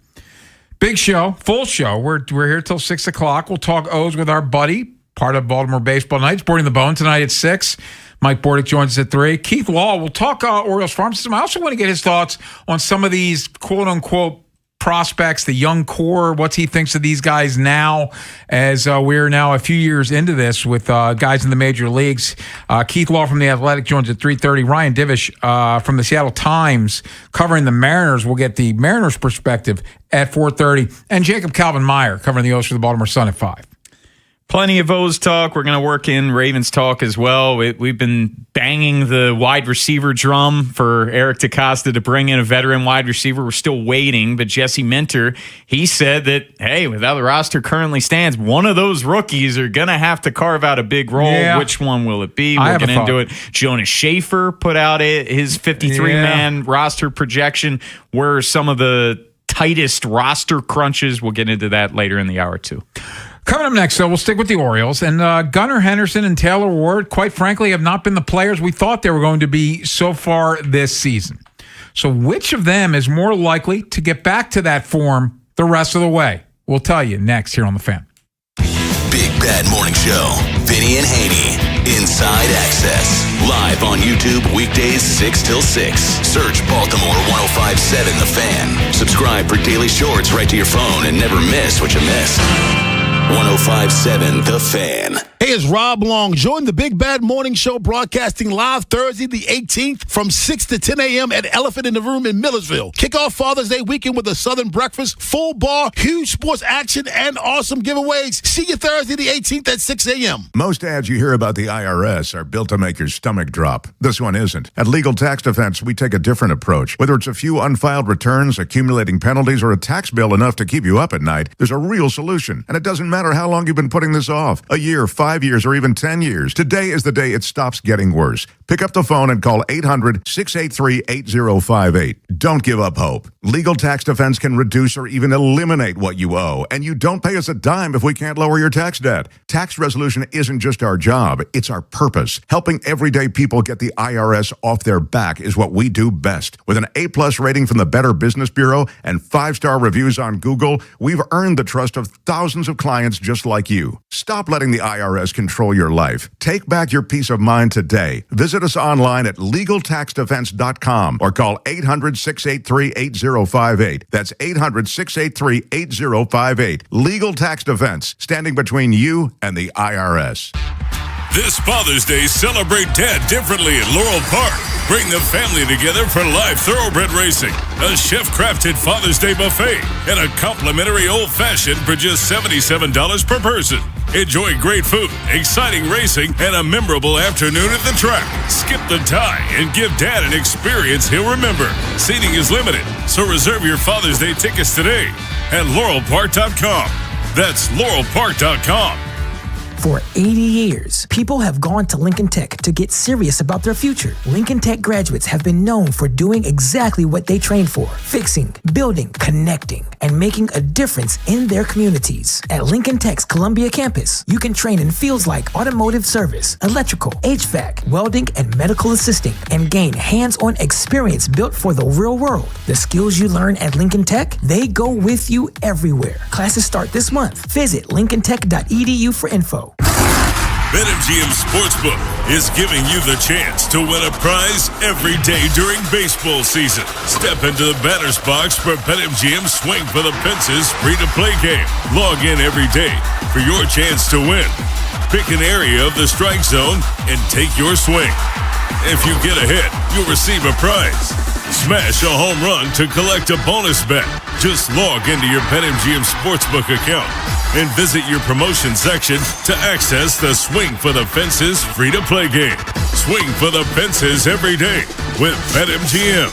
big show, full show. We're here till 6 o'clock. We'll talk O's with our buddy, part of Baltimore Baseball Nights, boarding the bone tonight at 6. Mike Bordick joins us at 3. Keith Law, we'll talk Orioles farm system. I also want to get his thoughts on some of these quote-unquote prospects, the young core, what he thinks of these guys now as we're now a few years into this with guys in the major leagues. Keith Law from The Athletic joins at 3:30. Ryan Divish from the Seattle Times covering the Mariners. We'll get the Mariners perspective at 4:30. And Jacob Calvin Meyer covering the O's for the Baltimore Sun at 5. Plenty of O's talk. We're going to work in Ravens talk as well. We've been banging the wide receiver drum for Eric DeCosta to bring in a veteran wide receiver. We're still waiting, but Jesse Minter, he said that, hey, with how the roster currently stands, one of those rookies are going to have to carve out a big role. Yeah. Which one will it be? We'll get into it. Jonas Schaefer put out his 53-man roster projection. Where are some of the tightest roster crunches? We'll get into that later in the hour, too. Coming up next, we'll stick with the Orioles. And Gunnar Henderson and Taylor Ward, quite frankly, have not been the players we thought they were going to be so far this season. So which of them is more likely to get back to that form the rest of the way? We'll tell you next here on The Fan. Big Bad Morning Show. Vinny and Haynie. Inside Access. Live on YouTube weekdays 6 till 6. Search Baltimore 105.7 The Fan. Subscribe for daily shorts right to your phone and never miss what you missed. 105.7 The Fan. Hey, it's Rob Long. Join the Big Bad Morning Show broadcasting live Thursday the 18th from 6 to 10 a.m. at Elephant in the Room in Millersville. Kick off Father's Day weekend with a Southern breakfast, full bar, huge sports action, and awesome giveaways. See you Thursday the 18th at 6 a.m. Most ads you hear about the IRS are built to make your stomach drop. This one isn't. At Legal Tax Defense, we take a different approach. Whether it's a few unfiled returns, accumulating penalties, or a tax bill enough to keep you up at night, there's a real solution. And it doesn't matter how long you've been putting this off. A year, 5 years, or even 10 years. Today is the day it stops getting worse. Pick up the phone and call 800-683-8058. Don't give up hope. Legal Tax Defense can reduce or even eliminate what you owe, and you don't pay us a dime if we can't lower your tax debt. Tax resolution isn't just our job, it's our purpose. Helping everyday people get the IRS off their back is what we do best. With an A+ rating from the Better Business Bureau and 5-star reviews on Google, we've earned the trust of thousands of clients just like you. Stop letting the IRS control your life. Take back your peace of mind today. Visit us online at LegalTaxDefense.com or call 800-683-8058. That's 800-683-8058. Legal Tax Defense, standing between you and the IRS. This Father's Day, celebrate Dad differently at Laurel Park. Bring the family together for live thoroughbred racing, a chef-crafted Father's Day buffet, and a complimentary old-fashioned for just $77 per person. Enjoy great food, exciting racing, and a memorable afternoon at the track. Skip the tie and give Dad an experience he'll remember. Seating is limited, so reserve your Father's Day tickets today at laurelpark.com. That's laurelpark.com. For 80 years, people have gone to Lincoln Tech to get serious about their future. Lincoln Tech graduates have been known for doing exactly what they trained for: fixing, building, connecting, and making a difference in their communities. At Lincoln Tech's Columbia campus, you can train in fields like automotive service, electrical, HVAC, welding, and medical assisting, and gain hands-on experience built for the real world. The skills you learn at Lincoln Tech, they go with you everywhere. Classes start this month. Visit lincolntech.edu for info. BetMGM Sportsbook is giving you the chance to win a prize every day during baseball season. Step into the batter's box for BetMGM Swing for the Fences free-to-play game. Log in every day for your chance to win. Pick an area of the strike zone and take your swing. If you get a hit, you'll receive a prize. Smash a home run to collect a bonus bet. Just log into your BetMGM Sportsbook account and visit your promotion section to access the Swing for the Fences free-to-play game. Swing for the Fences every day with BetMGM.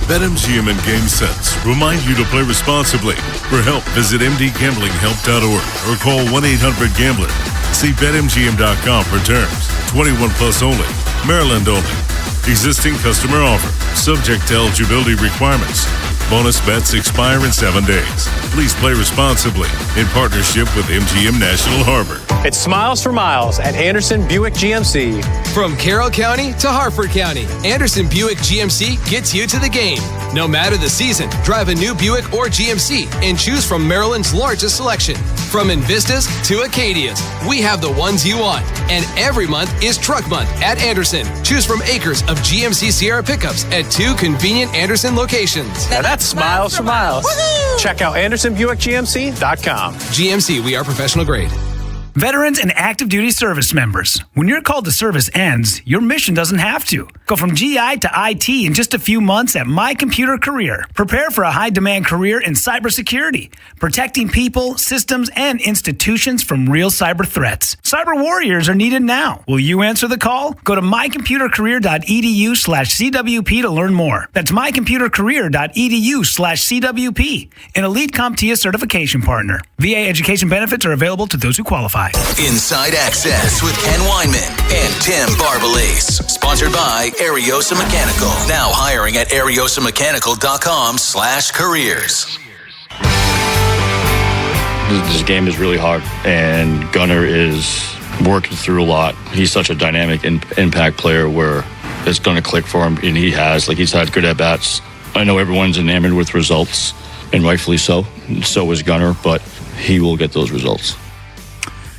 BetMGM and GameSense remind you to play responsibly. For help, visit mdgamblinghelp.org or call 1-800-GAMBLER. See BetMGM.com for terms. 21 plus only. Maryland only. Existing customer offer. Subject to eligibility requirements. Bonus bets expire in 7 days. Please play responsibly in partnership with MGM National Harbor. It's Smiles for Miles at Anderson Buick GMC. From Carroll County to Harford County, Anderson Buick GMC gets you to the game. No matter the season, drive a new Buick or GMC and choose from Maryland's largest selection. From Invistas to Acadias, we have the ones you want. And every month is Truck Month at Anderson. Choose from acres of GMC Sierra pickups at 2 convenient Anderson locations. Now that's Smiles for Miles. Woo-hoo! Check out AndersonBuickGMC.com. GMC, we are professional grade. Veterans and active duty service members, when your call to service ends, your mission doesn't have to. Go from GI to IT in just a few months at My Computer Career. Prepare for a high-demand career in cybersecurity, protecting people, systems, and institutions from real cyber threats. Cyber warriors are needed now. Will you answer the call? Go to mycomputercareer.edu/CWP to learn more. That's mycomputercareer.edu/CWP, an Elite CompTIA certification partner. VA education benefits are available to those who qualify. Inside Access with Ken Weinman and Tim Barbalace. Sponsored by Ariosa Mechanical. Now hiring at ariosamechanical.com/careers. This game is really hard, and Gunnar is working through a lot. He's such a dynamic impact player where it's going to click for him, and he has. Like, he's had good at-bats. I know everyone's enamored with results, and rightfully so. So is Gunnar, but he will get those results.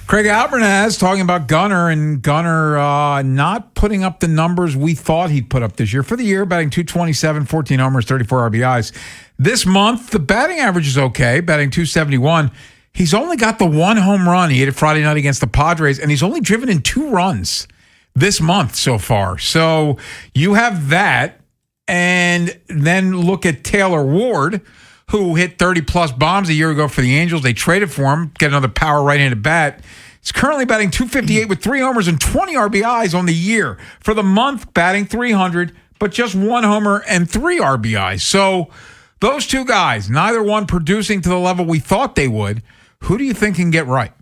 Craig Albernaz talking about Gunnar, and Gunnar not putting up the numbers we thought he'd put up this year. For the year, batting .227, 14 homers, 34 RBIs. This month, the batting average is okay, batting .271. He's only got the one home run. He hit it Friday night against the Padres, and he's only driven in 2 runs this month so far. So you have that, and then look at Taylor Ward, who hit 30-plus bombs a year ago for the Angels. They traded for him, get another power right-handed bat. He's currently batting .258 with 3 homers and 20 RBIs on the year. For the month, batting .300, but just 1 homer and 3 RBIs. So those 2 guys, neither one producing to the level we thought they would. Who do you think can get right?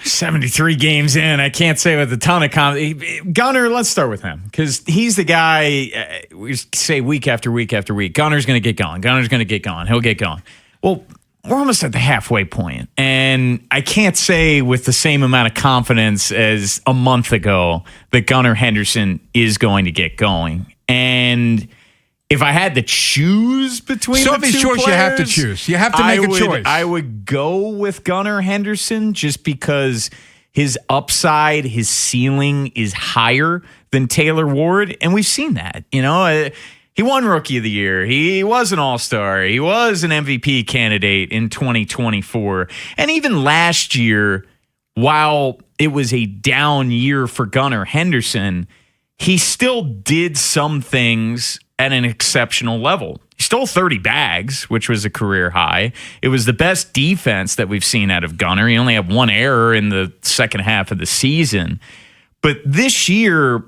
73 games in, I can't say with a ton of confidence. Gunnar, let's start with him, because he's the guy we say week after week after week. Gunner's going to get going. Gunner's going to get going. He'll get going. Well, we're almost at the halfway point, and I can't say with the same amount of confidence as a month ago that Gunnar Henderson is going to get going. And if I had to choose between the 2 players, you have to choose. You have to make a choice. I would go with Gunnar Henderson just because his upside, his ceiling is higher than Taylor Ward, and we've seen that. You know, he won Rookie of the Year. He was an All-Star. He was an MVP candidate in 2024. And even last year, while it was a down year for Gunnar Henderson, he still did some things at an exceptional level. He stole 30 bags, which was a career high. It was the best defense that we've seen out of Gunnar. He only had one error in the second half of the season. But this year,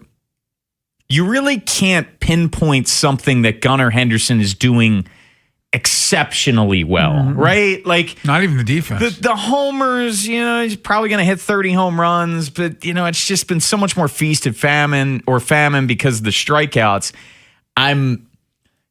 you really can't pinpoint something that Gunnar Henderson is doing exceptionally well, right? Like, not even the defense. The homers, he's probably going to hit 30 home runs, but, it's just been so much more feast and famine because of the strikeouts. I'm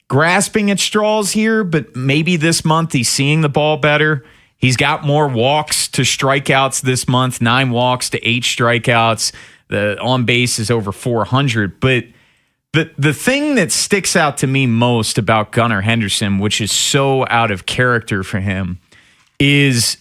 grasping at straws here, but maybe this month he's seeing the ball better. He's got more walks to strikeouts this month, 9 walks to 8 strikeouts. The on base is over 400. But the thing that sticks out to me most about Gunnar Henderson, which is so out of character for him, is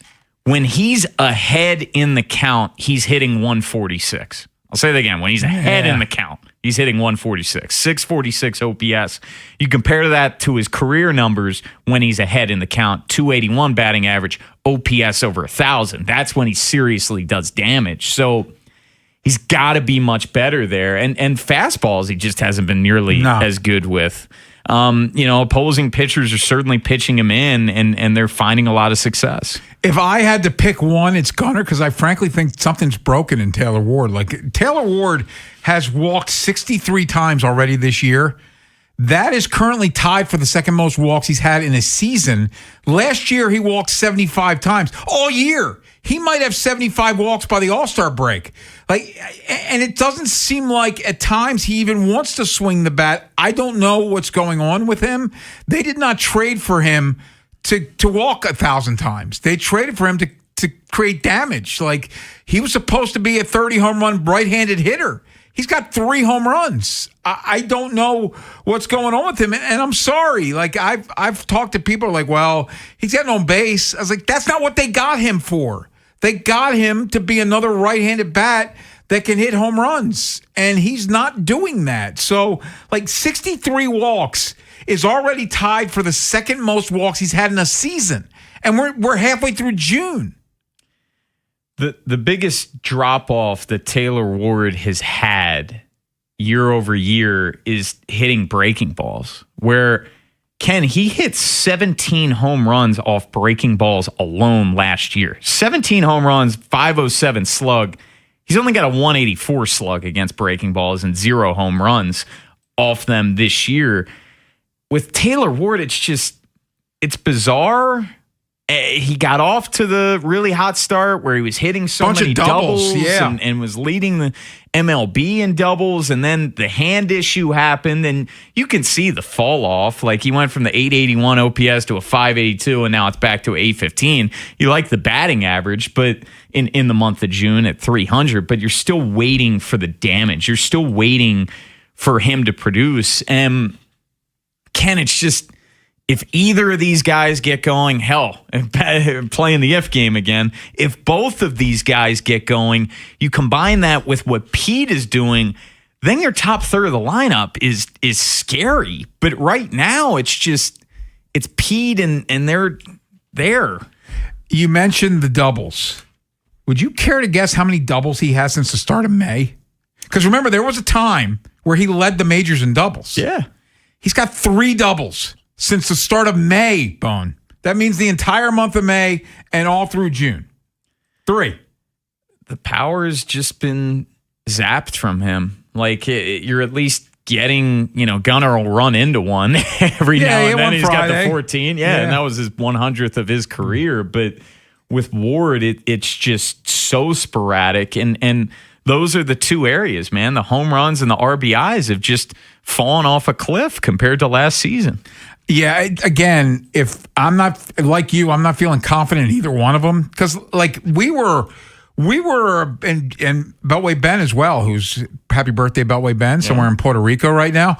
when he's ahead in the count, he's hitting 146. I'll say that again. When he's ahead in the count, he's hitting 146, 646 OPS. You compare that to his career numbers when he's ahead in the count, 281 batting average, OPS over 1,000. That's when he seriously does damage. So he's got to be much better there. And fastballs, he just hasn't been nearly as good with. Opposing pitchers are certainly pitching him in, and they're finding a lot of success. If I had to pick one, it's Gunnar, because I frankly think something's broken in Taylor Ward. Like, Taylor Ward has walked 63 times already this year. That is currently tied for the second most walks he's had in a season. Last year, he walked 75 times all year. He might have 75 walks by the All-Star break. And it doesn't seem like at times he even wants to swing the bat. I don't know what's going on with him. They did not trade for him to walk 1,000 times. They traded for him to create damage. Like, he was supposed to be a 30 home run right-handed hitter. He's got 3 home runs. I don't know what's going on with him, and I'm sorry. Like, I've talked to people like, well, he's getting on base. I was like, that's not what they got him for. They got him to be another right-handed bat that can hit home runs, and he's not doing that. So, 63 walks is already tied for the second most walks he's had in a season, and we're halfway through June. The biggest drop-off that Taylor Ward has had year over year is hitting breaking balls, where he hit 17 home runs off breaking balls alone last year. 17 home runs, 507 slug. He's only got a 184 slug against breaking balls and 0 home runs off them this year. With Taylor Ward, it's bizarre. He got off to the really hot start where he was hitting so many doubles and was leading the MLB in doubles, and then the hand issue happened, and you can see the fall off. Like, he went from the 881 OPS to a 582, and now it's back to 815. You like the batting average, but in the month of June at 300, but you're still waiting for the damage. You're still waiting for him to produce. And Ken, it's just, if either of these guys get going, playing the if game again, if both of these guys get going, you combine that with what Pete is doing, then your top third of the lineup is scary. But right now, it's Pete and they're there. You mentioned the doubles. Would you care to guess how many doubles he has since the start of May? Because remember, there was a time where he led the majors in doubles. Yeah. He's got 3 doubles since the start of May, Bone. That means the entire month of May and all through June. 3. The power has just been zapped from him. Like, you're at least getting, Gunnar will run into one every now and then. He's Friday. Got the 14. Yeah, and that was his 100th of his career. But with Ward, it's just so sporadic. And those are the 2 areas, man. The home runs and the RBIs have just fallen off a cliff compared to last season. Yeah, again, if I'm not like you, I'm not feeling confident in either one of them. Because, we were, and Beltway Ben as well, who's happy birthday, Beltway Ben, somewhere in Puerto Rico right now.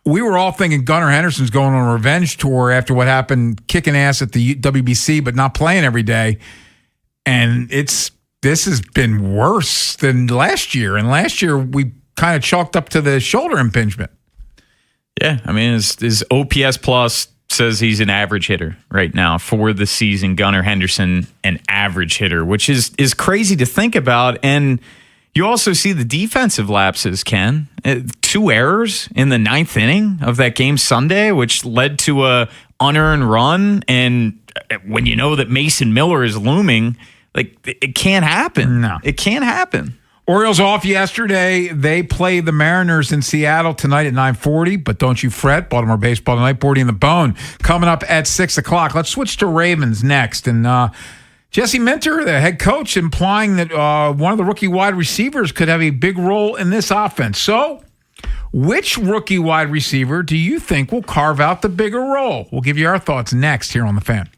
We were all thinking Gunnar Henderson's going on a revenge tour after what happened, kicking ass at the WBC, but not playing every day. And this has been worse than last year. And last year, we kind of chalked up to the shoulder impingement. Yeah, I mean, his OPS plus says he's an average hitter right now for the season. Gunnar Henderson, an average hitter, which is crazy to think about. And You also see the defensive lapses, Ken. 2 errors in the 9th inning of that game Sunday, which led to a unearned run. And when you know that Mason Miller is looming, it can't happen. No. It can't happen. Orioles off yesterday. They play the Mariners in Seattle tonight at 9:40, but don't you fret. Baltimore baseball tonight, 40 in the bone. Coming up at 6 o'clock. Let's switch to Ravens next. And Jesse Minter, the head coach, implying that one of the rookie wide receivers could have a big role in this offense. So, which rookie wide receiver do you think will carve out the bigger role? We'll give you our thoughts next here on The Fan.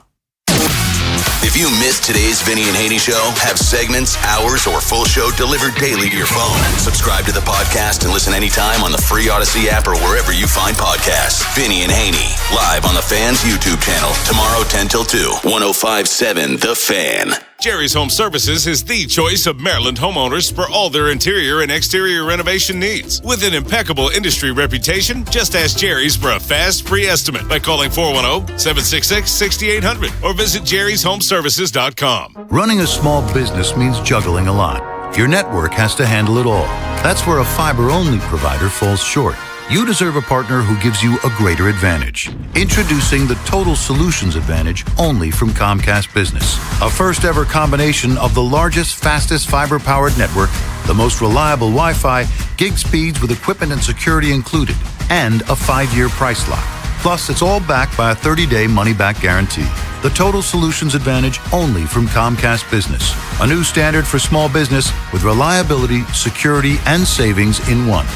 If you missed today's Vinny and Haynie show, have segments, hours, or full show delivered daily to your phone. Subscribe to the podcast and listen anytime on the free Odyssey app or wherever you find podcasts. Vinny and Haynie, live on the Fan's YouTube channel, tomorrow 10 till 2, 105.7 The Fan. Jerry's Home Services is the choice of Maryland homeowners for all their interior and exterior renovation needs. With an impeccable industry reputation, just ask Jerry's for a fast, free estimate by calling 410-766-6800 or visit jerryshomeservices.com. Running a small business means juggling a lot. Your network has to handle it all. That's where a fiber-only provider falls short. You deserve a partner who gives you a greater advantage. Introducing the Total Solutions Advantage only from Comcast Business. A first-ever combination of the largest, fastest fiber-powered network, the most reliable Wi-Fi, gig speeds with equipment and security included, and a 5-year price lock. Plus, it's all backed by a 30-day money-back guarantee. The Total Solutions Advantage only from Comcast Business. A new standard for small business with reliability, security, and savings in one.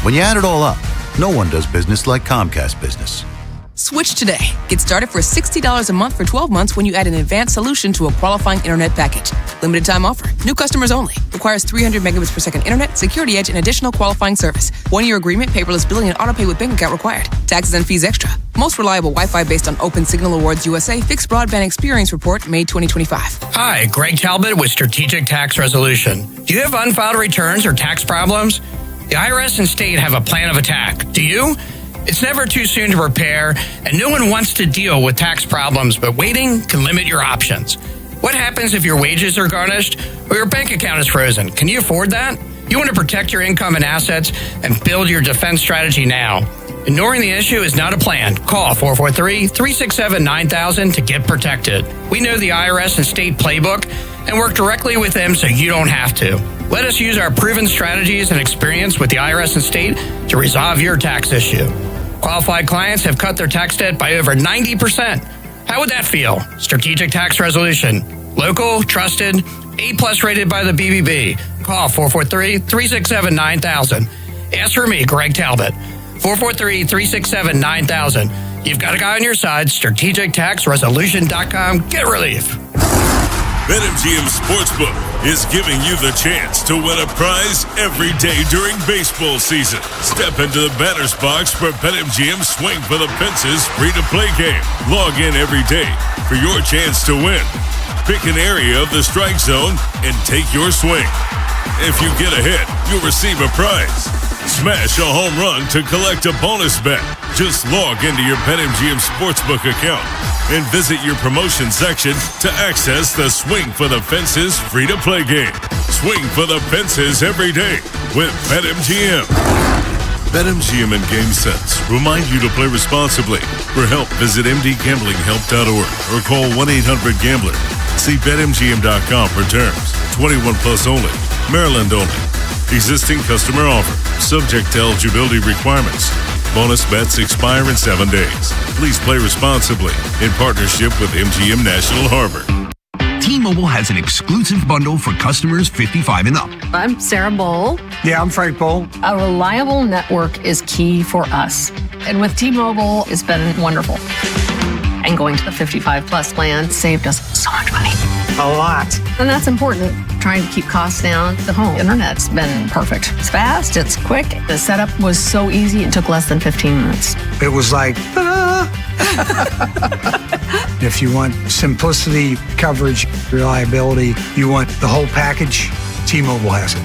When you add it all up, no one does business like Comcast Business. Switch today. Get started for $60 a month for 12 months when you add an advanced solution to a qualifying internet package. Limited time offer. New customers only. Requires 300 megabits per second internet, security edge, and additional qualifying service. 1-year agreement, paperless billing, and autopay with bank account required. Taxes and fees extra. Most reliable Wi-Fi based on Open Signal Awards USA Fixed Broadband Experience Report, May 2025. Hi, Greg Talbot with Strategic Tax Resolution. Do you have unfiled returns or tax problems? The IRS and state have a plan of attack. Do you? It's never too soon to prepare, and no one wants to deal with tax problems, but waiting can limit your options. What happens if your wages are garnished or your bank account is frozen? Can you afford that? You want to protect your income and assets and build your defense strategy now. Ignoring the issue is not a plan. Call 443-367-9000 to get protected. We know the IRS and state playbook and work directly with them so you don't have to. Let us use our proven strategies and experience with the IRS and state to resolve your tax issue. Qualified clients have cut their tax debt by over 90%. How would that feel? Strategic Tax Resolution. Local, trusted, A+ rated by the BBB. Call 443-367-9000. Ask for me, Greg Talbot. 443-367-9000. You've got a guy on your side. StrategicTaxResolution.com. Get relief. BetMGM Sportsbook is giving you the chance to win a prize every day during baseball season. Step into the batter's box for BetMGM Swing for the Fences free-to-play game. Log in every day for your chance to win. Pick an area of the strike zone and take your swing. If you get a hit, you'll receive a prize. Smash a home run to collect a bonus bet. Just log into your BetMGM Sportsbook account and visit your promotion section to access the Swing for the Fences free-to-play game. Swing for the Fences every day with BetMGM. BetMGM and GameSense remind you to play responsibly. For help, visit mdgamblinghelp.org or call 1-800-GAMBLER. See BetMGM.com for terms. 21 plus only. Maryland only. Existing customer offer. Subject to eligibility requirements. Bonus bets expire in 7 days. Please play responsibly in partnership with MGM National Harbor. T-Mobile has an exclusive bundle for customers 55 and up. I'm Sarah Bowl. Yeah, I'm Frank Bowl. A reliable network is key for us. And with T-Mobile, it's been wonderful. And going to the 55 plus plan saved us so much money. A lot. And that's important. Trying to keep costs down. The home internet's been perfect. It's fast, it's quick. The setup was so easy, it took less than 15 minutes. It was like, If you want simplicity, coverage, reliability, you want the whole package, T-Mobile has it.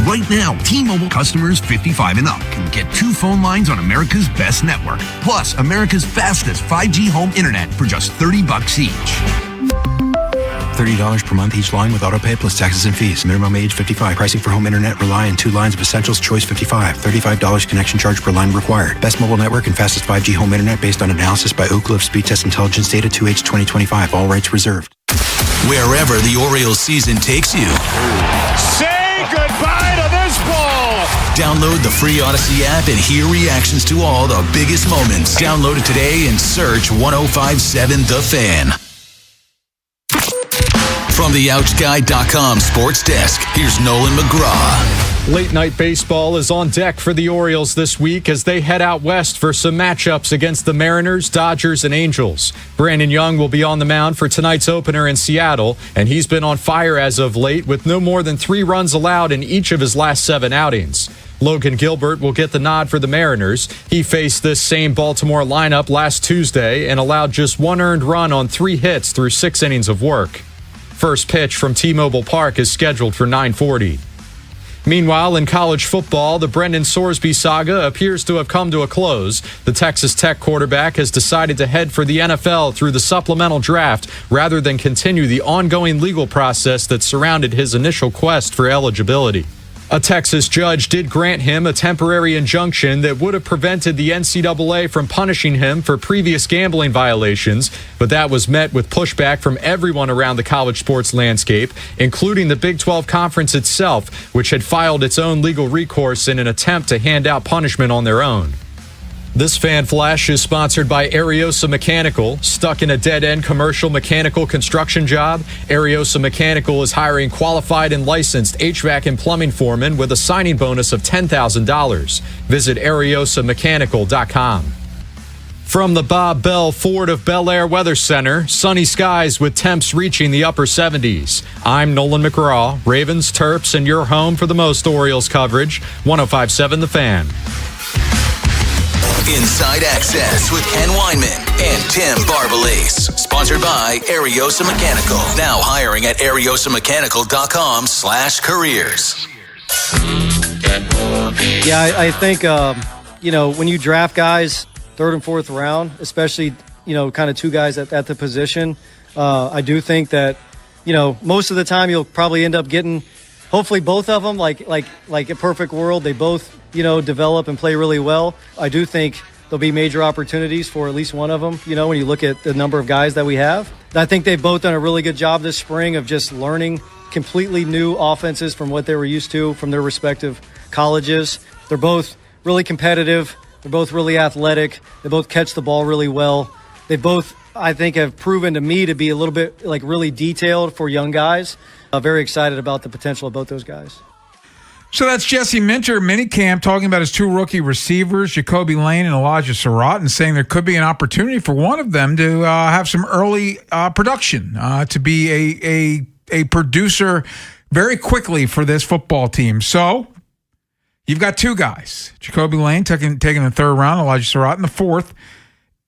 Right now, T-Mobile customers 55 and up can get 2 phone lines on America's best network, plus America's fastest 5G home internet for just $30 each. $30 per month each line with autopay plus taxes and fees. Minimum age 55. Pricing for home internet. Rely on 2 lines of Essentials. Choice 55. $35 connection charge per line required. Best mobile network and fastest 5G home internet based on analysis by Ookla of Speed Test Intelligence data 2H 2025. All rights reserved. Wherever the Orioles season takes you. Say goodbye to this ball. Download the free Odyssey app and hear reactions to all the biggest moments. Download it today and search 105.7 The Fan. From the OutGuy.com sports desk, here's Nolan McGraw. Late night baseball is on deck for the Orioles this week as they head out west for some matchups against the Mariners, Dodgers, and Angels. Brandon Young will be on the mound for tonight's opener in Seattle, and he's been on fire as of late with no more than 3 runs allowed in each of his last 7 outings. Logan Gilbert will get the nod for the Mariners. He faced this same Baltimore lineup last Tuesday and allowed just 1 earned run on 3 hits through 6 innings of work. First pitch from T-Mobile Park is scheduled for 9:40. Meanwhile, in college football, the Brendan Sorsby saga appears to have come to a close. The Texas Tech quarterback has decided to head for the NFL through the supplemental draft rather than continue the ongoing legal process that surrounded his initial quest for eligibility. A Texas judge did grant him a temporary injunction that would have prevented the NCAA from punishing him for previous gambling violations, but that was met with pushback from everyone around the college sports landscape, including the Big 12 Conference itself, which had filed its own legal recourse in an attempt to hand out punishment on their own. This fan flash is sponsored by Ariosa Mechanical. Stuck in a dead-end commercial mechanical construction job? Ariosa Mechanical is hiring qualified and licensed HVAC and plumbing foremen with a signing bonus of $10,000. Visit ariosamechanical.com. From the Bob Bell Ford of Bel Air Weather Center, sunny skies with temps reaching the upper 70s. I'm Nolan McGraw, Ravens, Terps, and your home for the most Orioles coverage, 105.7 The Fan. Inside Access with Ken Weinman and Tim Barbalace. Sponsored by Ariosa Mechanical. Now hiring at ariosamechanical.com/careers. Yeah, I think, when you draft guys 3rd and 4th round, especially, kind of 2 guys at the position, I do think that, most of the time you'll probably end up getting, hopefully both of them, like a perfect world, they both, develop and play really well. I do think there'll be major opportunities for at least one of them, when you look at the number of guys that we have. I think they've both done a really good job this spring of just learning completely new offenses from what they were used to from their respective colleges. They're both really competitive. They're both really athletic. They both catch the ball really well. They both, I think, have proven to me to be a little bit really detailed for young guys. Very excited about the potential of both those guys. So that's Jesse Minter, minicamp, talking about his 2 rookie receivers, Jacoby Lane and Elijah Surratt, and saying there could be an opportunity for one of them to have some early production, to be a producer very quickly for this football team. So you've got 2 guys, Jacoby Lane taking the 3rd round, Elijah Surratt in the 4th.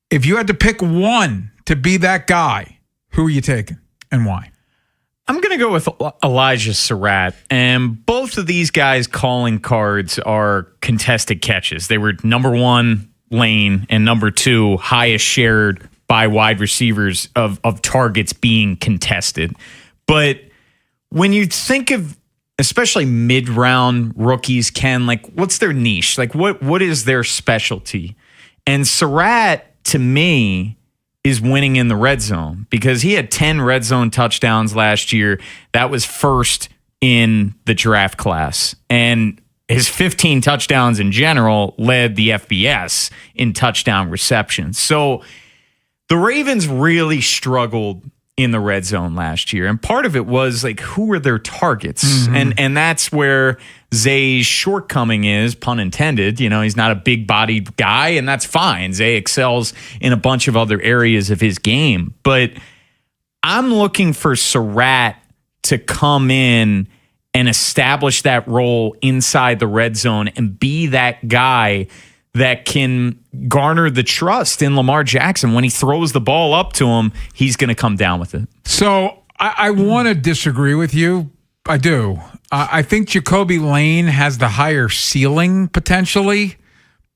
If you had to pick one to be that guy, who are you taking and why? I'm going to go with Elijah Surratt, and both of these guys' calling cards are contested catches. They were number 1 Lane and number 2 highest shared by wide receivers of targets being contested. But when you think of especially mid-round rookies, Ken, what's their niche? What is their specialty? And Surratt, to me, is winning in the red zone because he had 10 red zone touchdowns last year. That was first in the draft class. And his 15 touchdowns in general led the FBS in touchdown receptions. So the Ravens really struggled in the red zone last year. And part of it was who are their targets? Mm-hmm. And that's where Zay's shortcoming is, pun intended. He's not a big bodied guy, and that's fine. Zay excels in a bunch of other areas of his game. But I'm looking for Surratt to come in and establish that role inside the red zone and be that guy that can garner the trust in Lamar Jackson. When he throws the ball up to him, he's going to come down with it. So I want to disagree with you. I do. I think Jacoby Lane has the higher ceiling potentially,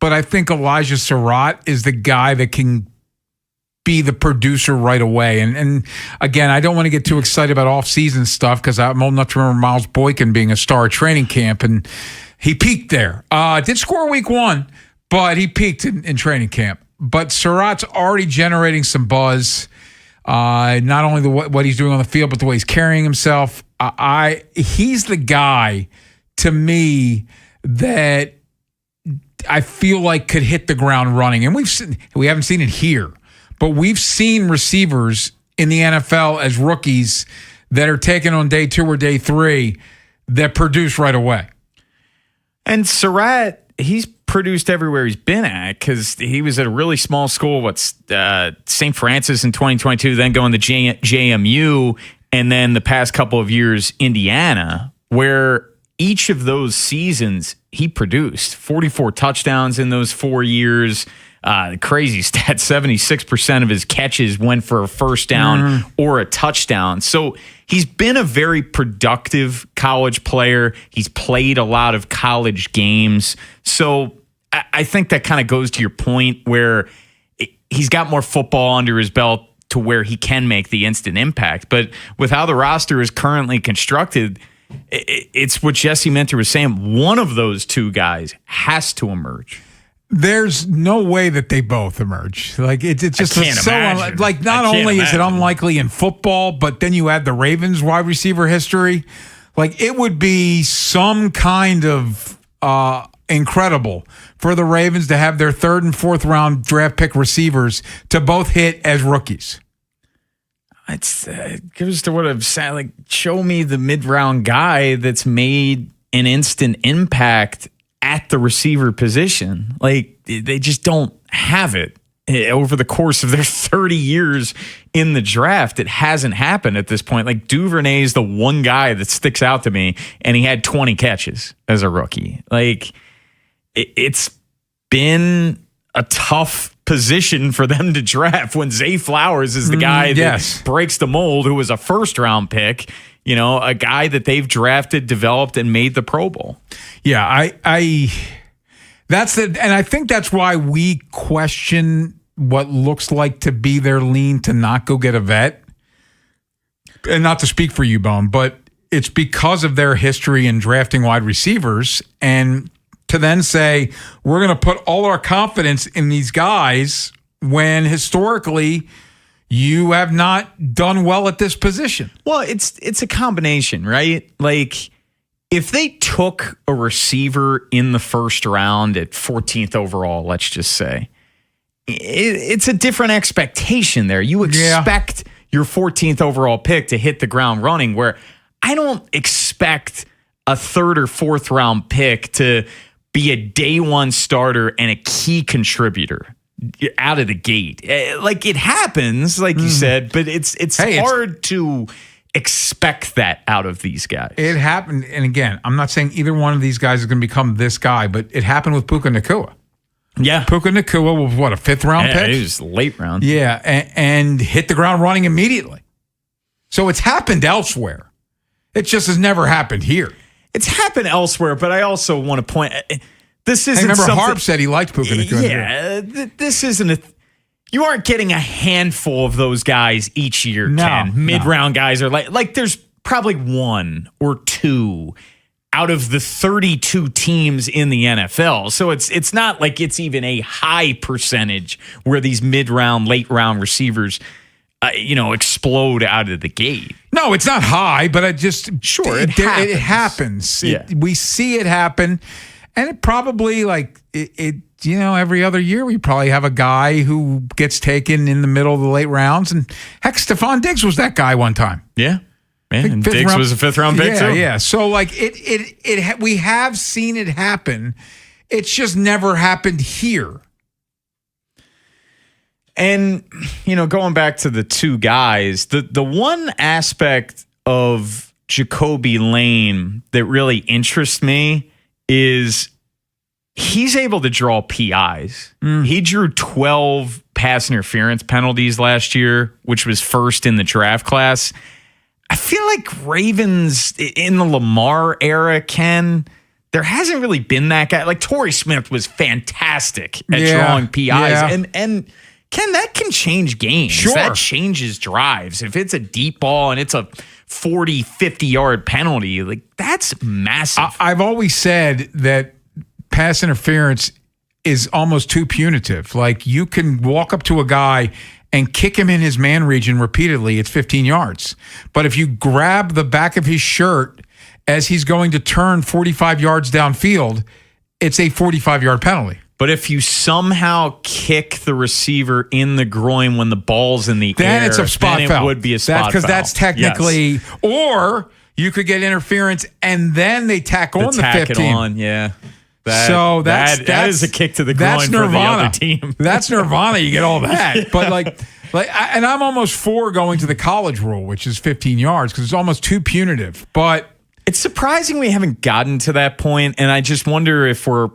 but I think Elijah Surratt is the guy that can be the producer right away. And again, I don't want to get too excited about off-season stuff because I'm old enough to remember Miles Boykin being a star at training camp, and he peaked there. Did score week 1, but he peaked in training camp. But Surratt's already generating some buzz, not only what he's doing on the field, but the way he's carrying himself. He's the guy, to me, that I feel like could hit the ground running. And we haven't seen it here, but we've seen receivers in the NFL as rookies that are taken on day 2 or day 3 that produce right away. And Surratt, he's produced everywhere he's been at because he was at a really small school, St. Francis in 2022, then going to JMU, and then the past couple of years, Indiana, where each of those seasons he produced 44 touchdowns in those 4 years. Crazy stat, 76% of his catches went for a first down or a touchdown. So he's been a very productive college player. He's played a lot of college games. So I think that kind of goes to your point where he's got more football under his belt to where he can make the instant impact. But with how the roster is currently constructed, it's what Jesse Minter was saying. One of those two guys has to emerge. There's no way that they both emerge. Like it's just so like not only is it unlikely in football, but then you add the Ravens wide receiver history. Like it would be some kind of incredible for the Ravens to have their 3rd and 4th round draft pick receivers to both hit as rookies. It goes to what I've said. Like, show me the mid-round guy that's made an instant impact at the receiver position. Like, they just don't have it over the course of their 30 years in the draft. It hasn't happened at this point. Like, Duvernay is the one guy that sticks out to me, and he had 20 catches as a rookie. Like, it's been a tough position for them to draft when Zay Flowers is the guy that breaks the mold, who was a 1st-round pick, a guy that they've drafted, developed, and made the Pro Bowl. Yeah, and I think that's why we question what looks like to be their lean to not go get a vet. And not to speak for you, Bone, but it's because of their history in drafting wide receivers, and to then say, we're going to put all our confidence in these guys when historically you have not done well at this position. Well, it's a combination, right? Like, if they took a receiver in the 1st round at 14th overall, let's just say, it's a different expectation there. You expect your 14th overall pick to hit the ground running, where I don't expect a 3rd or 4th round pick to be a day 1 starter and a key contributor out of the gate. Like, it happens, like you said, but it's hard to expect that out of these guys. It happened, and again, I'm not saying either one of these guys is going to become this guy, but it happened with Puka Nacua. Yeah. Puka Nacua was, a 5th round pick? It was late round. Yeah, and hit the ground running immediately. So it's happened elsewhere. It just has never happened here. It's happened elsewhere, but I also want to point. This isn't. Remember, Harp said he liked Puka Nacua. Yeah, this isn't you aren't getting a handful of those guys each year. Ken. Mid-round guys are like there's probably 1 or 2 out of the 32 teams in the NFL. So it's not like it's even a high percentage where these mid-round, late-round receivers explode out of the gate. No, it's not high, but it happens. Yeah. We see it happen, and it probably every other year we probably have a guy who gets taken in the middle of the late rounds, and heck, Stephon Diggs was that guy one time. Yeah. And Diggs was a 5th round pick too. Yeah. So we have seen it happen. It's just never happened here. And, going back to the two guys, the one aspect of Jacoby Lane that really interests me is he's able to draw PIs. He drew 12 pass interference penalties last year, which was 1st in the draft class. I feel like Ravens in the Lamar era, Ken, there hasn't really been that guy. Like, Torrey Smith was fantastic at drawing PIs. And Ken, that can change games. Sure. That changes drives. If it's a deep ball and it's a 40, 50-yard penalty, like that's massive. I've always said that pass interference is almost too punitive. Like, you can walk up to a guy and kick him in his man region repeatedly, it's 15 yards. But if you grab the back of his shirt as he's going to turn 45 yards downfield, it's a 45-yard penalty. But if you somehow kick the receiver in the groin when the ball's in the air, it's a spot foul. It would be a spot foul. Because that's technically, yes. Or you could get interference and then they tack on the 15. It on, yeah. That is a kick to the groin for the other team. That's nirvana. You get all that. Yeah. But and I'm almost for going to the college rule, which is 15 yards, because it's almost too punitive. But it's surprising we haven't gotten to that point, and I just wonder if we're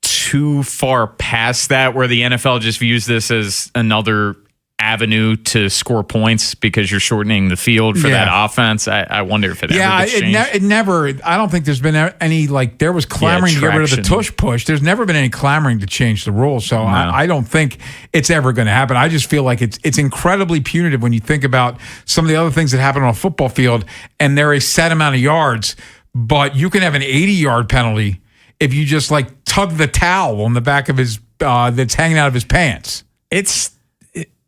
too far past that, where the NFL just views this as another avenue to score points because you're shortening the field for that offense. I wonder if it ever gets changed. It never. I don't think there's been any, there was clamoring to get rid of the tush push. There's never been any clamoring to change the rules. So no. I don't think it's ever going to happen. I just feel like it's incredibly punitive when you think about some of the other things that happen on a football field, and they're a set amount of yards, but you can have an 80-yard penalty if you just tug the towel on the back of his that's hanging out of his pants.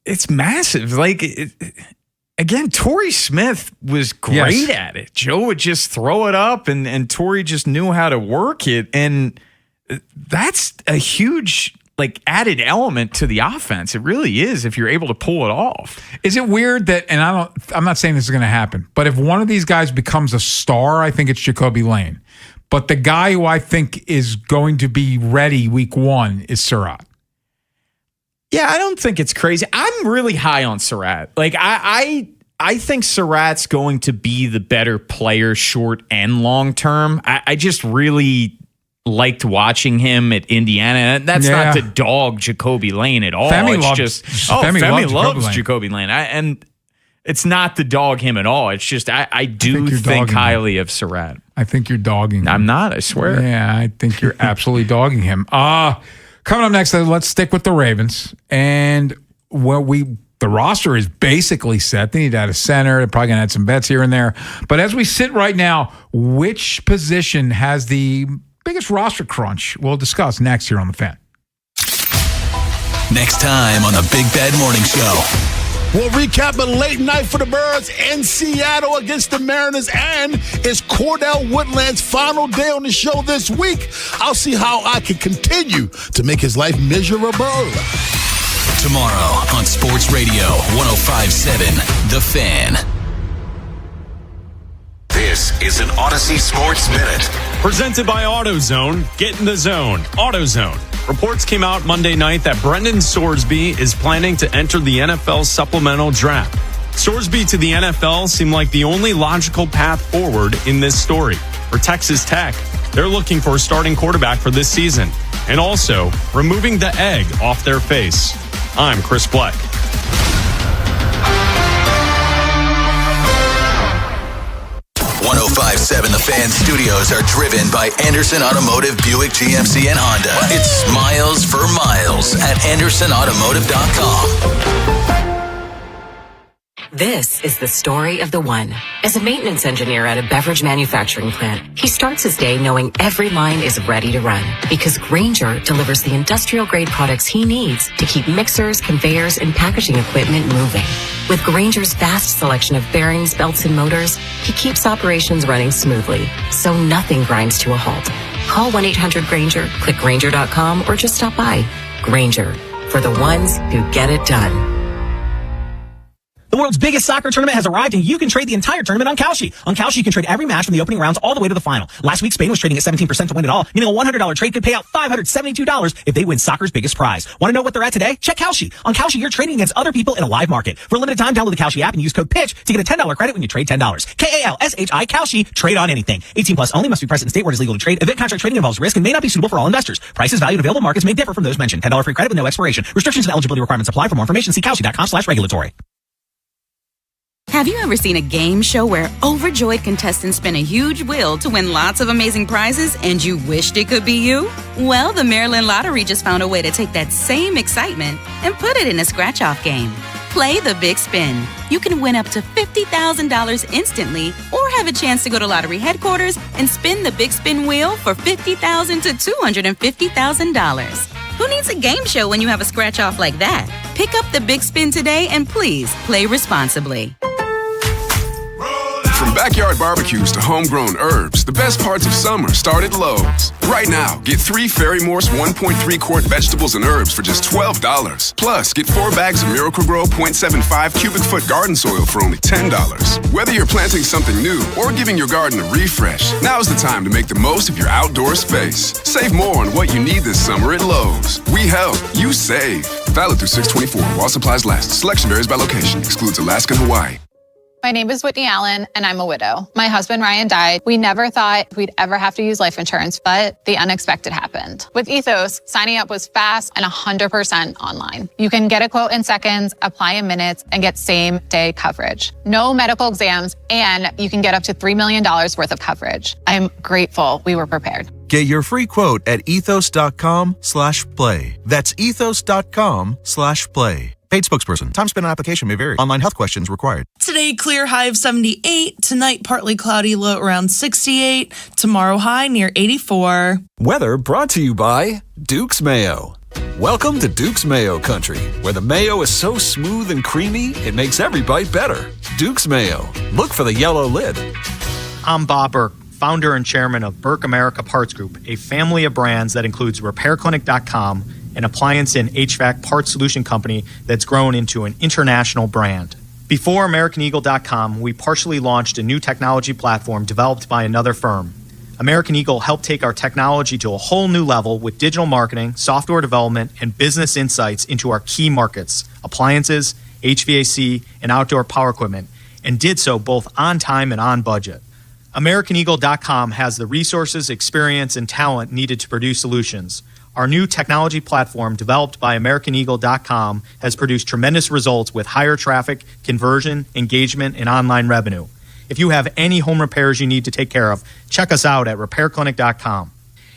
It's massive. Again, Torrey Smith was great at it. Joe would just throw it up, and Torrey just knew how to work it, and that's a huge added element to the offense. It really is, if you're able to pull it off. Is it weird that, and I'm not saying this is going to happen, but if one of these guys becomes a star, I think it's Jacoby Lane. But the guy who I think is going to be ready week 1 is Surratt. Yeah, I don't think it's crazy. I'm really high on Surratt. I think Surratt's going to be the better player short and long term. I just really liked watching him at Indiana. That's not to dog Jacoby Lane at all. Femi loves Jacoby Lane. And it's not to dog him at all. It's just I do think highly of Surratt. I think you're dogging him. I'm not, I swear. Yeah, I think you're absolutely dogging him. Coming up next, let's stick with the Ravens. And the roster is basically set. They need to add a center. They're probably going to add some bets here and there. But as we sit right now, which position has the biggest roster crunch? We'll discuss next here on The Fan. Next time on the Big Bad Morning Show. We'll recap a late night for the Birds in Seattle against the Mariners, and it's Cordell Woodland's final day on the show this week. I'll see how I can continue to make his life miserable. Tomorrow on Sports Radio 105.7 The Fan. This is an Odyssey Sports Minute. Presented by AutoZone. Get in the zone. AutoZone. Reports came out Monday night that Brendan Sorsby is planning to enter the NFL supplemental draft. Sorsby to the NFL seemed like the only logical path forward in this story. For Texas Tech, they're looking for a starting quarterback for this season, and also removing the egg off their face. I'm Chris Black. 105.7 The Fan studios are driven by Anderson Automotive, Buick, GMC, and Honda. It's miles for miles at AndersonAutomotive.com. This is the story of the one. As a maintenance engineer at a beverage manufacturing plant, he starts his day knowing every line is ready to run because Grainger delivers the industrial-grade products he needs to keep mixers, conveyors, and packaging equipment moving. With Grainger's vast selection of bearings, belts, and motors, he keeps operations running smoothly, so nothing grinds to a halt. Call 1-800-GRAINGER, click Grainger.com, or just stop by. Grainger, for the ones who get it done. The world's biggest soccer tournament has arrived, and you can trade the entire tournament on Kalshi. On Kalshi, you can trade every match from the opening rounds all the way to the final. Last week, Spain was trading at 17% to win it all, meaning a $100 trade could pay out $572 if they win soccer's biggest prize. Want to know what they're at today? Check Kalshi. On Kalshi, you're trading against other people in a live market. For a limited time, download the Kalshi app and use code PITCH to get a $10 credit when you trade $10. Kalshi, Kalshi, trade on anything. 18 plus only, must be present in state where it is legal to trade. Event contract trading involves risk and may not be suitable for all investors. Prices, value, and available markets may differ from those mentioned. $10 free credit with no expiration. Restrictions and eligibility requirements apply. For more information, see Kalshi.com/regulatory. Have you ever seen a game show where overjoyed contestants spin a huge wheel to win lots of amazing prizes and you wished it could be you? Well, the Maryland Lottery just found a way to take that same excitement and put it in a scratch-off game. Play the Big Spin. You can win up to $50,000 instantly or have a chance to go to lottery headquarters and spin the Big Spin wheel for $50,000 to $250,000. Who needs a game show when you have a scratch-off like that? Pick up the Big Spin today and please play responsibly. From backyard barbecues to homegrown herbs, the best parts of summer start at Lowe's. Right now, get 3 Fairy Morse 1.3 quart vegetables and herbs for just $12. Plus, get 4 bags of Miracle-Gro 0.75 cubic foot garden soil for only $10. Whether you're planting something new or giving your garden a refresh, now's the time to make the most of your outdoor space. Save more on what you need this summer at Lowe's. We help, you save. Valid through 6/24 while supplies last. Selection varies by location. Excludes Alaska and Hawaii. My name is Whitney Allen, and I'm a widow. My husband, Ryan, died. We never thought we'd ever have to use life insurance, but the unexpected happened. With Ethos, signing up was fast and 100% online. You can get a quote in seconds, apply in minutes, and get same-day coverage. No medical exams, and you can get up to $3 million worth of coverage. I'm grateful we were prepared. Get your free quote at ethos.com/play. That's ethos.com/play. Paid spokesperson. Time spent on application may vary. Online health questions required. Today, clear high of 78. Tonight, partly cloudy, low around 68. Tomorrow, high near 84. Weather brought to you by Duke's Mayo. Welcome to Duke's Mayo Country, where the mayo is so smooth and creamy, it makes every bite better. Duke's Mayo. Look for the yellow lid. I'm Bob Burke, founder and chairman of Burke America Parts Group, a family of brands that includes RepairClinic.com, an appliance and HVAC parts solution company that's grown into an international brand. Before AmericanEagle.com, we partially launched a new technology platform developed by another firm. American Eagle helped take our technology to a whole new level with digital marketing, software development, and business insights into our key markets, appliances, HVAC, and outdoor power equipment, and did so both on time and on budget. AmericanEagle.com has the resources, experience, and talent needed to produce solutions. Our new technology platform, developed by AmericanEagle.com, has produced tremendous results with higher traffic, conversion, engagement, and online revenue. If you have any home repairs you need to take care of, check us out at RepairClinic.com.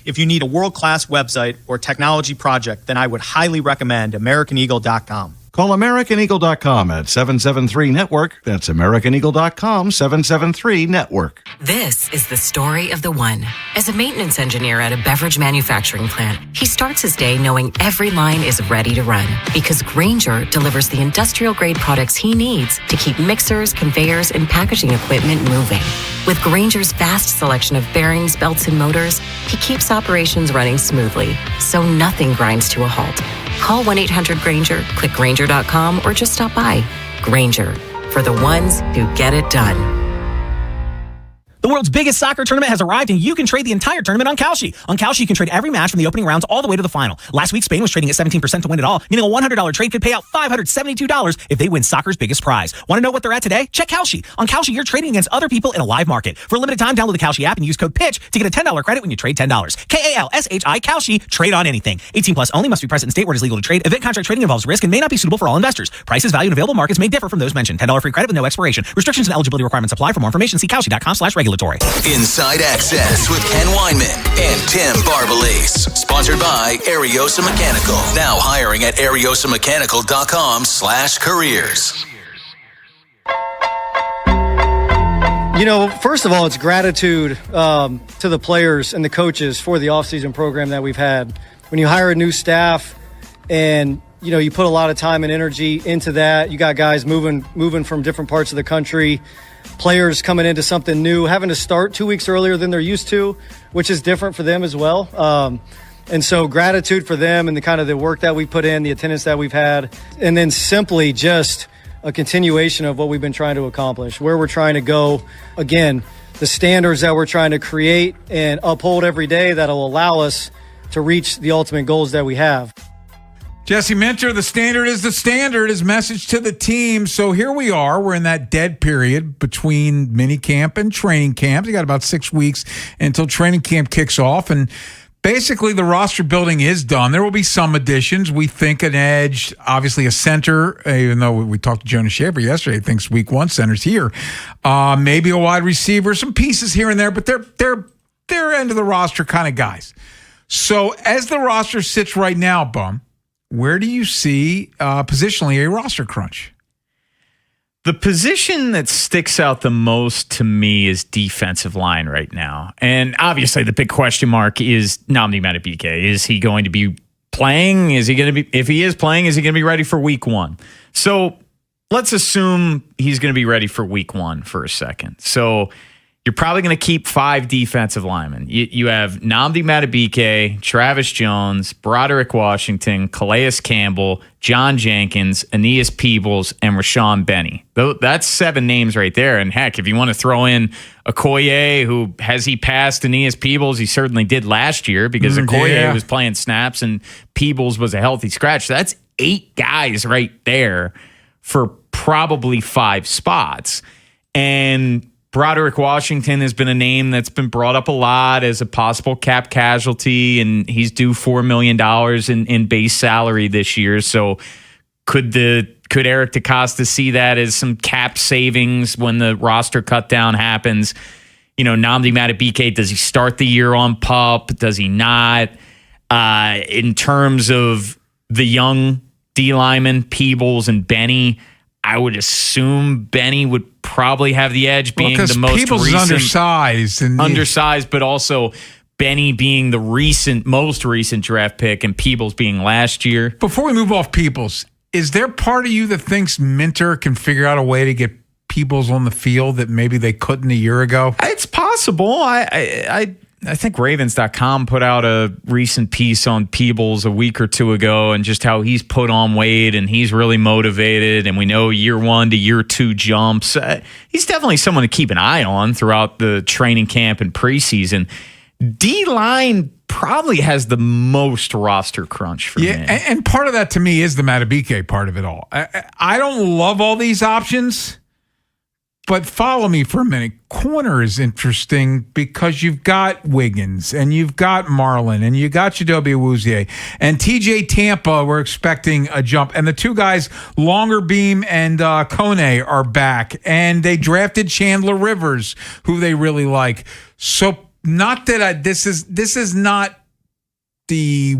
If you need a world-class website or technology project, then I would highly recommend AmericanEagle.com. Call AmericanEagle.com at 773-NETWORK. That's AmericanEagle.com, 773-NETWORK. This is the story of the one. As a maintenance engineer at a beverage manufacturing plant, he starts his day knowing every line is ready to run because Grainger delivers the industrial-grade products he needs to keep mixers, conveyors, and packaging equipment moving. With Grainger's vast selection of bearings, belts, and motors, he keeps operations running smoothly, so nothing grinds to a halt. Call 1-800-GRAINGER, click Grainger.com, or just stop by. Grainger, for the ones who get it done. The world's biggest soccer tournament has arrived, and you can trade the entire tournament on Kalshi. On Kalshi, you can trade every match from the opening rounds all the way to the final. Last week, Spain was trading at 17% to win it all, meaning a $100 trade could pay out $572 if they win soccer's biggest prize. Want to know what they're at today? Check Kalshi. On Kalshi, you're trading against other people in a live market. For a limited time, download the Kalshi app and use code PITCH to get a $10 credit when you trade $10. Kalshi, Kalshi, trade on anything. 18 plus only, must be present in state where it is legal to trade. Event contract trading involves risk and may not be suitable for all investors. Prices, value, and available markets may differ from those mentioned. $10 free credit with no expiration. Restrictions and eligibility requirements apply. For more information, see Kalshi.com/regulatory. Inside Access with Ken Weinman and Tim Barbalase. Sponsored by Ariosa Mechanical. Now hiring at ariosamechanical.com/careers. You know, first of all, it's gratitude to the players and the coaches for the offseason program that we've had. When you hire a new staff and, you know, you put a lot of time and energy into that, you got guys moving from different parts of the country, players coming into something new, having to start 2 weeks earlier than they're used to, which is different for them as well. And so gratitude for them and the kind of the work that we put in, the attendance that we've had, and then simply just a continuation of what we've been trying to accomplish, where we're trying to go. Again, the standards that we're trying to create and uphold every day that'll allow us to reach the ultimate goals that we have. Jesse Minter, the standard is his message to the team. So here we are. We're in that dead period between mini camp and training camp. You got about 6 weeks until training camp kicks off. And basically the roster building is done. There will be some additions. We think an edge, obviously a center, even though we talked to Jonas Schaefer yesterday, thinks week 1 center's here. Maybe a wide receiver, some pieces here and there, but they're end of the roster kind of guys. So as the roster sits right now, Bum, where do you see positionally a roster crunch? The position that sticks out the most to me is defensive line right now. And obviously the big question mark is Nnamdi Madubuike. Is he going to be playing? Is he going to be, if he is playing, is he going to be ready for week 1? So let's assume he's going to be ready for week 1 for a second. So you're probably going to keep 5 defensive linemen. You have Nnamdi Madubuike, Travis Jones, Broderick Washington, Calais Campbell, John Jenkins, Aeneas Peebles, and Rashawn Benny. That's 7 names right there. And heck, if you want to throw in Okoye, who has he passed Aeneas Peebles? He certainly did last year because Okoye was playing snaps and Peebles was a healthy scratch. So that's 8 guys right there for probably 5 spots. And Broderick Washington has been a name that's been brought up a lot as a possible cap casualty, and he's due $4 million in base salary this year. So could Eric DeCosta see that as some cap savings when the roster cut down happens? Nnamdi Madubuike, does he start the year on PUP? Does he not? In terms of the young D linemen, Peebles and Benny, I would assume Benny would probably have the edge, being the most Peebles recent, is undersized, but also Benny being the most recent draft pick and Peebles being last year. Before we move off Peebles, is there part of you that thinks Minter can figure out a way to get Peebles on the field that maybe they couldn't a year ago? It's possible. I think Ravens.com put out a recent piece on Peebles a week or 2 ago and just how he's put on weight and he's really motivated. And we know year 1 to year 2 jumps. He's definitely someone to keep an eye on throughout the training camp and preseason. D-line probably has the most roster crunch for me. And part of that to me is the Madubuike part of it all. I don't love all these options. But follow me for a minute. Corner is interesting because you've got Wiggins and you've got Marlin and you got Chidobe Awuzie and TJ Tampa. We're expecting a jump, and the 2 guys, Longerbeam and Kone, are back, and they drafted Chandler Rivers, who they really like. So not that this is not the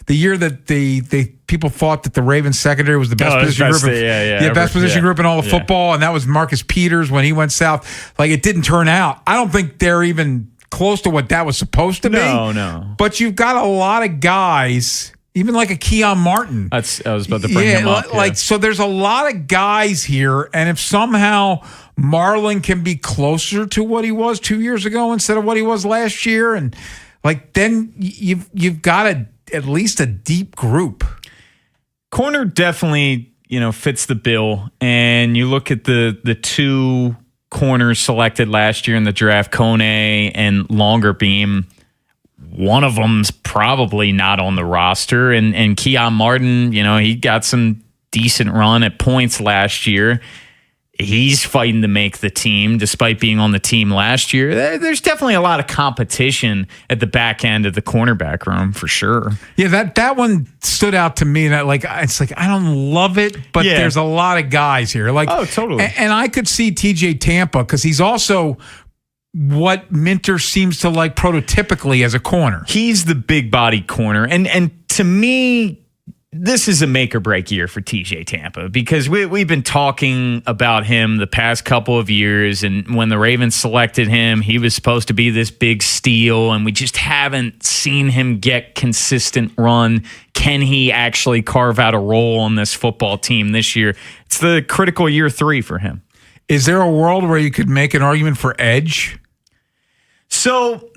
the year that the people thought that the Ravens secondary was the best position group. Best position group in all of football, and that was Marcus Peters when he went south. Like, it didn't turn out. I don't think they're even close to what that was supposed to be. No. But you've got a lot of guys, even like a Keon Martin. I was about to bring him up. So there's a lot of guys here, and if somehow Marlin can be closer to what he was 2 years ago instead of what he was last year, and then you've got at least a deep group. Corner definitely, fits the bill. And you look at the 2 corners selected last year in the draft, Kone and Longerbeam. One of them's probably not on the roster. And Keon Martin, he got some decent run at points last year. He's fighting to make the team despite being on the team last year. There's definitely a lot of competition at the back end of the cornerback room for sure. Yeah, that one stood out to me. That I don't love it, but there's a lot of guys here. Oh, totally. And I could see TJ Tampa because he's also what Minter seems to like prototypically as a corner. He's the big body corner, and to me, this is a make or break year for TJ Tampa because we've been talking about him the past couple of years. And when the Ravens selected him, he was supposed to be this big steal, and we just haven't seen him get consistent run. Can he actually carve out a role on this football team this year? It's the critical year 3 for him. Is there a world where you could make an argument for edge? So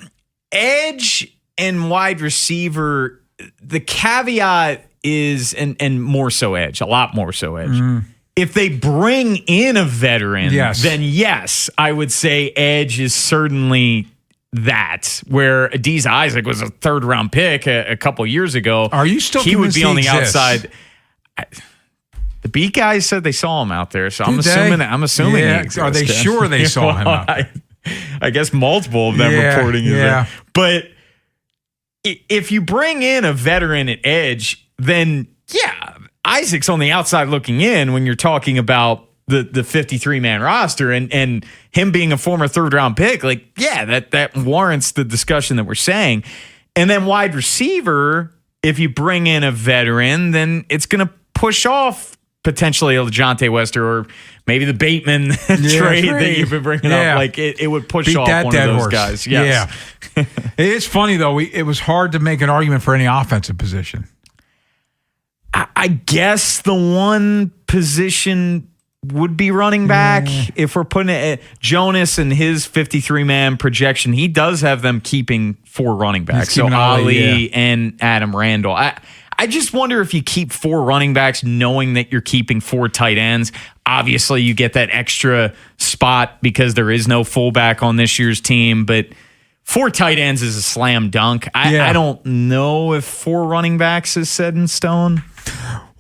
edge and wide receiver, the caveat is, and more so edge, a lot more so edge. If they bring in a veteran, then yes, I would say edge is certainly that. Where Adiz Isaac was a 3rd-round pick a couple years ago. Are you still he would be on the exists? outside. The beat guys said they saw him out there, so I'm assuming he exists. Are they sure they saw him out there? I guess multiple of them reporting it. But if you bring in a veteran at edge, then yeah, Isaac's on the outside looking in when you're talking about the 53-man roster and him being a former third-round pick. Like, yeah, that warrants the discussion that we're saying. And then wide receiver, if you bring in a veteran, then it's going to push off potentially a DeJounte Wester or maybe the Bateman trade that you've been bringing up. Like, it would push off one of those guys. Yes. Yeah. It is funny, though. It was hard to make an argument for any offensive position. I guess the one position would be running back. If we're putting it at Jonas and his 53-man projection, he does have them keeping 4 running backs. So Ali and Adam Randall. I just wonder if you keep 4 running backs knowing that you're keeping 4 tight ends. Obviously, you get that extra spot because there is no fullback on this year's team, but 4 tight ends is a slam dunk. I don't know if 4 running backs is set in stone.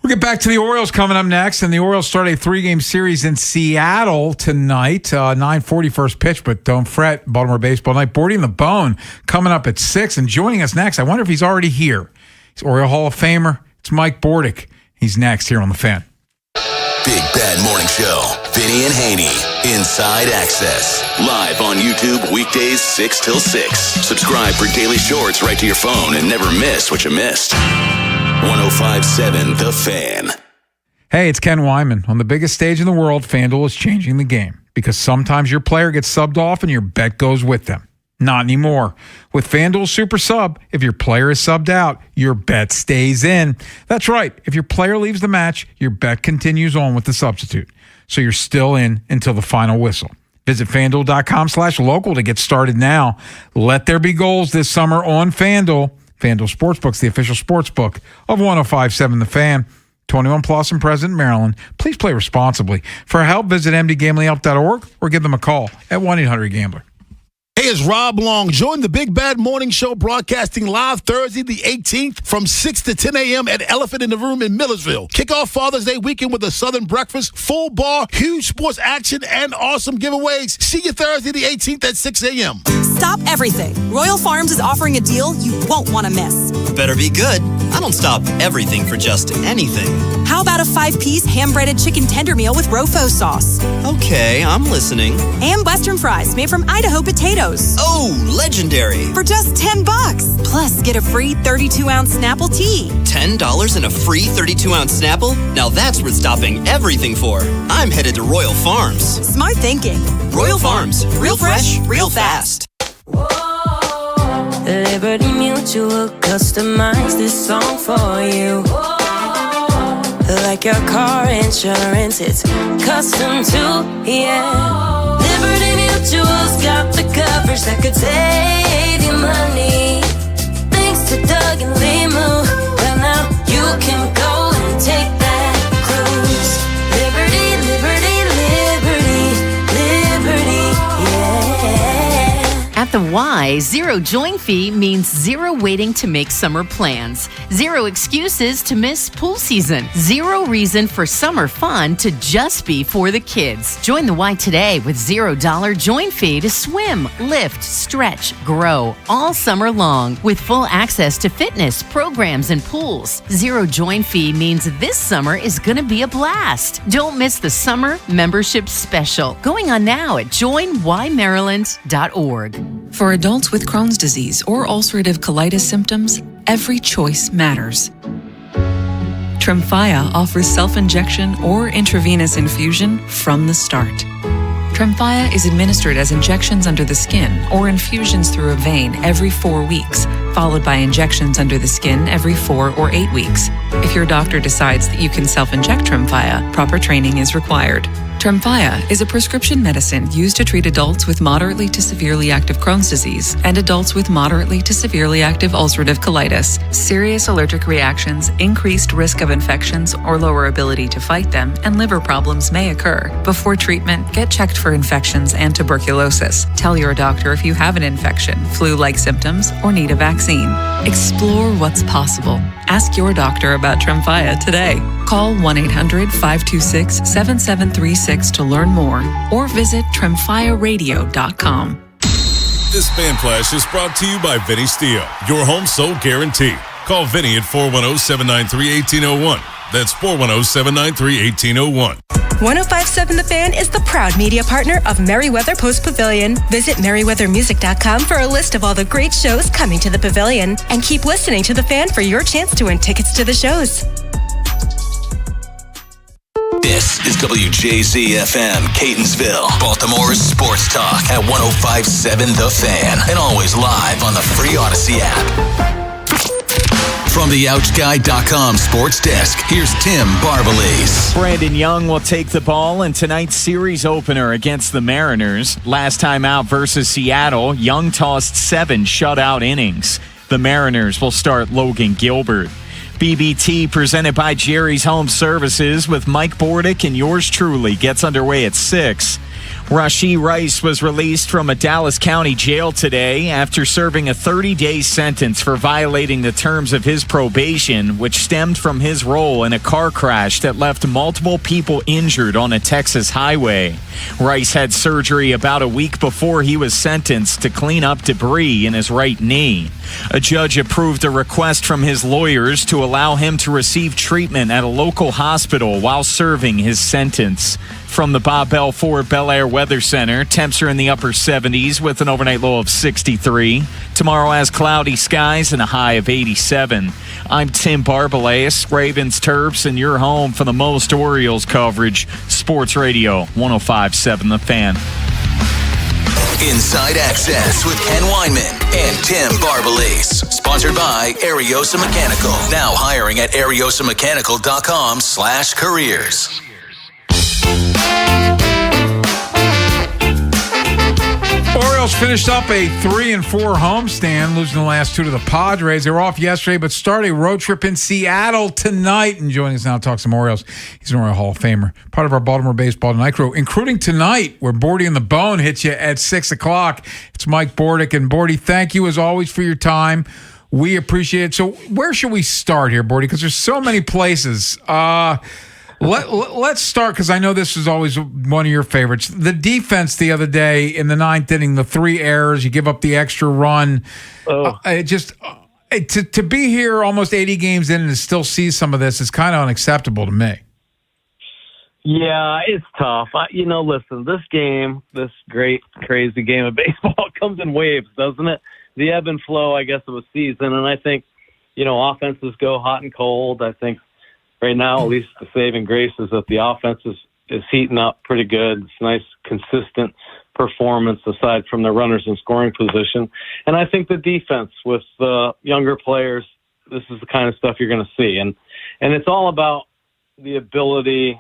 We'll get back to the Orioles coming up next, and the Orioles start a 3-game series in Seattle tonight. 9:40 first pitch, but don't fret. Baltimore Baseball Night, Bordy and the Bone coming up at 6, and joining us next, I wonder if he's already here. He's Oriole Hall of Famer. It's Mike Bordick. He's next here on The Fan. Big Bad Morning Show. Vinny and Haynie. Inside Access. Live on YouTube weekdays 6 till 6. Subscribe for daily shorts right to your phone and never miss what you missed. 105.7 The Fan. Hey, it's Ken Wyman. On the biggest stage in the world, FanDuel is changing the game because sometimes your player gets subbed off and your bet goes with them. Not anymore. With FanDuel Super Sub, if your player is subbed out, your bet stays in. That's right. If your player leaves the match, your bet continues on with the substitute. So you're still in until the final whistle. Visit FanDuel.com/local to get started now. Let there be goals this summer on FanDuel. FanDuel Sportsbook's the official sportsbook of 105.7 The Fan. 21 plus and present in Maryland. Please play responsibly. For help, visit mdgamblinghelp.org or give them a call at 1-800-GAMBLER. Hey, it's Rob Long. Join the Big Bad Morning Show broadcasting live Thursday the 18th from 6 to 10 a.m. at Elephant in the Room in Millersville. Kick off Father's Day weekend with a Southern breakfast, full bar, huge sports action, and awesome giveaways. See you Thursday the 18th at 6 a.m. Stop everything. Royal Farms is offering a deal you won't want to miss. Better be good. I don't stop everything for just anything. How about a 5-piece hand-breaded chicken tender meal with Rofo sauce? Okay, I'm listening. And Western fries made from Idaho potatoes. Oh, legendary. For just $10. Plus, get a free 32-ounce Snapple tea. $10 and a free 32-ounce Snapple? Now that's worth stopping everything for. I'm headed to Royal Farms. Smart thinking. Royal Farms. Real fresh, real fast. Liberty Mutual customized this song for you. Like your car insurance, it's custom too, yeah. Liberty Mutual's got the coverage that could save you money. Thanks to Doug and Limu, well now you can go and take that cruise. Liberty, liberty, liberty, liberty, yeah. At the Y, zero join fee means zero waiting to make summer plans, zero excuses to miss pool season, zero reason for summer fun to just be for the kids. Join the Y today with $0 join fee to swim, lift, stretch, grow all summer long with full access to fitness, programs, and pools. Zero join fee means this summer is going to be a blast. Don't miss the summer membership special going on now at joinymaryland.org. For adults with Crohn's disease or ulcerative colitis symptoms, every choice matters. Tremfya offers self-injection or intravenous infusion from the start. Tremfya is administered as injections under the skin or infusions through a vein every 4 weeks, followed by injections under the skin every 4 or 8 weeks. If your doctor decides that you can self-inject Tremfya, proper training is required. Tremfya is a prescription medicine used to treat adults with moderately to severely active Crohn's disease and adults with moderately to severely active ulcerative colitis. Serious allergic reactions, increased risk of infections or lower ability to fight them, and liver problems may occur. Before treatment, get checked for infections and tuberculosis. Tell your doctor if you have an infection, flu-like symptoms, or need a vaccine. Explore what's possible. Ask your doctor about Tremfya today. Call 1-800-526-7736 to learn more or visit tremfyaradio.com. This Fan Flash is brought to you by Vinny Steel, your home sold guarantee. Call Vinny at 410-793-1801. That's 410-793-1801. 1057 The Fan is the proud media partner of Merriweather Post Pavilion. Visit merriweathermusic.com for a list of all the great shows coming to the pavilion. And keep listening to The Fan for your chance to win tickets to the shows. This is WJZ-FM, Catonsville, Baltimore's sports talk at 1057 The Fan, and always live on the free Odyssey app. From the OutGuy.com sports desk, here's Tim Barbalese. Brandon Young will take the ball in tonight's series opener against the Mariners. Last time out versus Seattle, Young tossed 7 shutout innings. The Mariners will start Logan Gilbert. BBT presented by Jerry's Home Services with Mike Bordick and yours truly gets underway at 6. Rashee Rice was released from a Dallas County jail today after serving a 30-day sentence for violating the terms of his probation, which stemmed from his role in a car crash that left multiple people injured on a Texas highway. Rice had surgery about a week before he was sentenced to clean up debris in his right knee. A judge approved a request from his lawyers to allow him to receive treatment at a local hospital while serving his sentence. From the Bob Bell Ford Bel Air Weather Center, temps are in the upper 70s with an overnight low of 63. Tomorrow has cloudy skies and a high of 87. I'm Tim Barbalese, Ravens, Terps, and your home for the most Orioles coverage. Sports Radio 1057 The Fan. Inside Access with Ken Weinman and Tim Barbalese. Sponsored by Ariosa Mechanical. Now hiring at ariosamechanical.com/careers. Orioles finished up a 3-4 homestand, losing the last 2 to the Padres. They were off yesterday, but start a road trip in Seattle tonight. And joining us now to talk some Orioles, he's an Oriole Hall of Famer, part of our Baltimore Baseball Tonight crew, including tonight, where Bordy and the Bone hits you at 6 o'clock. It's Mike Bordick. And Bordy, thank you as always for your time. We appreciate it. So where should we start here, Bordy? Because there's so many places. Let's start, because I know this is always one of your favorites. The defense the other day in the 9th inning, the 3 errors, you give up the extra run. To be here almost 80 games in and to still see some of this is kind of unacceptable to me. Yeah, it's tough. Listen, this game, this great, crazy game of baseball comes in waves, doesn't it? The ebb and flow, I guess, of a season. And I think, offenses go hot and cold. I think right now, at least the saving grace is that the offense is heating up pretty good. It's nice, consistent performance aside from the runners in scoring position. And I think the defense with the younger players, this is the kind of stuff you're going to see. And it's all about the ability,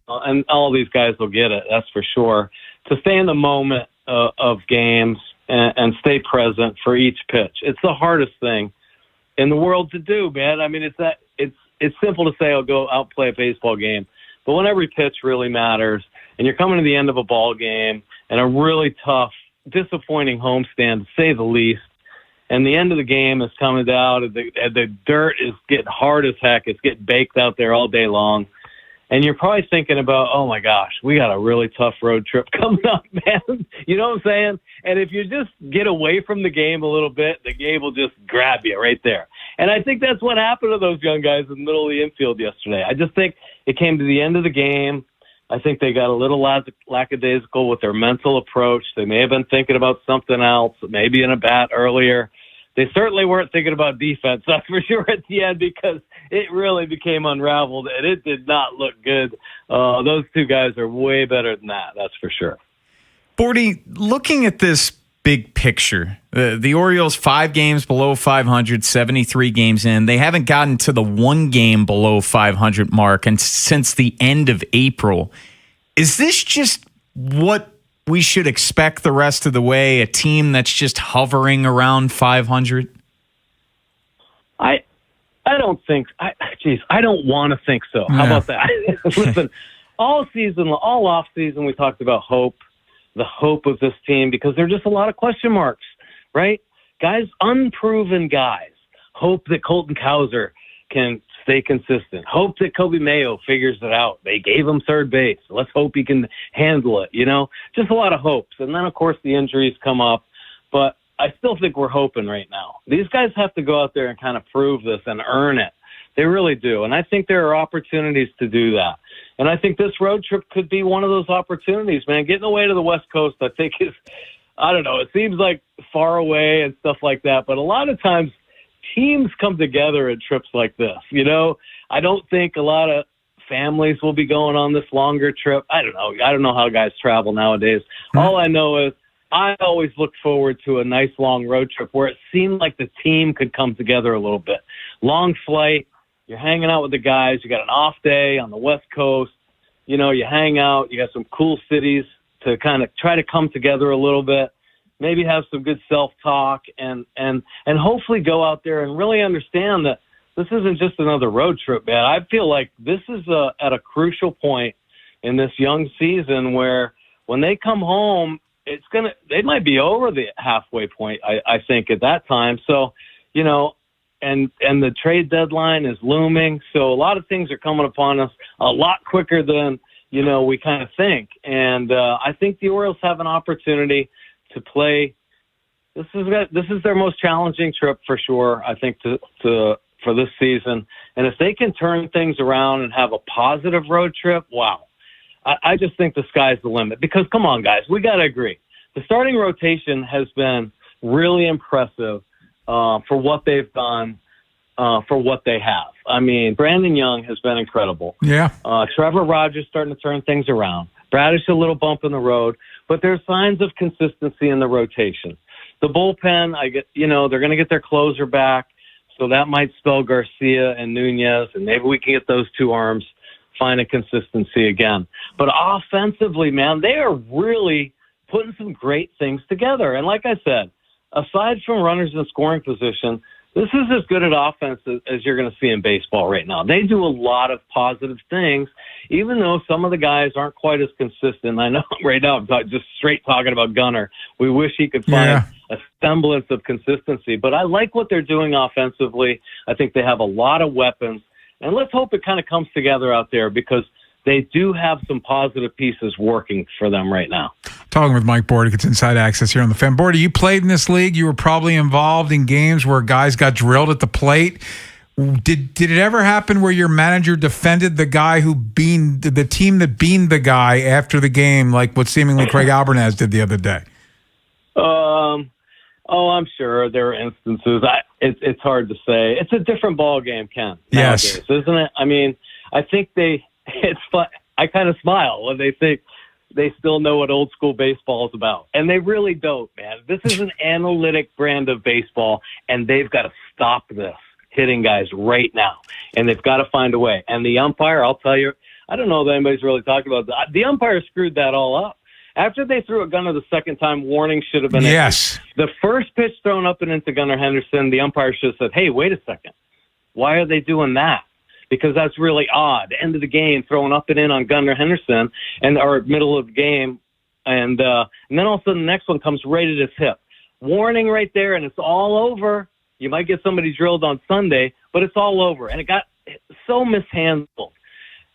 and all these guys will get it, that's for sure, to stay in the moment of games and stay present for each pitch. It's the hardest thing in the world to do, man. I mean, it's simple to say, I'll go out and play a baseball game. But when every pitch really matters, and you're coming to the end of a ball game and a really tough, disappointing homestand, to say the least, and the end of the game is coming down, and the dirt is getting hard as heck. It's getting baked out there all day long. And you're probably thinking about, oh, my gosh, we got a really tough road trip coming up, man. You know what I'm saying? And if you just get away from the game a little bit, the game will just grab you right there. And I think that's what happened to those young guys in the middle of the infield yesterday. I just think it came to the end of the game. I think they got a little lackadaisical with their mental approach. They may have been thinking about something else, maybe in a bat earlier. They certainly weren't thinking about defense, that's for sure, at the end, because it really became unraveled, and it did not look good. Those 2 guys are way better than that, that's for sure. Bordy, looking at this big picture, the Orioles 5 games below 500, 73 games in. They haven't gotten to the 1 game below 500 mark and since the end of April. Is this just what we should expect the rest of the way, a team that's just hovering around 500? I don't think. I don't want to think so. How about that? Listen, all off season, we talked about hope, the hope of this team, because there are just a lot of question marks, right? Guys, unproven guys. Hope that Colton Cowser can stay consistent. Hope that Kobe Mayo figures it out. They gave him third base. Let's hope he can handle it, Just a lot of hopes. And then, of course, the injuries come up. But I still think we're hoping right now. These guys have to go out there and kind of prove this and earn it. They really do. And I think there are opportunities to do that. And I think this road trip could be one of those opportunities, man. Getting away to the West Coast, I think is, I don't know, it seems like far away and stuff like that. But a lot of times teams come together at trips like this. You know, I don't think a lot of families will be going on this longer trip. I don't know. I don't know how guys travel nowadays. All I know is I always look forward to a nice long road trip where it seemed like the team could come together a little bit. Long flight, you're hanging out with the guys, you got an off day on the West Coast, you know, you hang out, you got some cool cities to kind of try to come together a little bit, maybe have some good self-talk and hopefully go out there and really understand that this isn't just another road trip, man. I feel like this is at a crucial point in this young season where when they come home, they might be over the halfway point, I think, at that time. So, you know, and the trade deadline is looming. So a lot of things are coming upon us a lot quicker than, you know, we kind of think. And I think the Orioles have an opportunity to play. This is their most challenging trip for sure, I think, for this season. And if they can turn things around and have a positive road trip, wow. I just think the sky's the limit. Because, come on, guys, we got to agree. The starting rotation has been really impressive for what they've done, for what they have. I mean, Brandon Young has been incredible. Yeah. Trevor Rogers starting to turn things around. Bradish a little bump in the road, but there's signs of consistency in the rotation. The bullpen, they're going to get their closer back, so that might spell Garcia and Nunez, and maybe we can get those two arms finding consistency again. But offensively, man, they are really putting some great things together. And like I said, aside from runners in scoring position, this is as good an offense as you're going to see in baseball right now. They do a lot of positive things, even though some of the guys aren't quite as consistent. I know right now I'm just straight talking about Gunnar. We wish he could find a semblance of consistency. But I like what they're doing offensively. I think they have a lot of weapons. And let's hope it kind of comes together out there because they do have some positive pieces working for them right now. Talking with Mike Bordick, it's Inside Access here on the Fan. Bordick, you played in this league. You were probably involved in games where guys got drilled at the plate. Did it ever happen where your manager defended the guy who beaned the team that beaned the guy after the game, like what seemingly Craig Albernaz did the other day? I'm sure there are instances. It's hard to say. It's a different ball game, Ken. Nowadays, isn't it? I mean, I think it's fun. I kind of smile when they think they still know what old school baseball is about. And they really don't, man. This is an analytic brand of baseball, and they've got to stop this hitting guys right now. And they've got to find a way. And the umpire, I'll tell you, I don't know if anybody's really talking about that. The umpire screwed that all up. After they threw a Gunnar the second time, warning should have been yes. The first pitch thrown up and into Gunnar Henderson, the umpire should have said, hey, wait a second. Why are they doing that? Because that's really odd. End of the game, throwing up and in on Gunnar Henderson, or middle of the game, and then all of a sudden the next one comes right at his hip. Warning right there, and it's all over. You might get somebody drilled on Sunday, but it's all over. And it got so mishandled.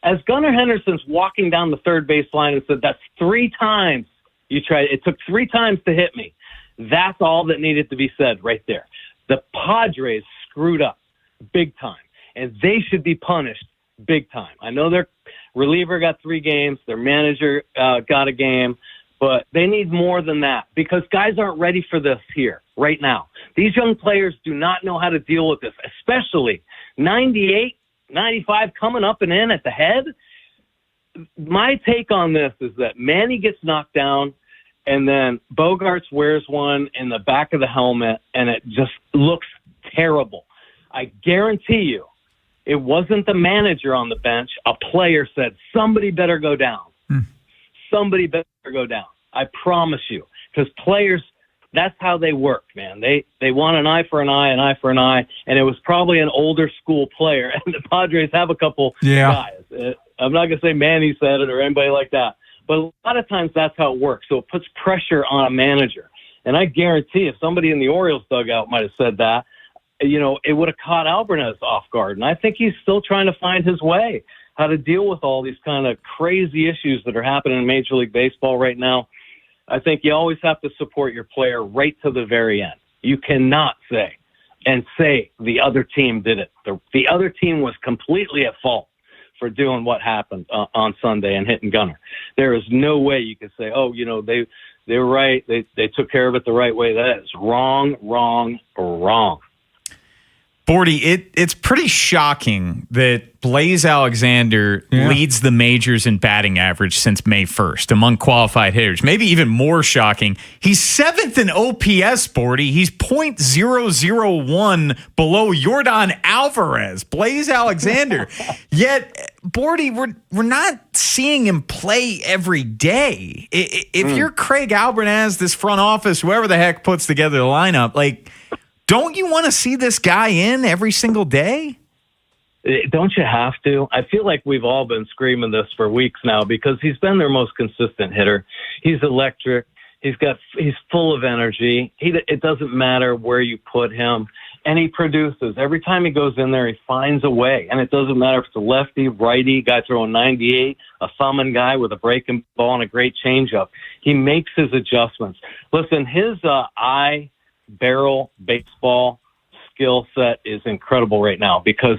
As Gunnar Henderson's walking down the third base line and said, that's 3 times you tried. It took 3 times to hit me. That's all that needed to be said right there. The Padres screwed up big time. And they should be punished big time. I know their reliever got 3 games, their manager got a game, but they need more than that because guys aren't ready for this here right now. These young players do not know how to deal with this, especially 98, 95 coming up and in at the head. My take on this is that Manny gets knocked down and then Bogarts wears one in the back of the helmet and it just looks terrible. I guarantee you, it wasn't the manager on the bench. A player said, somebody better go down. Somebody better go down. I promise you. Because players, that's how they work, man. They want an eye for an eye, an eye for an eye. And it was probably an older school player. And the Padres have a couple guys. I'm not going to say Manny said it or anybody like that. But a lot of times that's how it works. So it puts pressure on a manager. And I guarantee if somebody in the Orioles dugout might have said that, you know, it would have caught Albernaz off guard. And I think he's still trying to find his way, how to deal with all these kind of crazy issues that are happening in Major League Baseball right now. I think you always have to support your player right to the very end. You cannot say the other team did it. The other team was completely at fault for doing what happened on Sunday and hitting Gunnar. There is no way you could say, oh, they were right. They took care of it the right way. That is wrong. Bordy, it's pretty shocking that Blaze Alexander leads the majors in batting average since May 1st among qualified hitters. Maybe even more shocking, he's 7th in OPS, Bordy. He's .001 below Yordan Alvarez, Blaze Alexander. Yet, Bordy, we're not seeing him play every day. If you're Craig Albanaz, this front office, whoever the heck puts together the lineup, don't you want to see this guy in every single day? Don't you have to? I feel like we've all been screaming this for weeks now because he's been their most consistent hitter. He's electric. He's full of energy. It doesn't matter where you put him. And he produces. Every time he goes in there, he finds a way. And it doesn't matter if it's a lefty, righty, guy throwing 98, a thumbing guy with a breaking ball and a great changeup. He makes his adjustments. Listen, his barrel baseball skill set is incredible right now because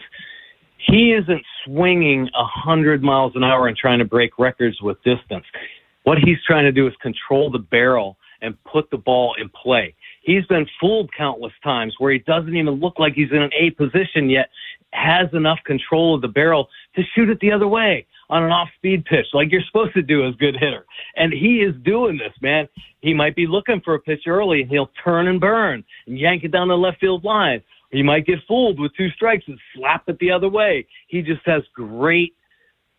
he isn't swinging 100 miles an hour and trying to break records with distance. What he's trying to do is control the barrel and put the ball in play. He's been fooled countless times where he doesn't even look like he's in an A position yet, has enough control of the barrel to shoot it the other way on an off-speed pitch like you're supposed to do as a good hitter. And he is doing this, man. He might be looking for a pitch early, and he'll turn and burn and yank it down the left field line. He might get fooled with 2 strikes and slap it the other way. He just has great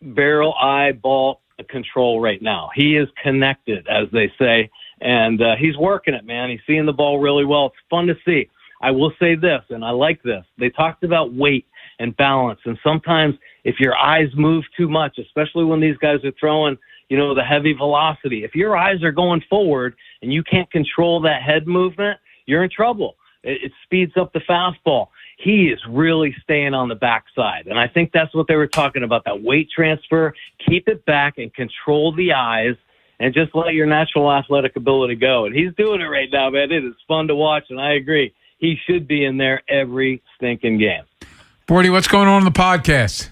barrel eyeball control right now. He is connected, as they say, and he's working it, man. He's seeing the ball really well. It's fun to see. I will say this, and I like this. They talked about weight and balance, and sometimes if your eyes move too much, especially when these guys are throwing, the heavy velocity, if your eyes are going forward and you can't control that head movement, you're in trouble. It speeds up the fastball. He is really staying on the backside, and I think that's what they were talking about, that weight transfer. Keep it back and control the eyes and just let your natural athletic ability go. And he's doing it right now, man. It is fun to watch, and I agree. He should be in there every stinking game. Bordy, what's going on in the podcast?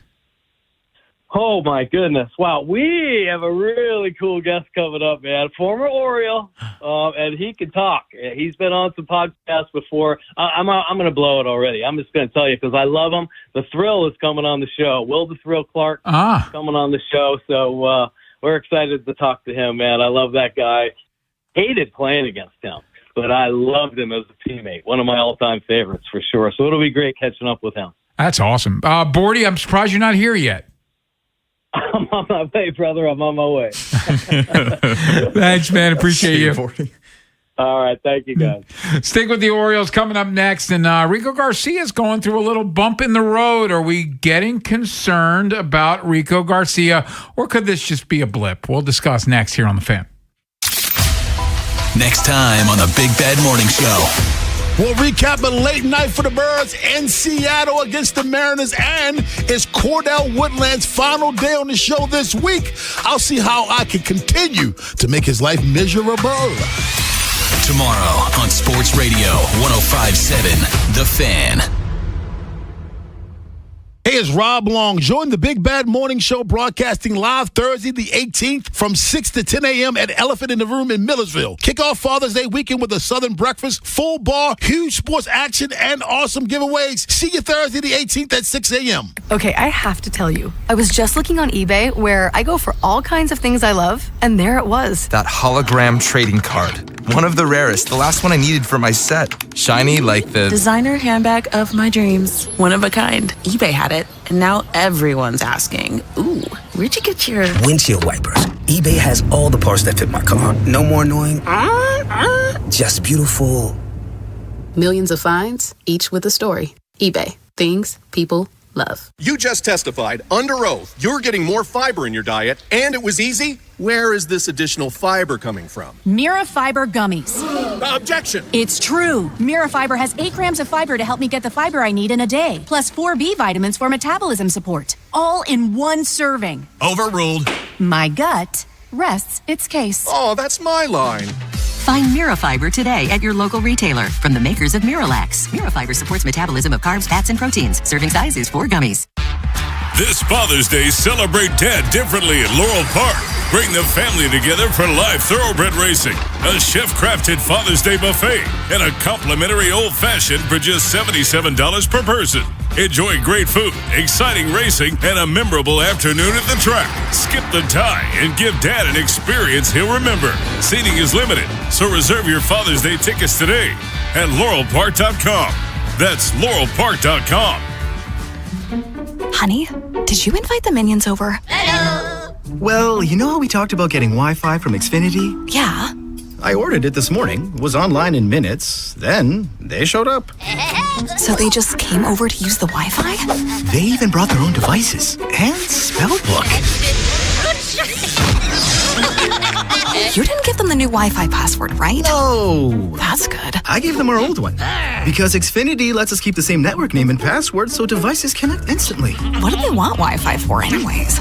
Oh, my goodness. Wow. We have a really cool guest coming up, man. Former Oriole, and he can talk. He's been on some podcasts before. I'm going to blow it already. I'm just going to tell you because I love him. The Thrill is coming on the show. Will the Thrill Clark coming on the show. So we're excited to talk to him, man. I love that guy. Hated playing against him, but I loved him as a teammate. One of my all-time favorites for sure. So it'll be great catching up with him. That's awesome. Bordy, I'm surprised you're not here yet. I'm on my way, brother. I'm on my way. Thanks, man. Appreciate you. All right. Thank you, guys. Stick with the Orioles coming up next. And Rico Garcia's going through a little bump in the road. Are we getting concerned about Rico Garcia, or could this just be a blip? We'll discuss next here on The Fan. Next time on the Big Bad Morning Show. We'll recap a late night for the Birds in Seattle against the Mariners, and it's Cordell Woodland's final day on the show this week. I'll see how I can continue to make his life miserable. Tomorrow on Sports Radio 105.7 The Fan. Hey, it's Rob Long. Join the Big Bad Morning Show broadcasting live Thursday the 18th from 6 to 10 a.m. at Elephant in the Room in Millersville. Kick off Father's Day weekend with a Southern breakfast, full bar, huge sports action, and awesome giveaways. See you Thursday the 18th at 6 a.m. Okay, I have to tell you, I was just looking on eBay where I go for all kinds of things I love, and there it was. That hologram trading card. One of the rarest. The last one I needed for my set. Shiny like the designer handbag of my dreams. One of a kind. eBay had it, and now everyone's asking, ooh, where'd you get your windshield wipers? eBay has all the parts that fit my car. No more annoying, just beautiful. Millions of finds, each with a story. eBay. Things people love. You just testified under oath you're getting more fiber in your diet, and it was easy? Where is this additional fiber coming from? Mira Fiber Gummies. Objection! It's true. Mira Fiber has 8 grams of fiber to help me get the fiber I need in a day, plus 4 B vitamins for metabolism support. All in one serving. Overruled. My gut rests its case. Oh, that's my line. Find Mirafiber today at your local retailer from the makers of Miralax. Mirafiber supports metabolism of carbs, fats, and proteins. Serving size is 4 gummies. This Father's Day, celebrate Dad differently at Laurel Park. Bring the family together for live thoroughbred racing, a chef-crafted Father's Day buffet, and a complimentary old-fashioned for just $77 per person. Enjoy great food, exciting racing, and a memorable afternoon at the track. Skip the tie and give Dad an experience he'll remember. Seating is limited, so reserve your Father's Day tickets today at laurelpark.com. That's laurelpark.com. Honey, did you invite the minions over? Well, you know how we talked about getting Wi-Fi from Xfinity? Yeah. I ordered it this morning, was online in minutes, then they showed up. So they just came over to use the Wi-Fi? They even brought their own devices and spell book. You didn't give them the new Wi-Fi password, right? No. That's good. I gave them our old one. Because Xfinity lets us keep the same network name and password so devices connect instantly. What do they want Wi-Fi for anyways?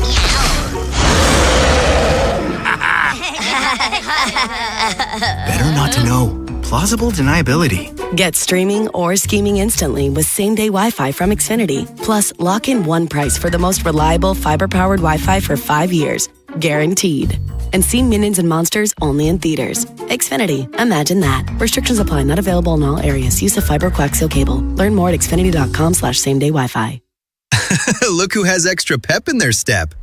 Better not to know. Plausible deniability. Get streaming or scheming instantly with same-day Wi-Fi from Xfinity. Plus, lock in one price for the most reliable fiber-powered Wi-Fi for 5 years. Guaranteed. And see Minions and Monsters only in theaters. Xfinity. Imagine that. Restrictions apply. Not available in all areas. Use of fiber coaxial cable. Learn more at xfinity.com/same-day Wi-Fi. Look who has extra pep in their step.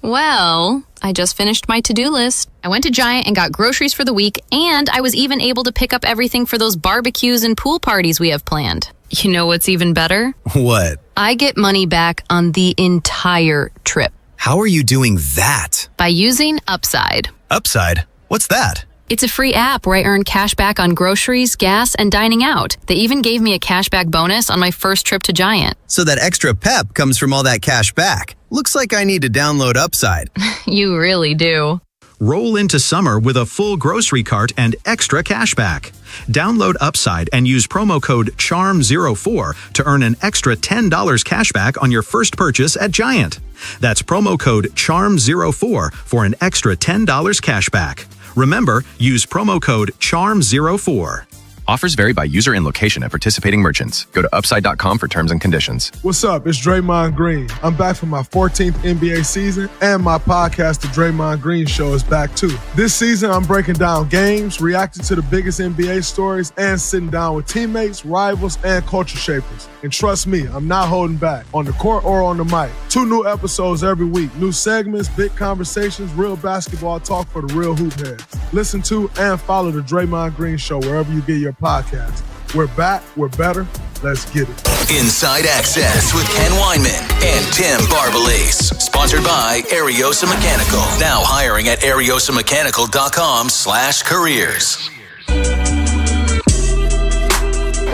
Well, I just finished my to-do list. I went to Giant and got groceries for the week, and I was even able to pick up everything for those barbecues and pool parties we have planned. You know what's even better? What? I get money back on the entire trip. How are you doing that? By using Upside. Upside? What's that? It's a free app where I earn cash back on groceries, gas, and dining out. They even gave me a cashback bonus on my first trip to Giant. So that extra pep comes from all that cash back. Looks like I need to download Upside. You really do. Roll into summer with a full grocery cart and extra cash back. Download Upside and use promo code CHARM04 to earn an extra $10 cash back on your first purchase at Giant. That's promo code CHARM04 for an extra $10 cash back. Remember, use promo code CHARM04. Offers vary by user and location at participating merchants. Go to upside.com for terms and conditions. What's up? It's Draymond Green. I'm back for my 14th NBA season, and my podcast, The Draymond Green Show, is back too. This season, I'm breaking down games, reacting to the biggest NBA stories, and sitting down with teammates, rivals, and culture shapers. And trust me, I'm not holding back, on the court or on the mic. 2 new episodes every week. New segments, big conversations, real basketball talk for the real hoop heads. Listen to and follow The Draymond Green Show wherever you get your podcast. We're back, we're better, let's get it. Inside Access with Ken Weinman and Tim Barbalace. Sponsored by Ariosa Mechanical. Now hiring at ariosamechanical.com/careers.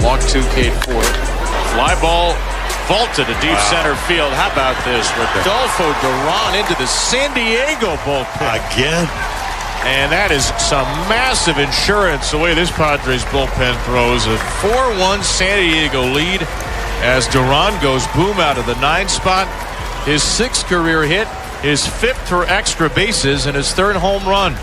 Walk 2, Cade Ford. Fly ball vaulted to deep center field. How about this? Rodolfo Duran into the San Diego bullpen. Again. And that is some massive insurance the way this Padres bullpen throws. A 4-1 San Diego lead as Duran goes boom out of the 9 spot. His 6th career hit, his 5th for extra bases, and his 3rd home run.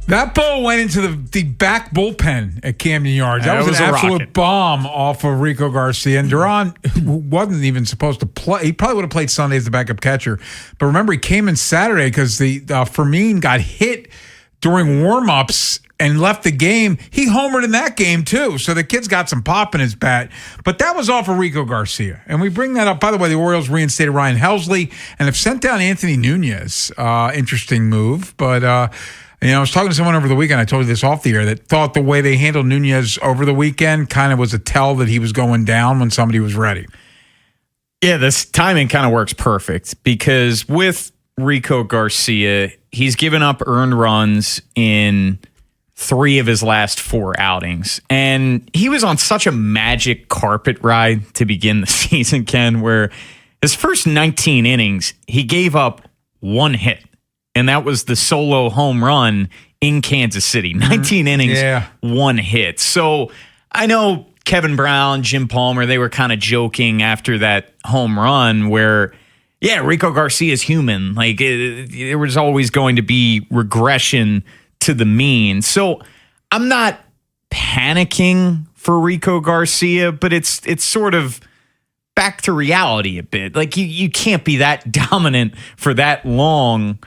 That ball went into the back bullpen at Camden Yards. That was an absolute bomb off of Rico Garcia. And Duran wasn't even supposed to play. He probably would have played Sunday as the backup catcher. But remember, he came in Saturday because the Fermin got hit during warm-ups and left the game. He homered in that game, too. So the kid's got some pop in his bat. But that was off of Rico Garcia. And we bring that up. By the way, the Orioles reinstated Ryan Helsley and have sent down Anthony Nunez. Interesting move. But I was talking to someone over the weekend, I told you this off the air, that thought the way they handled Nunez over the weekend kind of was a tell that he was going down when somebody was ready. Yeah, this timing kind of works perfect because with Rico Garcia, he's given up earned runs in 3 of his last 4 outings. And he was on such a magic carpet ride to begin the season, Ken, where his first 19 innings, he gave up 1 hit. And that was the solo home run in Kansas City. 19 innings, 1 hit. So I know Kevin Brown, Jim Palmer, they were kind of joking after that home run where, yeah, Rico Garcia is human. Like there was always going to be regression to the mean. So I'm not panicking for Rico Garcia, but it's sort of back to reality a bit. Like you can't be that dominant for that long.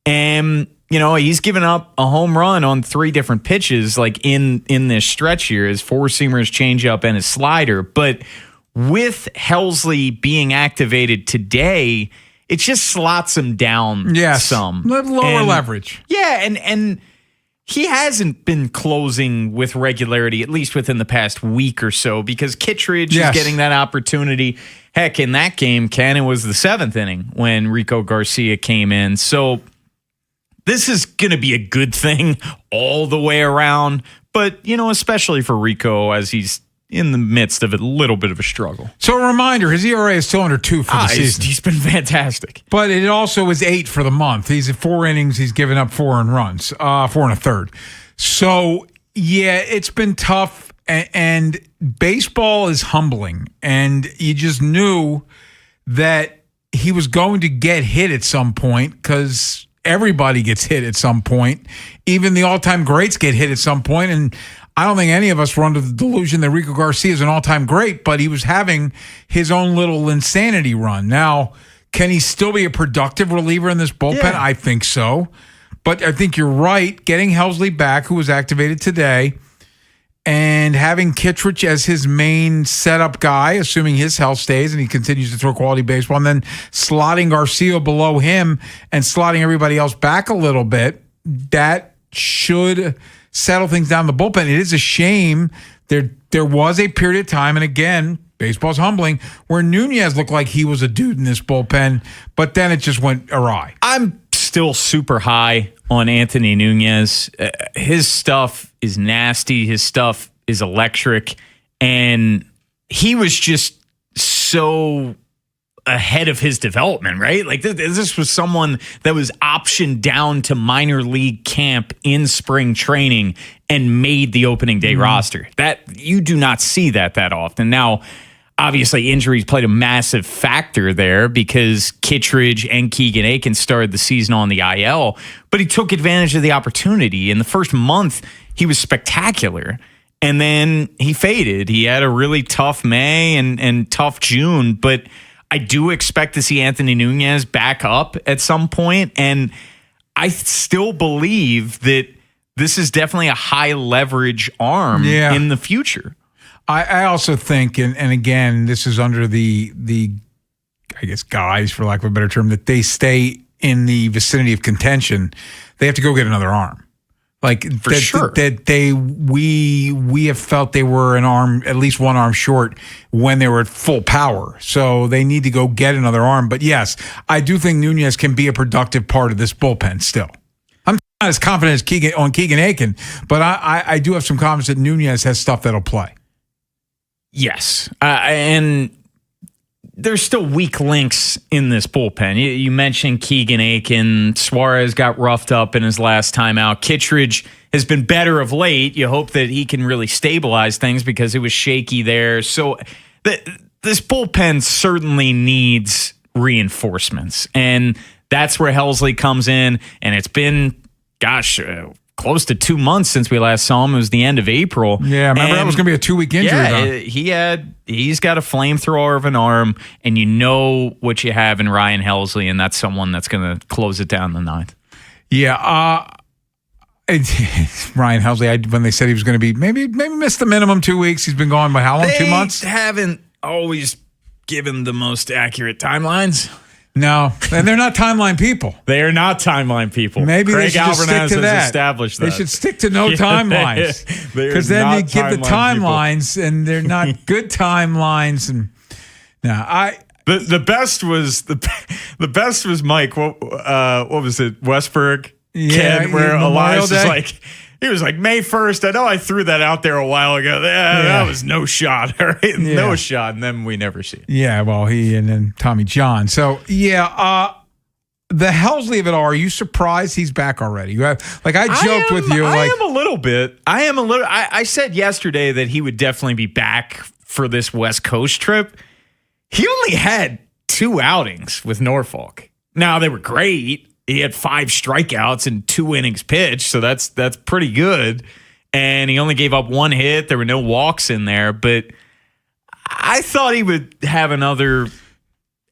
And, he's given up a home run on 3 different pitches, like in this stretch here, his 4-seamer, his changeup, and his slider. But with Helsley being activated today, it just slots him down some. Lower leverage. Yeah, and he hasn't been closing with regularity, at least within the past week or so, because Kittredge is getting that opportunity. Heck, in that game, Ken, it was the 7th inning when Rico Garcia came in. So this is going to be a good thing all the way around. But, especially for Rico as he's in the midst of a little bit of a struggle. So a reminder, his ERA is still under 2 for the season. He's been fantastic. But it also is 8 for the month. He's at 4 innings. He's given up 4 earned runs, 4 1/3. So, yeah, it's been tough. And baseball is humbling. And you just knew that he was going to get hit at some point because everybody gets hit at some point. Even the all-time greats get hit at some point. And I don't think any of us were under the delusion that Rico Garcia is an all-time great, but he was having his own little insanity run. Now, can he still be a productive reliever in this bullpen? Yeah. I think so. But I think you're right. Getting Helsley back, who was activated today, and having Kittredge as his main setup guy, assuming his health stays and he continues to throw quality baseball, and then slotting Garcia below him and slotting everybody else back a little bit, that should settle things down the bullpen. It is a shame. There was a period of time, and again, baseball's humbling, where Nunez looked like he was a dude in this bullpen, but then it just went awry. I'm still super high on Anthony Nunez. His stuff is nasty. His stuff is electric. And he was just so ahead of his development, right? Like this was someone that was optioned down to minor league camp in spring training and made the opening day roster. That you do not see that often. Now, obviously, injuries played a massive factor there because Kittredge and Keegan Aiken started the season on the IL, but he took advantage of the opportunity. In the first month, he was spectacular, and then he faded. He had a really tough May and tough June, but I do expect to see Anthony Nunez back up at some point, and I still believe that this is definitely a high leverage arm in the future. I also think, and again, this is under the I guess guise, for lack of a better term, that they stay in the vicinity of contention. They have to go get another arm. Like for sure. We have felt they were at least one arm short when they were at full power. So they need to go get another arm. But yes, I do think Nunez can be a productive part of this bullpen still. I'm not as confident as Keegan Aiken, but I do have some confidence that Nunez has stuff that'll play. Yes. And there's still weak links in this bullpen. You mentioned Keegan Aiken. Suarez got roughed up in his last time out. Kittredge has been better of late. You hope that he can really stabilize things because it was shaky there. So this bullpen certainly needs reinforcements. And that's where Helsley comes in. And it's been, close to 2 months since we last saw him. It was the end of April. Yeah, remember that was going to be a 2-week injury. Yeah, he's got a flamethrower of an arm, and you know what you have in Ryan Helsley, and that's someone that's going to close it down in the 9th. Yeah, Ryan Helsley, when they said he was going to be maybe missed the minimum 2 weeks, he's been gone by how long? 2 months? They haven't always given the most accurate timelines. No, and they're not timeline people. They are not timeline people. Maybe Craig they should just stick to that. Established that. They should stick to no timelines, because then you give the timelines, and they're not good timelines. And the best was Mike. What was it? Westberg, Ken, where Elias is like. He was like, May 1st. I know I threw that out there a while ago. That was no shot. All right? No shot. And then we never see it. Yeah, well, he and then Tommy John. So, the Helsley of it all, are you surprised he's back already? I joked with you. I am a little bit. I said yesterday that he would definitely be back for this West Coast trip. He only had 2 outings with Norfolk. Now, they were great. He had 5 strikeouts and 2 innings pitched, so that's pretty good. And he only gave up 1 hit. There were no walks in there, but I thought he would have another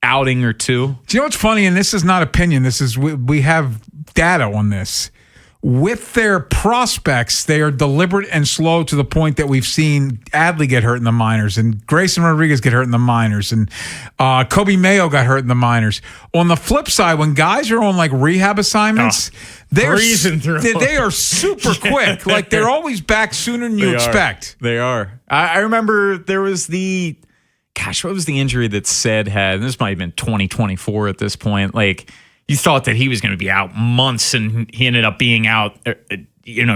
outing or 2. Do you know what's funny? And this is not opinion. This is we have data on this. With their prospects, they are deliberate and slow to the point that we've seen Adley get hurt in the minors and Grayson Rodriguez get hurt in the minors and Kobe Mayo got hurt in the minors. On the flip side, when guys are on like rehab assignments, they're breezing through. They are super quick. Like they're always back sooner than you expect. They are. I remember there was what was the injury that Sed had? This might have been 2024 at this point. Like, you thought that he was going to be out months, and he ended up being out,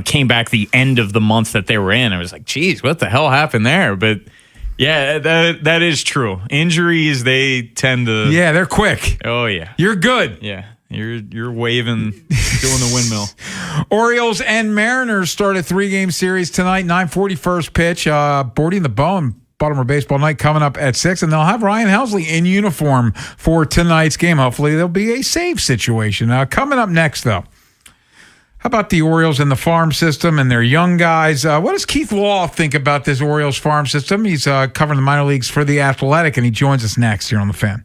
came back the end of the month that they were in. I was like, geez, what the hell happened there? But yeah, that is true. Injuries, they tend to... Yeah, they're quick. Oh, yeah. You're good. Yeah. You're waving, doing the windmill. Orioles and Mariners start a 3-game series tonight, 9:40 first pitch, boarding the bone. Baltimore Baseball Night coming up at 6, and they'll have Ryan Helsley in uniform for tonight's game. Hopefully, there'll be a save situation. Coming up next, though, how about the Orioles and the farm system and their young guys? What does Keith Law think about this Orioles farm system? He's covering the minor leagues for The Athletic, and he joins us next here on The Fan.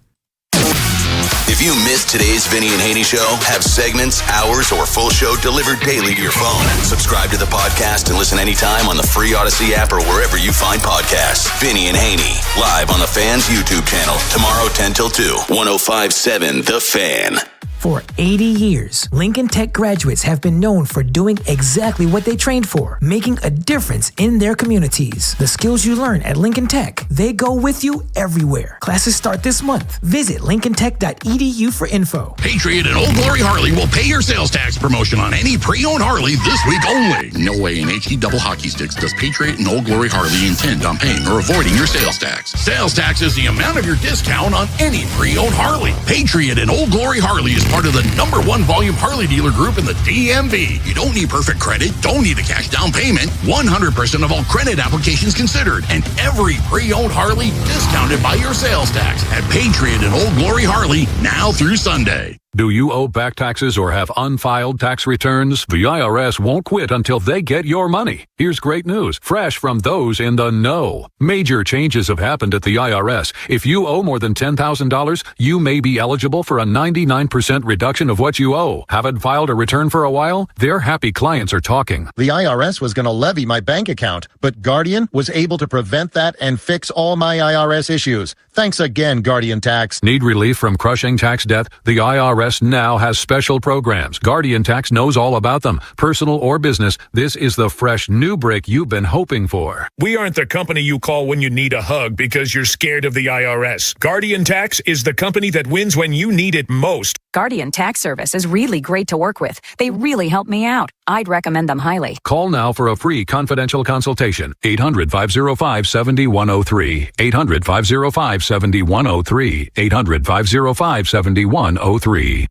If you missed today's Vinny and Haynie show, have segments, hours, or full show delivered daily to your phone. Subscribe to the podcast and listen anytime on the free Odyssey app or wherever you find podcasts. Vinny and Haynie, live on the Fan's YouTube channel, tomorrow 10 till 2, 105.7 The Fan. For 80 years, Lincoln Tech graduates have been known for doing exactly what they trained for, making a difference in their communities. The skills you learn at Lincoln Tech, they go with you everywhere. Classes start this month. Visit lincolntech.edu for info. Patriot and Old Glory Harley will pay your sales tax promotion on any pre-owned Harley this week only. No way in HD double hockey sticks does Patriot and Old Glory Harley intend on paying or avoiding your sales tax. Sales tax is the amount of your discount on any pre-owned Harley. Patriot and Old Glory Harley is part of the #1 volume Harley dealer group in the DMV. You don't need perfect credit, don't need a cash down payment. 100% of all credit applications considered, and every pre-owned Harley discounted by your sales tax at Patriot and Old Glory Harley now through Sunday. Do you owe back taxes or have unfiled tax returns? The IRS won't quit until they get your money. Here's great news, fresh from those in the know. Major changes have happened at the IRS. If you owe more than $10,000, you may be eligible for a 99% reduction of what you owe. Haven't filed a return for a while? Their happy clients are talking. The IRS was going to levy my bank account, but Guardian was able to prevent that and fix all my IRS issues. Thanks again, Guardian Tax. Need relief from crushing tax debt? The IRS now has special programs. Guardian Tax knows all about them. Personal or business, this is the fresh new break you've been hoping for. We aren't the company you call when you need a hug because you're scared of the IRS. Guardian Tax is the company that wins when you need it most. Guardian Tax Service is really great to work with. They really help me out. I'd recommend them highly. Call now for a free confidential consultation. 800-505-7103. 800-505-7103. 800-505-7103.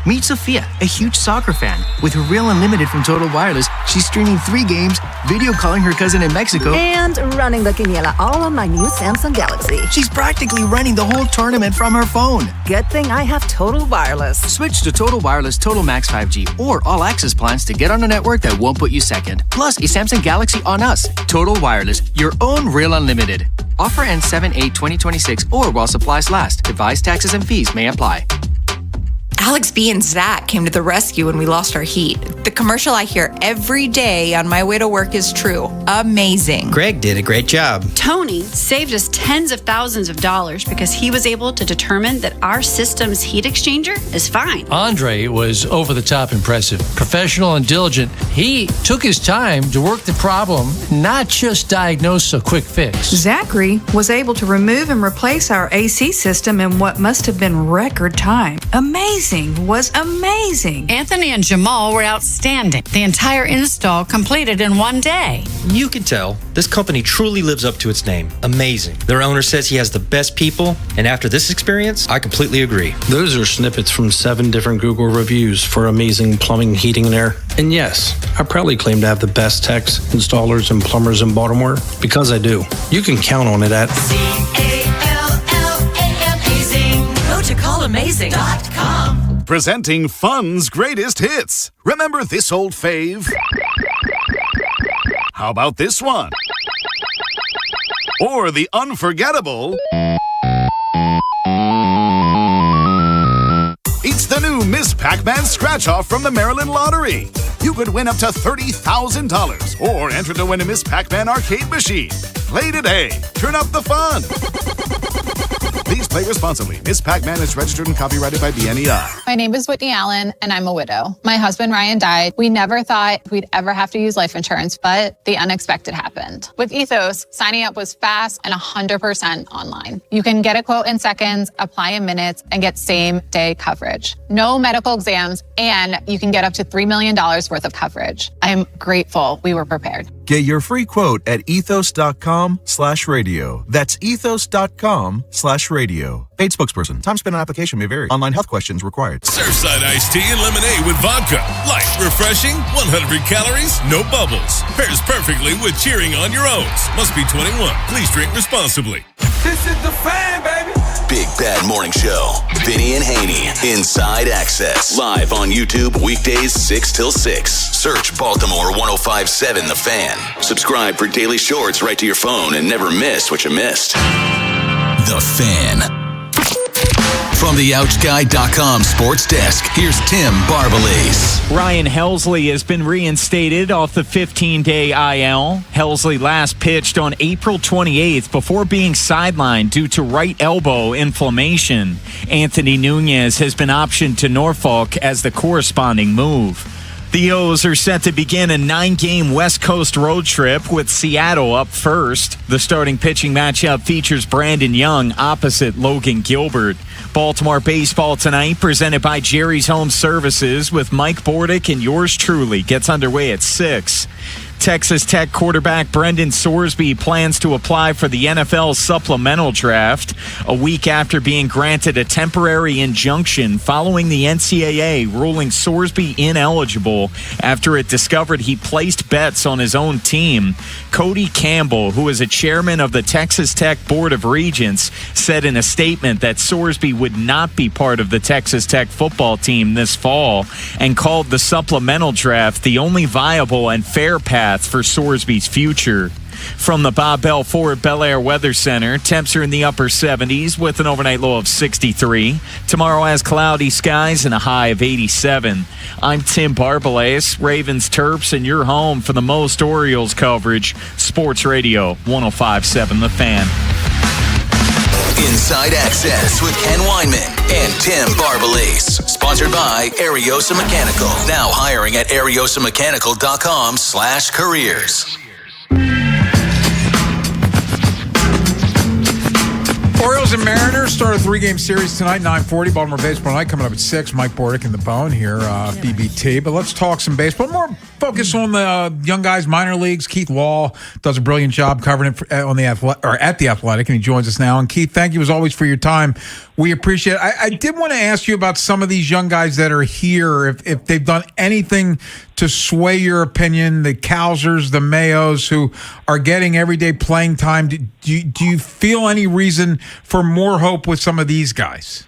Meet Sophia, a huge soccer fan. With her Real Unlimited from Total Wireless, she's streaming 3 games, video calling her cousin in Mexico, and running the quiniela all on my new Samsung Galaxy. She's practically running the whole tournament from her phone. Good thing I have Total Wireless. Switch to Total Wireless Total Max 5G or All Access plans to get on a network that won't put you second. Plus, a Samsung Galaxy on us. Total Wireless, your own Real Unlimited. Offer ends 7/8/2026 or while supplies last. Device taxes and fees may apply. Alex B and Zach came to the rescue when we lost our heat. The commercial I hear every day on my way to work is true. Amazing. Greg did a great job. Tony saved us tens of thousands of dollars because he was able to determine that our system's heat exchanger is fine. Andre was over the top impressive. Professional and diligent. He took his time to work the problem, not just diagnose a quick fix. Zachary was able to remove and replace our AC system in what must have been record time. Amazing. Was amazing. Anthony and Jamal were outstanding. The entire install completed in one day. You can tell this company truly lives up to its name. Amazing. Their owner says he has the best people, and after this experience, I completely agree. Those are snippets from 7 different Google reviews for amazing plumbing, heating, and air. And yes, I proudly claim to have the best techs, installers, and plumbers in Baltimore because I do. You can count on it at Presenting fun's greatest hits. Remember this old fave? How about this one? Or the unforgettable... It's the new Miss Pac-Man Scratch-Off from the Maryland Lottery. You could win up to $30,000 or enter to win a Miss Pac-Man arcade machine. Play today. Turn up the fun. Please play responsibly. Miss Pac-Man is registered and copyrighted by BNEI. My name is Whitney Allen, and I'm a widow. My husband, Ryan, died. We never thought we'd ever have to use life insurance, but the unexpected happened. With Ethos, signing up was fast and 100% online. You can get a quote in seconds, apply in minutes, and get same-day coverage. No medical exams, and you can get up to $3 million worth of coverage. I'm grateful we were prepared. Get your free quote at ethos.com/radio. That's ethos.com/radio. Paid spokesperson. Time spent on application may vary. Online health questions required. Surfside iced tea and lemonade with vodka. Light, refreshing, 100 calories, no bubbles. Pairs perfectly with cheering on your oats. Must be 21. Please drink responsibly. This is the Fan, baby. Big Bad Morning Show. Vinny and Haynie. Inside Access. Live on YouTube weekdays 6 till 6. Search Baltimore 105.7 The Fan. Subscribe for daily shorts right to your phone and never miss what you missed. The Fan. From the OutGuy.com sports desk, here's Tim Barbalace. Ryan Helsley has been reinstated off the 15-day IL. Helsley last pitched on April 28th before being sidelined due to right elbow inflammation. Anthony Nunez has been optioned to Norfolk as the corresponding move. The O's are set to begin a 9-game West Coast road trip with Seattle up first. The starting pitching matchup features Brandon Young opposite Logan Gilbert. Baltimore baseball tonight presented by Jerry's Home Services with Mike Bordick and yours truly gets underway at 6. Texas Tech quarterback Brendan Sorsby plans to apply for the NFL supplemental draft a week after being granted a temporary injunction following the NCAA ruling Sorsby ineligible after it discovered he placed bets on his own team. Cody Campbell, who is a chairman of the Texas Tech Board of Regents, said in a statement that Sorsby would not be part of the Texas Tech football team this fall and called the supplemental draft the only viable and fair path for Sorsby's future. From the Bob Bell Ford Bel Air Weather Center, temps are in the upper 70s with an overnight low of 63. Tomorrow has cloudy skies and a high of 87. I'm Tim Barbalace, Ravens Terps, and you're home for the most Orioles coverage. Sports Radio 105.7 The Fan. Inside Access with Ken Weinman and Tim Barbalace. Sponsored by Ariosa Mechanical. Now hiring at ariosamechanical.com/careers. Orioles and Mariners start a 3-game series tonight, 9:40. Baltimore baseball night coming up at 6. Mike Bordick in the bone here, BBT. But let's talk some baseball. More focus on the young guys, minor leagues. Keith Wall does a brilliant job covering it on the at the Athletic, and he joins us now. And Keith, thank you as always for your time. We appreciate it. I did want to ask you about some of these young guys that are here, if they've done anything to sway your opinion, the Cowsers, the Mayos, who are getting everyday playing time. Do you feel any reason for more hope with some of these guys?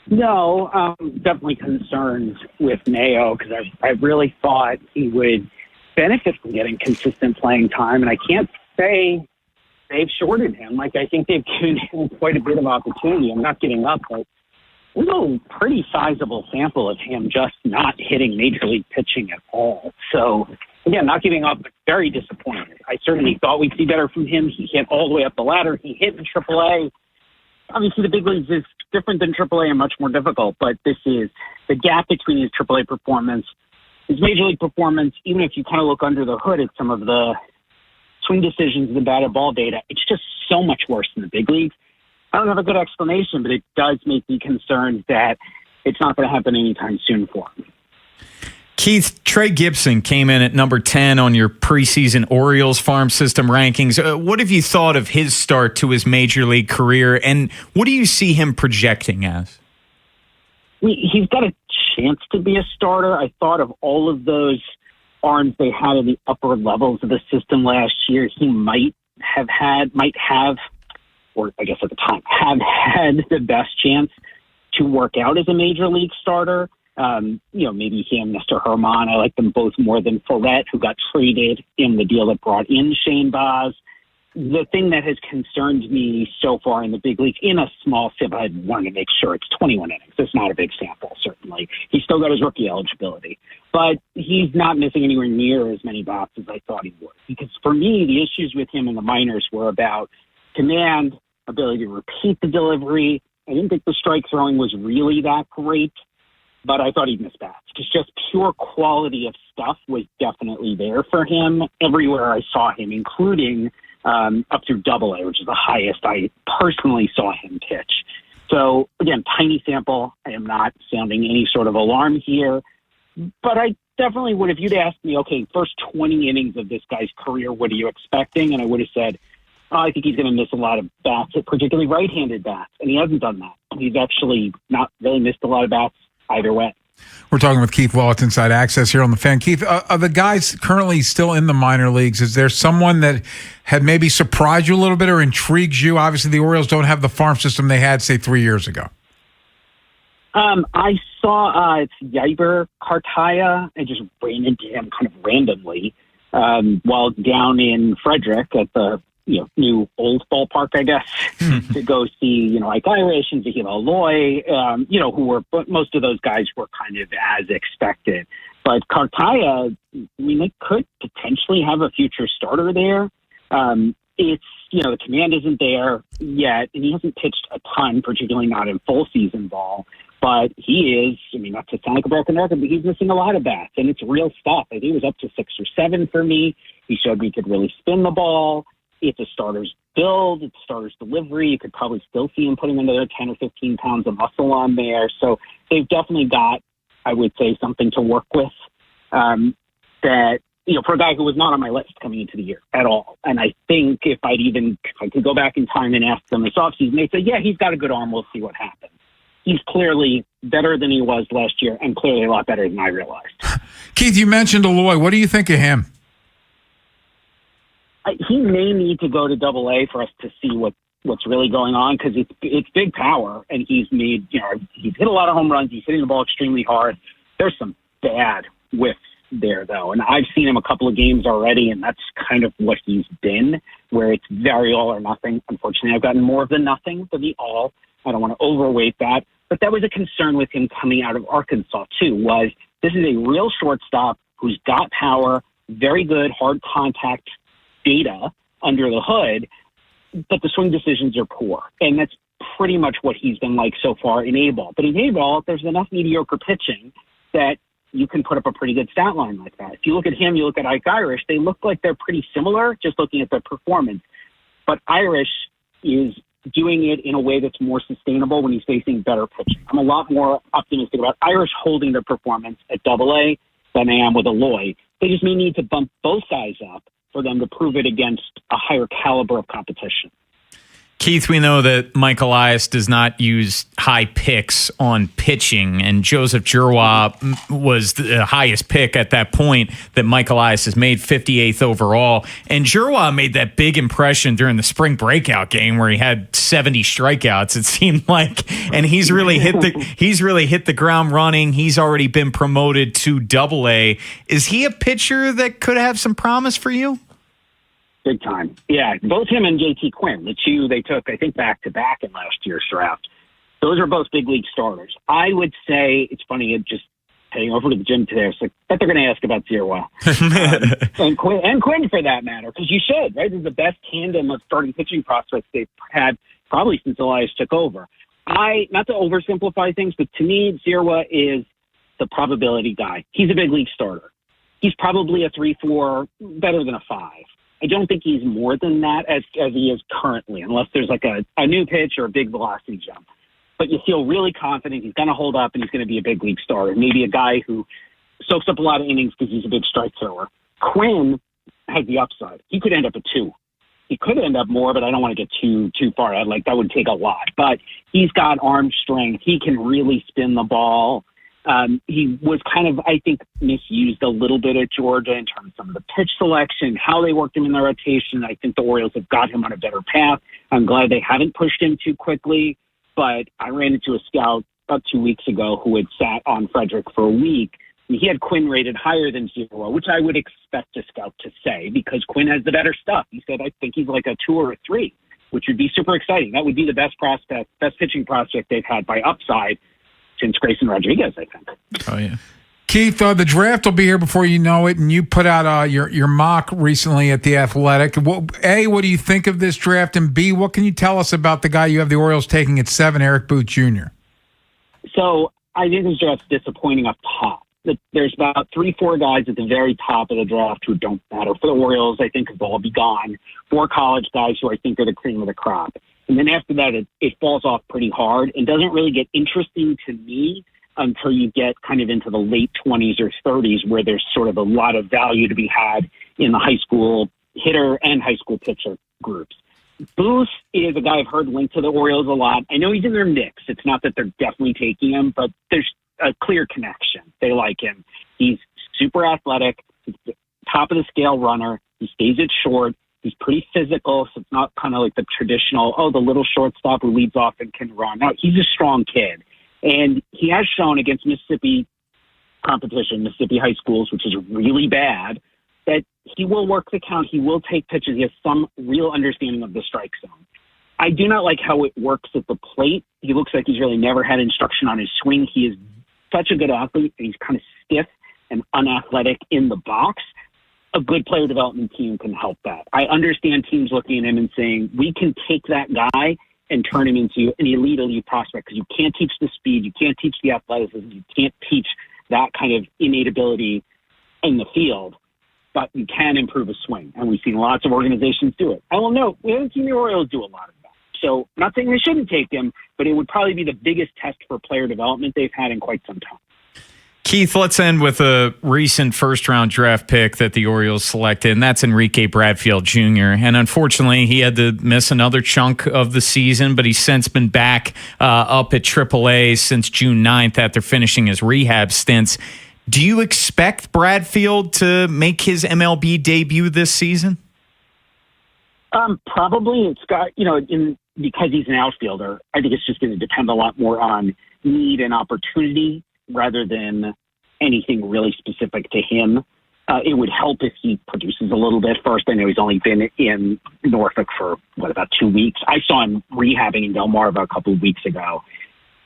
No, I'm definitely concerned with Mayo because I really thought he would benefit from getting consistent playing time, and I can't say they've shorted him. Like, I think they've given him quite a bit of opportunity. I'm not giving up, but there's a pretty sizable sample of him just not hitting major league pitching at all. So, again, not giving up, but very disappointed. I certainly thought we'd see better from him. He hit all the way up the ladder. He hit in AAA. Obviously, the big leagues is different than AAA and much more difficult, but this is the gap between his AAA performance, his major league performance, even if you kind of look under the hood at some of the swing decisions and the batted ball data, it's just so much worse in the big leagues. I don't have a good explanation, but it does make me concerned that it's not going to happen anytime soon for him. Keith, Trey Gibson came in at number 10 on your preseason Orioles farm system rankings. What have you thought of his start to his major league career, and what do you see him projecting as? He's got a chance to be a starter. I thought of all of those arms they had in the upper levels of the system last year. He might have, or I guess at the time, have had the best chance to work out as a major league starter. Maybe him, Mr. Herman. I like them both more than Follett, who got traded in the deal that brought in Shane Baz. The thing that has concerned me so far in the big leagues, in a small sample, I wanted to make sure it's 21 innings. It's not a big sample, certainly. He's still got his rookie eligibility. But he's not missing anywhere near as many bats as I thought he would. Because for me, the issues with him in the minors were about command, ability to repeat the delivery. I didn't think the strike throwing was really that great, but I thought he'd miss bats. Because just pure quality of stuff was definitely there for him everywhere I saw him, including up through Double-A, which is the highest I personally saw him pitch. So, again, tiny sample. I am not sounding any sort of alarm here. But I definitely would, if you'd asked me, okay, first 20 innings of this guy's career, what are you expecting? And I would have said, I think he's going to miss a lot of bats, particularly right-handed bats. And he hasn't done that. He's actually not really missed a lot of bats either way. We're talking with Keith Wallace, Inside Access here on the Fan. Keith, of the guys currently still in the minor leagues, is there someone that had maybe surprised you a little bit or intrigues you? Obviously, the Orioles don't have the farm system they had, say, 3 years ago. I saw it's Yeiber Cartaya. I just ran into him kind of randomly while down in Frederick at the new old ballpark, I guess, to go see, Ike Irish and Zahil Aloy, who were, but most of those guys were kind of as expected. But Cartaya, they could potentially have a future starter there. It's, the command isn't there yet, and he hasn't pitched a ton, particularly not in full season ball. But he is, not to sound like a broken record, but he's missing a lot of bats, and it's real stuff. I think it was up to 6 or 7 for me. He showed me he could really spin the ball. It's a starter's build, it's a starter's delivery. You could probably still see him putting another 10 or 15 pounds of muscle on there. So they've definitely got, I would say, something to work with that, for a guy who was not on my list coming into the year at all. And I think if I could go back in time and ask them this offseason, they'd say, yeah, he's got a good arm. We'll see what happens. He's clearly better than he was last year and clearly a lot better than I realized. Keith, you mentioned Aloy. What do you think of him? He may need to go to Double-A for us to see what's really going on, because it's big power, and he's made, he's hit a lot of home runs. He's hitting the ball extremely hard. There's some bad whiffs there, though, and I've seen him a couple of games already, and that's kind of what he's been, where it's very all or nothing. Unfortunately, I've gotten more of the nothing than the all. I don't want to overweight that, but that was a concern with him coming out of Arkansas, too, was this is a real shortstop who's got power, very good hard contact data under the hood, but the swing decisions are poor. And that's pretty much what he's been like so far in A-ball. But in A-ball, there's enough mediocre pitching that you can put up a pretty good stat line like that. If you look at him, you look at Ike Irish, they look like they're pretty similar just looking at their performance. But Irish is doing it in a way that's more sustainable when he's facing better pitching. I'm a lot more optimistic about Irish holding their performance at Double-A than I am with Aloy. They just may need to bump both guys up for them to prove it against a higher caliber of competition. Keith, we know that Mike Elias does not use high picks on pitching, and Joseph Giroux was the highest pick at that point that Mike Elias has made, 58th overall. And Giroux made that big impression during the spring breakout game where he had 70 strikeouts, it seemed like, and he's really hit the ground running. He's already been promoted to Double-A. Is he a pitcher that could have some promise for you? Big time. Yeah, both him and JT Quinn, the two they took, I think, back-to-back in last year's draft. Those are both big league starters. I would say, it's funny, just heading over to the gym today, I was like, I bet they're going to ask about Giroux. and Quinn, for that matter, because you should, right? This is the best tandem of starting pitching prospects they've had probably since Elias took over. Not to oversimplify things, but to me, Giroux is the probability guy. He's a big league starter. He's probably a 3-4, better than a 5. I don't think he's more than that as he is currently, unless there's like a new pitch or a big velocity jump. But you feel really confident he's going to hold up and he's going to be a big league starter. Maybe a guy who soaks up a lot of innings because he's a big strike thrower. Quinn has the upside. He could end up at 2. He could end up more, but I don't want to get too far out. Like, that would take a lot. But he's got arm strength. He can really spin the ball. He was kind of, I think, misused a little bit at Georgia in terms of some of the pitch selection, how they worked him in their rotation. I think the Orioles have got him on a better path. I'm glad they haven't pushed him too quickly, but I ran into a scout about 2 weeks ago who had sat on Frederick for a week. He had Quinn rated higher than 0, which I would expect a scout to say because Quinn has the better stuff. He said, I think he's like a 2 or a 3, which would be super exciting. That would be the best pitching prospect they've had by upside since Grayson Rodriguez, I think. Oh, yeah. Keith, the draft will be here before you know it, and you put out your mock recently at The Athletic. A, what do you think of this draft? And B, what can you tell us about the guy you have the Orioles taking at 7, Eric Booth Jr.? So I think this draft's disappointing up top. There's about 3-4 guys at the very top of the draft who don't matter for the Orioles. I think have all be gone. 4 college guys who I think are the cream of the crop. And then after that, it falls off pretty hard and doesn't really get interesting to me until you get kind of into the late 20s or 30s where there's sort of a lot of value to be had in the high school hitter and high school pitcher groups. Booth is a guy I've heard linked to the Orioles a lot. I know he's in their mix. It's not that they're definitely taking him, but there's a clear connection. They like him. He's super athletic. He's the top of the scale runner. He stays it short. He's pretty physical, so it's not kind of like the traditional, the little shortstop who leads off and can run. No, he's a strong kid. And he has shown against Mississippi competition, Mississippi high schools, which is really bad, that he will work the count. He will take pitches. He has some real understanding of the strike zone. I do not like how it works at the plate. He looks like he's really never had instruction on his swing. He is such a good athlete, and he's kind of stiff and unathletic in the box. A good player development team can help that. I understand teams looking at him and saying, we can take that guy and turn him into an elite prospect because you can't teach the speed, you can't teach the athleticism, you can't teach that kind of innate ability in the field, but you can improve a swing. And we've seen lots of organizations do it. I will note, we haven't seen the Orioles do a lot of that. So I'm not saying they shouldn't take him, but it would probably be the biggest test for player development they've had in quite some time. Keith, let's end with a recent first-round draft pick that the Orioles selected, and that's Enrique Bradfield Jr. And unfortunately, he had to miss another chunk of the season, but he's since been back up at AAA since June 9th after finishing his rehab stints. Do you expect Bradfield to make his MLB debut this season? Probably. It's got, because he's an outfielder, I think it's just going to depend a lot more on need and opportunity rather than anything really specific to him. It would help if he produces a little bit first. I know he's only been in Norfolk for, about 2 weeks. I saw him rehabbing in Del Mar about a couple of weeks ago.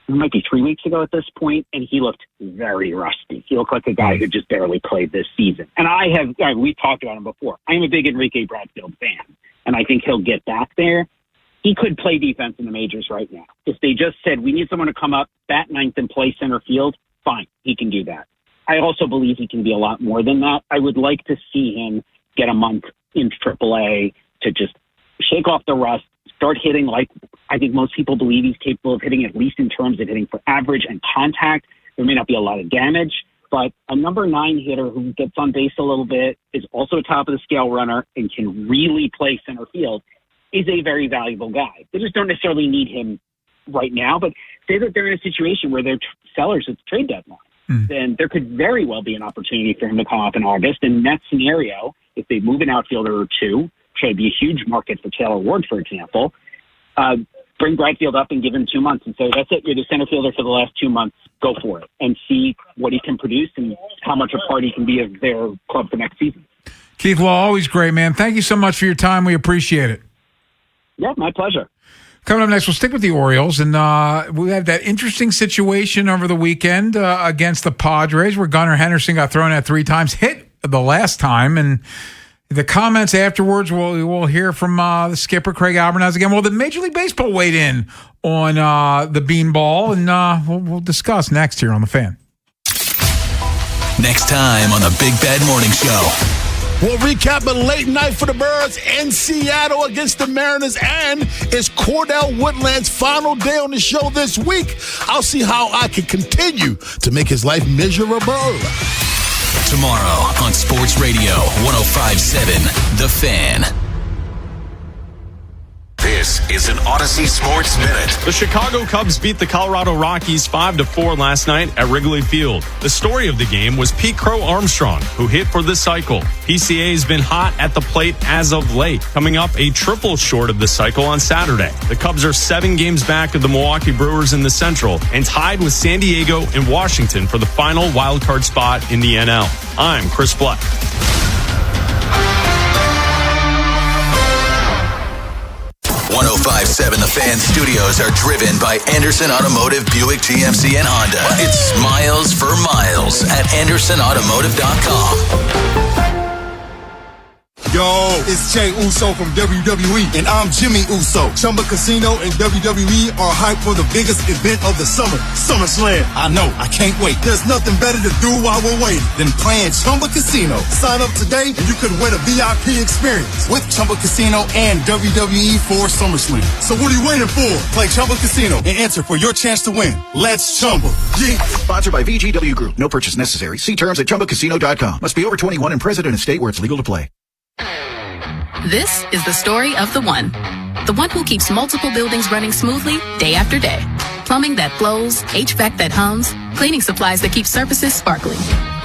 It might be 3 weeks ago at this point, and he looked very rusty. He looked like a guy who just barely played this season. And we've talked about him before. I'm a big Enrique Bradfield fan, and I think he'll get back there. He could play defense in the majors right now. If they just said, we need someone to come up, bat ninth, and play center field, fine, he can do that. I also believe he can be a lot more than that. I would like to see him get a month in AAA to just shake off the rust, start hitting like I think most people believe he's capable of hitting, at least in terms of hitting for average and contact. There may not be a lot of damage, but a number 9 hitter who gets on base a little bit, is also a top-of-the-scale runner, and can really play center field is a very valuable guy. They just don't necessarily need him right now, but say that they're in a situation where they're sellers at the trade deadline. Then there could very well be an opportunity for him to come up in August. And in that scenario, if they move an outfielder or two, which would be a huge market for Taylor Ward, for example, bring Bradfield up and give him 2 months and say, that's it, you're the center fielder for the last 2 months, go for it, and see what he can produce and how much a part he can be of their club for next season. Keith Law, always great, man. Thank you so much for your time. We appreciate it. Yeah, my pleasure. Coming up next, we'll stick with the Orioles, and we have that interesting situation over the weekend against the Padres where Gunnar Henderson got thrown out 3 times, hit the last time, and the comments afterwards, we'll hear from the skipper, Craig Albornoz, again. Well, the Major League Baseball weighed in on the beanball, and we'll discuss next here on The Fan. Next time on the Big Bad Morning Show. We'll recap a late night for the Birds in Seattle against the Mariners, and it's Cordell Woodland's final day on the show this week. I'll see how I can continue to make his life miserable. Tomorrow on Sports Radio 105.7 The Fan. This is an Odyssey Sports Minute. The Chicago Cubs beat the Colorado Rockies 5-4 last night at Wrigley Field. The story of the game was Pete Crow Armstrong, who hit for the cycle. PCA has been hot at the plate as of late, coming up a triple short of the cycle on Saturday. The Cubs are 7 games back of the Milwaukee Brewers in the Central and tied with San Diego and Washington for the final wildcard spot in the NL. I'm Chris Black. 105.7 The Fan Studios are driven by Anderson Automotive, Buick, GMC, and Honda. It's miles for miles at AndersonAutomotive.com. Yo, it's Jay Uso from WWE, and I'm Jimmy Uso. Chumba Casino and WWE are hyped for the biggest event of the summer, SummerSlam. I know, I can't wait. There's nothing better to do while we're waiting than playing Chumba Casino. Sign up today and you could win a VIP experience with Chumba Casino and WWE for SummerSlam. So what are you waiting for? Play Chumba Casino and enter for your chance to win. Let's Chumba. Yeah. Sponsored by VGW Group. No purchase necessary. See terms at ChumbaCasino.com. Must be over 21 and present in a state where it's legal to play. This is the story of the one who keeps multiple buildings running smoothly day after day. Plumbing that flows, HVAC that hums, cleaning supplies that keep surfaces sparkling.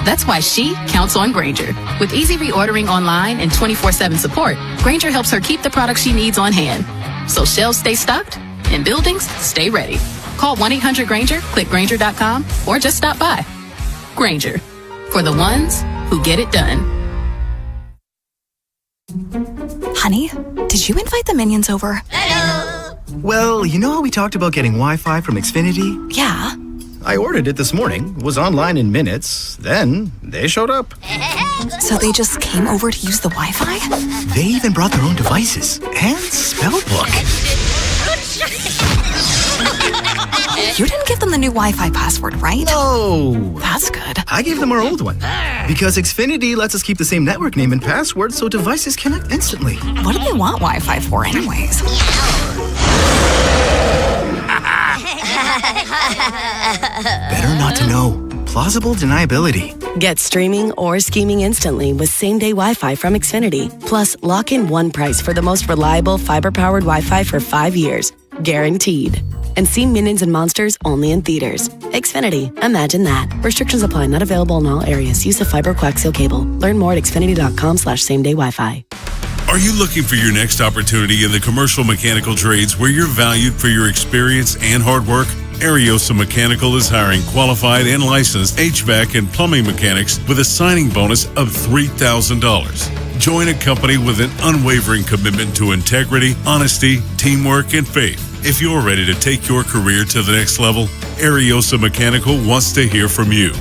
That's why she counts on Grainger. With easy reordering online and 24/7 support, Grainger helps her keep the products she needs on hand. So shelves stay stocked and buildings stay ready. Call 1-800-GRAINGER, click Grainger.com, or just stop by. Grainger, for the ones who get it done. Honey, did you invite the minions over? Hello. Well, you know how we talked about getting Wi-Fi from Xfinity? Yeah. I ordered it this morning, was online in minutes, then they showed up. So they just came over to use the Wi-Fi? They even brought their own devices and spell book. You didn't give them the new Wi-Fi password, right? No. That's good. I gave them our old one. Because Xfinity lets us keep the same network name and password so devices connect instantly. What do they want Wi-Fi for anyways? Better not to know. Plausible deniability. Get streaming or scheming instantly with same-day Wi-Fi from Xfinity. Plus, lock in one price for the most reliable fiber-powered Wi-Fi for 5 years. Guaranteed. And see Minions and Monsters only in theaters. Xfinity. Imagine that. Restrictions apply. Not available in all areas. Use of fiber coaxial cable. Learn more at xfinity.com/same-day Wi-Fi. Are you looking for your next opportunity in the commercial mechanical trades where you're valued for your experience and hard work? Ariosa Mechanical is hiring qualified and licensed HVAC and plumbing mechanics with a signing bonus of $3,000. Join a company with an unwavering commitment to integrity, honesty, teamwork, and faith. If you're ready to take your career to the next level, Ariosa Mechanical wants to hear from you.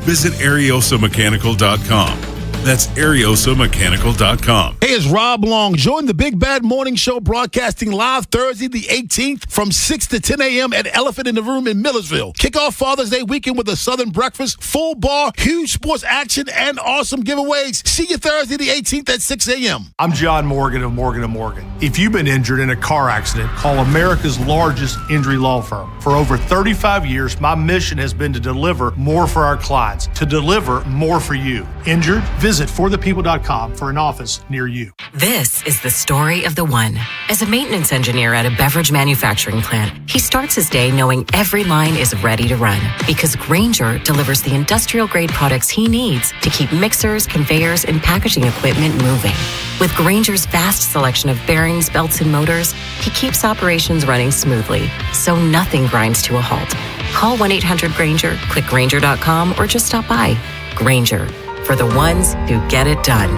Visit AriosaMechanical.com. That's AriosaMechanical.com. Hey, it's Rob Long. Join the Big Bad Morning Show broadcasting live Thursday the 18th from 6 to 10 a.m. at Elephant in the Room in Millersville. Kick off Father's Day weekend with a Southern breakfast, full bar, huge sports action, and awesome giveaways. See you Thursday the 18th at 6 a.m. I'm John Morgan of Morgan & Morgan. If you've been injured in a car accident, call America's largest injury law firm. For over 35 years, my mission has been to deliver more for our clients, to deliver more for you. Injured? Visit forthepeople.com for an office near you. This is the story of the one. As a maintenance engineer at a beverage manufacturing plant, he starts his day knowing every line is ready to run because Grainger delivers the industrial-grade products he needs to keep mixers, conveyors, and packaging equipment moving. With Grainger's vast selection of bearings, belts, and motors, he keeps operations running smoothly, so nothing grinds to a halt. Call 1-800-GRAINGER, click Grainger.com, or just stop by. Grainger, for the ones who get it done.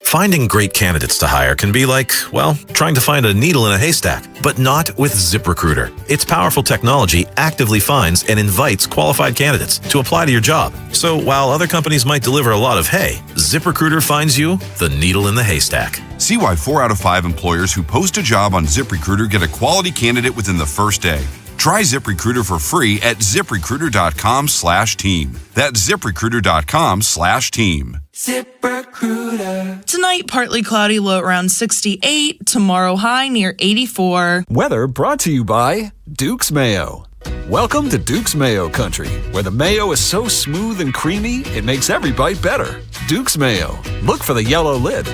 Finding great candidates to hire can be like, well, trying to find a needle in a haystack, but not with ZipRecruiter. Its powerful technology actively finds and invites qualified candidates to apply to your job. So while other companies might deliver a lot of hay, ZipRecruiter finds you the needle in the haystack. See why 4 out of 5 employers who post a job on ZipRecruiter get a quality candidate within the first day. Try ZipRecruiter for free at ZipRecruiter.com/team. That's ZipRecruiter.com/team. ZipRecruiter. Tonight, partly cloudy, low around 68. Tomorrow, high near 84. Weather brought to you by Duke's Mayo. Welcome to Duke's Mayo Country, where the mayo is so smooth and creamy, it makes every bite better. Duke's Mayo. Look for the yellow lid.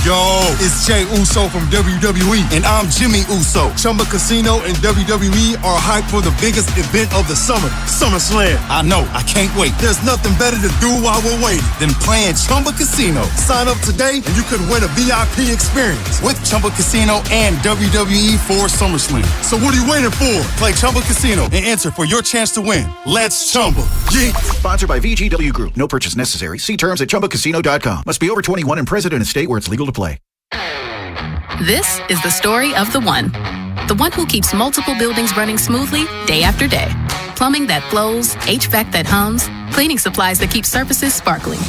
Yo, it's Jay Uso from WWE, and I'm Jimmy Uso. Chumba Casino and WWE are hyped for the biggest event of the summer, SummerSlam. I know, I can't wait. There's nothing better to do while we're waiting than playing Chumba Casino. Sign up today and you could win a VIP experience with Chumba Casino and WWE for SummerSlam. So what are you waiting for? Play Chumba Casino and enter for your chance to win. Let's Chumba. Yeah. Sponsored by VGW Group. No purchase necessary. See terms at ChumbaCasino.com. Must be over 21 and present in a state where it's legal to play. This is the story of the one. The one who keeps multiple buildings running smoothly day after day. Plumbing that flows, HVAC that hums, cleaning supplies that keep surfaces sparkling.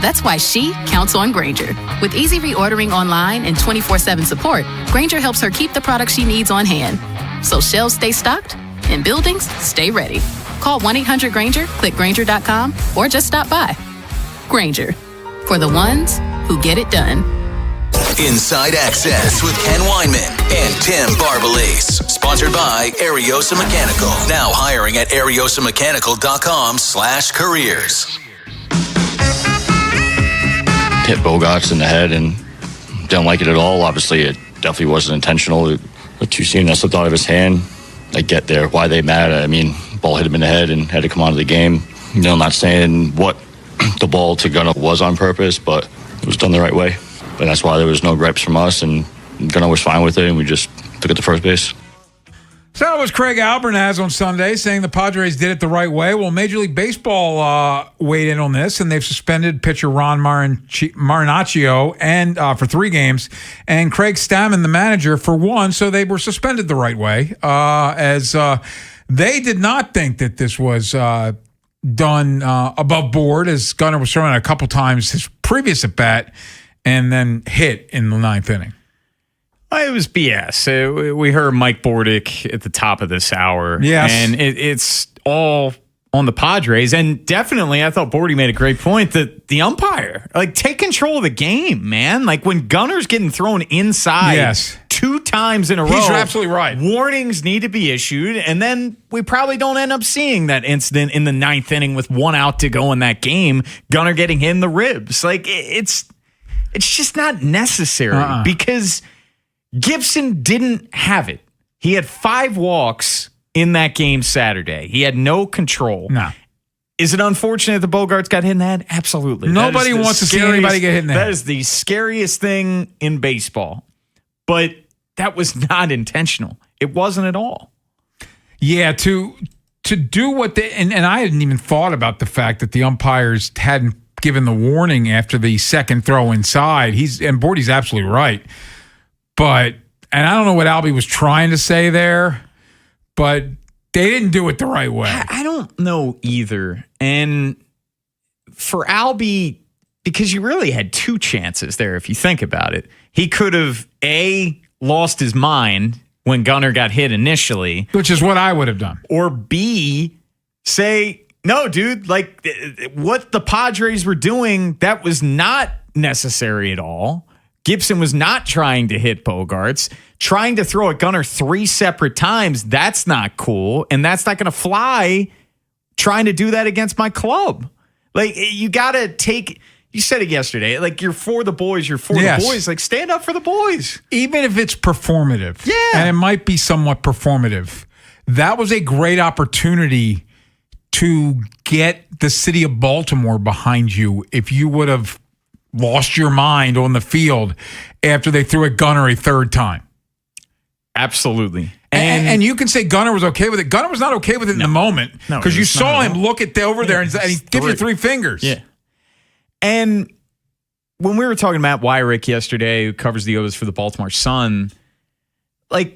That's why she counts on Grainger. With easy reordering online and 24/7 support, Grainger helps her keep the products she needs on hand. So shelves stay stocked and buildings stay ready. Call 1-800-GRAINGER, click Grainger.com, or just stop by. Grainger, for the ones who get it done. Inside Access with Ken Weinman and Tim Barbalace. Sponsored by Ariosa Mechanical. Now hiring at ariosamechanical.com/careers. Hit Bogarts in the head and didn't like it at all. Obviously, it definitely wasn't intentional. The two seam that slipped out of his hand, I get there. Why they mad? I mean, ball hit him in the head and had to come out of the game. You know, I'm not saying what the ball to Gunnar was on purpose, but it was done the right way. And that's why there was no gripes from us, and Gunnar was fine with it, and we just took it to first base. So that was Craig Albernaz on Sunday saying the Padres did it the right way. Well, Major League Baseball weighed in on this, and they've suspended pitcher Ron Marinaccio and for 3 games, and Craig Stammen, the manager, for 1. So they were suspended the right way, as they did not think that this was done above board, as Gunnar was throwing it a couple times his previous at bat, and then hit in the 9th inning. It was BS. We heard Mike Bordick at the top of this hour. Yes. And it's all on the Padres. And definitely, I thought Bordy made a great point that the umpire, take control of the game, man. Like, when Gunnar's getting thrown inside 2 times in a row. He's absolutely right. Warnings need to be issued. And then we probably don't end up seeing that incident in the 9th inning with 1 out to go in that game. Gunnar getting hit in the ribs. It's just not necessary because Gibson didn't have it. He had 5 walks in that game Saturday. He had no control. No. Is it unfortunate that Bogarts got hit in the head? Absolutely. Nobody wants to see anybody get hit in the head. That is the scariest thing in baseball. But that was not intentional. It wasn't at all. Yeah, to do what they and I hadn't even thought about the fact that the umpires hadn't given the warning after the second throw inside. And Bordy's absolutely right. And I don't know what Albie was trying to say there, but they didn't do it the right way. I don't know either. And for Albie, because you really had 2 chances there, if you think about it. He could have, A, lost his mind when Gunnar got hit initially. Which is what I would have done. Or B, say, no, dude, what the Padres were doing, that was not necessary at all. Gibson was not trying to hit Bogarts. Trying to throw at Gunnar 3 separate times, that's not cool. And that's not going to fly trying to do that against my club. You got to take... You said it yesterday. You're for the boys. You're for the boys. Stand up for the boys. Even if it's performative. Yeah. And it might be somewhat performative. That was a great opportunity to get the city of Baltimore behind you if you would have lost your mind on the field after they threw at Gunnar a 3rd time. Absolutely. And you can say Gunnar was okay with it. Gunnar was not okay with it in the moment because you saw him look at over there and he gives you 3 fingers. Yeah. And when we were talking to Matt Wyrick yesterday, who covers the O's for the Baltimore Sun,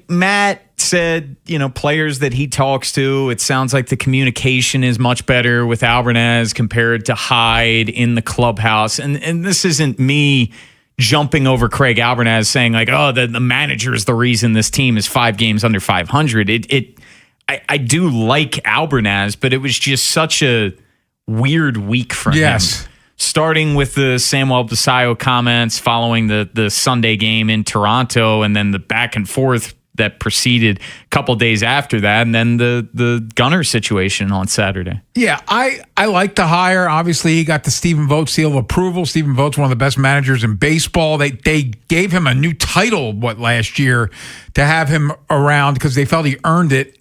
Matt said, players that he talks to, it sounds like the communication is much better with Albernaz compared to Hyde in the clubhouse. And this isn't me jumping over Craig Albernaz saying the manager is the reason this team is 5 games under 500. I do like Albernaz, but it was just such a weird week for him. Starting with the Samuel Basayo comments following the Sunday game in Toronto, and then the back and forth that preceded a couple days after that, and then the Gunner situation on Saturday. Yeah, I like the hire. Obviously, he got the Stephen Vogt seal of approval. Stephen Vogt's one of the best managers in baseball. They gave him a new title, last year, to have him around because they felt he earned it.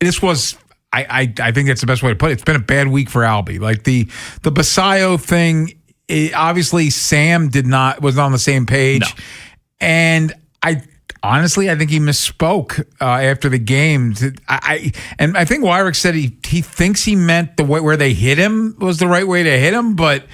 This was, I think that's the best way to put it. It's been a bad week for Albie. Like the Basayo thing, obviously Sam was on the same page. No. And honestly, I think he misspoke after the game. I think Wyrick said he thinks he meant the way where they hit him was the right way to hit him, but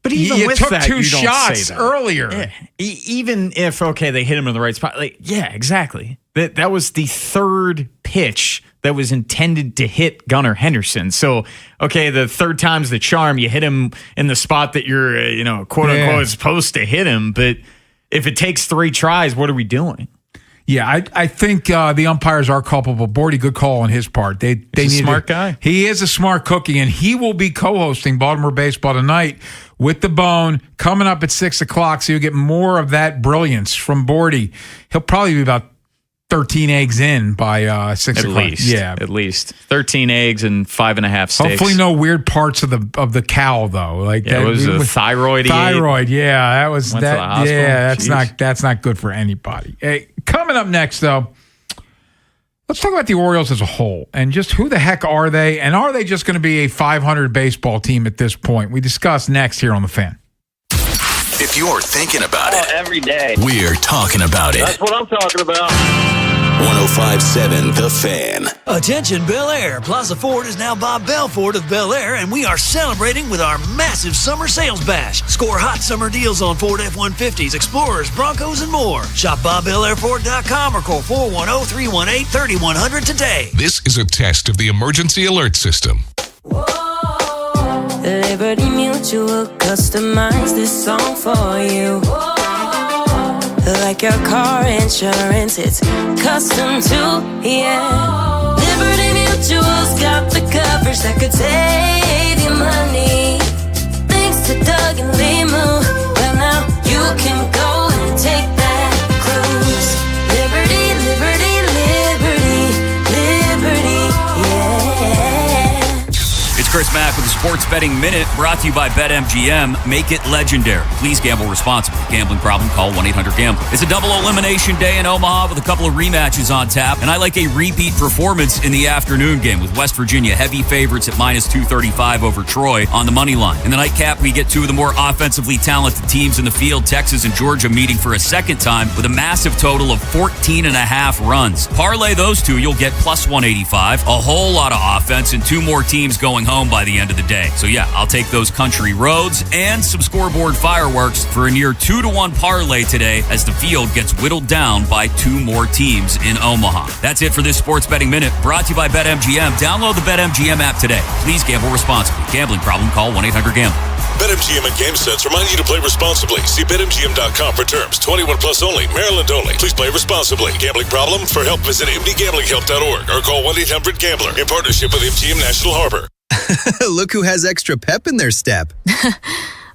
even you with took that, two you don't shots say that. Earlier. Yeah. Even if they hit him in the right spot, yeah, exactly. That was the third pitch that was intended to hit Gunnar Henderson. So, the third time's the charm. You hit him in the spot that you're, quote unquote, supposed to hit him, but if it takes 3 tries, what are we doing? Yeah, I think the umpires are culpable. Bordy, good call on his part. He's a smart guy. He is a smart cookie, and he will be co-hosting Baltimore Baseball tonight with the Bone coming up at 6 o'clock, so you'll get more of that brilliance from Bordy. He'll probably be about 13 eggs in by 6 o'clock. At least. Yeah. At least. 13 eggs and 5.5 steaks. Hopefully no weird parts of the cow, though. It was a thyroid. Thyroid, yeah. That was Went to the hospital. Yeah, Jeez. that's not good for anybody. Hey, coming up next, though, let's talk about the Orioles as a whole and just who the heck are they? And are they just going to be a 500 baseball team at this point? We discuss next here on The Fan. If you're thinking about it, every day, we're talking about it. That's what I'm talking about. 105.7 The Fan. Attention Bel Air. Plaza Ford is now Bob Belford of Bel Air, and we are celebrating with our massive summer sales bash. Score hot summer deals on Ford F-150s, Explorers, Broncos, and more. Shop BobBelAirFord.com or call 410-318-3100 today. This is a test of the emergency alert system. Liberty Mutual customized this song for you. Like your car insurance, it's custom too, yeah. Liberty Mutual's got the coverage that could save you money. Thanks to Doug and Limu, well now you can go and take that cruise. Liberty, liberty, liberty, liberty, yeah. It's Chris Mack with the Sports Betting Minute, brought to you by BetMGM. Make it legendary. Please gamble responsibly. Gambling problem? Call 1-800-GAMBLER. It's a double elimination day in Omaha with a couple of rematches on tap, and I like a repeat performance in the afternoon game with West Virginia heavy favorites at -235 over Troy on the money line. In the nightcap, we get two of the more offensively talented teams in the field, Texas and Georgia, meeting for a second time with a massive total of 14.5 runs. Parlay those two, you'll get +185, a whole lot of offense, and 2 more teams going home by the end of the day. So yeah, I'll take those country roads and some scoreboard fireworks for a near 2-to-1 parlay today as the field gets whittled down by 2 more teams in Omaha. That's it for this Sports Betting Minute, brought to you by BetMGM. Download the BetMGM app today. Please gamble responsibly. Gambling problem? Call 1-800-GAMBLER. BetMGM and GameSense remind you to play responsibly. See BetMGM.com for terms. 21 plus only. Maryland only. Please play responsibly. Gambling problem? For help, visit mdgamblinghelp.org or call 1-800-GAMBLER in partnership with MGM National Harbor. Look who has extra pep in their step.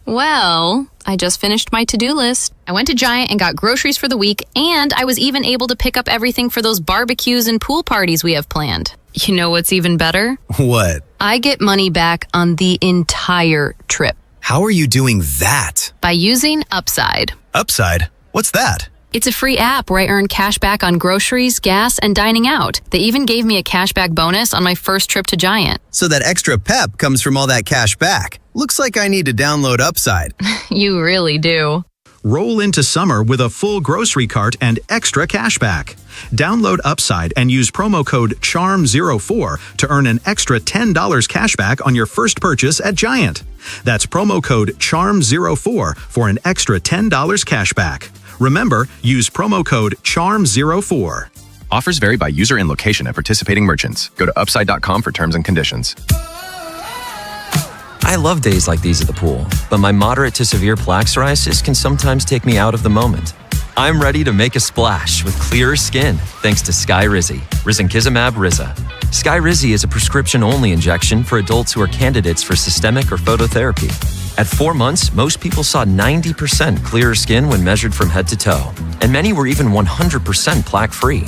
Well, I just finished my to-do list. I went to Giant and got groceries for the week, and I was even able to pick up everything for those barbecues and pool parties we have planned. You know what's even better? What? I get money back on the entire trip. How are you doing that? By using Upside. Upside? What's that? It's a free app where I earn cash back on groceries, gas, and dining out. They even gave me a cashback bonus on my first trip to Giant. So that extra pep comes from all that cash back. Looks like I need to download Upside. You really do. Roll into summer with a full grocery cart and extra cash back. Download Upside and use promo code CHARM04 to earn an extra $10 cash back on your first purchase at Giant. That's promo code CHARM04 for an extra $10 cash back. Remember, use promo code CHARM04. Offers vary by user and location at participating merchants. Go to upside.com for terms and conditions. I love days like these at the pool, but my moderate to severe plaque psoriasis can sometimes take me out of the moment. I'm ready to make a splash with clearer skin thanks to Skyrizi, Risankizumab Riza. Skyrizi is a prescription-only injection for adults who are candidates for systemic or phototherapy. At 4 months, most people saw 90% clearer skin when measured from head to toe, and many were even 100% plaque-free.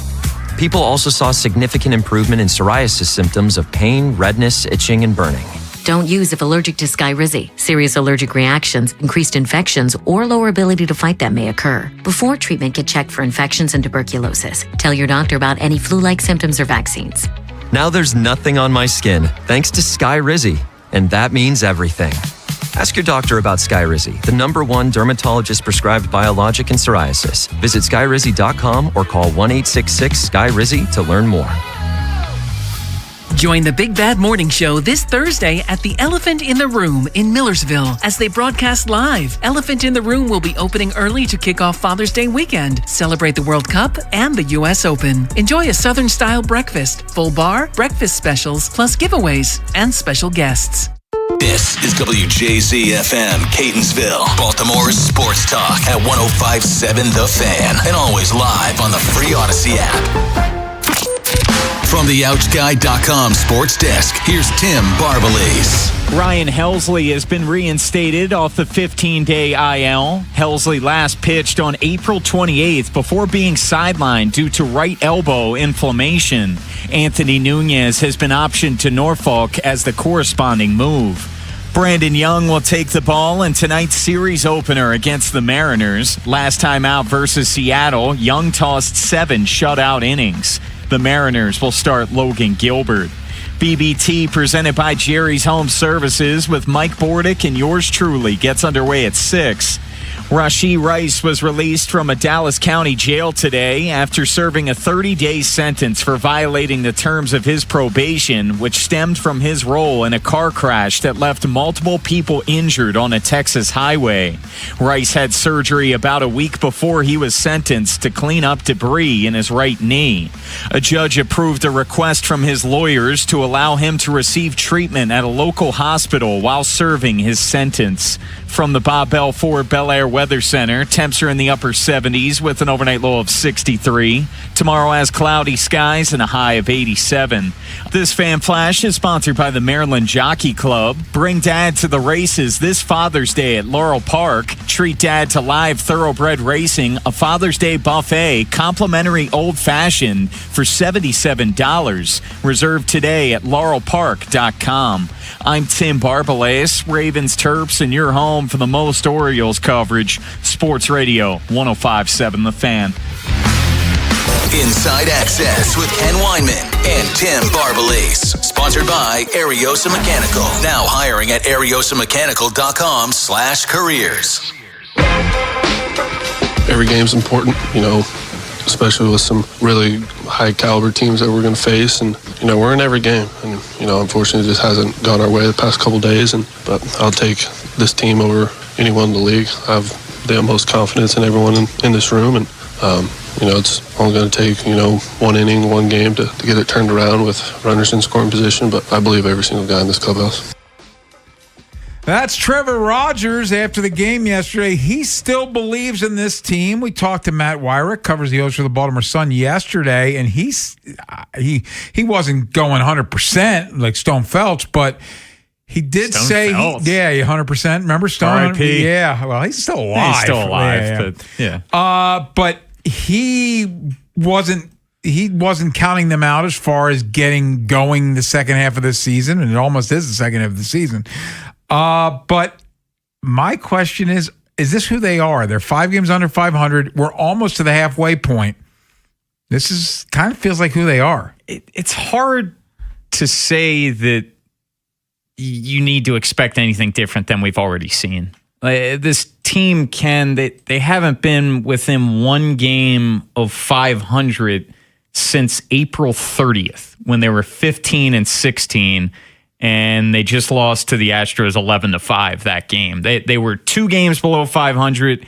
People also saw significant improvement in psoriasis symptoms of pain, redness, itching, and burning. Don't use if allergic to Skyrizi. Serious allergic reactions, increased infections, or lower ability to fight them may occur. Before treatment, get checked for infections and tuberculosis. Tell your doctor about any flu-like symptoms or vaccines. Now there's nothing on my skin thanks to Skyrizi, and that means everything. Ask your doctor about Skyrizi, the #1 dermatologist-prescribed biologic in psoriasis. Visit skyrizi.com or call 1-866-SKY-RIZZI to learn more. Join the Big Bad Morning Show this Thursday at the Elephant in the Room in Millersville as they broadcast live. Elephant in the Room will be opening early to kick off Father's Day weekend, celebrate the World Cup and the U.S. Open. Enjoy a Southern-style breakfast, full bar, breakfast specials, plus giveaways and special guests. This is WJZ-FM, Catonsville, Baltimore's sports talk at 105.7 The Fan, and always live on the free Odyssey app. From the OutSky.com sports desk, here's Tim Barbalese. Ryan Helsley has been reinstated off the 15-day IL. Helsley last pitched on April 28th before being sidelined due to right elbow inflammation. Anthony Nunez has been optioned to Norfolk as the corresponding move. Brandon Young will take the ball in tonight's series opener against the Mariners. Last time out versus Seattle, Young tossed 7 shutout innings. The Mariners will start Logan Gilbert. BBT presented by Jerry's Home Services with Mike Bordick and yours truly gets underway at 6. Rashee Rice was released from a Dallas County jail today after serving a 30-day sentence for violating the terms of his probation, which stemmed from his role in a car crash that left multiple people injured on a Texas highway. Rice had surgery about a week before he was sentenced to clean up debris in his right knee. A judge approved a request from his lawyers to allow him to receive treatment at a local hospital while serving his sentence. From the Bob Bell Ford Bel Air Weather Center, temps are in the upper 70s with an overnight low of 63. Tomorrow has cloudy skies and a high of 87. This Fan Flash is sponsored by the Maryland Jockey Club. Bring Dad to the races this Father's Day at Laurel Park. Treat Dad to live thoroughbred racing, a Father's Day buffet, complimentary old-fashioned for $77. Reserved today at laurelpark.com. I'm Tim Barbalese, Ravens, Terps, and your home for the most Orioles coverage. Sports Radio 105.7 The Fan. Inside Access with Ken Weinman and Tim Barbalese. Sponsored by Ariosa Mechanical. Now hiring at ariosamechanical.com/careers. Every game's important, especially with some really high caliber teams that we're going to face. And, we're in every game. And, unfortunately, it just hasn't gone our way the past couple days. But I'll take this team over anyone in the league. I have the utmost confidence in everyone in this room. And, it's only going to take, one inning, one game to get it turned around with runners in scoring position. But I believe every single guy in this clubhouse. That's Trevor Rogers after the game yesterday. He still believes in this team. We talked to Matt Wyrick, covers the O's for the Baltimore Sun yesterday, and he wasn't going 100% like Stone Felch, but he did say, 100%. Remember Stone? R.I.P. Yeah, well, he's still alive. He's still alive, but he wasn't counting them out as far as getting going the second half of this season, and it almost is the second half of the season. But my question is this who they are? They're 5 games under 500. We're almost to the halfway point. This is kind of feels like who they are. It's hard to say that you need to expect anything different than we've already seen. This team they haven't been within 1 game of 500 since April 30th when they were 15-16. And they just lost to the Astros 11-5 that game. They were 2 games below 500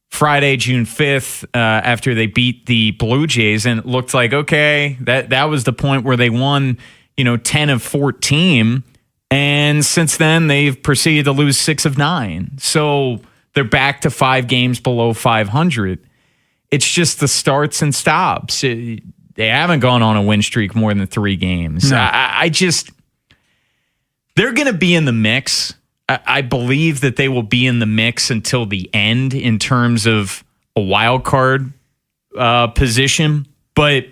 Friday, June 5th, after they beat the Blue Jays, and it looked like, okay, that was the point where they won, 10 of 14. And since then, they've proceeded to lose 6 of 9. So they're back to 5 games below 500. It's just the starts and stops. They haven't gone on a win streak more than 3 games. No. I just... They're going to be in the mix. I believe that they will be in the mix until the end in terms of a wild card position, but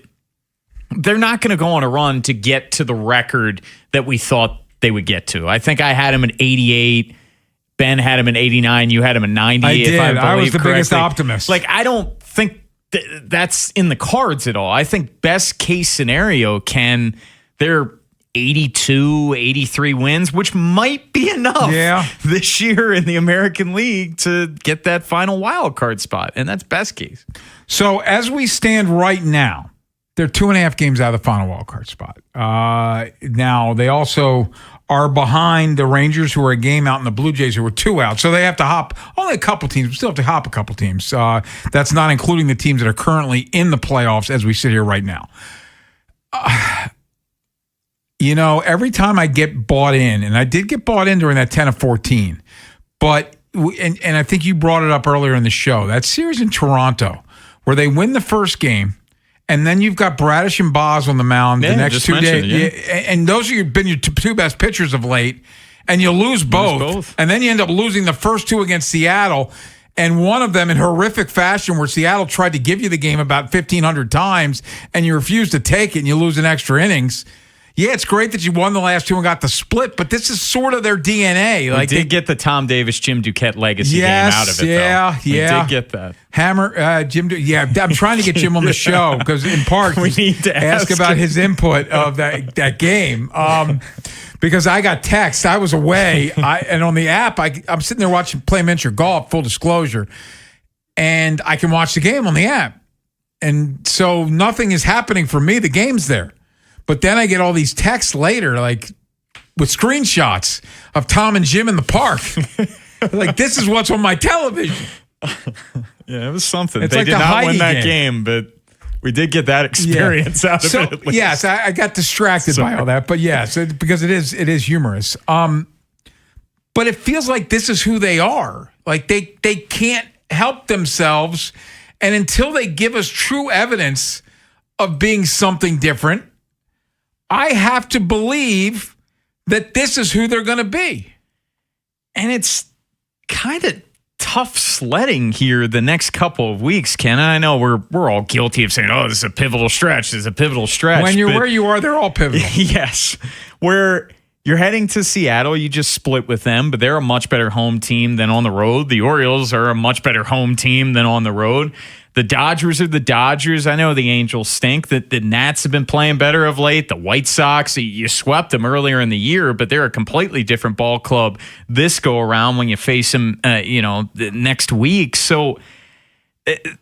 they're not going to go on a run to get to the record that we thought they would get to. I think I had them at 88. Ben had him at 89. You had him at 90. I did. I was the biggest correctly. optimist. Like, I don't think that's in the cards at all. I think best case scenario, they're 82, 83 wins, which might be enough this year in the American League to get that final wild card spot. And that's best case. So as we stand right now, they're 2.5 games out of the final wild card spot. Now, they also are behind the Rangers, who are a game out, and the Blue Jays, who are 2 out. So they have to hop only a couple teams. We still have to hop a couple teams. That's not including the teams that are currently in the playoffs as we sit here right now. Every time I get bought in, and I did get bought in during that 10 of 14, but and I think you brought it up earlier in the show, that series in Toronto where they win the first game, and then you've got Bradish and Boz on the mound the next 2 days. And those have been your two best pitchers of late, and you lose both. And then you end up losing the first 2 against Seattle, and one of them in horrific fashion where Seattle tried to give you the game about 1,500 times, and you refused to take it, and you lose in extra innings. Yeah, it's great that you won the last 2 and got the split, but this is sort of their DNA. Like, they did get the Tom Davis, Jim Duquette legacy game out of it, though. We did get that. Jim. I'm trying to get Jim on the show because, in part, we need to ask about his input of that game. Because I got text, I was away, and on the app, I'm sitting there watching play miniature golf. Full disclosure, and I can watch the game on the app, and so nothing is happening for me. The game's there. But then I get all these texts later, like with screenshots of Tom and Jim in the park. Like, this is what's on my television. Yeah, it was something. It's they like did the not win that Heidi game, but we did get that experience out of it. At least. Yes, I got distracted by all that. But yes, because it is humorous. But it feels like this is who they are. Like they can't help themselves. And until they give us true evidence of being something different, I have to believe that this is who they're going to be. And it's kind of tough sledding here the next couple of weeks, Ken. I know we're all guilty of saying, oh, this is a pivotal stretch. This is a pivotal stretch. When you're where you are, they're all pivotal. Yes. Where you're heading to Seattle, you just split with them, but they're a much better home team than on the road. The Orioles are a much better home team than on the road. The Dodgers are the Dodgers. I know the Angels stink. The Nats have been playing better of late. The White Sox, you swept them earlier in the year, but they're a completely different ball club this go around when you face them, the next week. So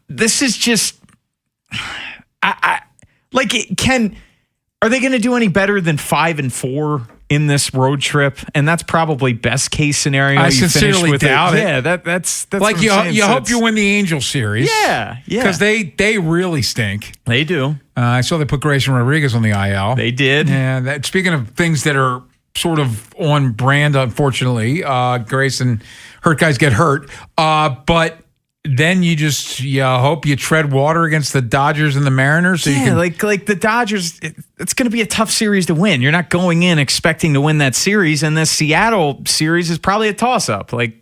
this is just, are they going to do any better than 5-4 in this road trip? And that's probably best case scenario. I sincerely doubt it. Yeah, that's like you hope you win the Angel series. Yeah. Because they really stink. They do. I saw they put Grayson Rodriguez on the IL. They did. Yeah. Speaking of things that are sort of on brand, unfortunately, Grayson, hurt guys get hurt. But then you hope you tread water against the Dodgers and the Mariners. So like the Dodgers, it's going to be a tough series to win. You're not going in expecting to win that series, and this Seattle series is probably a toss-up. Like,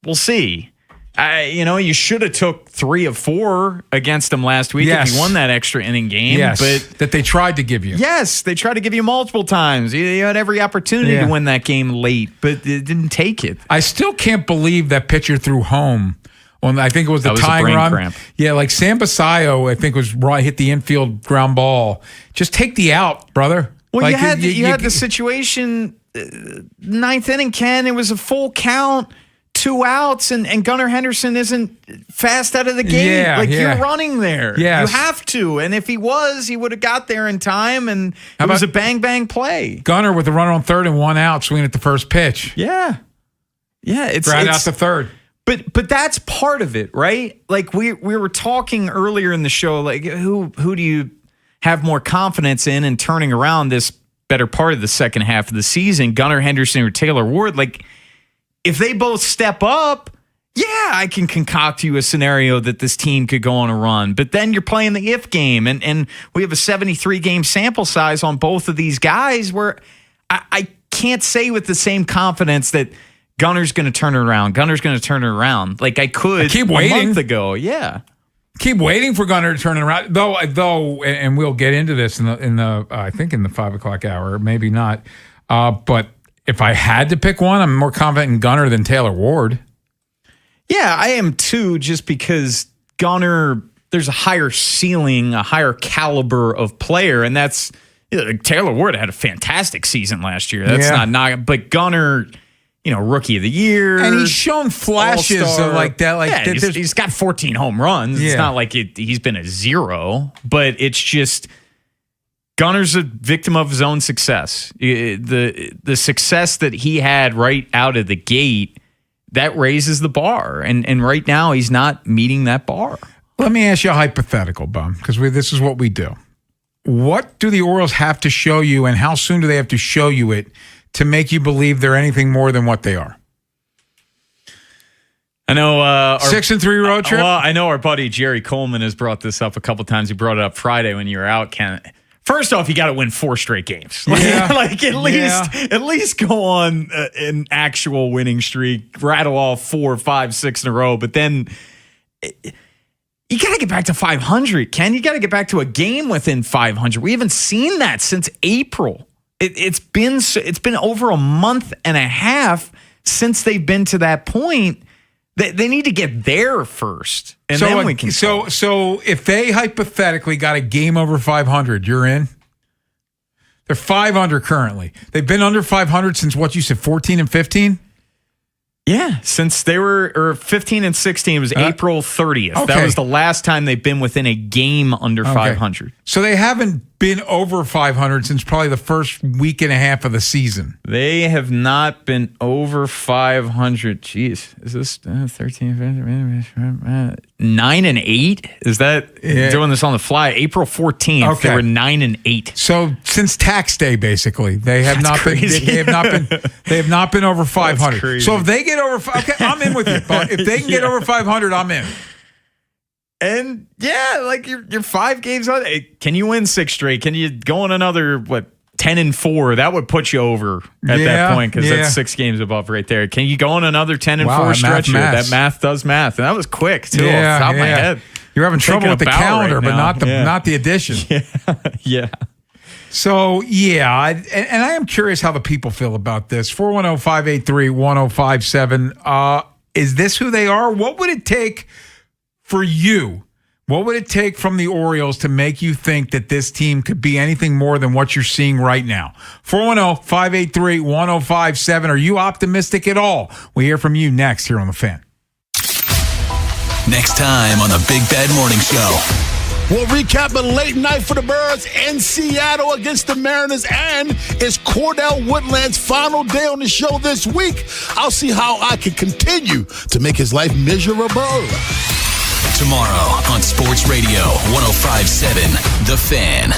we'll see. You should have took 3 of 4 against them last week if you won that extra inning game. Yes, but that they tried to give you. Yes, they tried to give you multiple times. You had every opportunity to win that game late, but it didn't take it. I still can't believe that pitcher threw home. I think it was the tying run. Cramp. Yeah, like Sam Basayo, I think hit the infield ground ball. Just take the out, brother. Well, like, you had the situation, 9th inning, Ken. It was a full count, 2 outs, and Gunnar Henderson isn't fast out of the gate. You're running there. Yes. You have to. And if he would have got there in time, and it was a bang-bang play. Gunnar with a runner on third and 1 out, swinging at the first pitch. Yeah. Yeah, it's out to third. But that's part of it, right? Like we were talking earlier in the show, like who do you have more confidence in turning around this better part of the second half of the season, Gunnar Henderson or Taylor Ward? Like, if they both step up, I can concoct you a scenario that this team could go on a run. But then you're playing the if game, and we have a 73-game sample size on both of these guys where I can't say with the same confidence that Gunner's going to turn it around. Like I keep waiting. A month ago. Yeah. Keep waiting for Gunner to turn it around. Though, and we'll get into this in the I think in the 5 o'clock hour, maybe not. But if I had to pick one, I'm more confident in Gunner than Taylor Ward. Yeah, I am too, just because Gunner, there's a higher ceiling, a higher caliber of player, and that's Taylor Ward had a fantastic season last year. That's not but Gunner, rookie of the year. And he's shown flashes of like that. Like he's got 14 home runs. Yeah. It's not like he's been a zero, but it's just Gunner's a victim of his own success. The success that he had right out of the gate, that raises the bar. And right now he's not meeting that bar. Let me ask you a hypothetical, Bum, because this is what we do. What do the Orioles have to show you, and how soon do they have to show you it to make you believe they're anything more than what they are? I know 6-3 road trip. Well, I know our buddy Jerry Coleman has brought this up a couple times. He brought it up Friday when you were out, Ken. First off, you got to win 4 straight games. At least go on an actual winning streak, rattle off 4, 5, 6 in a row. But then you got to get back to 500, Ken. You got to get back to a game within 500. We haven't seen that since April. It's been over a month and a half since they've been to that point. They need to get there first, and then we can. So if they hypothetically got a game over 500, you're in. They're 500 currently. They've been under 500 since what you said, 14 and 15. Yeah, since they were 15 and 16, it was April 30th. Okay. That was the last time they've been within a game under 500. So they haven't been over 500 since probably the first week and a half of the season. They have not been over 500. Jeez, is this 13, 9 and 8? Is that doing this on the fly? April 14th, they were 9 and 8. So since tax day, basically, they have not been. They have not been over 500. So if they get over, I'm in with you. But if they can get over 500, I'm in. And like you're 5 games on. Can you win 6 straight? Can you go on another 10 and 4? That would put you over at that point, because that's 6 games above right there. Can you go on another 10 and 4 stretch here? That math does math, and that was quick too. Off the top of my head. You're having trouble with the calendar, but not the addition. Yeah. So, and I am curious how the people feel about this. 410-583-1057. Is this who they are? What would it take for you? What would it take from the Orioles to make you think that this team could be anything more than what you're seeing right now? 410-583-1057. Are you optimistic at all? We'll hear from you next here on The Fan. Next time on the Big Bad Morning Show. We'll recap a late night for the Birds in Seattle against the Mariners, and it's Cordell Woodland's final day on the show this week. I'll see how I can continue to make his life miserable. Tomorrow on Sports Radio 105.7 The Fan.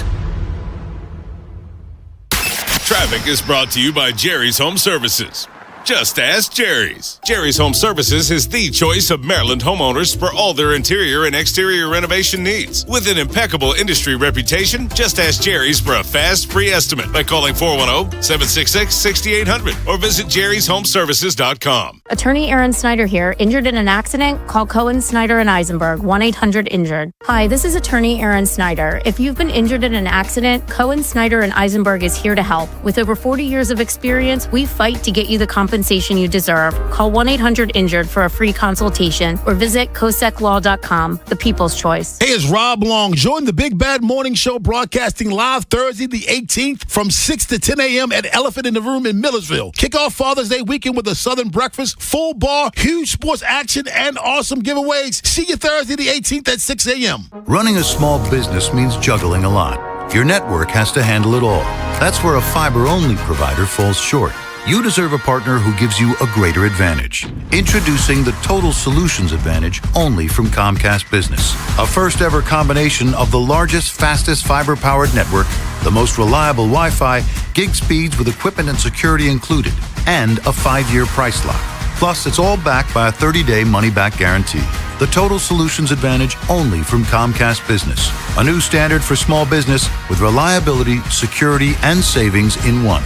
Traffic is brought to you by Jerry's Home Services. Just ask Jerry's. Jerry's Home Services is the choice of Maryland homeowners for all their interior and exterior renovation needs. With an impeccable industry reputation, just ask Jerry's for a fast, free estimate by calling 410-766-6800 or visit jerryshomeservices.com. Attorney Aaron Snyder here. Injured in an accident? Call Cohen, Snyder, and Eisenberg, 1-800-INJURED. Hi, this is Attorney Aaron Snyder. If you've been injured in an accident, Cohen, Snyder, and Eisenberg is here to help. With over 40 years of experience, we fight to get you the compensation you deserve. Call 1-800-INJURED for a free consultation or visit COSECLaw.com, the people's choice. Hey, it's Rob Long. Join the Big Bad Morning Show broadcasting live Thursday the 18th from 6 to 10 a.m. at Elephant in the Room in Millersville. Kick off Father's Day weekend with a Southern breakfast, full bar, huge sports action, and awesome giveaways. See you Thursday the 18th at 6 a.m. Running a small business means juggling a lot. Your network has to handle it all. That's where a fiber-only provider falls short. You deserve a partner who gives you a greater advantage. Introducing the Total Solutions Advantage only from Comcast Business. A first-ever combination of the largest, fastest fiber-powered network, the most reliable Wi-Fi, gig speeds with equipment and security included, and a 5-year price lock. Plus, it's all backed by a 30-day money-back guarantee. The Total Solutions Advantage only from Comcast Business. A new standard for small business with reliability, security, and savings in one.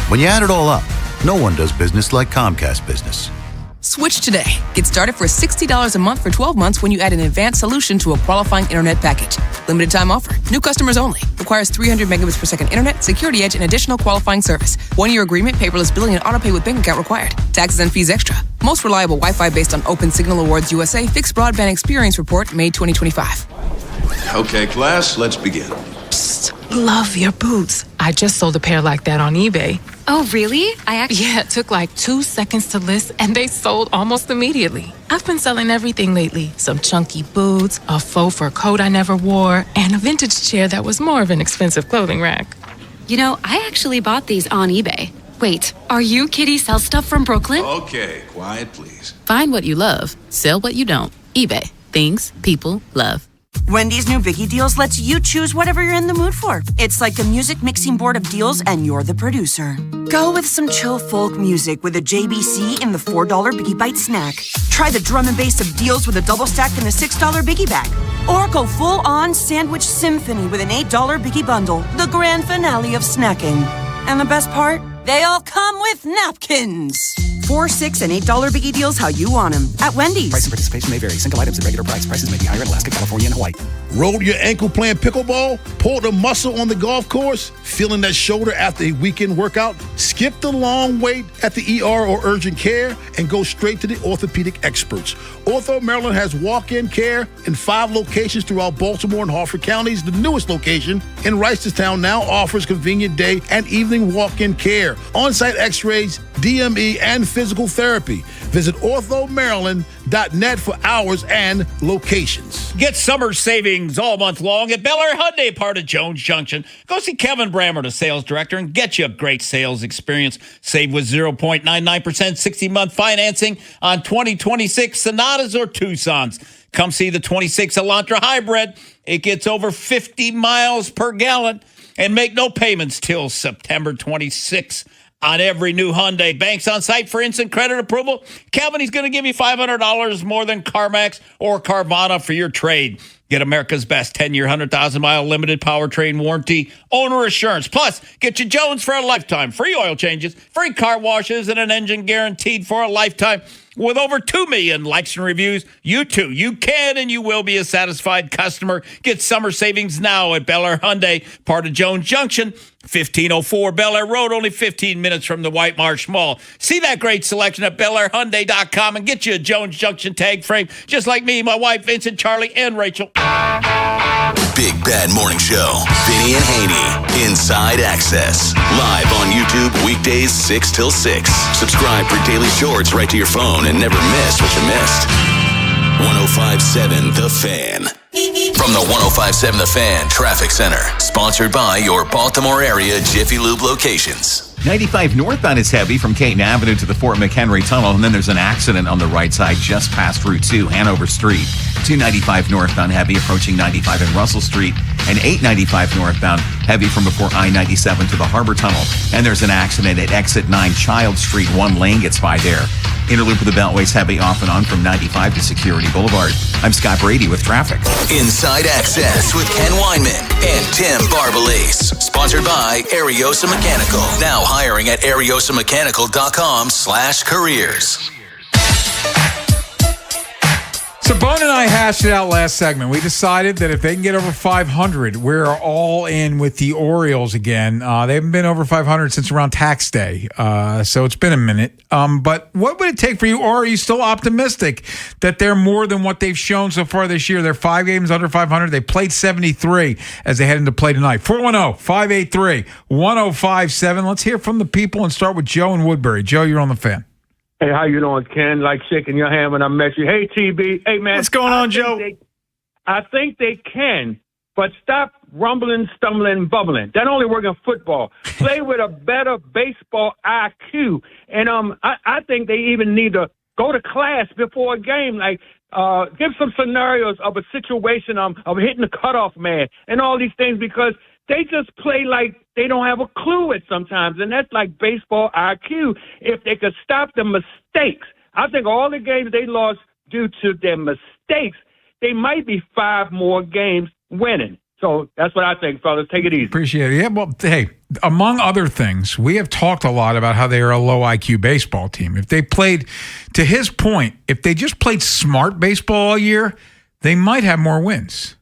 When you add it all up, No one does business like Comcast Business. Switch today. Get started for $60 a month for 12 months when you add an advanced solution to a qualifying internet package. Limited time offer. New customers only. Requires 300 megabits per second internet, security edge, and additional qualifying service. 1-year agreement, paperless billing, and autopay with bank account required. Taxes and fees extra. Most reliable Wi-Fi based on Open Signal Awards USA Fixed Broadband Experience Report, May 2025. Okay, class, let's begin. Psst, love your boots. I just sold a pair like that on eBay. Oh, really? Yeah, it took like 2 seconds to list, and they sold almost immediately. I've been selling everything lately. Some chunky boots, a faux fur coat I never wore, and a vintage chair that was more of an expensive clothing rack. You know, I actually bought these on eBay. Wait, are you Kitty Sell Stuff from Brooklyn? Okay, quiet, please. Find what you love, sell what you don't. eBay. Things people love. Wendy's new Biggie Deals lets you choose whatever you're in the mood for. It's like a music mixing board of deals, and you're the producer. Go with some chill folk music with a JBC in the $4 Biggie Bite snack. Try the drum and bass of deals with a double stack in the $6 Biggie bag. Or go full-on sandwich symphony with an $8 Biggie bundle, the grand finale of snacking. And the best part? They all come with napkins. $4, $6, and $8 Biggie Deals how you want them at Wendy's. Price and participation may vary. Single items at regular price. Prices may be higher in Alaska, California, and Hawaii. Rolled your ankle playing pickleball? Pulled a muscle on the golf course? Feeling that shoulder after a weekend workout? Skip the long wait at the ER or urgent care and go straight to the orthopedic experts. Ortho Maryland has walk-in care in 5 locations throughout Baltimore and Harford counties. The newest location in Reisterstown now offers convenient day and evening walk-in care, on-site x-rays, DME, and physical therapy. Visit orthomaryland.net for hours and locations. Get summer savings all month long at Bel Air Hyundai, part of Jones Junction. Go see Kevin Brammer, the sales director, and get you a great sales experience. Save with 0.99% 60-month financing on 2026 Sonatas or Tucsons. Come see the 26 Elantra Hybrid. It gets over 50 miles per gallon and make no payments till September 26 on every new Hyundai. Banks on site for instant credit approval. Calvin, he's going to give you $500 more than CarMax or Carvana for your trade. Get America's best 10-year, 100,000-mile limited powertrain warranty, owner assurance. Plus, get you Jones for a lifetime. Free oil changes, free car washes, and an engine guaranteed for a lifetime. With over 2 million likes and reviews, you too, you can and you will be a satisfied customer. Get summer savings now at Bel Air Hyundai, part of Jones Junction, 1504 Bel Air Road, only 15 minutes from the White Marsh Mall. See that great selection at BelAirHyundai.com and get you a Jones Junction tag frame, just like me, my wife, Vincent, Charlie, and Rachel. Big Bad Morning Show. Vinny and Haynie. Inside Access. Live on YouTube weekdays 6 till 6. Subscribe for daily shorts right to your phone and never miss what you missed. 105.7 The Fan. From the 105.7 The Fan Traffic Center. Sponsored by your Baltimore area Jiffy Lube locations. 95 northbound is heavy from Caton Avenue to the Fort McHenry Tunnel, and then there's an accident on the right side just past Route 2, Hanover Street. 295 northbound heavy approaching 95 in Russell Street, and 895 northbound heavy from before I-97 to the Harbor Tunnel. And there's an accident at exit 9 Child Street. 1 lane gets by there. Interloop of the Beltway's heavy off and on from 95 to Security Boulevard. I'm Scott Brady with traffic. Inside Access with Ken Weinman and Tim Barbalace. Sponsored by Ariosa Mechanical. Now hiring at ariosamechanical.com/careers. So Bone and I hashed it out last segment. We decided that if they can get over 500, we're all in with the Orioles again. They haven't been over 500 since around tax day, so it's been a minute. But what would it take for you, or are you still optimistic that they're more than what they've shown so far this year? They're 5 games under 500. They played 73 as they head into play tonight. 410-583-1057. Let's hear from the people and start with Joe in Woodbury. Joe, you're on the Fan. Hey, how you doing, Ken? Like shaking your hand when I met you. Hey, TB. Hey, man. What's going on, Joe? I think they can, but stop rumbling, stumbling, bubbling. That only works in football. Play with a better baseball IQ. And I think they even need to go to class before a game. Like, give some scenarios of a situation of hitting the cutoff man and all these things, because they just play like they don't have a clue at sometimes, and that's like baseball IQ. If they could stop the mistakes, I think all the games they lost due to their mistakes, they might be 5 more games winning. So that's what I think, fellas. Take it easy. Appreciate it. Yeah, well, hey, among other things, we have talked a lot about how they are a low IQ baseball team. If they played, to his point, if they just played smart baseball all year, they might have more wins.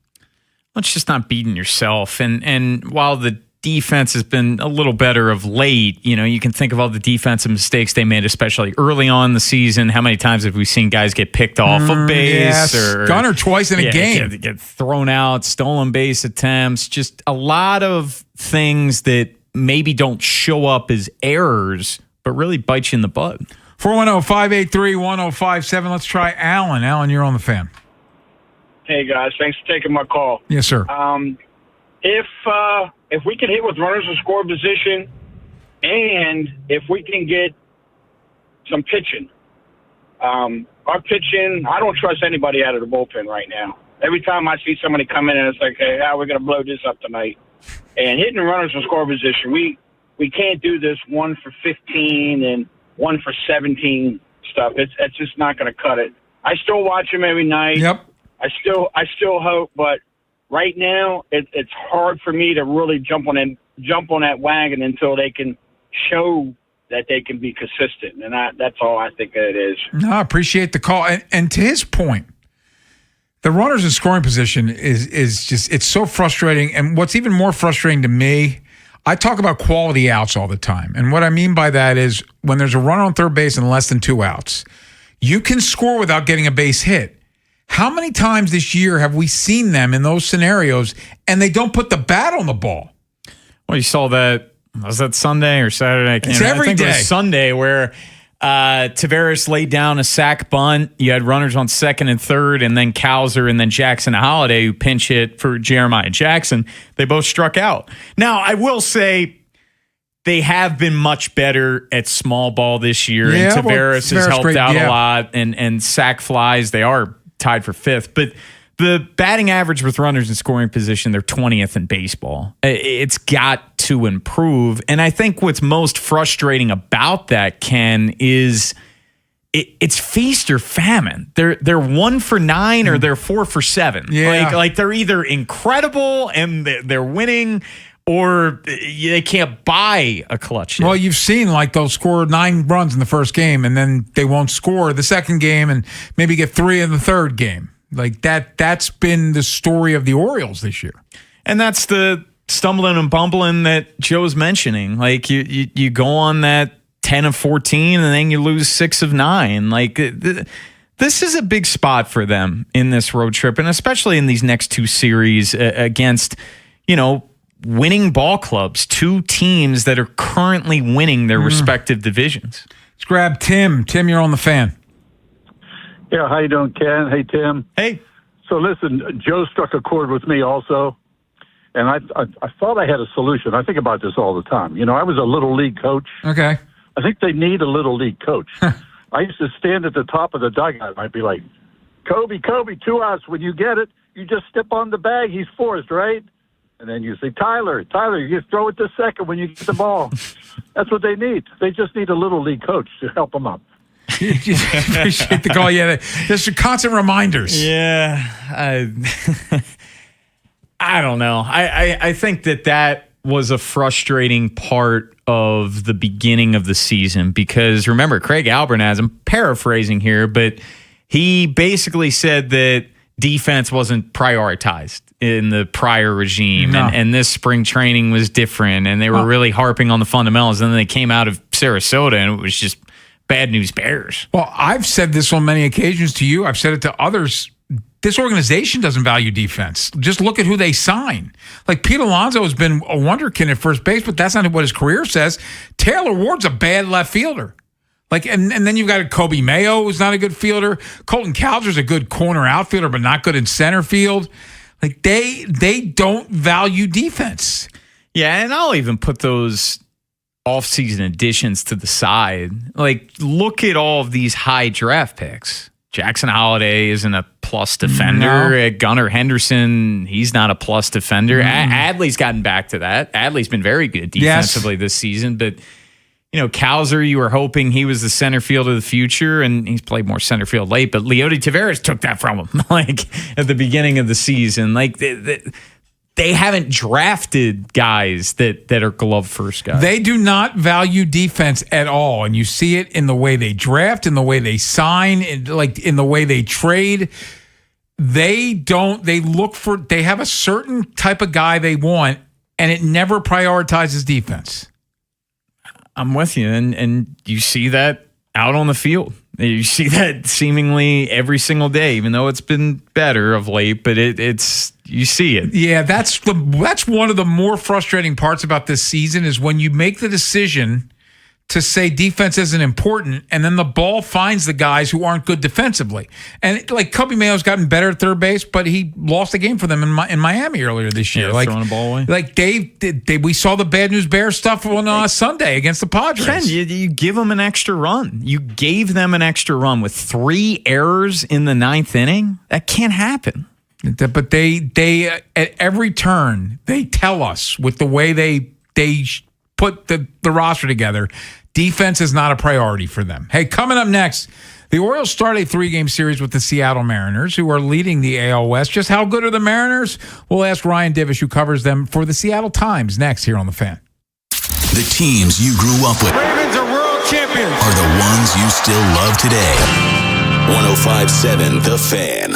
Well, it's just not beating yourself. And while the defense has been a little better of late, you can think of all the defensive mistakes they made, especially early on in the season. How many times have we seen guys get picked off of base or Gunner twice in a game, get thrown out, stolen base attempts, just a lot of things that maybe don't show up as errors, but really bite you in the butt. 410-583-1057. Let's try Alan. Alan, you're on the Fan. Hey guys, thanks for taking my call. Yes, sir. If we can hit with runners in score position, and if we can get some pitching, our pitching, I don't trust anybody out of the bullpen right now. Every time I see somebody come in and it's like, hey, we're going to blow this up tonight. And hitting runners in score position, we can't do this 1 for 15 and 1 for 17 stuff. It's just not going to cut it. I still watch them every night. Yep. I still hope, but right now it's hard for me to really jump on that wagon until they can show that they can be consistent, and that's all I think that it is. No, I appreciate the call, and to his point, the runners in scoring position is just, it's so frustrating. And what's even more frustrating to me, I talk about quality outs all the time, and what I mean by that is when there's a runner on third base and less than 2 outs, you can score without getting a base hit. How many times this year have we seen them in those scenarios and they don't put the bat on the ball? Well, you saw that, was that Sunday or Saturday? It's every I think day. It was Sunday where Tavares laid down a sac bunt. You had runners on second and third, and then Cowser and then Jackson Holiday, who pinch hit for Jeremiah Jackson. They both struck out. Now, I will say they have been much better at small ball this year, and Tavares has helped out a lot, and sac flies, they are tied for 5th, but the batting average with runners in scoring position, they're 20th in baseball. It's got to improve. And I think what's most frustrating about that, Ken, is it's feast or famine. They're 1 for 9 or they're 4 for 7. Yeah. Like they're either incredible and they're winning, or they can't buy a clutch hit. Well, you've seen like they'll score 9 runs in the first game and then they won't score the second game and maybe get 3 in the third game. Like that's been the story of the Orioles this year. And that's the stumbling and bumbling that Joe's mentioning. Like you go on that 10 of 14 and then you lose 6 of 9. Like this is a big spot for them in this road trip, and especially in these next 2 series against, winning ball clubs, 2 teams that are currently winning their respective divisions. Let's grab Tim. Tim, you're on the Fan. Yeah, how you doing, Ken? Hey, Tim. Hey. So listen, Joe struck a chord with me also, and I thought I had a solution. I think about this all the time. I was a little league coach. Okay. I think they need a little league coach. I used to stand at the top of the dugout. I'd be like, Kobe, 2 outs. When you get it, you just step on the bag. He's forced, right? And then you say, Tyler, you just throw it to second when you get the ball. That's what they need. They just need a little league coach to help them up. Appreciate the call. Yeah, there's some constant reminders. Yeah, I don't know. I think that was a frustrating part of the beginning of the season because remember, Craig Albernaz, I'm paraphrasing here, but he basically said that defense wasn't prioritized in the prior regime, and this spring training was different, and they were really harping on the fundamentals, and then they came out of Sarasota, and it was just bad news bears. Well, I've said this on many occasions to you. I've said it to others. This organization doesn't value defense. Just look at who they sign. Like Pete Alonso has been a wonderkin at first base, but that's not what his career says. Taylor Ward's a bad left fielder. Like, and then you've got Kobe Mayo, who's not a good fielder. Colton Cowser's a good corner outfielder, but not good in center field. Like, they don't value defense. Yeah, and I'll even put those offseason additions to the side. Like, look at all of these high draft picks. Jackson Holiday isn't a plus defender. No. Gunnar Henderson, he's not a plus defender. Adley's gotten back to that. Adley's been very good defensively this season, but Cowser, you were hoping he was the center field of the future, and he's played more center field late, but Leody Taveras took that from him, like, at the beginning of the season. Like, they haven't drafted guys that are glove first guys. They do not value defense at all, and you see it in the way they draft, in the way they sign, in the way they trade. They have a certain type of guy they want, and it never prioritizes defense. I'm with you, and you see that out on the field. You see that seemingly every single day, even though it's been better of late, but it's you see it. Yeah, that's one of the more frustrating parts about this season is when you make the decision to say defense isn't important, and then the ball finds the guys who aren't good defensively. And like Kobe Mayo's gotten better at third base, but he lost a game for them in Miami earlier this year. Yeah, throwing a ball away. Like we saw the bad news bear stuff on Sunday against the Padres. Ken, you give them an extra run. You gave them an extra run with 3 errors in the 9th inning. That can't happen. But they at every turn they tell us with the way they put the roster together. Defense is not a priority for them. Hey, coming up next, the Orioles start a 3-game series with the Seattle Mariners, who are leading the AL West. Just how good are the Mariners? We'll ask Ryan Divish, who covers them for the Seattle Times, next here on The Fan. The teams you grew up with Ravens are world champions. are the ones you still love today. 105.7 The Fan.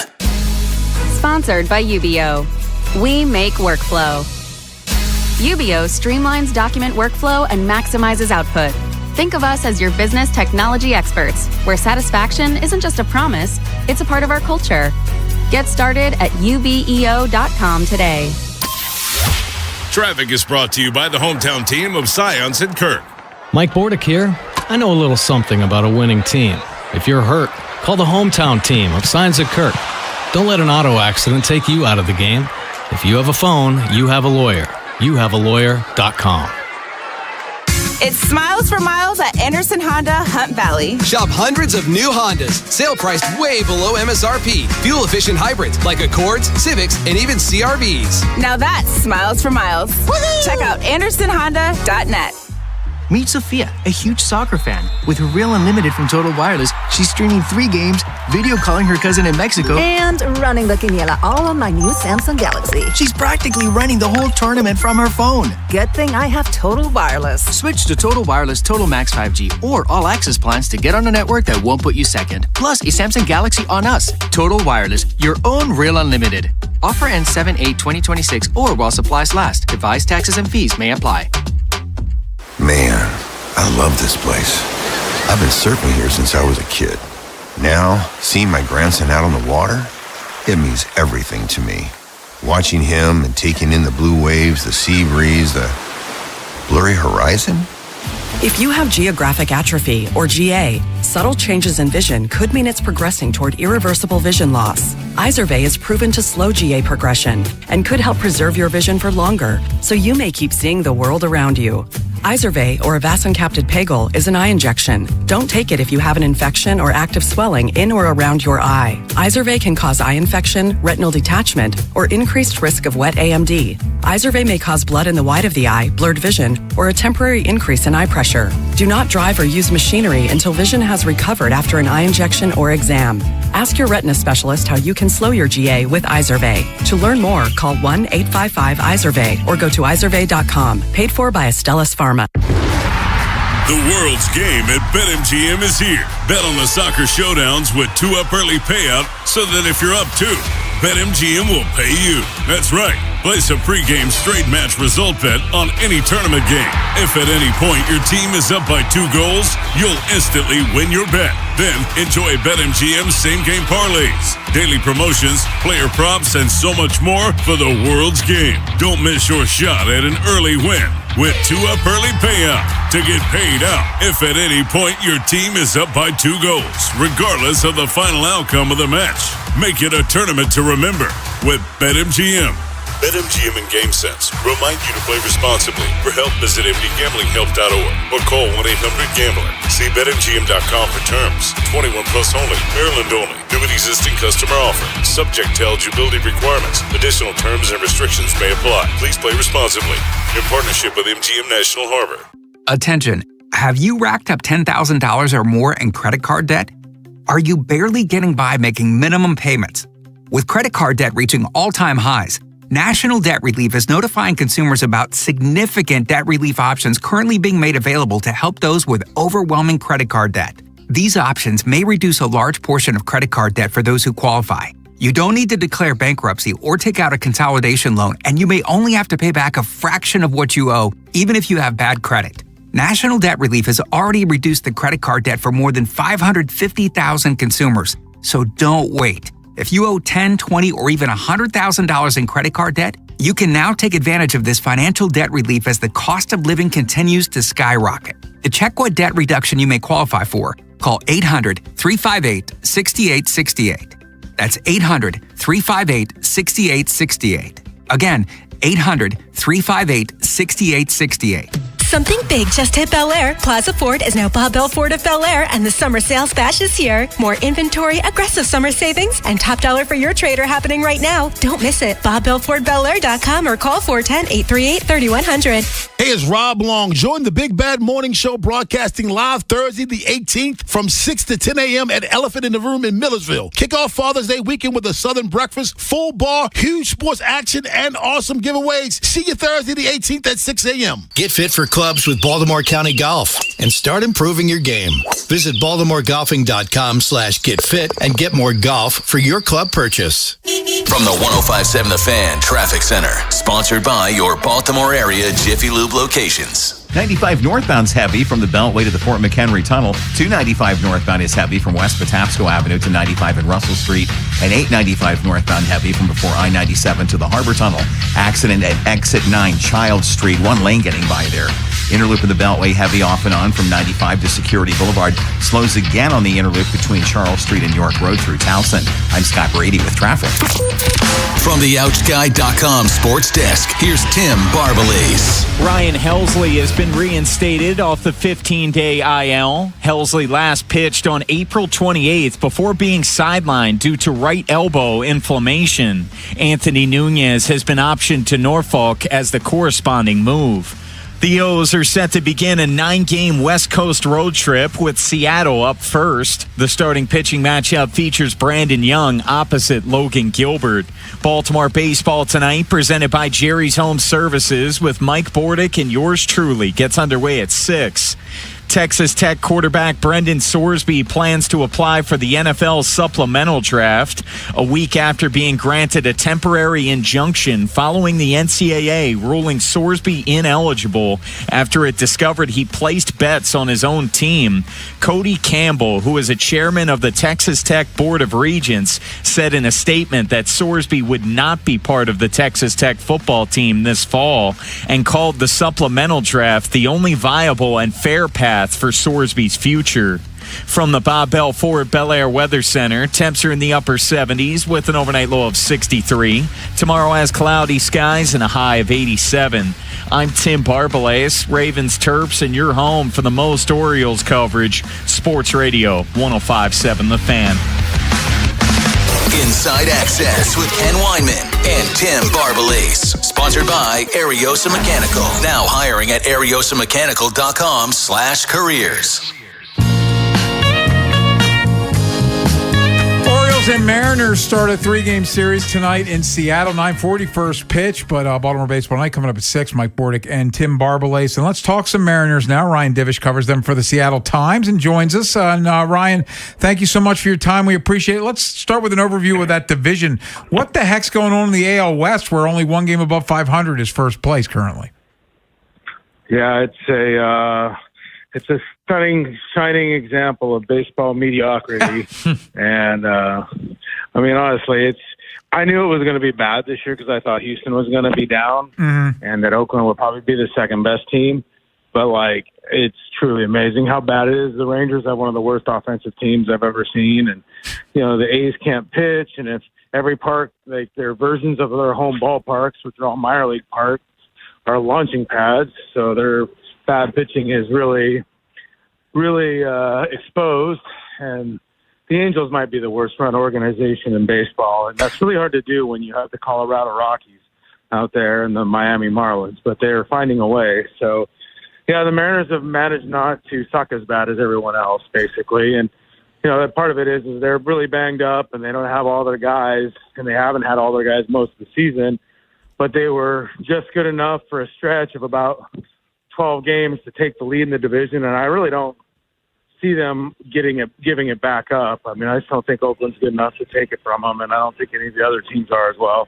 Sponsored by UBO. We make workflow. UBO streamlines document workflow and maximizes output. Think of us as your business technology experts, where satisfaction isn't just a promise, it's a part of our culture. Get started at ubeo.com today. Traffic is brought to you by the hometown team of Science and Kirk. Mike Bordick here. I know a little something about a winning team. If you're hurt, call the hometown team of Science and Kirk. Don't let an auto accident take you out of the game. If you have a phone, you have a lawyer. YouHaveALawyer.com. It's Smiles for Miles at Anderson Honda Hunt Valley. Shop hundreds of new Hondas, sale priced way below MSRP. Fuel-efficient hybrids like Accords, Civics, and even CRVs. Now that's Smiles for Miles. Woo-hoo! Check out AndersonHonda.net. Meet Sophia, a huge soccer fan. With Real Unlimited from Total Wireless, she's streaming 3 games, video calling her cousin in Mexico, and running the quiniela all on my new Samsung Galaxy. She's practically running the whole tournament from her phone. Good thing I have Total Wireless. Switch to Total Wireless Total Max 5G or All Access plans to get on a network that won't put you second. Plus, a Samsung Galaxy on us. Total Wireless, your own Real Unlimited. Offer ends 7/8/2026 or while supplies last. Device taxes and fees may apply. Man, I love this place. I've been surfing here since I was a kid. Now, seeing my grandson out on the water, it means everything to me. Watching him and taking in the blue waves, the sea breeze, the blurry horizon. If you have geographic atrophy, or GA, subtle changes in vision could mean it's progressing toward irreversible vision loss. Izervay is proven to slow GA progression and could help preserve your vision for longer, so you may keep seeing the world around you. Izervay, or avacincaptad pegol, is an eye injection. Don't take it if you have an infection or active swelling in or around your eye. Izervay can cause eye infection, retinal detachment, or increased risk of wet AMD. Izervay may cause blood in the white of the eye, blurred vision, or a temporary increase in eye pressure. Do not drive or use machinery until vision has recovered after an eye injection or exam. Ask your retina specialist how you can slow your GA with Izervay. To learn more, call 1-855-IZERVAY or go to izervay.com. Paid for by Astellas Pharma. The world's game at BetMGM is here. Bet on the soccer showdowns with 2-up early payout so that if you're up 2, BetMGM will pay you. That's right. Place a pregame straight match result bet on any tournament game. If at any point your team is up by 2 goals, you'll instantly win your bet. Then enjoy BetMGM's same-game parlays, daily promotions, player props, and so much more for the world's game. Don't miss your shot at an early win with 2-up early payout to get paid out if at any point your team is up by 2 goals, regardless of the final outcome of the match. Make it a tournament to remember with BetMGM. BetMGM and GameSense remind you to play responsibly. For help, visit mdgamblinghelp.org or call 1-800-GAMBLER. See BetMGM.com for terms. 21 plus only. Maryland only. New and existing customer offer. Subject to eligibility requirements. Additional terms and restrictions may apply. Please play responsibly. In partnership with MGM National Harbor. Attention. Have you racked up $10,000 or more in credit card debt? Are you barely getting by making minimum payments? With credit card debt reaching all-time highs, National Debt Relief is notifying consumers about significant debt relief options currently being made available to help those with overwhelming credit card debt. These options may reduce a large portion of credit card debt for those who qualify. You don't need to declare bankruptcy or take out a consolidation loan, and you may only have to pay back a fraction of what you owe, even if you have bad credit. National Debt Relief has already reduced the credit card debt for more than 550,000 consumers, so don't wait. If you owe $10, $20, or even $100,000 in credit card debt, you can now take advantage of this financial debt relief as the cost of living continues to skyrocket. To check what debt reduction you may qualify for, call 800-358-6868. That's 800-358-6868. Again, 800-358-6868. Something big just hit Bel Air. Plaza Ford is now Bob Bell Ford of Bel Air, and the summer sales bash is here. More inventory, aggressive summer savings, and top dollar for your trade are happening right now. Don't miss it. BobBellFordBelAir.com or call 410-838-3100. Hey, it's Rob Long. Join the Big Bad Morning Show broadcasting live Thursday the 18th from 6 to 10 a.m. at Elephant in the Room in Millersville. Kick off Father's Day weekend with a Southern breakfast, full bar, huge sports action, and awesome giveaways. See you Thursday the 18th at 6 a.m. Get fit for clubs with Baltimore County Golf and start improving your game. Visit BaltimoreGolfing.com/getfit and get more golf for your club purchase. From the 105.7 The Fan Traffic Center, sponsored by your Baltimore area Jiffy Lube locations. 95 northbound's heavy from the Beltway to the Fort McHenry Tunnel. 295 northbound is heavy from West Patapsco Avenue to 95 and Russell Street. And 895 northbound heavy from before I-97 to the Harbor Tunnel. Accident at Exit 9 Child Street. One lane getting by there. Interloop of the Beltway heavy off and on from 95 to Security Boulevard. Slows again on the interloop between Charles Street and York Road through Towson. I'm Scott Brady with traffic. From the OutSky.com sports desk, here's Tim Barbalese. Ryan Helsley has been reinstated off the 15-day IL. Helsley last pitched on April 28th before being sidelined due to right elbow inflammation. Anthony Nunez has been optioned to Norfolk as the corresponding move. The O's are set to begin a 9-game West Coast road trip with Seattle up first. The starting pitching matchup features Brandon Young opposite Logan Gilbert. Baltimore baseball tonight presented by Jerry's Home Services with Mike Bordick and yours truly gets underway at 6. Texas Tech quarterback Brendan Sorsby plans to apply for the NFL supplemental draft a week after being granted a temporary injunction following the NCAA ruling Sorsby ineligible after it discovered he placed bets on his own team. Cody Campbell, who is a chairman of the Texas Tech Board of Regents, said in a statement that Sorsby would not be part of the Texas Tech football team this fall and called the supplemental draft the only viable and fair path for Sorsby's future. From the Bob Bell Ford Bel Air Weather Center, temps are in the upper 70s with an overnight low of 63. Tomorrow has cloudy skies and a high of 87. I'm Tim Barbalese, Ravens Terps, and you're home for the most Orioles coverage. Sports Radio 105.7 The Fan. Inside Access with Ken Weinman and Tim Barbalese. Sponsored by Ariosa Mechanical. Now hiring at ariosamechanical.com/careers. Orioles and Mariners start a 3-game series tonight in Seattle. 9:40 first pitch, but Baltimore Baseball Night coming up at 6. Mike Bordick and Tim Barbalese. And let's talk some Mariners now. Ryan Divish covers them for the Seattle Times and joins us. And Ryan, thank you so much for your time. We appreciate it. Let's start with an overview of that division. What the heck's going on in the AL West where only one game above 500 is first place currently? Yeah, it's a stunning, shining example of baseball mediocrity. And, I mean, honestly, I knew it was going to be bad this year because I thought Houston was going to be down and that Oakland would probably be the second best team. But, it's truly amazing how bad it is. The Rangers have one of the worst offensive teams I've ever seen. And, the A's can't pitch. And if every park, their versions of their home ballparks, which are all minor league parks, are launching pads. So their bad pitching is really, really exposed, and the Angels might be the worst-run organization in baseball, and that's really hard to do when you have the Colorado Rockies out there and the Miami Marlins, but they're finding a way. So, yeah, the Mariners have managed not to suck as bad as everyone else, basically, and that part of it is they're really banged up, and they don't have all their guys, and they haven't had all their guys most of the season. but they were just good enough for a stretch of about 12 games to take the lead in the division, and I really don't see them giving it back up. I mean, I just don't think Oakland's good enough to take it from them, and I don't think any of the other teams are as well.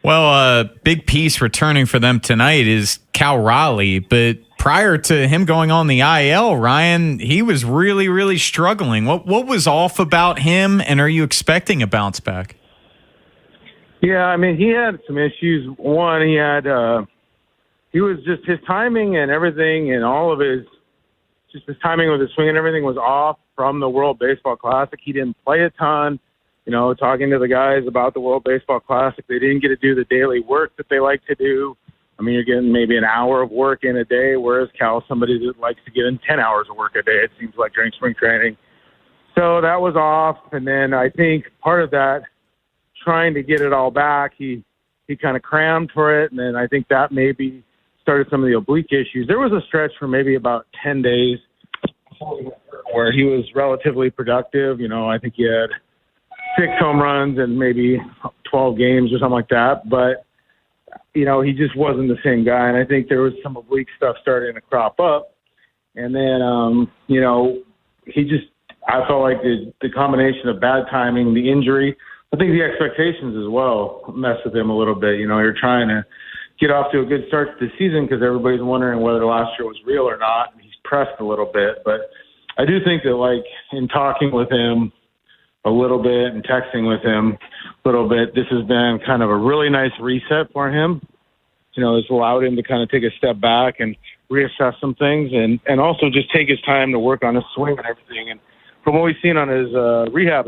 Well, a big piece returning for them tonight is Cal Raleigh, but prior to him going on the IL, Ryan, he was really, really struggling. What was off about him, and are you expecting a bounce back? Yeah, I mean, he had some issues. One, he was just his timing and everything, and all of his timing with his swing and everything was off from the World Baseball Classic. He didn't play a ton. You know, talking to the guys about the World Baseball Classic, they didn't get to do the daily work that they like to do. I mean, you're getting maybe an hour of work in a day, whereas Cal's somebody that likes to get in 10 hours of work a day, it seems like, during spring training. So that was off. And then I think part of that, trying to get it all back, he kind of crammed for it. And then I think that maybe started some of the oblique issues. There was a stretch for maybe about 10 days where he was relatively productive. You know, I think he had 6 home runs and maybe 12 games or something like that. But, you know, he just wasn't the same guy. And I think there was some oblique stuff starting to crop up. And then, you know, I felt like the combination of bad timing, the injury, I think the expectations as well messed with him a little bit. You know, you're trying to get off to a good start to the season because everybody's wondering whether last year was real or not. He's pressed a little bit. But I do think that, like, in talking with him a little bit and texting with him a little bit, this has been kind of a really nice reset for him. You know, it's allowed him to kind of take a step back and reassess some things and also just take his time to work on his swing and everything. And from what we've seen on his rehab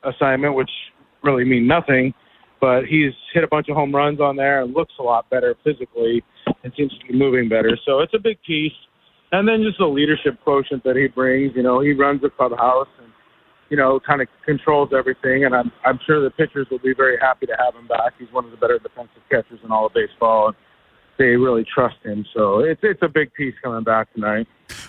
assignment, which really mean nothing, but he's hit a bunch of home runs on there and looks a lot better physically and seems to be moving better. So it's a big piece. And then just the leadership quotient that he brings. You know, he runs the clubhouse and, you know, kind of controls everything. And I'm sure the pitchers will be very happy to have him back. He's one of the better defensive catchers in all of baseball. And they really trust him. So it's a big piece coming back tonight.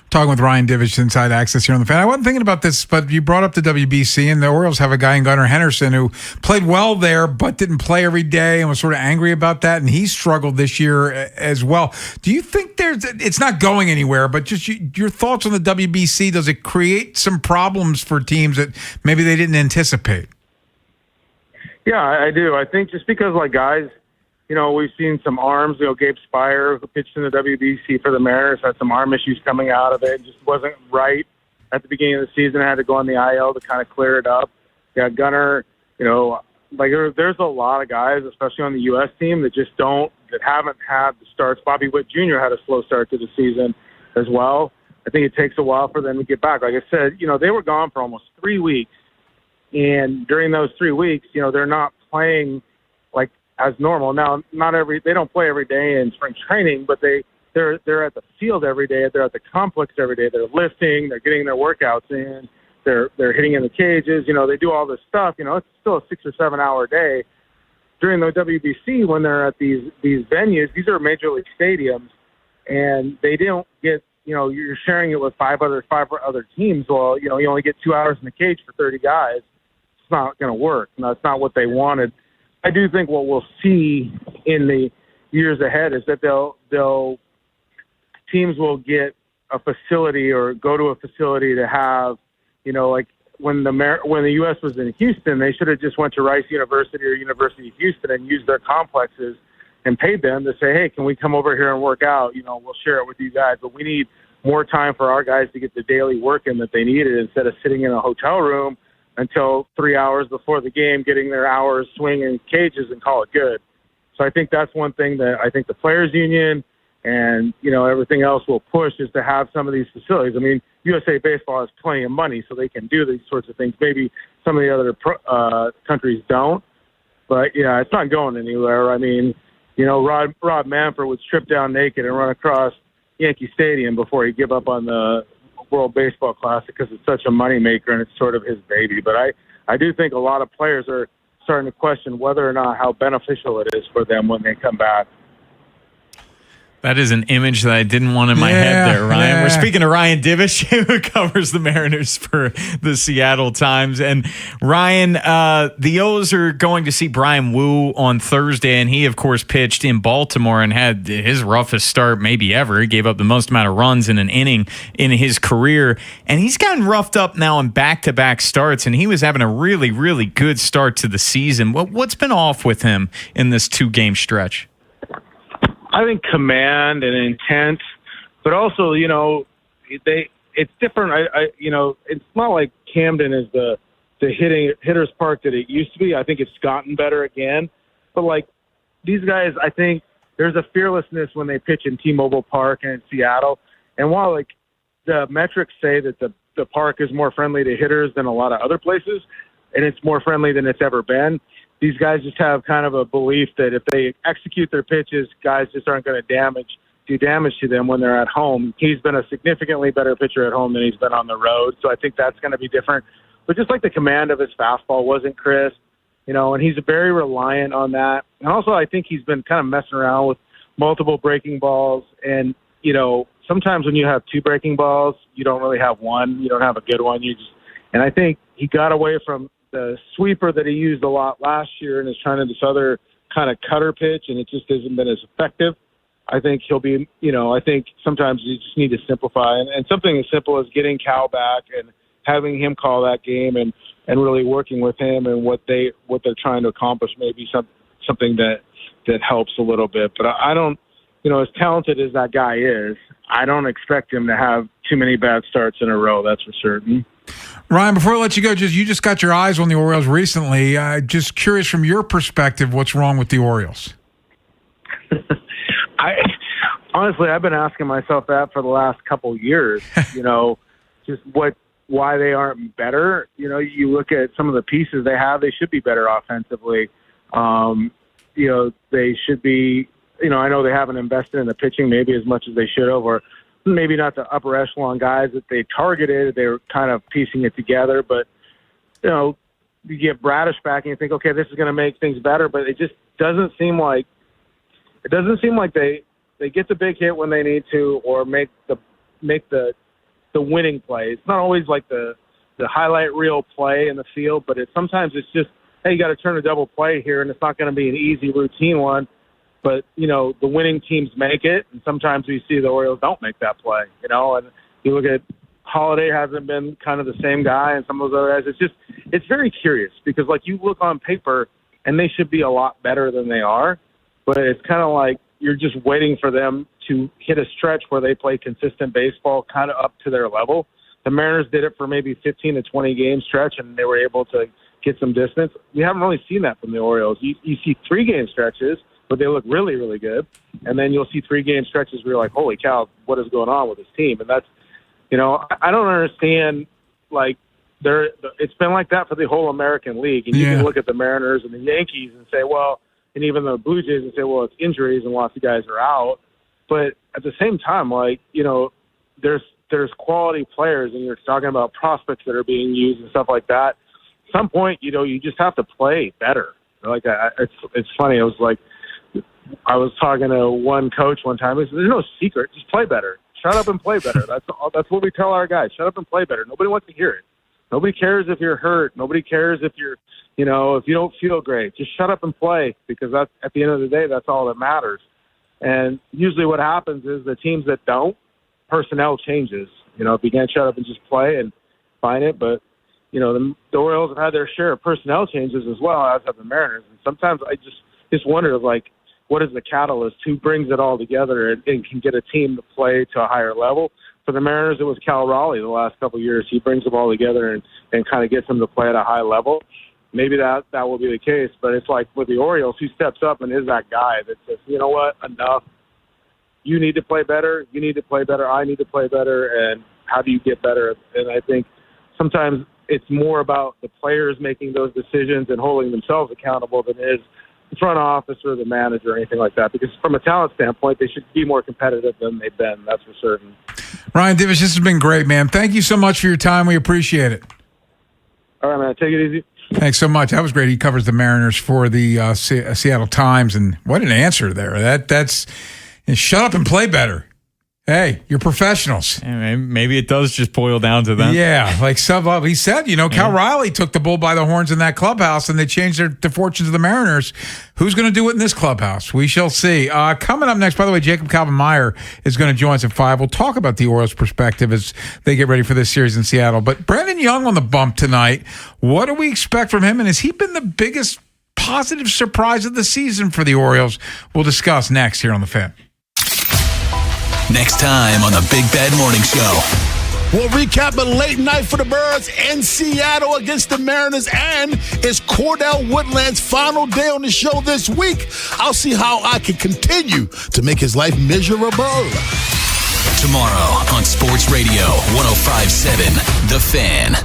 Talking with Ryan Divish, Inside Access here on the Fan. I wasn't thinking about this, but you brought up the WBC, and the Orioles have a guy in Gunnar Henderson who played well there but didn't play every day and was sort of angry about that, and he struggled this year as well. Do you think it's not going anywhere, but just your thoughts on the WBC, does it create some problems for teams that maybe they didn't anticipate? Yeah, I do. I think just because, like, guys, you know, we've seen some arms. You know, Gabe Spire, who pitched in the WBC for the Mariners, had some arm issues coming out of it. It just wasn't right at the beginning of the season. I had to go on the IL to kind of clear it up. Yeah, Gunnar, you know, like there's a lot of guys, especially on the U.S. team, that haven't had the starts. Bobby Witt Jr. had a slow start to the season as well. I think it takes a while for them to get back. Like I said, you know, they were gone for almost 3 weeks. And during those 3 weeks, you know, they're not playing like as normal. Now, they don't play every day in spring training, but they're at the field every day. They're at the complex every day. They're lifting. They're getting their workouts in. They're hitting in the cages. You know, they do all this stuff. You know, it's still a 6 or 7 hour day. During the WBC, when they're at these venues, these are major league stadiums, and they don't get, you know, you're sharing it with five other teams. Well, you know, you only get 2 hours in the cage for 30 guys. It's not going to work. No, it's not what they wanted. I do think what we'll see in the years ahead is that teams will get a facility or go to a facility to have, you know, like when the U.S. was in Houston, they should have just went to Rice University or University of Houston and used their complexes and paid them to say, hey, can we come over here and work out? You know, we'll share it with you guys, but we need more time for our guys to get the daily work in that they needed instead of sitting in a hotel room until 3 hours before the game, getting their hours swinging cages and call it good. So I think that's one thing that I think the Players Union and, you know, everything else will push is to have some of these facilities. I mean, USA Baseball has plenty of money, so they can do these sorts of things. Maybe some of the other countries don't. But, yeah, it's not going anywhere. I mean, you know, Rob Manfred would strip down naked and run across Yankee Stadium before he'd give up on the World Baseball Classic because it's such a moneymaker and it's sort of his baby. But I do think a lot of players are starting to question whether or not how beneficial it is for them when they come back. That is an image that I didn't want in my head there, Ryan. We're speaking to Ryan Divish, who covers the Mariners for the Seattle Times. And Ryan, the O's are going to see Brian Wu on Thursday, and he, of course, pitched in Baltimore and had his roughest start maybe ever. He gave up the most amount of runs in an inning in his career, and he's gotten roughed up now in back-to-back starts, and he was having a really, really good start to the season. What's been off with him in this 2-game stretch? I think command and intent, but also, it's different. It's not like Camden is the hitter's park that it used to be. I think it's gotten better again. But like these guys, I think there's a fearlessness when they pitch in T-Mobile Park and in Seattle. And while like the metrics say that the park is more friendly to hitters than a lot of other places, and it's more friendly than it's ever been, these guys just have kind of a belief that if they execute their pitches, guys just aren't going to do damage to them when they're at home. He's been a significantly better pitcher at home than he's been on the road, so I think that's going to be different. But just like the command of his fastball wasn't crisp, and he's very reliant on that. And also I think he's been kind of messing around with multiple breaking balls. And, sometimes when you have 2 breaking balls, you don't really have one. You don't have a good one. And I think he got away from the sweeper that he used a lot last year and is trying to this other kind of cutter pitch, and it just hasn't been as effective. I think he'll be, I think sometimes you just need to simplify. And something as simple as getting Cal back and having him call that game and really working with him and what they're trying to accomplish, maybe something that helps a little bit. But I don't, as talented as that guy is, I don't expect him to have too many bad starts in a row, that's for certain. Ryan, before I let you go, you just got your eyes on the Orioles recently. Just curious from your perspective, what's wrong with the Orioles? Honestly, I've been asking myself that for the last couple of years, just why they aren't better. You look at some of the pieces they have, they should be better offensively. They should be, I know they haven't invested in the pitching maybe as much as they should have, or maybe not the upper echelon guys that they targeted. They were kind of piecing it together, but, you get Bradish back and you think, okay, this is going to make things better, but it just doesn't seem like they get the big hit when they need to, or make the winning play. It's not always like the highlight reel play in the field, but sometimes it's just, hey, you got to turn a double play here, and it's not going to be an easy routine one. But, the winning teams make it, and sometimes we see the Orioles don't make that play, and you look at Holiday hasn't been kind of the same guy, and some of those other guys. It's very curious because, like, you look on paper, and they should be a lot better than they are, but it's kind of like you're just waiting for them to hit a stretch where they play consistent baseball kind of up to their level. The Mariners did it for maybe 15 to 20 game stretch, and they were able to get some distance. We haven't really seen that from the Orioles. You see 3-game stretches, but they look really, really good. And then you'll see 3-game stretches where you're like, holy cow, what is going on with this team? And that's, I don't understand, like, it's been like that for the whole American League. And you can look at the Mariners and the Yankees and say, well, and even the Blue Jays and say, well, it's injuries and lots of guys are out. But at the same time, like, there's quality players, and you're talking about prospects that are being used and stuff like that. At some point, you just have to play better. Like, it's funny. I was talking to one coach one time. He said, there's no secret. Just play better. Shut up and play better. That's what we tell our guys. Shut up and play better. Nobody wants to hear it. Nobody cares if you're hurt. Nobody cares if you're, if you don't feel great. Just shut up and play, because that's, at the end of the day, that's all that matters. And usually what happens is the teams that don't, personnel changes. If you can't shut up and just play and find it. But, the Orioles have had their share of personnel changes as well, as have the Mariners. And sometimes I just wonder, like, what is the catalyst? Who brings it all together and can get a team to play to a higher level? For the Mariners, it was Cal Raleigh the last couple of years. He brings them all together and kind of gets them to play at a high level. Maybe that will be the case. But it's like with the Orioles, who steps up and is that guy that says, you know what, enough. You need to play better. You need to play better. I need to play better. And how do you get better? And I think sometimes it's more about the players making those decisions and holding themselves accountable than it is the front office or the manager or anything like that. Because from a talent standpoint, they should be more competitive than they've been. That's for certain. Ryan Divish, this has been great, man. Thank you so much for your time. We appreciate it. All right, man. Take it easy. Thanks so much. That was great. He covers the Mariners for the Seattle Times, and what an answer there. That's shut up and play better. Hey, you're professionals. Maybe it does just boil down to that. Yeah, like he said, Cal Riley took the bull by the horns in that clubhouse, and they changed the fortunes of the Mariners. Who's going to do it in this clubhouse? We shall see. Coming up next, by the way, Jacob Calvin-Meyer is going to join us at 5. We'll talk about the Orioles' perspective as they get ready for this series in Seattle. But Brandon Young on the bump tonight. What do we expect from him? And has he been the biggest positive surprise of the season for the Orioles? We'll discuss next here on The Fan. Next time on the Big Bad Morning Show. We'll recap a late night for the Birds in Seattle against the Mariners, and it's Cordell Woodland's final day on the show this week. I'll see how I can continue to make his life miserable. Tomorrow on Sports Radio 105.7 The Fan.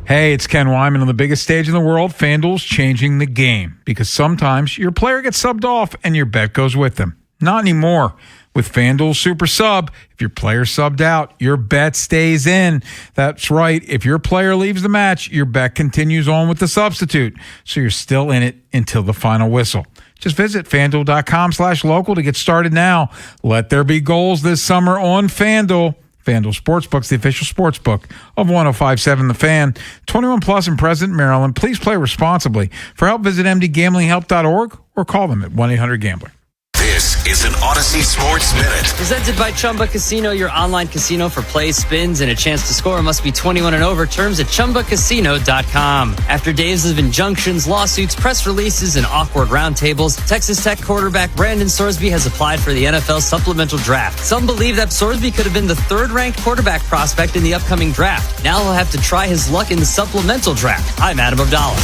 Hey, it's Ken Wyman on the biggest stage in the world. FanDuel's changing the game because sometimes your player gets subbed off and your bet goes with them. Not anymore. With FanDuel Super Sub, if your player subbed out, your bet stays in. That's right. If your player leaves the match, your bet continues on with the substitute. So you're still in it until the final whistle. Just visit FanDuel.com/local to get started now. Let there be goals this summer on FanDuel. FanDuel Sportsbook's the official sportsbook of 105.7 The Fan. 21 plus in President Maryland. Please play responsibly. For help, visit mdgamblinghelp.org or call them at 1-800-GAMBLER. This is an Odyssey Sports Minute. Presented by Chumba Casino, your online casino for plays, spins, and a chance to score. Must be 21 and over. Terms at ChumbaCasino.com. After days of injunctions, lawsuits, press releases, and awkward roundtables, Texas Tech quarterback Brandon Sorsby has applied for the NFL supplemental draft. Some believe that Sorsby could have been the third-ranked quarterback prospect in the upcoming draft. Now he'll have to try his luck in the supplemental draft. I'm Adam Abdallah.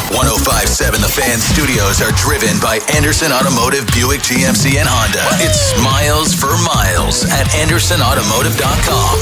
105.7 The Fan studios are driven by Anderson Automotive, Buick, GMC, and Honda. It's Miles for Miles at AndersonAutomotive.com.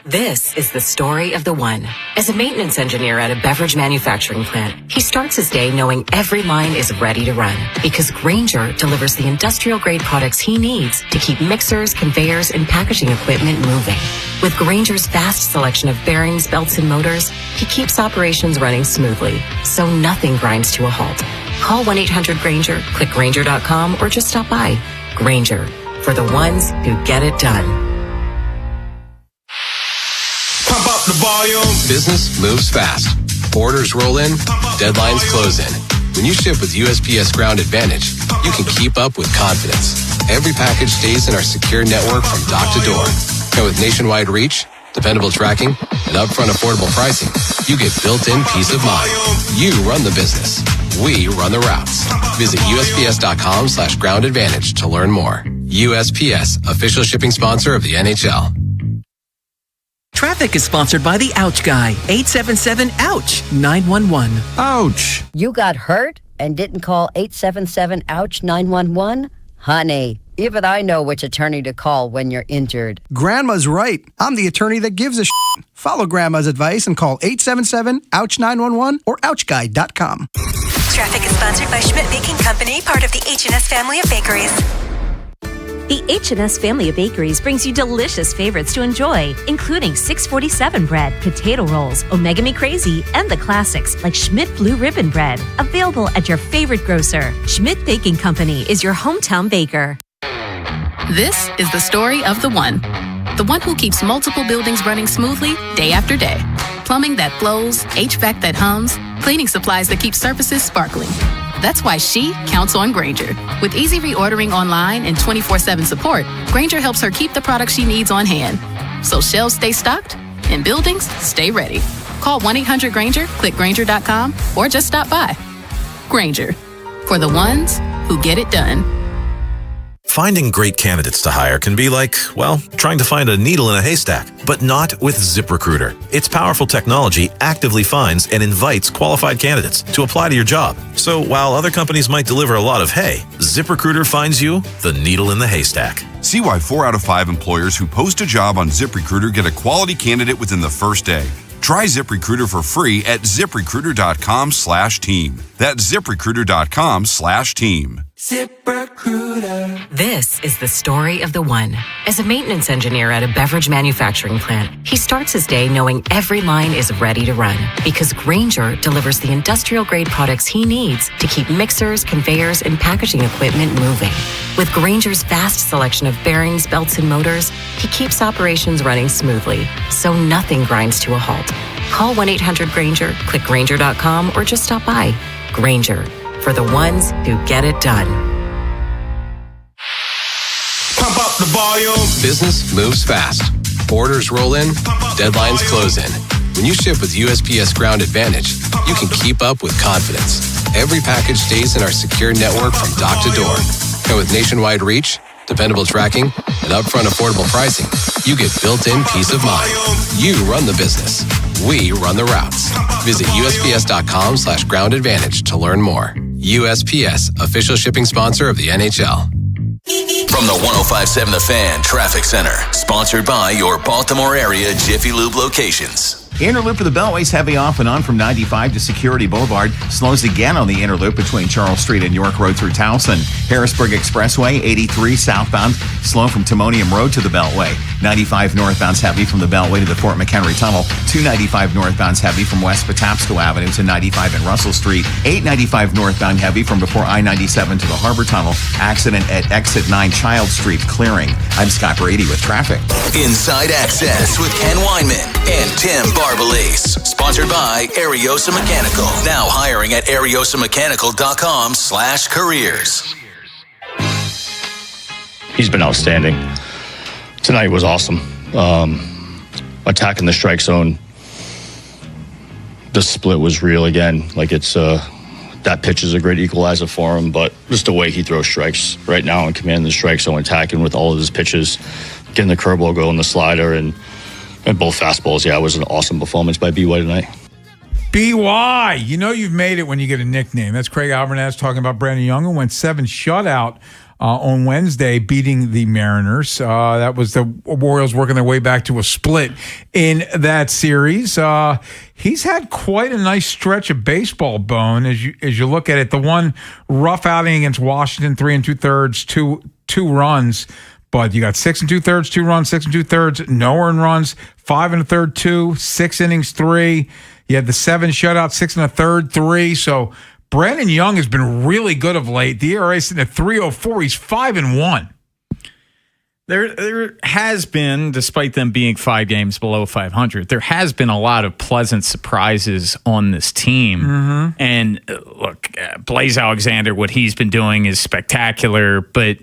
This is the story of the one. As a maintenance engineer at a beverage manufacturing plant, he starts his day knowing every line is ready to run because Grainger delivers the industrial-grade products he needs to keep mixers, conveyors, and packaging equipment moving. With Grainger's vast selection of bearings, belts, and motors, he keeps operations running smoothly, so nothing grinds to a halt. Call 1-800-GRAINGER, click Grainger.com, or just stop by. Grainger, for the ones who get it done. Pump up the volume. Business moves fast. Orders roll in, deadlines close in. When you ship with USPS Ground Advantage, you can keep up with confidence. Every package stays in our secure network from dock to door. And with nationwide reach, dependable tracking, and upfront affordable pricing, you get built-in peace of mind. You run the business. We run the routes. Visit USPS.com/Ground Advantage to learn more. USPS, official shipping sponsor of the NHL. Traffic is sponsored by the Ouch Guy. 877-OUCH-911. Ouch! You got hurt and didn't call 877-OUCH-911? Honey, even I know which attorney to call when you're injured. Grandma's right. I'm the attorney that gives a shit. Follow Grandma's advice and call 877-OUCH-911 or OUCHGuy.com. Traffic is sponsored by Schmidt Baking Company, part of the H&S family of bakeries. The H&S family of bakeries brings you delicious favorites to enjoy, including 647 bread, potato rolls, Omega Me Crazy, and the classics like Schmidt Blue Ribbon Bread. Available at your favorite grocer. Schmidt Baking Company is your hometown baker. This is the story of the one who keeps multiple buildings running smoothly day after day. Plumbing that flows, HVAC that hums, cleaning supplies that keep surfaces sparkling. That's why she counts on Grainger. With easy reordering online and 24/7 support, Grainger helps her keep the products she needs on hand. So shelves stay stocked and buildings stay ready. Call 1-800-GRAINGER, click Grainger.com, or just stop by. Grainger, for the ones who get it done. Finding great candidates to hire can be like, well, trying to find a needle in a haystack, but not with ZipRecruiter. Its powerful technology actively finds and invites qualified candidates to apply to your job. So while other companies might deliver a lot of hay, ZipRecruiter finds you the needle in the haystack. See why 4 out of 5 employers who post a job on ZipRecruiter get a quality candidate within the first day. Try ZipRecruiter for free at ZipRecruiter.com/team. That's ZipRecruiter.com/team. ZipRecruiter. This is the story of the one. As a maintenance engineer at a beverage manufacturing plant, he starts his day knowing every line is ready to run because Grainger delivers the industrial-grade products he needs to keep mixers, conveyors, and packaging equipment moving. With Grainger's vast selection of bearings, belts, and motors, he keeps operations running smoothly, so nothing grinds to a halt. Call 1-800-GRAINGER, click Grainger.com, or just stop by. Grainger, for the ones who get it done. Pump up the volume. Business moves fast. Orders roll in, deadlines close in. When you ship with USPS Ground Advantage, you can keep up with confidence. Every package stays in our secure network from dock to door. And with nationwide reach, dependable tracking, and upfront affordable pricing, you get built-in peace of mind. You run the business. We run the routes. Visit USPS.com/Ground Advantage to learn more. USPS, official shipping sponsor of the NHL. From the 105.7 The Fan Traffic Center, sponsored by your Baltimore area Jiffy Lube locations. Inner loop of the Beltway's heavy off and on from 95 to Security Boulevard. Slows again on the inner loop between Charles Street and York Road through Towson. Harrisburg Expressway, 83 southbound, slow from Timonium Road to the Beltway. 95 northbound's heavy from the Beltway to the Fort McHenry Tunnel. 295 northbound's heavy from West Patapsco Avenue to 95 and Russell Street. 895 northbound heavy from before I-97 to the Harbor Tunnel. Accident at exit 9 Child Street clearing. I'm Scott Brady with traffic. Inside Access with Ken Weinman and Tim Barbalese. Sponsored by Ariosa Mechanical. Now hiring at ariosamechanical.com/careers. He's been outstanding. Tonight was awesome. Attacking the strike zone. The split was real again. That pitch is a great equalizer for him, but just the way he throws strikes right now and commanding the strike zone, attacking with all of his pitches, getting the curveball going, the slider, and both fastballs. Yeah, it was an awesome performance by BY tonight. BY, you know you've made it when you get a nickname. That's Craig Alvarez talking about Brandon Young, who went 7 shutout on Wednesday, beating the Mariners. That was the Orioles working their way back to a split in that series. He's had quite a nice stretch of baseball, Bone, as you look at it. The one rough outing against Washington, 3 2/3, two runs. But you got 6 2/3, 2 runs, 6 2/3, no earned runs, 5 1/3, 2, 6 innings, 3. You had the 7 shutout, 6 1/3, 3. So Brandon Young has been really good of late. The ERA is sitting at 3.04. He's 5-1. There has been, despite them being 5 games below 500, there has been a lot of pleasant surprises on this team. Mm-hmm. And look, Blaze Alexander, what he's been doing is spectacular, but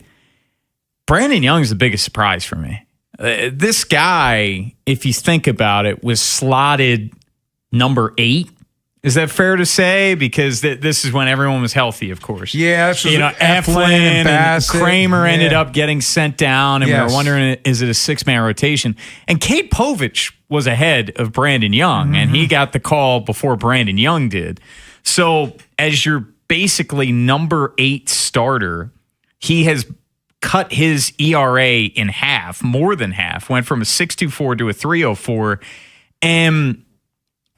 Brandon Young is the biggest surprise for me. This guy, if you think about it, was slotted number 8. Is that fair to say? Because this is when everyone was healthy, of course. Yeah, this was Eflin and Bassett, Kramer ended up getting sent down, and we were wondering, is it a 6-man rotation? And Kate Povich was ahead of Brandon Young, and he got the call before Brandon Young did. So as your basically number 8 starter, he has cut his ERA in half, more than half, went from a 6.24 to a 3.04, and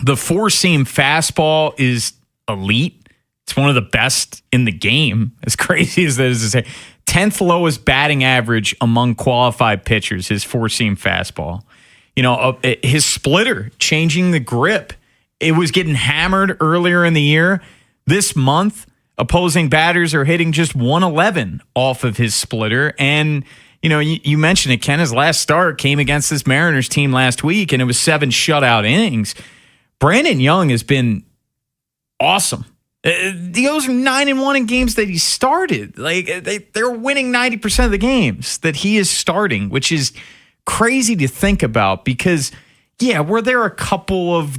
the 4-seam fastball is elite. It's one of the best in the game. As crazy as that is to say. 10th lowest batting average among qualified pitchers, his 4-seam fastball. His splitter, changing the grip. It was getting hammered earlier in the year. This month, opposing batters are hitting just 111 off of his splitter. And, you mentioned it, Ken, his last start came against this Mariners team last week, and it was 7 shutout innings. Brandon Young has been awesome. The O's are 9-1 in games that he started. They're winning 90% of the games that he is starting, which is crazy to think about because, were there a couple of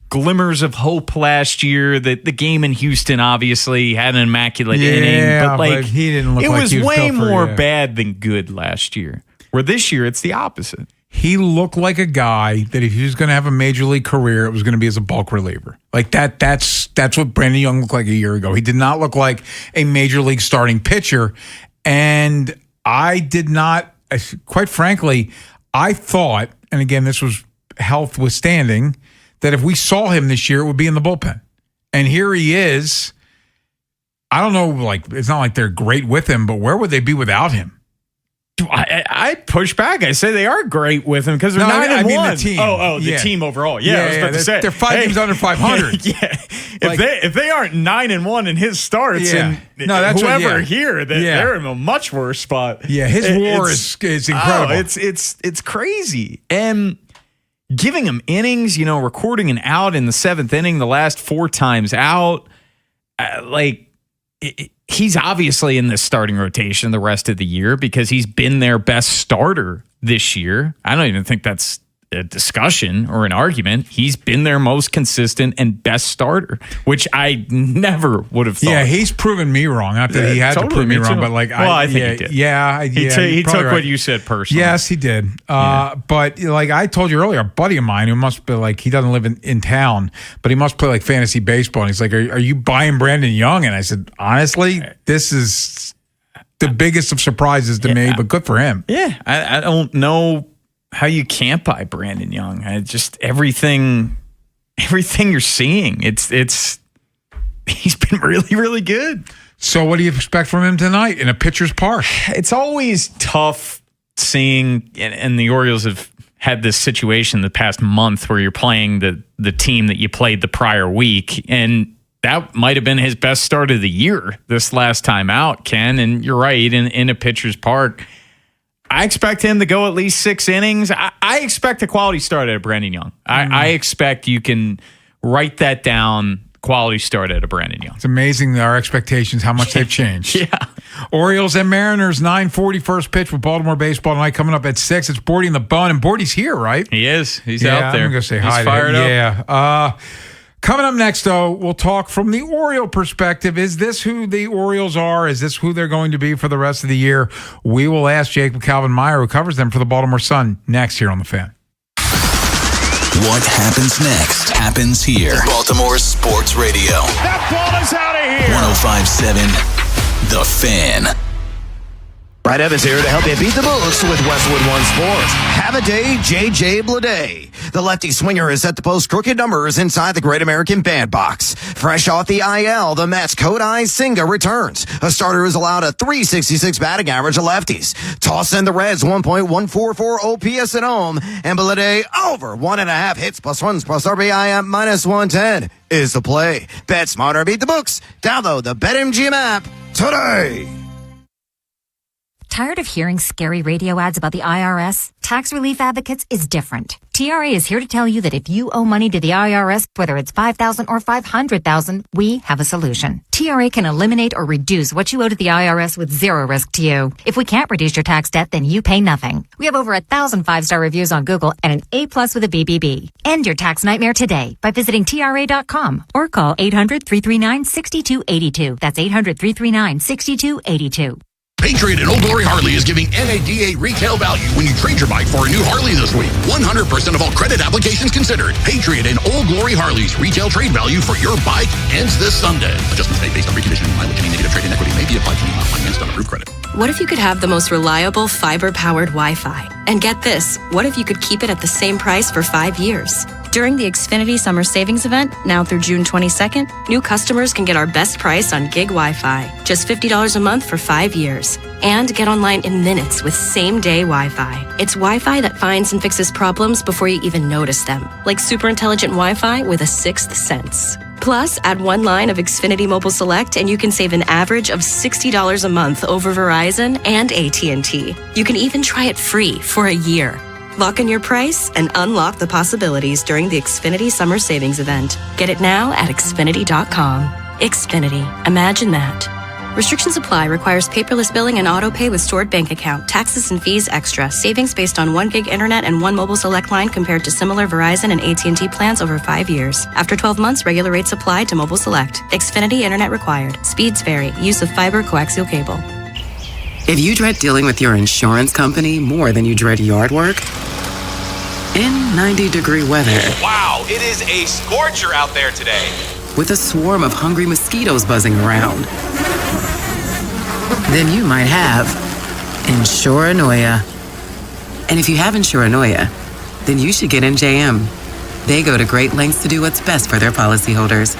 glimmers of hope last year that the game in Houston obviously had an immaculate inning, but he didn't look it like was he was way tougher, more bad than good last year. Where this year it's the opposite. He looked like a guy that if he was going to have a major league career, it was going to be as a bulk reliever. That's what Brandon Young looked like a year ago. He did not look like a major league starting pitcher. And I did not, quite frankly, I thought, and again, this was health withstanding, that if we saw him this year, it would be in the bullpen. And here he is. I don't know, like, it's not like they're great with him, but where would they be without him? I push back. I say they are great with him because they're 9-1. I mean the team. The team overall. Yeah, I was about to say. They're 5 games under 500. If they aren't 9-1 in his starts, and whoever here, they're in a much worse spot. Yeah, his WAR is incredible. It's crazy. And giving him innings, recording an out in the 7th inning, the last 4 times out, he's obviously in this starting rotation the rest of the year because he's been their best starter this year. I don't even think that's a discussion or an argument. He's been their most consistent and best starter, which I never would have thought. Yeah, he's proven me wrong. Not that he had to prove me wrong, but I think he did. Yeah, he took what you said personally. Yes, he did. But like I told you earlier, a buddy of mine who must be like, he doesn't live in town, but he must play like fantasy baseball. And he's like, are you buying Brandon Young? And I said, honestly, this is the biggest of surprises to me, but good for him. Yeah, I don't know how you can't buy Brandon Young. Just everything you're seeing, he's been really, really good. So what do you expect from him tonight in a pitcher's park? It's always tough seeing, and the Orioles have had this situation the past month where you're playing the team that you played the prior week, and that might have been his best start of the year this last time out, Ken. And you're right, in a pitcher's park, I expect him to go at least 6 innings. I expect a quality start out of Brandon Young. I expect you can write that down, quality start out of Brandon Young. It's amazing our expectations, how much they've changed. Yeah. Orioles and Mariners, 9:40 first pitch with Baltimore baseball tonight. Coming up at 6, it's Bordy in the bun. And Bordy's here, right? He is. He's out there. I'm going to say hi He's fired to him. up. Yeah. Coming up next, though, we'll talk from the Oriole perspective. Is this who the Orioles are? Is this who they're going to be for the rest of the year? We will ask Jacob Calvin-Meyer, who covers them for the Baltimore Sun, next here on The Fan. What happens next happens here. Baltimore Sports Radio. That ball is out of here. 105.7 The Fan. Brad Evans here to help you beat the books with Westwood One Sports. Have a day, J.J. Bleday. The lefty swinger has set the post crooked numbers inside the Great American Bandbox. Fresh off the IL, the Mets' Kodai Senga returns. A starter is allowed a .366 batting average of lefties. Toss in the Reds, 1.144 OPS at home. And Bleday over 1.5 hits plus runs plus RBI at -110 is the play. Bet smarter, beat the books. Download the BetMGM app today. Tired of hearing scary radio ads about the IRS? Tax Relief Advocates is different. TRA is here to tell you that if you owe money to the IRS, whether it's $5,000 or $500,000, we have a solution. TRA can eliminate or reduce what you owe to the IRS with zero risk to you. If we can't reduce your tax debt, then you pay nothing. We have over 1,000 5-star reviews on Google and an A+ with a BBB. End your tax nightmare today by visiting TRA.com or call 800-339-6282. That's 800-339-6282. Patriot at Old Glory Harley is giving NADA retail value when you trade your bike for a new Harley this week. 100% of all credit applications considered. Patriot and Old Glory Harley's retail trade value for your bike ends this Sunday. Adjustments made based on reconditioning, mileage, and negative trade-in equity may be applied to new not financed on approved credit. What if you could have the most reliable fiber-powered Wi-Fi? And get this, what if you could keep it at the same price for 5 years? During the Xfinity Summer Savings Event, now through June 22nd, new customers can get our best price on gig Wi-Fi, just $50 a month for 5 years. And get online in minutes with same-day Wi-Fi. It's Wi-Fi that finds and fixes problems before you even notice them, like super intelligent Wi-Fi with a sixth sense. Plus, add one line of Xfinity Mobile Select and you can save an average of $60 a month over Verizon and AT&T. You can even try it free for a year. Lock in your price and unlock the possibilities during the Xfinity Summer Savings Event. Get it now at Xfinity.com. Xfinity. Imagine that. Restrictions apply. Requires paperless billing and auto pay with stored bank account. Taxes and fees extra. Savings based on 1 gig internet and 1 mobile select line compared to similar Verizon and AT&T plans over 5 years. After 12 months, regular rates apply to mobile select. Xfinity internet required. Speeds vary. Use of fiber coaxial cable. If you dread dealing with your insurance company more than you dread yard work, in 90-degree weather. Wow, it is a scorcher out there today. With a swarm of hungry mosquitoes buzzing around, then you might have Insuranoia. And if you have Insuranoia, then you should get NJM. They go to great lengths to do what's best for their policyholders.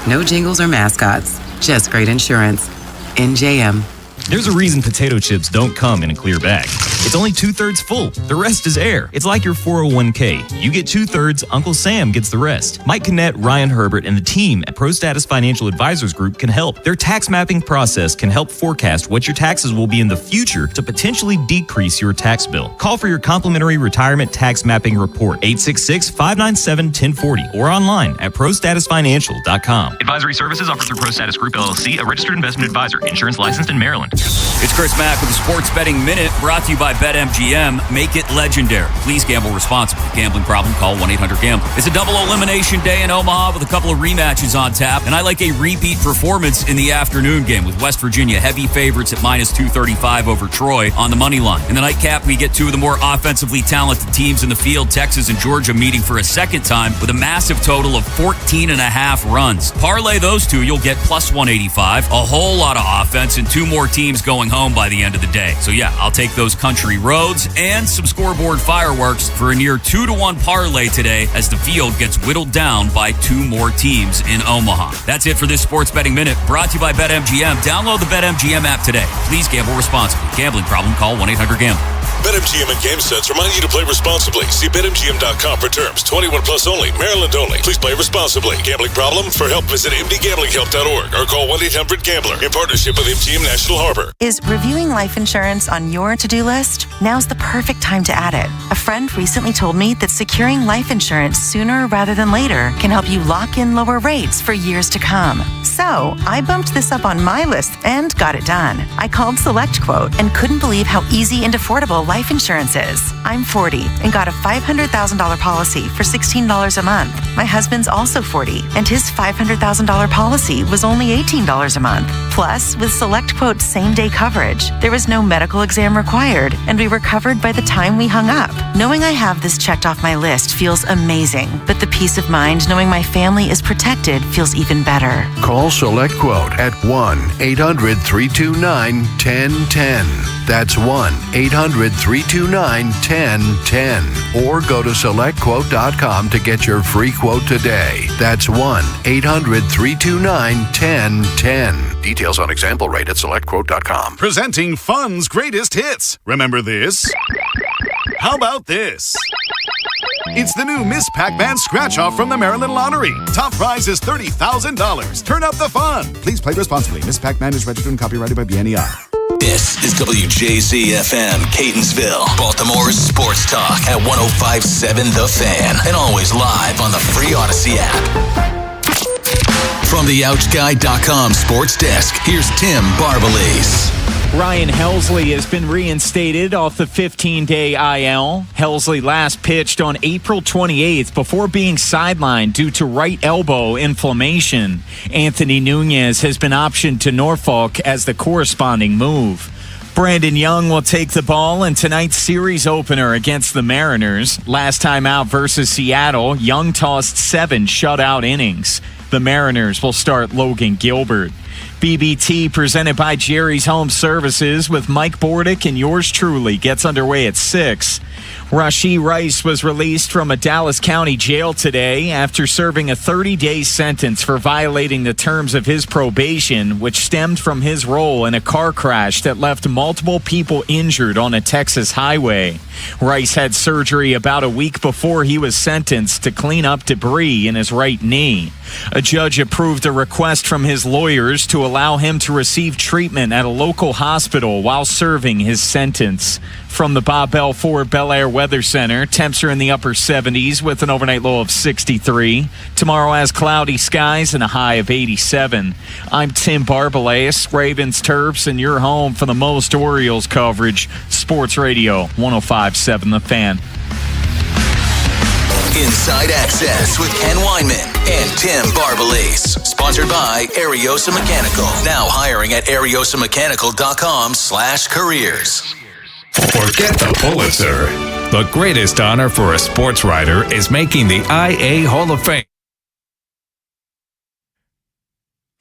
No jingles or mascots. just great insurance. NJM. There's a reason potato chips don't come in a clear bag. It's only 2/3 full. The rest is air. It's like your 401k. You get 2/3, Uncle Sam gets the rest. Mike Kinnett, Ryan Herbert, and the team at ProStatus Financial Advisors Group can help. Their tax mapping process can help forecast what your taxes will be in the future to potentially decrease your tax bill. Call for your complimentary retirement tax mapping report, 866-597-1040, or online at prostatusfinancial.com. Advisory services offered through ProStatus Group, LLC, a registered investment advisor. Insurance licensed in Maryland. It's Chris Mack with the Sports Betting Minute, brought to you by BetMGM. Make it legendary. Please gamble responsibly. Gambling problem? Call 1-800-GAMBLER. It's a double elimination day in Omaha with a couple of rematches on tap, and I like a repeat performance in the afternoon game with West Virginia heavy favorites at -235 over Troy on the money line. In the nightcap, we get two of the more offensively talented teams in the field, Texas and Georgia, meeting for a second time with a massive total of 14.5 runs. Parlay those two, you'll get +185, a whole lot of offense, and two more teams going home by the end of the day. So yeah, I'll take those country roads and some scoreboard fireworks for a near 2-to-1 parlay today as the field gets whittled down by two more teams in Omaha. That's it for this Sports Betting Minute, brought to you by BetMGM. Download the BetMGM app today. Please gamble responsibly. Gambling problem? Call 1-800-GAMBLER. BetMGM and GameSense remind you to play responsibly. See BetMGM.com for terms. 21 plus only. Maryland only. Please play responsibly. Gambling problem? For help, visit mdgamblinghelp.org or call 1-800-GAMBLER in partnership with MGM National Harbor. Is reviewing life insurance on your to-do list? Now's the perfect time to add it. A friend recently told me that securing life insurance sooner rather than later can help you lock in lower rates for years to come. So I bumped this up on my list and got it done. I called SelectQuote and couldn't believe how easy and affordable life insurance is. I'm 40 and got a $500,000 policy for $16 a month. My husband's also 40 and his $500,000 policy was only $18 a month. Plus, with SelectQuote's same-day coverage, there was no medical exam required and we were covered by the time we hung up. Knowing I have this checked off my list feels amazing, but the peace of mind knowing my family is protected feels even better. Call SelectQuote at 1-800-329-1010. That's 1-800-329-1010. Or go to SelectQuote.com to get your free quote today. That's 1-800-329-1010. Details on example rate at SelectQuote.com. Presenting Fun's greatest hits. Remember this? How about this? It's the new Miss Pac-Man scratch-off from the Maryland Lottery. Top prize is $30,000. Turn up the fun. Please play responsibly. Miss Pac-Man is registered and copyrighted by BNEI. This is WJZFM, Catonsville, Baltimore's sports talk at 105.7 The Fan, and always live on the free Odyssey app. From the OutchGuy.com sports desk, here's Tim Barbalese. Ryan Helsley has been reinstated off the 15-day IL. Helsley last pitched on April 28th before being sidelined due to right elbow inflammation. Anthony Nunez has been optioned to Norfolk as the corresponding move. Brandon Young will take the ball in tonight's series opener against the Mariners. Last time out versus Seattle, Young tossed 7 shutout innings. The Mariners will start Logan Gilbert. BBT presented by Jerry's Home Services with Mike Bordick and yours truly gets underway at 6. Rashee Rice was released from a Dallas County jail today after serving a 30-day sentence for violating the terms of his probation, which stemmed from his role in a car crash that left multiple people injured on a Texas highway. Rice had surgery about a week before he was sentenced to clean up debris in his right knee. A judge approved a request from his lawyers to allow him to receive treatment at a local hospital while serving his sentence. From the Bob Bell Ford Bel Air Weather Center, temps are in the upper 70s with an overnight low of 63. Tomorrow has cloudy skies and a high of 87. I'm Tim Barbalese, Ravens, Terps, and your home for the most Orioles coverage. Sports Radio 105.7 The Fan. Inside Access with Ken Weinman and Tim Barbalese. Sponsored by Ariosa Mechanical. Now hiring at ariosamechanical.com/careers. Forget the Pulitzer. The greatest honor for a sports writer is making the IA Hall of Fame.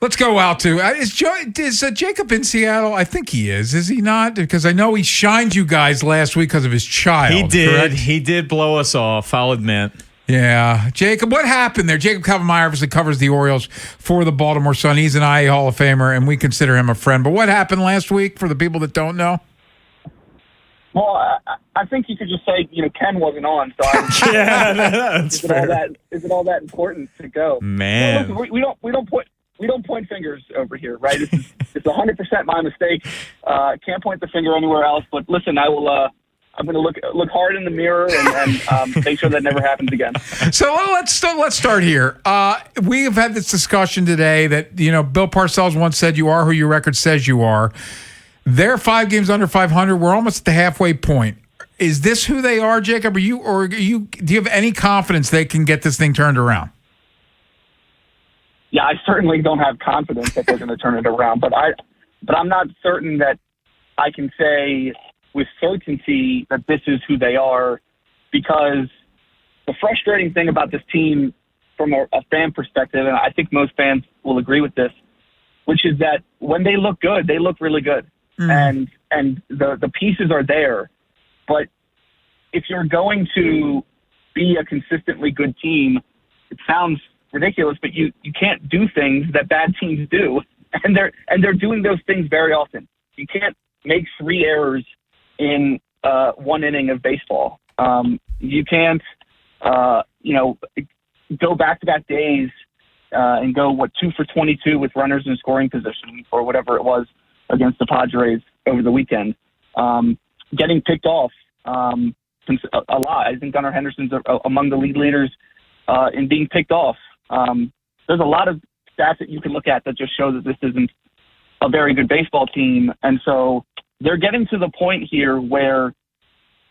Let's go out to is Jacob in Seattle? I think he is. Is he not? Because I know he shined you guys last week because of his child. He did. Correct? He did blow us off, I'll admit. Yeah. Jacob, what happened there? Jacob Kavamaier obviously covers the Orioles for the Baltimore Sun. He's an IA Hall of Famer, and we consider him a friend. But what happened last week for the people that don't know? Well, I think you could just say, Ken wasn't on. So that's fair. Is it all that important to go? Man. Well, listen, we don't point fingers over here, right? It's 100% my mistake. Can't point the finger anywhere else. But listen, I will. I'm going to look hard in the mirror and make sure that never happens again. So let's start here. We have had this discussion today that Bill Parcells once said, "You are who your record says you are." They're 5 games under 500. We're almost at the halfway point. Is this who they are, Jacob? Do you have any confidence they can get this thing turned around? Yeah, I certainly don't have confidence that they're going to turn it around, but I'm not certain that I can say with certainty that this is who they are, because the frustrating thing about this team from a fan perspective, and I think most fans will agree with this, which is that when they look good, they look really good. And the pieces are there. But if you're going to be a consistently good team, it sounds ridiculous, but you can't do things that bad teams do. And they're doing those things very often. You can't make 3 errors in 1 inning of baseball. You can't, go back-to-back days and go, 2 for 22 with runners in scoring position or whatever it was against the Padres over the weekend. Getting picked off a lot. I think Gunnar Henderson's among the leaders in being picked off. There's a lot of stats that you can look at that just show that this isn't a very good baseball team. And so they're getting to the point here where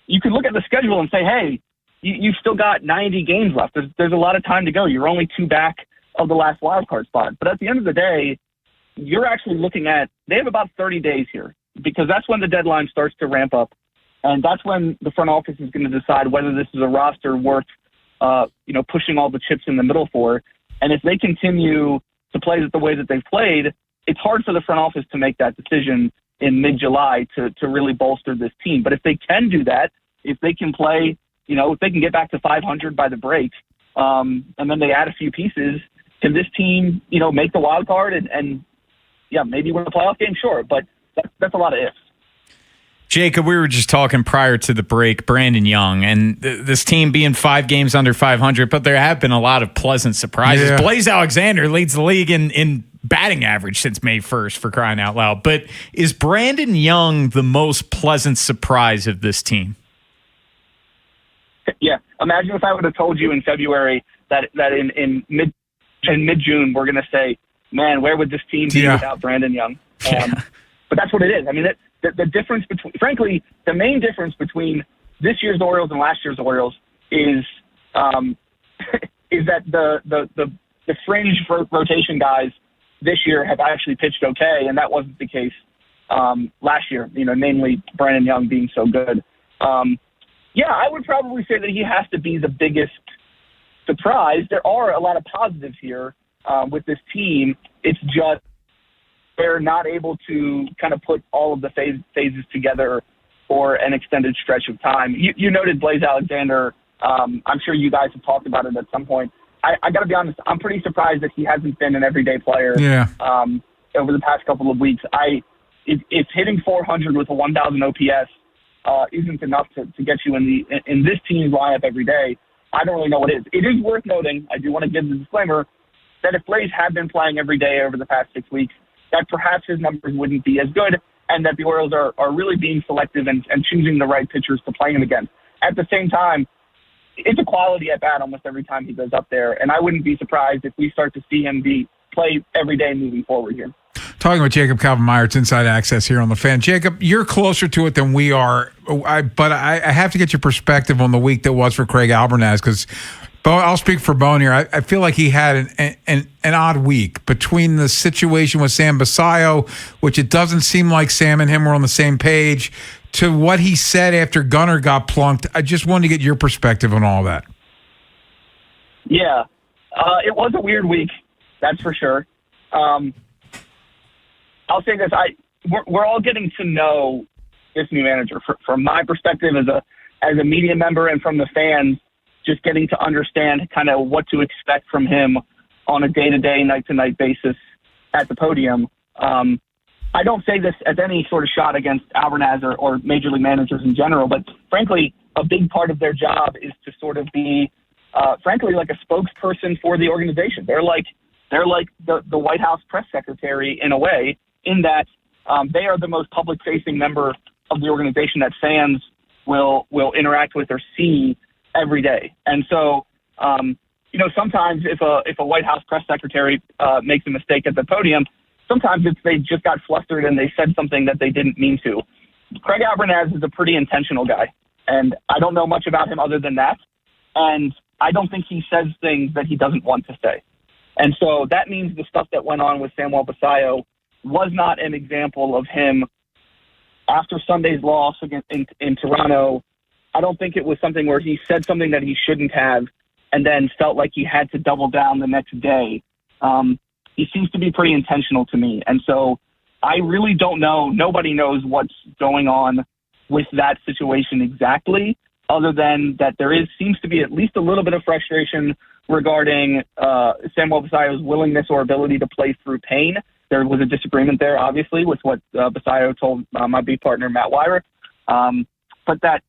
you can look at the schedule and say, hey, you've still got 90 games left. There's a lot of time to go. You're only 2 back of the last wild card spot. But at the end of the day, you're actually looking at, they have about 30 days here, because that's when the deadline starts to ramp up. And that's when the front office is going to decide whether this is a roster worth, pushing all the chips in the middle for. And if they continue to play the way that they've played, it's hard for the front office to make that decision in mid-July to really bolster this team. But if they can do that, if they can play, if they can get back to 500 by the break, and then they add a few pieces, can this team, make the wild card and maybe win a playoff game? Sure, but that's a lot of ifs. Jacob, we were just talking prior to the break, Brandon Young, and this team being 5 games under 500, but there have been a lot of pleasant surprises. Yeah. Blaze Alexander leads the league in batting average since May 1st, for crying out loud. But is Brandon Young the most pleasant surprise of this team? Yeah. Imagine if I would have told you in February that in mid-June we're going to say, man, where would this team be without Brandon Young? But that's what it is. I mean, the difference between, frankly, the main difference between this year's Orioles and last year's Orioles is that the fringe rotation guys this year have actually pitched okay, and that wasn't the case last year. Namely Brandon Young being so good. I would probably say that he has to be the biggest surprise. There are a lot of positives here with this team. It's just they're not able to kind of put all of the phases together for an extended stretch of time. You noted Blaze Alexander. I'm sure you guys have talked about it at some point. I got to be honest, I'm pretty surprised that he hasn't been an everyday player over the past couple of weeks. If hitting 400 with a 1,000 OPS isn't enough to get you in this team's lineup every day, I don't really know what is. It is worth noting, I do want to give the disclaimer, that if Blaze had been playing every day over the past 6 weeks, that perhaps his numbers wouldn't be as good, and that the Orioles are really being selective and choosing the right pitchers to play him against. At the same time, it's a quality at bat almost every time he goes up there, and I wouldn't be surprised if we start to see him play every day moving forward here. Talking with Jacob Kavamaier, it's Inside Access here on The Fan. Jacob, you're closer to it than we are, but I have to get your perspective on the week that was for Craig Albernaz, because I'll speak for Bone here. I feel like he had an odd week between the situation with Sam Basayo, which it doesn't seem like Sam and him were on the same page, to what he said after Gunnar got plunked. I just wanted to get your perspective on all that. Yeah, it was a weird week, that's for sure. I'll say this: we're all getting to know this new manager. From my perspective as a media member and from the fans, just getting to understand kind of what to expect from him on a day-to-day, night-to-night basis at the podium. I don't say this as any sort of shot against Albernaz or major league managers in general, but frankly, a big part of their job is to sort of be, frankly, like a spokesperson for the organization. They're like the White House press secretary in a way, in that they are the most public-facing member of the organization that fans will interact with or see every day. And so, sometimes if a White House press secretary makes a mistake at the podium, sometimes they just got flustered and they said something that they didn't mean to. Craig Albernaz is a pretty intentional guy, and I don't know much about him other than that. And I don't think he says things that he doesn't want to say. And so that means the stuff that went on with Samuel Basallo was not an example of him after Sunday's loss in Toronto. I don't think it was something where he said something that he shouldn't have and then felt like he had to double down the next day. He seems to be pretty intentional to me. And so I really don't know. Nobody knows what's going on with that situation exactly, other than that seems to be at least a little bit of frustration regarding Samuel Basallo's willingness or ability to play through pain. There was a disagreement there, obviously, with what Basallo told my beat partner, Matt Weirer. But that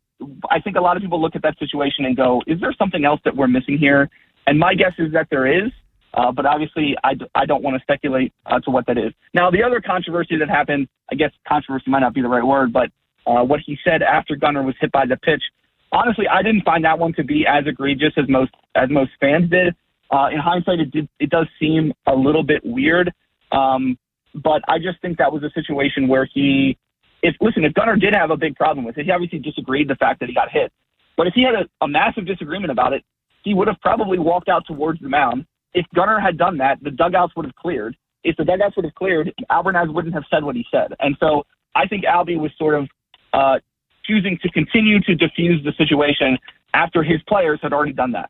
I think a lot of people look at that situation and go, is there something else that we're missing here? And my guess is that there is. But obviously, I don't want to speculate to what that is. Now, the other controversy that happened, I guess controversy might not be the right word, but what he said after Gunnar was hit by the pitch, honestly, I didn't find that one to be as egregious as most fans did. In hindsight, it does seem a little bit weird, but I just think that was a situation where if Gunnar did have a big problem with it, he obviously disagreed the fact that he got hit. But if he had a massive disagreement about it, he would have probably walked out towards the mound. If Gunnar had done that, the dugouts would have cleared. If the dugouts would have cleared, Albernaz wouldn't have said what he said. And so I think Albie was sort of choosing to continue to diffuse the situation after his players had already done that.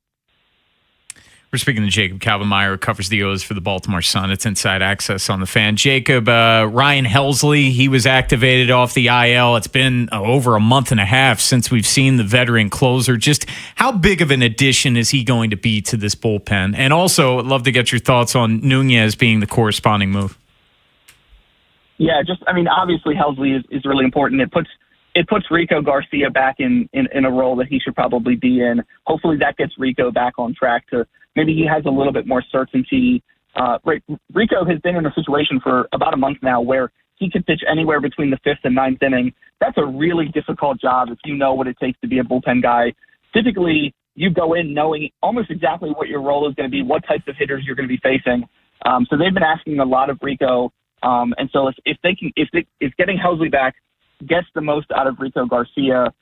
We're speaking to Jacob Kalbenmeyer, who covers the O's for the Baltimore Sun. It's Inside Access on the Fan. Jacob, Ryan Helsley, he was activated off the IL. It's been over a month and a half since we've seen the veteran closer. Just how big of an addition is he going to be to this bullpen? And also, I'd love to get your thoughts on Nunez being the corresponding move. Yeah, obviously Helsley is really important. It puts Rico Garcia back in a role that he should probably be in. Hopefully that gets Rico back on track to maybe he has a little bit more certainty. Rico has been in a situation for about a month now where he could pitch anywhere between the 5th and 9th inning. That's a really difficult job if you know what it takes to be a bullpen guy. Typically, you go in knowing almost exactly what your role is going to be, what types of hitters you're going to be facing. So they've been asking a lot of Rico. And so if getting Helsley back gets the most out of Rico Garcia,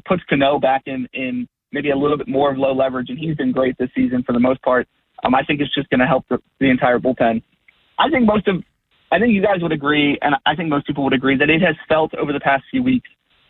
puts Cano back in maybe a little bit more of low leverage, and he's been great this season for the most part. I think it's just going to help the entire bullpen. I think you guys would agree, and I think most people would agree, that it has felt over the past few weeks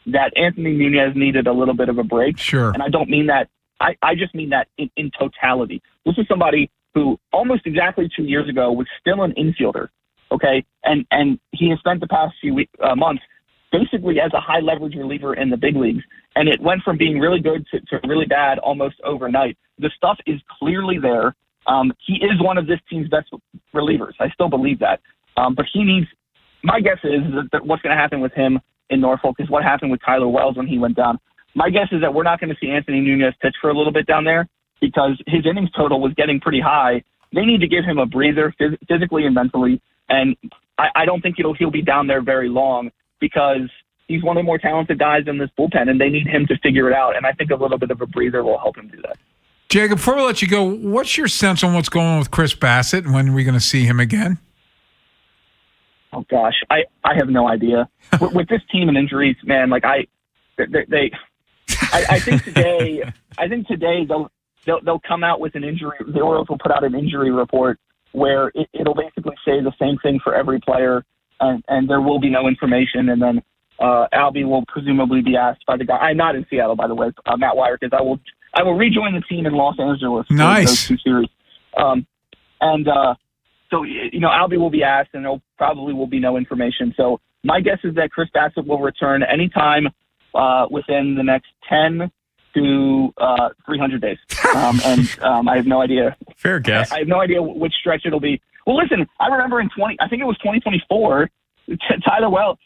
that Anthony Nunez needed a little bit of a break. Sure. And I don't mean that. I just mean that in totality. This is somebody who almost exactly 2 years ago was still an infielder, okay? And he has spent the past few months basically as a high-leverage reliever in the big leagues. And it went from being really good to really bad almost overnight. The stuff is clearly there. He is one of this team's best relievers. I still believe that. But he needs – my guess is that what's going to happen with him in Norfolk is what happened with Tyler Wells when he went down. My guess is that we're not going to see Anthony Nunez pitch for a little bit down there because his innings total was getting pretty high. They need to give him a breather physically and mentally. And I don't think he'll be down there very long, because he's one of the more talented guys in this bullpen, and they need him to figure it out. And I think a little bit of a breather will help him do that. Jacob, before we let you go, what's your sense on what's going on with Chris Bassett, and when are we going to see him again? Oh gosh, I have no idea. with this team and injuries, man, I think today they'll come out with an injury. The Orioles will put out an injury report where it'll basically say the same thing for every player. And there will be no information, and then Albie will presumably be asked by the guy. I'm not in Seattle, by the way, Matt Weirer, because I will rejoin the team in Los Angeles. Nice. For those 2 series. So Albie will be asked, and there probably will be no information. So my guess is that Chris Bassett will return anytime within the next 10 to 300 days. I have no idea. Fair guess. I have no idea which stretch it'll be. Well, listen, I remember I think it was 2024, Tyler Wells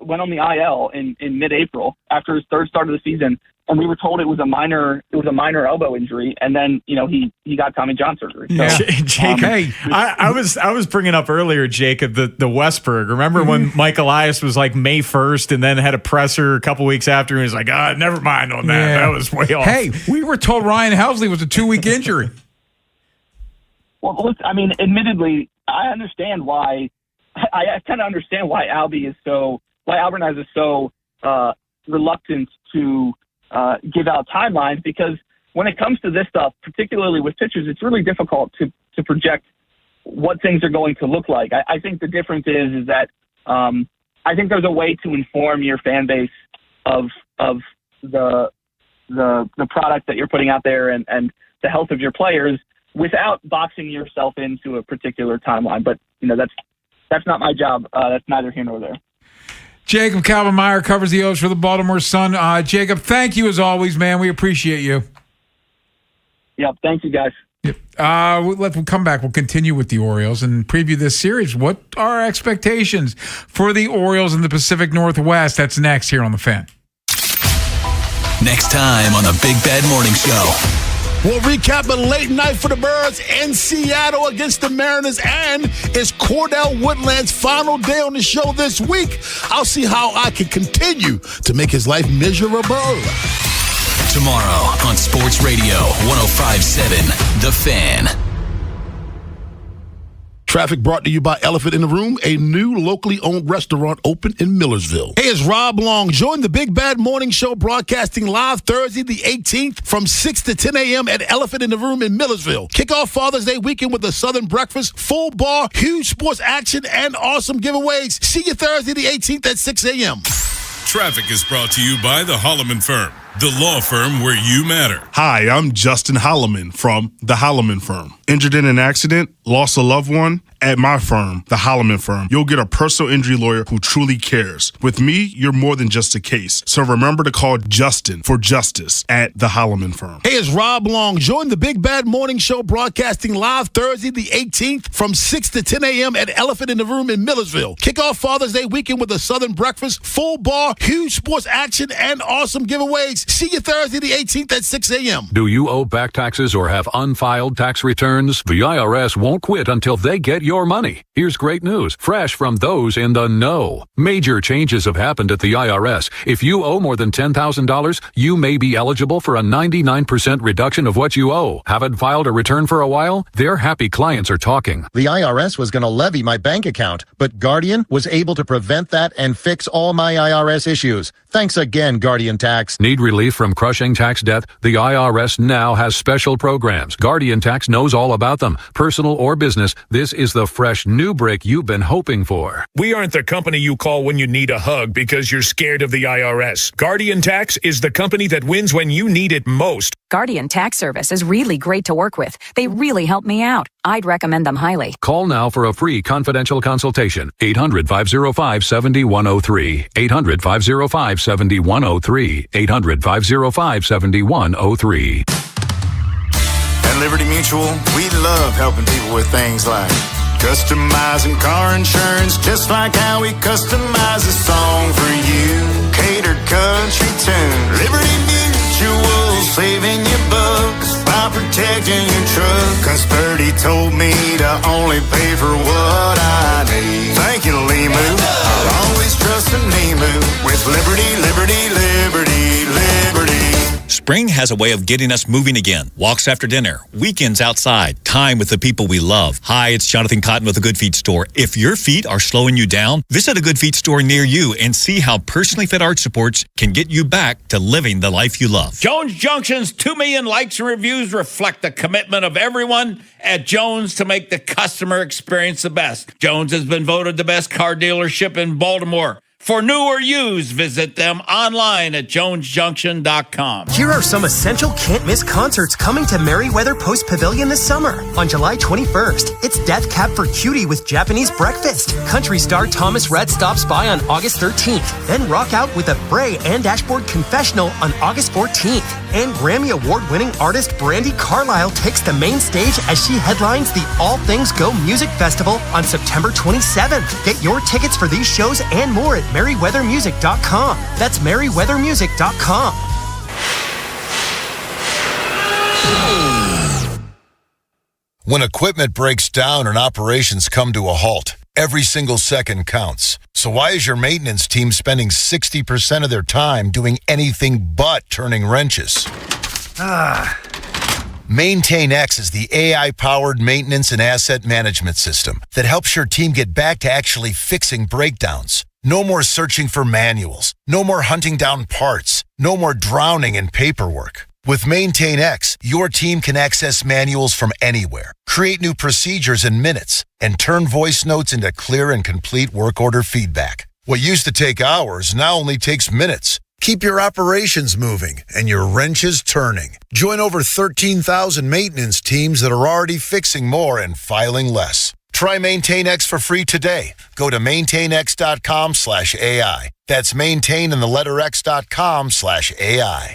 went on the IL in mid-April after his third start of the season, and we were told it was a minor elbow injury, and then he got Tommy John surgery. So, yeah. Jake, I was bringing up earlier, Jacob, the Westberg. Remember when Mike Elias was like May 1st, and then had a presser a couple weeks after, and he was like, never mind on that. Yeah. That was way off. Hey, we were told Ryan Helsley was a 2-week injury. Well, look, I mean, admittedly, I understand why. I kind of understand why Albernaz is so reluctant to give out timelines, because when it comes to this stuff, particularly with pitchers, it's really difficult to project what things are going to look like. I think the difference is that I think there's a way to inform your fan base of the product that you're putting out there and the health of your players without boxing yourself into a particular timeline. But that's not my job. That's neither here nor there. Jacob Kalbenmeyer covers the O's for the Baltimore Sun. Jacob, thank you as always, man. We appreciate you. Yep. Thank you, guys. Yep. We'll come back. We'll continue with the Orioles and preview this series. What are our expectations for the Orioles in the Pacific Northwest? That's next here on The Fan. Next time on the Big Bad Morning Show. We'll recap a late night for the Birds in Seattle against the Mariners, and it's Cordell Woodland's final day on the show this week. I'll see how I can continue to make his life miserable. Tomorrow on Sports Radio 105.7 The Fan. Traffic brought to you by Elephant in the Room, a new locally owned restaurant open in Millersville. Hey, it's Rob Long. Join the Big Bad Morning Show broadcasting live Thursday the 18th from 6 to 10 a.m. at Elephant in the Room in Millersville. Kick off Father's Day weekend with a Southern breakfast, full bar, huge sports action, and awesome giveaways. See you Thursday the 18th at 6 a.m. Traffic is brought to you by the Holloman Firm, the law firm where you matter. Hi, I'm Justin Holloman from the Holloman Firm. Injured in an accident, lost a loved one? At my firm, the Holloman Firm, you'll get a personal injury lawyer who truly cares. With me, you're more than just a case. So remember to call Justin for justice at the Holloman Firm. Hey, it's Rob Long. Join the Big Bad Morning Show broadcasting live Thursday the 18th from 6 to 10 a.m. at Elephant in the Room in Millersville. Kick off Father's Day weekend with a Southern breakfast, full bar, huge sports action, and awesome giveaways. See you Thursday the 18th at 6 a.m. Do you owe back taxes or have unfiled tax returns? The IRS won't quit until they get your money. Here's great news, fresh from those in the know. Major changes have happened at the IRS. If you owe more than $10,000, you may be eligible for a 99% reduction of what you owe. Haven't filed a return for a while? Their happy clients are talking. The IRS was going to levy my bank account, but Guardian was able to prevent that and fix all my IRS issues. Thanks again, Guardian Tax. Need relief from crushing tax debt? The IRS now has special programs. Guardian Tax knows all about them. Personal or business, this is the fresh new break you've been hoping for. We aren't the company you call when you need a hug because you're scared of the IRS. Guardian Tax is the company that wins when you need it most. Guardian Tax Service is really great to work with. They really help me out. I'd recommend them highly. Call now for a free confidential consultation. 800-505-7103. 800-505-7103. 800-505-7103. At Liberty Mutual, we love helping people with things like customizing car insurance, just like how we customize a song for you. Catered country tune. Liberty Mutual, saving you bucks by protecting your truck. 'Cause Birdie told me to only pay for what I need. Thank you, Limu. I'll always trust in Limu with Liberty, Liberty, Liberty, Liberty. Spring has a way of getting us moving again. Walks after dinner, weekends outside, time with the people we love. Hi, it's Jonathan Cotton with a Good Feet store. If your feet are slowing you down, visit a Good Feet store near you and see how personally fit arch supports can get you back to living the life you love. Jones Junction's 2 million likes and reviews reflect the commitment of everyone at Jones to make the customer experience the best. Jones has been voted the best car dealership in Baltimore For new or used, visit them online at jonesjunction.com. Here are some essential can't-miss concerts coming to Merriweather Post Pavilion this summer. On July 21st, it's Death Cab for Cutie with Japanese breakfast. Country star Thomas Rhett stops by on August 13th. Then rock out with the Fray and Dashboard Confessional on August 14th. And Grammy Award-winning artist Brandi Carlile takes the main stage as she headlines the All Things Go Music Festival on September 27th. Get your tickets for these shows and more at merriweathermusic.com. That's merriweathermusic.com. When equipment breaks down and operations come to a halt, every single second counts. So why is your maintenance team spending 60% of their time doing anything but turning wrenches? MaintainX is the AI-powered maintenance and asset management system that helps your team get back to actually fixing breakdowns. No more searching for manuals. No more hunting down parts. No more drowning in paperwork. With MaintainX, your team can access manuals from anywhere, create new procedures in minutes, and turn voice notes into clear and complete work order feedback. What used to take hours now only takes minutes. Keep your operations moving and your wrenches turning. Join over 13,000 maintenance teams that are already fixing more and filing less. Try MaintainX for free today. Go to maintainx.com/AI. That's maintain and the letter x.com/AI.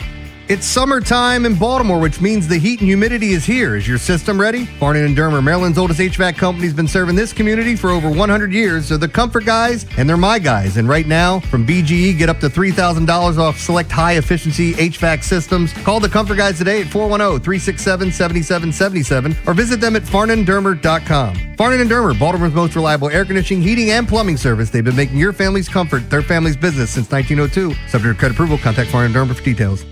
It's summertime in Baltimore, which means the heat and humidity is here. Is your system ready? Farnan & Dermer, Maryland's oldest HVAC company, has been serving this community for over 100 years. They're the comfort guys, and they're my guys. And right now, from BGE, get up to $3,000 off select high-efficiency HVAC systems. Call the comfort guys today at 410-367-7777 or visit them at farnanddermer.com. Farnan & Dermer, Baltimore's most reliable air conditioning, heating, and plumbing service. They've been making your family's comfort their family's business since 1902. Subject to credit approval. Contact Farnan & Dermer for details.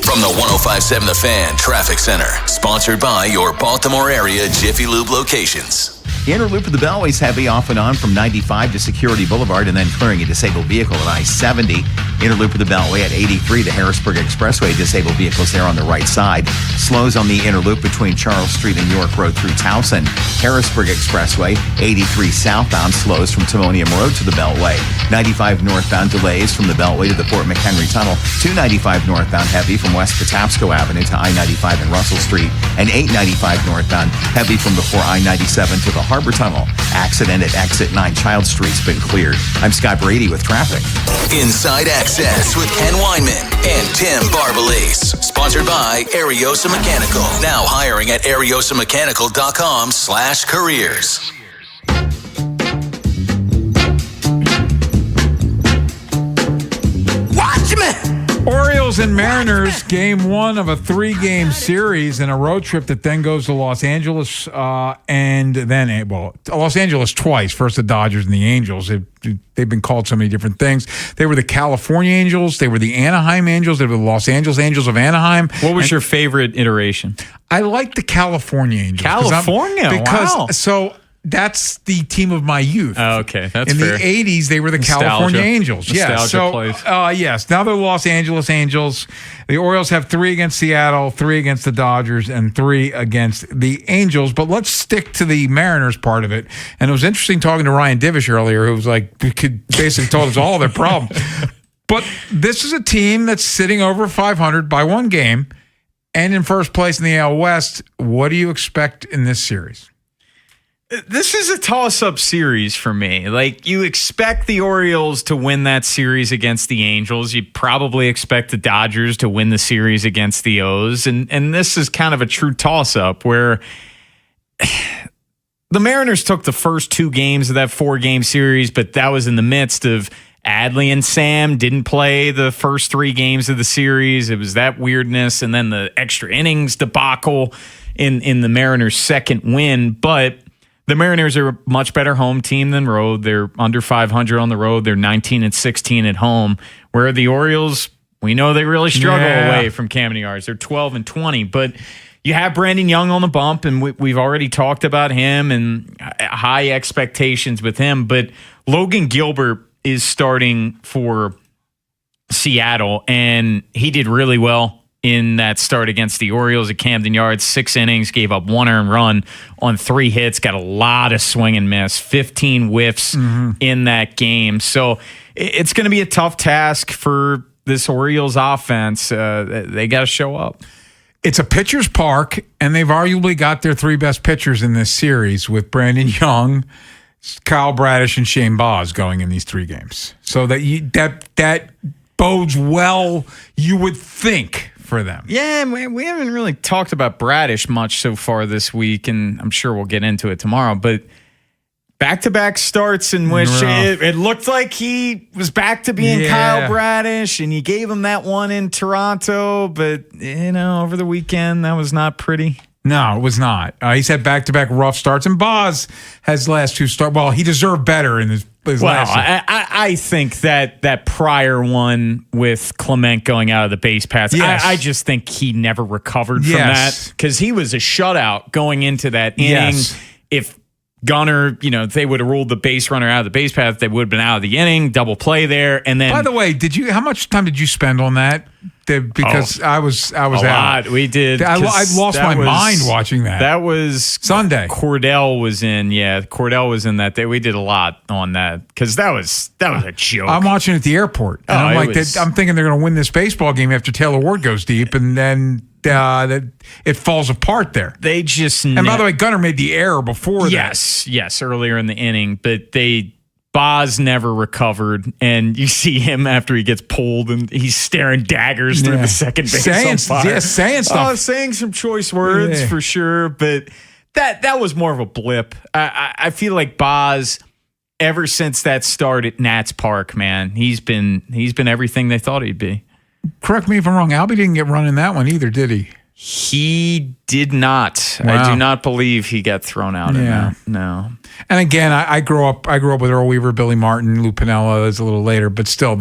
From the 105.7 The Fan Traffic Center, sponsored by your Baltimore area Jiffy Lube locations. The inner loop of the Beltway is heavy off and on from 95 to Security Boulevard and then clearing a disabled vehicle at I-70. Inner loop of the Beltway at 83 to Harrisburg Expressway. Disabled vehicles there on the right side. Slows on the inner loop between Charles Street and York Road through Towson. Harrisburg Expressway, 83 southbound slows from Timonium Road to the Beltway. 95 northbound delays from the Beltway to the Fort McHenry Tunnel. 295 northbound heavy from West Patapsco Avenue to I-95 and Russell Street. And 895 northbound heavy from before I-97 to the Harbor Tunnel. Accident at Exit 9 Child Street's been cleared. I'm Scott Brady with traffic. Inside Access with Ken Weinman and Tim Barbalese. Sponsored by Ariosa Mechanical. Now hiring at ariosamechanical.com/careers. Watch me! Orioles and Mariners, game one of a 3-game series and a road trip that then goes to Los Angeles and then, Los Angeles twice. First the Dodgers and the Angels. They've been called so many different things. They were the California Angels. They were the Anaheim Angels. They were the Los Angeles Angels of Anaheim. What was your favorite iteration? I like the California Angels. California? Wow. So that's the team of my youth. Oh, okay, that's in fair. the 80s, they were the California Angels. Yes. So, yes. Now they're Los Angeles Angels. The Orioles have 3 against Seattle, 3 against the Dodgers, and 3 against the Angels. But let's stick to the Mariners part of it. And it was interesting talking to Ryan Divish earlier, who was basically told us all their problems. But this is a team that's sitting over 500 by 1 game and in first place in the AL West. What do you expect in this series? This is a toss-up series for me. Like, you expect the Orioles to win that series against the Angels. You probably expect the Dodgers to win the series against the O's. And this is kind of a true toss-up where the Mariners took the first 2 games of that 4-game series, but that was in the midst of Adley and Sam didn't play the first 3 games of the series. It was that weirdness, and then the extra innings debacle in the Mariners' second win. But the Mariners are a much better home team than road. They're under 500 on the road. They're 19-16 at home. Where the Orioles, we know they really struggle away from Camden Yards. They're 12-20. But you have Brandon Young on the bump, and we've already talked about him and high expectations with him. But Logan Gilbert is starting for Seattle, and he did really well in that start against the Orioles at Camden Yards. 6 innings, gave up 1 earned run on 3 hits, got a lot of swing and miss, 15 whiffs in that game. So it's going to be a tough task for this Orioles offense. They got to show up. It's a pitcher's park, and they've arguably got their 3 best pitchers in this series with Brandon Young, Kyle Bradish, and Shane Baz going in these 3 games. So that bodes well, you would think, for them. Yeah, we haven't really talked about Bradish much so far this week, and I'm sure we'll get into it tomorrow, but back-to-back starts in which it looked like he was back to being Kyle Bradish, and you gave him that one in Toronto, but, over the weekend, that was not pretty. No, it was not. He's had back-to-back rough starts, and Baz has last 2 starts. Well, he deserved better in his last year. I think that prior one with Clement going out of the base paths, I just think he never recovered from that because he was a shutout going into that inning. If Gunnar, if they would have ruled the base runner out of the base path, they would have been out of the inning, double play there. And then, by the way, how much time did you spend on that? Because I was out. Lot. We did. I lost my mind watching that. That was Sunday. Cordell was in. Yeah, Cordell was in that day. We did a lot on that because that was a joke. I'm watching at the airport, and I'm thinking they're going to win this baseball game after Taylor Ward goes deep, and then it falls apart there. They just and by the way, Gunnar made the error before that. Yes, earlier in the inning, but Baz never recovered, and you see him after he gets pulled, and he's staring daggers through the second base umpire. Saying stuff. Saying some choice words for sure, but that was more of a blip. I feel like Baz, ever since that start at Nats Park, man, he's been everything they thought he'd be. Correct me if I'm wrong. Albie didn't get run in that one either, did he? He did not. Wow. I do not believe he got thrown out in that. No. And again, I grew up with Earl Weaver, Billy Martin, Lou Piniella is a little later, but still,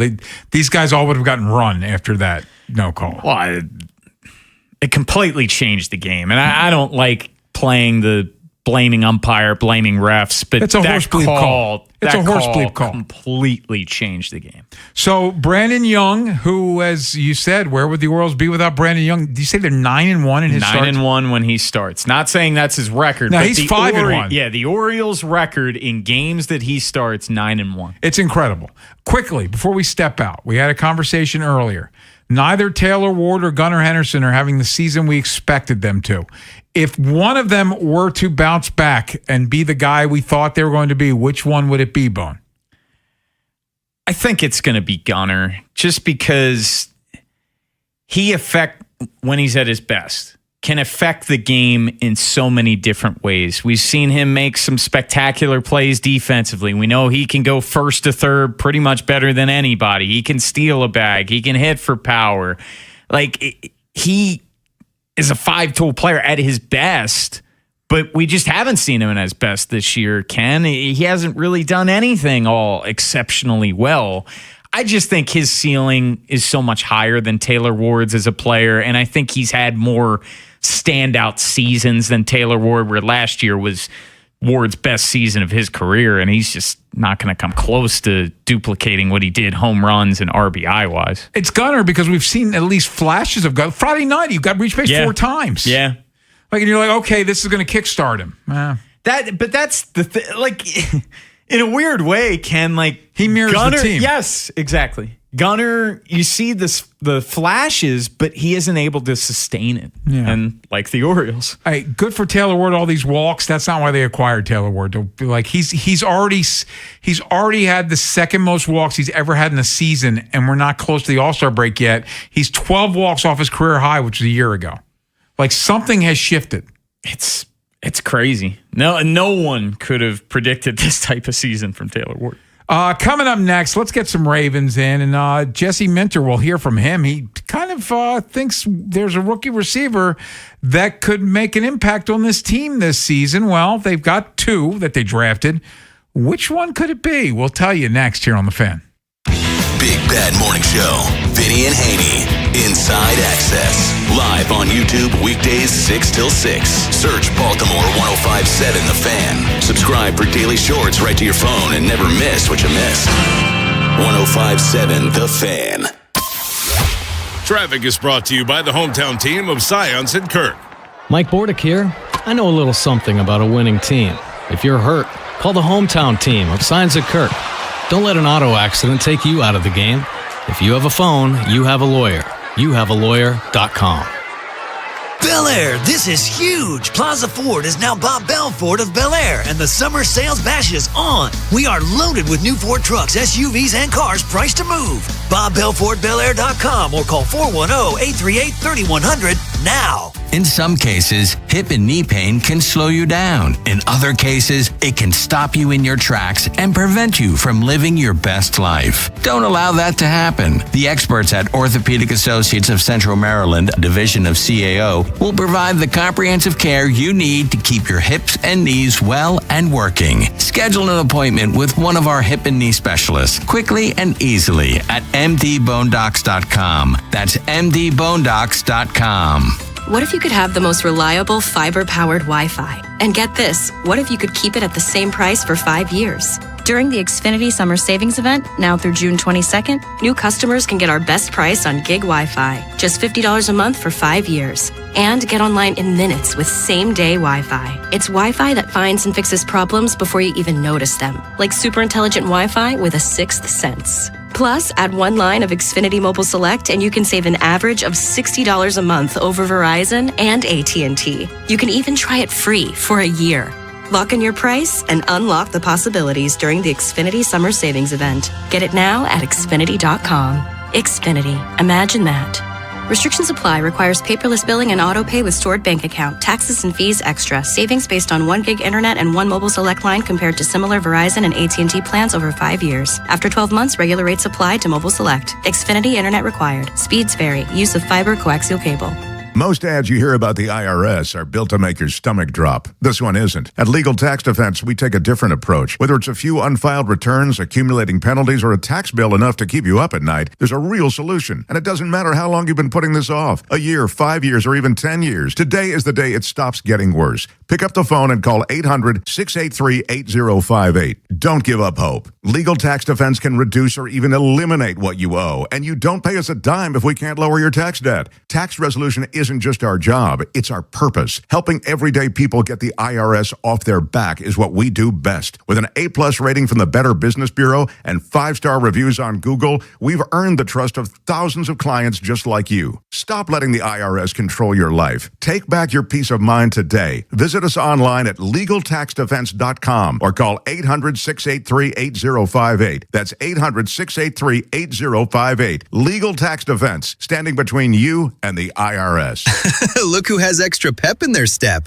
these guys all would have gotten run after that no call. Well, it completely changed the game, and I don't like playing the blaming umpire, blaming refs, but it's a horse bleep call. It's a horse bleep call. Completely changed the game. So Brandon Young, who, as you said, where would the Orioles be without Brandon Young? Do you say they're 9-1 in his start? 9-1 when he starts. Not saying that's his record. No, but he's 5-1. Yeah, the Orioles' record in games that he starts 9-1. It's incredible. Quickly, before we step out, we had a conversation earlier. Neither Taylor Ward or Gunnar Henderson are having the season we expected them to. If one of them were to bounce back and be the guy we thought they were going to be, which one would it be, Bone? I think it's going to be Gunnar, just because when he's at his best, can affect the game in so many different ways. We've seen him make some spectacular plays defensively. We know he can go first to third pretty much better than anybody. He can steal a bag. He can hit for power. He is a 5-tool player at his best, but we just haven't seen him at his best this year, Ken. He hasn't really done anything all exceptionally well. I just think his ceiling is so much higher than Taylor Ward's as a player, and I think he's had more standout seasons than Taylor Ward, where last year was Ward's best season of his career, and he's just not going to come close to duplicating what he did home runs and RBI-wise. It's Gunnar because we've seen at least flashes of Gunnar. Friday night, you got reach base 4 times. Yeah. And you're like, okay, this is going to kickstart him. But that's the thing. In a weird way, Ken, he mirrors Gunnar, the team. Yes, exactly. Gunnar, you see the flashes, but he isn't able to sustain it. Yeah. And like the Orioles. Hey, good for Taylor Ward, all these walks. That's not why they acquired Taylor Ward. He's already had the second most walks he's ever had in a season, and we're not close to the All-Star break yet. He's 12 walks off his career high, which was a year ago. Something has shifted. It's crazy. No one could have predicted this type of season from Taylor Ward. Coming up next, let's get some Ravens in, and Jesse Minter, we'll hear from him. He kind of thinks there's a rookie receiver that could make an impact on this team this season. Well, they've got 2 that they drafted. Which one could it be? We'll tell you next here on The Fan. Big Bad Morning Show. Vinny and Haynie. Inside Access. Live on YouTube weekdays 6 till 6. Search Baltimore 105.7 The Fan. Subscribe for daily shorts right to your phone and never miss what you missed. 105.7 The Fan. Traffic is brought to you by the hometown team of Scions and Kirk. Mike Bordick here. I know a little something about a winning team. If you're hurt, call the hometown team of Scions and Kirk. Don't let an auto accident take you out of the game. If you have a phone, you have a lawyer. YouHaveALawyer.com. Bel Air, this is huge! Plaza Ford is now Bob Bell Ford of Bel Air, and the summer sales bash is on. We are loaded with new Ford trucks, SUVs, and cars priced to move. BobBellFordBelAir.com or call 410-838-3100 now. In some cases, hip and knee pain can slow you down. In other cases, it can stop you in your tracks and prevent you from living your best life. Don't allow that to happen. The experts at Orthopedic Associates of Central Maryland, a division of CAO, will provide the comprehensive care you need to keep your hips and knees well and working. Schedule an appointment with one of our hip and knee specialists quickly and easily at mdbonedocs.com. That's mdbonedocs.com. What if you could have the most reliable fiber-powered Wi-Fi? And get this, what if you could keep it at the same price for 5 years? During the Xfinity Summer Savings Event, now through June 22nd, new customers can get our best price on gig Wi-Fi, just $50 a month for 5 years. And get online in minutes with same-day Wi-Fi. It's Wi-Fi that finds and fixes problems before you even notice them, like super intelligent Wi-Fi with a sixth sense. Plus, add one line of Xfinity Mobile Select and you can save an average of $60 a month over Verizon and AT&T. You can even try it free for a year. Lock in your price and unlock the possibilities during the Xfinity Summer Savings Event. Get it now at Xfinity.com. Xfinity. Imagine that. Restrictions apply. Requires paperless billing and auto pay with stored bank account. Taxes and fees extra. Savings based on 1 gig internet and 1 mobile select line compared to similar Verizon and AT&T plans over 5 years. After 12 months, regular rates apply to mobile select. Xfinity internet required. Speeds vary. Use of fiber coaxial cable. Most ads you hear about the IRS are built to make your stomach drop. This one isn't. At Legal Tax Defense, we take a different approach. Whether it's a few unfiled returns, accumulating penalties, or a tax bill enough to keep you up at night, there's a real solution. And it doesn't matter how long you've been putting this off. A year, 5 years, or even 10 years. Today is the day it stops getting worse. Pick up the phone and call 800-683-8058. Don't give up hope. Legal Tax Defense can reduce or even eliminate what you owe. And you don't pay us a dime if we can't lower your tax debt. Tax resolution isn't just our job, it's our purpose. Helping everyday people get the IRS off their back is what we do best. With an A+ rating from the Better Business Bureau and 5-star reviews on Google, we've earned the trust of thousands of clients just like you. Stop letting the IRS control your life. Take back your peace of mind today. Visit us online at LegalTaxDefense.com or call 800-683-8058. That's 800-683-8058. Legal Tax Defense, standing between you and the IRS. Look who has extra pep in their step.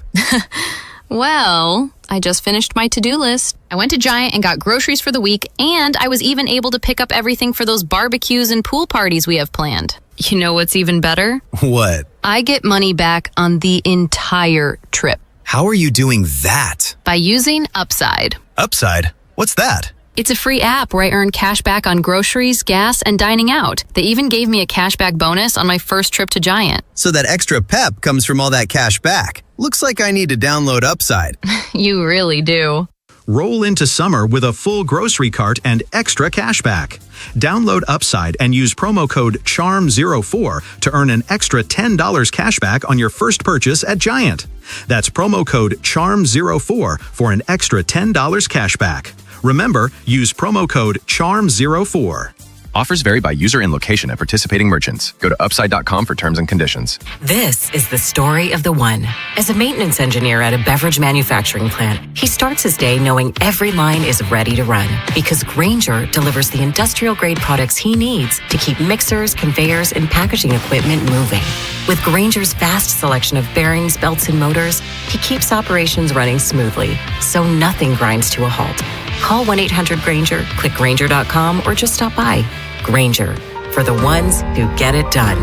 Well, I just finished my to-do list. I went to Giant and got groceries for the week, and I was even able to pick up everything for those barbecues and pool parties we have planned. You know what's even better? What? I get money back on the entire trip. How are you doing that? By using Upside. Upside? What's that? It's a free app where I earn cash back on groceries, gas, and dining out. They even gave me a cashback bonus on my first trip to Giant. So that extra pep comes from all that cash back. Looks like I need to download Upside. You really do. Roll into summer with a full grocery cart and extra cash back. Download Upside and use promo code CHARM04 to earn an extra $10 cash back on your first purchase at Giant. That's promo code CHARM04 for an extra $10 cash back. Remember, use promo code CHARM04. Offers vary by user and location at participating merchants. Go to upside.com for terms and conditions. This is the story of the one. As a maintenance engineer at a beverage manufacturing plant, he starts his day knowing every line is ready to run because Grainger delivers the industrial-grade products he needs to keep mixers, conveyors, and packaging equipment moving. With Grainger's vast selection of bearings, belts, and motors, he keeps operations running smoothly, so nothing grinds to a halt. Call 1-800-GRAINGER, click Grainger.com, or just stop by. Grainger, for the ones who get it done.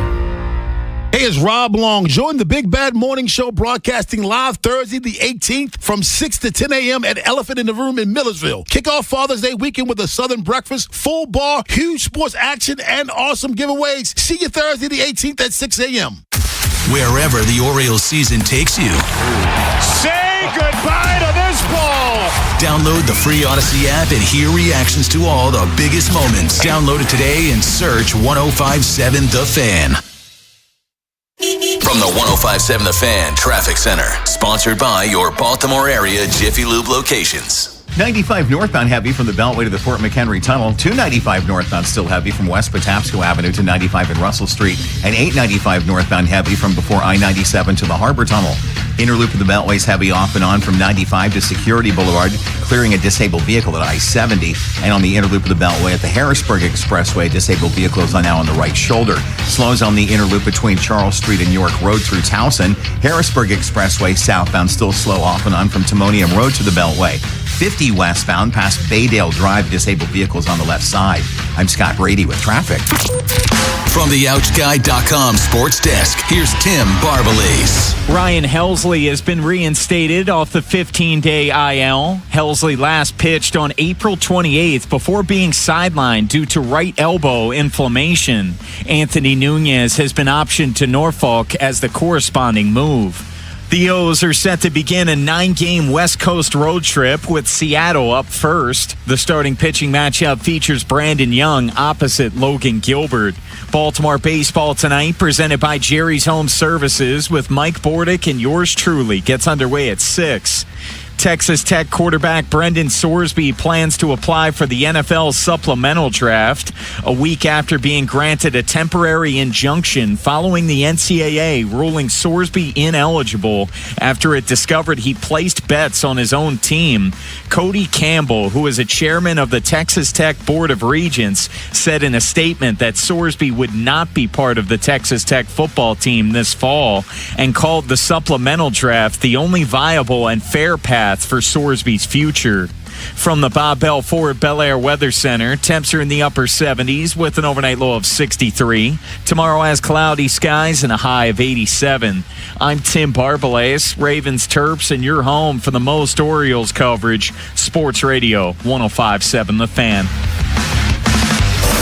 Hey, it's Rob Long. Join the Big Bad Morning Show broadcasting live Thursday the 18th from 6 to 10 a.m. at Elephant in the Room in Millersville. Kick off Father's Day weekend with a Southern breakfast, full bar, huge sports action, and awesome giveaways. See you Thursday the 18th at 6 a.m. Wherever the Orioles season takes you. Say goodbye to this ball. Download the free Odyssey app and hear reactions to all the biggest moments. Download it today and search 105.7 The Fan. From the 105.7 The Fan Traffic Center, sponsored by your Baltimore area Jiffy Lube locations. 95 northbound heavy from the Beltway to the Fort McHenry Tunnel. 295 northbound still heavy from West Patapsco Avenue to 95 in Russell Street. And 895 northbound heavy from before I-97 to the Harbor Tunnel. Inner loop of the Beltway's heavy off and on from 95 to Security Boulevard, clearing a disabled vehicle at I-70. And on the inner loop of the Beltway at the Harrisburg Expressway, disabled vehicles are now on the right shoulder. Slows on the inner loop between Charles Street and York Road through Towson. Harrisburg Expressway southbound still slow off and on from Timonium Road to the Beltway. 50 westbound past Baydale Drive, disabled vehicles on the left side. I'm Scott Brady with traffic. From the OutGuy.com sports desk, here's Tim Barbalese. Ryan Helsley has been reinstated off the 15-day IL. Helsley last pitched on April 28th before being sidelined due to right elbow inflammation. Anthony Nunez has been optioned to Norfolk as the corresponding move. The O's are set to begin a 9-game West Coast road trip with Seattle up first. The starting pitching matchup features Brandon Young opposite Logan Gilbert. Baltimore baseball tonight, presented by Jerry's Home Services with Mike Bordick and yours truly, gets underway at 6. Texas Tech quarterback Brendan Sorsby plans to apply for the NFL supplemental draft a week after being granted a temporary injunction following the NCAA ruling Sorsby ineligible after it discovered he placed bets on his own team. Cody Campbell, who is a chairman of the Texas Tech Board of Regents, said in a statement that Sorsby would not be part of the Texas Tech football team this fall and called the supplemental draft the only viable and fair path for Sorsby's future. From the Bob Bell Ford Bel Air Weather Center, temps are in the upper 70s with an overnight low of 63. Tomorrow has cloudy skies and a high of 87. I'm Tim Barbalese, Ravens Terps, and you're home for the most Orioles coverage. Sports Radio 105.7 The Fan.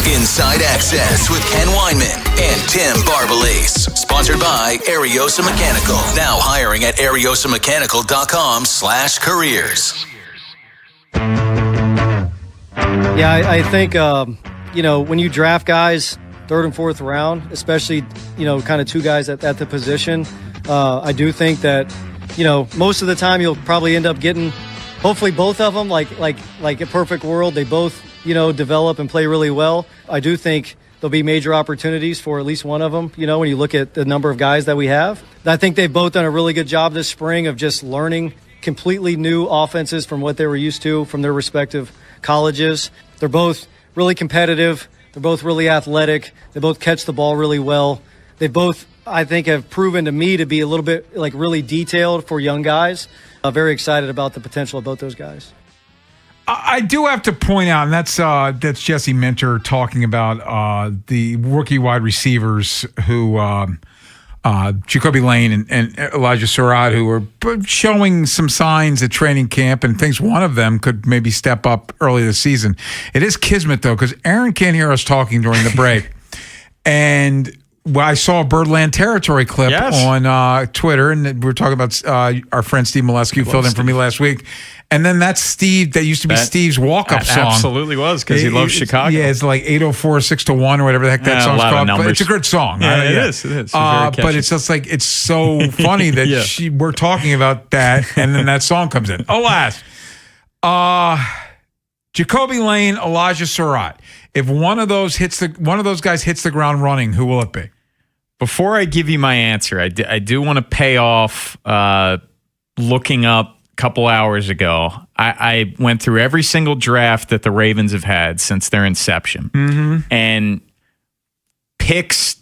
Inside Access with Ken Weinman and Tim Barbalese. Sponsored by Ariosa Mechanical. Now hiring at ariosamechanical.com/careers. Yeah, I think, when you draft guys third and fourth round, especially, kind of two guys at the position, I do think that, most of the time you'll probably end up getting, hopefully both of them, like a perfect world, they both, develop and play really well. I do think there'll be major opportunities for at least one of them, when you look at the number of guys that we have. I think they've both done a really good job this spring of just learning completely new offenses from what they were used to from their respective colleges. They're both really competitive. They're both really athletic. They both catch the ball really well. They both, I think, have proven to me to be a little bit really detailed for young guys. Very excited about the potential of both those guys. I do have to point out, and that's Jesse Minter talking about the rookie wide receivers who Jacoby Lane and Elijah Surratt, who are showing some signs at training camp and thinks one of them could maybe step up early this season. It is kismet, though, because Aaron can't hear us talking during the break. And I saw a Birdland Territory clip on Twitter, and we were talking about our friend Steve Molesky, who filled in for me last week. And then that's Steve. That used to be Steve's walk-up song. Absolutely was, because he loves Chicago. Yeah, it's like 804, 6-1 or whatever the heck that song's called. But it's a good song. Yeah, it is. It is. But it's just like, it's so funny that we're talking about that, and then that song comes in. Alas. Jacoby Lane, Elijah Surratt. If one of those guys hits the ground running, who will it be? Before I give you my answer, I do want to pay off looking up a couple hours ago. I went through every single draft that the Ravens have had since their inception. Mm-hmm. And picks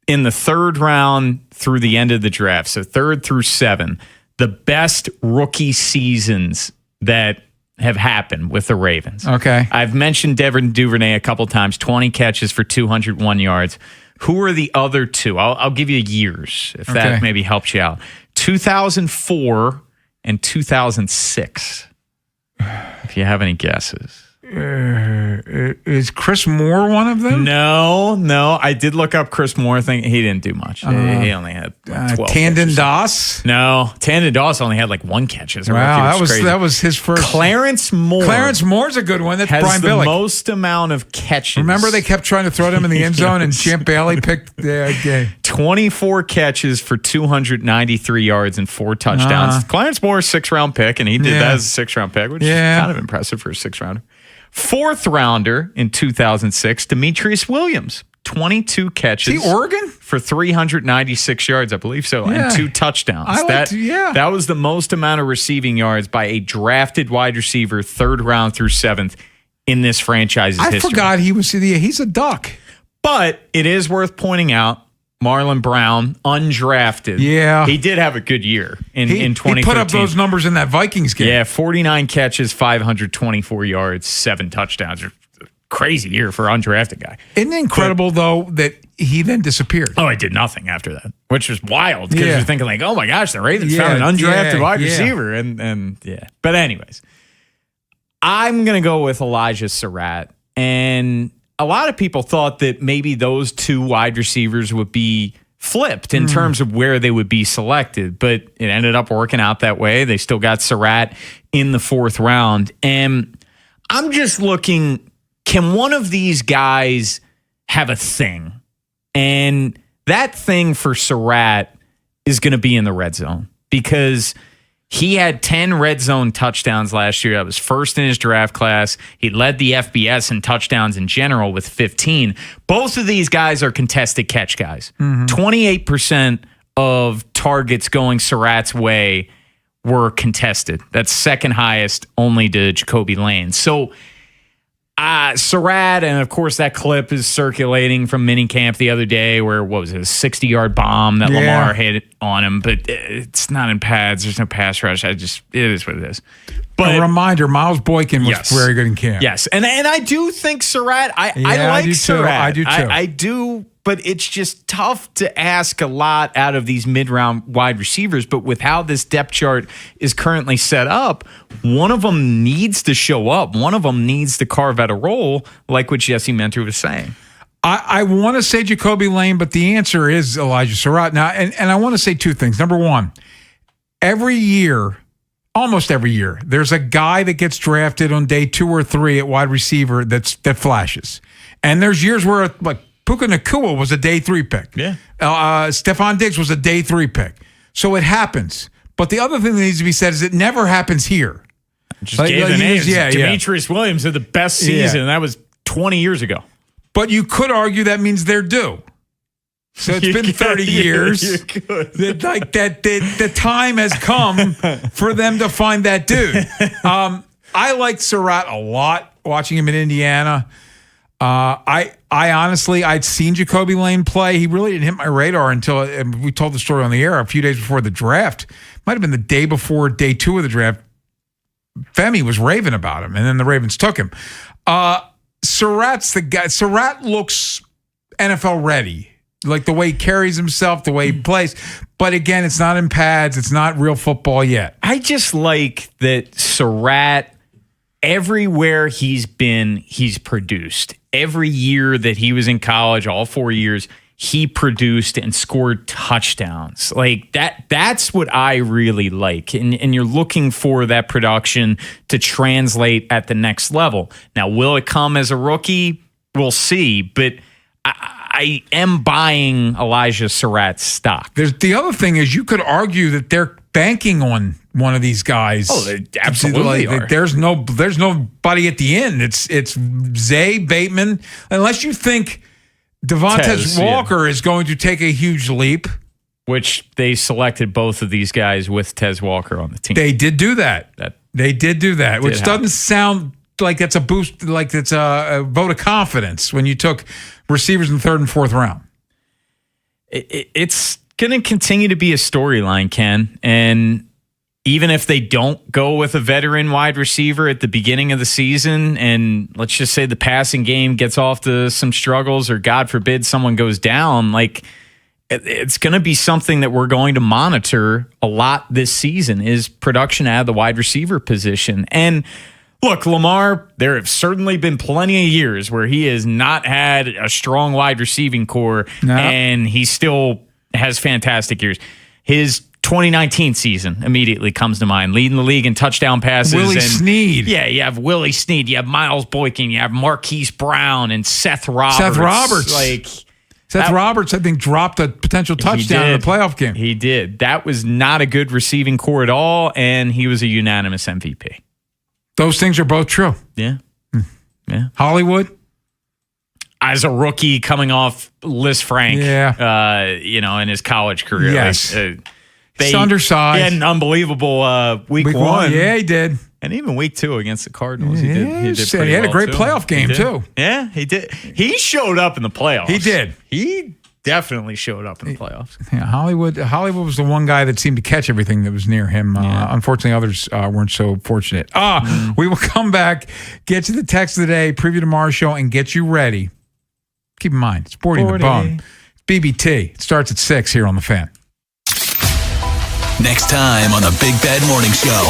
in the third round through the end of the draft, so 3rd through 7, the best rookie seasons that have happened with the Ravens. Okay. I've mentioned Devin Duvernay a couple times, 20 catches for 201 yards. Who are the other two? I'll give you years, if that maybe helps you out. 2004 and 2006, if you have any guesses. Is Chris Moore one of them? No. I did look up Chris Moore. He didn't do much. He only had 12 Tandon catches. Doss? No. Tandon Doss only had like 1 catch as a Wow, rookie. that was his first. Clarence Moore. Clarence Moore's a good one. That's has Brian the Billick. most amount of catches. Remember they kept trying to throw them in the end zone and Champ Bailey picked the game. 24 catches for 293 yards and 4 touchdowns. Clarence Moore's 6th-round pick, and he did that as a 6th-round pick, which is kind of impressive for a 6th-rounder. 4th-rounder in 2006, Demetrius Williams. 22 catches. See, Oregon? For 396 yards, I believe so, and 2 touchdowns. That was the most amount of receiving yards by a drafted wide receiver, 3rd round through 7th in this franchise's history. I forgot he's a Duck. But it is worth pointing out, Marlon Brown, undrafted. Yeah. He did have a good year in 2013. He put up those numbers in that Vikings game. Yeah, 49 catches, 524 yards, 7 touchdowns. Crazy year for an undrafted guy. Isn't it incredible, though, that he then disappeared? Oh, I did nothing after that, which was wild because you're thinking like, oh my gosh, the Ravens found an undrafted wide receiver. And yeah. But anyways, I'm going to go with Elijah Surratt. And a lot of people thought that maybe those 2 wide receivers would be flipped in terms of where they would be selected, but it ended up working out that way. They still got Surratt in the 4th round. And I'm just looking, can one of these guys have a thing? And that thing for Surratt is going to be in the red zone because he had 10 red zone touchdowns last year. That was 1st in his draft class. He led the FBS in touchdowns in general with 15. Both of these guys are contested catch guys. 28% of targets going Surratt's way were contested. That's 2nd highest only to Jacoby Lane. So Surratt, and of course that clip is circulating from minicamp the other day where, what was it, a 60-yard bomb that Lamar hit on him, but it's not in pads. There's no pass rush. It is what it is. But a reminder, Miles Boykin was very good in camp. Yes, and I do think Surratt, I like Surratt. I do too. I do, but it's just tough to ask a lot out of these mid-round wide receivers. But with how this depth chart is currently set up, one of them needs to show up. One of them needs to carve out a role, like what Jesse Mentor was saying. I want to say Jacoby Lane, but the answer is Elijah Surratt. Now, and I want to say 2 things. Number one, almost every year, there's a guy that gets drafted on day 2 or 3 at wide receiver that flashes. And there's years where, like, Puka Nacua was a day 3 pick. Yeah. Stephon Diggs was a day 3 pick. So it happens. But the other thing that needs to be said is it never happens here. Just gave the names. Demetrius Williams had the best season, and that was 20 years ago. But you could argue that means they're due. So it's been 30 years. The time has come for them to find that dude. I liked Surratt a lot watching him in Indiana. I honestly, I'd seen Jacoby Lane play. He really didn't hit my radar until we told the story on the air a few days before the draft. Might have been the day before day 2 of the draft. Femi was raving about him, and then the Ravens took him. Surratt's the guy. Surratt looks NFL ready. Like the way he carries himself, the way he plays. But again, it's not in pads. It's not real football yet. I just like that Surratt, everywhere he's been, he's produced. Every year that he was in college, all 4 years, he produced and scored touchdowns. Like that's what I really like. And you're looking for that production to translate at the next level. Now, will it come as a rookie? We'll see. But I am buying Elijah Surratt's stock. The other thing is you could argue that they're banking on one of these guys. Oh, they absolutely are. There's nobody at the end. It's Zay, Bateman. Unless you think Devontae Walker is going to take a huge leap. Which they selected both of these guys with Tez Walker on the team. They did do that. Which doesn't sound like that's a boost, like it's a vote of confidence when you took receivers in the 3rd and 4th round. It's going to continue to be a storyline, Ken. And even if they don't go with a veteran wide receiver at the beginning of the season, and let's just say the passing game gets off to some struggles, or God forbid someone goes down, like it's going to be something that we're going to monitor a lot this season is production out of the wide receiver position. And Look, Lamar, there have certainly been plenty of years where he has not had a strong wide receiving core, and he still has fantastic years. His 2019 season immediately comes to mind, leading the league in touchdown passes. Willie Snead. Yeah, you have Willie Snead, you have Miles Boykin, you have Marquise Brown and Seth Roberts. Seth Roberts, I think, dropped a potential touchdown in the playoff game. He did. That was not a good receiving core at all, and he was a unanimous MVP. Those things are both true. Yeah. Yeah. Hollywood? As a rookie coming off Liz Frank, in his college career. Yes. He's undersized. He had an unbelievable week one. Yeah, he did. And even week 2 against the Cardinals, he did He had a great playoff game, too. Yeah, he did. He showed up in the playoffs. He did. He definitely showed up in the playoffs. Yeah, Hollywood was the one guy that seemed to catch everything that was near him. Unfortunately, others weren't so fortunate. We will come back, get you the text of the day, preview tomorrow's show, and get you ready. Keep in mind, Sporting the Bone. It's BBT. It starts at 6 here on The Fan. Next time on the Big Bad Morning Show.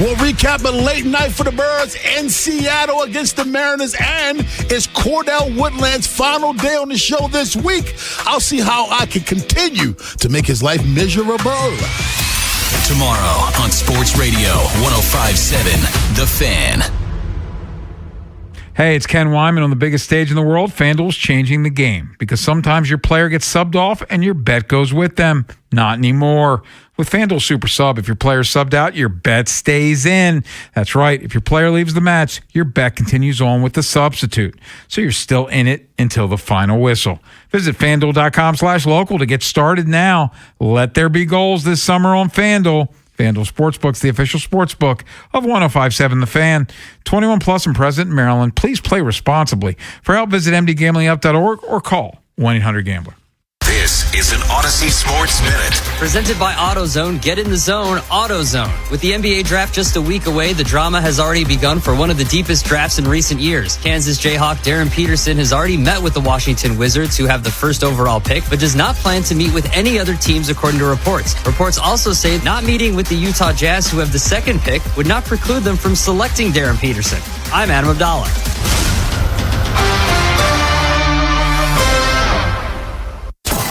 We'll recap a late night for the Birds in Seattle against the Mariners, and it's Cordell Woodland's final day on the show this week. I'll see how I can continue to make his life miserable. Tomorrow on Sports Radio 105.7 The Fan. Hey, it's Ken Wyman on the biggest stage in the world. FanDuel's changing the game because sometimes your player gets subbed off and your bet goes with them. Not anymore. With FanDuel Super Sub, if your player subbed out, your bet stays in. That's right. If your player leaves the match, your bet continues on with the substitute. So you're still in it until the final whistle. Visit FanDuel.com/local to get started now. Let there be goals this summer on FanDuel. FanDuel Sportsbook's the official sportsbook of 105.7 The Fan. 21 plus and present in Maryland. Please play responsibly. For help, visit mdgamblinghelp.org or call 1-800-GAMBLER. This is an Odyssey Sports Minute. Presented by AutoZone. Get in the zone, AutoZone. With the NBA draft just a week away, the drama has already begun for one of the deepest drafts in recent years. Kansas Jayhawk Darren Peterson has already met with the Washington Wizards, who have the first overall pick, but does not plan to meet with any other teams, according to reports. Reports also say not meeting with the Utah Jazz, who have the second pick, would not preclude them from selecting Darren Peterson. I'm Adam Abdallah.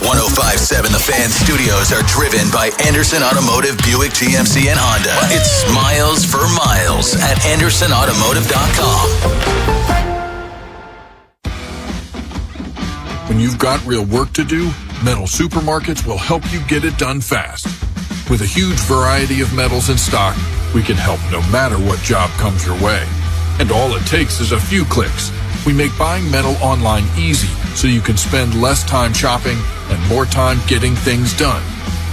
105.7 The Fan studios are driven by Anderson Automotive, Buick, GMC, and Honda. It's miles for miles at AndersonAutomotive.com. When you've got real work to do, Metal Supermarkets will help you get it done fast. With a huge variety of metals in stock, we can help no matter what job comes your way. And all it takes is a few clicks. We make buying metal online easy so you can spend less time shopping and more time getting things done.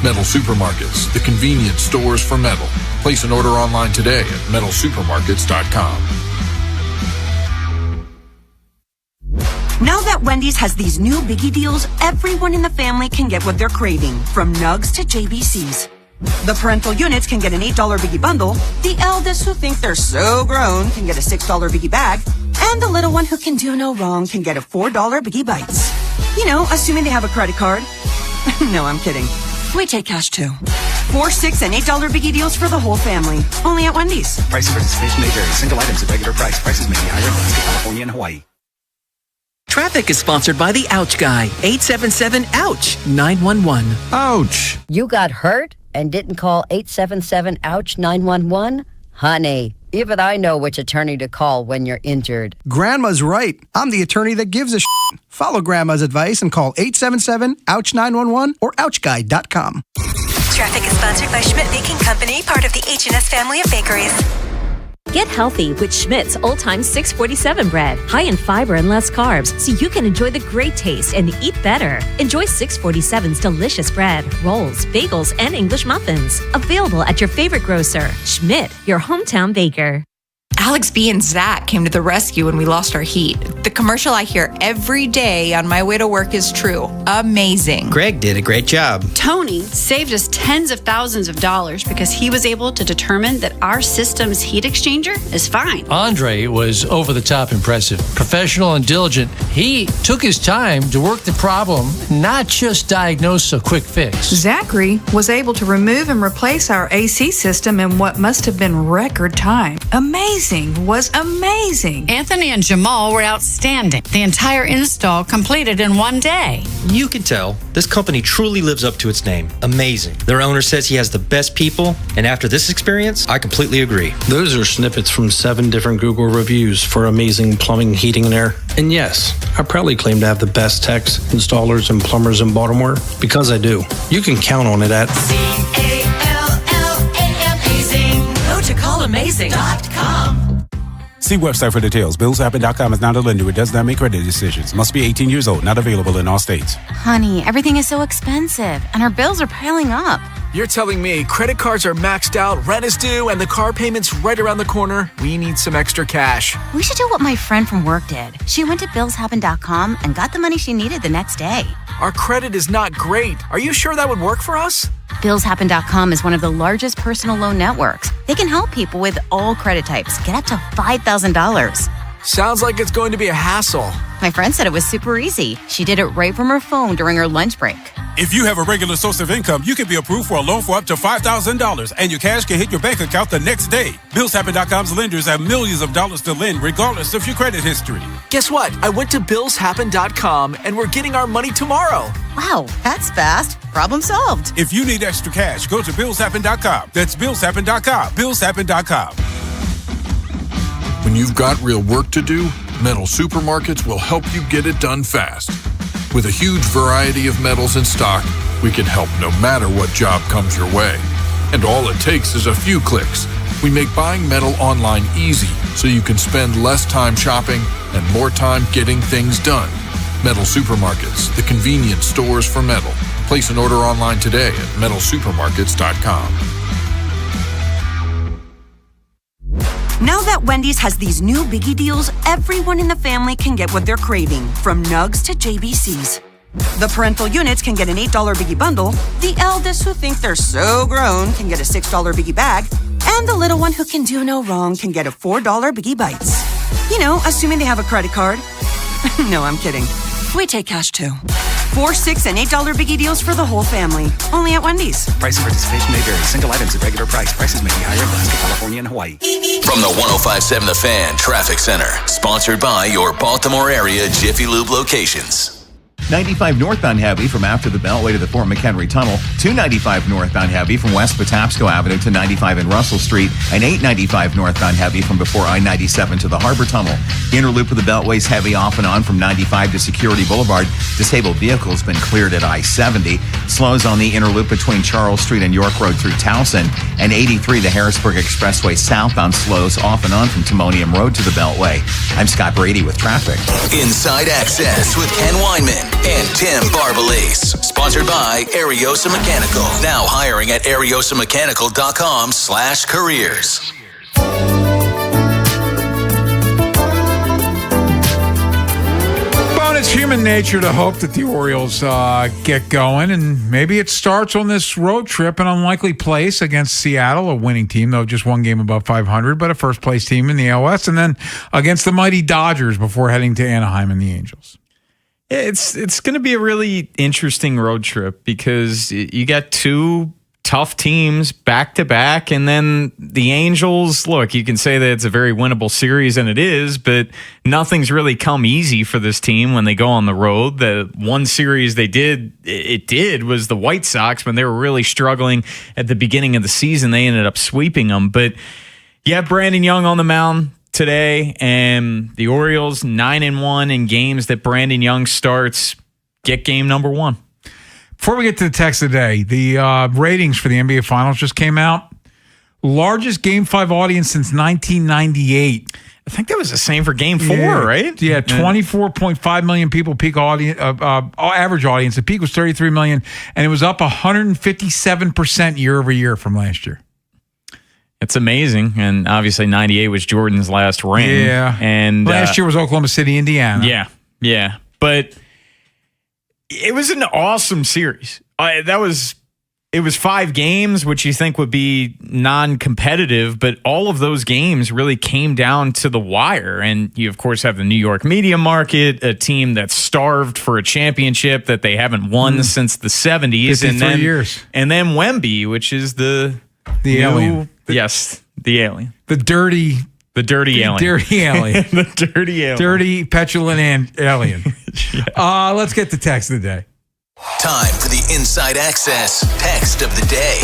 Metal Supermarkets, the convenience stores for metal. Place an order online today at metalsupermarkets.com. Now that Wendy's has these new biggie deals, everyone in the family can get what they're craving, from nugs to JBCs. The parental units can get an $8 biggie bundle, the eldest who think they're so grown can get a $6 biggie bag, and the little one who can do no wrong can get a $4 biggie bites. You know, assuming they have a credit card. No, I'm kidding. We take cash too. $4, $6, and $8 biggie deals for the whole family. Only at Wendy's. Price and participation may vary. Single items at regular price. Prices may be higher in California and Hawaii. Traffic is sponsored by the Ouch Guy. 877-OUCH-911. Ouch! You got hurt and didn't call 877-OUCH-911? Honey, even I know which attorney to call when you're injured. Grandma's right. I'm the attorney that gives a shit. Follow Grandma's advice and call 877-OUCH-911 or OUCHGuy.com. Traffic is sponsored by Schmidt Baking Company, part of the H&S family of bakeries. Get healthy with Schmidt's Old Time 647 bread. High in fiber and less carbs, so you can enjoy the great taste and eat better. Enjoy 647's delicious bread, rolls, bagels, and English muffins. Available at your favorite grocer. Schmidt, your hometown baker. Alex B and Zach came to the rescue when we lost our heat. The commercial I hear every day on my way to work is true. Amazing. Greg did a great job. Tony saved us tens of thousands of dollars because he was able to determine that our system's heat exchanger is fine. Andre was over the top impressive. Professional and diligent. He took his time to work the problem, not just diagnose a quick fix. Zachary was able to remove and replace our AC system in what must have been record time. Amazing. amazing was amazing. Anthony and Jamal were outstanding. The entire install completed in one day. You can tell this company truly lives up to its name. Amazing. Their owner says he has the best people, and after this experience, I completely agree. Those are snippets from 7 different Google reviews for amazing plumbing, heating, and air. And yes, I proudly claim to have the best techs, installers, and plumbers in Baltimore because I do. You can count on it at CALLAMAZING. Go to callamazing.com. See website for details. BillsHappen.com is not a lender. It does not make credit decisions. Must be 18 years old. Not available in all states. Honey, everything is so expensive, and our bills are piling up. You're telling me credit cards are maxed out, rent is due, and the car payment's right around the corner? We need some extra cash. We should do what my friend from work did. She went to BillsHappen.com and got the money she needed the next day. Our credit is not great. Are you sure that would work for us? BillsHappen.com is one of the largest personal loan networks. They can help people with all credit types get up to $5,000. Sounds like it's going to be a hassle. My friend said it was super easy. She did it right from her phone during her lunch break. If you have a regular source of income, you can be approved for a loan for up to $5,000, and your cash can hit your bank account the next day. BillsHappen.com's lenders have millions of dollars to lend, regardless of your credit history. Guess what? I went to BillsHappen.com, and we're getting our money tomorrow. Wow, that's fast. Problem solved. If you need extra cash, go to BillsHappen.com. That's BillsHappen.com. BillsHappen.com. When you've got real work to do, Metal Supermarkets will help you get it done fast. With a huge variety of metals in stock, we can help no matter what job comes your way. And all it takes is a few clicks. We make buying metal online easy so you can spend less time shopping and more time getting things done. Metal Supermarkets, the convenience stores for metal. Place an order online today at metalsupermarkets.com. Now that Wendy's has these new biggie deals, everyone in the family can get what they're craving, from nugs to JBCs. The parental units can get an $8 biggie bundle, the eldest who think they're so grown can get a $6 biggie bag, and the little one who can do no wrong can get a $4 biggie bites. You know, assuming they have a credit card. No, I'm kidding. We take cash too. 4, 6, and $8 biggie deals for the whole family. Only at Wendy's. Price and participation may vary. Single items at regular price. Prices may be higher in Alaska, California, and Hawaii. From the 105.7 The Fan Traffic Center. Sponsored by your Baltimore area Jiffy Lube locations. 95 northbound heavy from after the Beltway to the Fort McHenry Tunnel, 295 northbound heavy from West Patapsco Avenue to 95 in Russell Street, and 895 northbound heavy from before I-97 to the Harbor Tunnel. The inner loop of the Beltway's heavy off and on from 95 to Security Boulevard. Disabled vehicles been cleared at I-70. Slows on the inner loop between Charles Street and York Road through Towson, and 83 the Harrisburg Expressway southbound slows off and on from Timonium Road to the Beltway. I'm Scott Brady with traffic. Inside Access with Ken Weinman and Tim Barbalese. Sponsored by Ariosa Mechanical. Now hiring at ariosamechanical.com/careers. Well, it's human nature to hope that the Orioles get going, and maybe it starts on this road trip, an unlikely place against Seattle, a winning team, though just one game above 500, but a first-place team in the ALS, and then against the mighty Dodgers before heading to Anaheim and the Angels. It's going to be a really interesting road trip because you got two tough teams back to back, and then the Angels. Look, you can say that it's a very winnable series, and it is, but nothing's really come easy for this team when they go on the road. The one series they did was the White Sox when they were really struggling at the beginning of the season. They ended up sweeping them, but yeah, Brandon Young on the mound today, and the Orioles 9-1 in games that Brandon Young starts. Get game number 1. Before we get to the text of the day, the ratings for the NBA Finals just came out. Largest Game 5 audience since 1998. I think that was the same for Game 4, right? Yeah, 24.5 million people peak audience, average audience. The peak was 33 million, and it was up 157% year over year from last year. It's amazing, and obviously 98 was Jordan's last ring. Yeah, and last year was Oklahoma City, Indiana. Yeah, but it was an awesome series. It was 5 games, which you think would be non-competitive, but all of those games really came down to the wire. And you, of course, have the New York media market, a team that's starved for a championship that they haven't won since the 70s. 53 years. And then Wemby, which is the alien. Yes, the alien. The dirty The dirty alien. Dirty alien. The dirty alien. Dirty, petulant alien. Let's get the text of the day. Time for the Inside Access text of the day.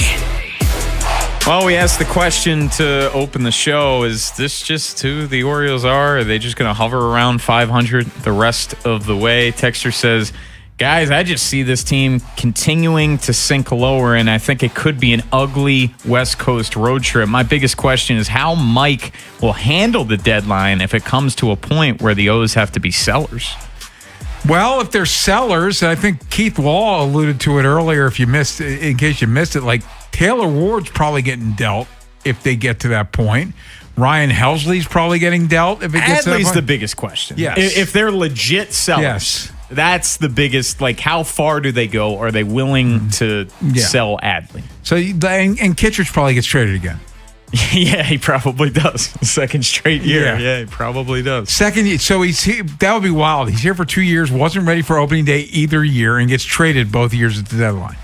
Well, we asked the question to open the show. Is this just who the Orioles are? Are they just going to hover around 500 the rest of the way? Texter says, guys, I just see this team continuing to sink lower, and I think it could be an ugly West Coast road trip. My biggest question is how Mike will handle the deadline if it comes to a point where the O's have to be sellers. Well, if they're sellers, I think Keith Law alluded to it earlier. If you missed, in case you missed it, like Taylor Ward's probably getting dealt if they get to that point. Ryan Helsley's probably getting dealt if it gets to that point. Adley's the biggest question. Yes. If they're legit sellers. Yes. That's the biggest, like, how far do they go? Are they willing to sell Adley? So, and Kittredge probably gets traded again. Yeah, he probably does. Second straight year. Yeah, he probably does. Second year. So that would be wild. He's here for 2 years, wasn't ready for opening day either year, and gets traded both years at the deadline.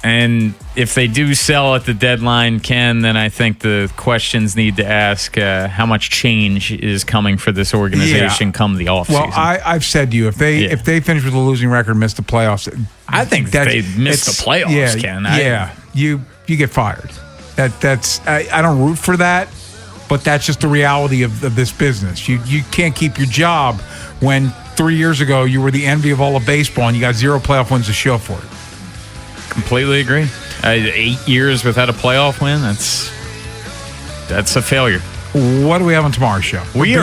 And if they do sell at the deadline, Ken, then I think the questions need to ask how much change is coming for this organization come the offseason. Well, I've said to you, if they finish with a losing record and miss the playoffs, I think they miss the playoffs, Ken. You get fired. I don't root for that, but that's just the reality of this business. You can't keep your job when 3 years ago you were the envy of all of baseball and you got 0 playoff wins to show for it. Completely agree. 8 years without a playoff win, that's a failure. What do we have on tomorrow's show? We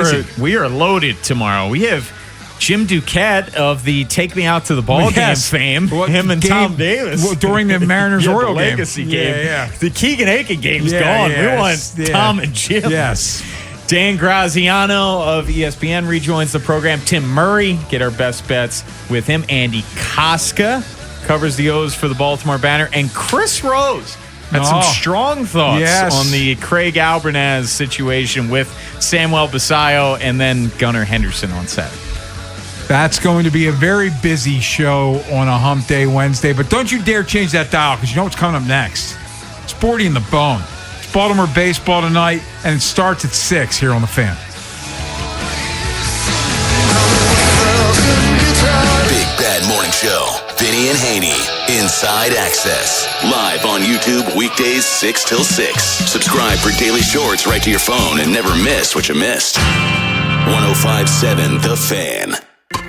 are loaded tomorrow. We have Jim Duquette of the Take Me Out to the Ball Game fame. Him and Tom Davis. During the Mariners-Oriole the Legacy game. Yeah. The Keegan Aiken game's gone. We want Tom and Jim. Yes. Dan Graziano of ESPN rejoins the program. Tim Murray, get our best bets with him. Andy Koska covers the O's for the Baltimore Banner. And Chris Rose had some strong thoughts on the Craig Albernaz situation with Samuel Basayo and then Gunnar Henderson on Saturday. That's going to be a very busy show on a hump day Wednesday, but don't you dare change that dial because you know what's coming up next. Sporty in the Bone. It's Baltimore baseball tonight, and it starts at 6 here on The Fan. Big Bad Morning Show. Vinny and Haynie. Inside Access. Live on YouTube weekdays 6 till 6. Subscribe for daily shorts right to your phone and never miss what you missed. 105.7 The Fan.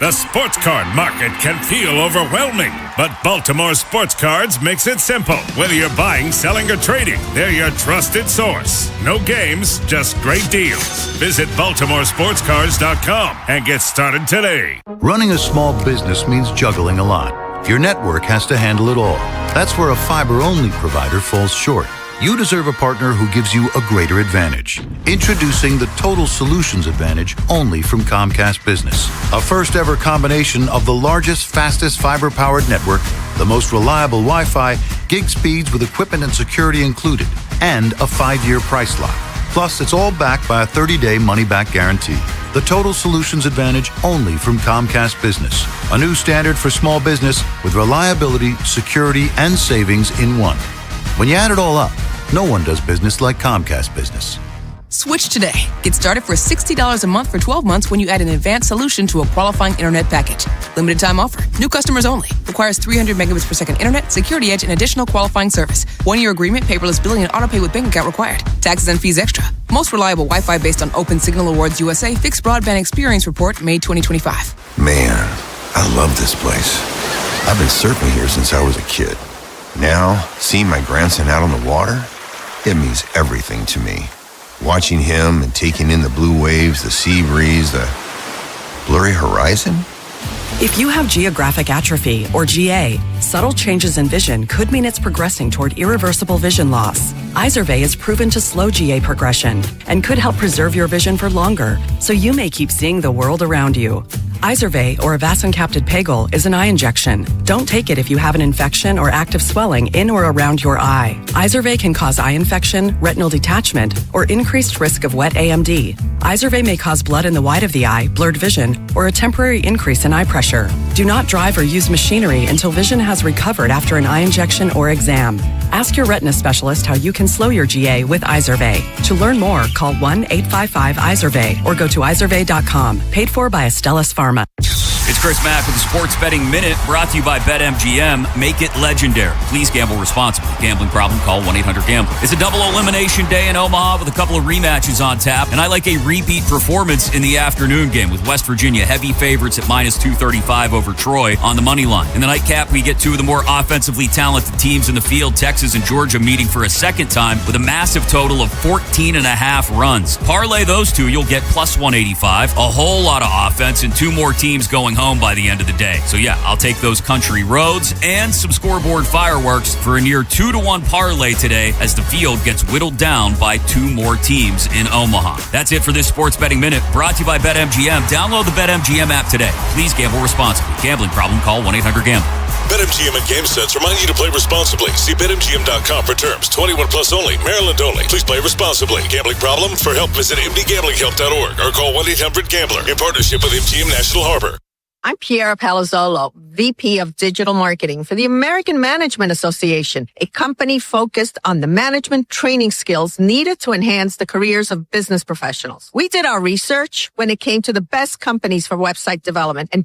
The sports card market can feel overwhelming, but Baltimore Sports Cards makes it simple. Whether you're buying, selling, or trading, they're your trusted source. No games, just great deals. Visit BaltimoreSportsCards.com and get started today. Running a small business means juggling a lot. Your network has to handle it all. That's where a fiber-only provider falls short. You deserve a partner who gives you a greater advantage. Introducing the Total Solutions Advantage only from Comcast Business. A first-ever combination of the largest, fastest fiber-powered network, the most reliable Wi-Fi, gig speeds with equipment and security included, and a 5-year price lock. Plus, it's all backed by a 30-day money-back guarantee. The Total Solutions Advantage only from Comcast Business. A new standard for small business with reliability, security, and savings in one. When you add it all up, no one does business like Comcast Business. Switch today. Get started for $60 a month for 12 months when you add an advanced solution to a qualifying internet package. Limited time offer. New customers only. Requires 300 megabits per second internet, security edge, and additional qualifying service. 1-year agreement, paperless billing, and autopay with bank account required. Taxes and fees extra. Most reliable Wi-Fi based on Open Signal Awards USA Fixed Broadband Experience Report, May 2025. Man, I love this place. I've been surfing here since I was a kid. Now, seeing my grandson out on the water, it means everything to me. Watching him and taking in the blue waves, the sea breeze, the blurry horizon. If you have geographic atrophy, or GA, subtle changes in vision could mean it's progressing toward irreversible vision loss. Izervay is proven to slow GA progression and could help preserve your vision for longer, so you may keep seeing the world around you. Izervay, or avacincaptad pegol, is an eye injection. Don't take it if you have an infection or active swelling in or around your eye. Izervay can cause eye infection, retinal detachment, or increased risk of wet AMD. Izervay may cause blood in the white of the eye, blurred vision, or a temporary increase in eye pressure. Do not drive or use machinery until vision has recovered after an eye injection or exam. Ask your retina specialist how you can slow your GA with Izervay. To learn more, call 1-855-IZERVAY or go to izervay.com. Paid for by Astellas Pharma. It's Chris Mack with the Sports Betting Minute, brought to you by BetMGM. Make it legendary. Please gamble responsibly. Gambling problem? Call 1-800-GAMBLER. It's a double elimination day in Omaha with a couple of rematches on tap, and I like a repeat performance in the afternoon game with West Virginia heavy favorites at minus 235 over Troy on the money line. In the nightcap, we get two of the more offensively talented teams in the field, Texas and Georgia, meeting for a second time with a massive total of 14.5 runs. Parlay those two, you'll get plus 185, a whole lot of offense, and two more teams going home by the end of the day. So yeah, I'll take those country roads and some scoreboard fireworks for a near 2-to-1 parlay today as the field gets whittled down by two more teams in Omaha. That's it for this Sports Betting Minute, brought to you by BetMGM. Download the BetMGM app today. Please gamble responsibly. Gambling problem? Call 1-800-GAMBLER. BetMGM and GameSense remind you to play responsibly. See BetMGM.com for terms. 21 plus only. Maryland only. Please play responsibly. Gambling problem? For help, visit mdgamblinghelp.org or call 1-800-GAMBLER in partnership with MGM National Harbor. I'm Piera Palazzolo, VP of Digital Marketing for the American Management Association, a company focused on the management training skills needed to enhance the careers of business professionals. We did our research when it came to the best companies for website development and